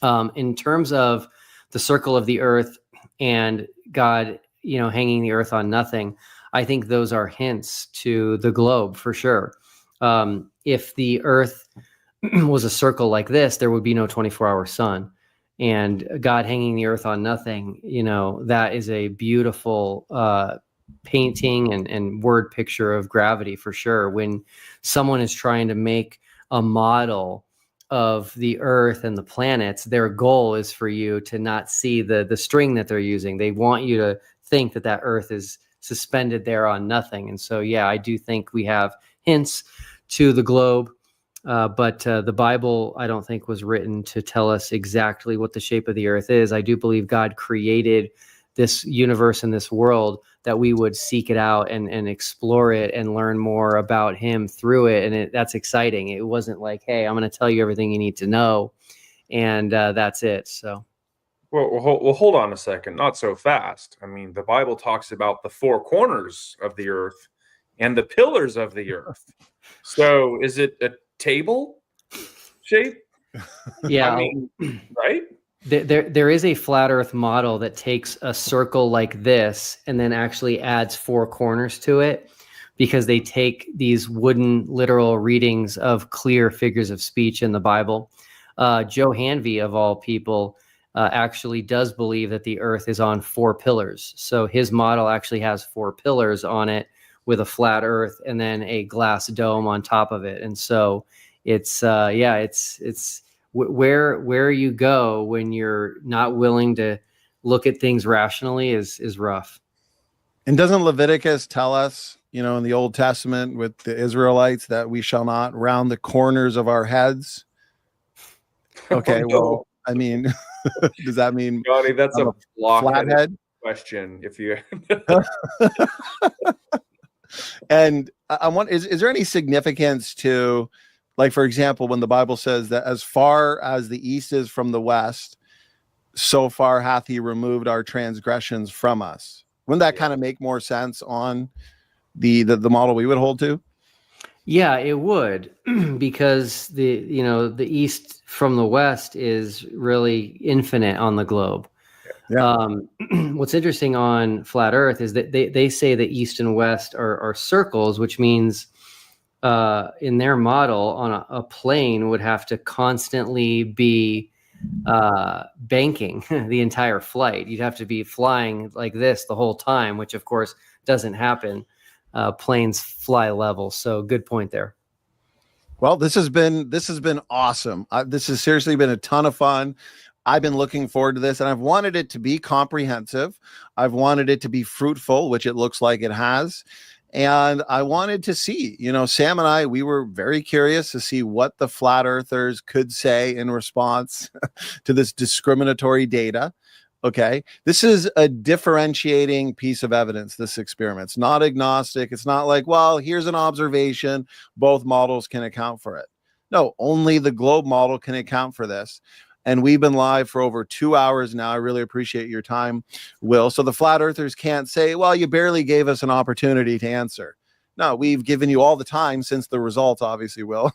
In terms of the circle of the earth and God, hanging the earth on nothing, I think those are hints to the globe for sure. If the earth was a circle like this, there would be no 24-hour sun. And God hanging the earth on nothing, that is a beautiful painting and word picture of gravity for sure. When someone is trying to make a model of the earth and the planets, their goal is for you to not see the string that they're using. They want you to think that earth is suspended there on nothing. And so, yeah, I do think we have hints to the globe, but the Bible, I don't think, was written to tell us exactly what the shape of the earth is. I do believe God created this universe and this world that we would seek it out and explore it and learn more about him through it. And that's exciting. It wasn't like, hey, I'm going to tell you everything you need to know, and that's it. So. Well, hold on a second. Not so fast. I mean, the Bible talks about the four corners of the earth and the pillars of the earth. So is it a table shape? Yeah. I mean, right? There is a flat earth model that takes a circle like this and then actually adds four corners to it, because they take these wooden literal readings of clear figures of speech in the Bible. Joe Hanvey, of all people, actually does believe that the earth is on four pillars. So his model actually has four pillars on it with a flat earth and then a glass dome on top of it. And so it's where you go when you're not willing to look at things rationally is rough. And doesn't Leviticus tell us, you know, in the Old Testament with the Israelites, that we shall not round the corners of our heads? Okay, well, I mean, does that mean Johnny, that's a flathead question? If you and I want, is there any significance to, like, for example, when the Bible says that as far as the east is from the west, so far hath he removed our transgressions from us? Wouldn't that kind of make more sense on the model we would hold to? Yeah, it would, because the east from the west is really infinite on the globe. Yeah. What's interesting on flat Earth is that they say that east and west are circles, which means in their model on a plane would have to constantly be banking the entire flight. You'd have to be flying like this the whole time, which of course doesn't happen. Planes fly level. So good point there. Well, this has been awesome. This has seriously been a ton of fun. I've been looking forward to this, and I've wanted it to be comprehensive. I've wanted it to be fruitful, which it looks like it has. And I wanted to see, you know, Sam and I, we were very curious to see what the flat earthers could say in response to this discriminatory data. Okay. This is a differentiating piece of evidence, this experiment. It's not agnostic. It's not like, well, here's an observation. Both models can account for it. No, only the globe model can account for this. And we've been live for over 2 hours now. I really appreciate your time, Will. So the flat earthers can't say, well, you barely gave us an opportunity to answer. No, we've given you all the time since the results, obviously, Will.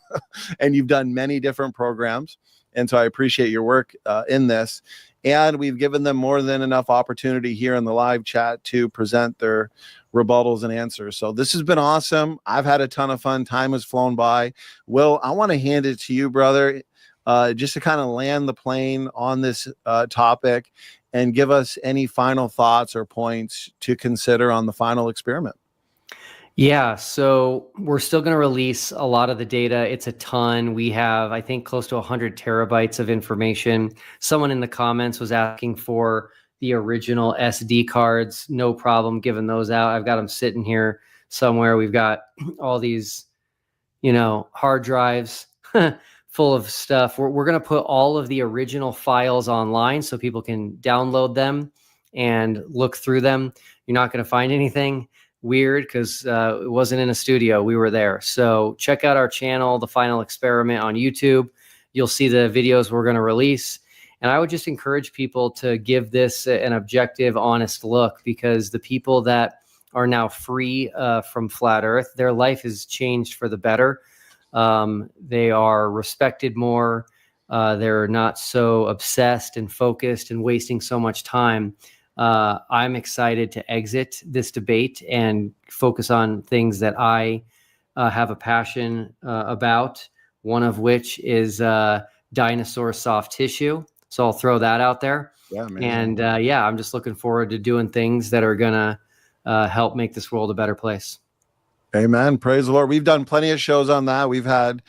And you've done many different programs. And so I appreciate your work in this. And we've given them more than enough opportunity here in the live chat to present their rebuttals and answers. So this has been awesome. I've had a ton of fun. Time has flown by. Will, I want to hand it to you, brother, just to kind of land the plane on this topic and give us any final thoughts or points to consider on the final experiment. Yeah, so we're still going to release a lot of the data. It's a ton. We have, I think, close to 100 terabytes of information. Someone in the comments was asking for the original SD cards. No problem giving those out. I've got them sitting here somewhere. We've got all these, hard drives full of stuff. We're going to put all of the original files online so people can download them and look through them. You're not going to find anything weird because it wasn't in a studio. We were there. So check out our channel, The Final Experiment, on YouTube. You'll see the videos we're going to release. And I would just encourage people to give this an objective, honest look, because the people that are now free from flat Earth, their life has changed for the better. They are respected more. They're not so obsessed and focused and wasting so much time. I'm excited to exit this debate and focus on things that I have a passion about, one of which is dinosaur soft tissue. So I'll throw that out there. Yeah, man. And I'm just looking forward to doing things that are going to help make this world a better place. Amen. Praise the Lord. We've done plenty of shows on that. We've had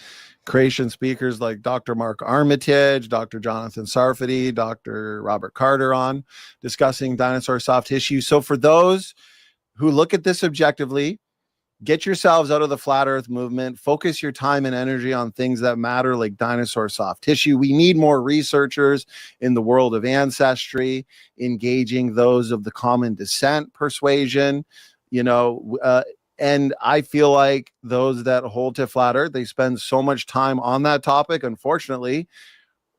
creation speakers like Dr. Mark Armitage, Dr. Jonathan Sarfati, Dr. Robert Carter on discussing dinosaur soft tissue. So for those who look at this objectively, get yourselves out of the flat earth movement, focus your time and energy on things that matter, like dinosaur soft tissue. We need more researchers in the world of ancestry, engaging those of the common descent persuasion, and I feel like those that hold to flat earth, they spend so much time on that topic. Unfortunately,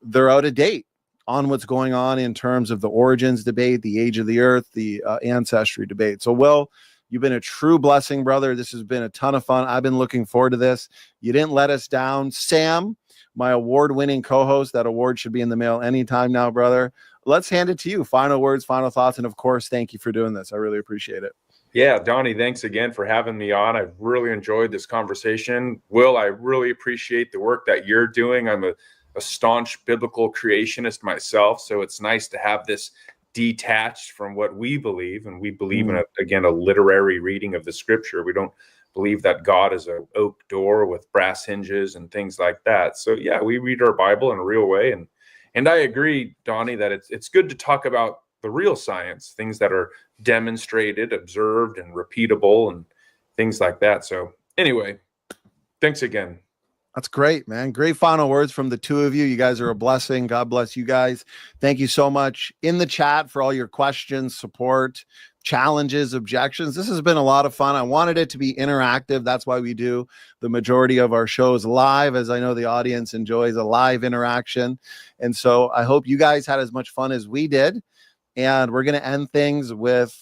they're out of date on what's going on in terms of the origins debate, the age of the earth, the ancestry debate. So, Will, you've been a true blessing, brother. This has been a ton of fun. I've been looking forward to this. You didn't let us down. Sam, my award-winning co-host, that award should be in the mail anytime now, brother. Let's hand it to you. Final words, final thoughts, and of course, thank you for doing this. I really appreciate it. Yeah, Donnie, thanks again for having me on. I've really enjoyed this conversation. Will, I really appreciate the work that you're doing. I'm a staunch biblical creationist myself, so it's nice to have this detached from what we believe. And we believe in, a literary reading of the scripture. We don't believe that God is an oak door with brass hinges and things like that. So yeah, we read our Bible in a real way. And I agree, Donnie, that it's good to talk about the real science, things that are demonstrated, observed, and repeatable and things like that. So anyway, thanks again. That's great, man. Great final words from the two of you. You guys are a blessing. God bless you guys. Thank you so much in the chat for all your questions, support, challenges, objections. This has been a lot of fun. I wanted it to be interactive. That's why we do the majority of our shows live, as I know the audience enjoys a live interaction. And so I hope you guys had as much fun as we did. And we're going to end things with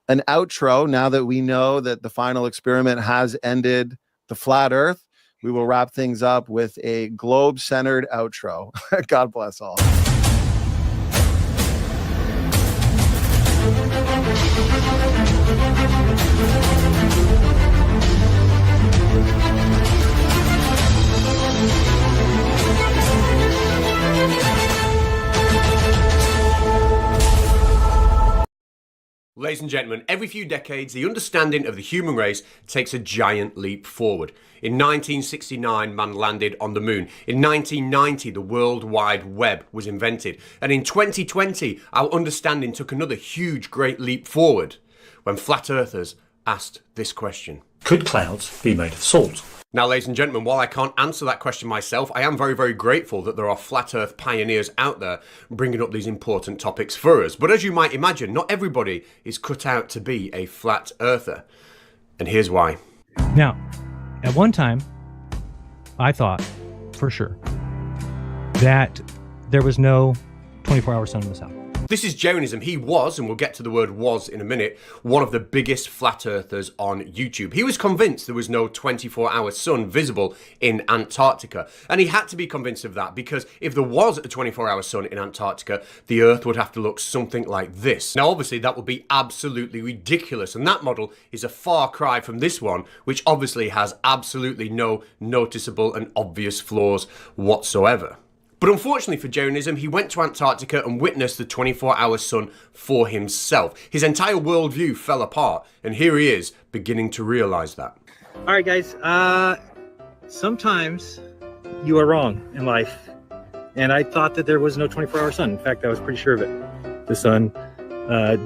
an outro. Now that we know that the final experiment has ended the flat earth, we will wrap things up with a globe-centered outro. God bless all. Ladies and gentlemen, every few decades, the understanding of the human race takes a giant leap forward. In 1969, man landed on the moon. In 1990, the World Wide Web was invented. And in 2020, our understanding took another huge, great leap forward when flat earthers asked this question. Could clouds be made of salt? Now, ladies and gentlemen, while I can't answer that question myself, I am very, very grateful that there are flat earth pioneers out there bringing up these important topics for us. But as you might imagine, not everybody is cut out to be a flat earther. And here's why. Now, at one time, I thought for sure that there was no 24-hour sun in the south. This is Jeranism. He was, and we'll get to the word was in a minute, one of the biggest flat earthers on YouTube. He was convinced there was no 24-hour sun visible in Antarctica. And he had to be convinced of that because if there was a 24-hour sun in Antarctica, the Earth would have to look something like this. Now, obviously, that would be absolutely ridiculous. And that model is a far cry from this one, which obviously has absolutely no noticeable and obvious flaws whatsoever. But unfortunately for Jeranism, he went to Antarctica and witnessed the 24-hour sun for himself. His entire worldview fell apart, and here he is, beginning to realize that. All right, guys. Sometimes you are wrong in life, and I thought that there was no 24-hour sun. In fact, I was pretty sure of it. The sun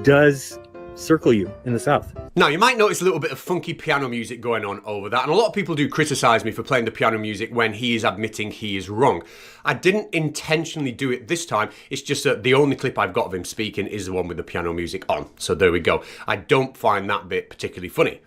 does circle you in the south. Now, you might notice a little bit of funky piano music going on over that, and a lot of people do criticize me for playing the piano music when he is admitting he is wrong. I didn't intentionally do it this time. It's just that the only clip I've got of him speaking is the one with the piano music on. So there we go. I don't find that bit particularly funny.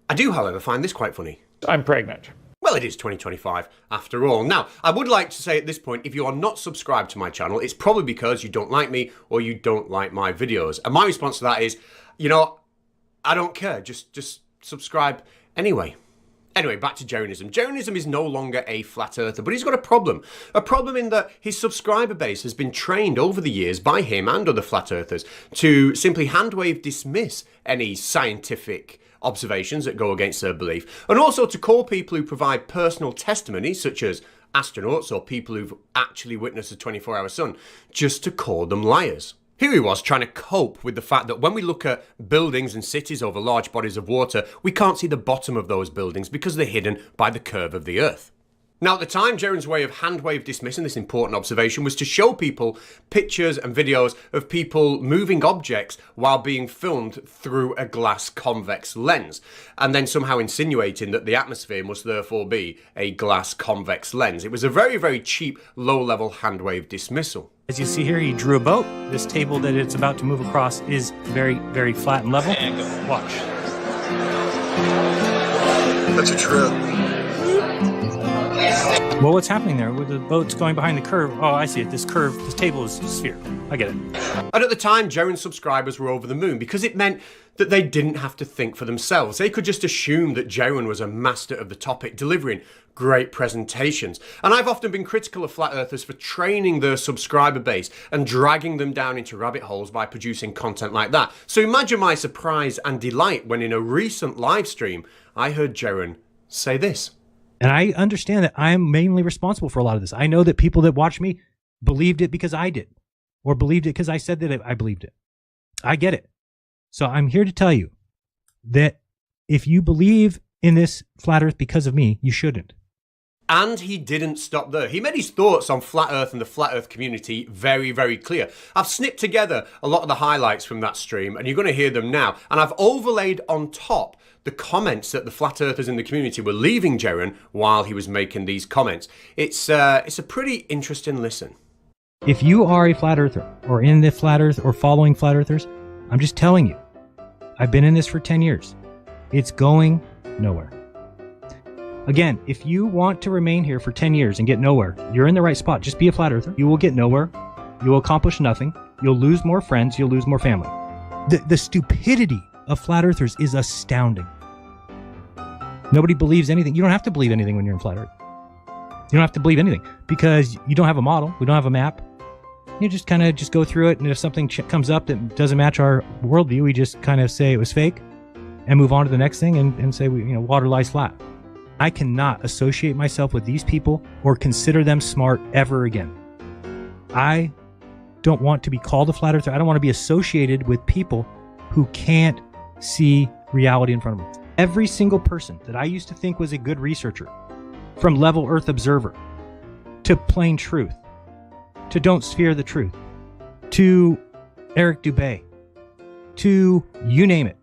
I do, however, find this quite funny. I'm pregnant. Well, it is 2025 after all. Now, I would like to say at this point, if you are not subscribed to my channel, it's probably because you don't like me or you don't like my videos. And my response to that is, you know, I don't care. Just subscribe anyway. Anyway, back to Jeranism. Jeranism is no longer a flat earther, but he's got a problem. A problem in that his subscriber base has been trained over the years by him and other flat earthers to simply handwave dismiss any scientific observations that go against their belief, and also to call people who provide personal testimony, such as astronauts or people who've actually witnessed a 24-hour sun, just to call them liars. Here he was trying to cope with the fact that when we look at buildings and cities over large bodies of water, we can't see the bottom of those buildings because they're hidden by the curve of the Earth. Now, at the time, Jaren's way of handwave dismissing this important observation was to show people pictures and videos of people moving objects while being filmed through a glass convex lens, and then somehow insinuating that the atmosphere must therefore be a glass convex lens. It was a very, very cheap, low-level handwave dismissal. As you see here, he drew a boat. This table that it's about to move across is very, very flat and level. Watch. That's a trip. Well, what's happening there? With the boat's going behind the curve. Oh, I see it. This curve, this table is a sphere. I get it. And at the time, Jaren's subscribers were over the moon because it meant that they didn't have to think for themselves. They could just assume that Jeren was a master of the topic, delivering great presentations. And I've often been critical of flat earthers for training their subscriber base and dragging them down into rabbit holes by producing content like that. So imagine my surprise and delight when in a recent live stream, I heard Jeren say this. And I understand that I'm mainly responsible for a lot of this. I know that people that watch me believed it because I did, or believed it because I said that I believed it. I get it. So I'm here to tell you that if you believe in this flat earth because of me, you shouldn't. And he didn't stop there. He made his thoughts on flat earth and the flat earth community very, very clear. I've snipped together a lot of the highlights from that stream, and you're going to hear them now. And I've overlaid on top the comments that the flat earthers in the community were leaving Jeran while he was making these comments. It's a pretty interesting listen. If you are a flat earther or in the flat earth or following flat earthers, I'm just telling you, I've been in this for 10 years. It's going nowhere. Again, if you want to remain here for 10 years and get nowhere, you're in the right spot. Just be a flat earther. You will get nowhere. You will accomplish nothing. You'll lose more friends. You'll lose more family. The stupidity of flat earthers is astounding. Nobody believes anything. You don't have to believe anything when you're in flat earth. You don't have to believe anything because you don't have a model. We don't have a map. You just kind of just go through it, and if something comes up that doesn't match our worldview, we just kind of say it was fake and move on to the next thing and say, water lies flat. I cannot associate myself with these people or consider them smart ever again. I don't want to be called a flat earther. I don't want to be associated with people who can't see reality in front of them. Every single person that I used to think was a good researcher, from Level Earth Observer to Plain Truth to Don't Sphere the Truth to Eric Dubé to you name it,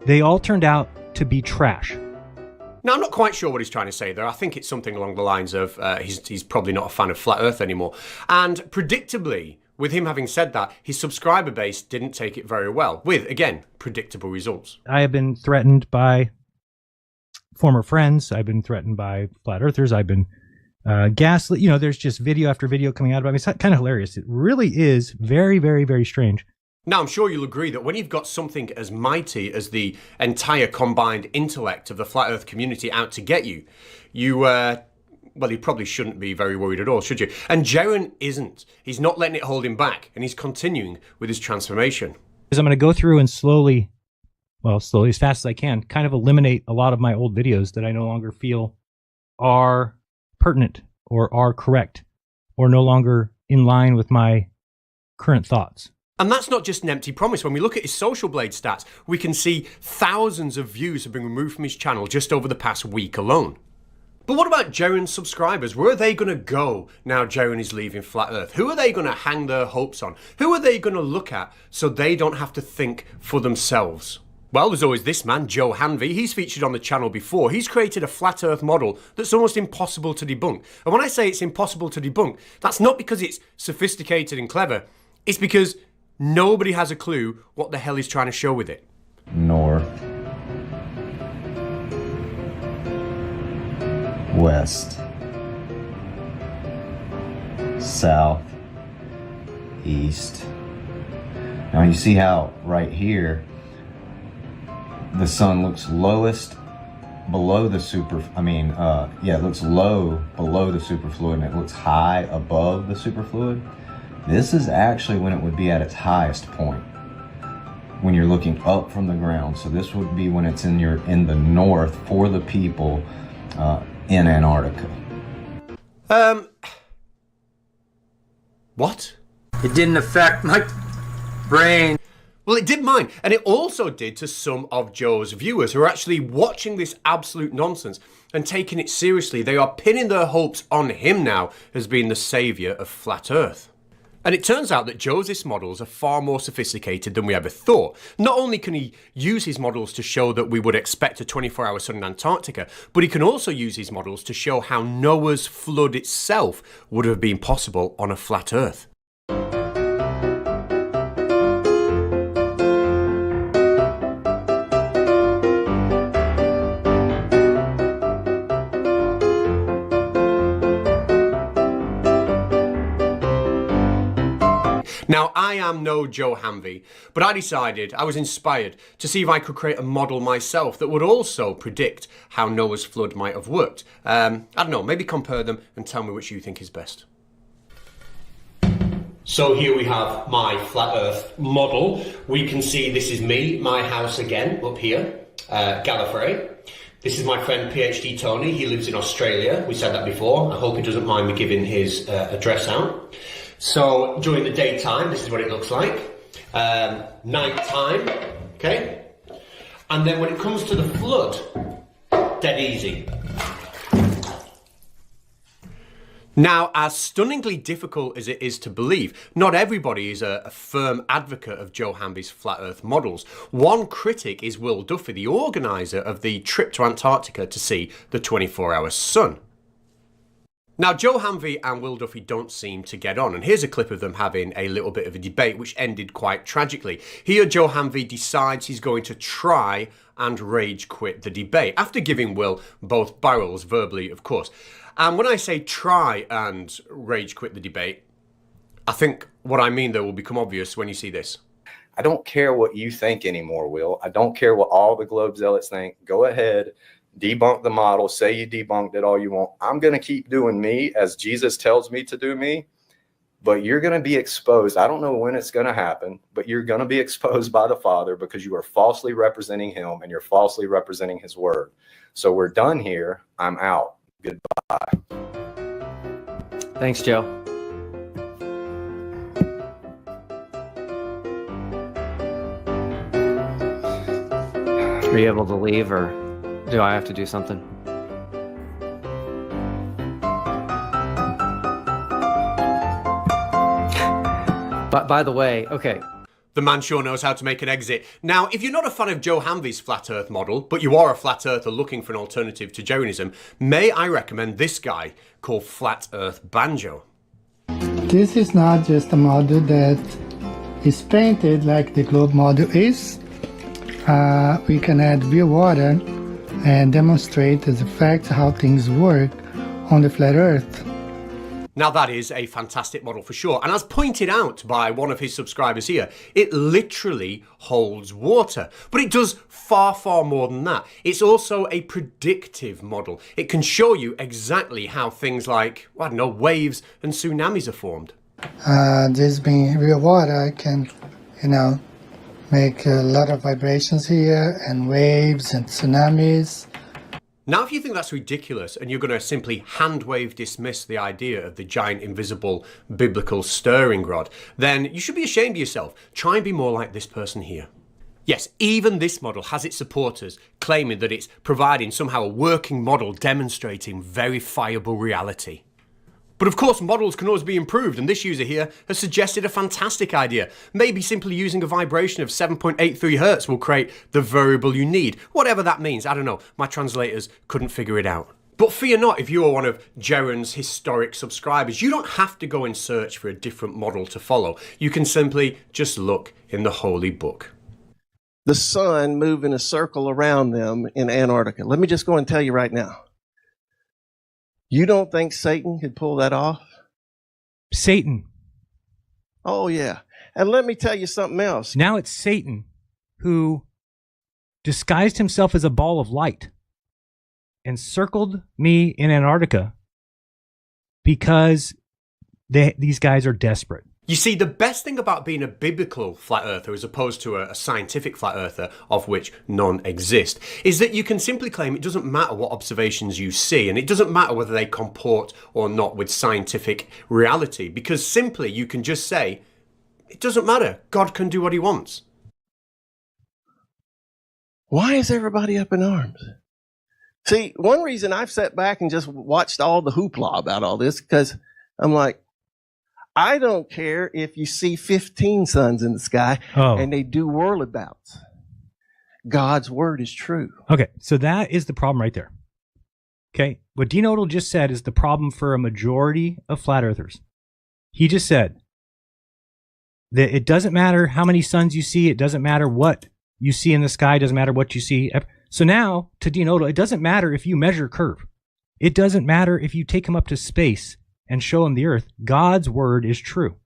they all turned out to be trash. Now, I'm not quite sure what he's trying to say there. I think it's something along the lines of he's probably not a fan of flat earth anymore. And predictably, with him having said that, his subscriber base didn't take it very well, with, again, predictable results. I have been threatened by former friends. I've been threatened by flat earthers. I've been gaslit. There's just video after video coming out about me. It's kind of hilarious. It really is very, very, very strange. Now, I'm sure you'll agree that when you've got something as mighty as the entire combined intellect of the flat earth community out to get you, you probably shouldn't be very worried at all, should you? And Jeran isn't. He's not letting it hold him back, and he's continuing with his transformation. Because I'm going to go through and slowly as fast as I can, kind of eliminate a lot of my old videos that I no longer feel are pertinent or are correct or no longer in line with my current thoughts. And that's not just an empty promise. When we look at his Social Blade stats, we can see thousands of views have been removed from his channel just over the past week alone. But what about Jeran's subscribers? Where are they going to go now Jeran is leaving Flat Earth? Who are they going to hang their hopes on? Who are they going to look at so they don't have to think for themselves? Well, there's always this man, Joe Hanvey. He's featured on the channel before. He's created a flat earth model that's almost impossible to debunk. And when I say it's impossible to debunk, that's not because it's sophisticated and clever. It's because nobody has a clue what the hell he's trying to show with it. North, west, south, east. Now you see how right here the sun looks lowest below the it looks low below the superfluid and it looks high above the superfluid. This is actually when it would be at its highest point, when you're looking up from the ground. So this would be when it's in the north for the people in Antarctica. What? It didn't affect my brain. Well, it did mine, and it also did to some of Joe's viewers who are actually watching this absolute nonsense and taking it seriously. They are pinning their hopes on him now as being the saviour of Flat Earth. And it turns out that Joe's models are far more sophisticated than we ever thought. Not only can he use his models to show that we would expect a 24-hour sun in Antarctica, but he can also use his models to show how Noah's flood itself would have been possible on a flat Earth. Now, I am no Joe Hanvey, but I was inspired to see if I could create a model myself that would also predict how Noah's flood might have worked. I don't know, maybe compare them and tell me which you think is best. So here we have my flat earth model. We can see this is me, my house again, up here, Gallifrey. This is my friend PhD Tony, he lives in Australia. We said that before. I hope he doesn't mind me giving his address out. So during the daytime, this is what it looks like. Night time, okay? And then when it comes to the flood, Dead easy. Now, as stunningly difficult as it is to believe, not everybody is a firm advocate of Joe Hamby's flat earth models. One critic is Will Duffy, the organiser of the trip to Antarctica to see the 24-hour sun. Now, Joe Hamby and Will Duffy don't seem to get on, and here's a clip of them having a little bit of a debate which ended quite tragically. Here, Joe Hamby decides he's going to try and rage quit the debate, after giving Will both barrels, verbally, of course. And when I say try and rage quit the debate, I think what I mean, though, will become obvious when you see this. I don't care what you think anymore, Will. I don't care what all the Globe zealots think. Go ahead, debunk the model, say you debunked it all you want. I'm going to keep doing me as Jesus tells me to do me, but you're going to be exposed. I don't know when it's going to happen, but you're going to be exposed by the Father because you are falsely representing him and you're falsely representing his word. So we're done here. I'm out. Goodbye. Thanks, Joe. Are you able to leave, or do I have to do something? But by the way, okay. The man sure knows how to make an exit. Now, if you're not a fan of Joe Hamby's flat earth model, but you are a flat earther looking for an alternative to Jeranism, may I recommend this guy called Flat Earth Banjo. This is not just a model that is painted like the globe model is. We can add real water and demonstrate as a fact how things work on the flat earth. Now that is a fantastic model for sure, and as pointed out by one of his subscribers here, it literally holds water. But it does far, far more than that. It's also a predictive model. It can show you exactly how things like, well, I don't know, waves and tsunamis are formed. This being real water, I can, make a lot of vibrations here, and waves and tsunamis. Now, if you think that's ridiculous and you're going to simply hand-wave dismiss the idea of the giant invisible biblical stirring rod, then you should be ashamed of yourself. Try and be more like this person here. Yes, even this model has its supporters claiming that it's providing somehow a working model demonstrating verifiable reality. But of course, models can always be improved, and this user here has suggested a fantastic idea. Maybe simply using a vibration of 7.83 hertz will create the variable you need. Whatever that means, I don't know. My translators couldn't figure it out. But fear not, if you are one of Jeran's historic subscribers, you don't have to go and search for a different model to follow. You can simply just look in the Holy Book. The sun moved in a circle around them in Antarctica. Let me just go and tell you right now. You don't think Satan could pull that off? Satan. Oh, yeah. And let me tell you something else. Now it's Satan who disguised himself as a ball of light and circled me in Antarctica because these guys are desperate. You see, the best thing about being a biblical flat earther as opposed to a scientific flat earther, of which none exist, is that you can simply claim it doesn't matter what observations you see, and it doesn't matter whether they comport or not with scientific reality, because simply you can just say, it doesn't matter, God can do what he wants. Why is everybody up in arms? See, one reason I've sat back and just watched all the hoopla about all this, because I'm like, I don't care if you see 15 suns in the sky and they do whirlabouts. God's word is true. Okay, so that is the problem right there. Okay, what Dean Odell just said is the problem for a majority of flat earthers. He just said that it doesn't matter how many suns you see, it doesn't matter what you see in the sky, it doesn't matter what you see. So now, to Dean Odell, it doesn't matter if you measure curve. It doesn't matter if you take him up to space and show him the earth. God's word is true.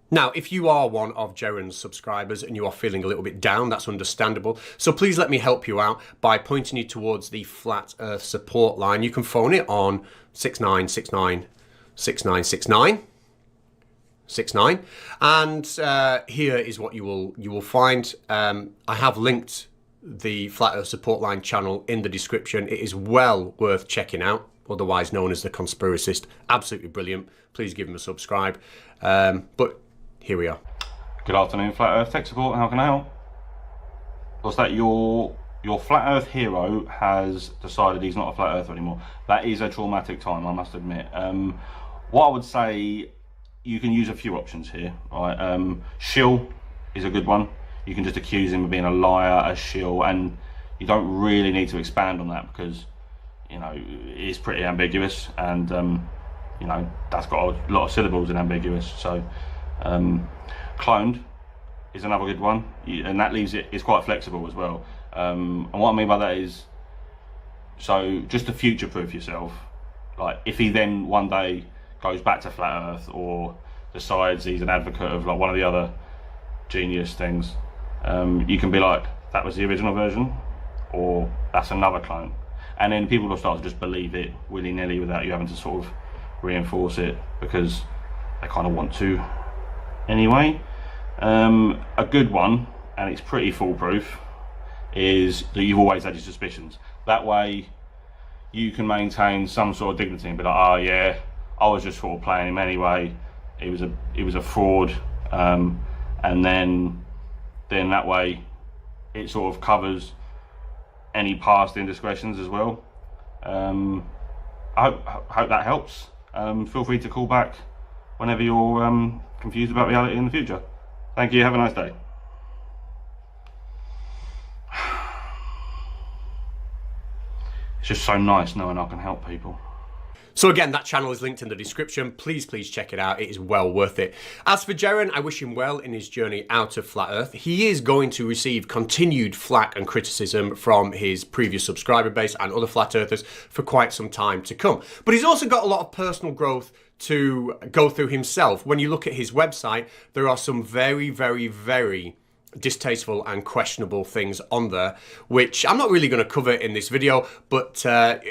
Now, if you are one of Jeran's subscribers and you are feeling a little bit down, that's understandable. So please let me help you out by pointing you towards the Flat Earth support line. You can phone it on 69696969. 69. And here is what you will find. I have linked the Flat Earth support line channel in the description. It is well worth checking out. Otherwise known as the Conspiracist. Absolutely brilliant. Please give him a subscribe. But here we are. Good afternoon, Flat Earth Tech Support. How can I help? Was that your your flat earth hero has decided he's not a flat earther anymore. That is a traumatic time, I must admit. What I would say, you can use a few options here, right? Shill is a good one. You can just accuse him of being a liar, a shill, and you don't really need to expand on that because, you know, it's pretty ambiguous, and you know, that's got a lot of syllables in ambiguous. So cloned is another good one, and that leaves it's quite flexible as well. And what I mean by that is, so just to future-proof yourself, like if he then one day goes back to flat earth or decides he's an advocate of like one of the other genius things, you can be like, that was the original version, or that's another clone, and then people will start to just believe it willy-nilly without you having to sort of reinforce it because they kind of want to anyway. A good one, and it's pretty foolproof, is that you've always had your suspicions. That way you can maintain some sort of dignity and be like, oh yeah, I was just sort of playing him anyway, it was a fraud, and then that way it sort of covers any past indiscretions as well. I hope that helps. Feel free to call back whenever you're confused about reality in the future. Thank you, have a nice day. It's just so nice knowing I can help people. So again, that channel is linked in the description. Please check it out. It is well worth it. As for Jeran, I wish him well in his journey out of Flat Earth. He is going to receive continued flack and criticism from his previous subscriber base and other Flat Earthers for quite some time to come. But he's also got a lot of personal growth to go through himself. When you look at his website, there are some very, very, very distasteful and questionable things on there, which I'm not really going to cover in this video, but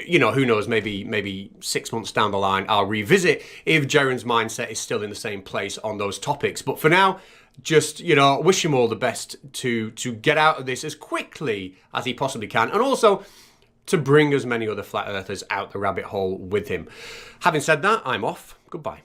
you know, who knows, maybe 6 months down the line I'll revisit if Jeran's mindset is still in the same place on those topics. But for now, just, you know, wish him all the best to get out of this as quickly as he possibly can, and also to bring as many other flat earthers out the rabbit hole with him. Having said that, I'm off. Goodbye.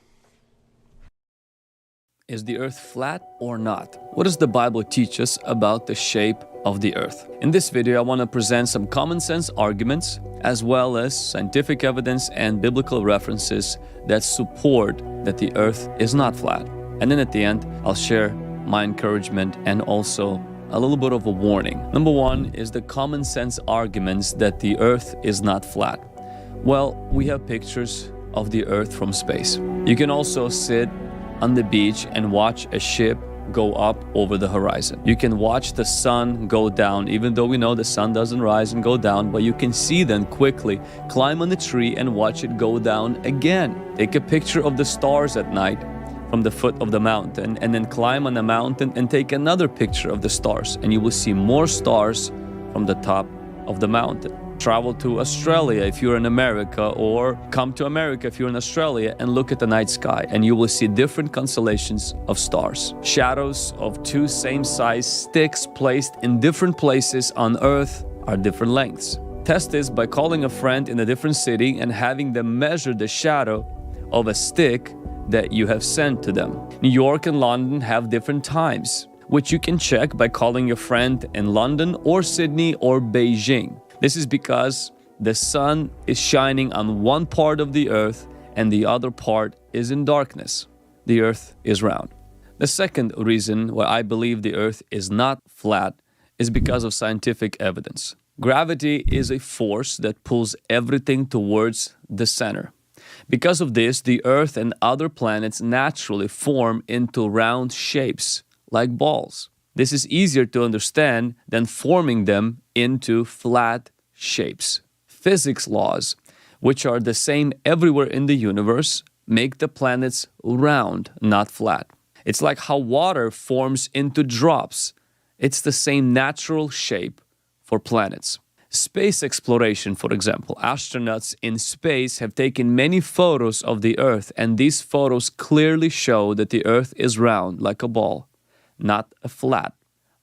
Is the earth flat or not? What does the Bible teach us about the shape of the earth? In this video, I want to present some common sense arguments, as well as scientific evidence and biblical references that support that the earth is not flat. And then at the end, I'll share my encouragement and also a little bit of a warning. Number one is the common sense arguments that the earth is not flat. Well, we have pictures of the earth from space. You can also sit on the beach and watch a ship go up over the horizon. You can watch the sun go down, even though we know the sun doesn't rise and go down, but you can see them quickly climb on the tree and watch it go down again. Take a picture of the stars at night from the foot of the mountain, and then climb on the mountain and take another picture of the stars, and you will see more stars from the top of the mountain. Travel to Australia if you're in America, or come to America if you're in Australia, and look at the night sky, and you will see different constellations of stars. Shadows of two same-size sticks placed in different places on Earth are different lengths. Test this by calling a friend in a different city and having them measure the shadow of a stick that you have sent to them. New York and London have different times, which you can check by calling your friend in London or Sydney or Beijing. This is because the sun is shining on one part of the earth and the other part is in darkness. The earth is round. The second reason why I believe the earth is not flat is because of scientific evidence. Gravity is a force that pulls everything towards the center. Because of this, the earth and other planets naturally form into round shapes like balls. This is easier to understand than forming them into flat shapes. Physics laws, which are the same everywhere in the universe, make the planets round, not flat. It's like how water forms into drops. It's the same natural shape for planets. Space exploration, for example. Astronauts in space have taken many photos of the Earth, and these photos clearly show that the Earth is round like a ball, not a flat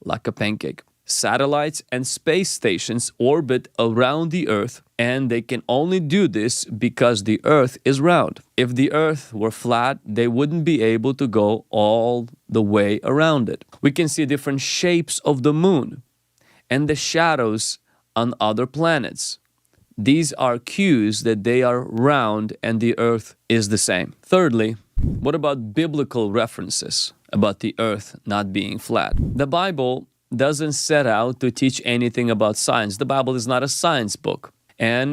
like a pancake. Satellites and space stations orbit around the Earth, and they can only do this because the Earth is round. If the Earth were flat, they wouldn't be able to go all the way around it. We can see different shapes of the moon, and the shadows on other planets. These are cues that they are round and the earth is the same. Thirdly, what about biblical references about the earth not being flat? The Bible doesn't set out to teach anything about science. The Bible is not a science book. And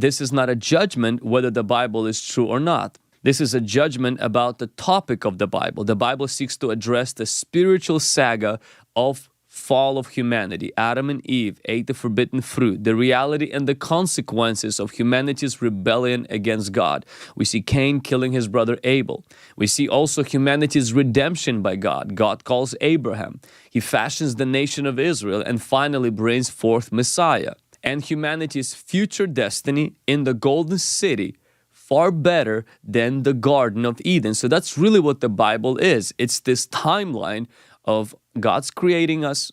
this is not a judgment whether the Bible is true or not. This is a judgment about the topic of the Bible. The Bible seeks to address the spiritual saga of fall of humanity. Adam and Eve ate the forbidden fruit, the reality and the consequences of humanity's rebellion against God. We see Cain killing his brother Abel. We see also humanity's redemption by God. God calls Abraham. He fashions the nation of Israel and finally brings forth Messiah. And humanity's future destiny in the golden city, far better than the Garden of Eden. So that's really what the Bible is. It's this timeline of God's creating us,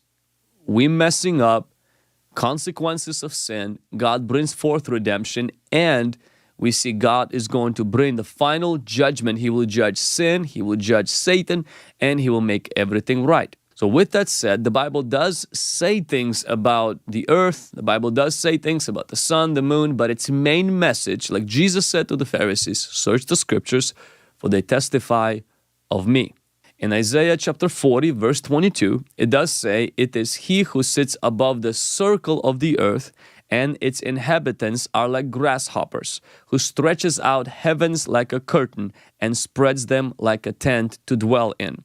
we messing up, consequences of sin, God brings forth redemption, and we see God is going to bring the final judgment. He will judge sin, He will judge Satan, and He will make everything right. So with that said, the Bible does say things about the earth, the Bible does say things about the sun, the moon, but its main message, like Jesus said to the Pharisees, search the scriptures, for they testify of me. In Isaiah chapter 40, verse 22, it does say, it is He who sits above the circle of the earth, and its inhabitants are like grasshoppers, who stretches out heavens like a curtain and spreads them like a tent to dwell in.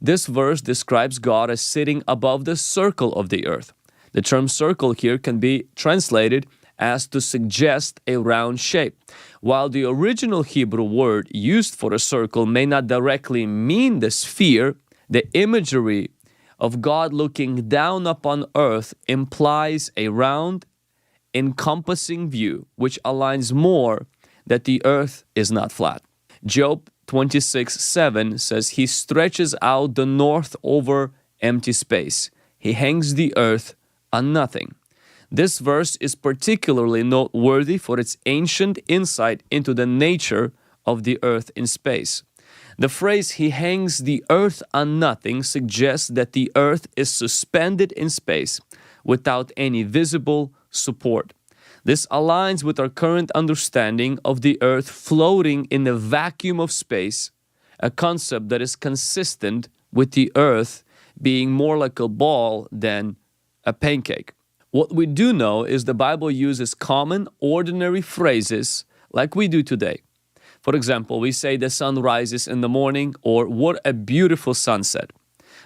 This verse describes God as sitting above the circle of the earth. The term circle here can be translated as to suggest a round shape. While the original Hebrew word used for a circle may not directly mean the sphere, the imagery of God looking down upon earth implies a round, encompassing view, which aligns more that the earth is not flat. Job 26:7 says, He stretches out the north over empty space. He hangs the earth on nothing. This verse is particularly noteworthy for its ancient insight into the nature of the earth in space. The phrase, He hangs the earth on nothing, suggests that the earth is suspended in space without any visible support. This aligns with our current understanding of the earth floating in the vacuum of space, a concept that is consistent with the earth being more like a ball than a pancake. What we do know is the Bible uses common, ordinary phrases like we do today. For example, we say the sun rises in the morning, or what a beautiful sunset.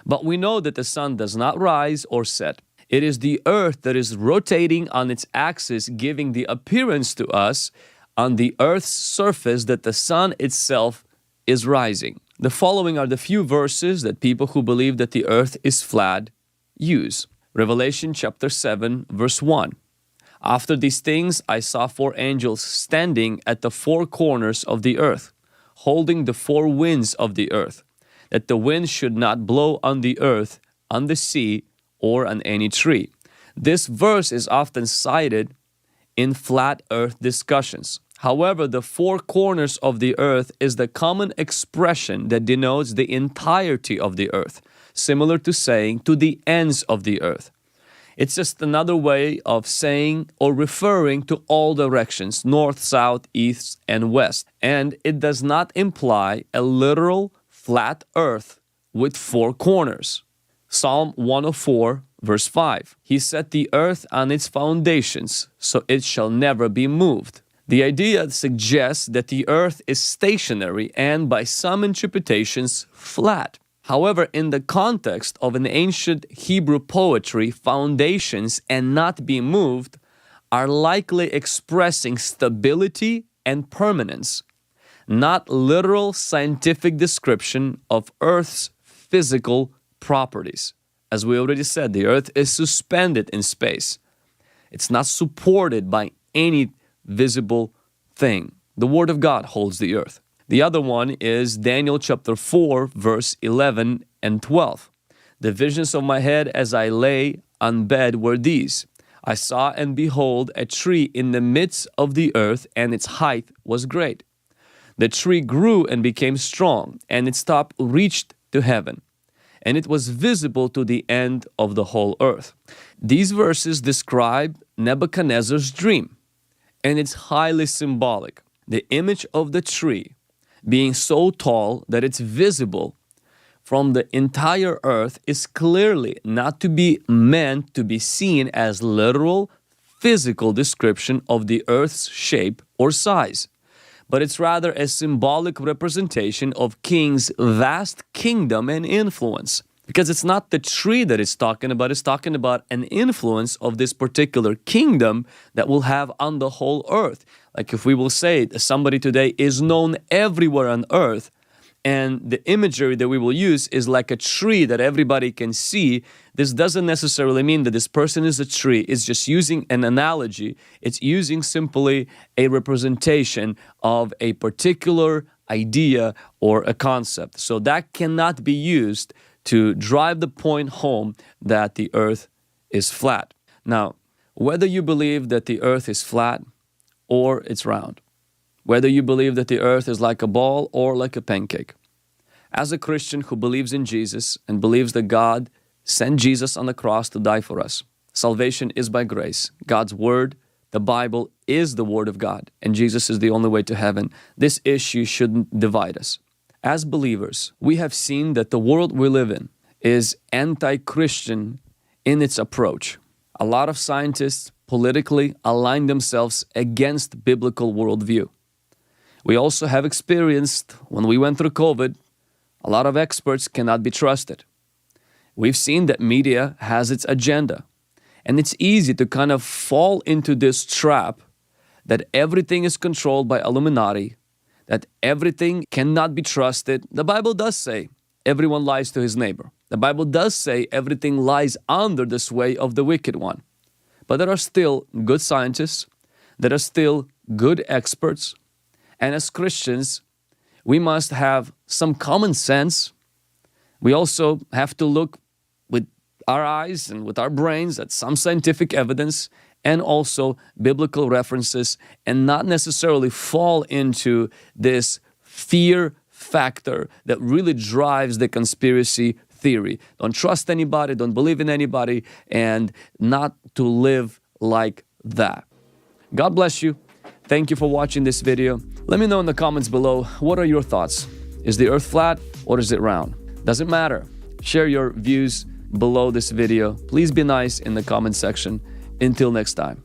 But we know that the sun does not rise or set. It is the earth that is rotating on its axis, giving the appearance to us on the earth's surface that the sun itself is rising. The following are the few verses that people who believe that the earth is flat use. Revelation chapter 7, verse 1. After these things, I saw 4 angels standing at the 4 corners of the earth, holding the 4 winds of the earth, that the wind should not blow on the earth, on the sea, or on any tree. This verse is often cited in flat earth discussions. However, the 4 corners of the earth is the common expression that denotes the entirety of the earth, similar to saying to the ends of the earth. It's just another way of saying or referring to all directions, north, south, east, and west. And it does not imply a literal flat earth with 4 corners. Psalm 104, verse 5. He set the earth on its foundations, so it shall never be moved. The idea suggests that the earth is stationary and, by some interpretations, flat. However, in the context of an ancient Hebrew poetry, foundations and not be moved are likely expressing stability and permanence, not literal scientific description of Earth's physical properties. As we already said, the Earth is suspended in space. It's not supported by any visible thing. The Word of God holds the earth. The other one is Daniel chapter 4, verse 11 and 12. The visions of my head as I lay on bed were these. I saw and behold a tree in the midst of the earth, and its height was great. The tree grew and became strong, and its top reached to heaven, and it was visible to the end of the whole earth. These verses describe Nebuchadnezzar's dream, and it's highly symbolic. The image of the tree being so tall that it's visible from the entire earth is clearly not to be meant to be seen as literal physical description of the earth's shape or size, but it's rather a symbolic representation of King's vast kingdom and influence. Because it's not the tree that it's talking about an influence of this particular kingdom that will have on the whole earth. Like if we will say somebody today is known everywhere on earth, and the imagery that we will use is like a tree that everybody can see, this doesn't necessarily mean that this person is a tree. It's just using an analogy. It's using simply a representation of a particular idea or a concept. So that cannot be used to drive the point home that the earth is flat. Now, whether you believe that the earth is flat or it's round, whether you believe that the earth is like a ball or like a pancake, as a Christian who believes in Jesus and believes that God sent Jesus on the cross to die for us, salvation is by grace. God's word, the Bible, is the word of God, and Jesus is the only way to heaven. This issue shouldn't divide us. As believers, we have seen that the world we live in is anti-Christian in its approach. A lot of scientists politically align themselves against biblical worldview. We also have experienced, when we went through COVID, a lot of experts cannot be trusted. We've seen that media has its agenda, and it's easy to kind of fall into this trap that everything is controlled by Illuminati, that everything cannot be trusted. The Bible does say everyone lies to his neighbor. The Bible does say everything lies under the sway of the wicked one. But there are still good scientists, there are still good experts, and as Christians, we must have some common sense. We also have to look with our eyes and with our brains at some scientific evidence and also biblical references, and not necessarily fall into this fear factor that really drives the conspiracy theory. Don't trust anybody, don't believe in anybody, and not to live like that. God bless you. Thank you for watching this video. Let me know in the comments below, what are your thoughts? Is the earth flat or is it round? Doesn't matter. Share your views below this video. Please be nice in the comment section. Until next time.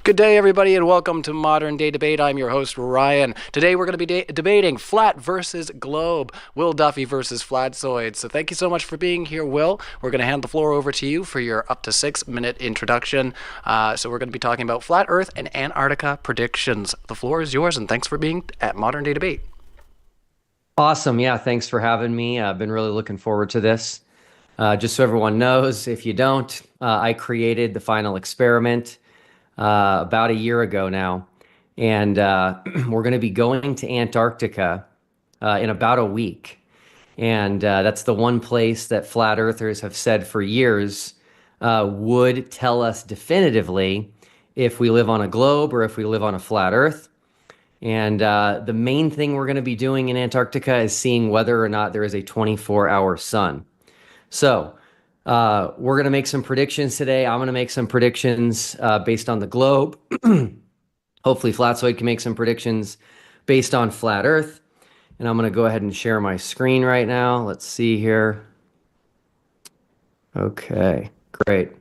Good day, everybody, and welcome to Modern Day Debate. I'm your host, Ryan. Today, we're going to be debating flat versus globe, Will Duffy versus Flatzoid. So thank you so much for being here, Will. We're going to hand the floor over to you for your up to 6-minute introduction. So we're going to be talking about flat Earth and Antarctica predictions. The floor is yours, and thanks for being at Modern Day Debate. Awesome. Yeah, thanks for having me. I've been really looking forward to this. Just so everyone knows, if you don't, I created the final experiment about a year ago now, and we're going to be going to Antarctica in about a week, and that's the one place that flat earthers have said for years would tell us definitively if we live on a globe or if we live on a flat earth. And the main thing we're going to be doing in Antarctica is seeing whether or not there is a 24-hour sun. So we're going to make some predictions today. I'm going to make some predictions based on the globe. Hopefully Flatzoid can make some predictions based on flat earth. And I'm going to go ahead and share my screen right now. Let's see here. Okay, great.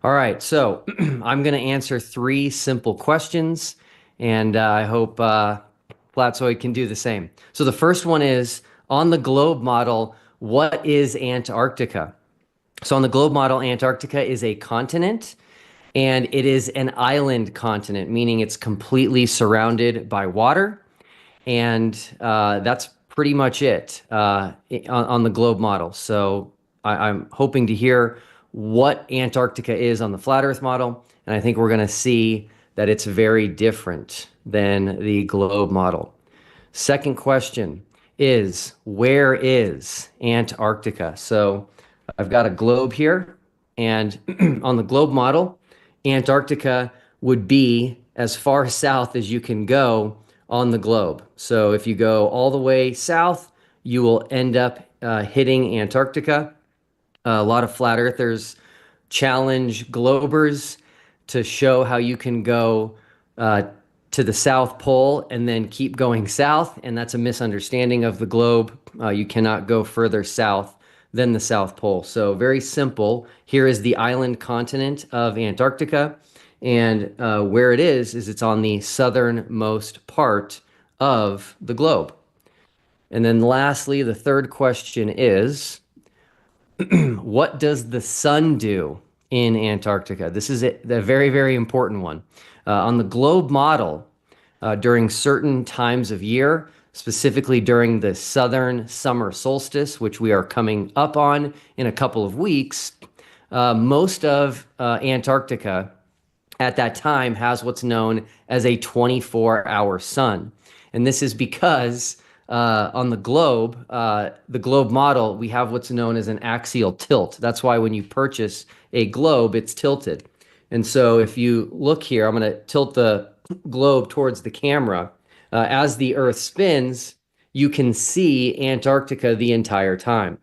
All right, so I'm going to answer 3 simple questions, and I hope Flatzoid can do the same. So the first one is, on the globe model, what is Antarctica? So on the globe model, Antarctica is a continent, And it is an island continent, meaning it's completely surrounded by water. And that's pretty much it on the globe model. So I'm hoping to hear what Antarctica is on the flat Earth model. And I think we're going to see that it's very different than the globe model. Second question is, where is Antarctica? So I've got a globe here, and on the globe model, Antarctica would be as far south as you can go on the globe. So if you go all the way south, you will end up hitting Antarctica. A lot of flat earthers challenge globers to show how you can go to the South Pole and then keep going south, and that's a misunderstanding of the globe. You cannot go further south than the South Pole. So very simple. Here is the island continent of Antarctica, and where it is it's on the southernmost part of the globe. And then lastly, the third question is, what does the sun do in Antarctica? This is a very, very important one. On the globe model, during certain times of year, specifically during the southern summer solstice, which we are coming up on in a couple of weeks, most of Antarctica at that time has what's known as a 24-hour sun. And this is because on the globe model, we have what's known as an axial tilt. That's why when you purchase a globe, it's tilted. And so if you look here, I'm going to tilt the globe towards the camera. As the Earth spins, you can see Antarctica the entire time.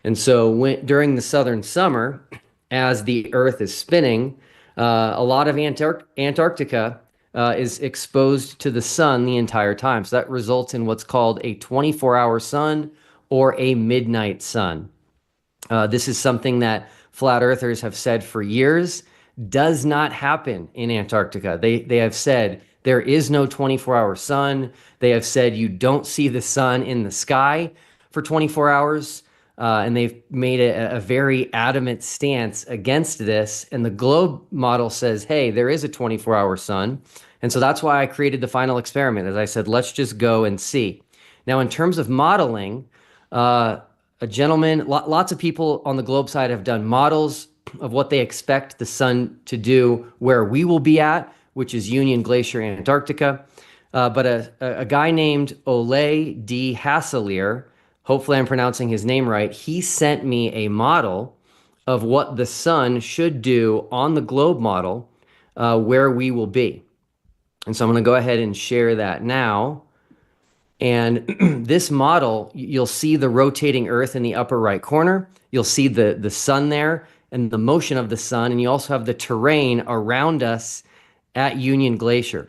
And so during the southern summer, as the Earth is spinning, a lot of Antarctica is exposed to the sun the entire time. So that results in what's called a 24-hour sun or a midnight sun. This is something that flat earthers have said for years does not happen in Antarctica. They have said there is no 24-hour sun. They have said you don't see the sun in the sky for 24 hours. And they've made a very adamant stance against this. And the globe model says, hey, there is a 24-hour sun. And so that's why I created the final experiment. As I said, let's just go and see. Now, in terms of modeling, a gentleman, lots of people on the globe side have done models of what they expect the sun to do where we will be at, which is Union Glacier, Antarctica. But a guy named Ole D. Hasselier, hopefully I'm pronouncing his name right, he sent me a model of what the sun should do on the globe model where we will be. And so I'm going to go ahead and share that now. And this model, you'll see the rotating Earth in the upper right corner. You'll see the sun there and the motion of the sun. And you also have the terrain around us at Union Glacier.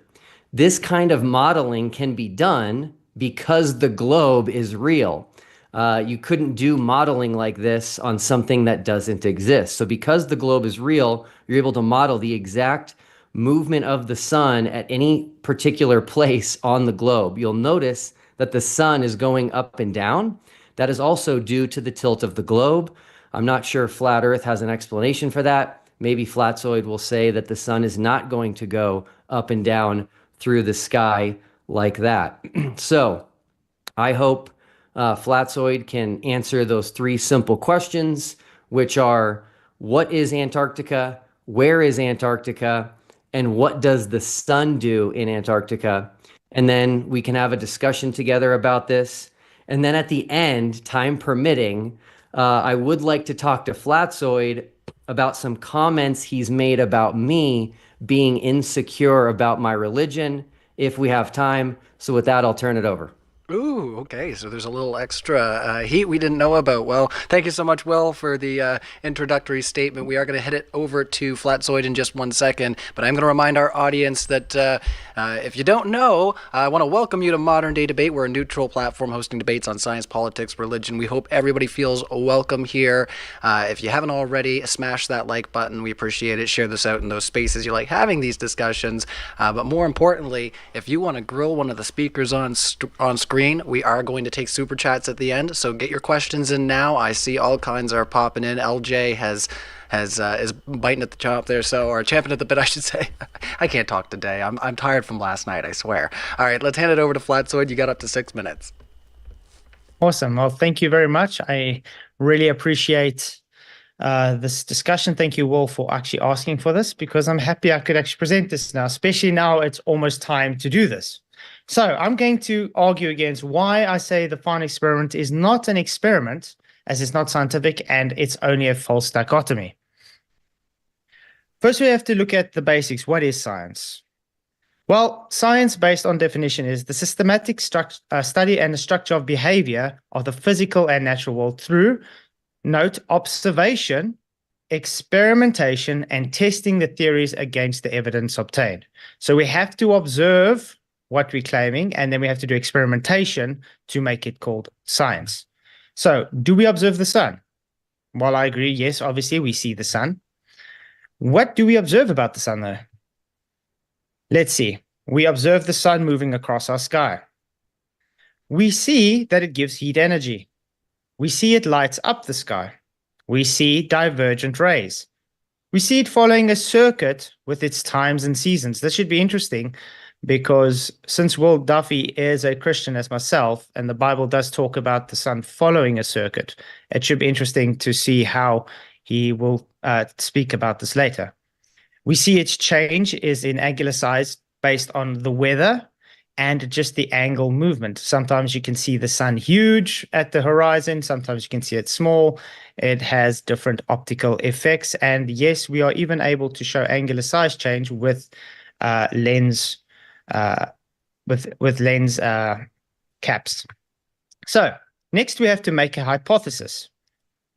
This kind of modeling can be done because the globe is real. You couldn't do modeling like this on something that doesn't exist. So because the globe is real, you're able to model the exact movement of the sun at any particular place on the globe. You'll notice that the sun is going up and down. That is also due to the tilt of the globe. I'm not sure if Flat Earth has an explanation for that. Maybe Flatzoid will say that the sun is not going to go up and down through the sky like that. So I hope Flatzoid can answer those three simple questions, which are, what is Antarctica? Where is Antarctica? And what does the sun do in Antarctica? And then we can have a discussion together about this. And then at the end, time permitting, I would like to talk to Flatzoid about some comments he's made about me being insecure about my religion, if we have time. So with that, I'll turn it over. Ooh, okay. So there's a little extra heat we didn't know about. Well, thank you so much, Will, for the introductory statement. We are going to head it over to Flatzoid in just 1 second, but I'm going to remind our audience that if you don't know, I want to welcome you to Modern Day Debate. We're a neutral platform hosting debates on science, politics, religion. We hope everybody feels welcome here. If you haven't already, smash that like button. We appreciate it. Share this out in those spaces you like having these discussions. But more importantly, if you want to grill one of the speakers on screen, we are going to take super chats at the end, so get your questions in now. I see all kinds are popping in. LJ has is biting at the chop there, or champing at the bit, I should say. I can't talk today. I'm tired from last night, I swear. All right, let's hand it over to Flatsoid. You got up to 6 minutes. Awesome. Well, thank you very much. I really appreciate this discussion. Thank you, Will, for actually asking for this, because I'm happy I could actually present this now, especially now it's almost time to do this. So I'm going to argue against why I say the final experiment is not an experiment, as it's not scientific and it's only a false dichotomy. First, we have to look at the basics. What is science? Well, science, based on definition, is the systematic study and the structure of behavior of the physical and natural world through, note, observation, experimentation, and testing the theories against the evidence obtained. So we have to observe what we're claiming, and then we have to do experimentation to make it called science. So, do we observe the sun? Well, I agree. Yes, obviously, we see the sun. What do we observe about the sun, though? Let's see. We observe the sun moving across our sky. We see that it gives heat energy. We see it lights up the sky. We see divergent rays. We see it following a circuit with its times and seasons. This should be interesting, because since Will Duffy is a Christian as myself, and the Bible does talk about the sun following a circuit, it should be interesting to see how he will speak about this later. We see its change is in angular size based on the weather and just the angle movement. Sometimes you can see the sun huge at the horizon. Sometimes you can see it small. It has different optical effects. And yes, we are even able to show angular size change with lens caps. So next we have to make a hypothesis.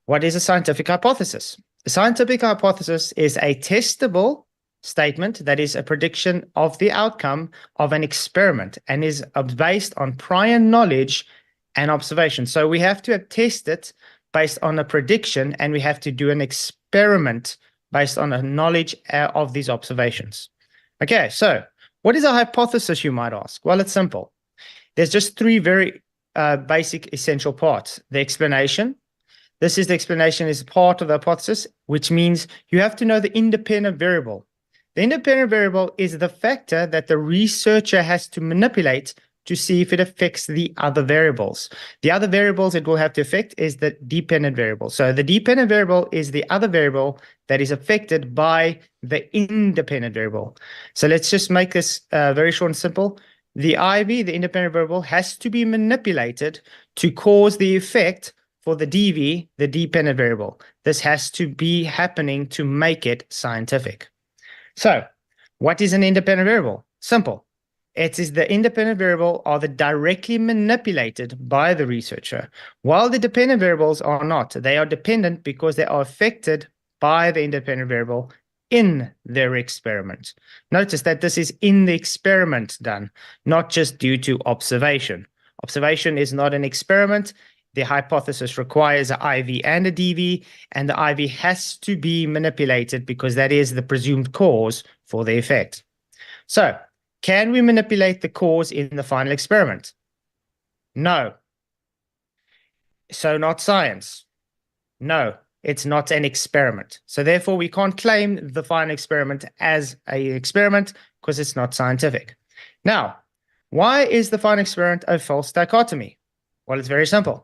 What is a scientific hypothesis? A scientific hypothesis is a testable statement that is a prediction of the outcome of an experiment and is based on prior knowledge and observation. So we have to test it based on a prediction, and we have to do an experiment based on a knowledge of these observations. Okay, so what is a hypothesis, you might ask? Well, it's simple. There's just three very basic essential parts. The explanation. This is the explanation is part of the hypothesis, which means you have to know the independent variable. The independent variable is the factor that the researcher has to manipulate to see if it affects the other variables. The other variables it will have to affect is the dependent variable. So the dependent variable is the other variable that is affected by the independent variable. So let's just make this very short and simple. The IV, the independent variable, has to be manipulated to cause the effect for the DV, the dependent variable. This has to be happening to make it scientific. So, what is an independent variable? Simple. It is the independent variable are the directly manipulated by the researcher, while the dependent variables are not. They are dependent because they are affected by the independent variable in their experiment. Notice that this is in the experiment done, not just due to observation. Observation is not an experiment. The hypothesis requires an IV and a DV, and the IV has to be manipulated because that is the presumed cause for the effect. So, can we manipulate the cause in the final experiment? No. So, not science. No, it's not an experiment. So, therefore, we can't claim the final experiment as an experiment because it's not scientific. Now, why is the final experiment a false dichotomy? Well, it's very simple.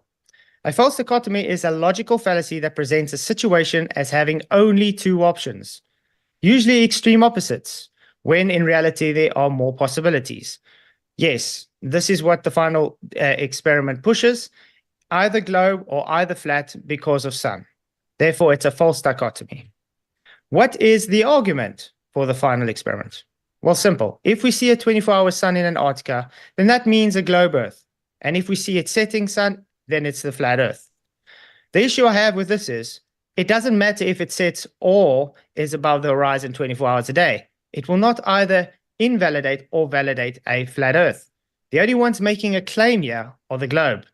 A false dichotomy is a logical fallacy that presents a situation as having only two options, usually extreme opposites, when in reality there are more possibilities. Yes, this is what the final experiment pushes, either globe or either flat because of sun. Therefore, it's a false dichotomy. What is the argument for the final experiment? Well, simple. If we see a 24-hour sun in Antarctica, then that means a globe Earth. And if we see it setting sun, then it's the flat Earth. The issue I have with this is, it doesn't matter if it sets or is above the horizon 24 hours a day. It will not either invalidate or validate a flat Earth. The only ones making a claim here are the globe,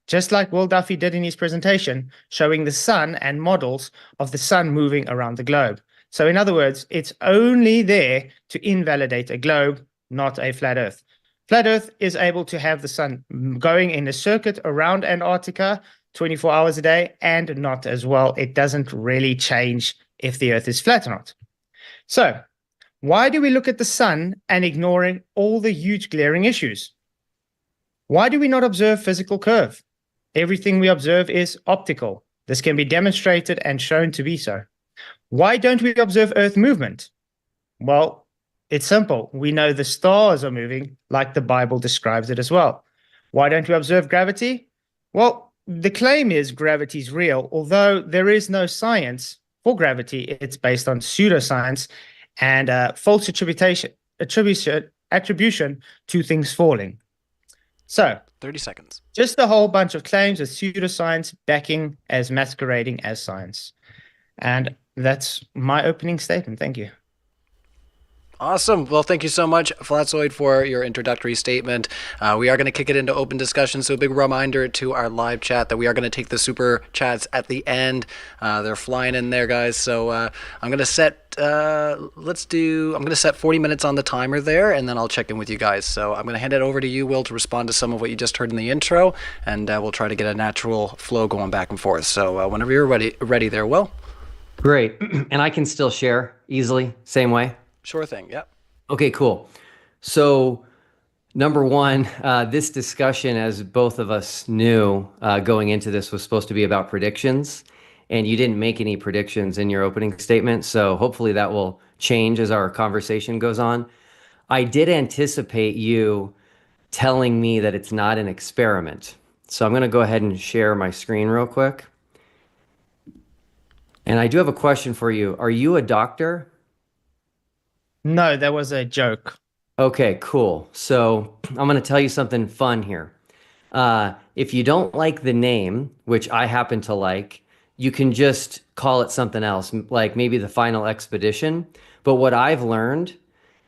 just like Will Duffy did in his presentation, showing the sun and models of the sun moving around the globe. So in other words, it's only there to invalidate a globe, not a flat Earth. Flat Earth is able to have the sun going in a circuit around Antarctica 24 hours a day and not as well. It doesn't really change if the earth is flat or not. So, why do we look at the sun and ignoring all the huge glaring issues? Why do we not observe physical curve? Everything we observe is optical. This can be demonstrated and shown to be so. Why don't we observe earth movement? Well, it's simple. We know the stars are moving like the Bible describes it as well. Why don't we observe gravity? Well, the claim is gravity is real, although there is no science for gravity. It's based on pseudoscience and false attribution to things falling. So, 30 seconds. Just a whole bunch of claims with pseudoscience backing as masquerading as science. And that's my opening statement. Thank you. Awesome. Well, thank you so much, Flatzoid, for your introductory statement. We are going to kick it into open discussion. So a big reminder to our live chat that we are going to take the super chats at the end. They're flying in there, guys. So I'm going to set, I'm going to set 40 minutes on the timer there, and then I'll check in with you guys. So I'm going to hand it over to you, Will, to respond to some of what you just heard in the intro, and we'll try to get a natural flow going back and forth. So whenever you're ready there, Will. Great. And I can still share easily, same way? Sure thing. Yep. Okay, cool. So number one, this discussion, as both of us knew going into this, was supposed to be about predictions, and you didn't make any predictions in your opening statement. So hopefully that will change as our conversation goes on. I did anticipate you telling me that it's not an experiment. So I'm going to go ahead and share my screen real quick. And I do have a question for you. Are you a doctor? No, that was a joke. Okay, cool. So I'm going to tell you something fun here. If you don't like the name, which I happen to like, you can just call it something else, like maybe the Final Expedition. But what I've learned,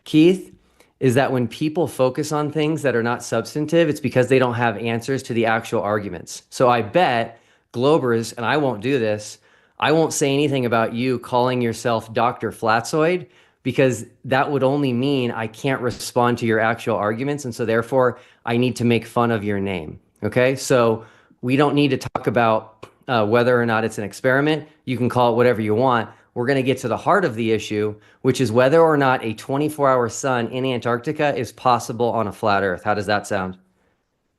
Keith, is that when people focus on things that are not substantive, it's because they don't have answers to the actual arguments. So I bet Globers, and I won't do this, I won't say anything about you calling yourself Dr. Flatzoid, because that would only mean I can't respond to your actual arguments. And so therefore, I need to make fun of your name. Okay, so we don't need to talk about whether or not it's an experiment. You can call it whatever you want. We're going to get to the heart of the issue, which is whether or not a 24-hour sun in Antarctica is possible on a flat Earth. How does that sound?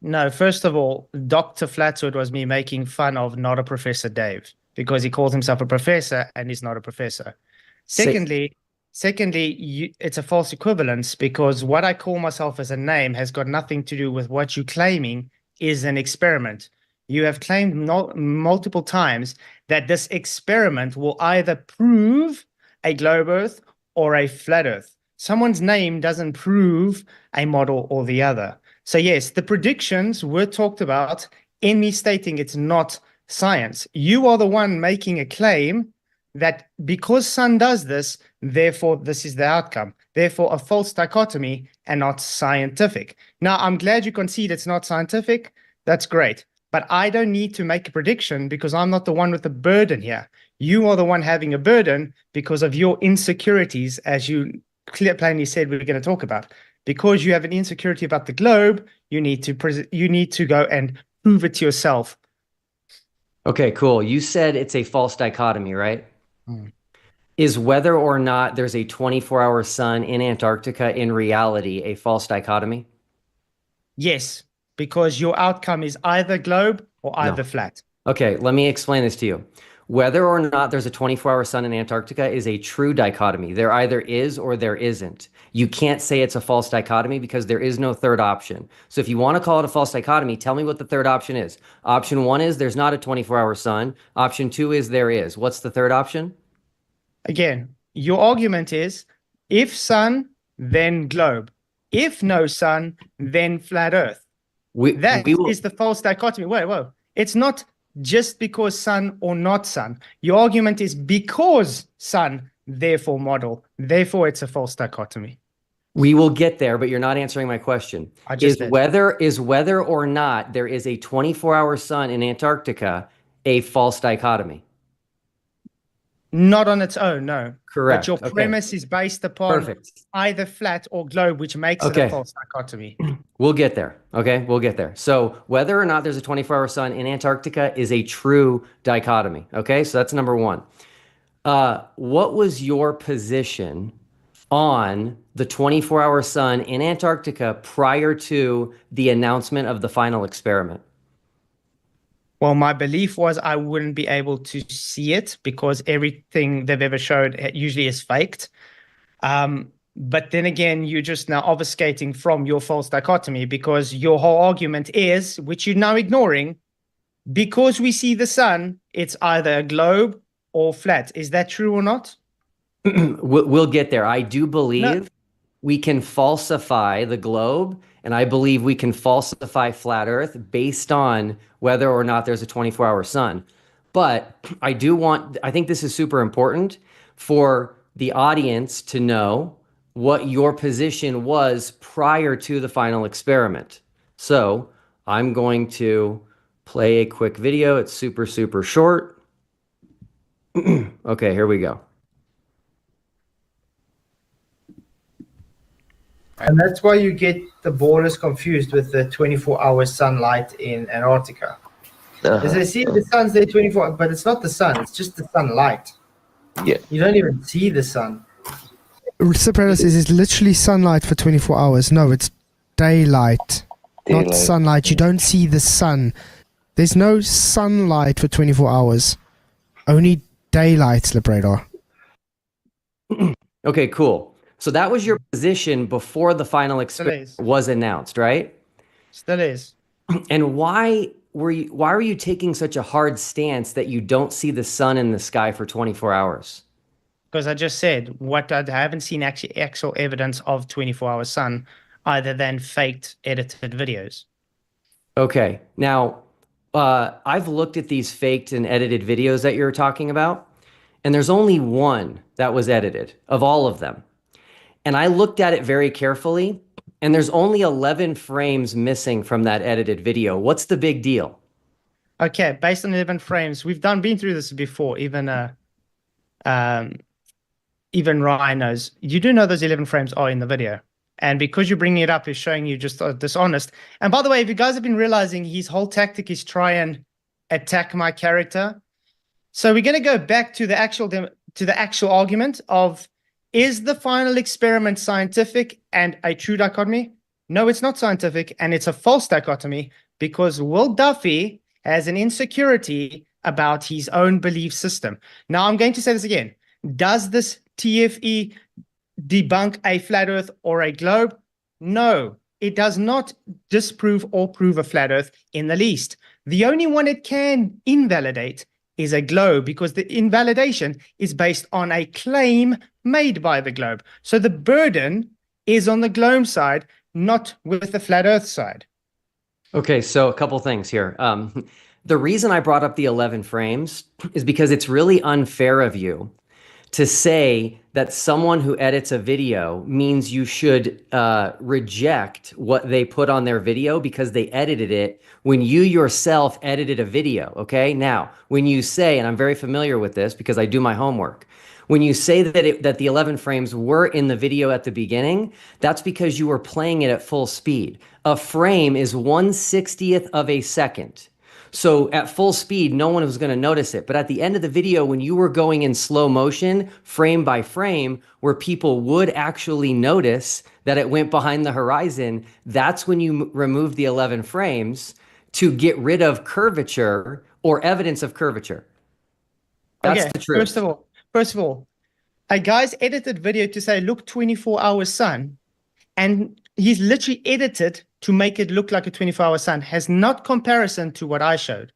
No, first of all, Dr. Flatzoid was me making fun of not a Professor Dave, because he calls himself a professor and he's not a professor. Secondly, it's a false equivalence, because what I call myself as a name has got nothing to do with what you're claiming is an experiment. You have claimed multiple times that this experiment will either prove a globe Earth or a flat Earth. Someone's name doesn't prove a model or the other. So yes, the predictions were talked about in me stating it's not science. You are the one making a claim that because sun does this, therefore this is the outcome. Therefore, a false dichotomy and not scientific. Now, I'm glad you concede it's not scientific. That's great. But I don't need to make a prediction, because I'm not the one with the burden here. You are the one having a burden because of your insecurities, as you plainly said we're going to talk about. Because you have an insecurity about the globe, you need to go and prove it to yourself. Okay, cool. You said it's a false dichotomy, right? Is whether or not there's a 24-hour sun in Antarctica in reality a false dichotomy? Yes, because your outcome is either globe or either flat. Okay, let me explain this to you. Whether or not there's a 24-hour sun in Antarctica is a true dichotomy. There either is or there isn't. You can't say it's a false dichotomy because there is no third option. So if you want to call it a false dichotomy, tell me what the third option is. Option 1 is there's not a 24-hour sun. Option 2 is there is. What's the third option? Again, your argument is if sun, then globe. If no sun, then flat Earth. That is the false dichotomy. Whoa. It's not just because sun or not sun. Your argument is because sun, therefore model. Therefore, it's a false dichotomy. We will get there, but you're not answering my question. Is whether or not there is a 24-hour sun in Antarctica a false dichotomy? Not on its own, no. Correct. But your premise is based upon either flat or globe, which makes it a false dichotomy. We'll get there. Okay, we'll get there. So whether or not there's a 24-hour sun in Antarctica is a true dichotomy. Okay, so that's number one. What was your position on the 24-hour sun in Antarctica prior to the announcement of the final experiment? Well, my belief was I wouldn't be able to see it because everything they've ever showed usually is faked. But then again, you're just now obfuscating from your false dichotomy because your whole argument is, which you're now ignoring, because we see the sun, it's either a globe or flat. Is that true or not? We'll get there. I do believe we can falsify the globe, and I believe we can falsify flat Earth based on whether or not there's a 24-hour sun. But I think this is super important for the audience to know what your position was prior to the final experiment. So I'm going to play a quick video. It's super, super short. Okay, here we go. And that's why you get the borders confused with the 24-hour sunlight in Antarctica. As they see the sun's there 24, but it's not the sun, it's just the sunlight. Yeah. You don't even see the sun. Soprano says it's literally sunlight for 24 hours. No, it's daylight, not sunlight. You don't see the sun. There's no sunlight for 24 hours. Only daylight, Liberator. Okay, cool. So that was your position before the final experiment was announced, right? Still is. And why were you taking such a hard stance that you don't see the sun in the sky for 24 hours? Because I just said, I haven't seen actual evidence of 24-hour sun other than faked edited videos. Okay. Now, I've looked at these faked and edited videos that you're talking about, and there's only one that was edited of all of them. And I looked at it very carefully, and there's only 11 frames missing from that edited video. What's the big deal? Okay, based on 11 frames, we've been through this before. Even Ryan knows. You do know those 11 frames are in the video. And because you're bringing it up, is showing you just dishonest. And by the way, if you guys have been realizing, his whole tactic is try and attack my character. So we're going to go back to the actual argument of, is the final experiment scientific and a true dichotomy? No, it's not scientific, and it's a false dichotomy because Will Duffy has an insecurity about his own belief system. Now, I'm going to say this again. Does this TFE debunk a flat Earth or a globe? No, it does not disprove or prove a flat Earth in the least. The only one it can invalidate is a globe because the invalidation is based on a claim made by the globe. So the burden is on the globe side, not with the flat Earth side. Okay, so a couple things here. The reason I brought up the 11 frames is because it's really unfair of you to say that someone who edits a video means you should reject what they put on their video because they edited it when you yourself edited a video, okay? Now, when you say, and I'm very familiar with this because I do my homework, when you say that the 11 frames were in the video at the beginning, that's because you were playing it at full speed. A frame is 1/60th of a second. So at full speed, no one was going to notice it. But at the end of the video, when you were going in slow motion, frame by frame, where people would actually notice that it went behind the horizon, that's when you remove the 11 frames to get rid of curvature or evidence of curvature. That's the truth. First of all, a guy's edited video to say, look, 24-hour sun, and he's literally edited to make it look like a 24-hour sun, has not comparison to what I showed.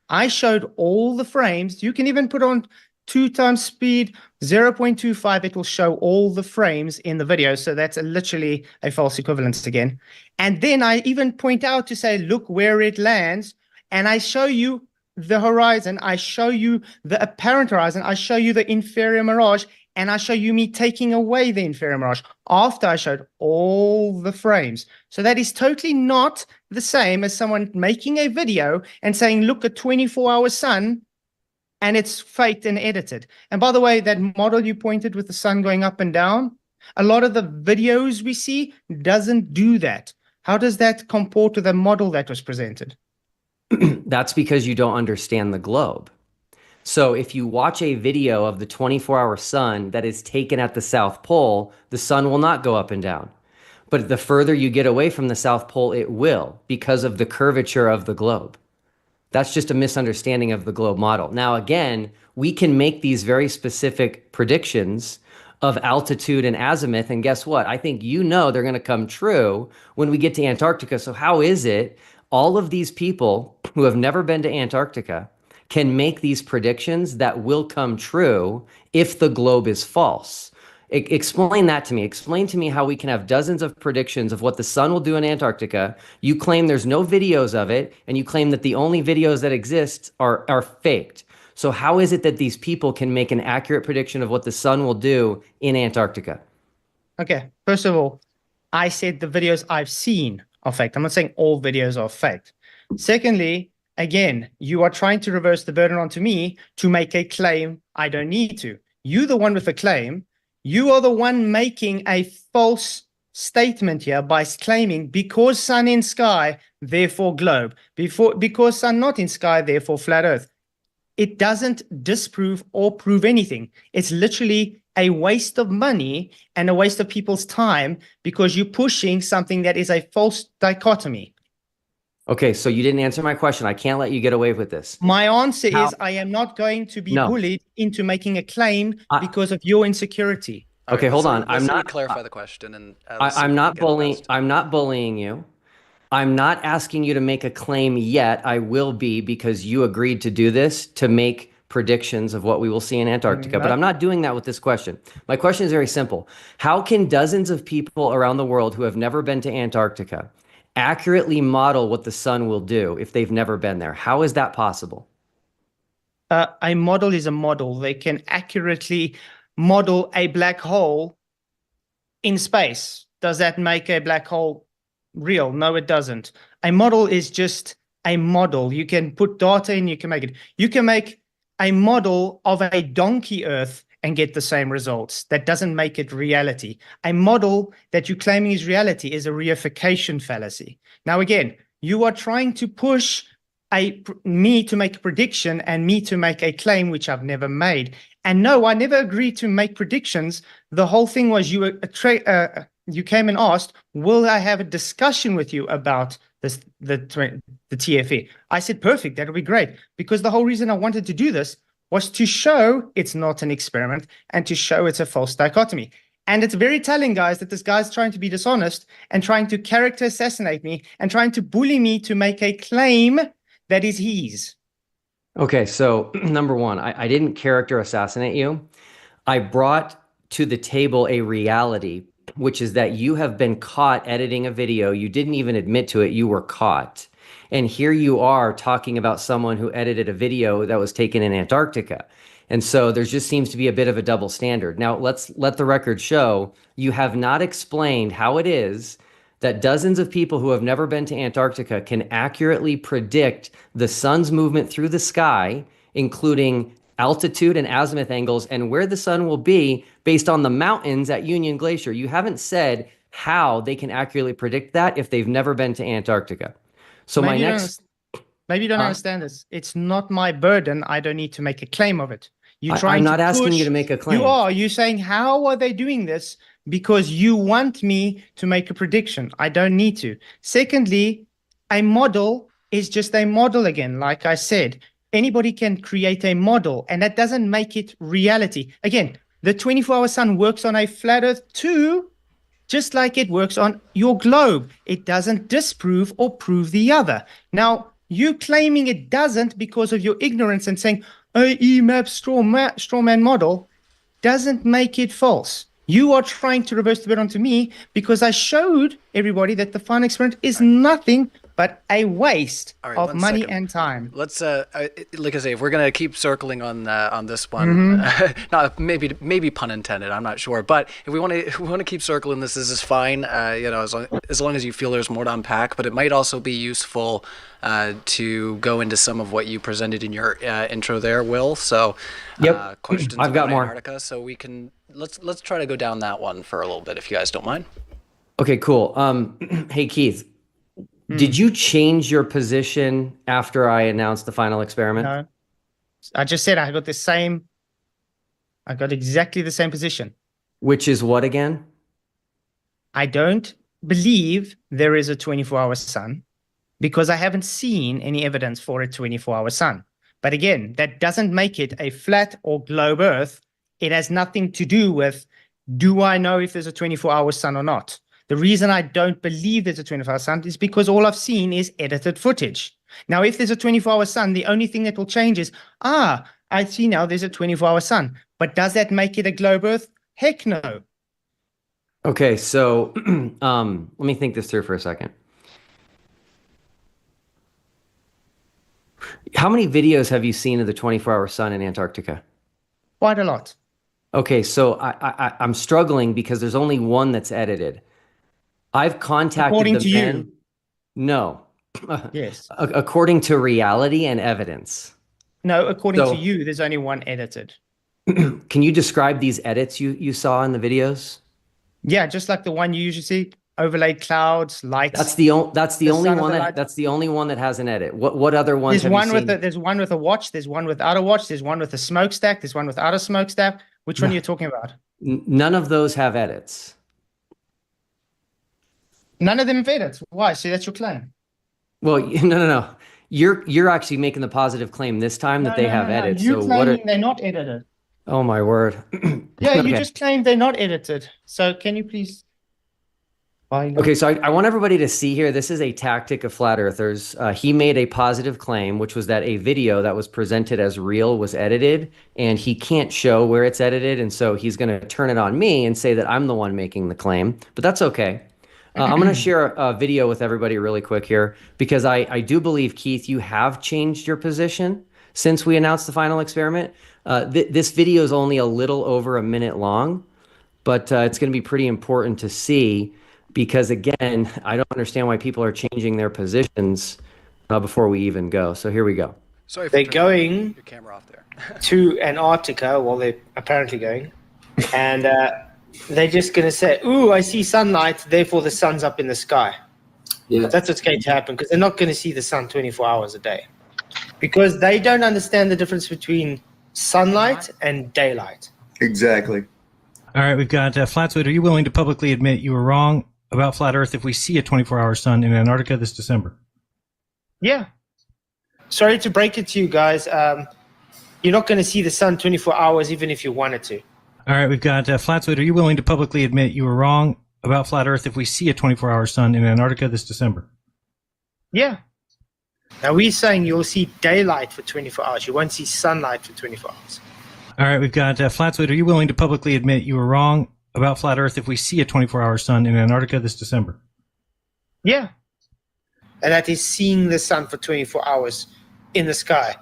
I showed all the frames. You can even put on 2 times speed, 0.25. It will show all the frames in the video. So that's literally a false equivalence again. And then I even point out to say, look where it lands. And I show you the horizon. I show you the apparent horizon. I show you the inferior mirage. And I show you me taking away the inferior mirage after I showed all the frames. So that is totally not the same as someone making a video and saying, look, a 24-hour sun, and it's faked and edited. And by the way, that model you pointed with the sun going up and down, a lot of the videos we see doesn't do that. How does that comport to the model that was presented? That's because you don't understand the globe. So if you watch a video of the 24-hour sun that is taken at the South Pole, the sun will not go up and down. But the further you get away from the South Pole, it will, because of the curvature of the globe. That's just a misunderstanding of the globe model. Now, again, we can make these very specific predictions of altitude and azimuth, and guess what? I think you know they're going to come true when we get to Antarctica. So how is it all of these people who have never been to Antarctica can make these predictions that will come true if the globe is false? Explain that to me. Explain to me how we can have dozens of predictions of what the sun will do in Antarctica. You claim there's no videos of it, and you claim that the only videos that exist are faked. So how is it that these people can make an accurate prediction of what the sun will do in Antarctica? Okay, first of all, I said the videos I've seen are faked. I'm not saying all videos are faked. Secondly, again, you are trying to reverse the burden onto me to make a claim I don't need to. You're the one with the claim. You are the one making a false statement here by claiming because sun in sky, therefore globe. Because sun not in sky, therefore flat earth. It doesn't disprove or prove anything. It's literally a waste of money and a waste of people's time because you're pushing something that is a false dichotomy. Okay, so you didn't answer my question. I can't let you get away with this. My answer is I am not going to be bullied into making a claim because of your insecurity. Okay, hold on. I'm not clarify the question, and I'm not bullying. I'm not bullying you. I'm not asking you to make a claim yet. I will be, because you agreed to do this to make predictions of what we will see in Antarctica. But I'm not doing that with this question. My question is very simple. How can dozens of people around the world who have never been to Antarctica accurately model what the sun will do if they've never been there? How is that possible? A model is a model. They can accurately model a black hole in space. Does that make a black hole real? No, it doesn't. A model is just a model. You can put data in, you can make it. You can make a model of a donkey Earth and get the same results. That doesn't make it reality. A model that you're claiming is reality is a reification fallacy. Now, again, you are trying to push me to make a prediction and me to make a claim which I've never made. And no, I never agreed to make predictions. The whole thing was you came and asked, will I have a discussion with you about this, the TFE? I said, perfect, that'll be great. Because the whole reason I wanted to do this was to show it's not an experiment and to show it's a false dichotomy. And it's very telling, guys, that this guy's trying to be dishonest and trying to character assassinate me and trying to bully me to make a claim that is his. Okay, so number one, I didn't character assassinate you. I brought to the table a reality, which is that you have been caught editing a video. You didn't even admit to it. You were caught. And here you are talking about someone who edited a video that was taken in Antarctica. And so there just seems to be a bit of a double standard. Now, let's let the record show you have not explained how it is that dozens of people who have never been to Antarctica can accurately predict the sun's movement through the sky, including altitude and azimuth angles, and where the sun will be based on the mountains at Union Glacier. You haven't said how they can accurately predict that if they've never been to Antarctica. So maybe maybe you don't understand this. It's not my burden. I don't need to make a claim of it. I'm not asking you to make a claim. You are. You're saying, how are they doing this? Because you want me to make a prediction. I don't need to. Secondly, a model is just a model again. Like I said, anybody can create a model, and that doesn't make it reality. Again, the 24-hour sun works on a flat earth too, just like it works on your globe. It doesn't disprove or prove the other. Now, you claiming it doesn't because of your ignorance and saying, EMAP strawman model doesn't make it false. You are trying to reverse the burden onto me because I showed everybody that the final experiment is nothing but a waste of money and time. Let's, like I say, if we're gonna keep circling on this one, not maybe pun intended, I'm not sure, but if we want to keep circling this is fine. As long as you feel there's more to unpack, but it might also be useful to go into some of what you presented in your intro there, Will. So, questions I've got about more. Antarctica, so we can let's try to go down that one for a little bit, if you guys don't mind. Okay, cool. Hey Keith. Did you change your position after I announced the final experiment? No. I just said I got exactly the same position. Which is what again? I don't believe there is a 24-hour sun because I haven't seen any evidence for a 24-hour sun. But again, that doesn't make it a flat or globe Earth. It has nothing to do with, do I know if there's a 24-hour sun or not? The reason I don't believe there's a 24-hour sun is because all I've seen is edited footage. Now, if there's a 24-hour sun, the only thing that will change is, I see now there's a 24-hour sun. But does that make it a globe Earth? Heck no. Okay, so let me think this through for a second. How many videos have you seen of the 24-hour sun in Antarctica? Quite a lot. Okay, so I'm struggling because there's only one that's edited. I've contacted According the to men. you. No. Yes. According to reality and evidence. No, according to you, there's only one edited. Can you describe these edits you saw in the videos? Yeah, just like the one you usually see, overlaid clouds, lights. That's the only one that has an edit. What other ones have you seen? There's one with a watch, there's one without a watch, there's one with a smokestack, there's one without a smokestack. Which one are you talking about? None of those have edits. None of them have edits. Why? See, that's your claim. Well, no. You're actually making the positive claim this time that they have edits. You're so claiming they're not edited. Oh my word. Yeah, Okay. you just claimed they're not edited. So can you please? Okay, so I want everybody to see here. This is a tactic of flat earthers. He made a positive claim, which was that a video that was presented as real was edited, and he can't show where it's edited, and so he's going to turn it on me and say that I'm the one making the claim. But that's okay. I'm going to share a video with everybody really quick here because I do believe, Keith, you have changed your position since we announced the final experiment. This video is only a little over a minute long, but it's going to be pretty important to see because, again, I don't understand why people are changing their positions before we even go. So here we go. Sorry, they're going your camera off there. to Antarctica. Well, they're apparently going, and they're just going to say, "Ooh, I see sunlight. Therefore, the sun's up in the sky." Yeah, that's what's going to happen because they're not going to see the sun 24 hours a day because they don't understand the difference between sunlight and daylight. Exactly. All right, we've got Flatsuit. Are you willing to publicly admit you were wrong about flat Earth if we see a 24-hour sun in Antarctica this December? Yeah. Sorry to break it to you guys. You're not going to see the sun 24 hours even if you wanted to. All right, we've got Flatsuit. Are you willing to publicly admit you were wrong about flat Earth if we see a 24-hour sun in Antarctica this December? Yeah. Now we're saying you'll see daylight for 24 hours. You won't see sunlight for 24 hours. All right, we've got Flatsuit. Are you willing to publicly admit you were wrong about flat Earth if we see a 24-hour sun in Antarctica this December? Yeah. And that is seeing the sun for 24 hours in the sky,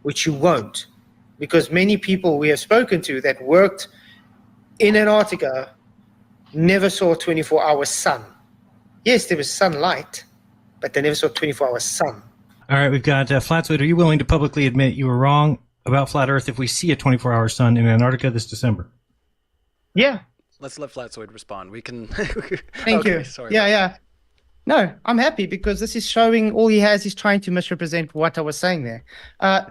which you won't. Because many people we have spoken to that worked in Antarctica never saw a 24-hour sun. Yes, there was sunlight, but they never saw a 24-hour sun. All right, we've got Flatsuit. Are you willing to publicly admit you were wrong about flat Earth if we see a 24-hour sun in Antarctica this December? Yeah. Let's let Flatsoid respond. We can. Thank you. Sorry. Yeah. No, I'm happy because this is showing all he has is trying to misrepresent what I was saying there.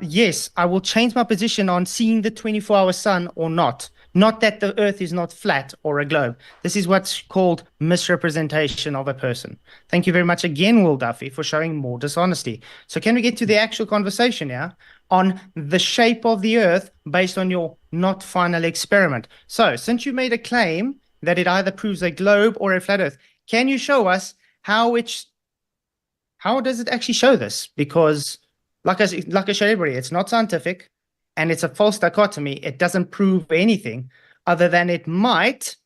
Yes, I will change my position on seeing the 24-hour sun or not. Not that the Earth is not flat or a globe. This is what's called misrepresentation of a person. Thank you very much again, Will Duffy, for showing more dishonesty. So can we get to the actual conversation now on the shape of the Earth based on your not final experiment? So since you made a claim that it either proves a globe or a flat Earth, can you show us how does it actually show this? Because like I showed everybody, it's not scientific and it's a false dichotomy. It doesn't prove anything other than it might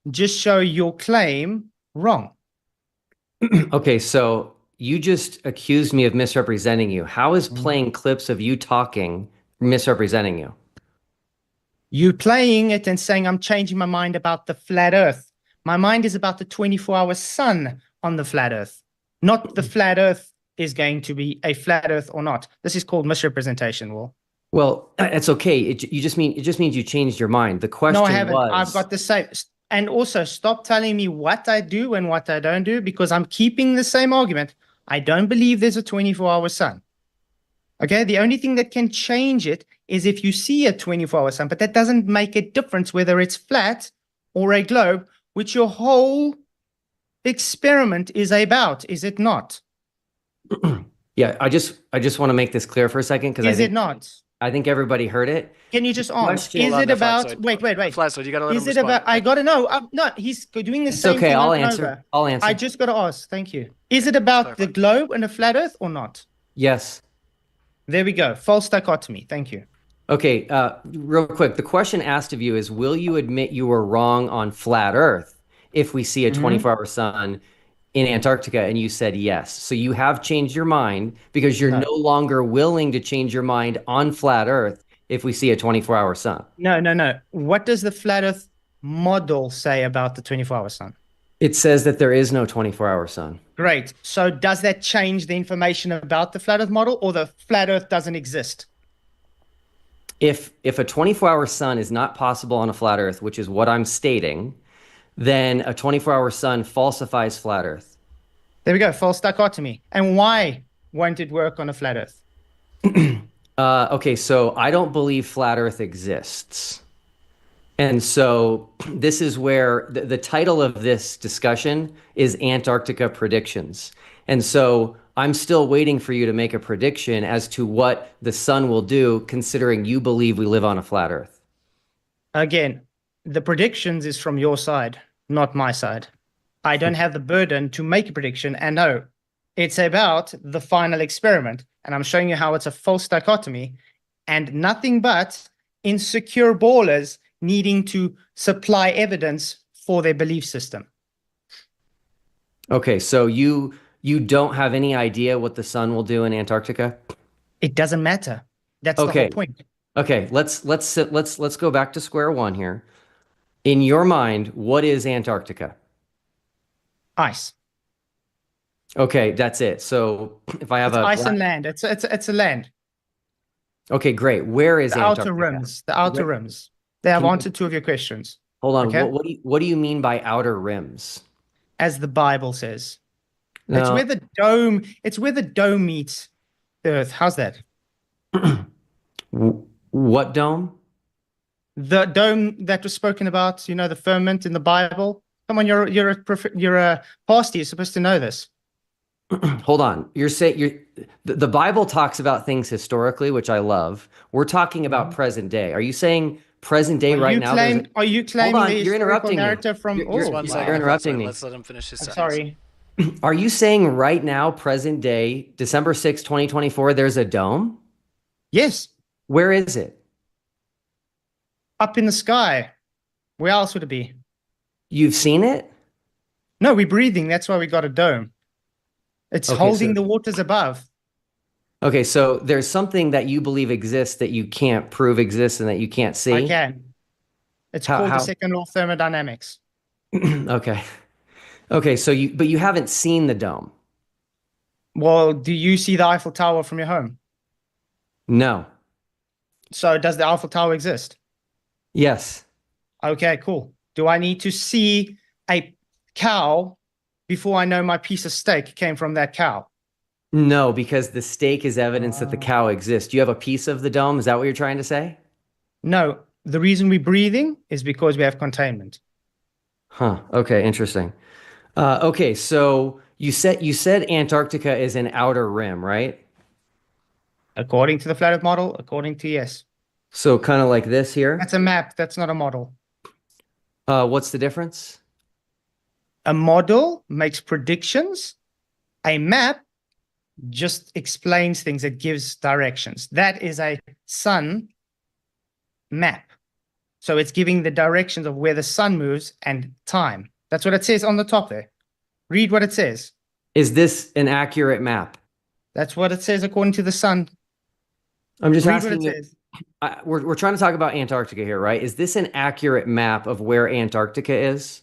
just show your claim wrong. Okay, so you just accused me of misrepresenting you. How is playing clips of you talking misrepresenting you? You playing it and saying I'm changing my mind about the flat Earth. My mind is about the 24-hour sun on the flat Earth, not the flat Earth is going to be a flat Earth or not. This is called misrepresentation, Will. Well, it's okay. It just means you changed your mind. The question No, I haven't. was... I've got the same. And also, stop telling me what I do and what I don't do because I'm keeping the same argument. I don't believe there's a 24-hour sun. Okay, the only thing that can change it is if you see a 24-hour sun, but that doesn't make a difference whether it's flat or a globe, which your whole experiment is about, is it not? Yeah, I just want to make this clear for a second because Is it not? I think everybody heard it. Can you just answer? Question- Is Hold it on, about? Flatsoid. Wait. Flatsoid, you gotta let Is him it respond. about? I gotta know. No, he's doing the It's same okay, thing. I'll over and answer. over. I'll answer. I just gotta ask. Thank you. Is it about the globe and a flat Earth or not? Yes. There we go. False dichotomy. Thank you. Okay, real quick. The question asked of you is, will you admit you were wrong on flat Earth if we see a 24-hour sun in Antarctica? And you said yes. So you have changed your mind because you're no longer willing to change your mind on flat Earth if we see a 24-hour sun. No. What does the flat Earth model say about the 24-hour sun? It says that there is no 24-hour sun. Great. So does that change the information about the flat Earth model, or the flat Earth doesn't exist? If a 24-hour sun is not possible on a flat Earth, which is what I'm stating, then a 24-hour sun falsifies flat Earth. There we go. False dichotomy. And why won't it work on a flat Earth? Okay, so I don't believe flat Earth exists. And so this is where the title of this discussion is Antarctica Predictions. And so I'm still waiting for you to make a prediction as to what the sun will do, considering you believe we live on a flat Earth. Again, the predictions is from your side, not my side. I don't have the burden to make a prediction. And no, it's about the final experiment. And I'm showing you how it's a false dichotomy and nothing but insecure ballers needing to supply evidence for their belief system. Okay, so you don't have any idea what the sun will do in Antarctica? It doesn't matter. That's the whole point. Okay, let's go back to square one here. In your mind, what is Antarctica? Ice. Okay, that's it. So if I have It's ice and land. It's a land. Okay, great. Where is the Antarctica? outer rims? The outer rims. They have answered two of your questions. Hold on. Okay? What do you mean by outer rims? As the Bible says. No. It's where the dome meets the earth. How's that? What dome? The dome that was spoken about, you know, the firmament in the Bible. Come on, you're a pastor. You're supposed to know this. Hold on. The Bible talks about things historically, which I love. We're talking about present day. Are you saying present day right now? Are you claiming Hold on, the you're interrupting narrative from? You're interrupting me. Let's let him finish his sentence. Sorry. Are you saying right now, present day, December 6, 2024, there's a dome? Yes. Where is it? Up in the sky. Where else would it be? You've seen it? No, we're breathing. That's why we got a dome. It's holding the waters above. Okay, so there's something that you believe exists that you can't prove exists and that you can't see? I can. It's called the second law of thermodynamics. Okay. Okay, so you haven't seen the dome. Well, do you see the Eiffel Tower from your home? No. So does the Eiffel Tower exist? Yes. Okay, cool. Do I need to see a cow before I know my piece of steak came from that cow? No, because the steak is evidence that the cow exists. Do you have a piece of the dome? Is that what you're trying to say? No. The reason we're breathing is because we have containment. Huh. Okay, interesting. Okay, so you said Antarctica is an outer rim, right? According to the flat Earth model, according to yes. So kind of like this here? That's a map. That's not a model. What's the difference? A model makes predictions. A map just explains things. It gives directions. That is a sun map. So it's giving the directions of where the sun moves and time. That's what it says on the top there. Read what it says. Is this an accurate map? That's what it says according to the sun. I'm just Read asking what it you. says. We're trying to talk about Antarctica here, right? Is this an accurate map of where Antarctica is?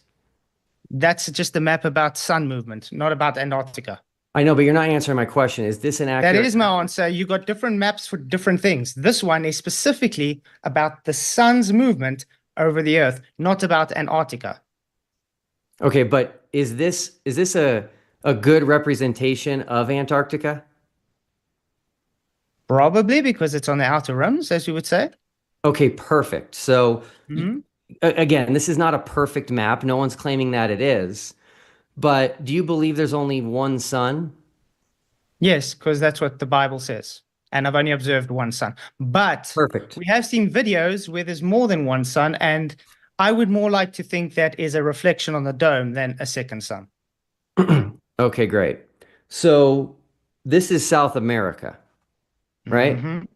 That's just a map about sun movement, not about Antarctica. I know, but you're not answering my question. Is this an accurate? That is my answer. You got different maps for different things. This one is specifically about the sun's movement over the earth, not about Antarctica. Okay, but is this a good representation of Antarctica? Probably because it's on the outer rims, as you would say. Okay, perfect. So Mhm. again, this is not a perfect map. No one's claiming that it is. But do you believe there's only one sun? Yes, because that's what the Bible says. And I've only observed one sun. But Perfect. we have seen videos where there's more than one sun, and I would more like to think that is a reflection on the dome than a second sun. Okay, great. So this is South America, right? Mhm.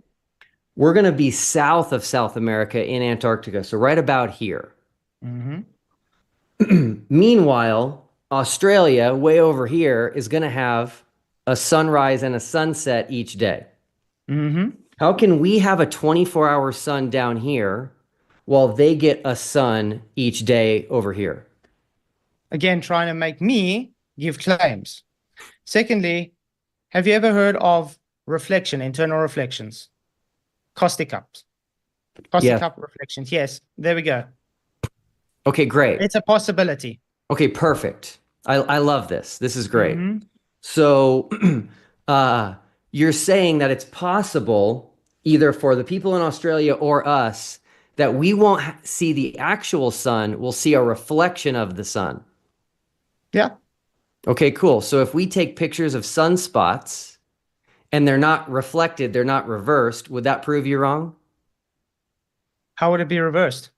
We're going to be south of South America in Antarctica, so right about here. Mhm. Meanwhile, Australia, way over here, is going to have a sunrise and a sunset each day. Mhm. How can we have a 24-hour sun down here while they get a sun each day over here? Again, trying to make me give claims. Secondly, have you ever heard of reflection, internal reflections? Caustic cups. Caustic Yes. cup reflections. Yes, there we go. Okay, great. It's a possibility. Okay, perfect. I love this. This is great. Mhm. So you're saying that it's possible, either for the people in Australia or us, that we won't see the actual sun, we'll see a reflection of the sun. Yeah. Okay, cool. So if we take pictures of sunspots and they're not reflected, they're not reversed, would that prove you wrong? How would it be reversed?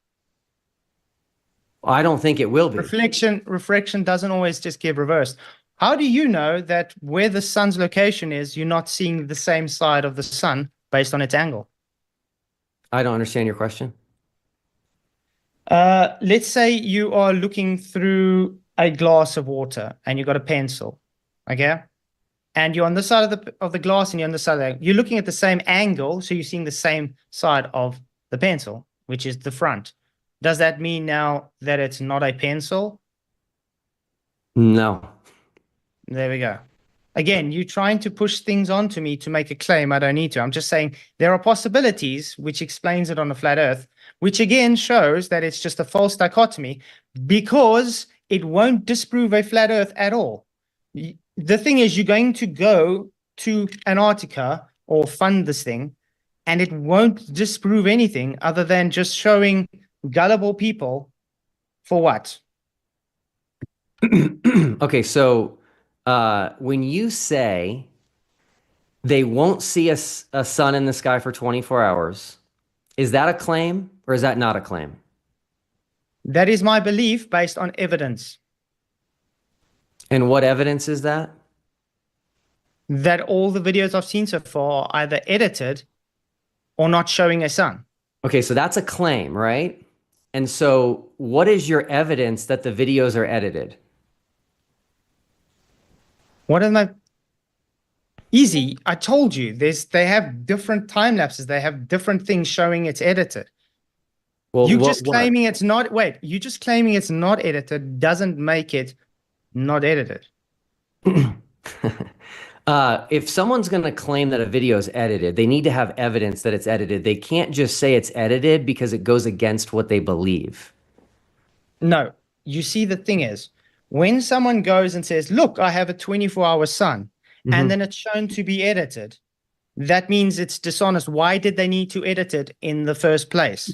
I don't think it will be. Reflection doesn't always just give reversed. How do you know that where the sun's location is, you're not seeing the same side of the sun based on its angle? I don't understand your question. Let's say you are looking through a glass of water and you've got a pencil, okay? And you're on the side of the glass and you're on the side of you're looking at the same angle, so you're seeing the same side of the pencil, which is the front. Does that mean now that it's not a pencil? No. There we go. Again, you're trying to push things onto me to make a claim. I don't need to. I'm just saying there are possibilities, which explains it on a flat earth, which again shows that it's just a false dichotomy because it won't disprove a flat earth at all. The thing is, you're going to go to Antarctica or fund this thing, and it won't disprove anything other than just showing gullible people for what? Okay, so when you say they won't see a sun in the sky for 24 hours, is that a claim or is that not a claim? That is my belief based on evidence. And what evidence is that? That all the videos I've seen so far are either edited or not showing a sun. Okay, so that's a claim, right? And so what is your evidence that the videos are edited? What am I? Easy. I told you, they have different time lapses. They have different things showing it's edited. Well, you just claiming it's not. Wait, you just claiming it's not edited doesn't make it not edited. If someone's going to claim that a video is edited, they need to have evidence that it's edited. They can't just say it's edited because it goes against what they believe. No, you see, the thing is, when someone goes and says, look, I have a 24-hour sun, and then it's shown to be edited, that means it's dishonest. Why did they need to edit it in the first place?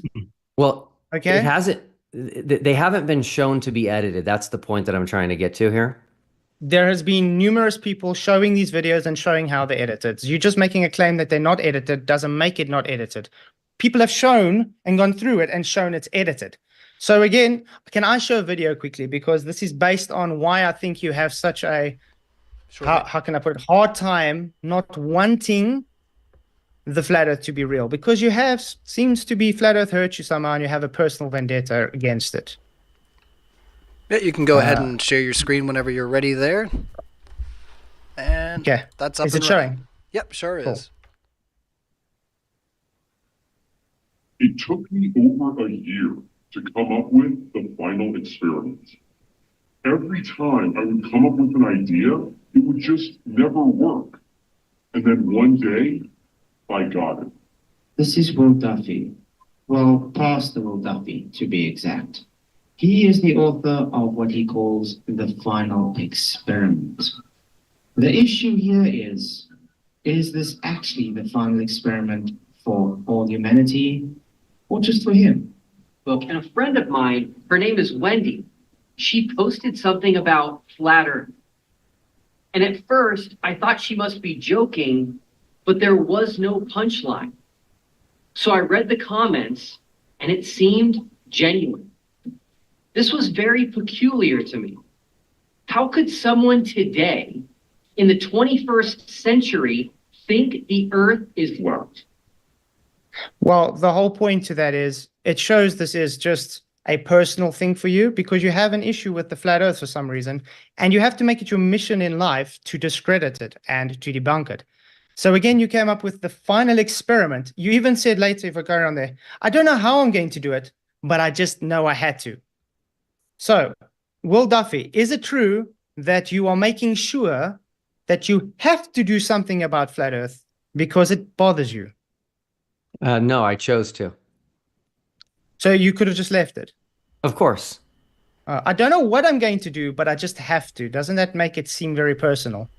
Well, okay, it hasn't. They haven't been shown to be edited. That's the point that I'm trying to get to here. There has been numerous people showing these videos and showing how they're edited. So you're just making a claim that they're not edited doesn't make it not edited. People have shown and gone through it and shown it's edited. So again, can I show a video quickly? Because this is based on why I think you have such a, how can I put it, hard time not wanting the flat earth to be real. Because you have, seems to be flat earth hurt you somehow and you have a personal vendetta against it. Yeah, you can go ahead and share your screen whenever you're ready there. And okay, that's up. Is it showing? Yep, sure is. It took me over a year to come up with the final experiment. Every time I would come up with an idea, it would just never work. And then one day, I got it. This is Will Duffy. Well, Pastor Will Duffy, to be exact. He is the author of what he calls the final experiment. The issue here is Is this actually the final experiment for all humanity or just for him? Well, and a friend of mine, her name is Wendy, she posted something about flat Earth. And at first, I thought she must be joking, but there was no punchline. So I read the comments, and it seemed genuine. This was very peculiar to me. How could someone today, in the 21st century, think the Earth is flat? Well, the whole point to that is it shows this is just a personal thing for you because you have an issue with the flat Earth for some reason, and you have to make it your mission in life to discredit it and to debunk it. So again, you came up with the final experiment. You even said later, if I go around there, I don't know how I'm going to do it, but I just know I had to. So, Will Duffy, is it true that you are making sure that you have to do something about flat Earth because it bothers you? No, I chose to. So you could have just left it? Of course. I don't know what I'm going to do, but I just have to. Doesn't that make it seem very personal?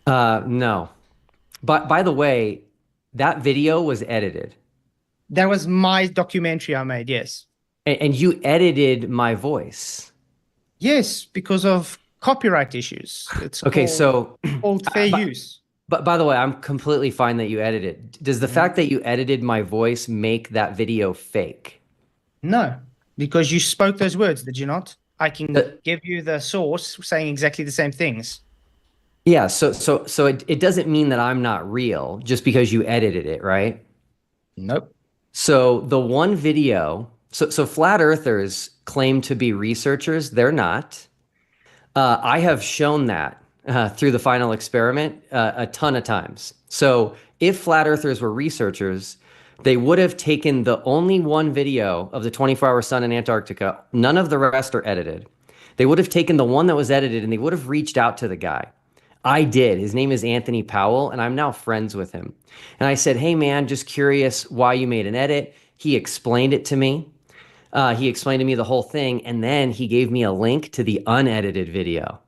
No. But by the way, that video was edited. That was my documentary I made, yes. And you edited my voice. Yes, because of copyright issues. It's okay, called fair use. But by the way, I'm completely fine that you edited. Does the fact that you edited my voice make that video fake? No, because you spoke those words, did you not? I can give you the source saying exactly the same things. Yeah, so it doesn't mean that I'm not real just because you edited it, right? Nope. So the one video, so flat earthers claim to be researchers. They're not. I have shown that through the final experiment a ton of times. So if flat earthers were researchers, they would have taken the only one video of the 24-hour sun in Antarctica. None of the rest are edited. They would have taken the one that was edited and they would have reached out to the guy. I did. His name is Anthony Powell, and I'm now friends with him. And I said, hey, man, just curious why you made an edit. He explained it to me. He explained to me the whole thing, and then he gave me a link to the unedited video.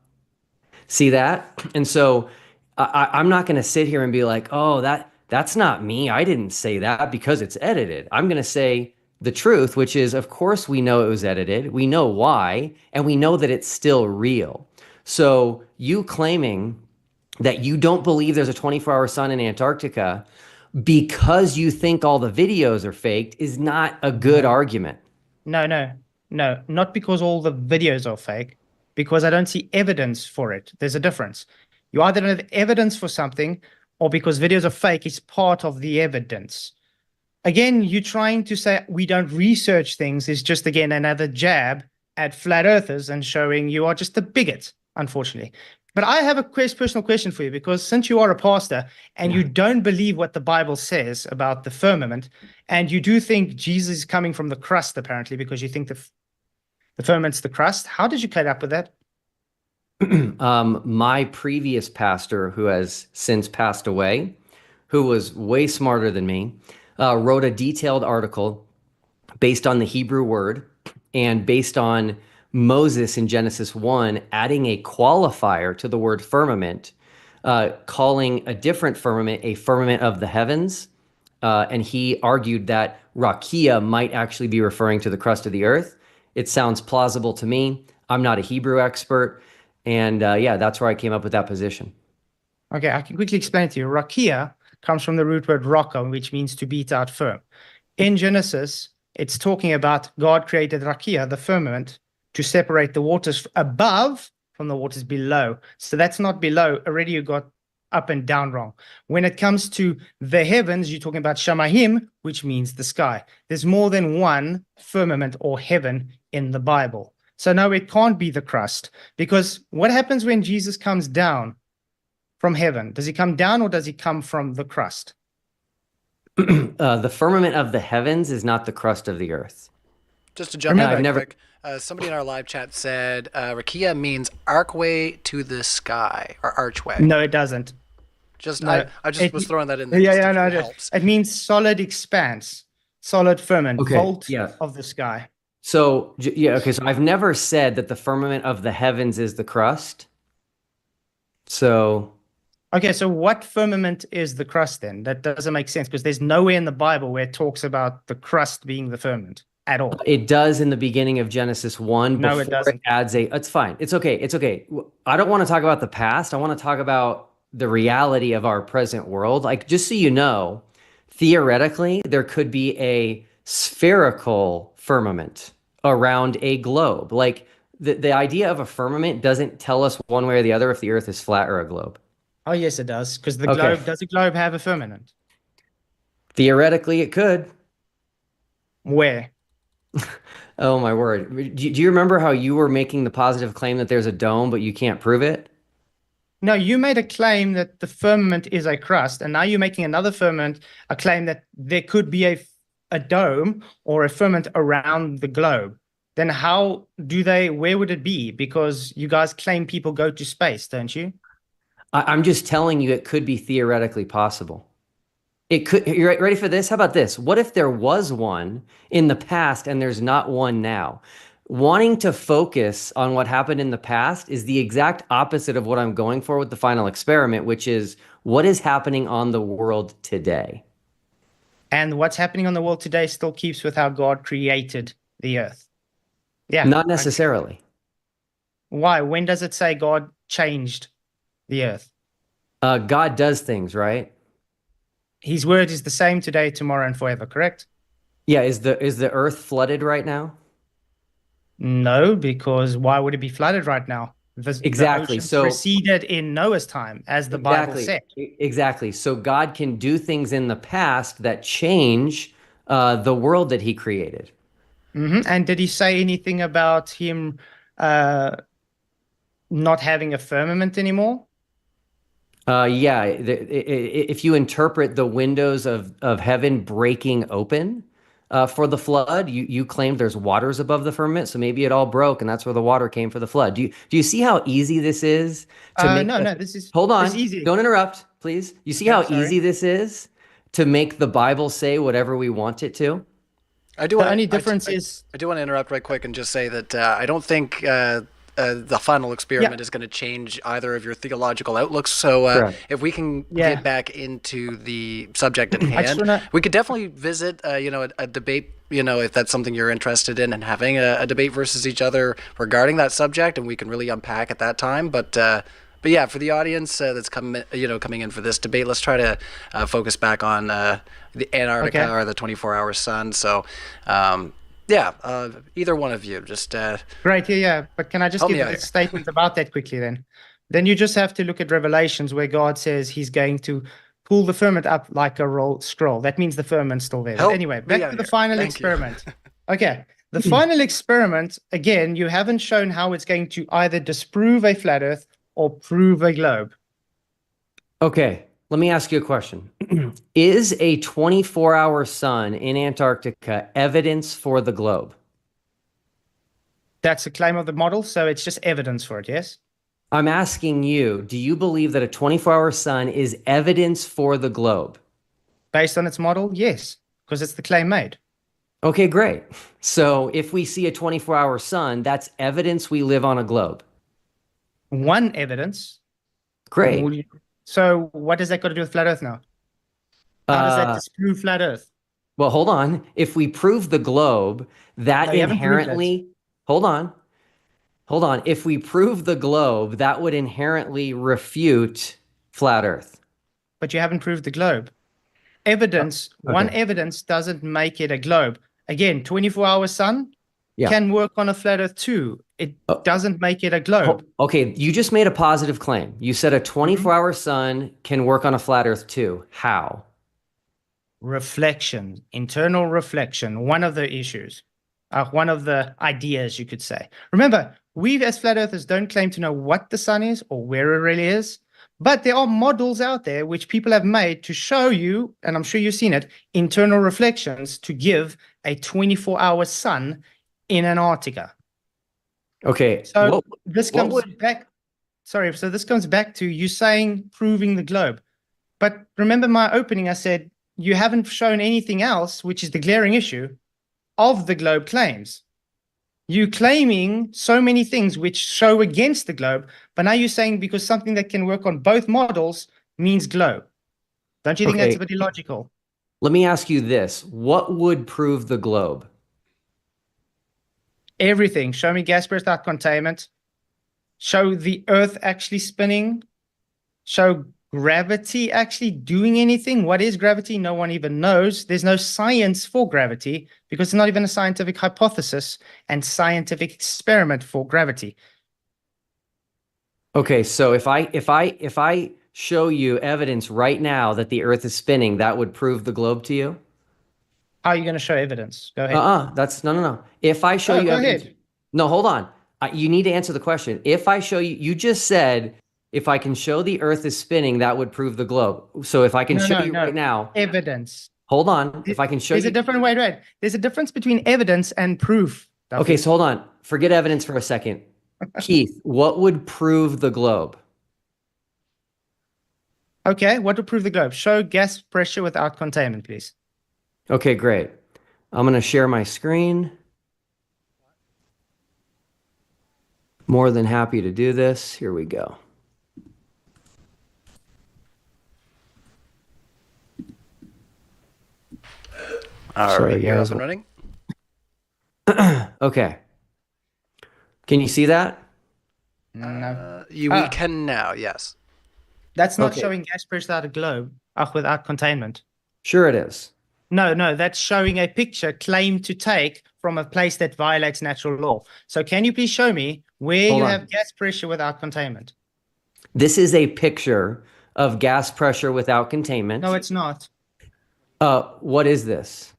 See that? And so I'm not going to sit here and be like, oh, that's not me. I didn't say that because it's edited. I'm going to say the truth, which is, of course, we know it was edited. We know why, and we know that it's still real. So you claiming that you don't believe there's a 24-hour sun in Antarctica because you think all the videos are faked is not a good argument. No, not because all the videos are fake, because I don't see evidence for it. There's a difference. You either don't have evidence for something, or because videos are fake is part of the evidence. Again, you trying to say we don't research things is just, again, another jab at flat earthers and showing you are just a bigot, unfortunately. But I have a personal question for you, because since you are a pastor and you don't believe what the Bible says about the firmament, and you do think Jesus is coming from the crust, apparently, because you think the firmament's the crust, how did you cut up with that? My previous pastor, who has since passed away, who was way smarter than me, wrote a detailed article based on the Hebrew word and based on Moses in Genesis 1 adding a qualifier to the word firmament, calling a different firmament a firmament of the heavens. And he argued that rakia might actually be referring to the crust of the earth. It sounds plausible to me. I'm not a Hebrew expert. And yeah, that's where I came up with that position. Okay, I can quickly explain it to you. Rakia comes from the root word raka, which means to beat out firm. In Genesis, it's talking about God created rakia, the firmament, to separate the waters above from the waters below. So that's not below. Already you got up and down wrong. When it comes to the heavens, you're talking about Shamahim, which means the sky. There's more than one firmament or heaven in the Bible. So no, it can't be the crust, because what happens when Jesus comes down from heaven? Does he come down or does he come from the crust? The firmament of the heavens is not the crust of the earth. Just to jump in quick, somebody in our live chat said rakia means archway to the sky, or archway. No, it doesn't. I just was throwing that in there. It means solid expanse, solid firmament, vault of the sky. So, so I've never said that the firmament of the heavens is the crust. So, Okay, so what firmament is the crust then? That doesn't make sense because there's nowhere in the Bible where it talks about the crust being the firmament at all. It does in the beginning of Genesis 1. No, it before doesn't. Adds it's fine. It's okay. It's okay. I don't want to talk about the past. I want to talk about the reality of our present world. Like, just so you know, theoretically, there could be a spherical firmament around a globe. Like, the idea of a firmament doesn't tell us one way or the other if the earth is flat or a globe. Oh, yes, it does. Because the Okay. globe, does the globe have a firmament? Theoretically, it could. Where? Oh, my word. Do you remember how you were making the positive claim that there's a dome, but you can't prove it? No, you made a claim that the firmament is a crust, and now you're making another firmament, a claim that there could be a dome or a firmament around the globe. Then how do they, where would it be? Because you guys claim people go to space, don't you? I'm just telling you it could be theoretically possible. It could. You're ready for this? How about this? What if there was one in the past and there's not one now? Wanting to focus on what happened in the past is the exact opposite of what I'm going for with the final experiment, which is what is happening on the world today. And what's happening on the world today still keeps with how God created the earth. Yeah. Not necessarily. Why? When does it say God changed the earth? God does things, right? His word is the same today, tomorrow, and forever, correct? Yeah. Is the earth flooded right now? No, because why would it be flooded right now? Exactly. The oceans So proceeded in Noah's time, as the Bible said. Exactly. So God can do things in the past that change the world that he created. And did he say anything about him not having a firmament anymore? Yeah. If you interpret the windows of heaven breaking open for the flood, you claim there's waters above the firmament, so maybe it all broke, and that's where the water came for the flood. Do you see how easy this is to make? No, this is. Hold on. It's easy. Don't interrupt, please. You see how easy this is to make the Bible say whatever we want it to? I do The want. only difference is. I do want to interrupt right quick and just say that I don't think the final experiment is going to change either of your theological outlooks. So if we can get back into the subject at hand, we could definitely visit, a debate, if that's something you're interested in, and having a debate versus each other regarding that subject, and we can really unpack at that time. But yeah, for the audience that's coming in for this debate, let's try to focus back on the Antarctica or the 24-hour sun. So. Either one of you, just Great, yeah. But can I just give a statement about that quickly then? Then you just have to look at Revelations where God says he's going to pull the firmament up like a scroll. That means the firmament's still there. But anyway, back to the final experiment. Okay, the final experiment, again, you haven't shown how it's going to either disprove a flat earth or prove a globe. Okay, let me ask you a question. Is a 24-hour sun in Antarctica evidence for the globe? That's a claim of the model, so it's just evidence for it, yes? I'm asking you, do you believe that a 24-hour sun is evidence for the globe? Based on its model, yes, because it's the claim made. Okay, great. So if we see a 24-hour sun, that's evidence we live on a globe. One evidence. Great. So what does that got to do with flat earth now? How does that disprove flat earth? Well, hold on. If we prove the globe, that inherently... Hold on. If we prove the globe, that would inherently refute flat earth. But you haven't proved the globe. Evidence, one evidence doesn't make it a globe. Again, 24-hour sun can work on a flat earth too. It doesn't make it a globe. Okay, you just made a positive claim. You said a 24-hour sun can work on a flat earth too. How? Reflection, internal reflection, one of the issues, one of the ideas you could say. Remember, we as flat earthers don't claim to know what the sun is or where it really is, but there are models out there which people have made to show you, and I'm sure you've seen it, internal reflections to give a 24-hour sun in Antarctica. Okay. So this comes back. Sorry. So this comes back to you saying proving the globe. But remember my opening, I said, you haven't shown anything else, which is the glaring issue of the globe claims. You claiming so many things which show against the globe, but now you're saying because something that can work on both models means globe. Don't you think that's Okay. a bit illogical? Let me ask you this. What would prove the globe? Everything. Show me gas pressure without containment. Show the Earth actually spinning. Show gravity actually doing anything. What is gravity? No one even knows. There's no science for gravity because it's not even a scientific hypothesis and scientific experiment for gravity. Okay, so if I show you evidence right now that the Earth is spinning, that would prove the globe to you? How are you going to show evidence? Go ahead. That's no. If I show you go evidence, ahead. no, hold on. You need to answer the question. If I show you, you just said, if I can show the Earth is spinning, that would prove the globe. So if I can show you right now, evidence. Hold on. If I can show There's you, a different way, right? There's a difference between evidence and proof. Duffy. okay, so hold on. Forget evidence for a second. Keith, what would prove the globe? Okay, what would prove the globe? Show gas pressure without containment, please. Okay, great. I'm going to share my screen. More than happy to do this. Here we go. All right, you're up and running. Okay. Can you see that? No. We can now, yes. That's not Okay. showing gas pressure without a globe, without containment. Sure it is. No, that's showing a picture claimed to take from a place that violates natural law. So can you please show me where Hold you on. have gas pressure without containment? This is a picture of gas pressure without containment. No, it's not. What is this?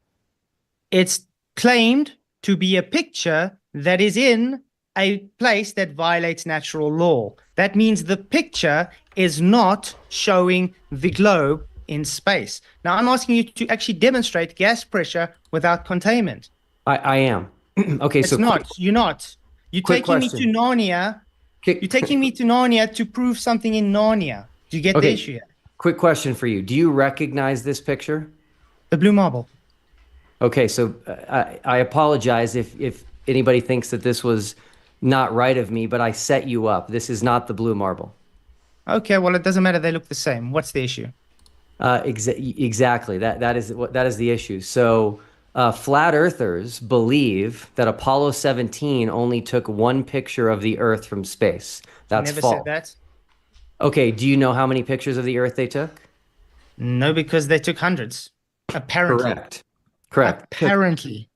It's claimed to be a picture that is in a place that violates natural law. That means the picture is not showing the globe in space. Now, I'm asking you to actually demonstrate gas pressure without containment. I am. Okay, It's so not. You're not. You're quick taking me to question. Narnia. You're taking me to Narnia to prove something in Narnia. Do you get the Okay. issue here? Quick question for you. Do you recognize this picture? The blue marble. Okay, so I apologize if anybody thinks that this was not right of me, but I set you up. This is not the blue marble. Okay, well, it doesn't matter. They look the same. What's the issue? Exactly. That is the issue. So flat earthers believe that Apollo 17 only took one picture of the Earth from space. That's Never false. said that. Okay, do you know how many pictures of the Earth they took? No, because they took hundreds. Apparently. Correct. Apparently.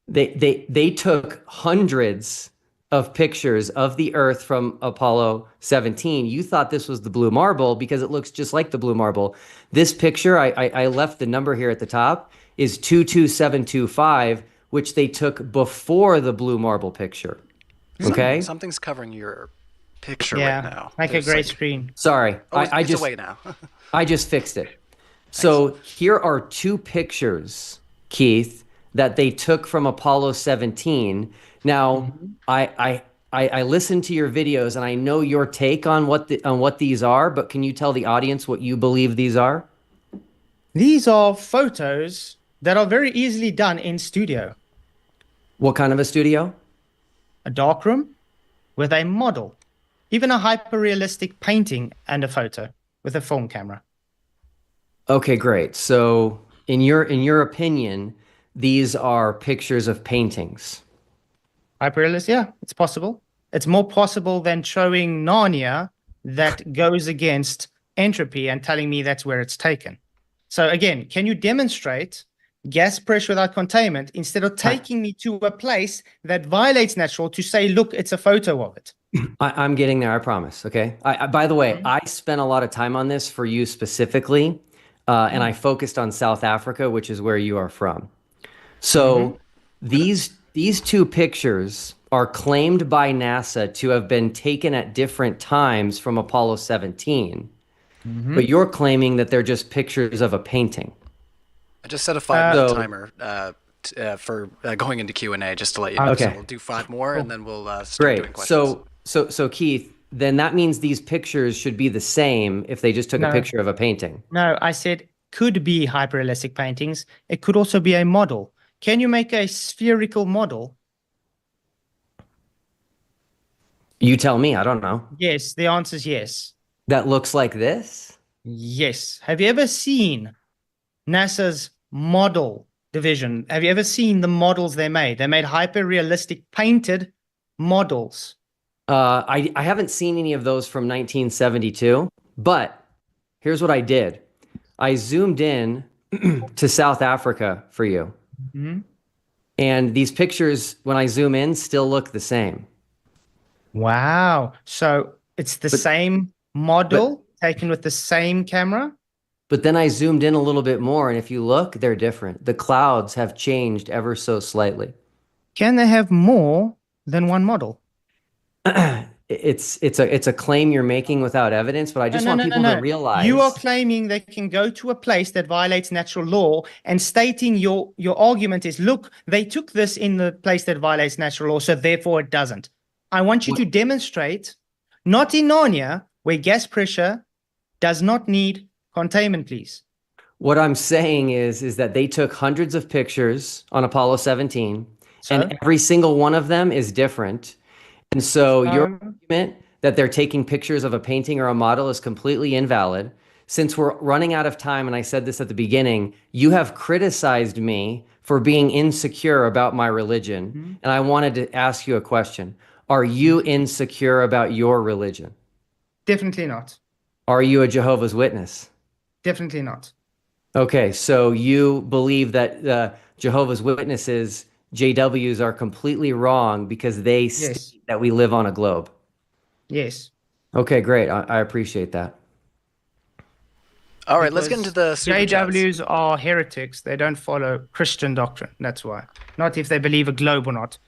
They took hundreds of pictures of the Earth from Apollo 17. You thought this was the blue marble because it looks just like the blue marble. This picture, I left the number here at the top, is 22725, which they took before the blue marble picture. Okay? Something's covering your picture Yeah, right now. like a There's gray screen. Sorry, Oh, I it's just away now. I just fixed it. So here are two pictures, Keith, that they took from Apollo 17. Now, I listened to your videos and I know your take on what these are, but can you tell the audience what you believe these are? These are photos that are very easily done in studio. What kind of a studio? A darkroom with a model, even a hyper-realistic painting and a photo with a film camera. Okay, great. So in your opinion, these are pictures of paintings. Hyper-realist, yeah, it's possible. It's more possible than showing Narnia that goes against entropy and telling me that's where it's taken. So again, can you demonstrate gas pressure without containment instead of taking me to a place that violates natural to say, look, it's a photo of it? I'm getting there, I promise. Okay. By the way, I spent a lot of time on this for you specifically, and I focused on South Africa, which is where you are from. So these two pictures are claimed by NASA to have been taken at different times from Apollo 17, but you're claiming that they're just pictures of a painting. I just set a 5-minute timer for going into Q&A just to let you know. Okay. So we'll do 5 more and then we'll start doing Great. questions. So Keith, then that means these pictures should be the same if they just took a No. picture of a painting. No, I said could be hyper-realistic paintings. It could also be a model. Can you make a spherical model? You tell me, I don't know. Yes, the answer is yes. That looks like this? Yes. Have you ever seen NASA's model division? Have you ever seen the models they made? They made hyper-realistic painted models. I haven't seen any of those from 1972, but here's what I did. I zoomed in to South Africa for you. Mm-hmm. And these pictures, when I zoom in, still look the same. Wow. So it's the same model taken with the same camera? But then I zoomed in a little bit more, and if you look, they're different. The clouds have changed ever so slightly. Can they have more than one model? It's a claim you're making without evidence, but I just want people to realize. You are claiming they can go to a place that violates natural law, and stating your argument is, look, they took this in the place that violates natural law, so therefore it doesn't. I want you to demonstrate, not in Narnia, where gas pressure does not need containment, please. What I'm saying is that they took hundreds of pictures on Apollo 17, and every single one of them is different. And so your argument that they're taking pictures of a painting or a model is completely invalid. Since we're running out of time, and I said this at the beginning, you have criticized me for being insecure about my religion. And I wanted to ask you a question. Are you insecure about your religion? Definitely not. Are you a Jehovah's Witness? Definitely not. Okay, so you believe that Jehovah's Witnesses, JWs, are completely wrong because they state that we live on a globe. Yes. Okay, great. I appreciate that. All right, let's get into the super chats. JWs are heretics. They don't follow Christian doctrine. That's why. Not if they believe a globe or not.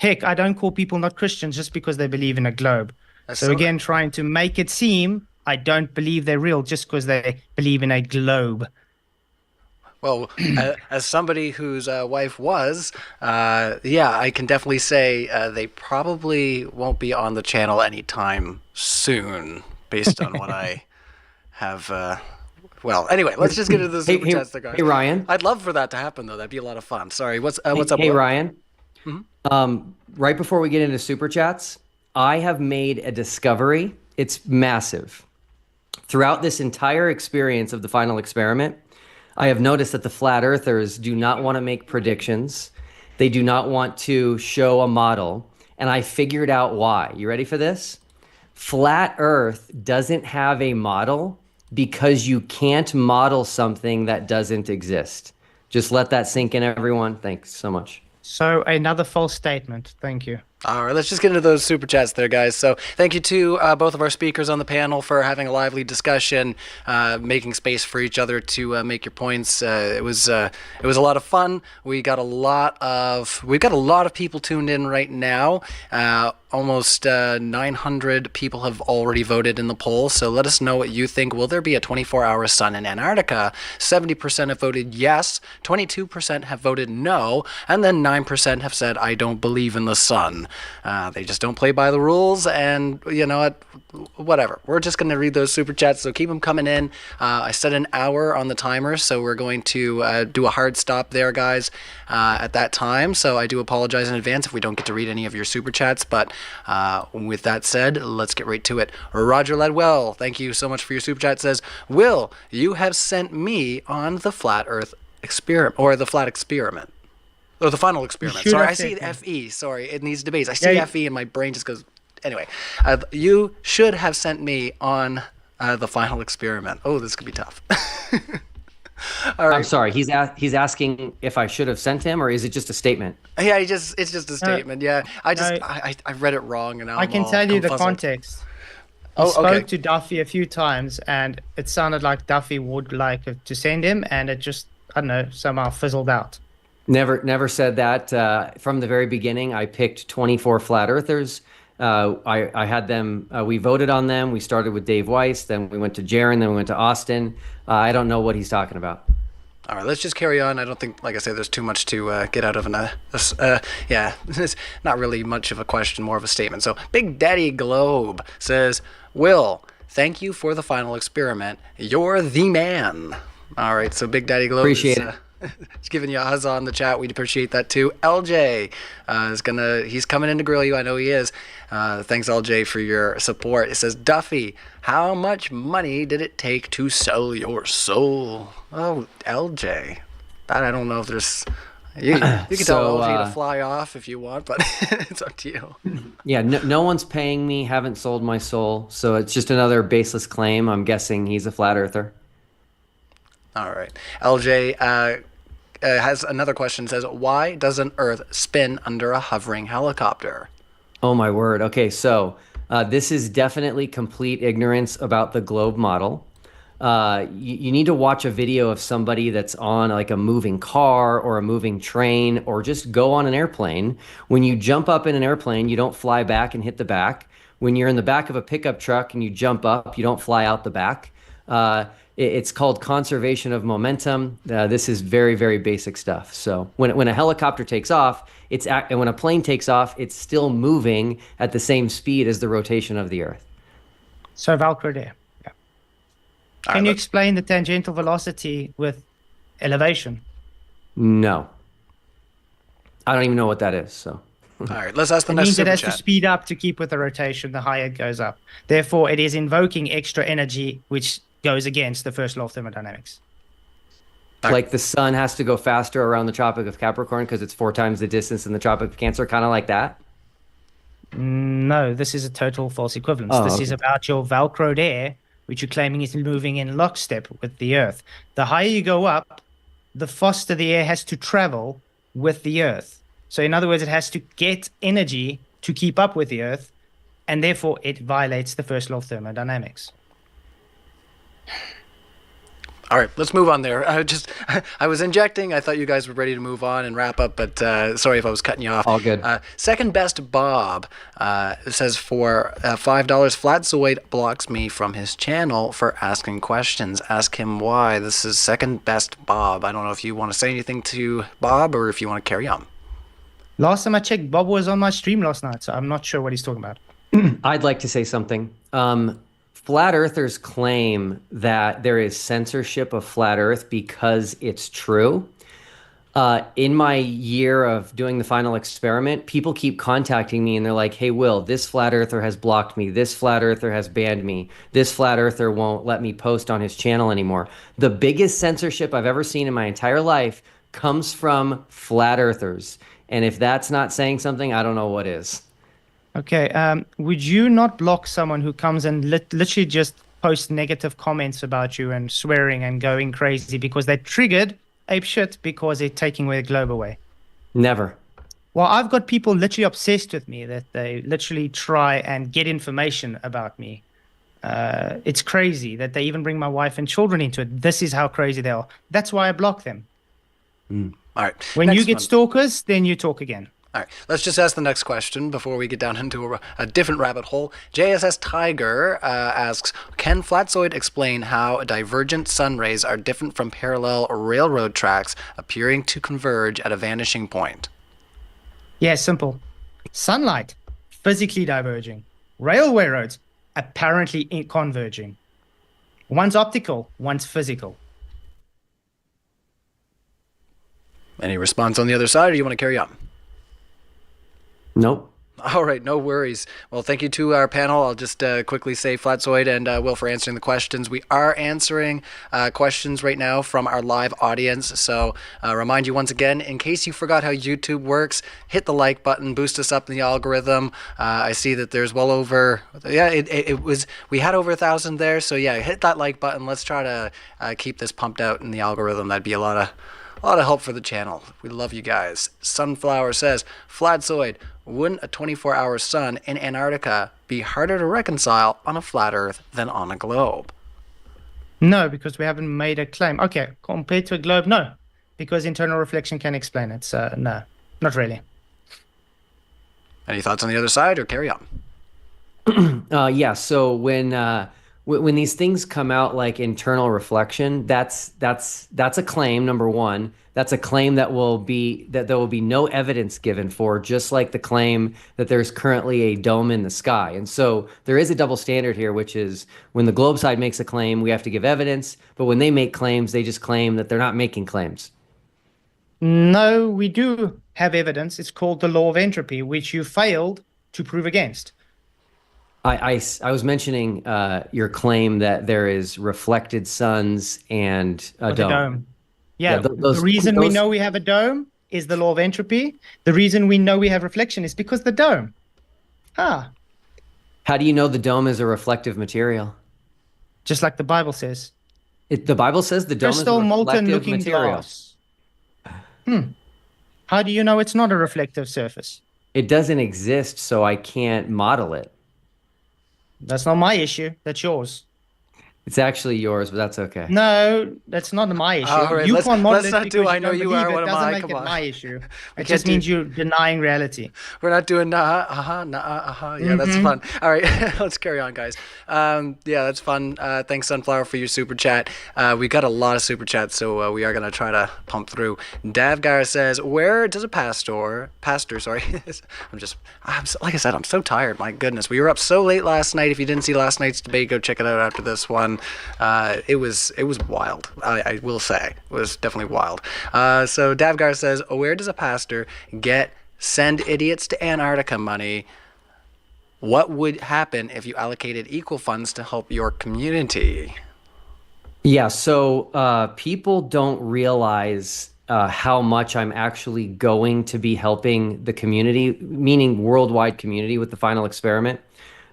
Heck, I don't call people not Christians just because they believe in a globe. So again, trying to make it seem I don't believe they're real just because they believe in a globe. Well, as somebody whose wife was, yeah, I can definitely say they probably won't be on the channel anytime soon, based on what I have. Well, anyway, let's just get into the super chats, guys. Hey, Ryan. I'd love for that to happen, though. That'd be a lot of fun. Sorry, what's up? Hey, Will? Ryan. Right before we get into super chats, I have made a discovery. It's massive. Throughout this entire experience of the final experiment, I have noticed that the flat earthers do not want to make predictions. They do not want to show a model. And I figured out why. You ready for this? Flat Earth doesn't have a model because you can't model something that doesn't exist. Just let that sink in, everyone. Thanks so much. So another false statement. Thank you. All right, let's just get into those super chats there, guys. So thank you to both of our speakers on the panel for having a lively discussion, making space for each other to make your points. It was a lot of fun. We've got a lot of people tuned in right now. Almost 900 people have already voted in the poll. So let us know what you think. Will there be a 24-hour sun in Antarctica? 70% have voted yes, 22% have voted no, and then 9% have said, I don't believe in the sun. They just don't play by the rules, and you know what? Whatever. We're just going to read those super chats, so keep them coming in. I set an hour on the timer, so we're going to do a hard stop there, guys, at that time. So I do apologize in advance if we don't get to read any of your super chats, but with that said, let's get right to it. Roger Ledwell, thank you so much for your super chat, says, Will, you have sent me on the flat earth experiment, or the flat experiment. Oh, the final experiment. Sorry, I see FE. Sorry, in these debates. I see FE and my brain just goes... Anyway, you should have sent me on the final experiment. Oh, this could be tough. All right. I'm sorry. He's asking if I should have sent him, or is it just a statement? Yeah, it's just a statement. Yeah, I read it wrong, and now I can tell you the context. I spoke to Duffy a few times, and it sounded like Duffy would like to send him, and it just, I don't know, somehow fizzled out. Never said that. From the very beginning, I picked 24 flat earthers. I had them, we voted on them. We started with Dave Weiss, then we went to Jaron, then we went to Austin. I don't know what he's talking about. All right, let's just carry on. I don't think, like I said, there's too much to get out of yeah, it's not really much of a question, more of a statement. So Big Daddy Globe says, Will, thank you for the final experiment. You're the man. All right, so Big Daddy Globe Appreciate it. Just giving you a huzzah in the chat. We'd appreciate that too. LJ he's coming in to grill you. I know he is. Thanks, LJ, for your support. It says, Duffy, how much money did it take to sell your soul? Oh, LJ. That I don't know if there's... You can tell LJ to fly off if you want, but it's up to you. Yeah, no one's paying me, haven't sold my soul, so it's just another baseless claim. I'm guessing he's a flat earther. All right. LJ has another question. Says, why doesn't Earth spin under a hovering helicopter? Oh, my word. Okay, so this is definitely complete ignorance about the globe model. You need to watch a video of somebody that's on like a moving car or a moving train, or just go on an airplane. When you jump up in an airplane, you don't fly back and hit the back. When you're in the back of a pickup truck and you jump up, you don't fly out the back. It's called conservation of momentum. This is very, very basic stuff. So when a helicopter takes off, and when a plane takes off, it's still moving at the same speed as the rotation of the Earth. So Velcro there. Yeah. Can you explain the tangential velocity with elevation? No. I don't even know what that is. So. All right, let's ask the it next means it super has chat. to speed up to keep with the rotation. The higher it goes up. Therefore, it is invoking extra energy, which goes against the first law of thermodynamics. Like the sun has to go faster around the Tropic of Capricorn because it's 4 times the distance in the Tropic of Cancer, kind of like that? No, this is a total false equivalence. Oh, this okay. is about your velcroed air, which you're claiming is moving in lockstep with the Earth. The higher you go up, the faster the air has to travel with the Earth. So in other words, it has to get energy to keep up with the Earth, and therefore it violates the first law of thermodynamics. All right, let's move on there. I was injecting. I thought you guys were ready to move on and wrap up, but sorry if I was cutting you off. All good. Second best Bob says for $5, Flatzoid blocks me from his channel for asking questions. Ask him why. This is second best Bob. I don't know if you want to say anything to Bob or if you want to carry on. Last time I checked, Bob was on my stream last night, so I'm not sure what he's talking about. I'd like to say something. Flat earthers claim that there is censorship of flat earth because it's true. In my year of doing the final experiment, people keep contacting me and they're like, hey, Will, this flat earther has blocked me. This flat earther has banned me. This flat earther won't let me post on his channel anymore. The biggest censorship I've ever seen in my entire life comes from flat earthers. And if that's not saying something, I don't know what is. Okay, would you not block someone who comes and literally just posts negative comments about you and swearing and going crazy because they're triggered apeshit because they're taking their globe away? Never. Well, I've got people literally obsessed with me that they literally try and get information about me. It's crazy that they even bring my wife and children into it. This is how crazy they are. That's why I block them. All right. When Next you get one. stalkers, then you talk again. All right, let's just ask the next question before we get down into a different rabbit hole. JSS Tiger asks, can Flatzoid explain how divergent sun rays are different from parallel railroad tracks appearing to converge at a vanishing point? Yeah, simple. Sunlight, physically diverging. Railway roads, apparently converging. One's optical, one's physical. Any response on the other side, or do you want to carry on? Nope. All right, no worries. Well, thank you to our panel. I'll just quickly say Flatzoid and Will for answering the questions. We are answering questions right now from our live audience. So remind you once again, in case you forgot how YouTube works, hit the like button, boost us up in the algorithm. I see that there's well over, we had over 1,000 there. So yeah, hit that like button. Let's try to keep this pumped out in the algorithm. That'd be a lot of help for the channel. We love you guys. Sunflower says, Flatzoid, wouldn't a 24-hour sun in Antarctica be harder to reconcile on a flat Earth than on a globe? No, because we haven't made a claim. Okay, compared to a globe, no. Because internal reflection can explain it. So no, not really. Any thoughts on the other side, or carry on? Yeah, so when these things come out like internal reflection, that's a claim, number one. That's a claim that there will be no evidence given for, just like the claim that there's currently a dome in the sky. And so there is a double standard here, which is when the globe side makes a claim, we have to give evidence, but when they make claims, they just claim that they're not making claims. No, we do have evidence. It's called the law of entropy, which you failed to prove against. I was mentioning your claim that there is reflected suns and a With a dome. dome. Yeah, those- the reason we those- know we have a dome is the law of entropy. The reason we know we have reflection is because the dome. Ah, How do you know the dome is a reflective material? just like the Bible says. The Bible says the dome Crystal is a molten reflective looking material. glass. How do you know it's not a reflective surface? It doesn't exist, so I can't model it. That's not my issue. That's yours. It's actually yours, but that's okay. No, that's not my issue. All right, You let's- can't model let's it not do because I know don't you believe are, it. what am Doesn't I? make Come it on. my issue. We It just can't means do- you're denying reality. We're not doing Yeah, that's fun. All right, let's carry on, guys. Yeah, that's fun. Thanks, Sunflower, for your super chat. We got a lot of super chats, so we are gonna try to pump through. Davgar says, "Where does a pastor? Sorry, like I said, I'm so tired. My goodness, we were up so late last night. If you didn't see last night's debate, go check it out after this one. It was wild. I will say, it was definitely wild. So Davgar says, where does a pastor get send idiots to Antarctica money? What would happen if you allocated equal funds to help your community? Yeah, so people don't realize how much I'm actually going to be helping the community, meaning worldwide community, with the final experiment.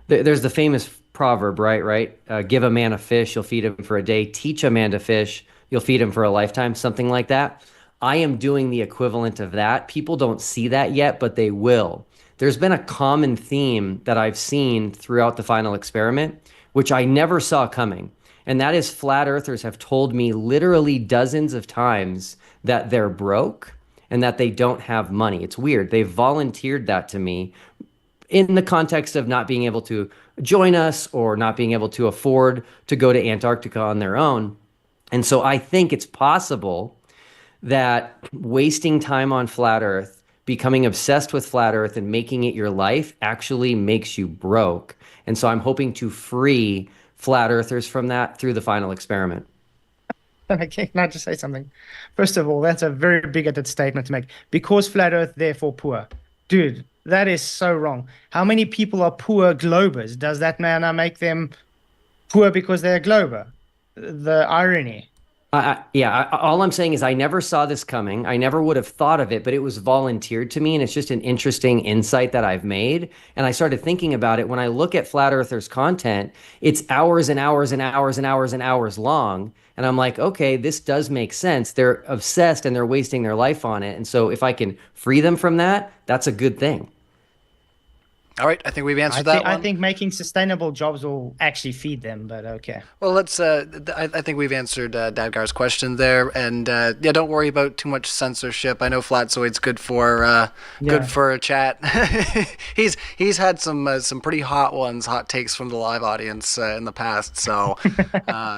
There's the famous proverb, right? Give a man a fish, you'll feed him for a day. Teach a man to fish, you'll feed him for a lifetime, something like that. I am doing the equivalent of that. People don't see that yet, but they will. There's been a common theme that I've seen throughout the final experiment, which I never saw coming. And that is flat earthers have told me literally dozens of times that they're broke and that they don't have money. It's weird. They've volunteered that to me in the context of not being able to join us or not being able to afford to go to Antarctica on their own. And so I think it's possible that wasting time on flat earth, becoming obsessed with flat earth and making it your life actually makes you broke. And so I'm hoping to free flat earthers from that through the final experiment. Can I just say something? First of all, that's a very bigoted statement to make. Because flat earth, therefore poor. Dude, that is so wrong. How many people are poor globers? Does that now make them poor because they're a glober? The irony. All I'm saying is I never saw this coming. I never would have thought of it, but it was volunteered to me, and it's just an interesting insight that I've made. And I started thinking about it. When I look at flat earthers' content, it's hours and hours and hours and hours and hours long. And I'm like, okay, this does make sense. They're obsessed and they're wasting their life on it. And so if I can free them from that, that's a good thing. All right, I think we've answered that one. I think making sustainable jobs will actually feed them, but okay. Well, let's. I think we've answered Dadgar's question there, and yeah, don't worry about too much censorship. I know Flatzoid's good for a chat. he's had some pretty hot takes from the live audience in the past, so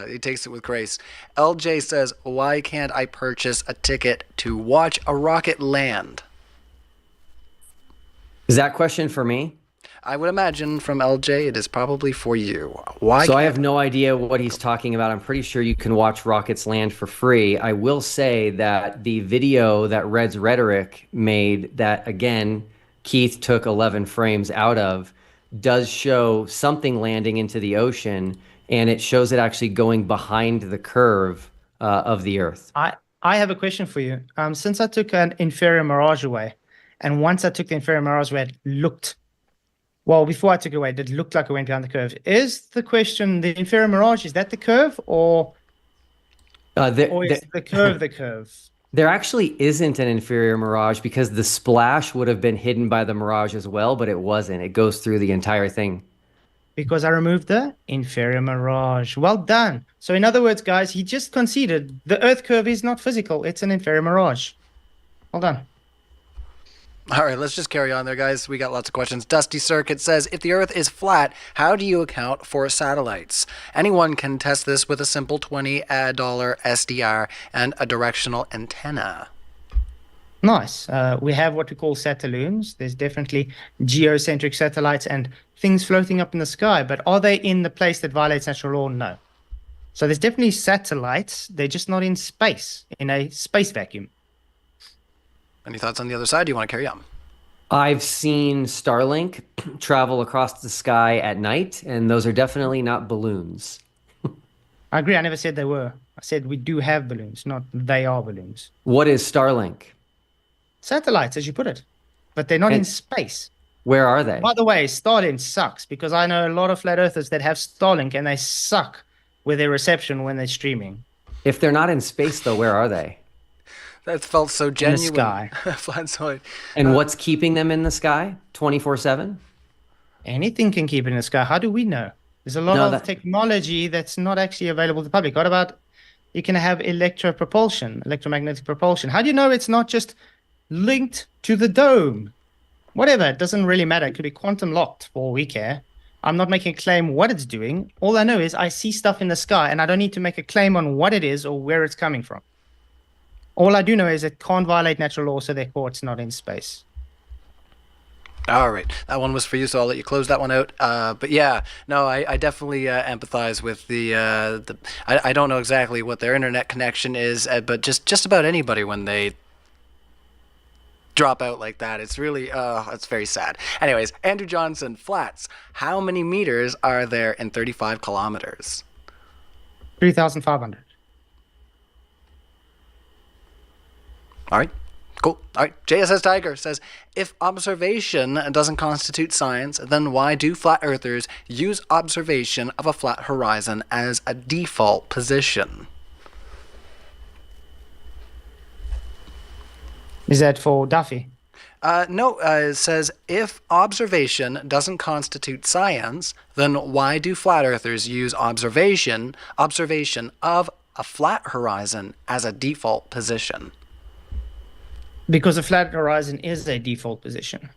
he takes it with grace. LJ says, "Why can't I purchase a ticket to watch a rocket land?" Is that question for me? I would imagine from LJ, it is probably for you. Why? So I have no idea what he's talking about. I'm pretty sure you can watch rockets land for free. I will say that the video that Red's Rhetoric made, that again, Keith took 11 frames out of, does show something landing into the ocean, and it shows it actually going behind the curve of the Earth. I have a question for you. Since I took an inferior mirage away, and once I took the inferior mirage away, it looked... Well, before I took it away, it looked like it went behind the curve. Is the question, the inferior mirage, is that the curve, or is the curve the curve? There actually isn't an inferior mirage because the splash would have been hidden by the mirage as well, but it wasn't. It goes through the entire thing. Because I removed the inferior mirage. Well done. So in other words, guys, he just conceded the Earth curve is not physical. It's an inferior mirage. Well done. All right, let's just carry on there, guys. We got lots of questions. Dusty Circuit says, if the Earth is flat, how do you account for satellites? Anyone can test this with a simple $20 SDR and a directional antenna. Nice. We have what we call satelloons. There's definitely geocentric satellites and things floating up in the sky, but are they in the place that violates natural law? No. So there's definitely satellites. They're just not in space, in a space vacuum. Any thoughts on the other side? Do you want to carry on? I've seen Starlink travel across the sky at night, and those are definitely not balloons. I agree. I never said they were. I said we do have balloons, not they are balloons. What is Starlink? Satellites, as you put it, but they're not in space. Where are they? By the way, Starlink sucks because I know a lot of flat earthers that have Starlink and they suck with their reception when they're streaming. If they're not in space, though, where are they? That felt so genuine. In the sky. Flatsoid. And what's keeping them in the sky 24/7? Anything can keep it in the sky. How do we know? There's a lot of technology that's not actually available to the public. What about you can have electropropulsion, electromagnetic propulsion? How do you know it's not just linked to the dome? Whatever, it doesn't really matter. It could be quantum locked for all we care. I'm not making a claim what it's doing. All I know is I see stuff in the sky and I don't need to make a claim on what it is or where it's coming from. All I do know is it can't violate natural law, so therefore it's not in space. All right, that one was for you, so I'll let you close that one out. But yeah, no, I definitely empathize with the I don't know exactly what their internet connection is, but just about anybody when they drop out like that, it's really it's very sad. Anyways, Andrew Johnson, Flats, how many meters are there in 35 kilometers? 3,500. All right, cool. All right, JSS Tiger says, if observation doesn't constitute science, then why do flat earthers use observation of a flat horizon as a default position? Is that for Duffy? No, it says, if observation doesn't constitute science, then why do flat earthers use observation of a flat horizon as a default position? Because a flat horizon is a default position.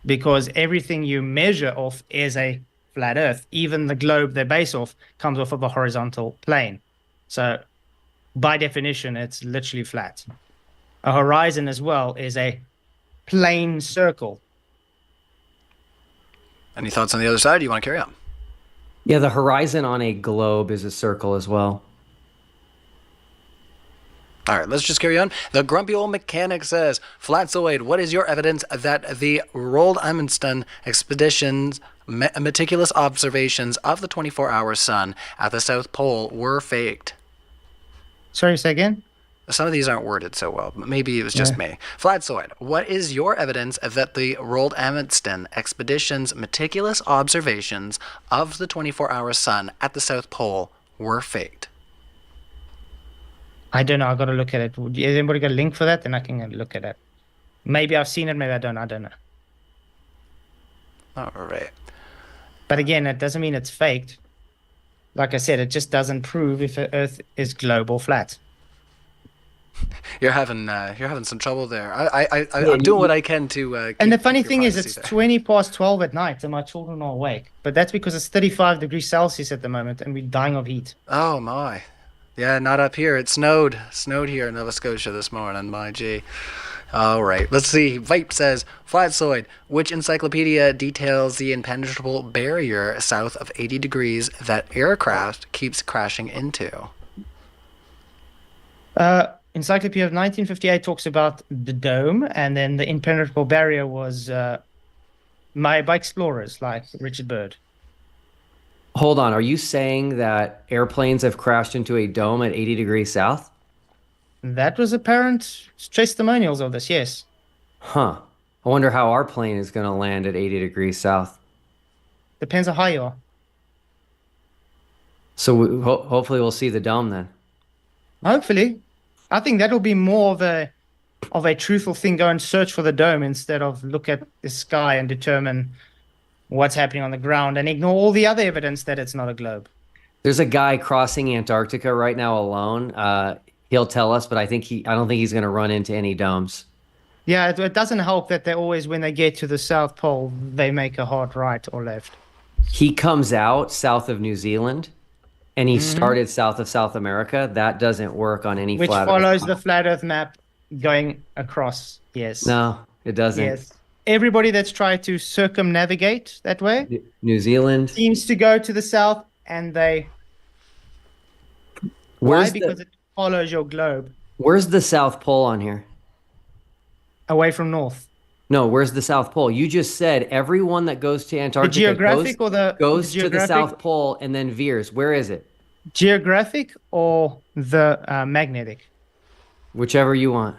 Because everything you measure off is a flat Earth. Even the globe they base off comes off of a horizontal plane. So by definition, it's literally flat. A horizon as well is a plane circle. Any thoughts on the other side? Do you want to carry on? Yeah, the horizon on a globe is a circle as well. All right, let's just carry on. The grumpy old mechanic says, Flatzoid, what is your evidence that the Roald Amundsen expedition's meticulous observations of the 24-hour sun at the South Pole were faked? Sorry, say again? Some of these aren't worded so well, but maybe it was just me. Flatzoid, what is your evidence that the Roald Amundsen expedition's meticulous observations of the 24-hour sun at the South Pole were faked? I don't know. I've got to look at it. Has anybody got a link for that? Then I can look at it. Maybe I've seen it. Maybe I don't. I don't know. All right. But again, it doesn't mean it's faked. Like I said, it just doesn't prove if Earth is globe or flat. You're having some trouble there. I'm doing what I can to. And the funny thing is, it's 12:20 at night, and my children are awake. But that's because it's 35 degrees Celsius at the moment, and we're dying of heat. Oh my. Yeah, not up here. It snowed here in Nova Scotia this morning, my G. All right, let's see. Vipe says, Flatzoid, which encyclopedia details the impenetrable barrier south of 80 degrees that aircraft keeps crashing into? Encyclopedia of 1958 talks about the dome, and then the impenetrable barrier was made by explorers like Richard Byrd. Hold on, are you saying that airplanes have crashed into a dome at 80 degrees south? That was apparent testimonials of this, yes. Huh. I wonder how our plane is going to land at 80 degrees south. Depends on how high you are. So hopefully we'll see the dome then. Hopefully. I think that'll be more of a truthful thing. Go and search for the dome instead of look at the sky and determine what's happening on the ground and ignore all the other evidence that it's not a globe. There's a guy crossing Antarctica right now alone. He'll tell us, but I don't think he's going to run into any domes. Yeah, it doesn't help that they always, when they get to the South Pole, they make a hard right or left. He comes out south of New Zealand, and he started south of South America. That doesn't work on any Which flat follows Earth. the flat Earth map going across, yes. No, it doesn't. Yes. Everybody that's tried to circumnavigate that way, New Zealand seems to go to the south, and they... Why? Because it follows your globe. Where's the South Pole on here? away from north. No, where's the South Pole? You just said everyone that goes to Antarctica geographic goes the to the geographic? South Pole and then veers. Where is it? Geographic or the magnetic? Whichever you want.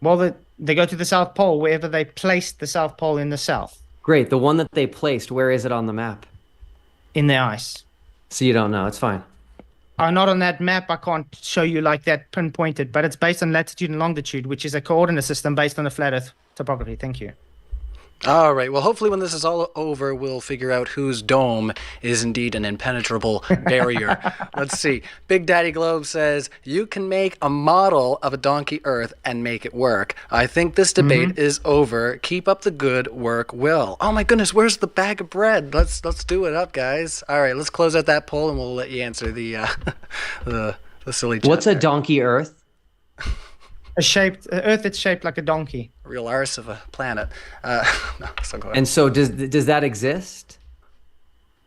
Well, they go to the South Pole wherever they placed the South Pole in the south. Great. The one that they placed, where is it on the map? In the ice. So you don't know. It's fine. Not on that map. I can't show you like that pinpointed, but it's based on latitude and longitude, which is a coordinate system based on the flat Earth topography. Thank you. All right. Well, hopefully when this is all over, we'll figure out whose dome is indeed an impenetrable barrier. Let's see. Big Daddy Globe says, you can make a model of a donkey Earth and make it work. I think this debate is over. Keep up the good work, Will. Oh my goodness, where's the bag of bread? Let's do it up, guys. All right, let's close out that poll and we'll let you answer the silly chat. What's a donkey Earth? Earth that's shaped like a donkey. Real arse of a planet. No, so go ahead. And so does that exist?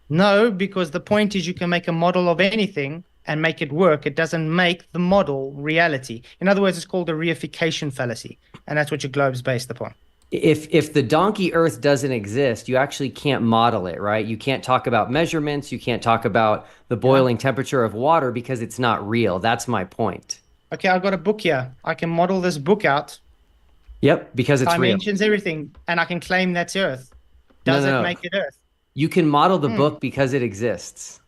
No, because the point is you can make a model of anything and make it work. It doesn't make the model reality. In other words, it's called a reification fallacy, and that's what your globe's based upon. If the donkey Earth doesn't exist, you actually can't model it, right? You can't talk about measurements. You can't talk about the boiling temperature of water because it's not real. That's my point. Okay, I've got a book here. I can model this book out. Yep, because it's real. Dimensions, everything, and I can claim that's Earth. Does it make it Earth? You can model the book because it exists.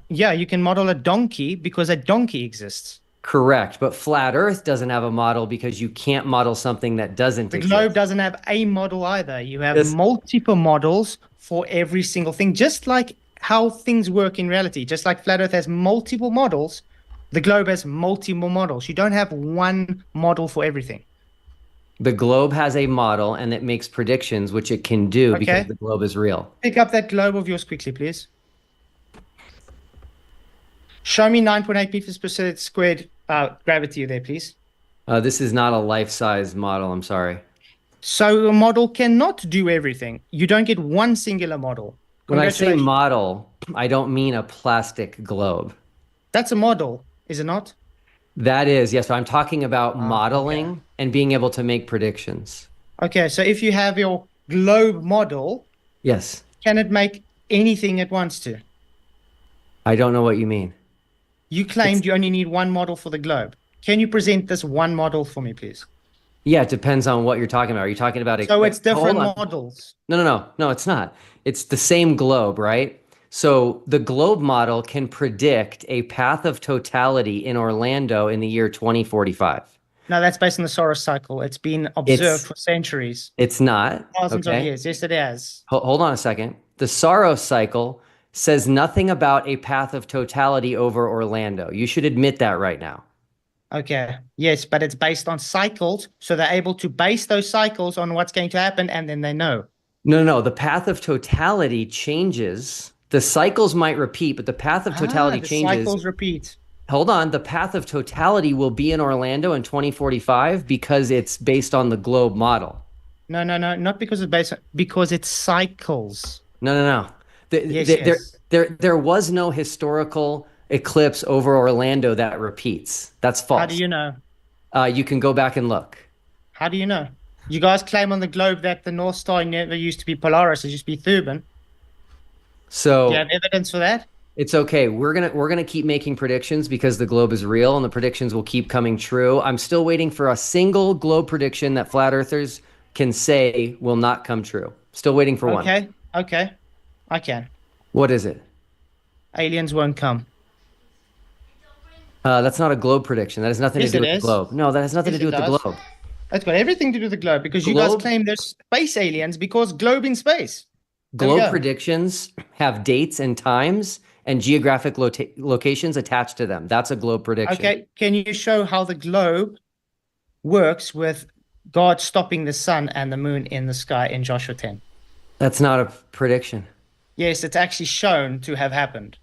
Yeah, you can model a donkey because a donkey exists. Correct, but flat Earth doesn't have a model because you can't model something that doesn't exist. The globe doesn't have a model either. You have multiple models for every single thing, just like how things work in reality. Just like flat Earth has multiple models, the globe has multiple models. You don't have one model for everything. The globe has a model and it makes predictions, which it can do because the globe is real. Pick up that globe of yours quickly, please. Show me 9.8 meters per second squared gravity there, please. This is not a life-size model, I'm sorry. So a model cannot do everything. You don't get one singular model. When I say model, I don't mean a plastic globe. That's a model, is it not? That is, yes. So I'm talking about modeling and being able to make predictions. Okay, so if you have your globe model, yes, can it make anything it wants to? I don't know what you mean. You claimed you only need one model for the globe. Can you present this one model for me, please? Yeah, it depends on what you're talking about. Are you talking about... So it's different models. No, it's not. It's the same globe, right? So the globe model can predict a path of totality in Orlando in the year 2045. No, that's based on the Saros cycle. It's been observed for centuries. It's not. Thousands of years. Yes, it has. Hold on a second. The Saros cycle says nothing about a path of totality over Orlando. You should admit that right now. Okay. Yes, but it's based on cycles, so they're able to base those cycles on what's going to happen, and then they know. No. The path of totality changes. The cycles might repeat, but the path of totality changes. Cycles repeat. Hold on. The path of totality will be in Orlando in 2045 because it's based on the globe model. No. Not because it's based on, because it's cycles. No. There was no historical eclipse over Orlando that repeats. That's false. How do you know? You can go back and look. How do you know? You guys claim on the globe that the North Star never used to be Polaris, it used to be Thuban. So do you have evidence for that? It's okay. We're gonna keep making predictions because the globe is real and the predictions will keep coming true. I'm still waiting for a single globe prediction that flat earthers can say will not come true. Still waiting for one. Okay. I can. What is it? Aliens won't come. That's not a globe prediction. That has nothing to do with the globe. No, that has nothing to do with the globe. It's got everything to do with the globe because you guys claim there's space aliens because globe in space. Globe predictions have dates and times and geographic locations attached to them. That's a globe prediction. Okay, can you show how the globe works with God stopping the sun and the moon in the sky in Joshua 10? That's not a prediction. Yes, it's actually shown to have happened.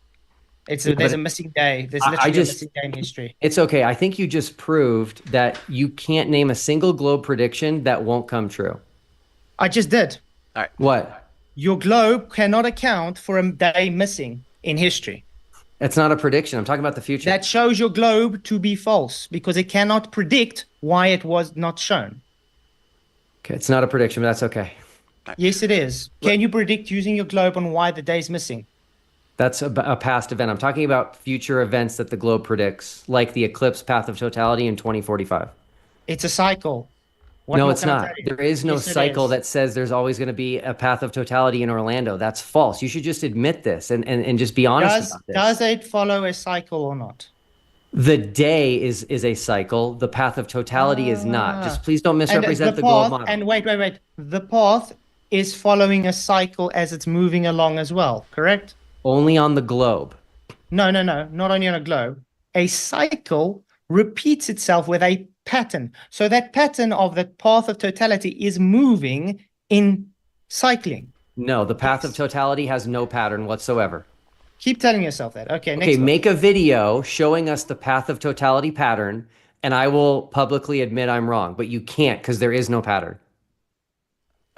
There's a missing day. There's literally a missing day in history. It's okay. I think you just proved that you can't name a single globe prediction that won't come true. I just did. All right. What? Your globe cannot account for a day missing in history. That's not a prediction. I'm talking about the future. That shows your globe to be false because it cannot predict why it was not shown. Okay, it's not a prediction, but that's okay. Yes, it is. Can you predict using your globe on why the day's missing? That's a past event. I'm talking about future events that the globe predicts, like the eclipse path of totality in 2045. It's a cycle. What No, more it's can I not. tell you? There is no Yes, it cycle is. that says there's always going to be a path of totality in Orlando. That's false. You should just admit this and just be honest about this. Does it follow a cycle or not? The day is a cycle. The path of totality is not. Just please don't misrepresent the globe path, model. and wait. The path is following a cycle as it's moving along as well, correct? Only on the globe. No, not only on a globe. A cycle repeats itself with a pattern. So that pattern of the path of totality is moving in cycling. No, the path of totality has no pattern whatsoever. Keep telling yourself that. Okay, next Okay, one. make a video showing us the path of totality pattern, and I will publicly admit I'm wrong, but you can't because there is no pattern.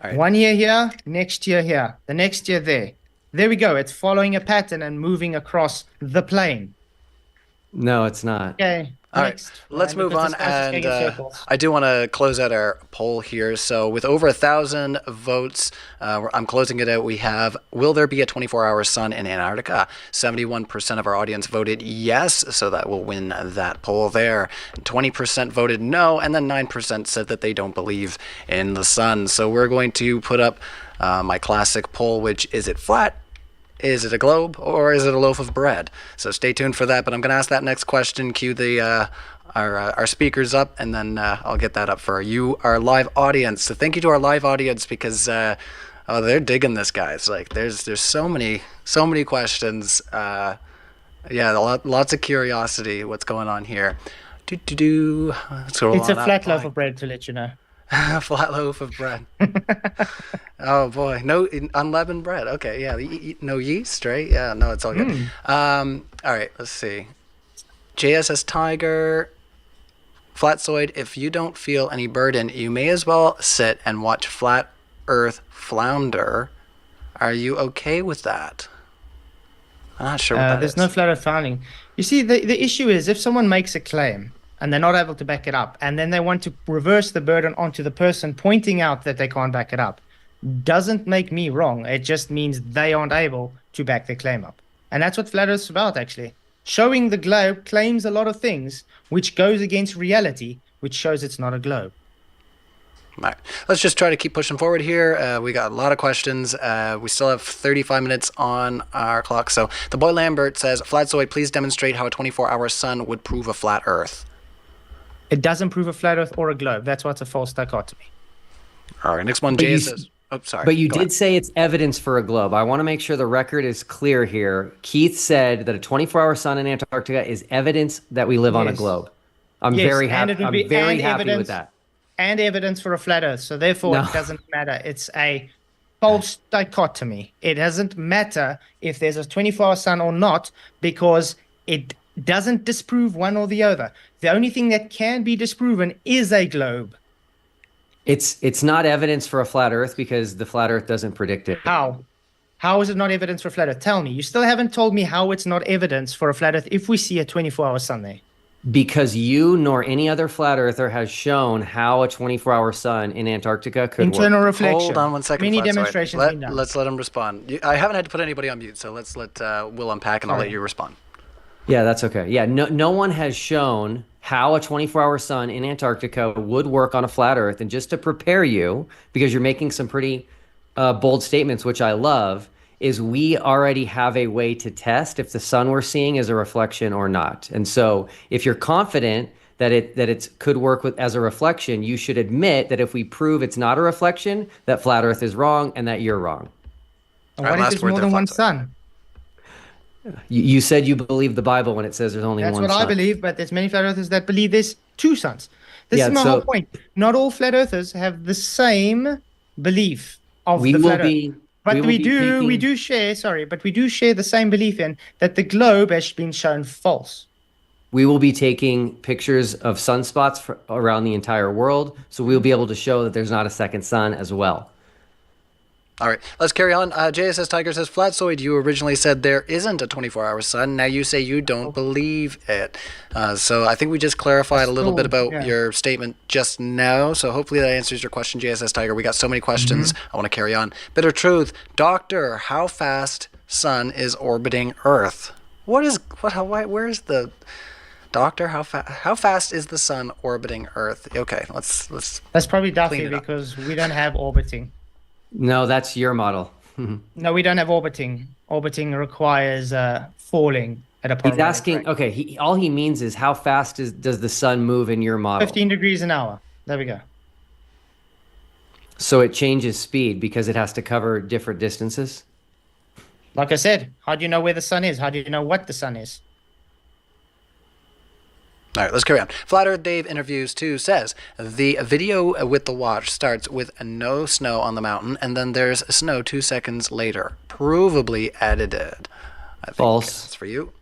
All right. 1 year here, next year here, the next year there. There we go. It's following a pattern and moving across the plane. No, it's not. Okay. All next, right, let's Ryan, move because on. this guy's just And going in circles. I do want to close out our poll here. So with over 1,000 votes, I'm closing it out. We have, will there be a 24-hour sun in Antarctica? 71% of our audience voted yes, so that will win that poll there. 20% voted no, and then 9% said that they don't believe in the sun. So we're going to put up my classic poll, which is it flat? Is it a globe or is it a loaf of bread? So stay tuned for that. But I'm going to ask that next question. Cue the our speakers up, and then I'll get that up for you, our live audience. So thank you to our live audience because they're digging this, guys. Like there's so many questions. Yeah, lots of curiosity. What's going on here? It's a flat loaf of bread, to let you know. Flat loaf of bread. Oh boy, no unleavened bread. Okay, yeah, no yeast, right? Yeah, no, it's all good. All right, let's see. JSS Tiger, Flatsoid. If you don't feel any burden, you may as well sit and watch Flat Earth flounder. Are you okay with that? I'm not sure what that there's is. no flat earth founding. You see, the issue is if someone makes a claim and they're not able to back it up, and then they want to reverse the burden onto the person pointing out that they can't back it up, doesn't make me wrong. It just means they aren't able to back their claim up. And that's what flat earth's about, actually. Showing the globe claims a lot of things, which goes against reality, which shows it's not a globe. All right. Let's just try to keep pushing forward here. We got a lot of questions. We still have 35 minutes on our clock. So the boy Lambert says, Flatsoid, please demonstrate how a 24-hour sun would prove a flat earth. It doesn't prove a flat earth or a globe. That's what's a false dichotomy. All right, next one, But Jay you says, oh, sorry. But you Go did ahead. say it's evidence for a globe. I want to make sure the record is clear here. Keith said that a 24-hour sun in Antarctica is evidence that we live on a Yes. globe. I'm Yes, very and happy. it would I'm be- very and happy evidence- with that. And evidence for a flat earth. So therefore, No. it doesn't matter. It's a false dichotomy. It doesn't matter if there's a 24-hour sun or not, because it doesn't disprove one or the other. The only thing that can be disproven is a globe. It's not evidence for a flat earth because the flat earth doesn't predict it. How? How is it not evidence for a flat earth? Tell me. You still haven't told me how it's not evidence for a flat earth if we see a 24-hour sun there. Because you nor any other flat earther has shown how a 24-hour sun in Antarctica could Internal work. reflection. Hold on one second. Many Flatsoid. demonstrations been done. Let's let him respond. I haven't had to put anybody on mute, so let's let Will unpack, and I'll Sorry. let you respond. Yeah, that's okay. Yeah, no one has shown how a 24-hour sun in Antarctica would work on a flat earth. And just to prepare you, because you're making some pretty bold statements, which I love, is we already have a way to test if the sun we're seeing is a reflection or not. And so if you're confident that it could work as a reflection, you should admit that if we prove it's not a reflection, that flat earth is wrong and that you're wrong. And what if there's more than one sun? You said you believe the Bible when it says there's only That's one what sun. I believe, but there's many flat earthers that believe there's two suns. This Yeah, is my so- whole point. Not all flat earthers have the same belief of We the will flat be- earth. But we will we be do share the same belief in that the globe has been shown false. We will be taking pictures of sunspots around the entire world, so we'll be able to show that there's not a second sun as well. All right, let's carry on. JSS Tiger says, Flatsoid, you originally said there isn't a 24-hour sun. Now you say you don't believe it. So I think we just clarified a little bit about your statement just now. So hopefully that answers your question, JSS Tiger. We got so many questions. I want to carry on. Bitter Truth, Doctor, how fast sun is orbiting Earth? Where is the... Doctor, how fast is the sun orbiting Earth? Okay, let's. That's probably Duffy clean it up. because we don't have orbiting. No, that's your model. No, we don't have orbiting. Orbiting requires falling at a He's parabolic asking, rate. okay, all he means is how fast does the sun move in your model? 15 degrees an hour. There we go. So it changes speed because it has to cover different distances? Like I said, how do you know where the sun is? How do you know what the sun is? All right, let's carry on. Flat Earth Dave Interviews 2 says, the video with the watch starts with no snow on the mountain, and then there's snow 2 seconds later. Provably edited. I think False. That's for you.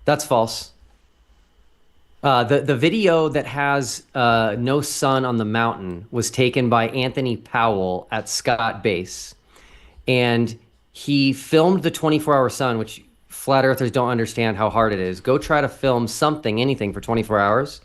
That's false. The video that has no sun on the mountain was taken by Anthony Powell at Scott Base. And he filmed the 24-hour sun, which flat earthers don't understand how hard it is. Go try to film something, anything for 24 hours.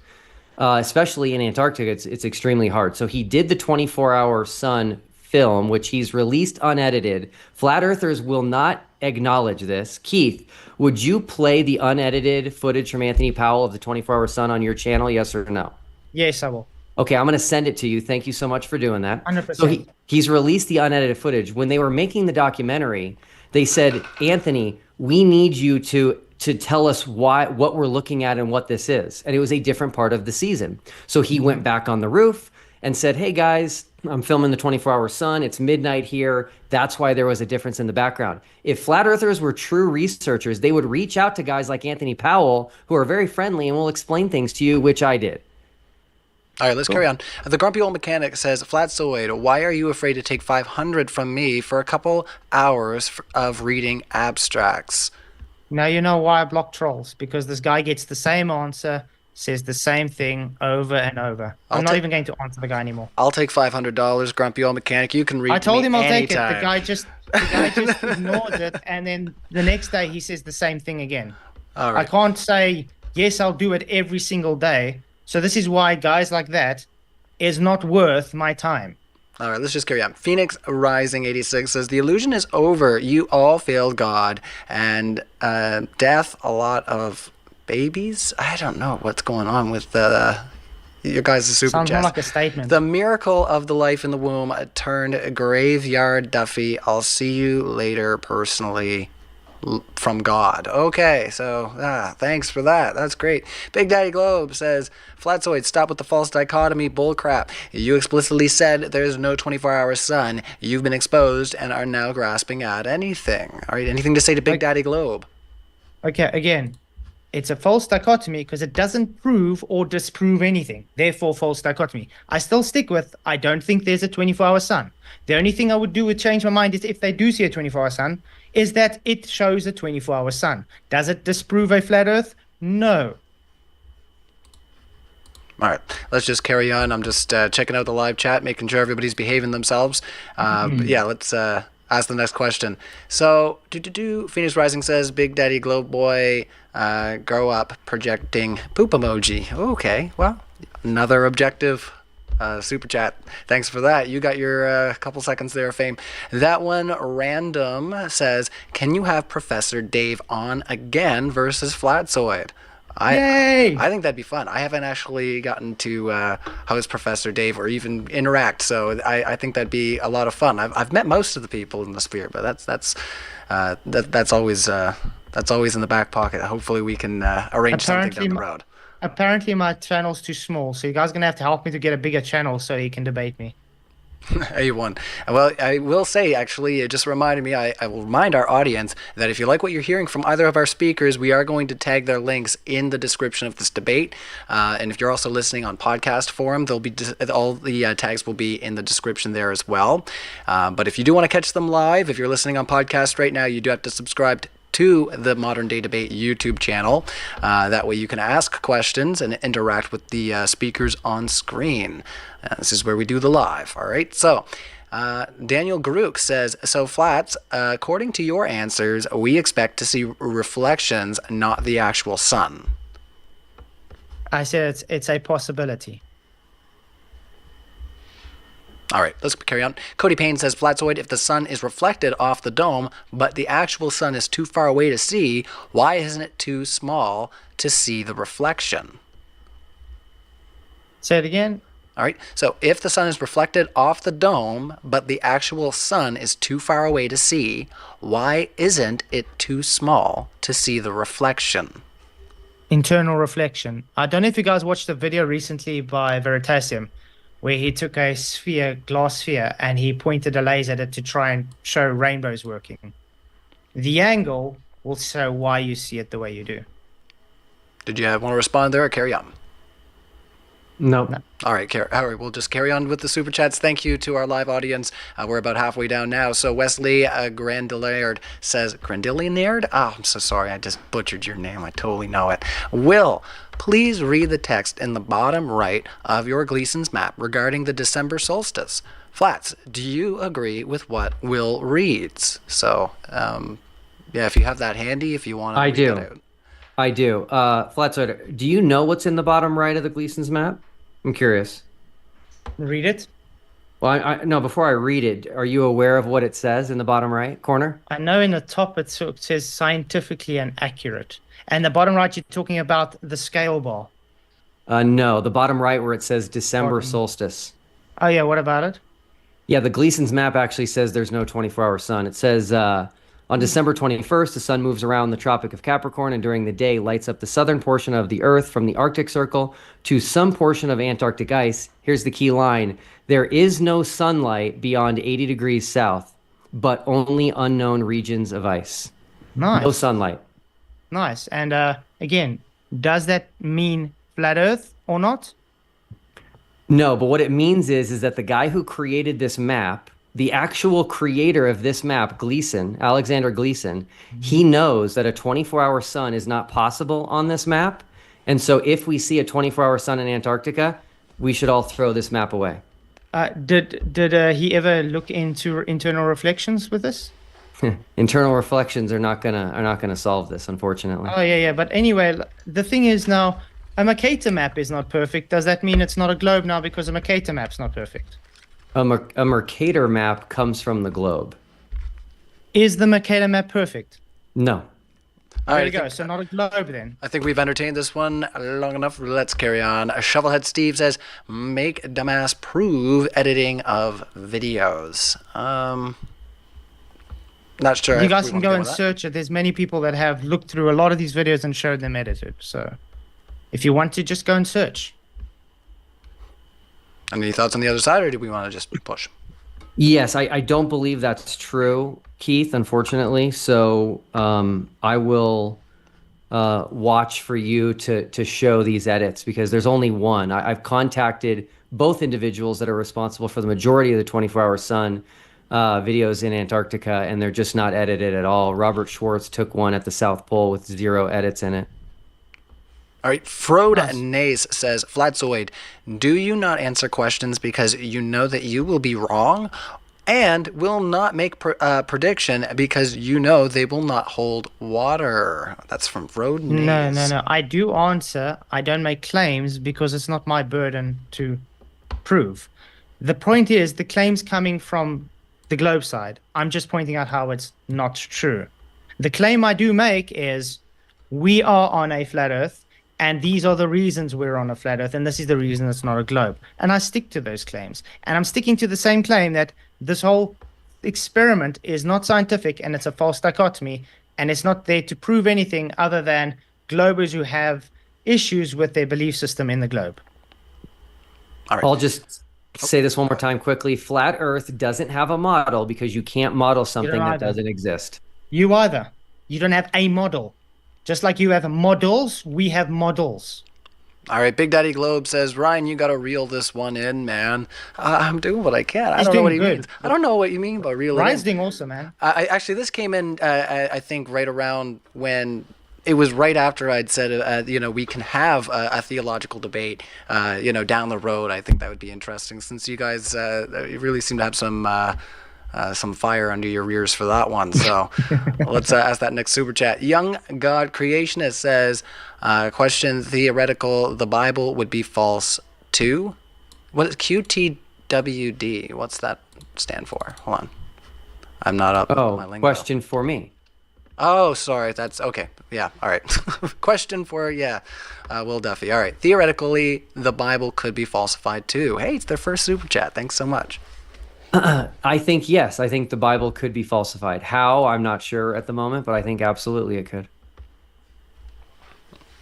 Especially in Antarctica, it's extremely hard. So he did the 24-hour sun film, which he's released unedited. Flat earthers will not acknowledge this. Keith, would you play the unedited footage from Anthony Powell of the 24-hour sun on your channel, yes or no? Yes, I will. Okay, I'm going to send it to you. Thank you so much for doing that. 100%. So he's released the unedited footage. When they were making the documentary, they said, Anthony, we need you to tell us what we're looking at and what this is. And it was a different part of the season. So he went back on the roof and said, hey guys, I'm filming the 24-hour sun. It's midnight here. That's why there was a difference in the background. If flat earthers were true researchers, they would reach out to guys like Anthony Powell, who are very friendly and will explain things to you, which I did. All right, let's carry on. The Grumpy Old Mechanic says, Flatsoid, why are you afraid to take 500 from me for a couple hours of reading abstracts? Now you know why I block trolls, because this guy gets the same answer, says the same thing over and over. I'm not even going to answer the guy anymore. I'll take $500, Grumpy Old Mechanic. You can read I told to him me I'll anytime. take it. The guy just ignores it, and then the next day he says the same thing again. All right. I can't say, yes, I'll do it every single day. So this is why guys like that is not worth my time. All right, let's just carry on. Phoenix Rising 86 says, the illusion is over. You all failed God. And death, a lot of babies? I don't know what's going on with your guys' super Sounds more chat. like a statement. The miracle of the life in the womb turned graveyard Duffy. I'll see you later personally. From God. Okay, so thanks for that. That's great. Big Daddy Globe says, Flatsoid, stop with the false dichotomy bullcrap. You explicitly said there's no 24-hour sun. You've been exposed and are now grasping at anything. All right, anything to say to Big Daddy Globe? Okay, again, it's a false dichotomy because it doesn't prove or disprove anything. Therefore, false dichotomy. I still stick with, I don't think there's a 24-hour sun. The only thing I would do would change my mind is if they do see a 24-hour sun, is that it shows a 24-hour sun. Does it disprove a flat earth? No. All right, let's just carry on. I'm just checking out the live chat, making sure everybody's behaving themselves. But yeah, let's ask the next question. So, Phoenix Rising says, Big Daddy Globe Boy, grow up, projecting poop emoji. Okay, well, another objective super chat. Thanks for that. You got your couple seconds there of fame. That one random says, can you have Professor Dave on again versus Flatsoid? Yay! I think that'd be fun. I haven't actually gotten to host Professor Dave or even interact, so I think that'd be a lot of fun. I've met most of the people in the sphere, but that's always in the back pocket. Hopefully we can arrange something down the road. Apparently my channel's too small, so you guys are going to have to help me to get a bigger channel so you can debate me. A1. Well, I will say, actually, it just reminded me, I will remind our audience that if you like what you're hearing from either of our speakers, we are going to tag their links in the description of this debate. And if you're also listening on podcast forum, there'll be all the tags will be in the description there as well. But if you do want to catch them live, if you're listening on podcast right now, you do have to subscribe to the Modern Day Debate YouTube channel. That way you can ask questions and interact with the speakers on screen. This is where we do the live. All right. So Daniel Garuk says, so Flats, according to your answers, we expect to see reflections, not the actual sun. I said it's a possibility. All right, let's carry on. Cody Payne says, Flatzoid, if the sun is reflected off the dome, but the actual sun is too far away to see, why isn't it too small to see the reflection? Say it again. All right, so if the sun is reflected off the dome, but the actual sun is too far away to see, why isn't it too small to see the reflection? Internal reflection. I don't know if you guys watched a video recently by Veritas, where he took a glass sphere, and he pointed a laser at it to try and show rainbows working. The angle will show why you see it the way you do. Did you want to respond there or carry on? No. All right, we'll just carry on with the super chats. Thank you to our live audience. We're about halfway down now. So Wesley Grandillard says, Grandillard? Oh, I'm so sorry. I just butchered your name. I totally know it. Will, please read the text in the bottom right of your Gleason's map regarding the December solstice. Flats, do you agree with what Will reads? So, yeah, if you have that handy, if you want to read that out. I do. Flatsoid, do you know what's in the bottom right of the Gleason's map? I'm curious. Read it. Well, no, before I read it, are you aware of what it says in the bottom right corner? I know in the top it says scientifically and accurate. And the bottom right, you're talking about the scale bar. No, the bottom right where it says December solstice. Oh, yeah, what about it? Yeah, the Gleason's map actually says there's no 24-hour sun. It says on December 21st, the sun moves around the Tropic of Capricorn and during the day lights up the southern portion of the Earth from the Arctic Circle to some portion of Antarctic ice. Here's the key line. There is no sunlight beyond 80 degrees south, but only unknown regions of ice. Nice. No sunlight. Nice. And again, does that mean flat Earth or not? No, but what it means is that the guy who created this map, the actual creator of this map, Gleason, Alexander Gleason, he knows that a 24-hour sun is not possible on this map. And so if we see a 24-hour sun in Antarctica, we should all throw this map away. Did he ever look into internal reflections with this? Internal reflections are not gonna solve this, unfortunately. Oh, yeah. But anyway, the thing is now, a Mercator map is not perfect. Does that mean it's not a globe now because a Mercator map's not perfect? A Mercator map comes from the globe. Is the Mercator map perfect? No. There you go. So not a globe then. I think we've entertained this one long enough. Let's carry on. Shovelhead Steve says, make dumbass prove editing of videos. Not sure. You guys can go and search it. There's many people that have looked through a lot of these videos and showed them edited. So if you want to, just go and search. Any thoughts on the other side, or do we want to just push? Yes, I don't believe that's true, Keith, unfortunately. So I will watch for you to show these edits because there's only one. I've contacted both individuals that are responsible for the majority of the 24-hour sun videos in Antarctica, and they're just not edited at all. Robert Schwartz took one at the South Pole with 0 edits in it. All right, Frode Nays says, Flatzoid, do you not answer questions because you know that you will be wrong and will not make prediction because you know they will not hold water? That's from Frode Nays. No. I do answer. I don't make claims because it's not my burden to prove. The point is the claims coming from the globe side. I'm just pointing out how it's not true. The claim I do make is we are on a flat Earth. And these are the reasons we're on a flat Earth, and this is the reason it's not a globe. And I stick to those claims. And I'm sticking to the same claim that this whole experiment is not scientific and it's a false dichotomy, and it's not there to prove anything other than globers who have issues with their belief system in the globe. All right. I'll just say this one more time quickly. Flat Earth doesn't have a model because you can't model something that doesn't exist. You either. You don't have a model. Just like you have models, we have models. All right, Big Daddy Globe says, Ryan, you got to reel this one in, man. I'm doing what I can. I don't know what he means. I don't know what you mean by reel it in. Ryan's doing awesome, man. Actually, this came in, I think, right around when it was right after I'd said, we can have a theological debate, down the road. I think that would be interesting, since you guys you really seem to have some fire under your ears for that one. So let's ask that next super chat. Young God Creationist says, question theoretical, the Bible would be false too? What is QTWD? What's that stand for? Hold on. I'm not up. Oh, my lingo. question for me. Oh, sorry. That's okay. Yeah. All right. Question for, Will Duffy. All right. Theoretically, the Bible could be falsified too. Hey, it's their first super chat. Thanks so much. I think, yes. I think the Bible could be falsified. How? I'm not sure at the moment, but I think absolutely it could.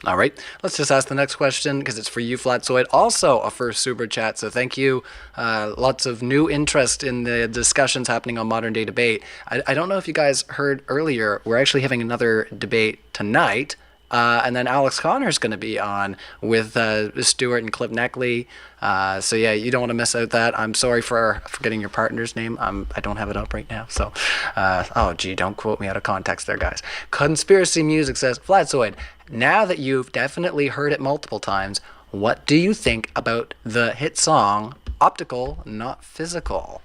All right, let's just ask the next question, because it's for you, Flatzoid. Also a first super chat, so thank you. Lots of new interest in the discussions happening on Modern Day Debate. I don't know if you guys heard earlier, we're actually having another debate tonight, and then Alex Connor's going to be on with Stuart and Clip Neckley. So yeah, you don't want to miss out that. I'm sorry for forgetting your partner's name. I don't have it up right now. So, don't quote me out of context there, guys. Conspiracy Music says, Flatzoid, now that you've definitely heard it multiple times, what do you think about the hit song Optical, Not Physical?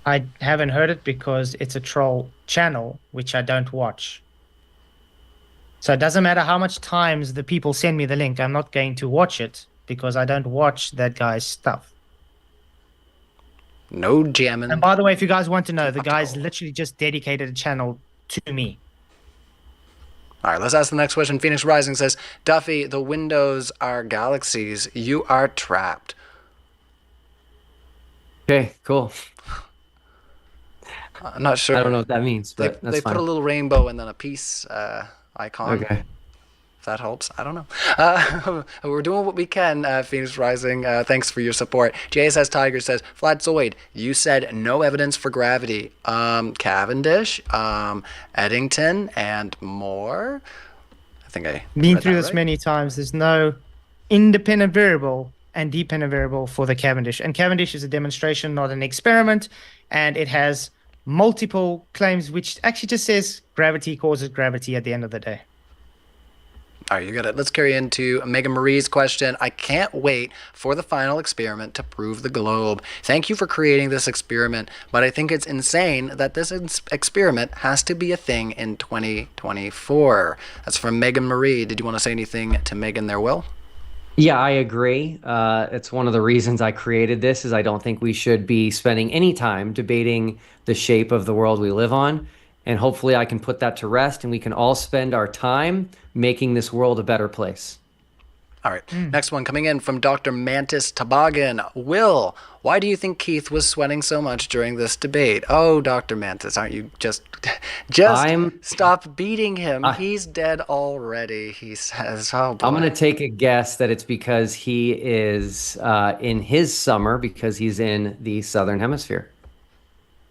I haven't heard it because it's a troll channel, which I don't watch. So it doesn't matter how much times the people send me the link, I'm not going to watch it because I don't watch that guy's stuff. No jamming. And by the way, if you guys want to know, the guy's literally just dedicated a channel to me. All right, let's ask the next question. Phoenix Rising says, Duffy, the windows are galaxies. You are trapped. Okay, cool. I'm not sure. I don't know what that means, but they put a little rainbow and then a peace icon. Okay. If that helps, I don't know. We're doing what we can, Phoenix Rising. Thanks for your support. JSS Tiger says, Flatzoid, you said no evidence for gravity. Cavendish, Eddington, and more. I think I been through this many times. There's no independent variable and dependent variable for the Cavendish. And Cavendish is a demonstration, not an experiment. And it has multiple claims, which actually just says gravity causes gravity at the end of the day. All right, you got it. Let's carry into Megan Marie's question. I can't wait for the final experiment to prove the globe. Thank you for creating this experiment, but I think it's insane that this experiment has to be a thing in 2024. That's from Megan Marie. Did you want to say anything to Megan there, Will? Yeah, I agree. It's one of the reasons I created this, is I don't think we should be spending any time debating the shape of the world we live on. And hopefully I can put that to rest and we can all spend our time making this world a better place. All right. Next one coming in from Dr. Mantis Toboggan. Will, why do you think Keith was sweating so much during this debate? Oh, Dr. Mantis, aren't you just stop beating him. He's dead already, he says. Oh, boy. I'm going to take a guess that it's because he is in his summer, because he's in the Southern Hemisphere.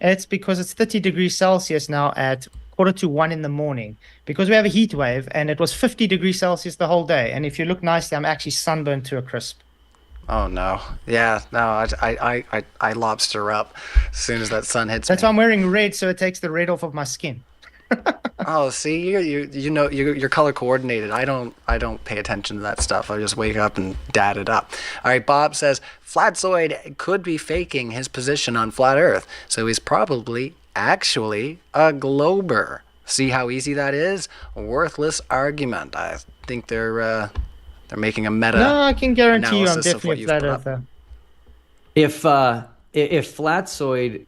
It's because it's 30 degrees Celsius now at 1:45 in the morning, because we have a heat wave and it was 50 degrees Celsius the whole day. And if you look nicely, I'm actually sunburned to a crisp. Oh, no. Yeah, no, I lobster up as soon as that sun hits That's me. why I'm wearing red, so it takes the red off of my skin. Oh, see, you're color coordinated. I don't pay attention to that stuff. I just wake up and dad it up. All right, Bob says Flatzoid could be faking his position on flat Earth, so he's probably actually a glober. See how easy that is? Worthless argument. I think they're making a meta. No, I can guarantee you I'm analysis of what definitely a you've flat put up. earther. If Flatzoid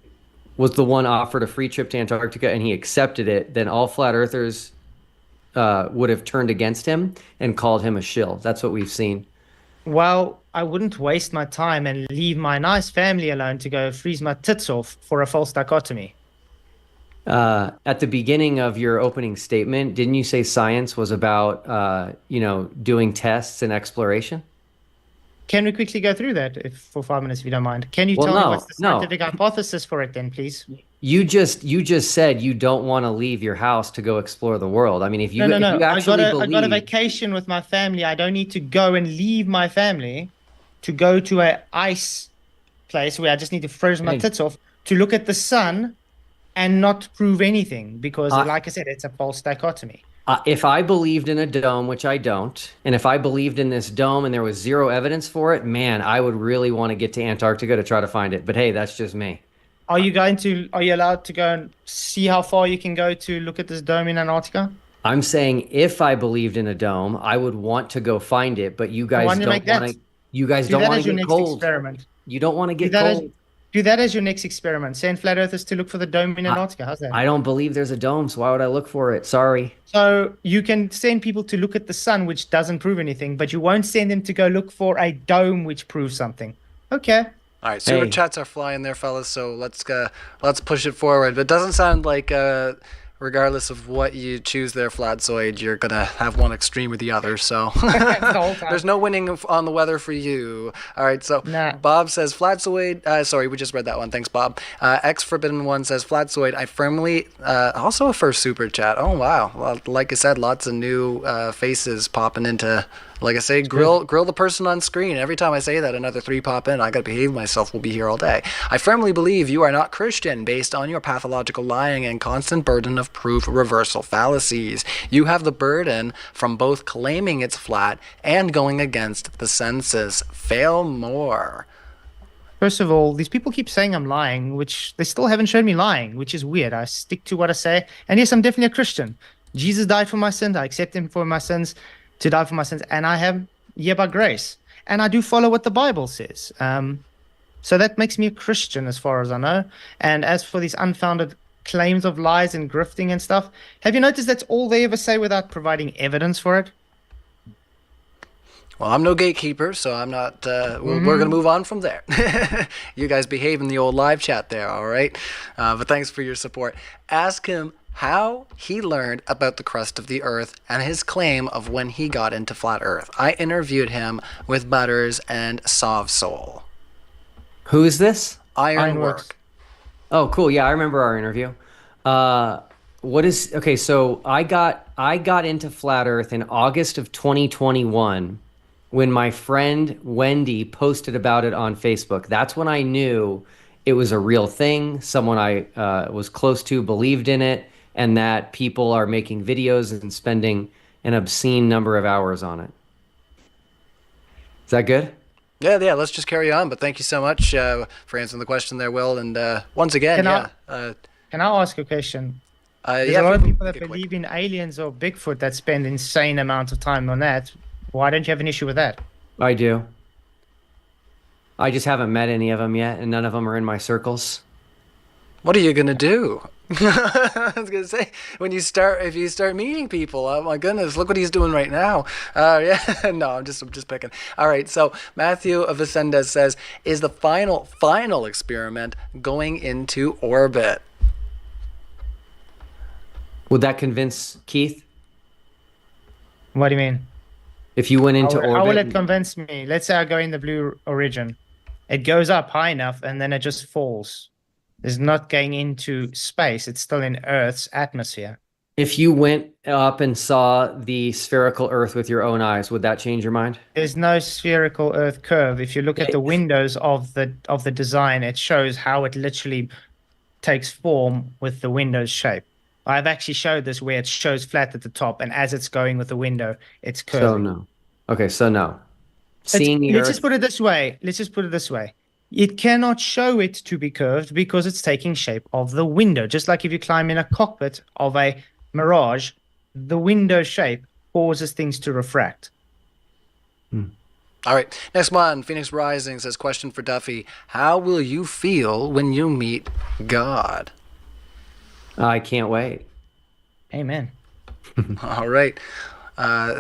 was the one offered a free trip to Antarctica and he accepted it, then all flat earthers would have turned against him and called him a shill. That's what we've seen. Well, I wouldn't waste my time and leave my nice family alone to go freeze my tits off for a false dichotomy. At the beginning of your opening statement, didn't you say science was about, doing tests and exploration? Can we quickly go through that for 5 minutes, if you don't mind? Can you Well, tell me no, what's the scientific hypothesis for it then, please? You just said you don't want to leave your house to go explore the world. I mean, if you, No. if you actually I got a believe, vacation with my family. I don't need to go and leave my family to go to an ice place where I just need to freeze my Hey. tits off to look at the sun and not prove anything because, like I said, it's a false dichotomy. If I believed in a dome, which I don't, and if I believed in this dome and there was zero evidence for it, man, I would really want to get to Antarctica to try to find it. But hey, that's just me. Are you allowed to go and see how far you can go to look at this dome in Antarctica? I'm saying if I believed in a dome, I would want to go find it, but you guys don't want to. You guys don't want to get cold. Experiment. You don't want to get cold. Do that as your next experiment. Send flat earthers to look for the dome in Antarctica. How's that? I don't believe there's a dome, so why would I look for it? Sorry. So you can send people to look at the sun, which doesn't prove anything, but you won't send them to go look for a dome which proves something. Okay. All right, super chats are flying there, fellas. So let's push it forward. But it doesn't sound like, regardless of what you choose there, Flatzoid, you're gonna have one extreme or the other. So there's no winning on the weather for you. All right, so Bob says Flatzoid. Sorry, we just read that one. Thanks, Bob. X Forbidden One says Flatzoid. I firmly also a first super chat. Oh wow, well, like I said, lots of new faces popping into. Like I say, grill the person on screen. Every time I say that, another 3 pop in. I gotta behave myself. We'll be here all day. I firmly believe you are not Christian based on your pathological lying and constant burden of proof reversal fallacies. You have the burden from both claiming it's flat and going against the census. Fail more. First of all, these people keep saying I'm lying, which they still haven't shown me lying, which is weird. I stick to what I say. And yes, I'm definitely a Christian. Jesus died for my sins. I accept him for my sins. To die for my sins, and I have here by grace, and I do follow what the Bible says. So that makes me a Christian, as far as I know. And as for these unfounded claims of lies and grifting and stuff, have you noticed that's all they ever say without providing evidence for it? Well, I'm no gatekeeper, so I'm not. We're going to move on from there. You guys behave in the old live chat there, all right? But thanks for your support. Ask him how he learned about the crust of the earth and his claim of when he got into flat earth. I interviewed him with Butters and Sovsoul. Who is this? Ironwork. Oh, cool. Yeah, I remember our interview. Okay, so I got into flat earth in August of 2021 when my friend Wendy posted about it on Facebook. That's when I knew it was a real thing. Someone I was close to believed in it, and that people are making videos and spending an obscene number of hours on it. Is that good? Yeah, let's just carry on. But thank you so much for answering the question there, Will. And once again, Can I ask a question? There's a lot of people that believe in aliens or Bigfoot that spend insane amount of time on that. Why don't you have an issue with that? I do. I just haven't met any of them yet, and none of them are in my circles. What are you gonna do? I was gonna say, if you start meeting people, oh my goodness, look what he's doing right now. Yeah, no, I'm just picking. All right, so Matthew of Ascendez says, is the final experiment going into orbit? Would that convince Keith? What do you mean? If you went into orbit? How will it convince me? Let's say I go in the Blue Origin. It goes up high enough and then it just falls. It's not going into space. It's still in Earth's atmosphere. If you went up and saw the spherical Earth with your own eyes, would that change your mind? There's no spherical Earth curve. If you look at the windows of the design, it shows how it literally takes form with the window's shape. I've actually showed this where it shows flat at the top, and as it's going with the window, it's curving. So no. Okay, so no. Let's just put it this way. It cannot show it to be curved because it's taking shape of the window. Just like if you climb in a cockpit of a Mirage, the window shape causes things to refract. All right, next one. Phoenix Rising says, question for Duffy. How will you feel when you meet God? I can't wait. Amen. All right.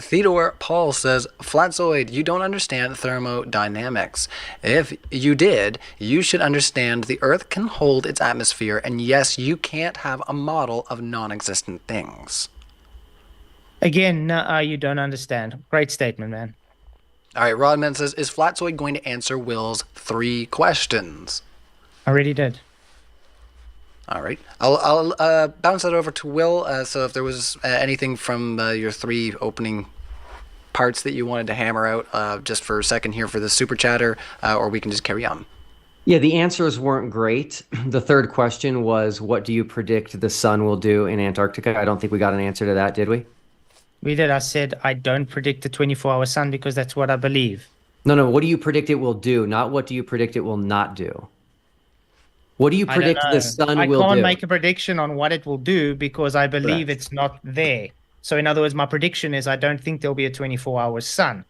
Theodore Paul says, Flatzoid, you don't understand thermodynamics. If you did, you should understand the Earth can hold its atmosphere, and yes, you can't have a model of non-existent things. Again, you don't understand. Great statement, man. All right, Rodman says, is Flatzoid going to answer Will's 3 questions? I already did. All right. I'll bounce that over to Will. So if there was anything from your 3 opening parts that you wanted to hammer out just for a second here for the super chatter, or we can just carry on. Yeah, the answers weren't great. The 3rd question was, what do you predict the sun will do in Antarctica? I don't think we got an answer to that, did we? We did. I said I don't predict the 24-hour sun because that's what I believe. No. What do you predict it will do? Not what do you predict it will not do? What do you predict the sun will do? I can't make a prediction on what it will do because I believe it's not there. So in other words, my prediction is I don't think there'll be a 24-hour sun.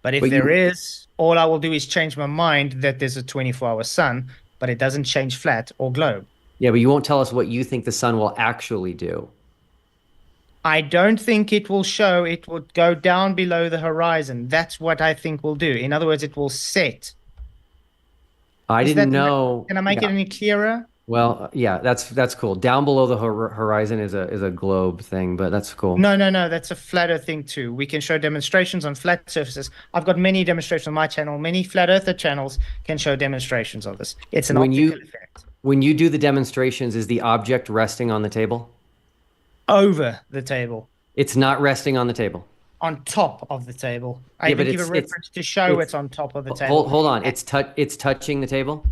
But if there is, all I will do is change my mind that there's a 24-hour sun, but it doesn't change flat or globe. Yeah, but you won't tell us what you think the sun will actually do. I don't think it will show. It will go down below the horizon. That's what I think will do. In other words, it will set. I didn't know. Can I make it any clearer? Well, yeah, that's cool. Down below the horizon is a globe thing, but that's cool. No. That's a flat Earth thing too. We can show demonstrations on flat surfaces. I've got many demonstrations on my channel. Many flat Earther channels can show demonstrations of this. It's an optical effect. When you do the demonstrations, is the object resting on the table? Over the table. It's not resting on the table. On top of the table. I even give a reference to show it's on top of the table. Hold on. It's touching the table?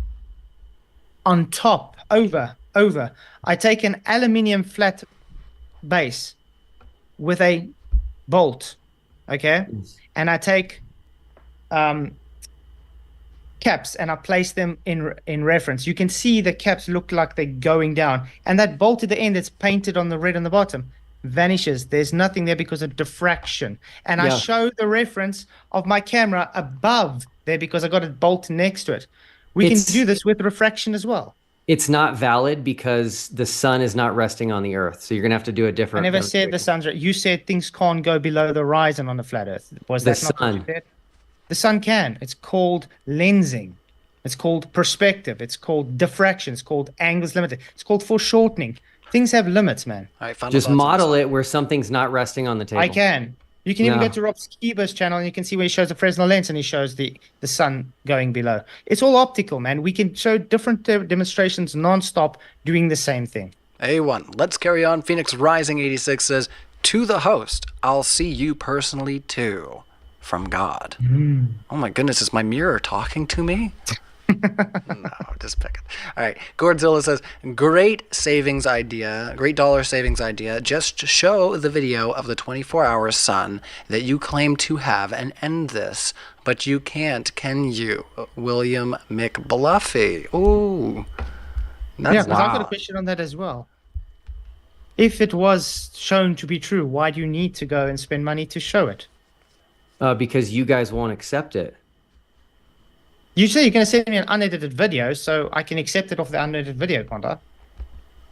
On top, over. I take an aluminium flat base with a bolt, okay? And I take caps and I place them in reference. You can see the caps look like they're going down. And that bolt at the end that's painted on the red on the bottom vanishes. There's nothing there because of diffraction. And I show the reference of my camera above there because I got a bolt next to it. We can do this with refraction as well. It's not valid because the sun is not resting on the earth. So you're going to have to do a different. I never said the sun's. You said things can't go below the horizon on the flat earth. Was that not what you said? The sun can. It's called lensing. It's called perspective. It's called diffraction. It's called angles limited. It's called foreshortening. Things have limits, man. Just model it where something's not resting on the table. I can. You can even go to Rob Skiba's channel and you can see where he shows the Fresnel lens and he shows the sun going below. It's all optical, man. We can show different demonstrations non-stop doing the same thing. A1. Let's carry on. Phoenix Rising 86 says, to the host, I'll see you personally too. From God. Oh my goodness, is my mirror talking to me? No, just pick it. All right. Godzilla says, great savings idea, great dollar savings idea. Just show the video of the 24-hour sun that you claim to have and end this. But you can't, can you? William McBluffy. Ooh. Yeah, because I've got a question on that as well. If it was shown to be true, why do you need to go and spend money to show it? Because you guys won't accept it. You say you're going to send me an unedited video, so I can accept it off the unedited video, can't I?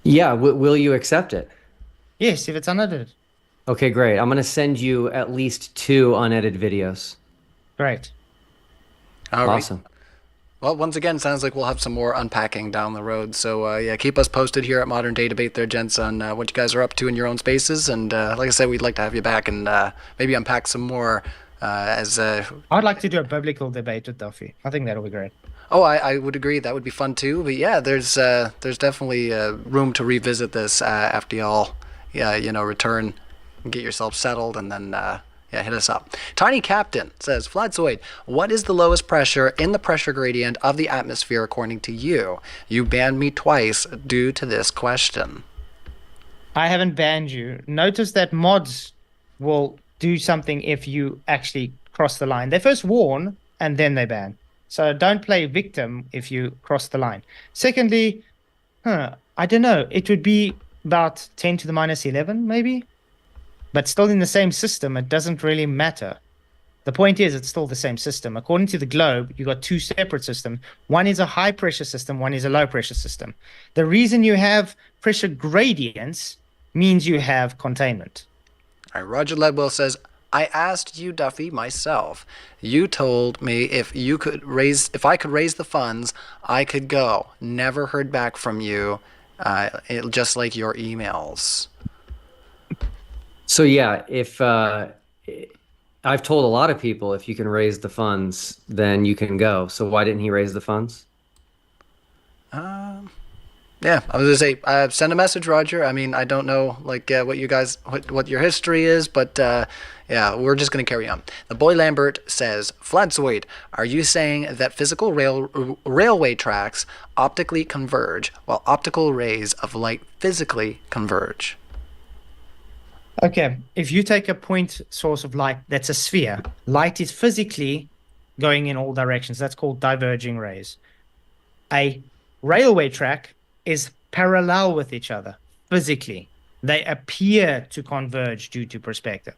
Yeah, will you accept it? Yes, if it's unedited. Okay, great. I'm going to send you at least 2 unedited videos. Great. All right. Awesome. Well, once again, sounds like we'll have some more unpacking down the road. So, yeah, keep us posted here at Modern Day Debate there, gents, on what you guys are up to in your own spaces. And like I said, we'd like to have you back and maybe unpack some more I'd like to do a biblical debate with Duffy. I think that'll be great. Oh, I would agree. That would be fun too. But yeah, there's definitely room to revisit this after y'all, return and get yourself settled, and then hit us up. Tiny Captain says, Flatzoid, what is the lowest pressure in the pressure gradient of the atmosphere according to you? You banned me twice due to this question. I haven't banned you. Notice that mods will do something if you actually cross the line. They first warn and then they ban. So don't play victim if you cross the line. Secondly, I don't know. It would be about 10 to the minus 11 maybe. But still in the same system, it doesn't really matter. The point is it's still the same system. According to the globe, you got 2 separate systems. One is a high pressure system, one is a low pressure system. The reason you have pressure gradients means you have containment. All right, Roger Ledwell says, I asked you, Duffy, myself. You told me if I could raise the funds, I could go. Never heard back from you, just like your emails. So yeah, if I've told a lot of people if you can raise the funds, then you can go. So why didn't he raise the funds? Yeah, I was gonna say, send a message, Roger. I mean, I don't know, what you guys, what your history is, but yeah, we're just gonna carry on. The boy Lambert says, Flatzoid, are you saying that physical railway tracks optically converge, while optical rays of light physically converge? Okay, if you take a point source of light that's a sphere, light is physically going in all directions. That's called diverging rays. A railway track is parallel with each other physically. They appear to converge due to perspective.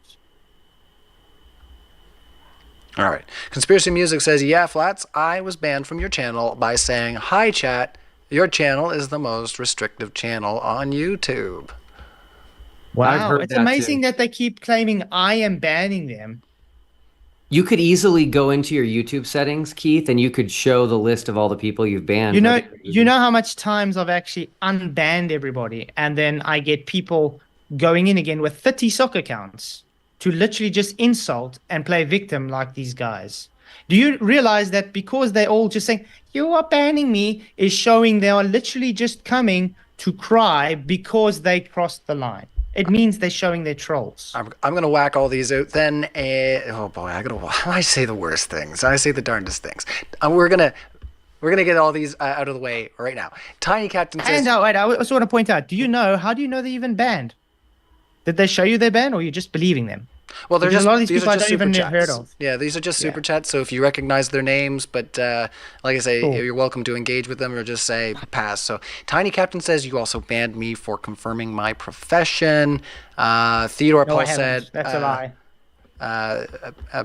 All right. Conspiracy Music says, yeah, Flats, I was banned from your channel by saying, hi, chat, your channel is the most restrictive channel on YouTube. Wow, it's amazing that they keep claiming I am banning them. You could easily go into your YouTube settings, Keith, and you could show the list of all the people you've banned. You know how much times I've actually unbanned everybody, and then I get people going in again with 30 soccer accounts to literally just insult and play victim like these guys. Do you realize that because they're all just saying, you are banning me, is showing they are literally just coming to cry because they crossed the line? It means they're showing their trolls. I'm going to whack all these out then. Oh boy, I say the worst things. I say the darndest things. We're going to get all these out of the way right now. Tiny Captain says... And wait, I also want to point out, how do you know they're even banned? Did they show you they're banned, or you're just believing them? Well, they're Because just a lot of these these people are I just don't even super have heard chats. of. Yeah, these are just super chats. So if you recognize their names, but like I say, Cool. you're welcome to engage with them or just say pass. So Tiny Captain says you also banned me for confirming my profession. Theodore No, Paul I haven't. said That's a lie.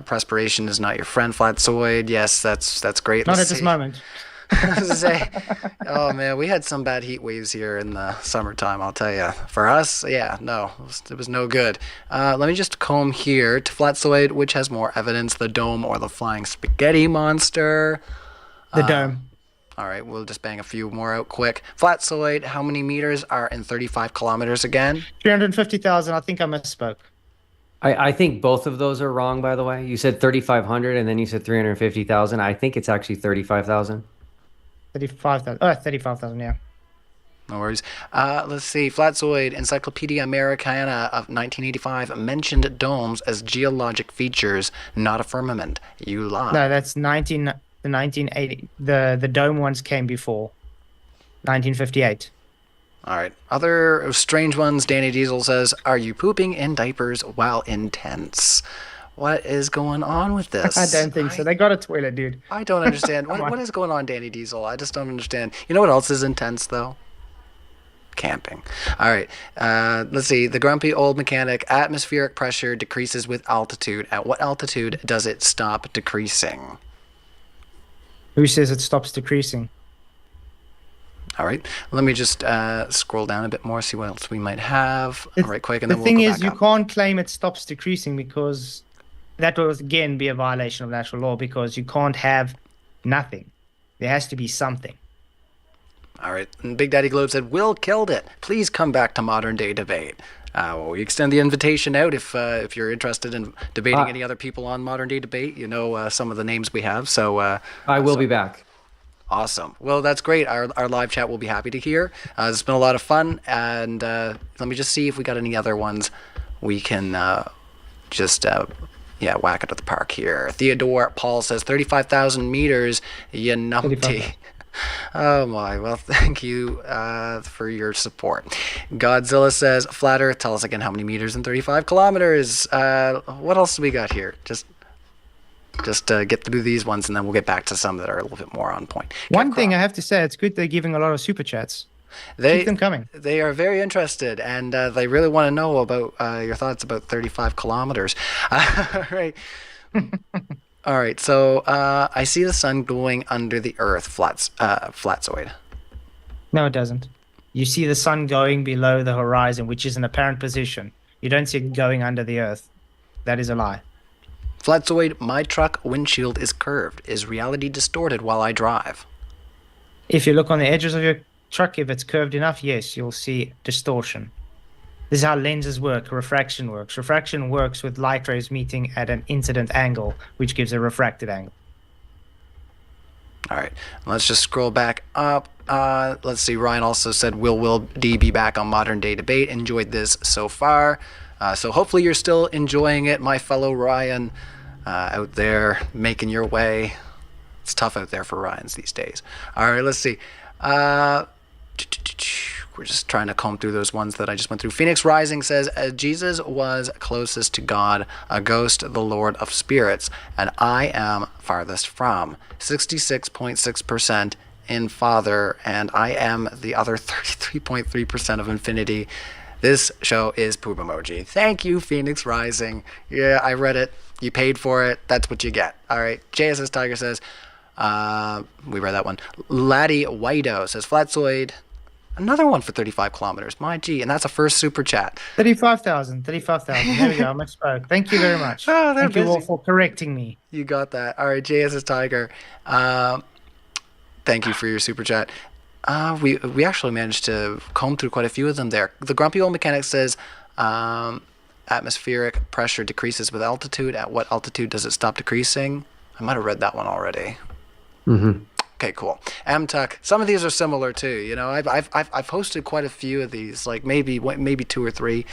Perspiration is not your friend, Flatsoid. Yes, that's great. Not Let's at this see. moment. I was gonna say, oh man, we had some bad heat waves here in the summertime, I'll tell you. For us, yeah, no, it was no good. Let me just comb here to Flatsoid, which has more evidence, the dome or the flying spaghetti monster? The dome. All right, we'll just bang a few more out quick. Flatsoid, how many meters are in 35 kilometers again? 350,000. I think I misspoke. I think both of those are wrong, by the way. You said 3,500 and then you said 350,000. I think it's actually 35,000. 35,000. Oh, 35,000, yeah. No worries. Let's see. Flatsoid, Encyclopedia Americana of 1985 mentioned domes as geologic features, not a firmament. You lie. No, that's the 1980. The dome ones came before. 1958. All right. Other strange ones. Danny Diesel says, "Are you pooping in diapers while in tents?" What is going on with this? I don't think so. They got a toilet, dude. I don't understand. Come what on. is going on, Danny Diesel? I just don't understand. You know what else is intense, though? Camping. All right. Let's see. The grumpy old mechanic. Atmospheric pressure decreases with altitude. At what altitude does it stop decreasing? Who says it stops decreasing? All right. Let me just scroll down a bit more, see what else we might have. All right, quick, and The then thing we'll go is, back you up. can't claim it stops decreasing because that will again be a violation of natural law because you can't have nothing. There has to be something. All right. And Big Daddy Globe said, Will killed it. Please come back to Modern Day Debate. Well, we extend the invitation out if you're interested in debating any other people on Modern Day Debate. You know some of the names we have. So I will be back. Awesome. Well, that's great. Our live chat will be happy to hear. It's been a lot of fun. And let me just see if we got any other ones we can just whack it at the park here. Theodore Paul says 35,000 meters, you numpty. Oh my, well, thank you for your support. Godzilla says, Flat Earth, tell us again how many meters in 35 kilometers. What else do we got here? Just get through these ones and then we'll get back to some that are a little bit more on point. One thing I have to say, it's good they're giving a lot of super chats. Keep them coming. They are very interested and they really want to know about your thoughts about 35 kilometers. All right. All right, so I see the sun going under the earth, Flatsoid. No, it doesn't. You see the sun going below the horizon, which is an apparent position. You don't see it going under the earth. That is a lie. Flatsoid, my truck windshield is curved. Is reality distorted while I drive? If you look on the edges of your truck, if it's curved enough, yes, you'll see distortion. This is how lenses work, refraction works. Refraction works with light rays meeting at an incident angle, which gives a refracted angle. All right, let's just scroll back up. Let's see, Ryan also said, Will D be back on Modern Day Debate? Enjoyed this so far. So hopefully you're still enjoying it, my fellow Ryan, out there making your way. It's tough out there for Ryans these days. All right, let's see. We're just trying to comb through those ones that I just went through. Phoenix Rising says, Jesus was closest to God, a ghost, the Lord of spirits, and I am farthest from. 66.6% in Father, and I am the other 33.3% of Infinity. This show is poop emoji. Thank you, Phoenix Rising. Yeah, I read it. You paid for it. That's what you get. All right. JSS Tiger says, we read that one. Laddie Whido says, Flatzoid, another one for 35 kilometers. My G, and that's a first super chat. 35,000. There we go. I misspoke. Thank you very much. Oh, Thank you all for correcting me. You got that. All right, JSS Tiger. Thank you for your super chat. We actually managed to comb through quite a few of them there. The Grumpy Old Mechanic says, atmospheric pressure decreases with altitude. At what altitude does it stop decreasing? I might have read that one already. Mm-hmm. Okay, cool. MTuck. Some of these are similar too. You know, I've posted quite a few of these, like maybe 2 or 3.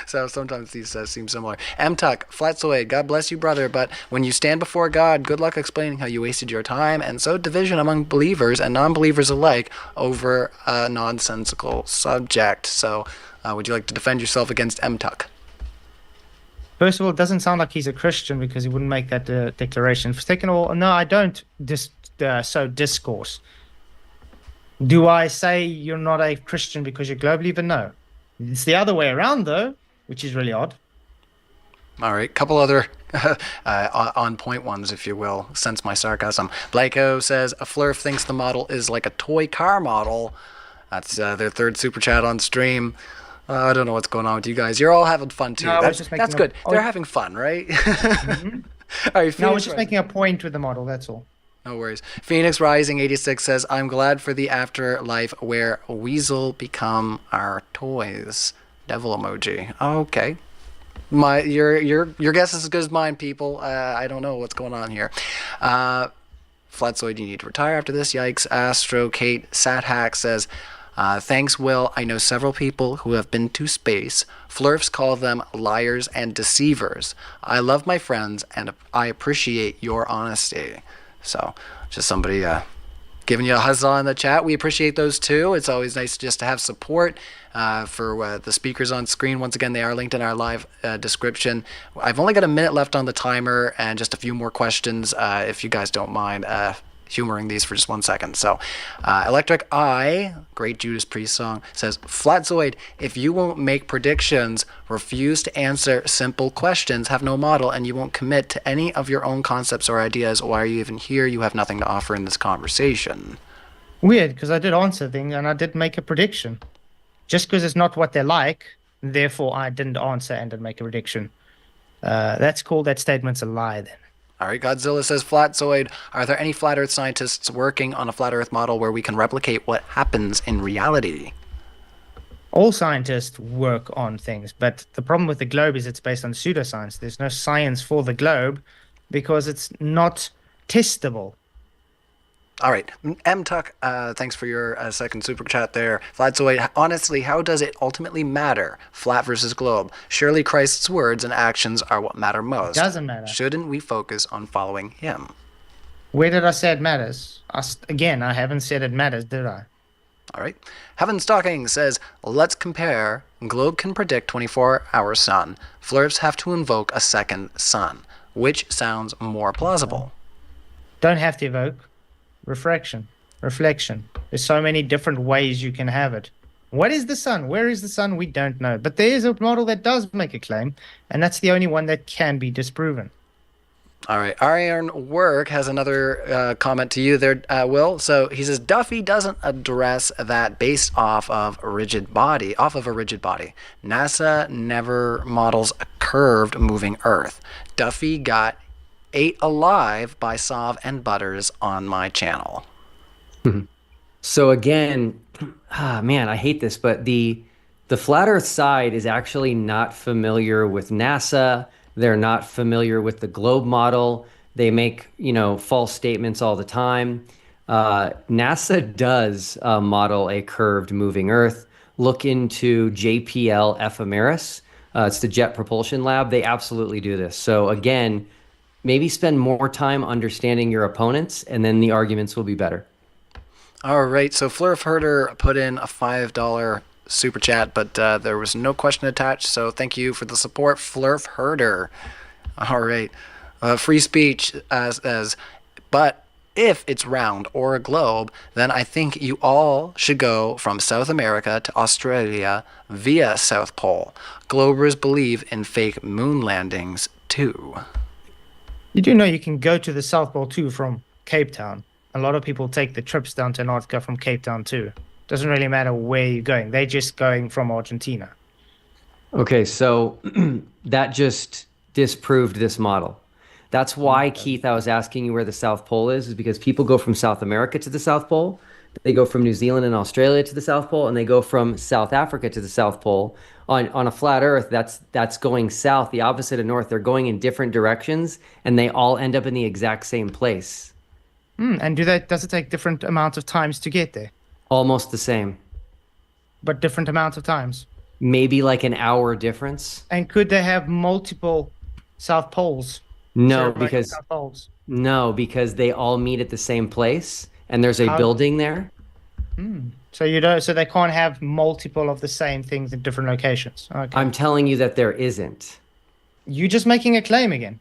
So sometimes these seem similar. MTuck, Flatzoid, God bless you, brother. But when you stand before God, good luck explaining how you wasted your time and sowed division among believers and non-believers alike over a nonsensical subject. So, would you like to defend yourself against MTuck? First of all, it doesn't sound like he's a Christian because he wouldn't make that declaration. Second of all, no, I don't sow discourse. Do I say you're not a Christian because you're global believer? No. It's the other way around, though, which is really odd. All right, couple other on-point ones, if you will, sense my sarcasm. Blako says, a Flurf thinks the model is like a toy car model. That's their third super chat on stream. I don't know what's going on with you guys. You're all having fun too. No, that's good. They're having fun, right? Mm-hmm. All right, No, I was just making a point with the model, that's all. No worries. Phoenix Rising 86 says, I'm glad for the afterlife where Weasel become our toys. Devil emoji. Okay. Your guess is as good as mine, people. I don't know what's going on here. Flatzoid, you need to retire after this. Yikes. Astro Kate Sathack says, thanks, Will. I know several people who have been to space. Flurfs call them liars and deceivers. I love my friends, and I appreciate your honesty. So, just somebody giving you a huzzah in the chat. We appreciate those too. It's always nice just to have support for the speakers on screen. Once again, they are linked in our live description. I've only got a minute left on the timer and just a few more questions, if you guys don't mind humoring these for just 1 second. So, Electric Eye, great Judas Priest song, says, Flatzoid, if you won't make predictions, refuse to answer simple questions, have no model, and you won't commit to any of your own concepts or ideas, why are you even here? You have nothing to offer in this conversation. Weird, because I did answer things and I did make a prediction. Just because it's not what they like, therefore I didn't answer and didn't make a prediction. That's called that statement's a lie then. All right, Godzilla says, Flatzoid, are there any flat earth scientists working on a flat earth model where we can replicate what happens in reality? All scientists work on things, but the problem with the globe is it's based on pseudoscience. There's no science for the globe because it's not testable. All right, M-Tuck, thanks for your second super chat there. Flatzoid, honestly, how does it ultimately matter? Flat versus globe. Surely Christ's words and actions are what matter most. Doesn't matter. Shouldn't we focus on following him? Where did I say it matters? Again, I haven't said it matters, did I? All right. Heaven Stalking says, let's compare. Globe can predict 24-hour sun. Flurfs have to invoke a second sun. Which sounds more plausible? Don't have to evoke. Reflection. There's so many different ways you can have it. What is the sun? Where is the sun? We don't know. But there is a model that does make a claim, and that's the only one that can be disproven. All right. Iron Work has another comment to you there, Will. So he says, Duffy doesn't address that based off of a rigid body. NASA never models a curved moving Earth. Duffy got ate alive by Sov and Butters on my channel. So again, man, I hate this, but the flat earth side is actually not familiar with NASA. They're not familiar with the globe model. They make, false statements all the time. NASA does model a curved moving Earth. Look into JPL Ephemeris. It's the Jet Propulsion Lab. They absolutely do this. So again, maybe spend more time understanding your opponents, and then the arguments will be better. All right, so Flurf Herder put in a $5 super chat, but there was no question attached, so thank you for the support, Flurf Herder. All right. Free speech but if it's round or a globe, then I think you all should go from South America to Australia via South Pole. Globers believe in fake moon landings too. You do know you can go to the South Pole too from Cape Town. A lot of people take the trips down to Antarctica from Cape Town too. Doesn't really matter where you're going. They're just going from Argentina. Okay, so that just disproved this model. That's why, Keith, I was asking you where the South Pole is because people go from South America to the South Pole, they go from New Zealand and Australia to the South Pole, and they go from South Africa to the South Pole. On a flat Earth, that's going south, the opposite of north. They're going in different directions, and they all end up in the exact same place. And does it take different amounts of times to get there? Almost the same. But different amounts of times? Maybe like an hour difference. And could they have multiple South Poles? No, Like because South Poles? because they all meet at the same place, and there's a How- building there. So you don't. So they can't have multiple of the same things in different locations. Okay. I'm telling you that there isn't. You just making a claim again.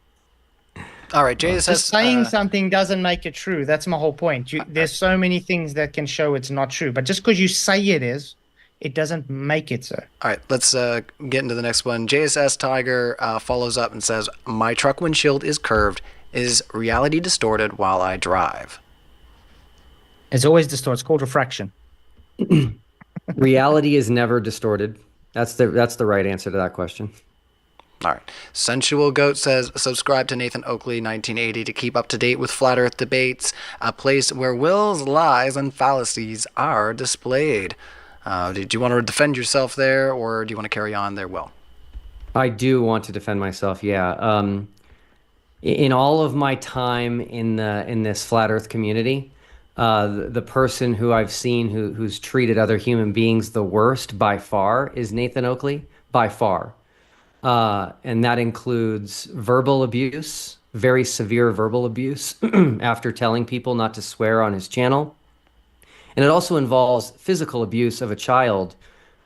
All right, Jay says Just saying something doesn't make it true. That's my whole point. There's so many things that can show it's not true, but just because you say it is, it doesn't make it so. All right, let's get into the next one. JSS Tiger follows up and says, my truck windshield is curved. Is reality distorted while I drive? It's always distorted. It's called refraction. Reality is never distorted. That's the right answer to that question. All right. Sensual Goat says, subscribe to Nathan Oakley 1980 to keep up to date with Flat Earth debates, a place where Will's lies and fallacies are displayed. Do you want to defend yourself there, or do you want to carry on there, Will? I do want to defend myself, yeah. In all of my time in this Flat Earth community, the person who I've seen who's treated other human beings the worst by far is Nathan Oakley, by far. And that includes verbal abuse, very severe verbal abuse after telling people not to swear on his channel. And it also involves physical abuse of a child,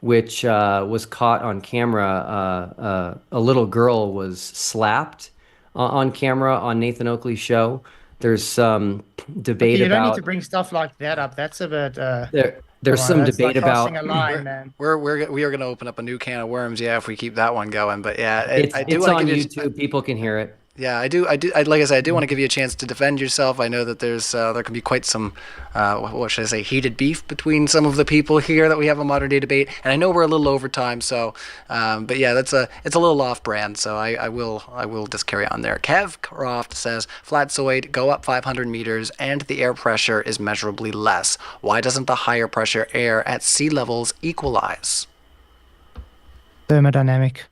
which was caught on camera. A little girl was slapped on camera on Nathan Oakley's show. There's some debate You don't about... need to bring stuff like that up. That's a bit... There's some that's debate like about... crossing a line, man. We are going to open up a new can of worms, yeah, if we keep that one going. But yeah, It's on give you YouTube. People can hear it. Yeah, I do. Like I said, I do want to give you a chance to defend yourself. I know that there can be quite some, what should I say, heated beef between some of the people here that we have a modern day debate, and I know we're a little over time. So, but yeah, it's a little off brand. So I will just carry on there. Kev Croft says, Flatzoid, go up 500 meters, and the air pressure is measurably less. Why doesn't the higher pressure air at sea levels equalize? Thermodynamic.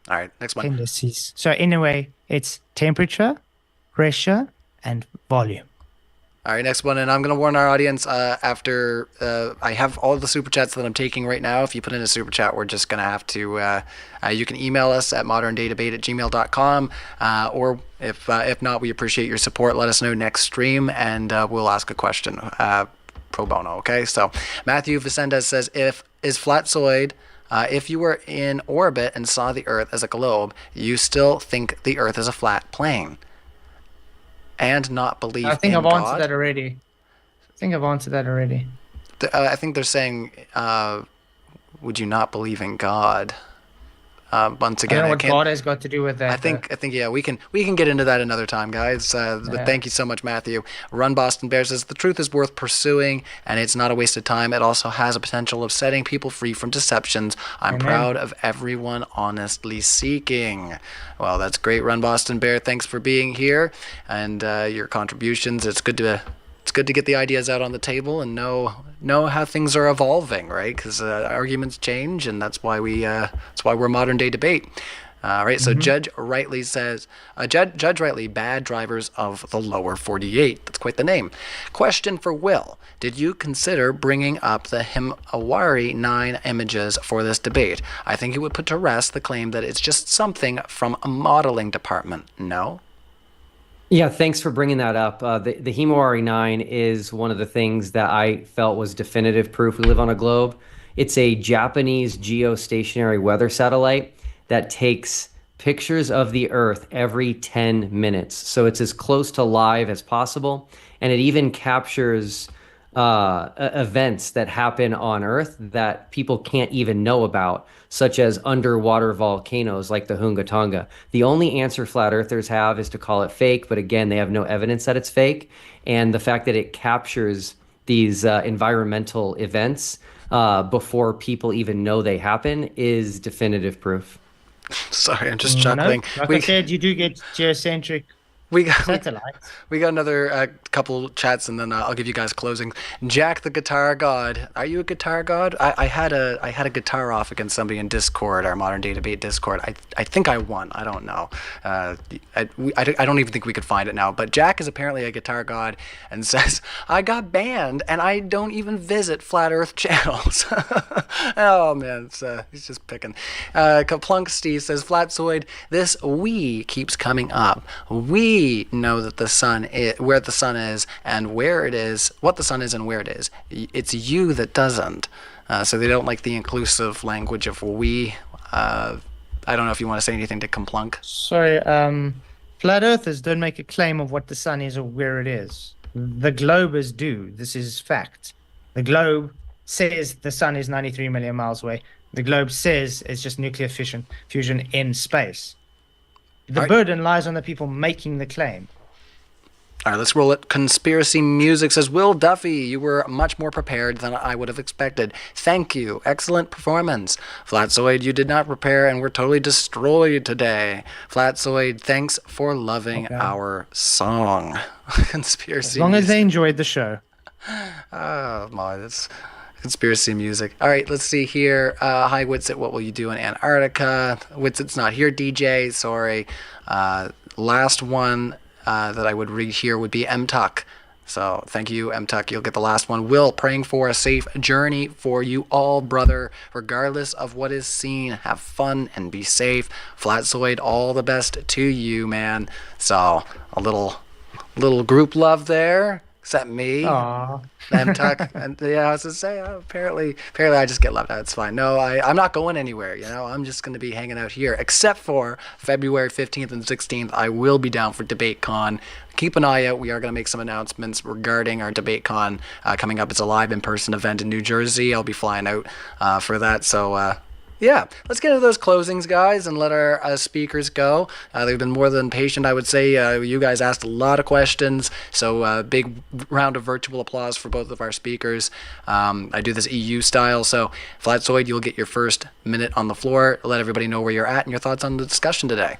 All right, next one. Indices. So anyway, it's temperature, pressure, and volume. All right, next one, and I'm going to warn our audience after I have all the super chats that I'm taking right now. If you put in a super chat, we're just going to have to, you can email us at moderndaydebate@gmail.com, or if not, we appreciate your support. Let us know next stream, and we'll ask a question pro bono, okay? So Matthew Vicendez says, is Flatzoid... if you were in orbit and saw the Earth as a globe, you still think the Earth is a flat plane and not believe in God? I think I've answered that already. I think they're saying, would you not believe in God? Once again, I don't know what God has got to do with that. I think yeah, we can get into that another time, guys. But thank you so much, Matthew. Run Boston Bear says the truth is worth pursuing, and it's not a waste of time. It also has a potential of setting people free from deceptions. I'm proud of everyone honestly seeking. Well, that's great, Run Boston Bear. Thanks for being here and your contributions. It's good to get the ideas out on the table and know how things are evolving, right? Because arguments change, and that's why we're modern day debate. All right. So Judge Rightly says, Judge Rightly, bad drivers of the lower 48. That's quite the name. Question for Will: did you consider bringing up the Himawari 9 images for this debate? I think it would put to rest the claim that it's just something from a modeling department. No. Yeah, thanks for bringing that up. The Himawari 9 is one of the things that I felt was definitive proof we live on a globe. It's a Japanese geostationary weather satellite that takes pictures of the Earth every 10 minutes. So it's as close to live as possible. And it even captures events that happen on Earth that people can't even know about, such as underwater volcanoes like the Hunga Tonga. The only answer flat earthers have is to call it fake, but again, they have no evidence that it's fake. And the fact that it captures these environmental events before people even know they happen is definitive proof. Sorry, I'm just chuckling. No, like I said, you do get geocentric satellites. We got another couple chats, and then I'll give you guys closing. Jack the Guitar God, are you a guitar god? I had a guitar off against somebody in Discord, our Modern Day Debate Discord. I think I won. I don't know. I don't even think we could find it now. But Jack is apparently a guitar god and says, I got banned and I don't even visit flat Earth channels. Oh man, he's just picking. Kaplunk Steve says, Flatzoid, this we keeps coming up. We know that the sun is where the sun is and where it is, what the sun is and where it is. It's you that doesn't. So they don't like the inclusive language of we. I don't know if you want to say anything to Kaplunk. Sorry, flat earthers don't make a claim of what the sun is or where it is. The globers do. This is fact. The globe says the sun is 93 million miles away. The globe says it's just nuclear fusion in space. The burden lies on the people making the claim. All right, let's roll it. Conspiracy Music says, Will Duffy, you were much more prepared than I would have expected. Thank you. Excellent performance. Flatzoid, you did not prepare and were totally destroyed today. Flatzoid, thanks for loving our song. Conspiracy As long Music. as they enjoyed the show. Oh, my, that's Conspiracy Music. All right, let's see here. Hi, Witsit, what will you do in Antarctica? Witsit's not here, DJ. Sorry. Last one that I would read here would be MTuck. So thank you, MTuck. You'll get the last one. Will, praying for a safe journey for you all, brother. Regardless of what is seen, have fun and be safe. Flatzoid, all the best to you, man. So a little group love there. Except me. Aww. MTuck. And yeah, I was to say, apparently I just get left out. It's fine. No, I'm not going anywhere. You know, I'm just going to be hanging out here. Except for February 15th and 16th, I will be down for DebateCon. Keep an eye out. We are going to make some announcements regarding our DebateCon coming up. It's a live in-person event in New Jersey. I'll be flying out for that. So, yeah, let's get into those closings, guys, and let our speakers go. They've been more than patient, I would say. You guys asked a lot of questions, so big round of virtual applause for both of our speakers. I do this EU style, so Flatzoid, you'll get your first minute on the floor. Let everybody know where you're at and your thoughts on the discussion today.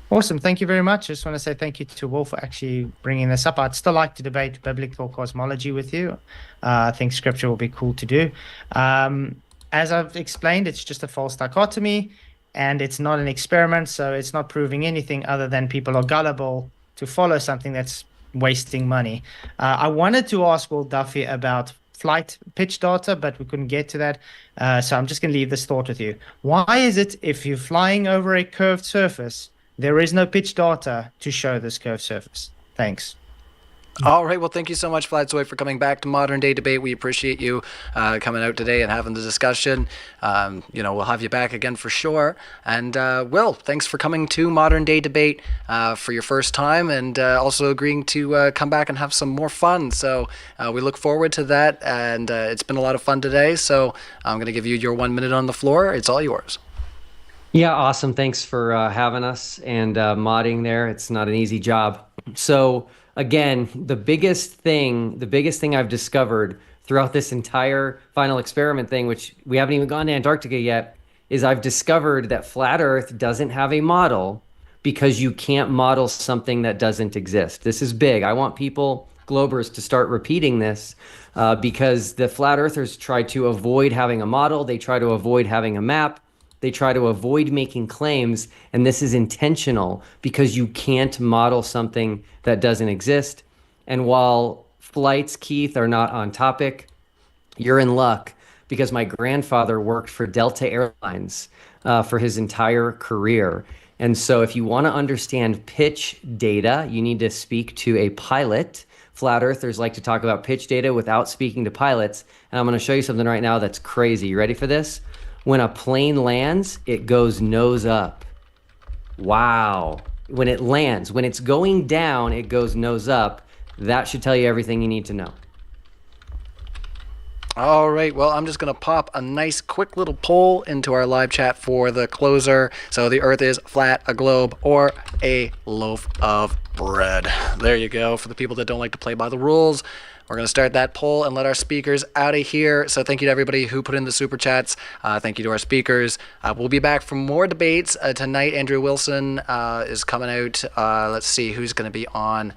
Awesome. Thank you very much. I just want to say thank you to Will for actually bringing this up. I'd still like to debate biblical cosmology with you. I think scripture will be cool to do. As I've explained, it's just a false dichotomy, and it's not an experiment, so it's not proving anything other than people are gullible to follow something that's wasting money. I wanted to ask Will Duffy about flight pitch data, but we couldn't get to that, so I'm just going to leave this thought with you. Why is it if you're flying over a curved surface, there is no pitch data to show this curved surface? Thanks. All right. Well, thank you so much, Flatzoid, for coming back to Modern Day Debate. We appreciate you coming out today and having the discussion. We'll have you back again for sure. And Will, thanks for coming to Modern Day Debate for your first time, and also agreeing to come back and have some more fun. So we look forward to that, and it's been a lot of fun today. So I'm going to give you your 1 minute on the floor. It's all yours. Yeah, awesome. Thanks for having us and modding there. It's not an easy job. So again, the biggest thing I've discovered throughout this entire final experiment thing, which we haven't even gone to Antarctica yet, is I've discovered that flat Earth doesn't have a model because you can't model something that doesn't exist. This is big. I want people, Globers, to start repeating this because the flat Earthers try to avoid having a model. They try to avoid having a map. They try to avoid making claims, and this is intentional because you can't model something that doesn't exist. And while flights, Keith, are not on topic, you're in luck because my grandfather worked for Delta Airlines for his entire career. And so if you want to understand pitch data, you need to speak to a pilot. Flat earthers like to talk about pitch data without speaking to pilots. And I'm going to show you something right now that's crazy. You ready for this? When a plane lands, it goes nose up. Wow. When it lands, when it's going down, it goes nose up. That should tell you everything you need to know. All right, well, I'm just going to pop a nice quick little poll into our live chat for the closer. So the earth is flat, a globe, or a loaf of bread. There you go. For the people that don't like to play by the rules, we're going to start that poll and let our speakers out of here. So thank you to everybody who put in the super chats. Thank you to our speakers. We'll be back for more debates tonight. Andrew Wilson is coming out. Let's see who's going to be on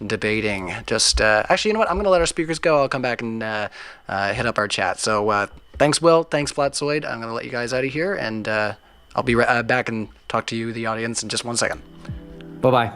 debating. Just actually, you know what? I'm going to let our speakers go. I'll come back and hit up our chat. So thanks, Will. Thanks, Flatzoid. I'm going to let you guys out of here, and I'll be back and talk to you, the audience, in just 1 second. Bye-bye.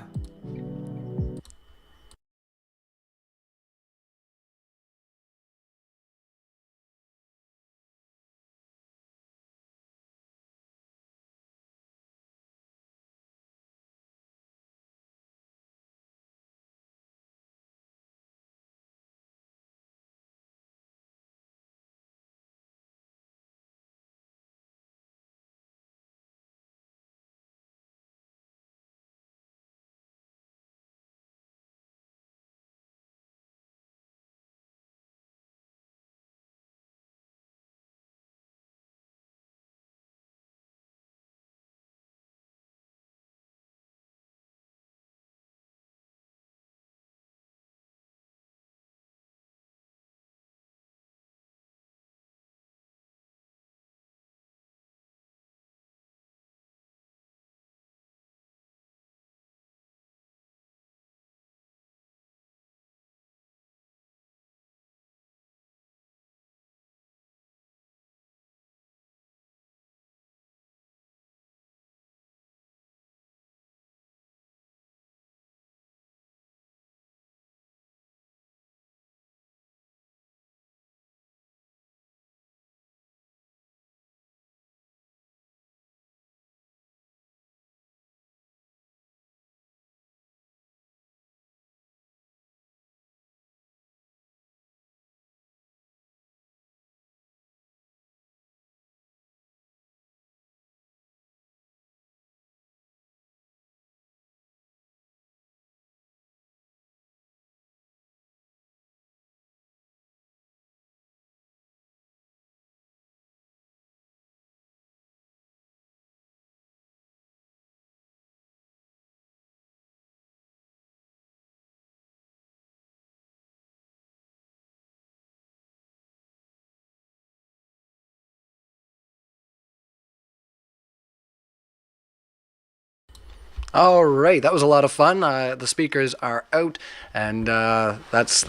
All right, that was a lot of fun. The speakers are out, and that's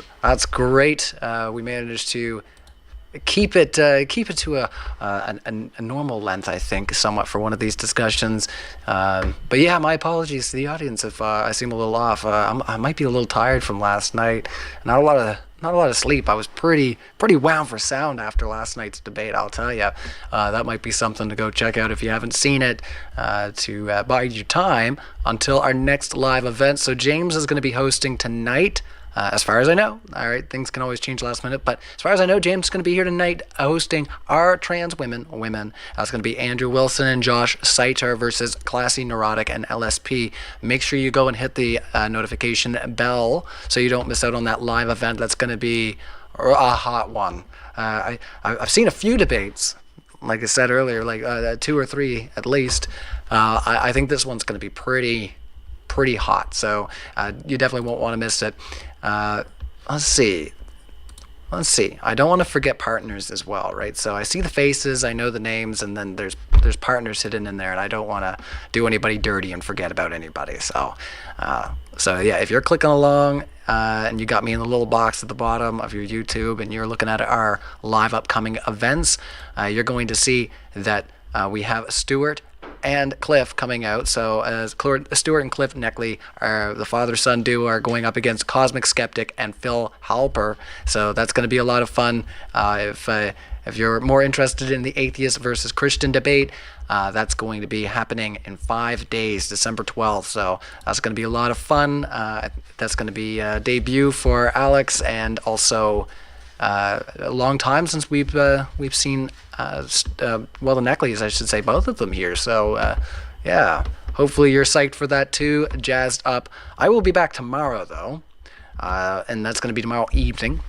great. We managed to keep it to a normal length, I think, somewhat for one of these discussions. But yeah, my apologies to the audience if I seem a little off. I might be a little tired from last night. Not a lot of sleep. I was pretty wound for sound after last night's debate, I'll tell you. That might be something to go check out if you haven't seen it, to bide you time until our next live event. So James is going to be hosting tonight. As far as I know, all right, things can always change last minute, but as far as I know, James is going to be here tonight hosting Our Trans Women. That's going to be Andrew Wilson and Josh Seiter versus Classy, Neurotic, and LSP. Make sure you go and hit the notification bell so you don't miss out on that live event. That's going to be a hot one. I've seen a few debates, like I said earlier, like 2 or 3 at least. I think this one's going to be pretty hot, so you definitely won't want to miss it. Let's see. I don't want to forget partners as well, right? So I see the faces, I know the names, and then there's partners hidden in there, and I don't want to do anybody dirty and forget about anybody. So yeah, if you're clicking along and you got me in the little box at the bottom of your YouTube and you're looking at our live upcoming events, you're going to see that we have Stuart and Cliff coming out. So as Stuart and Cliff Neckley, the father-son duo, are going up against Cosmic Skeptic and Phil Halper. So that's going to be a lot of fun. If you're more interested in the atheist versus Christian debate, that's going to be happening in 5 days, December 12th. So that's going to be a lot of fun. That's going to be a debut for Alex, and also a long time since we've seen the Neckleys, I should say, both of them here. So yeah, hopefully you're psyched for that too, jazzed up. I will be back tomorrow though, and that's going to be tomorrow evening.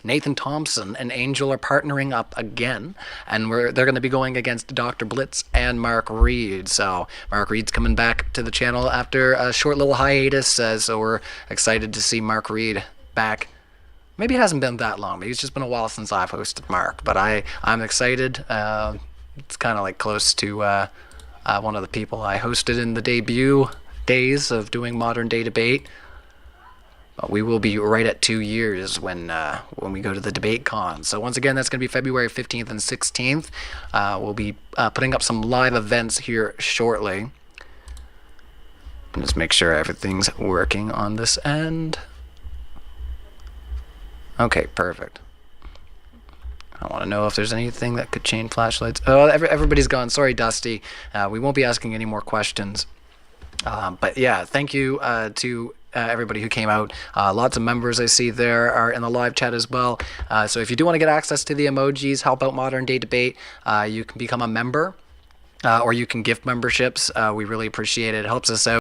Nathan Thompson and Angel are partnering up again, and they're going to be going against Dr. Blitz and Mark Reed. So Mark Reed's coming back to the channel after a short little hiatus, so we're excited to see Mark Reed back. Maybe it hasn't been that long. Maybe it's just been a while since I've hosted Mark, but I'm excited. It's kind of like close to one of the people I hosted in the debut days of doing Modern Day Debate. We will be right at 2 years when we go to the debate con. So once again, that's going to be February 15th and 16th. We'll be putting up some live events here shortly. Just make sure everything's working on this end. Okay, perfect. I want to know if there's anything that could change flashlights. Oh, everybody's gone. Sorry, Dusty. We won't be asking any more questions. But yeah, thank you to everybody who came out. Lots of members I see there are in the live chat as well. So if you do want to get access to the emojis, help out Modern Day Debate, you can become a member, or you can gift memberships. We really appreciate it. It helps us out.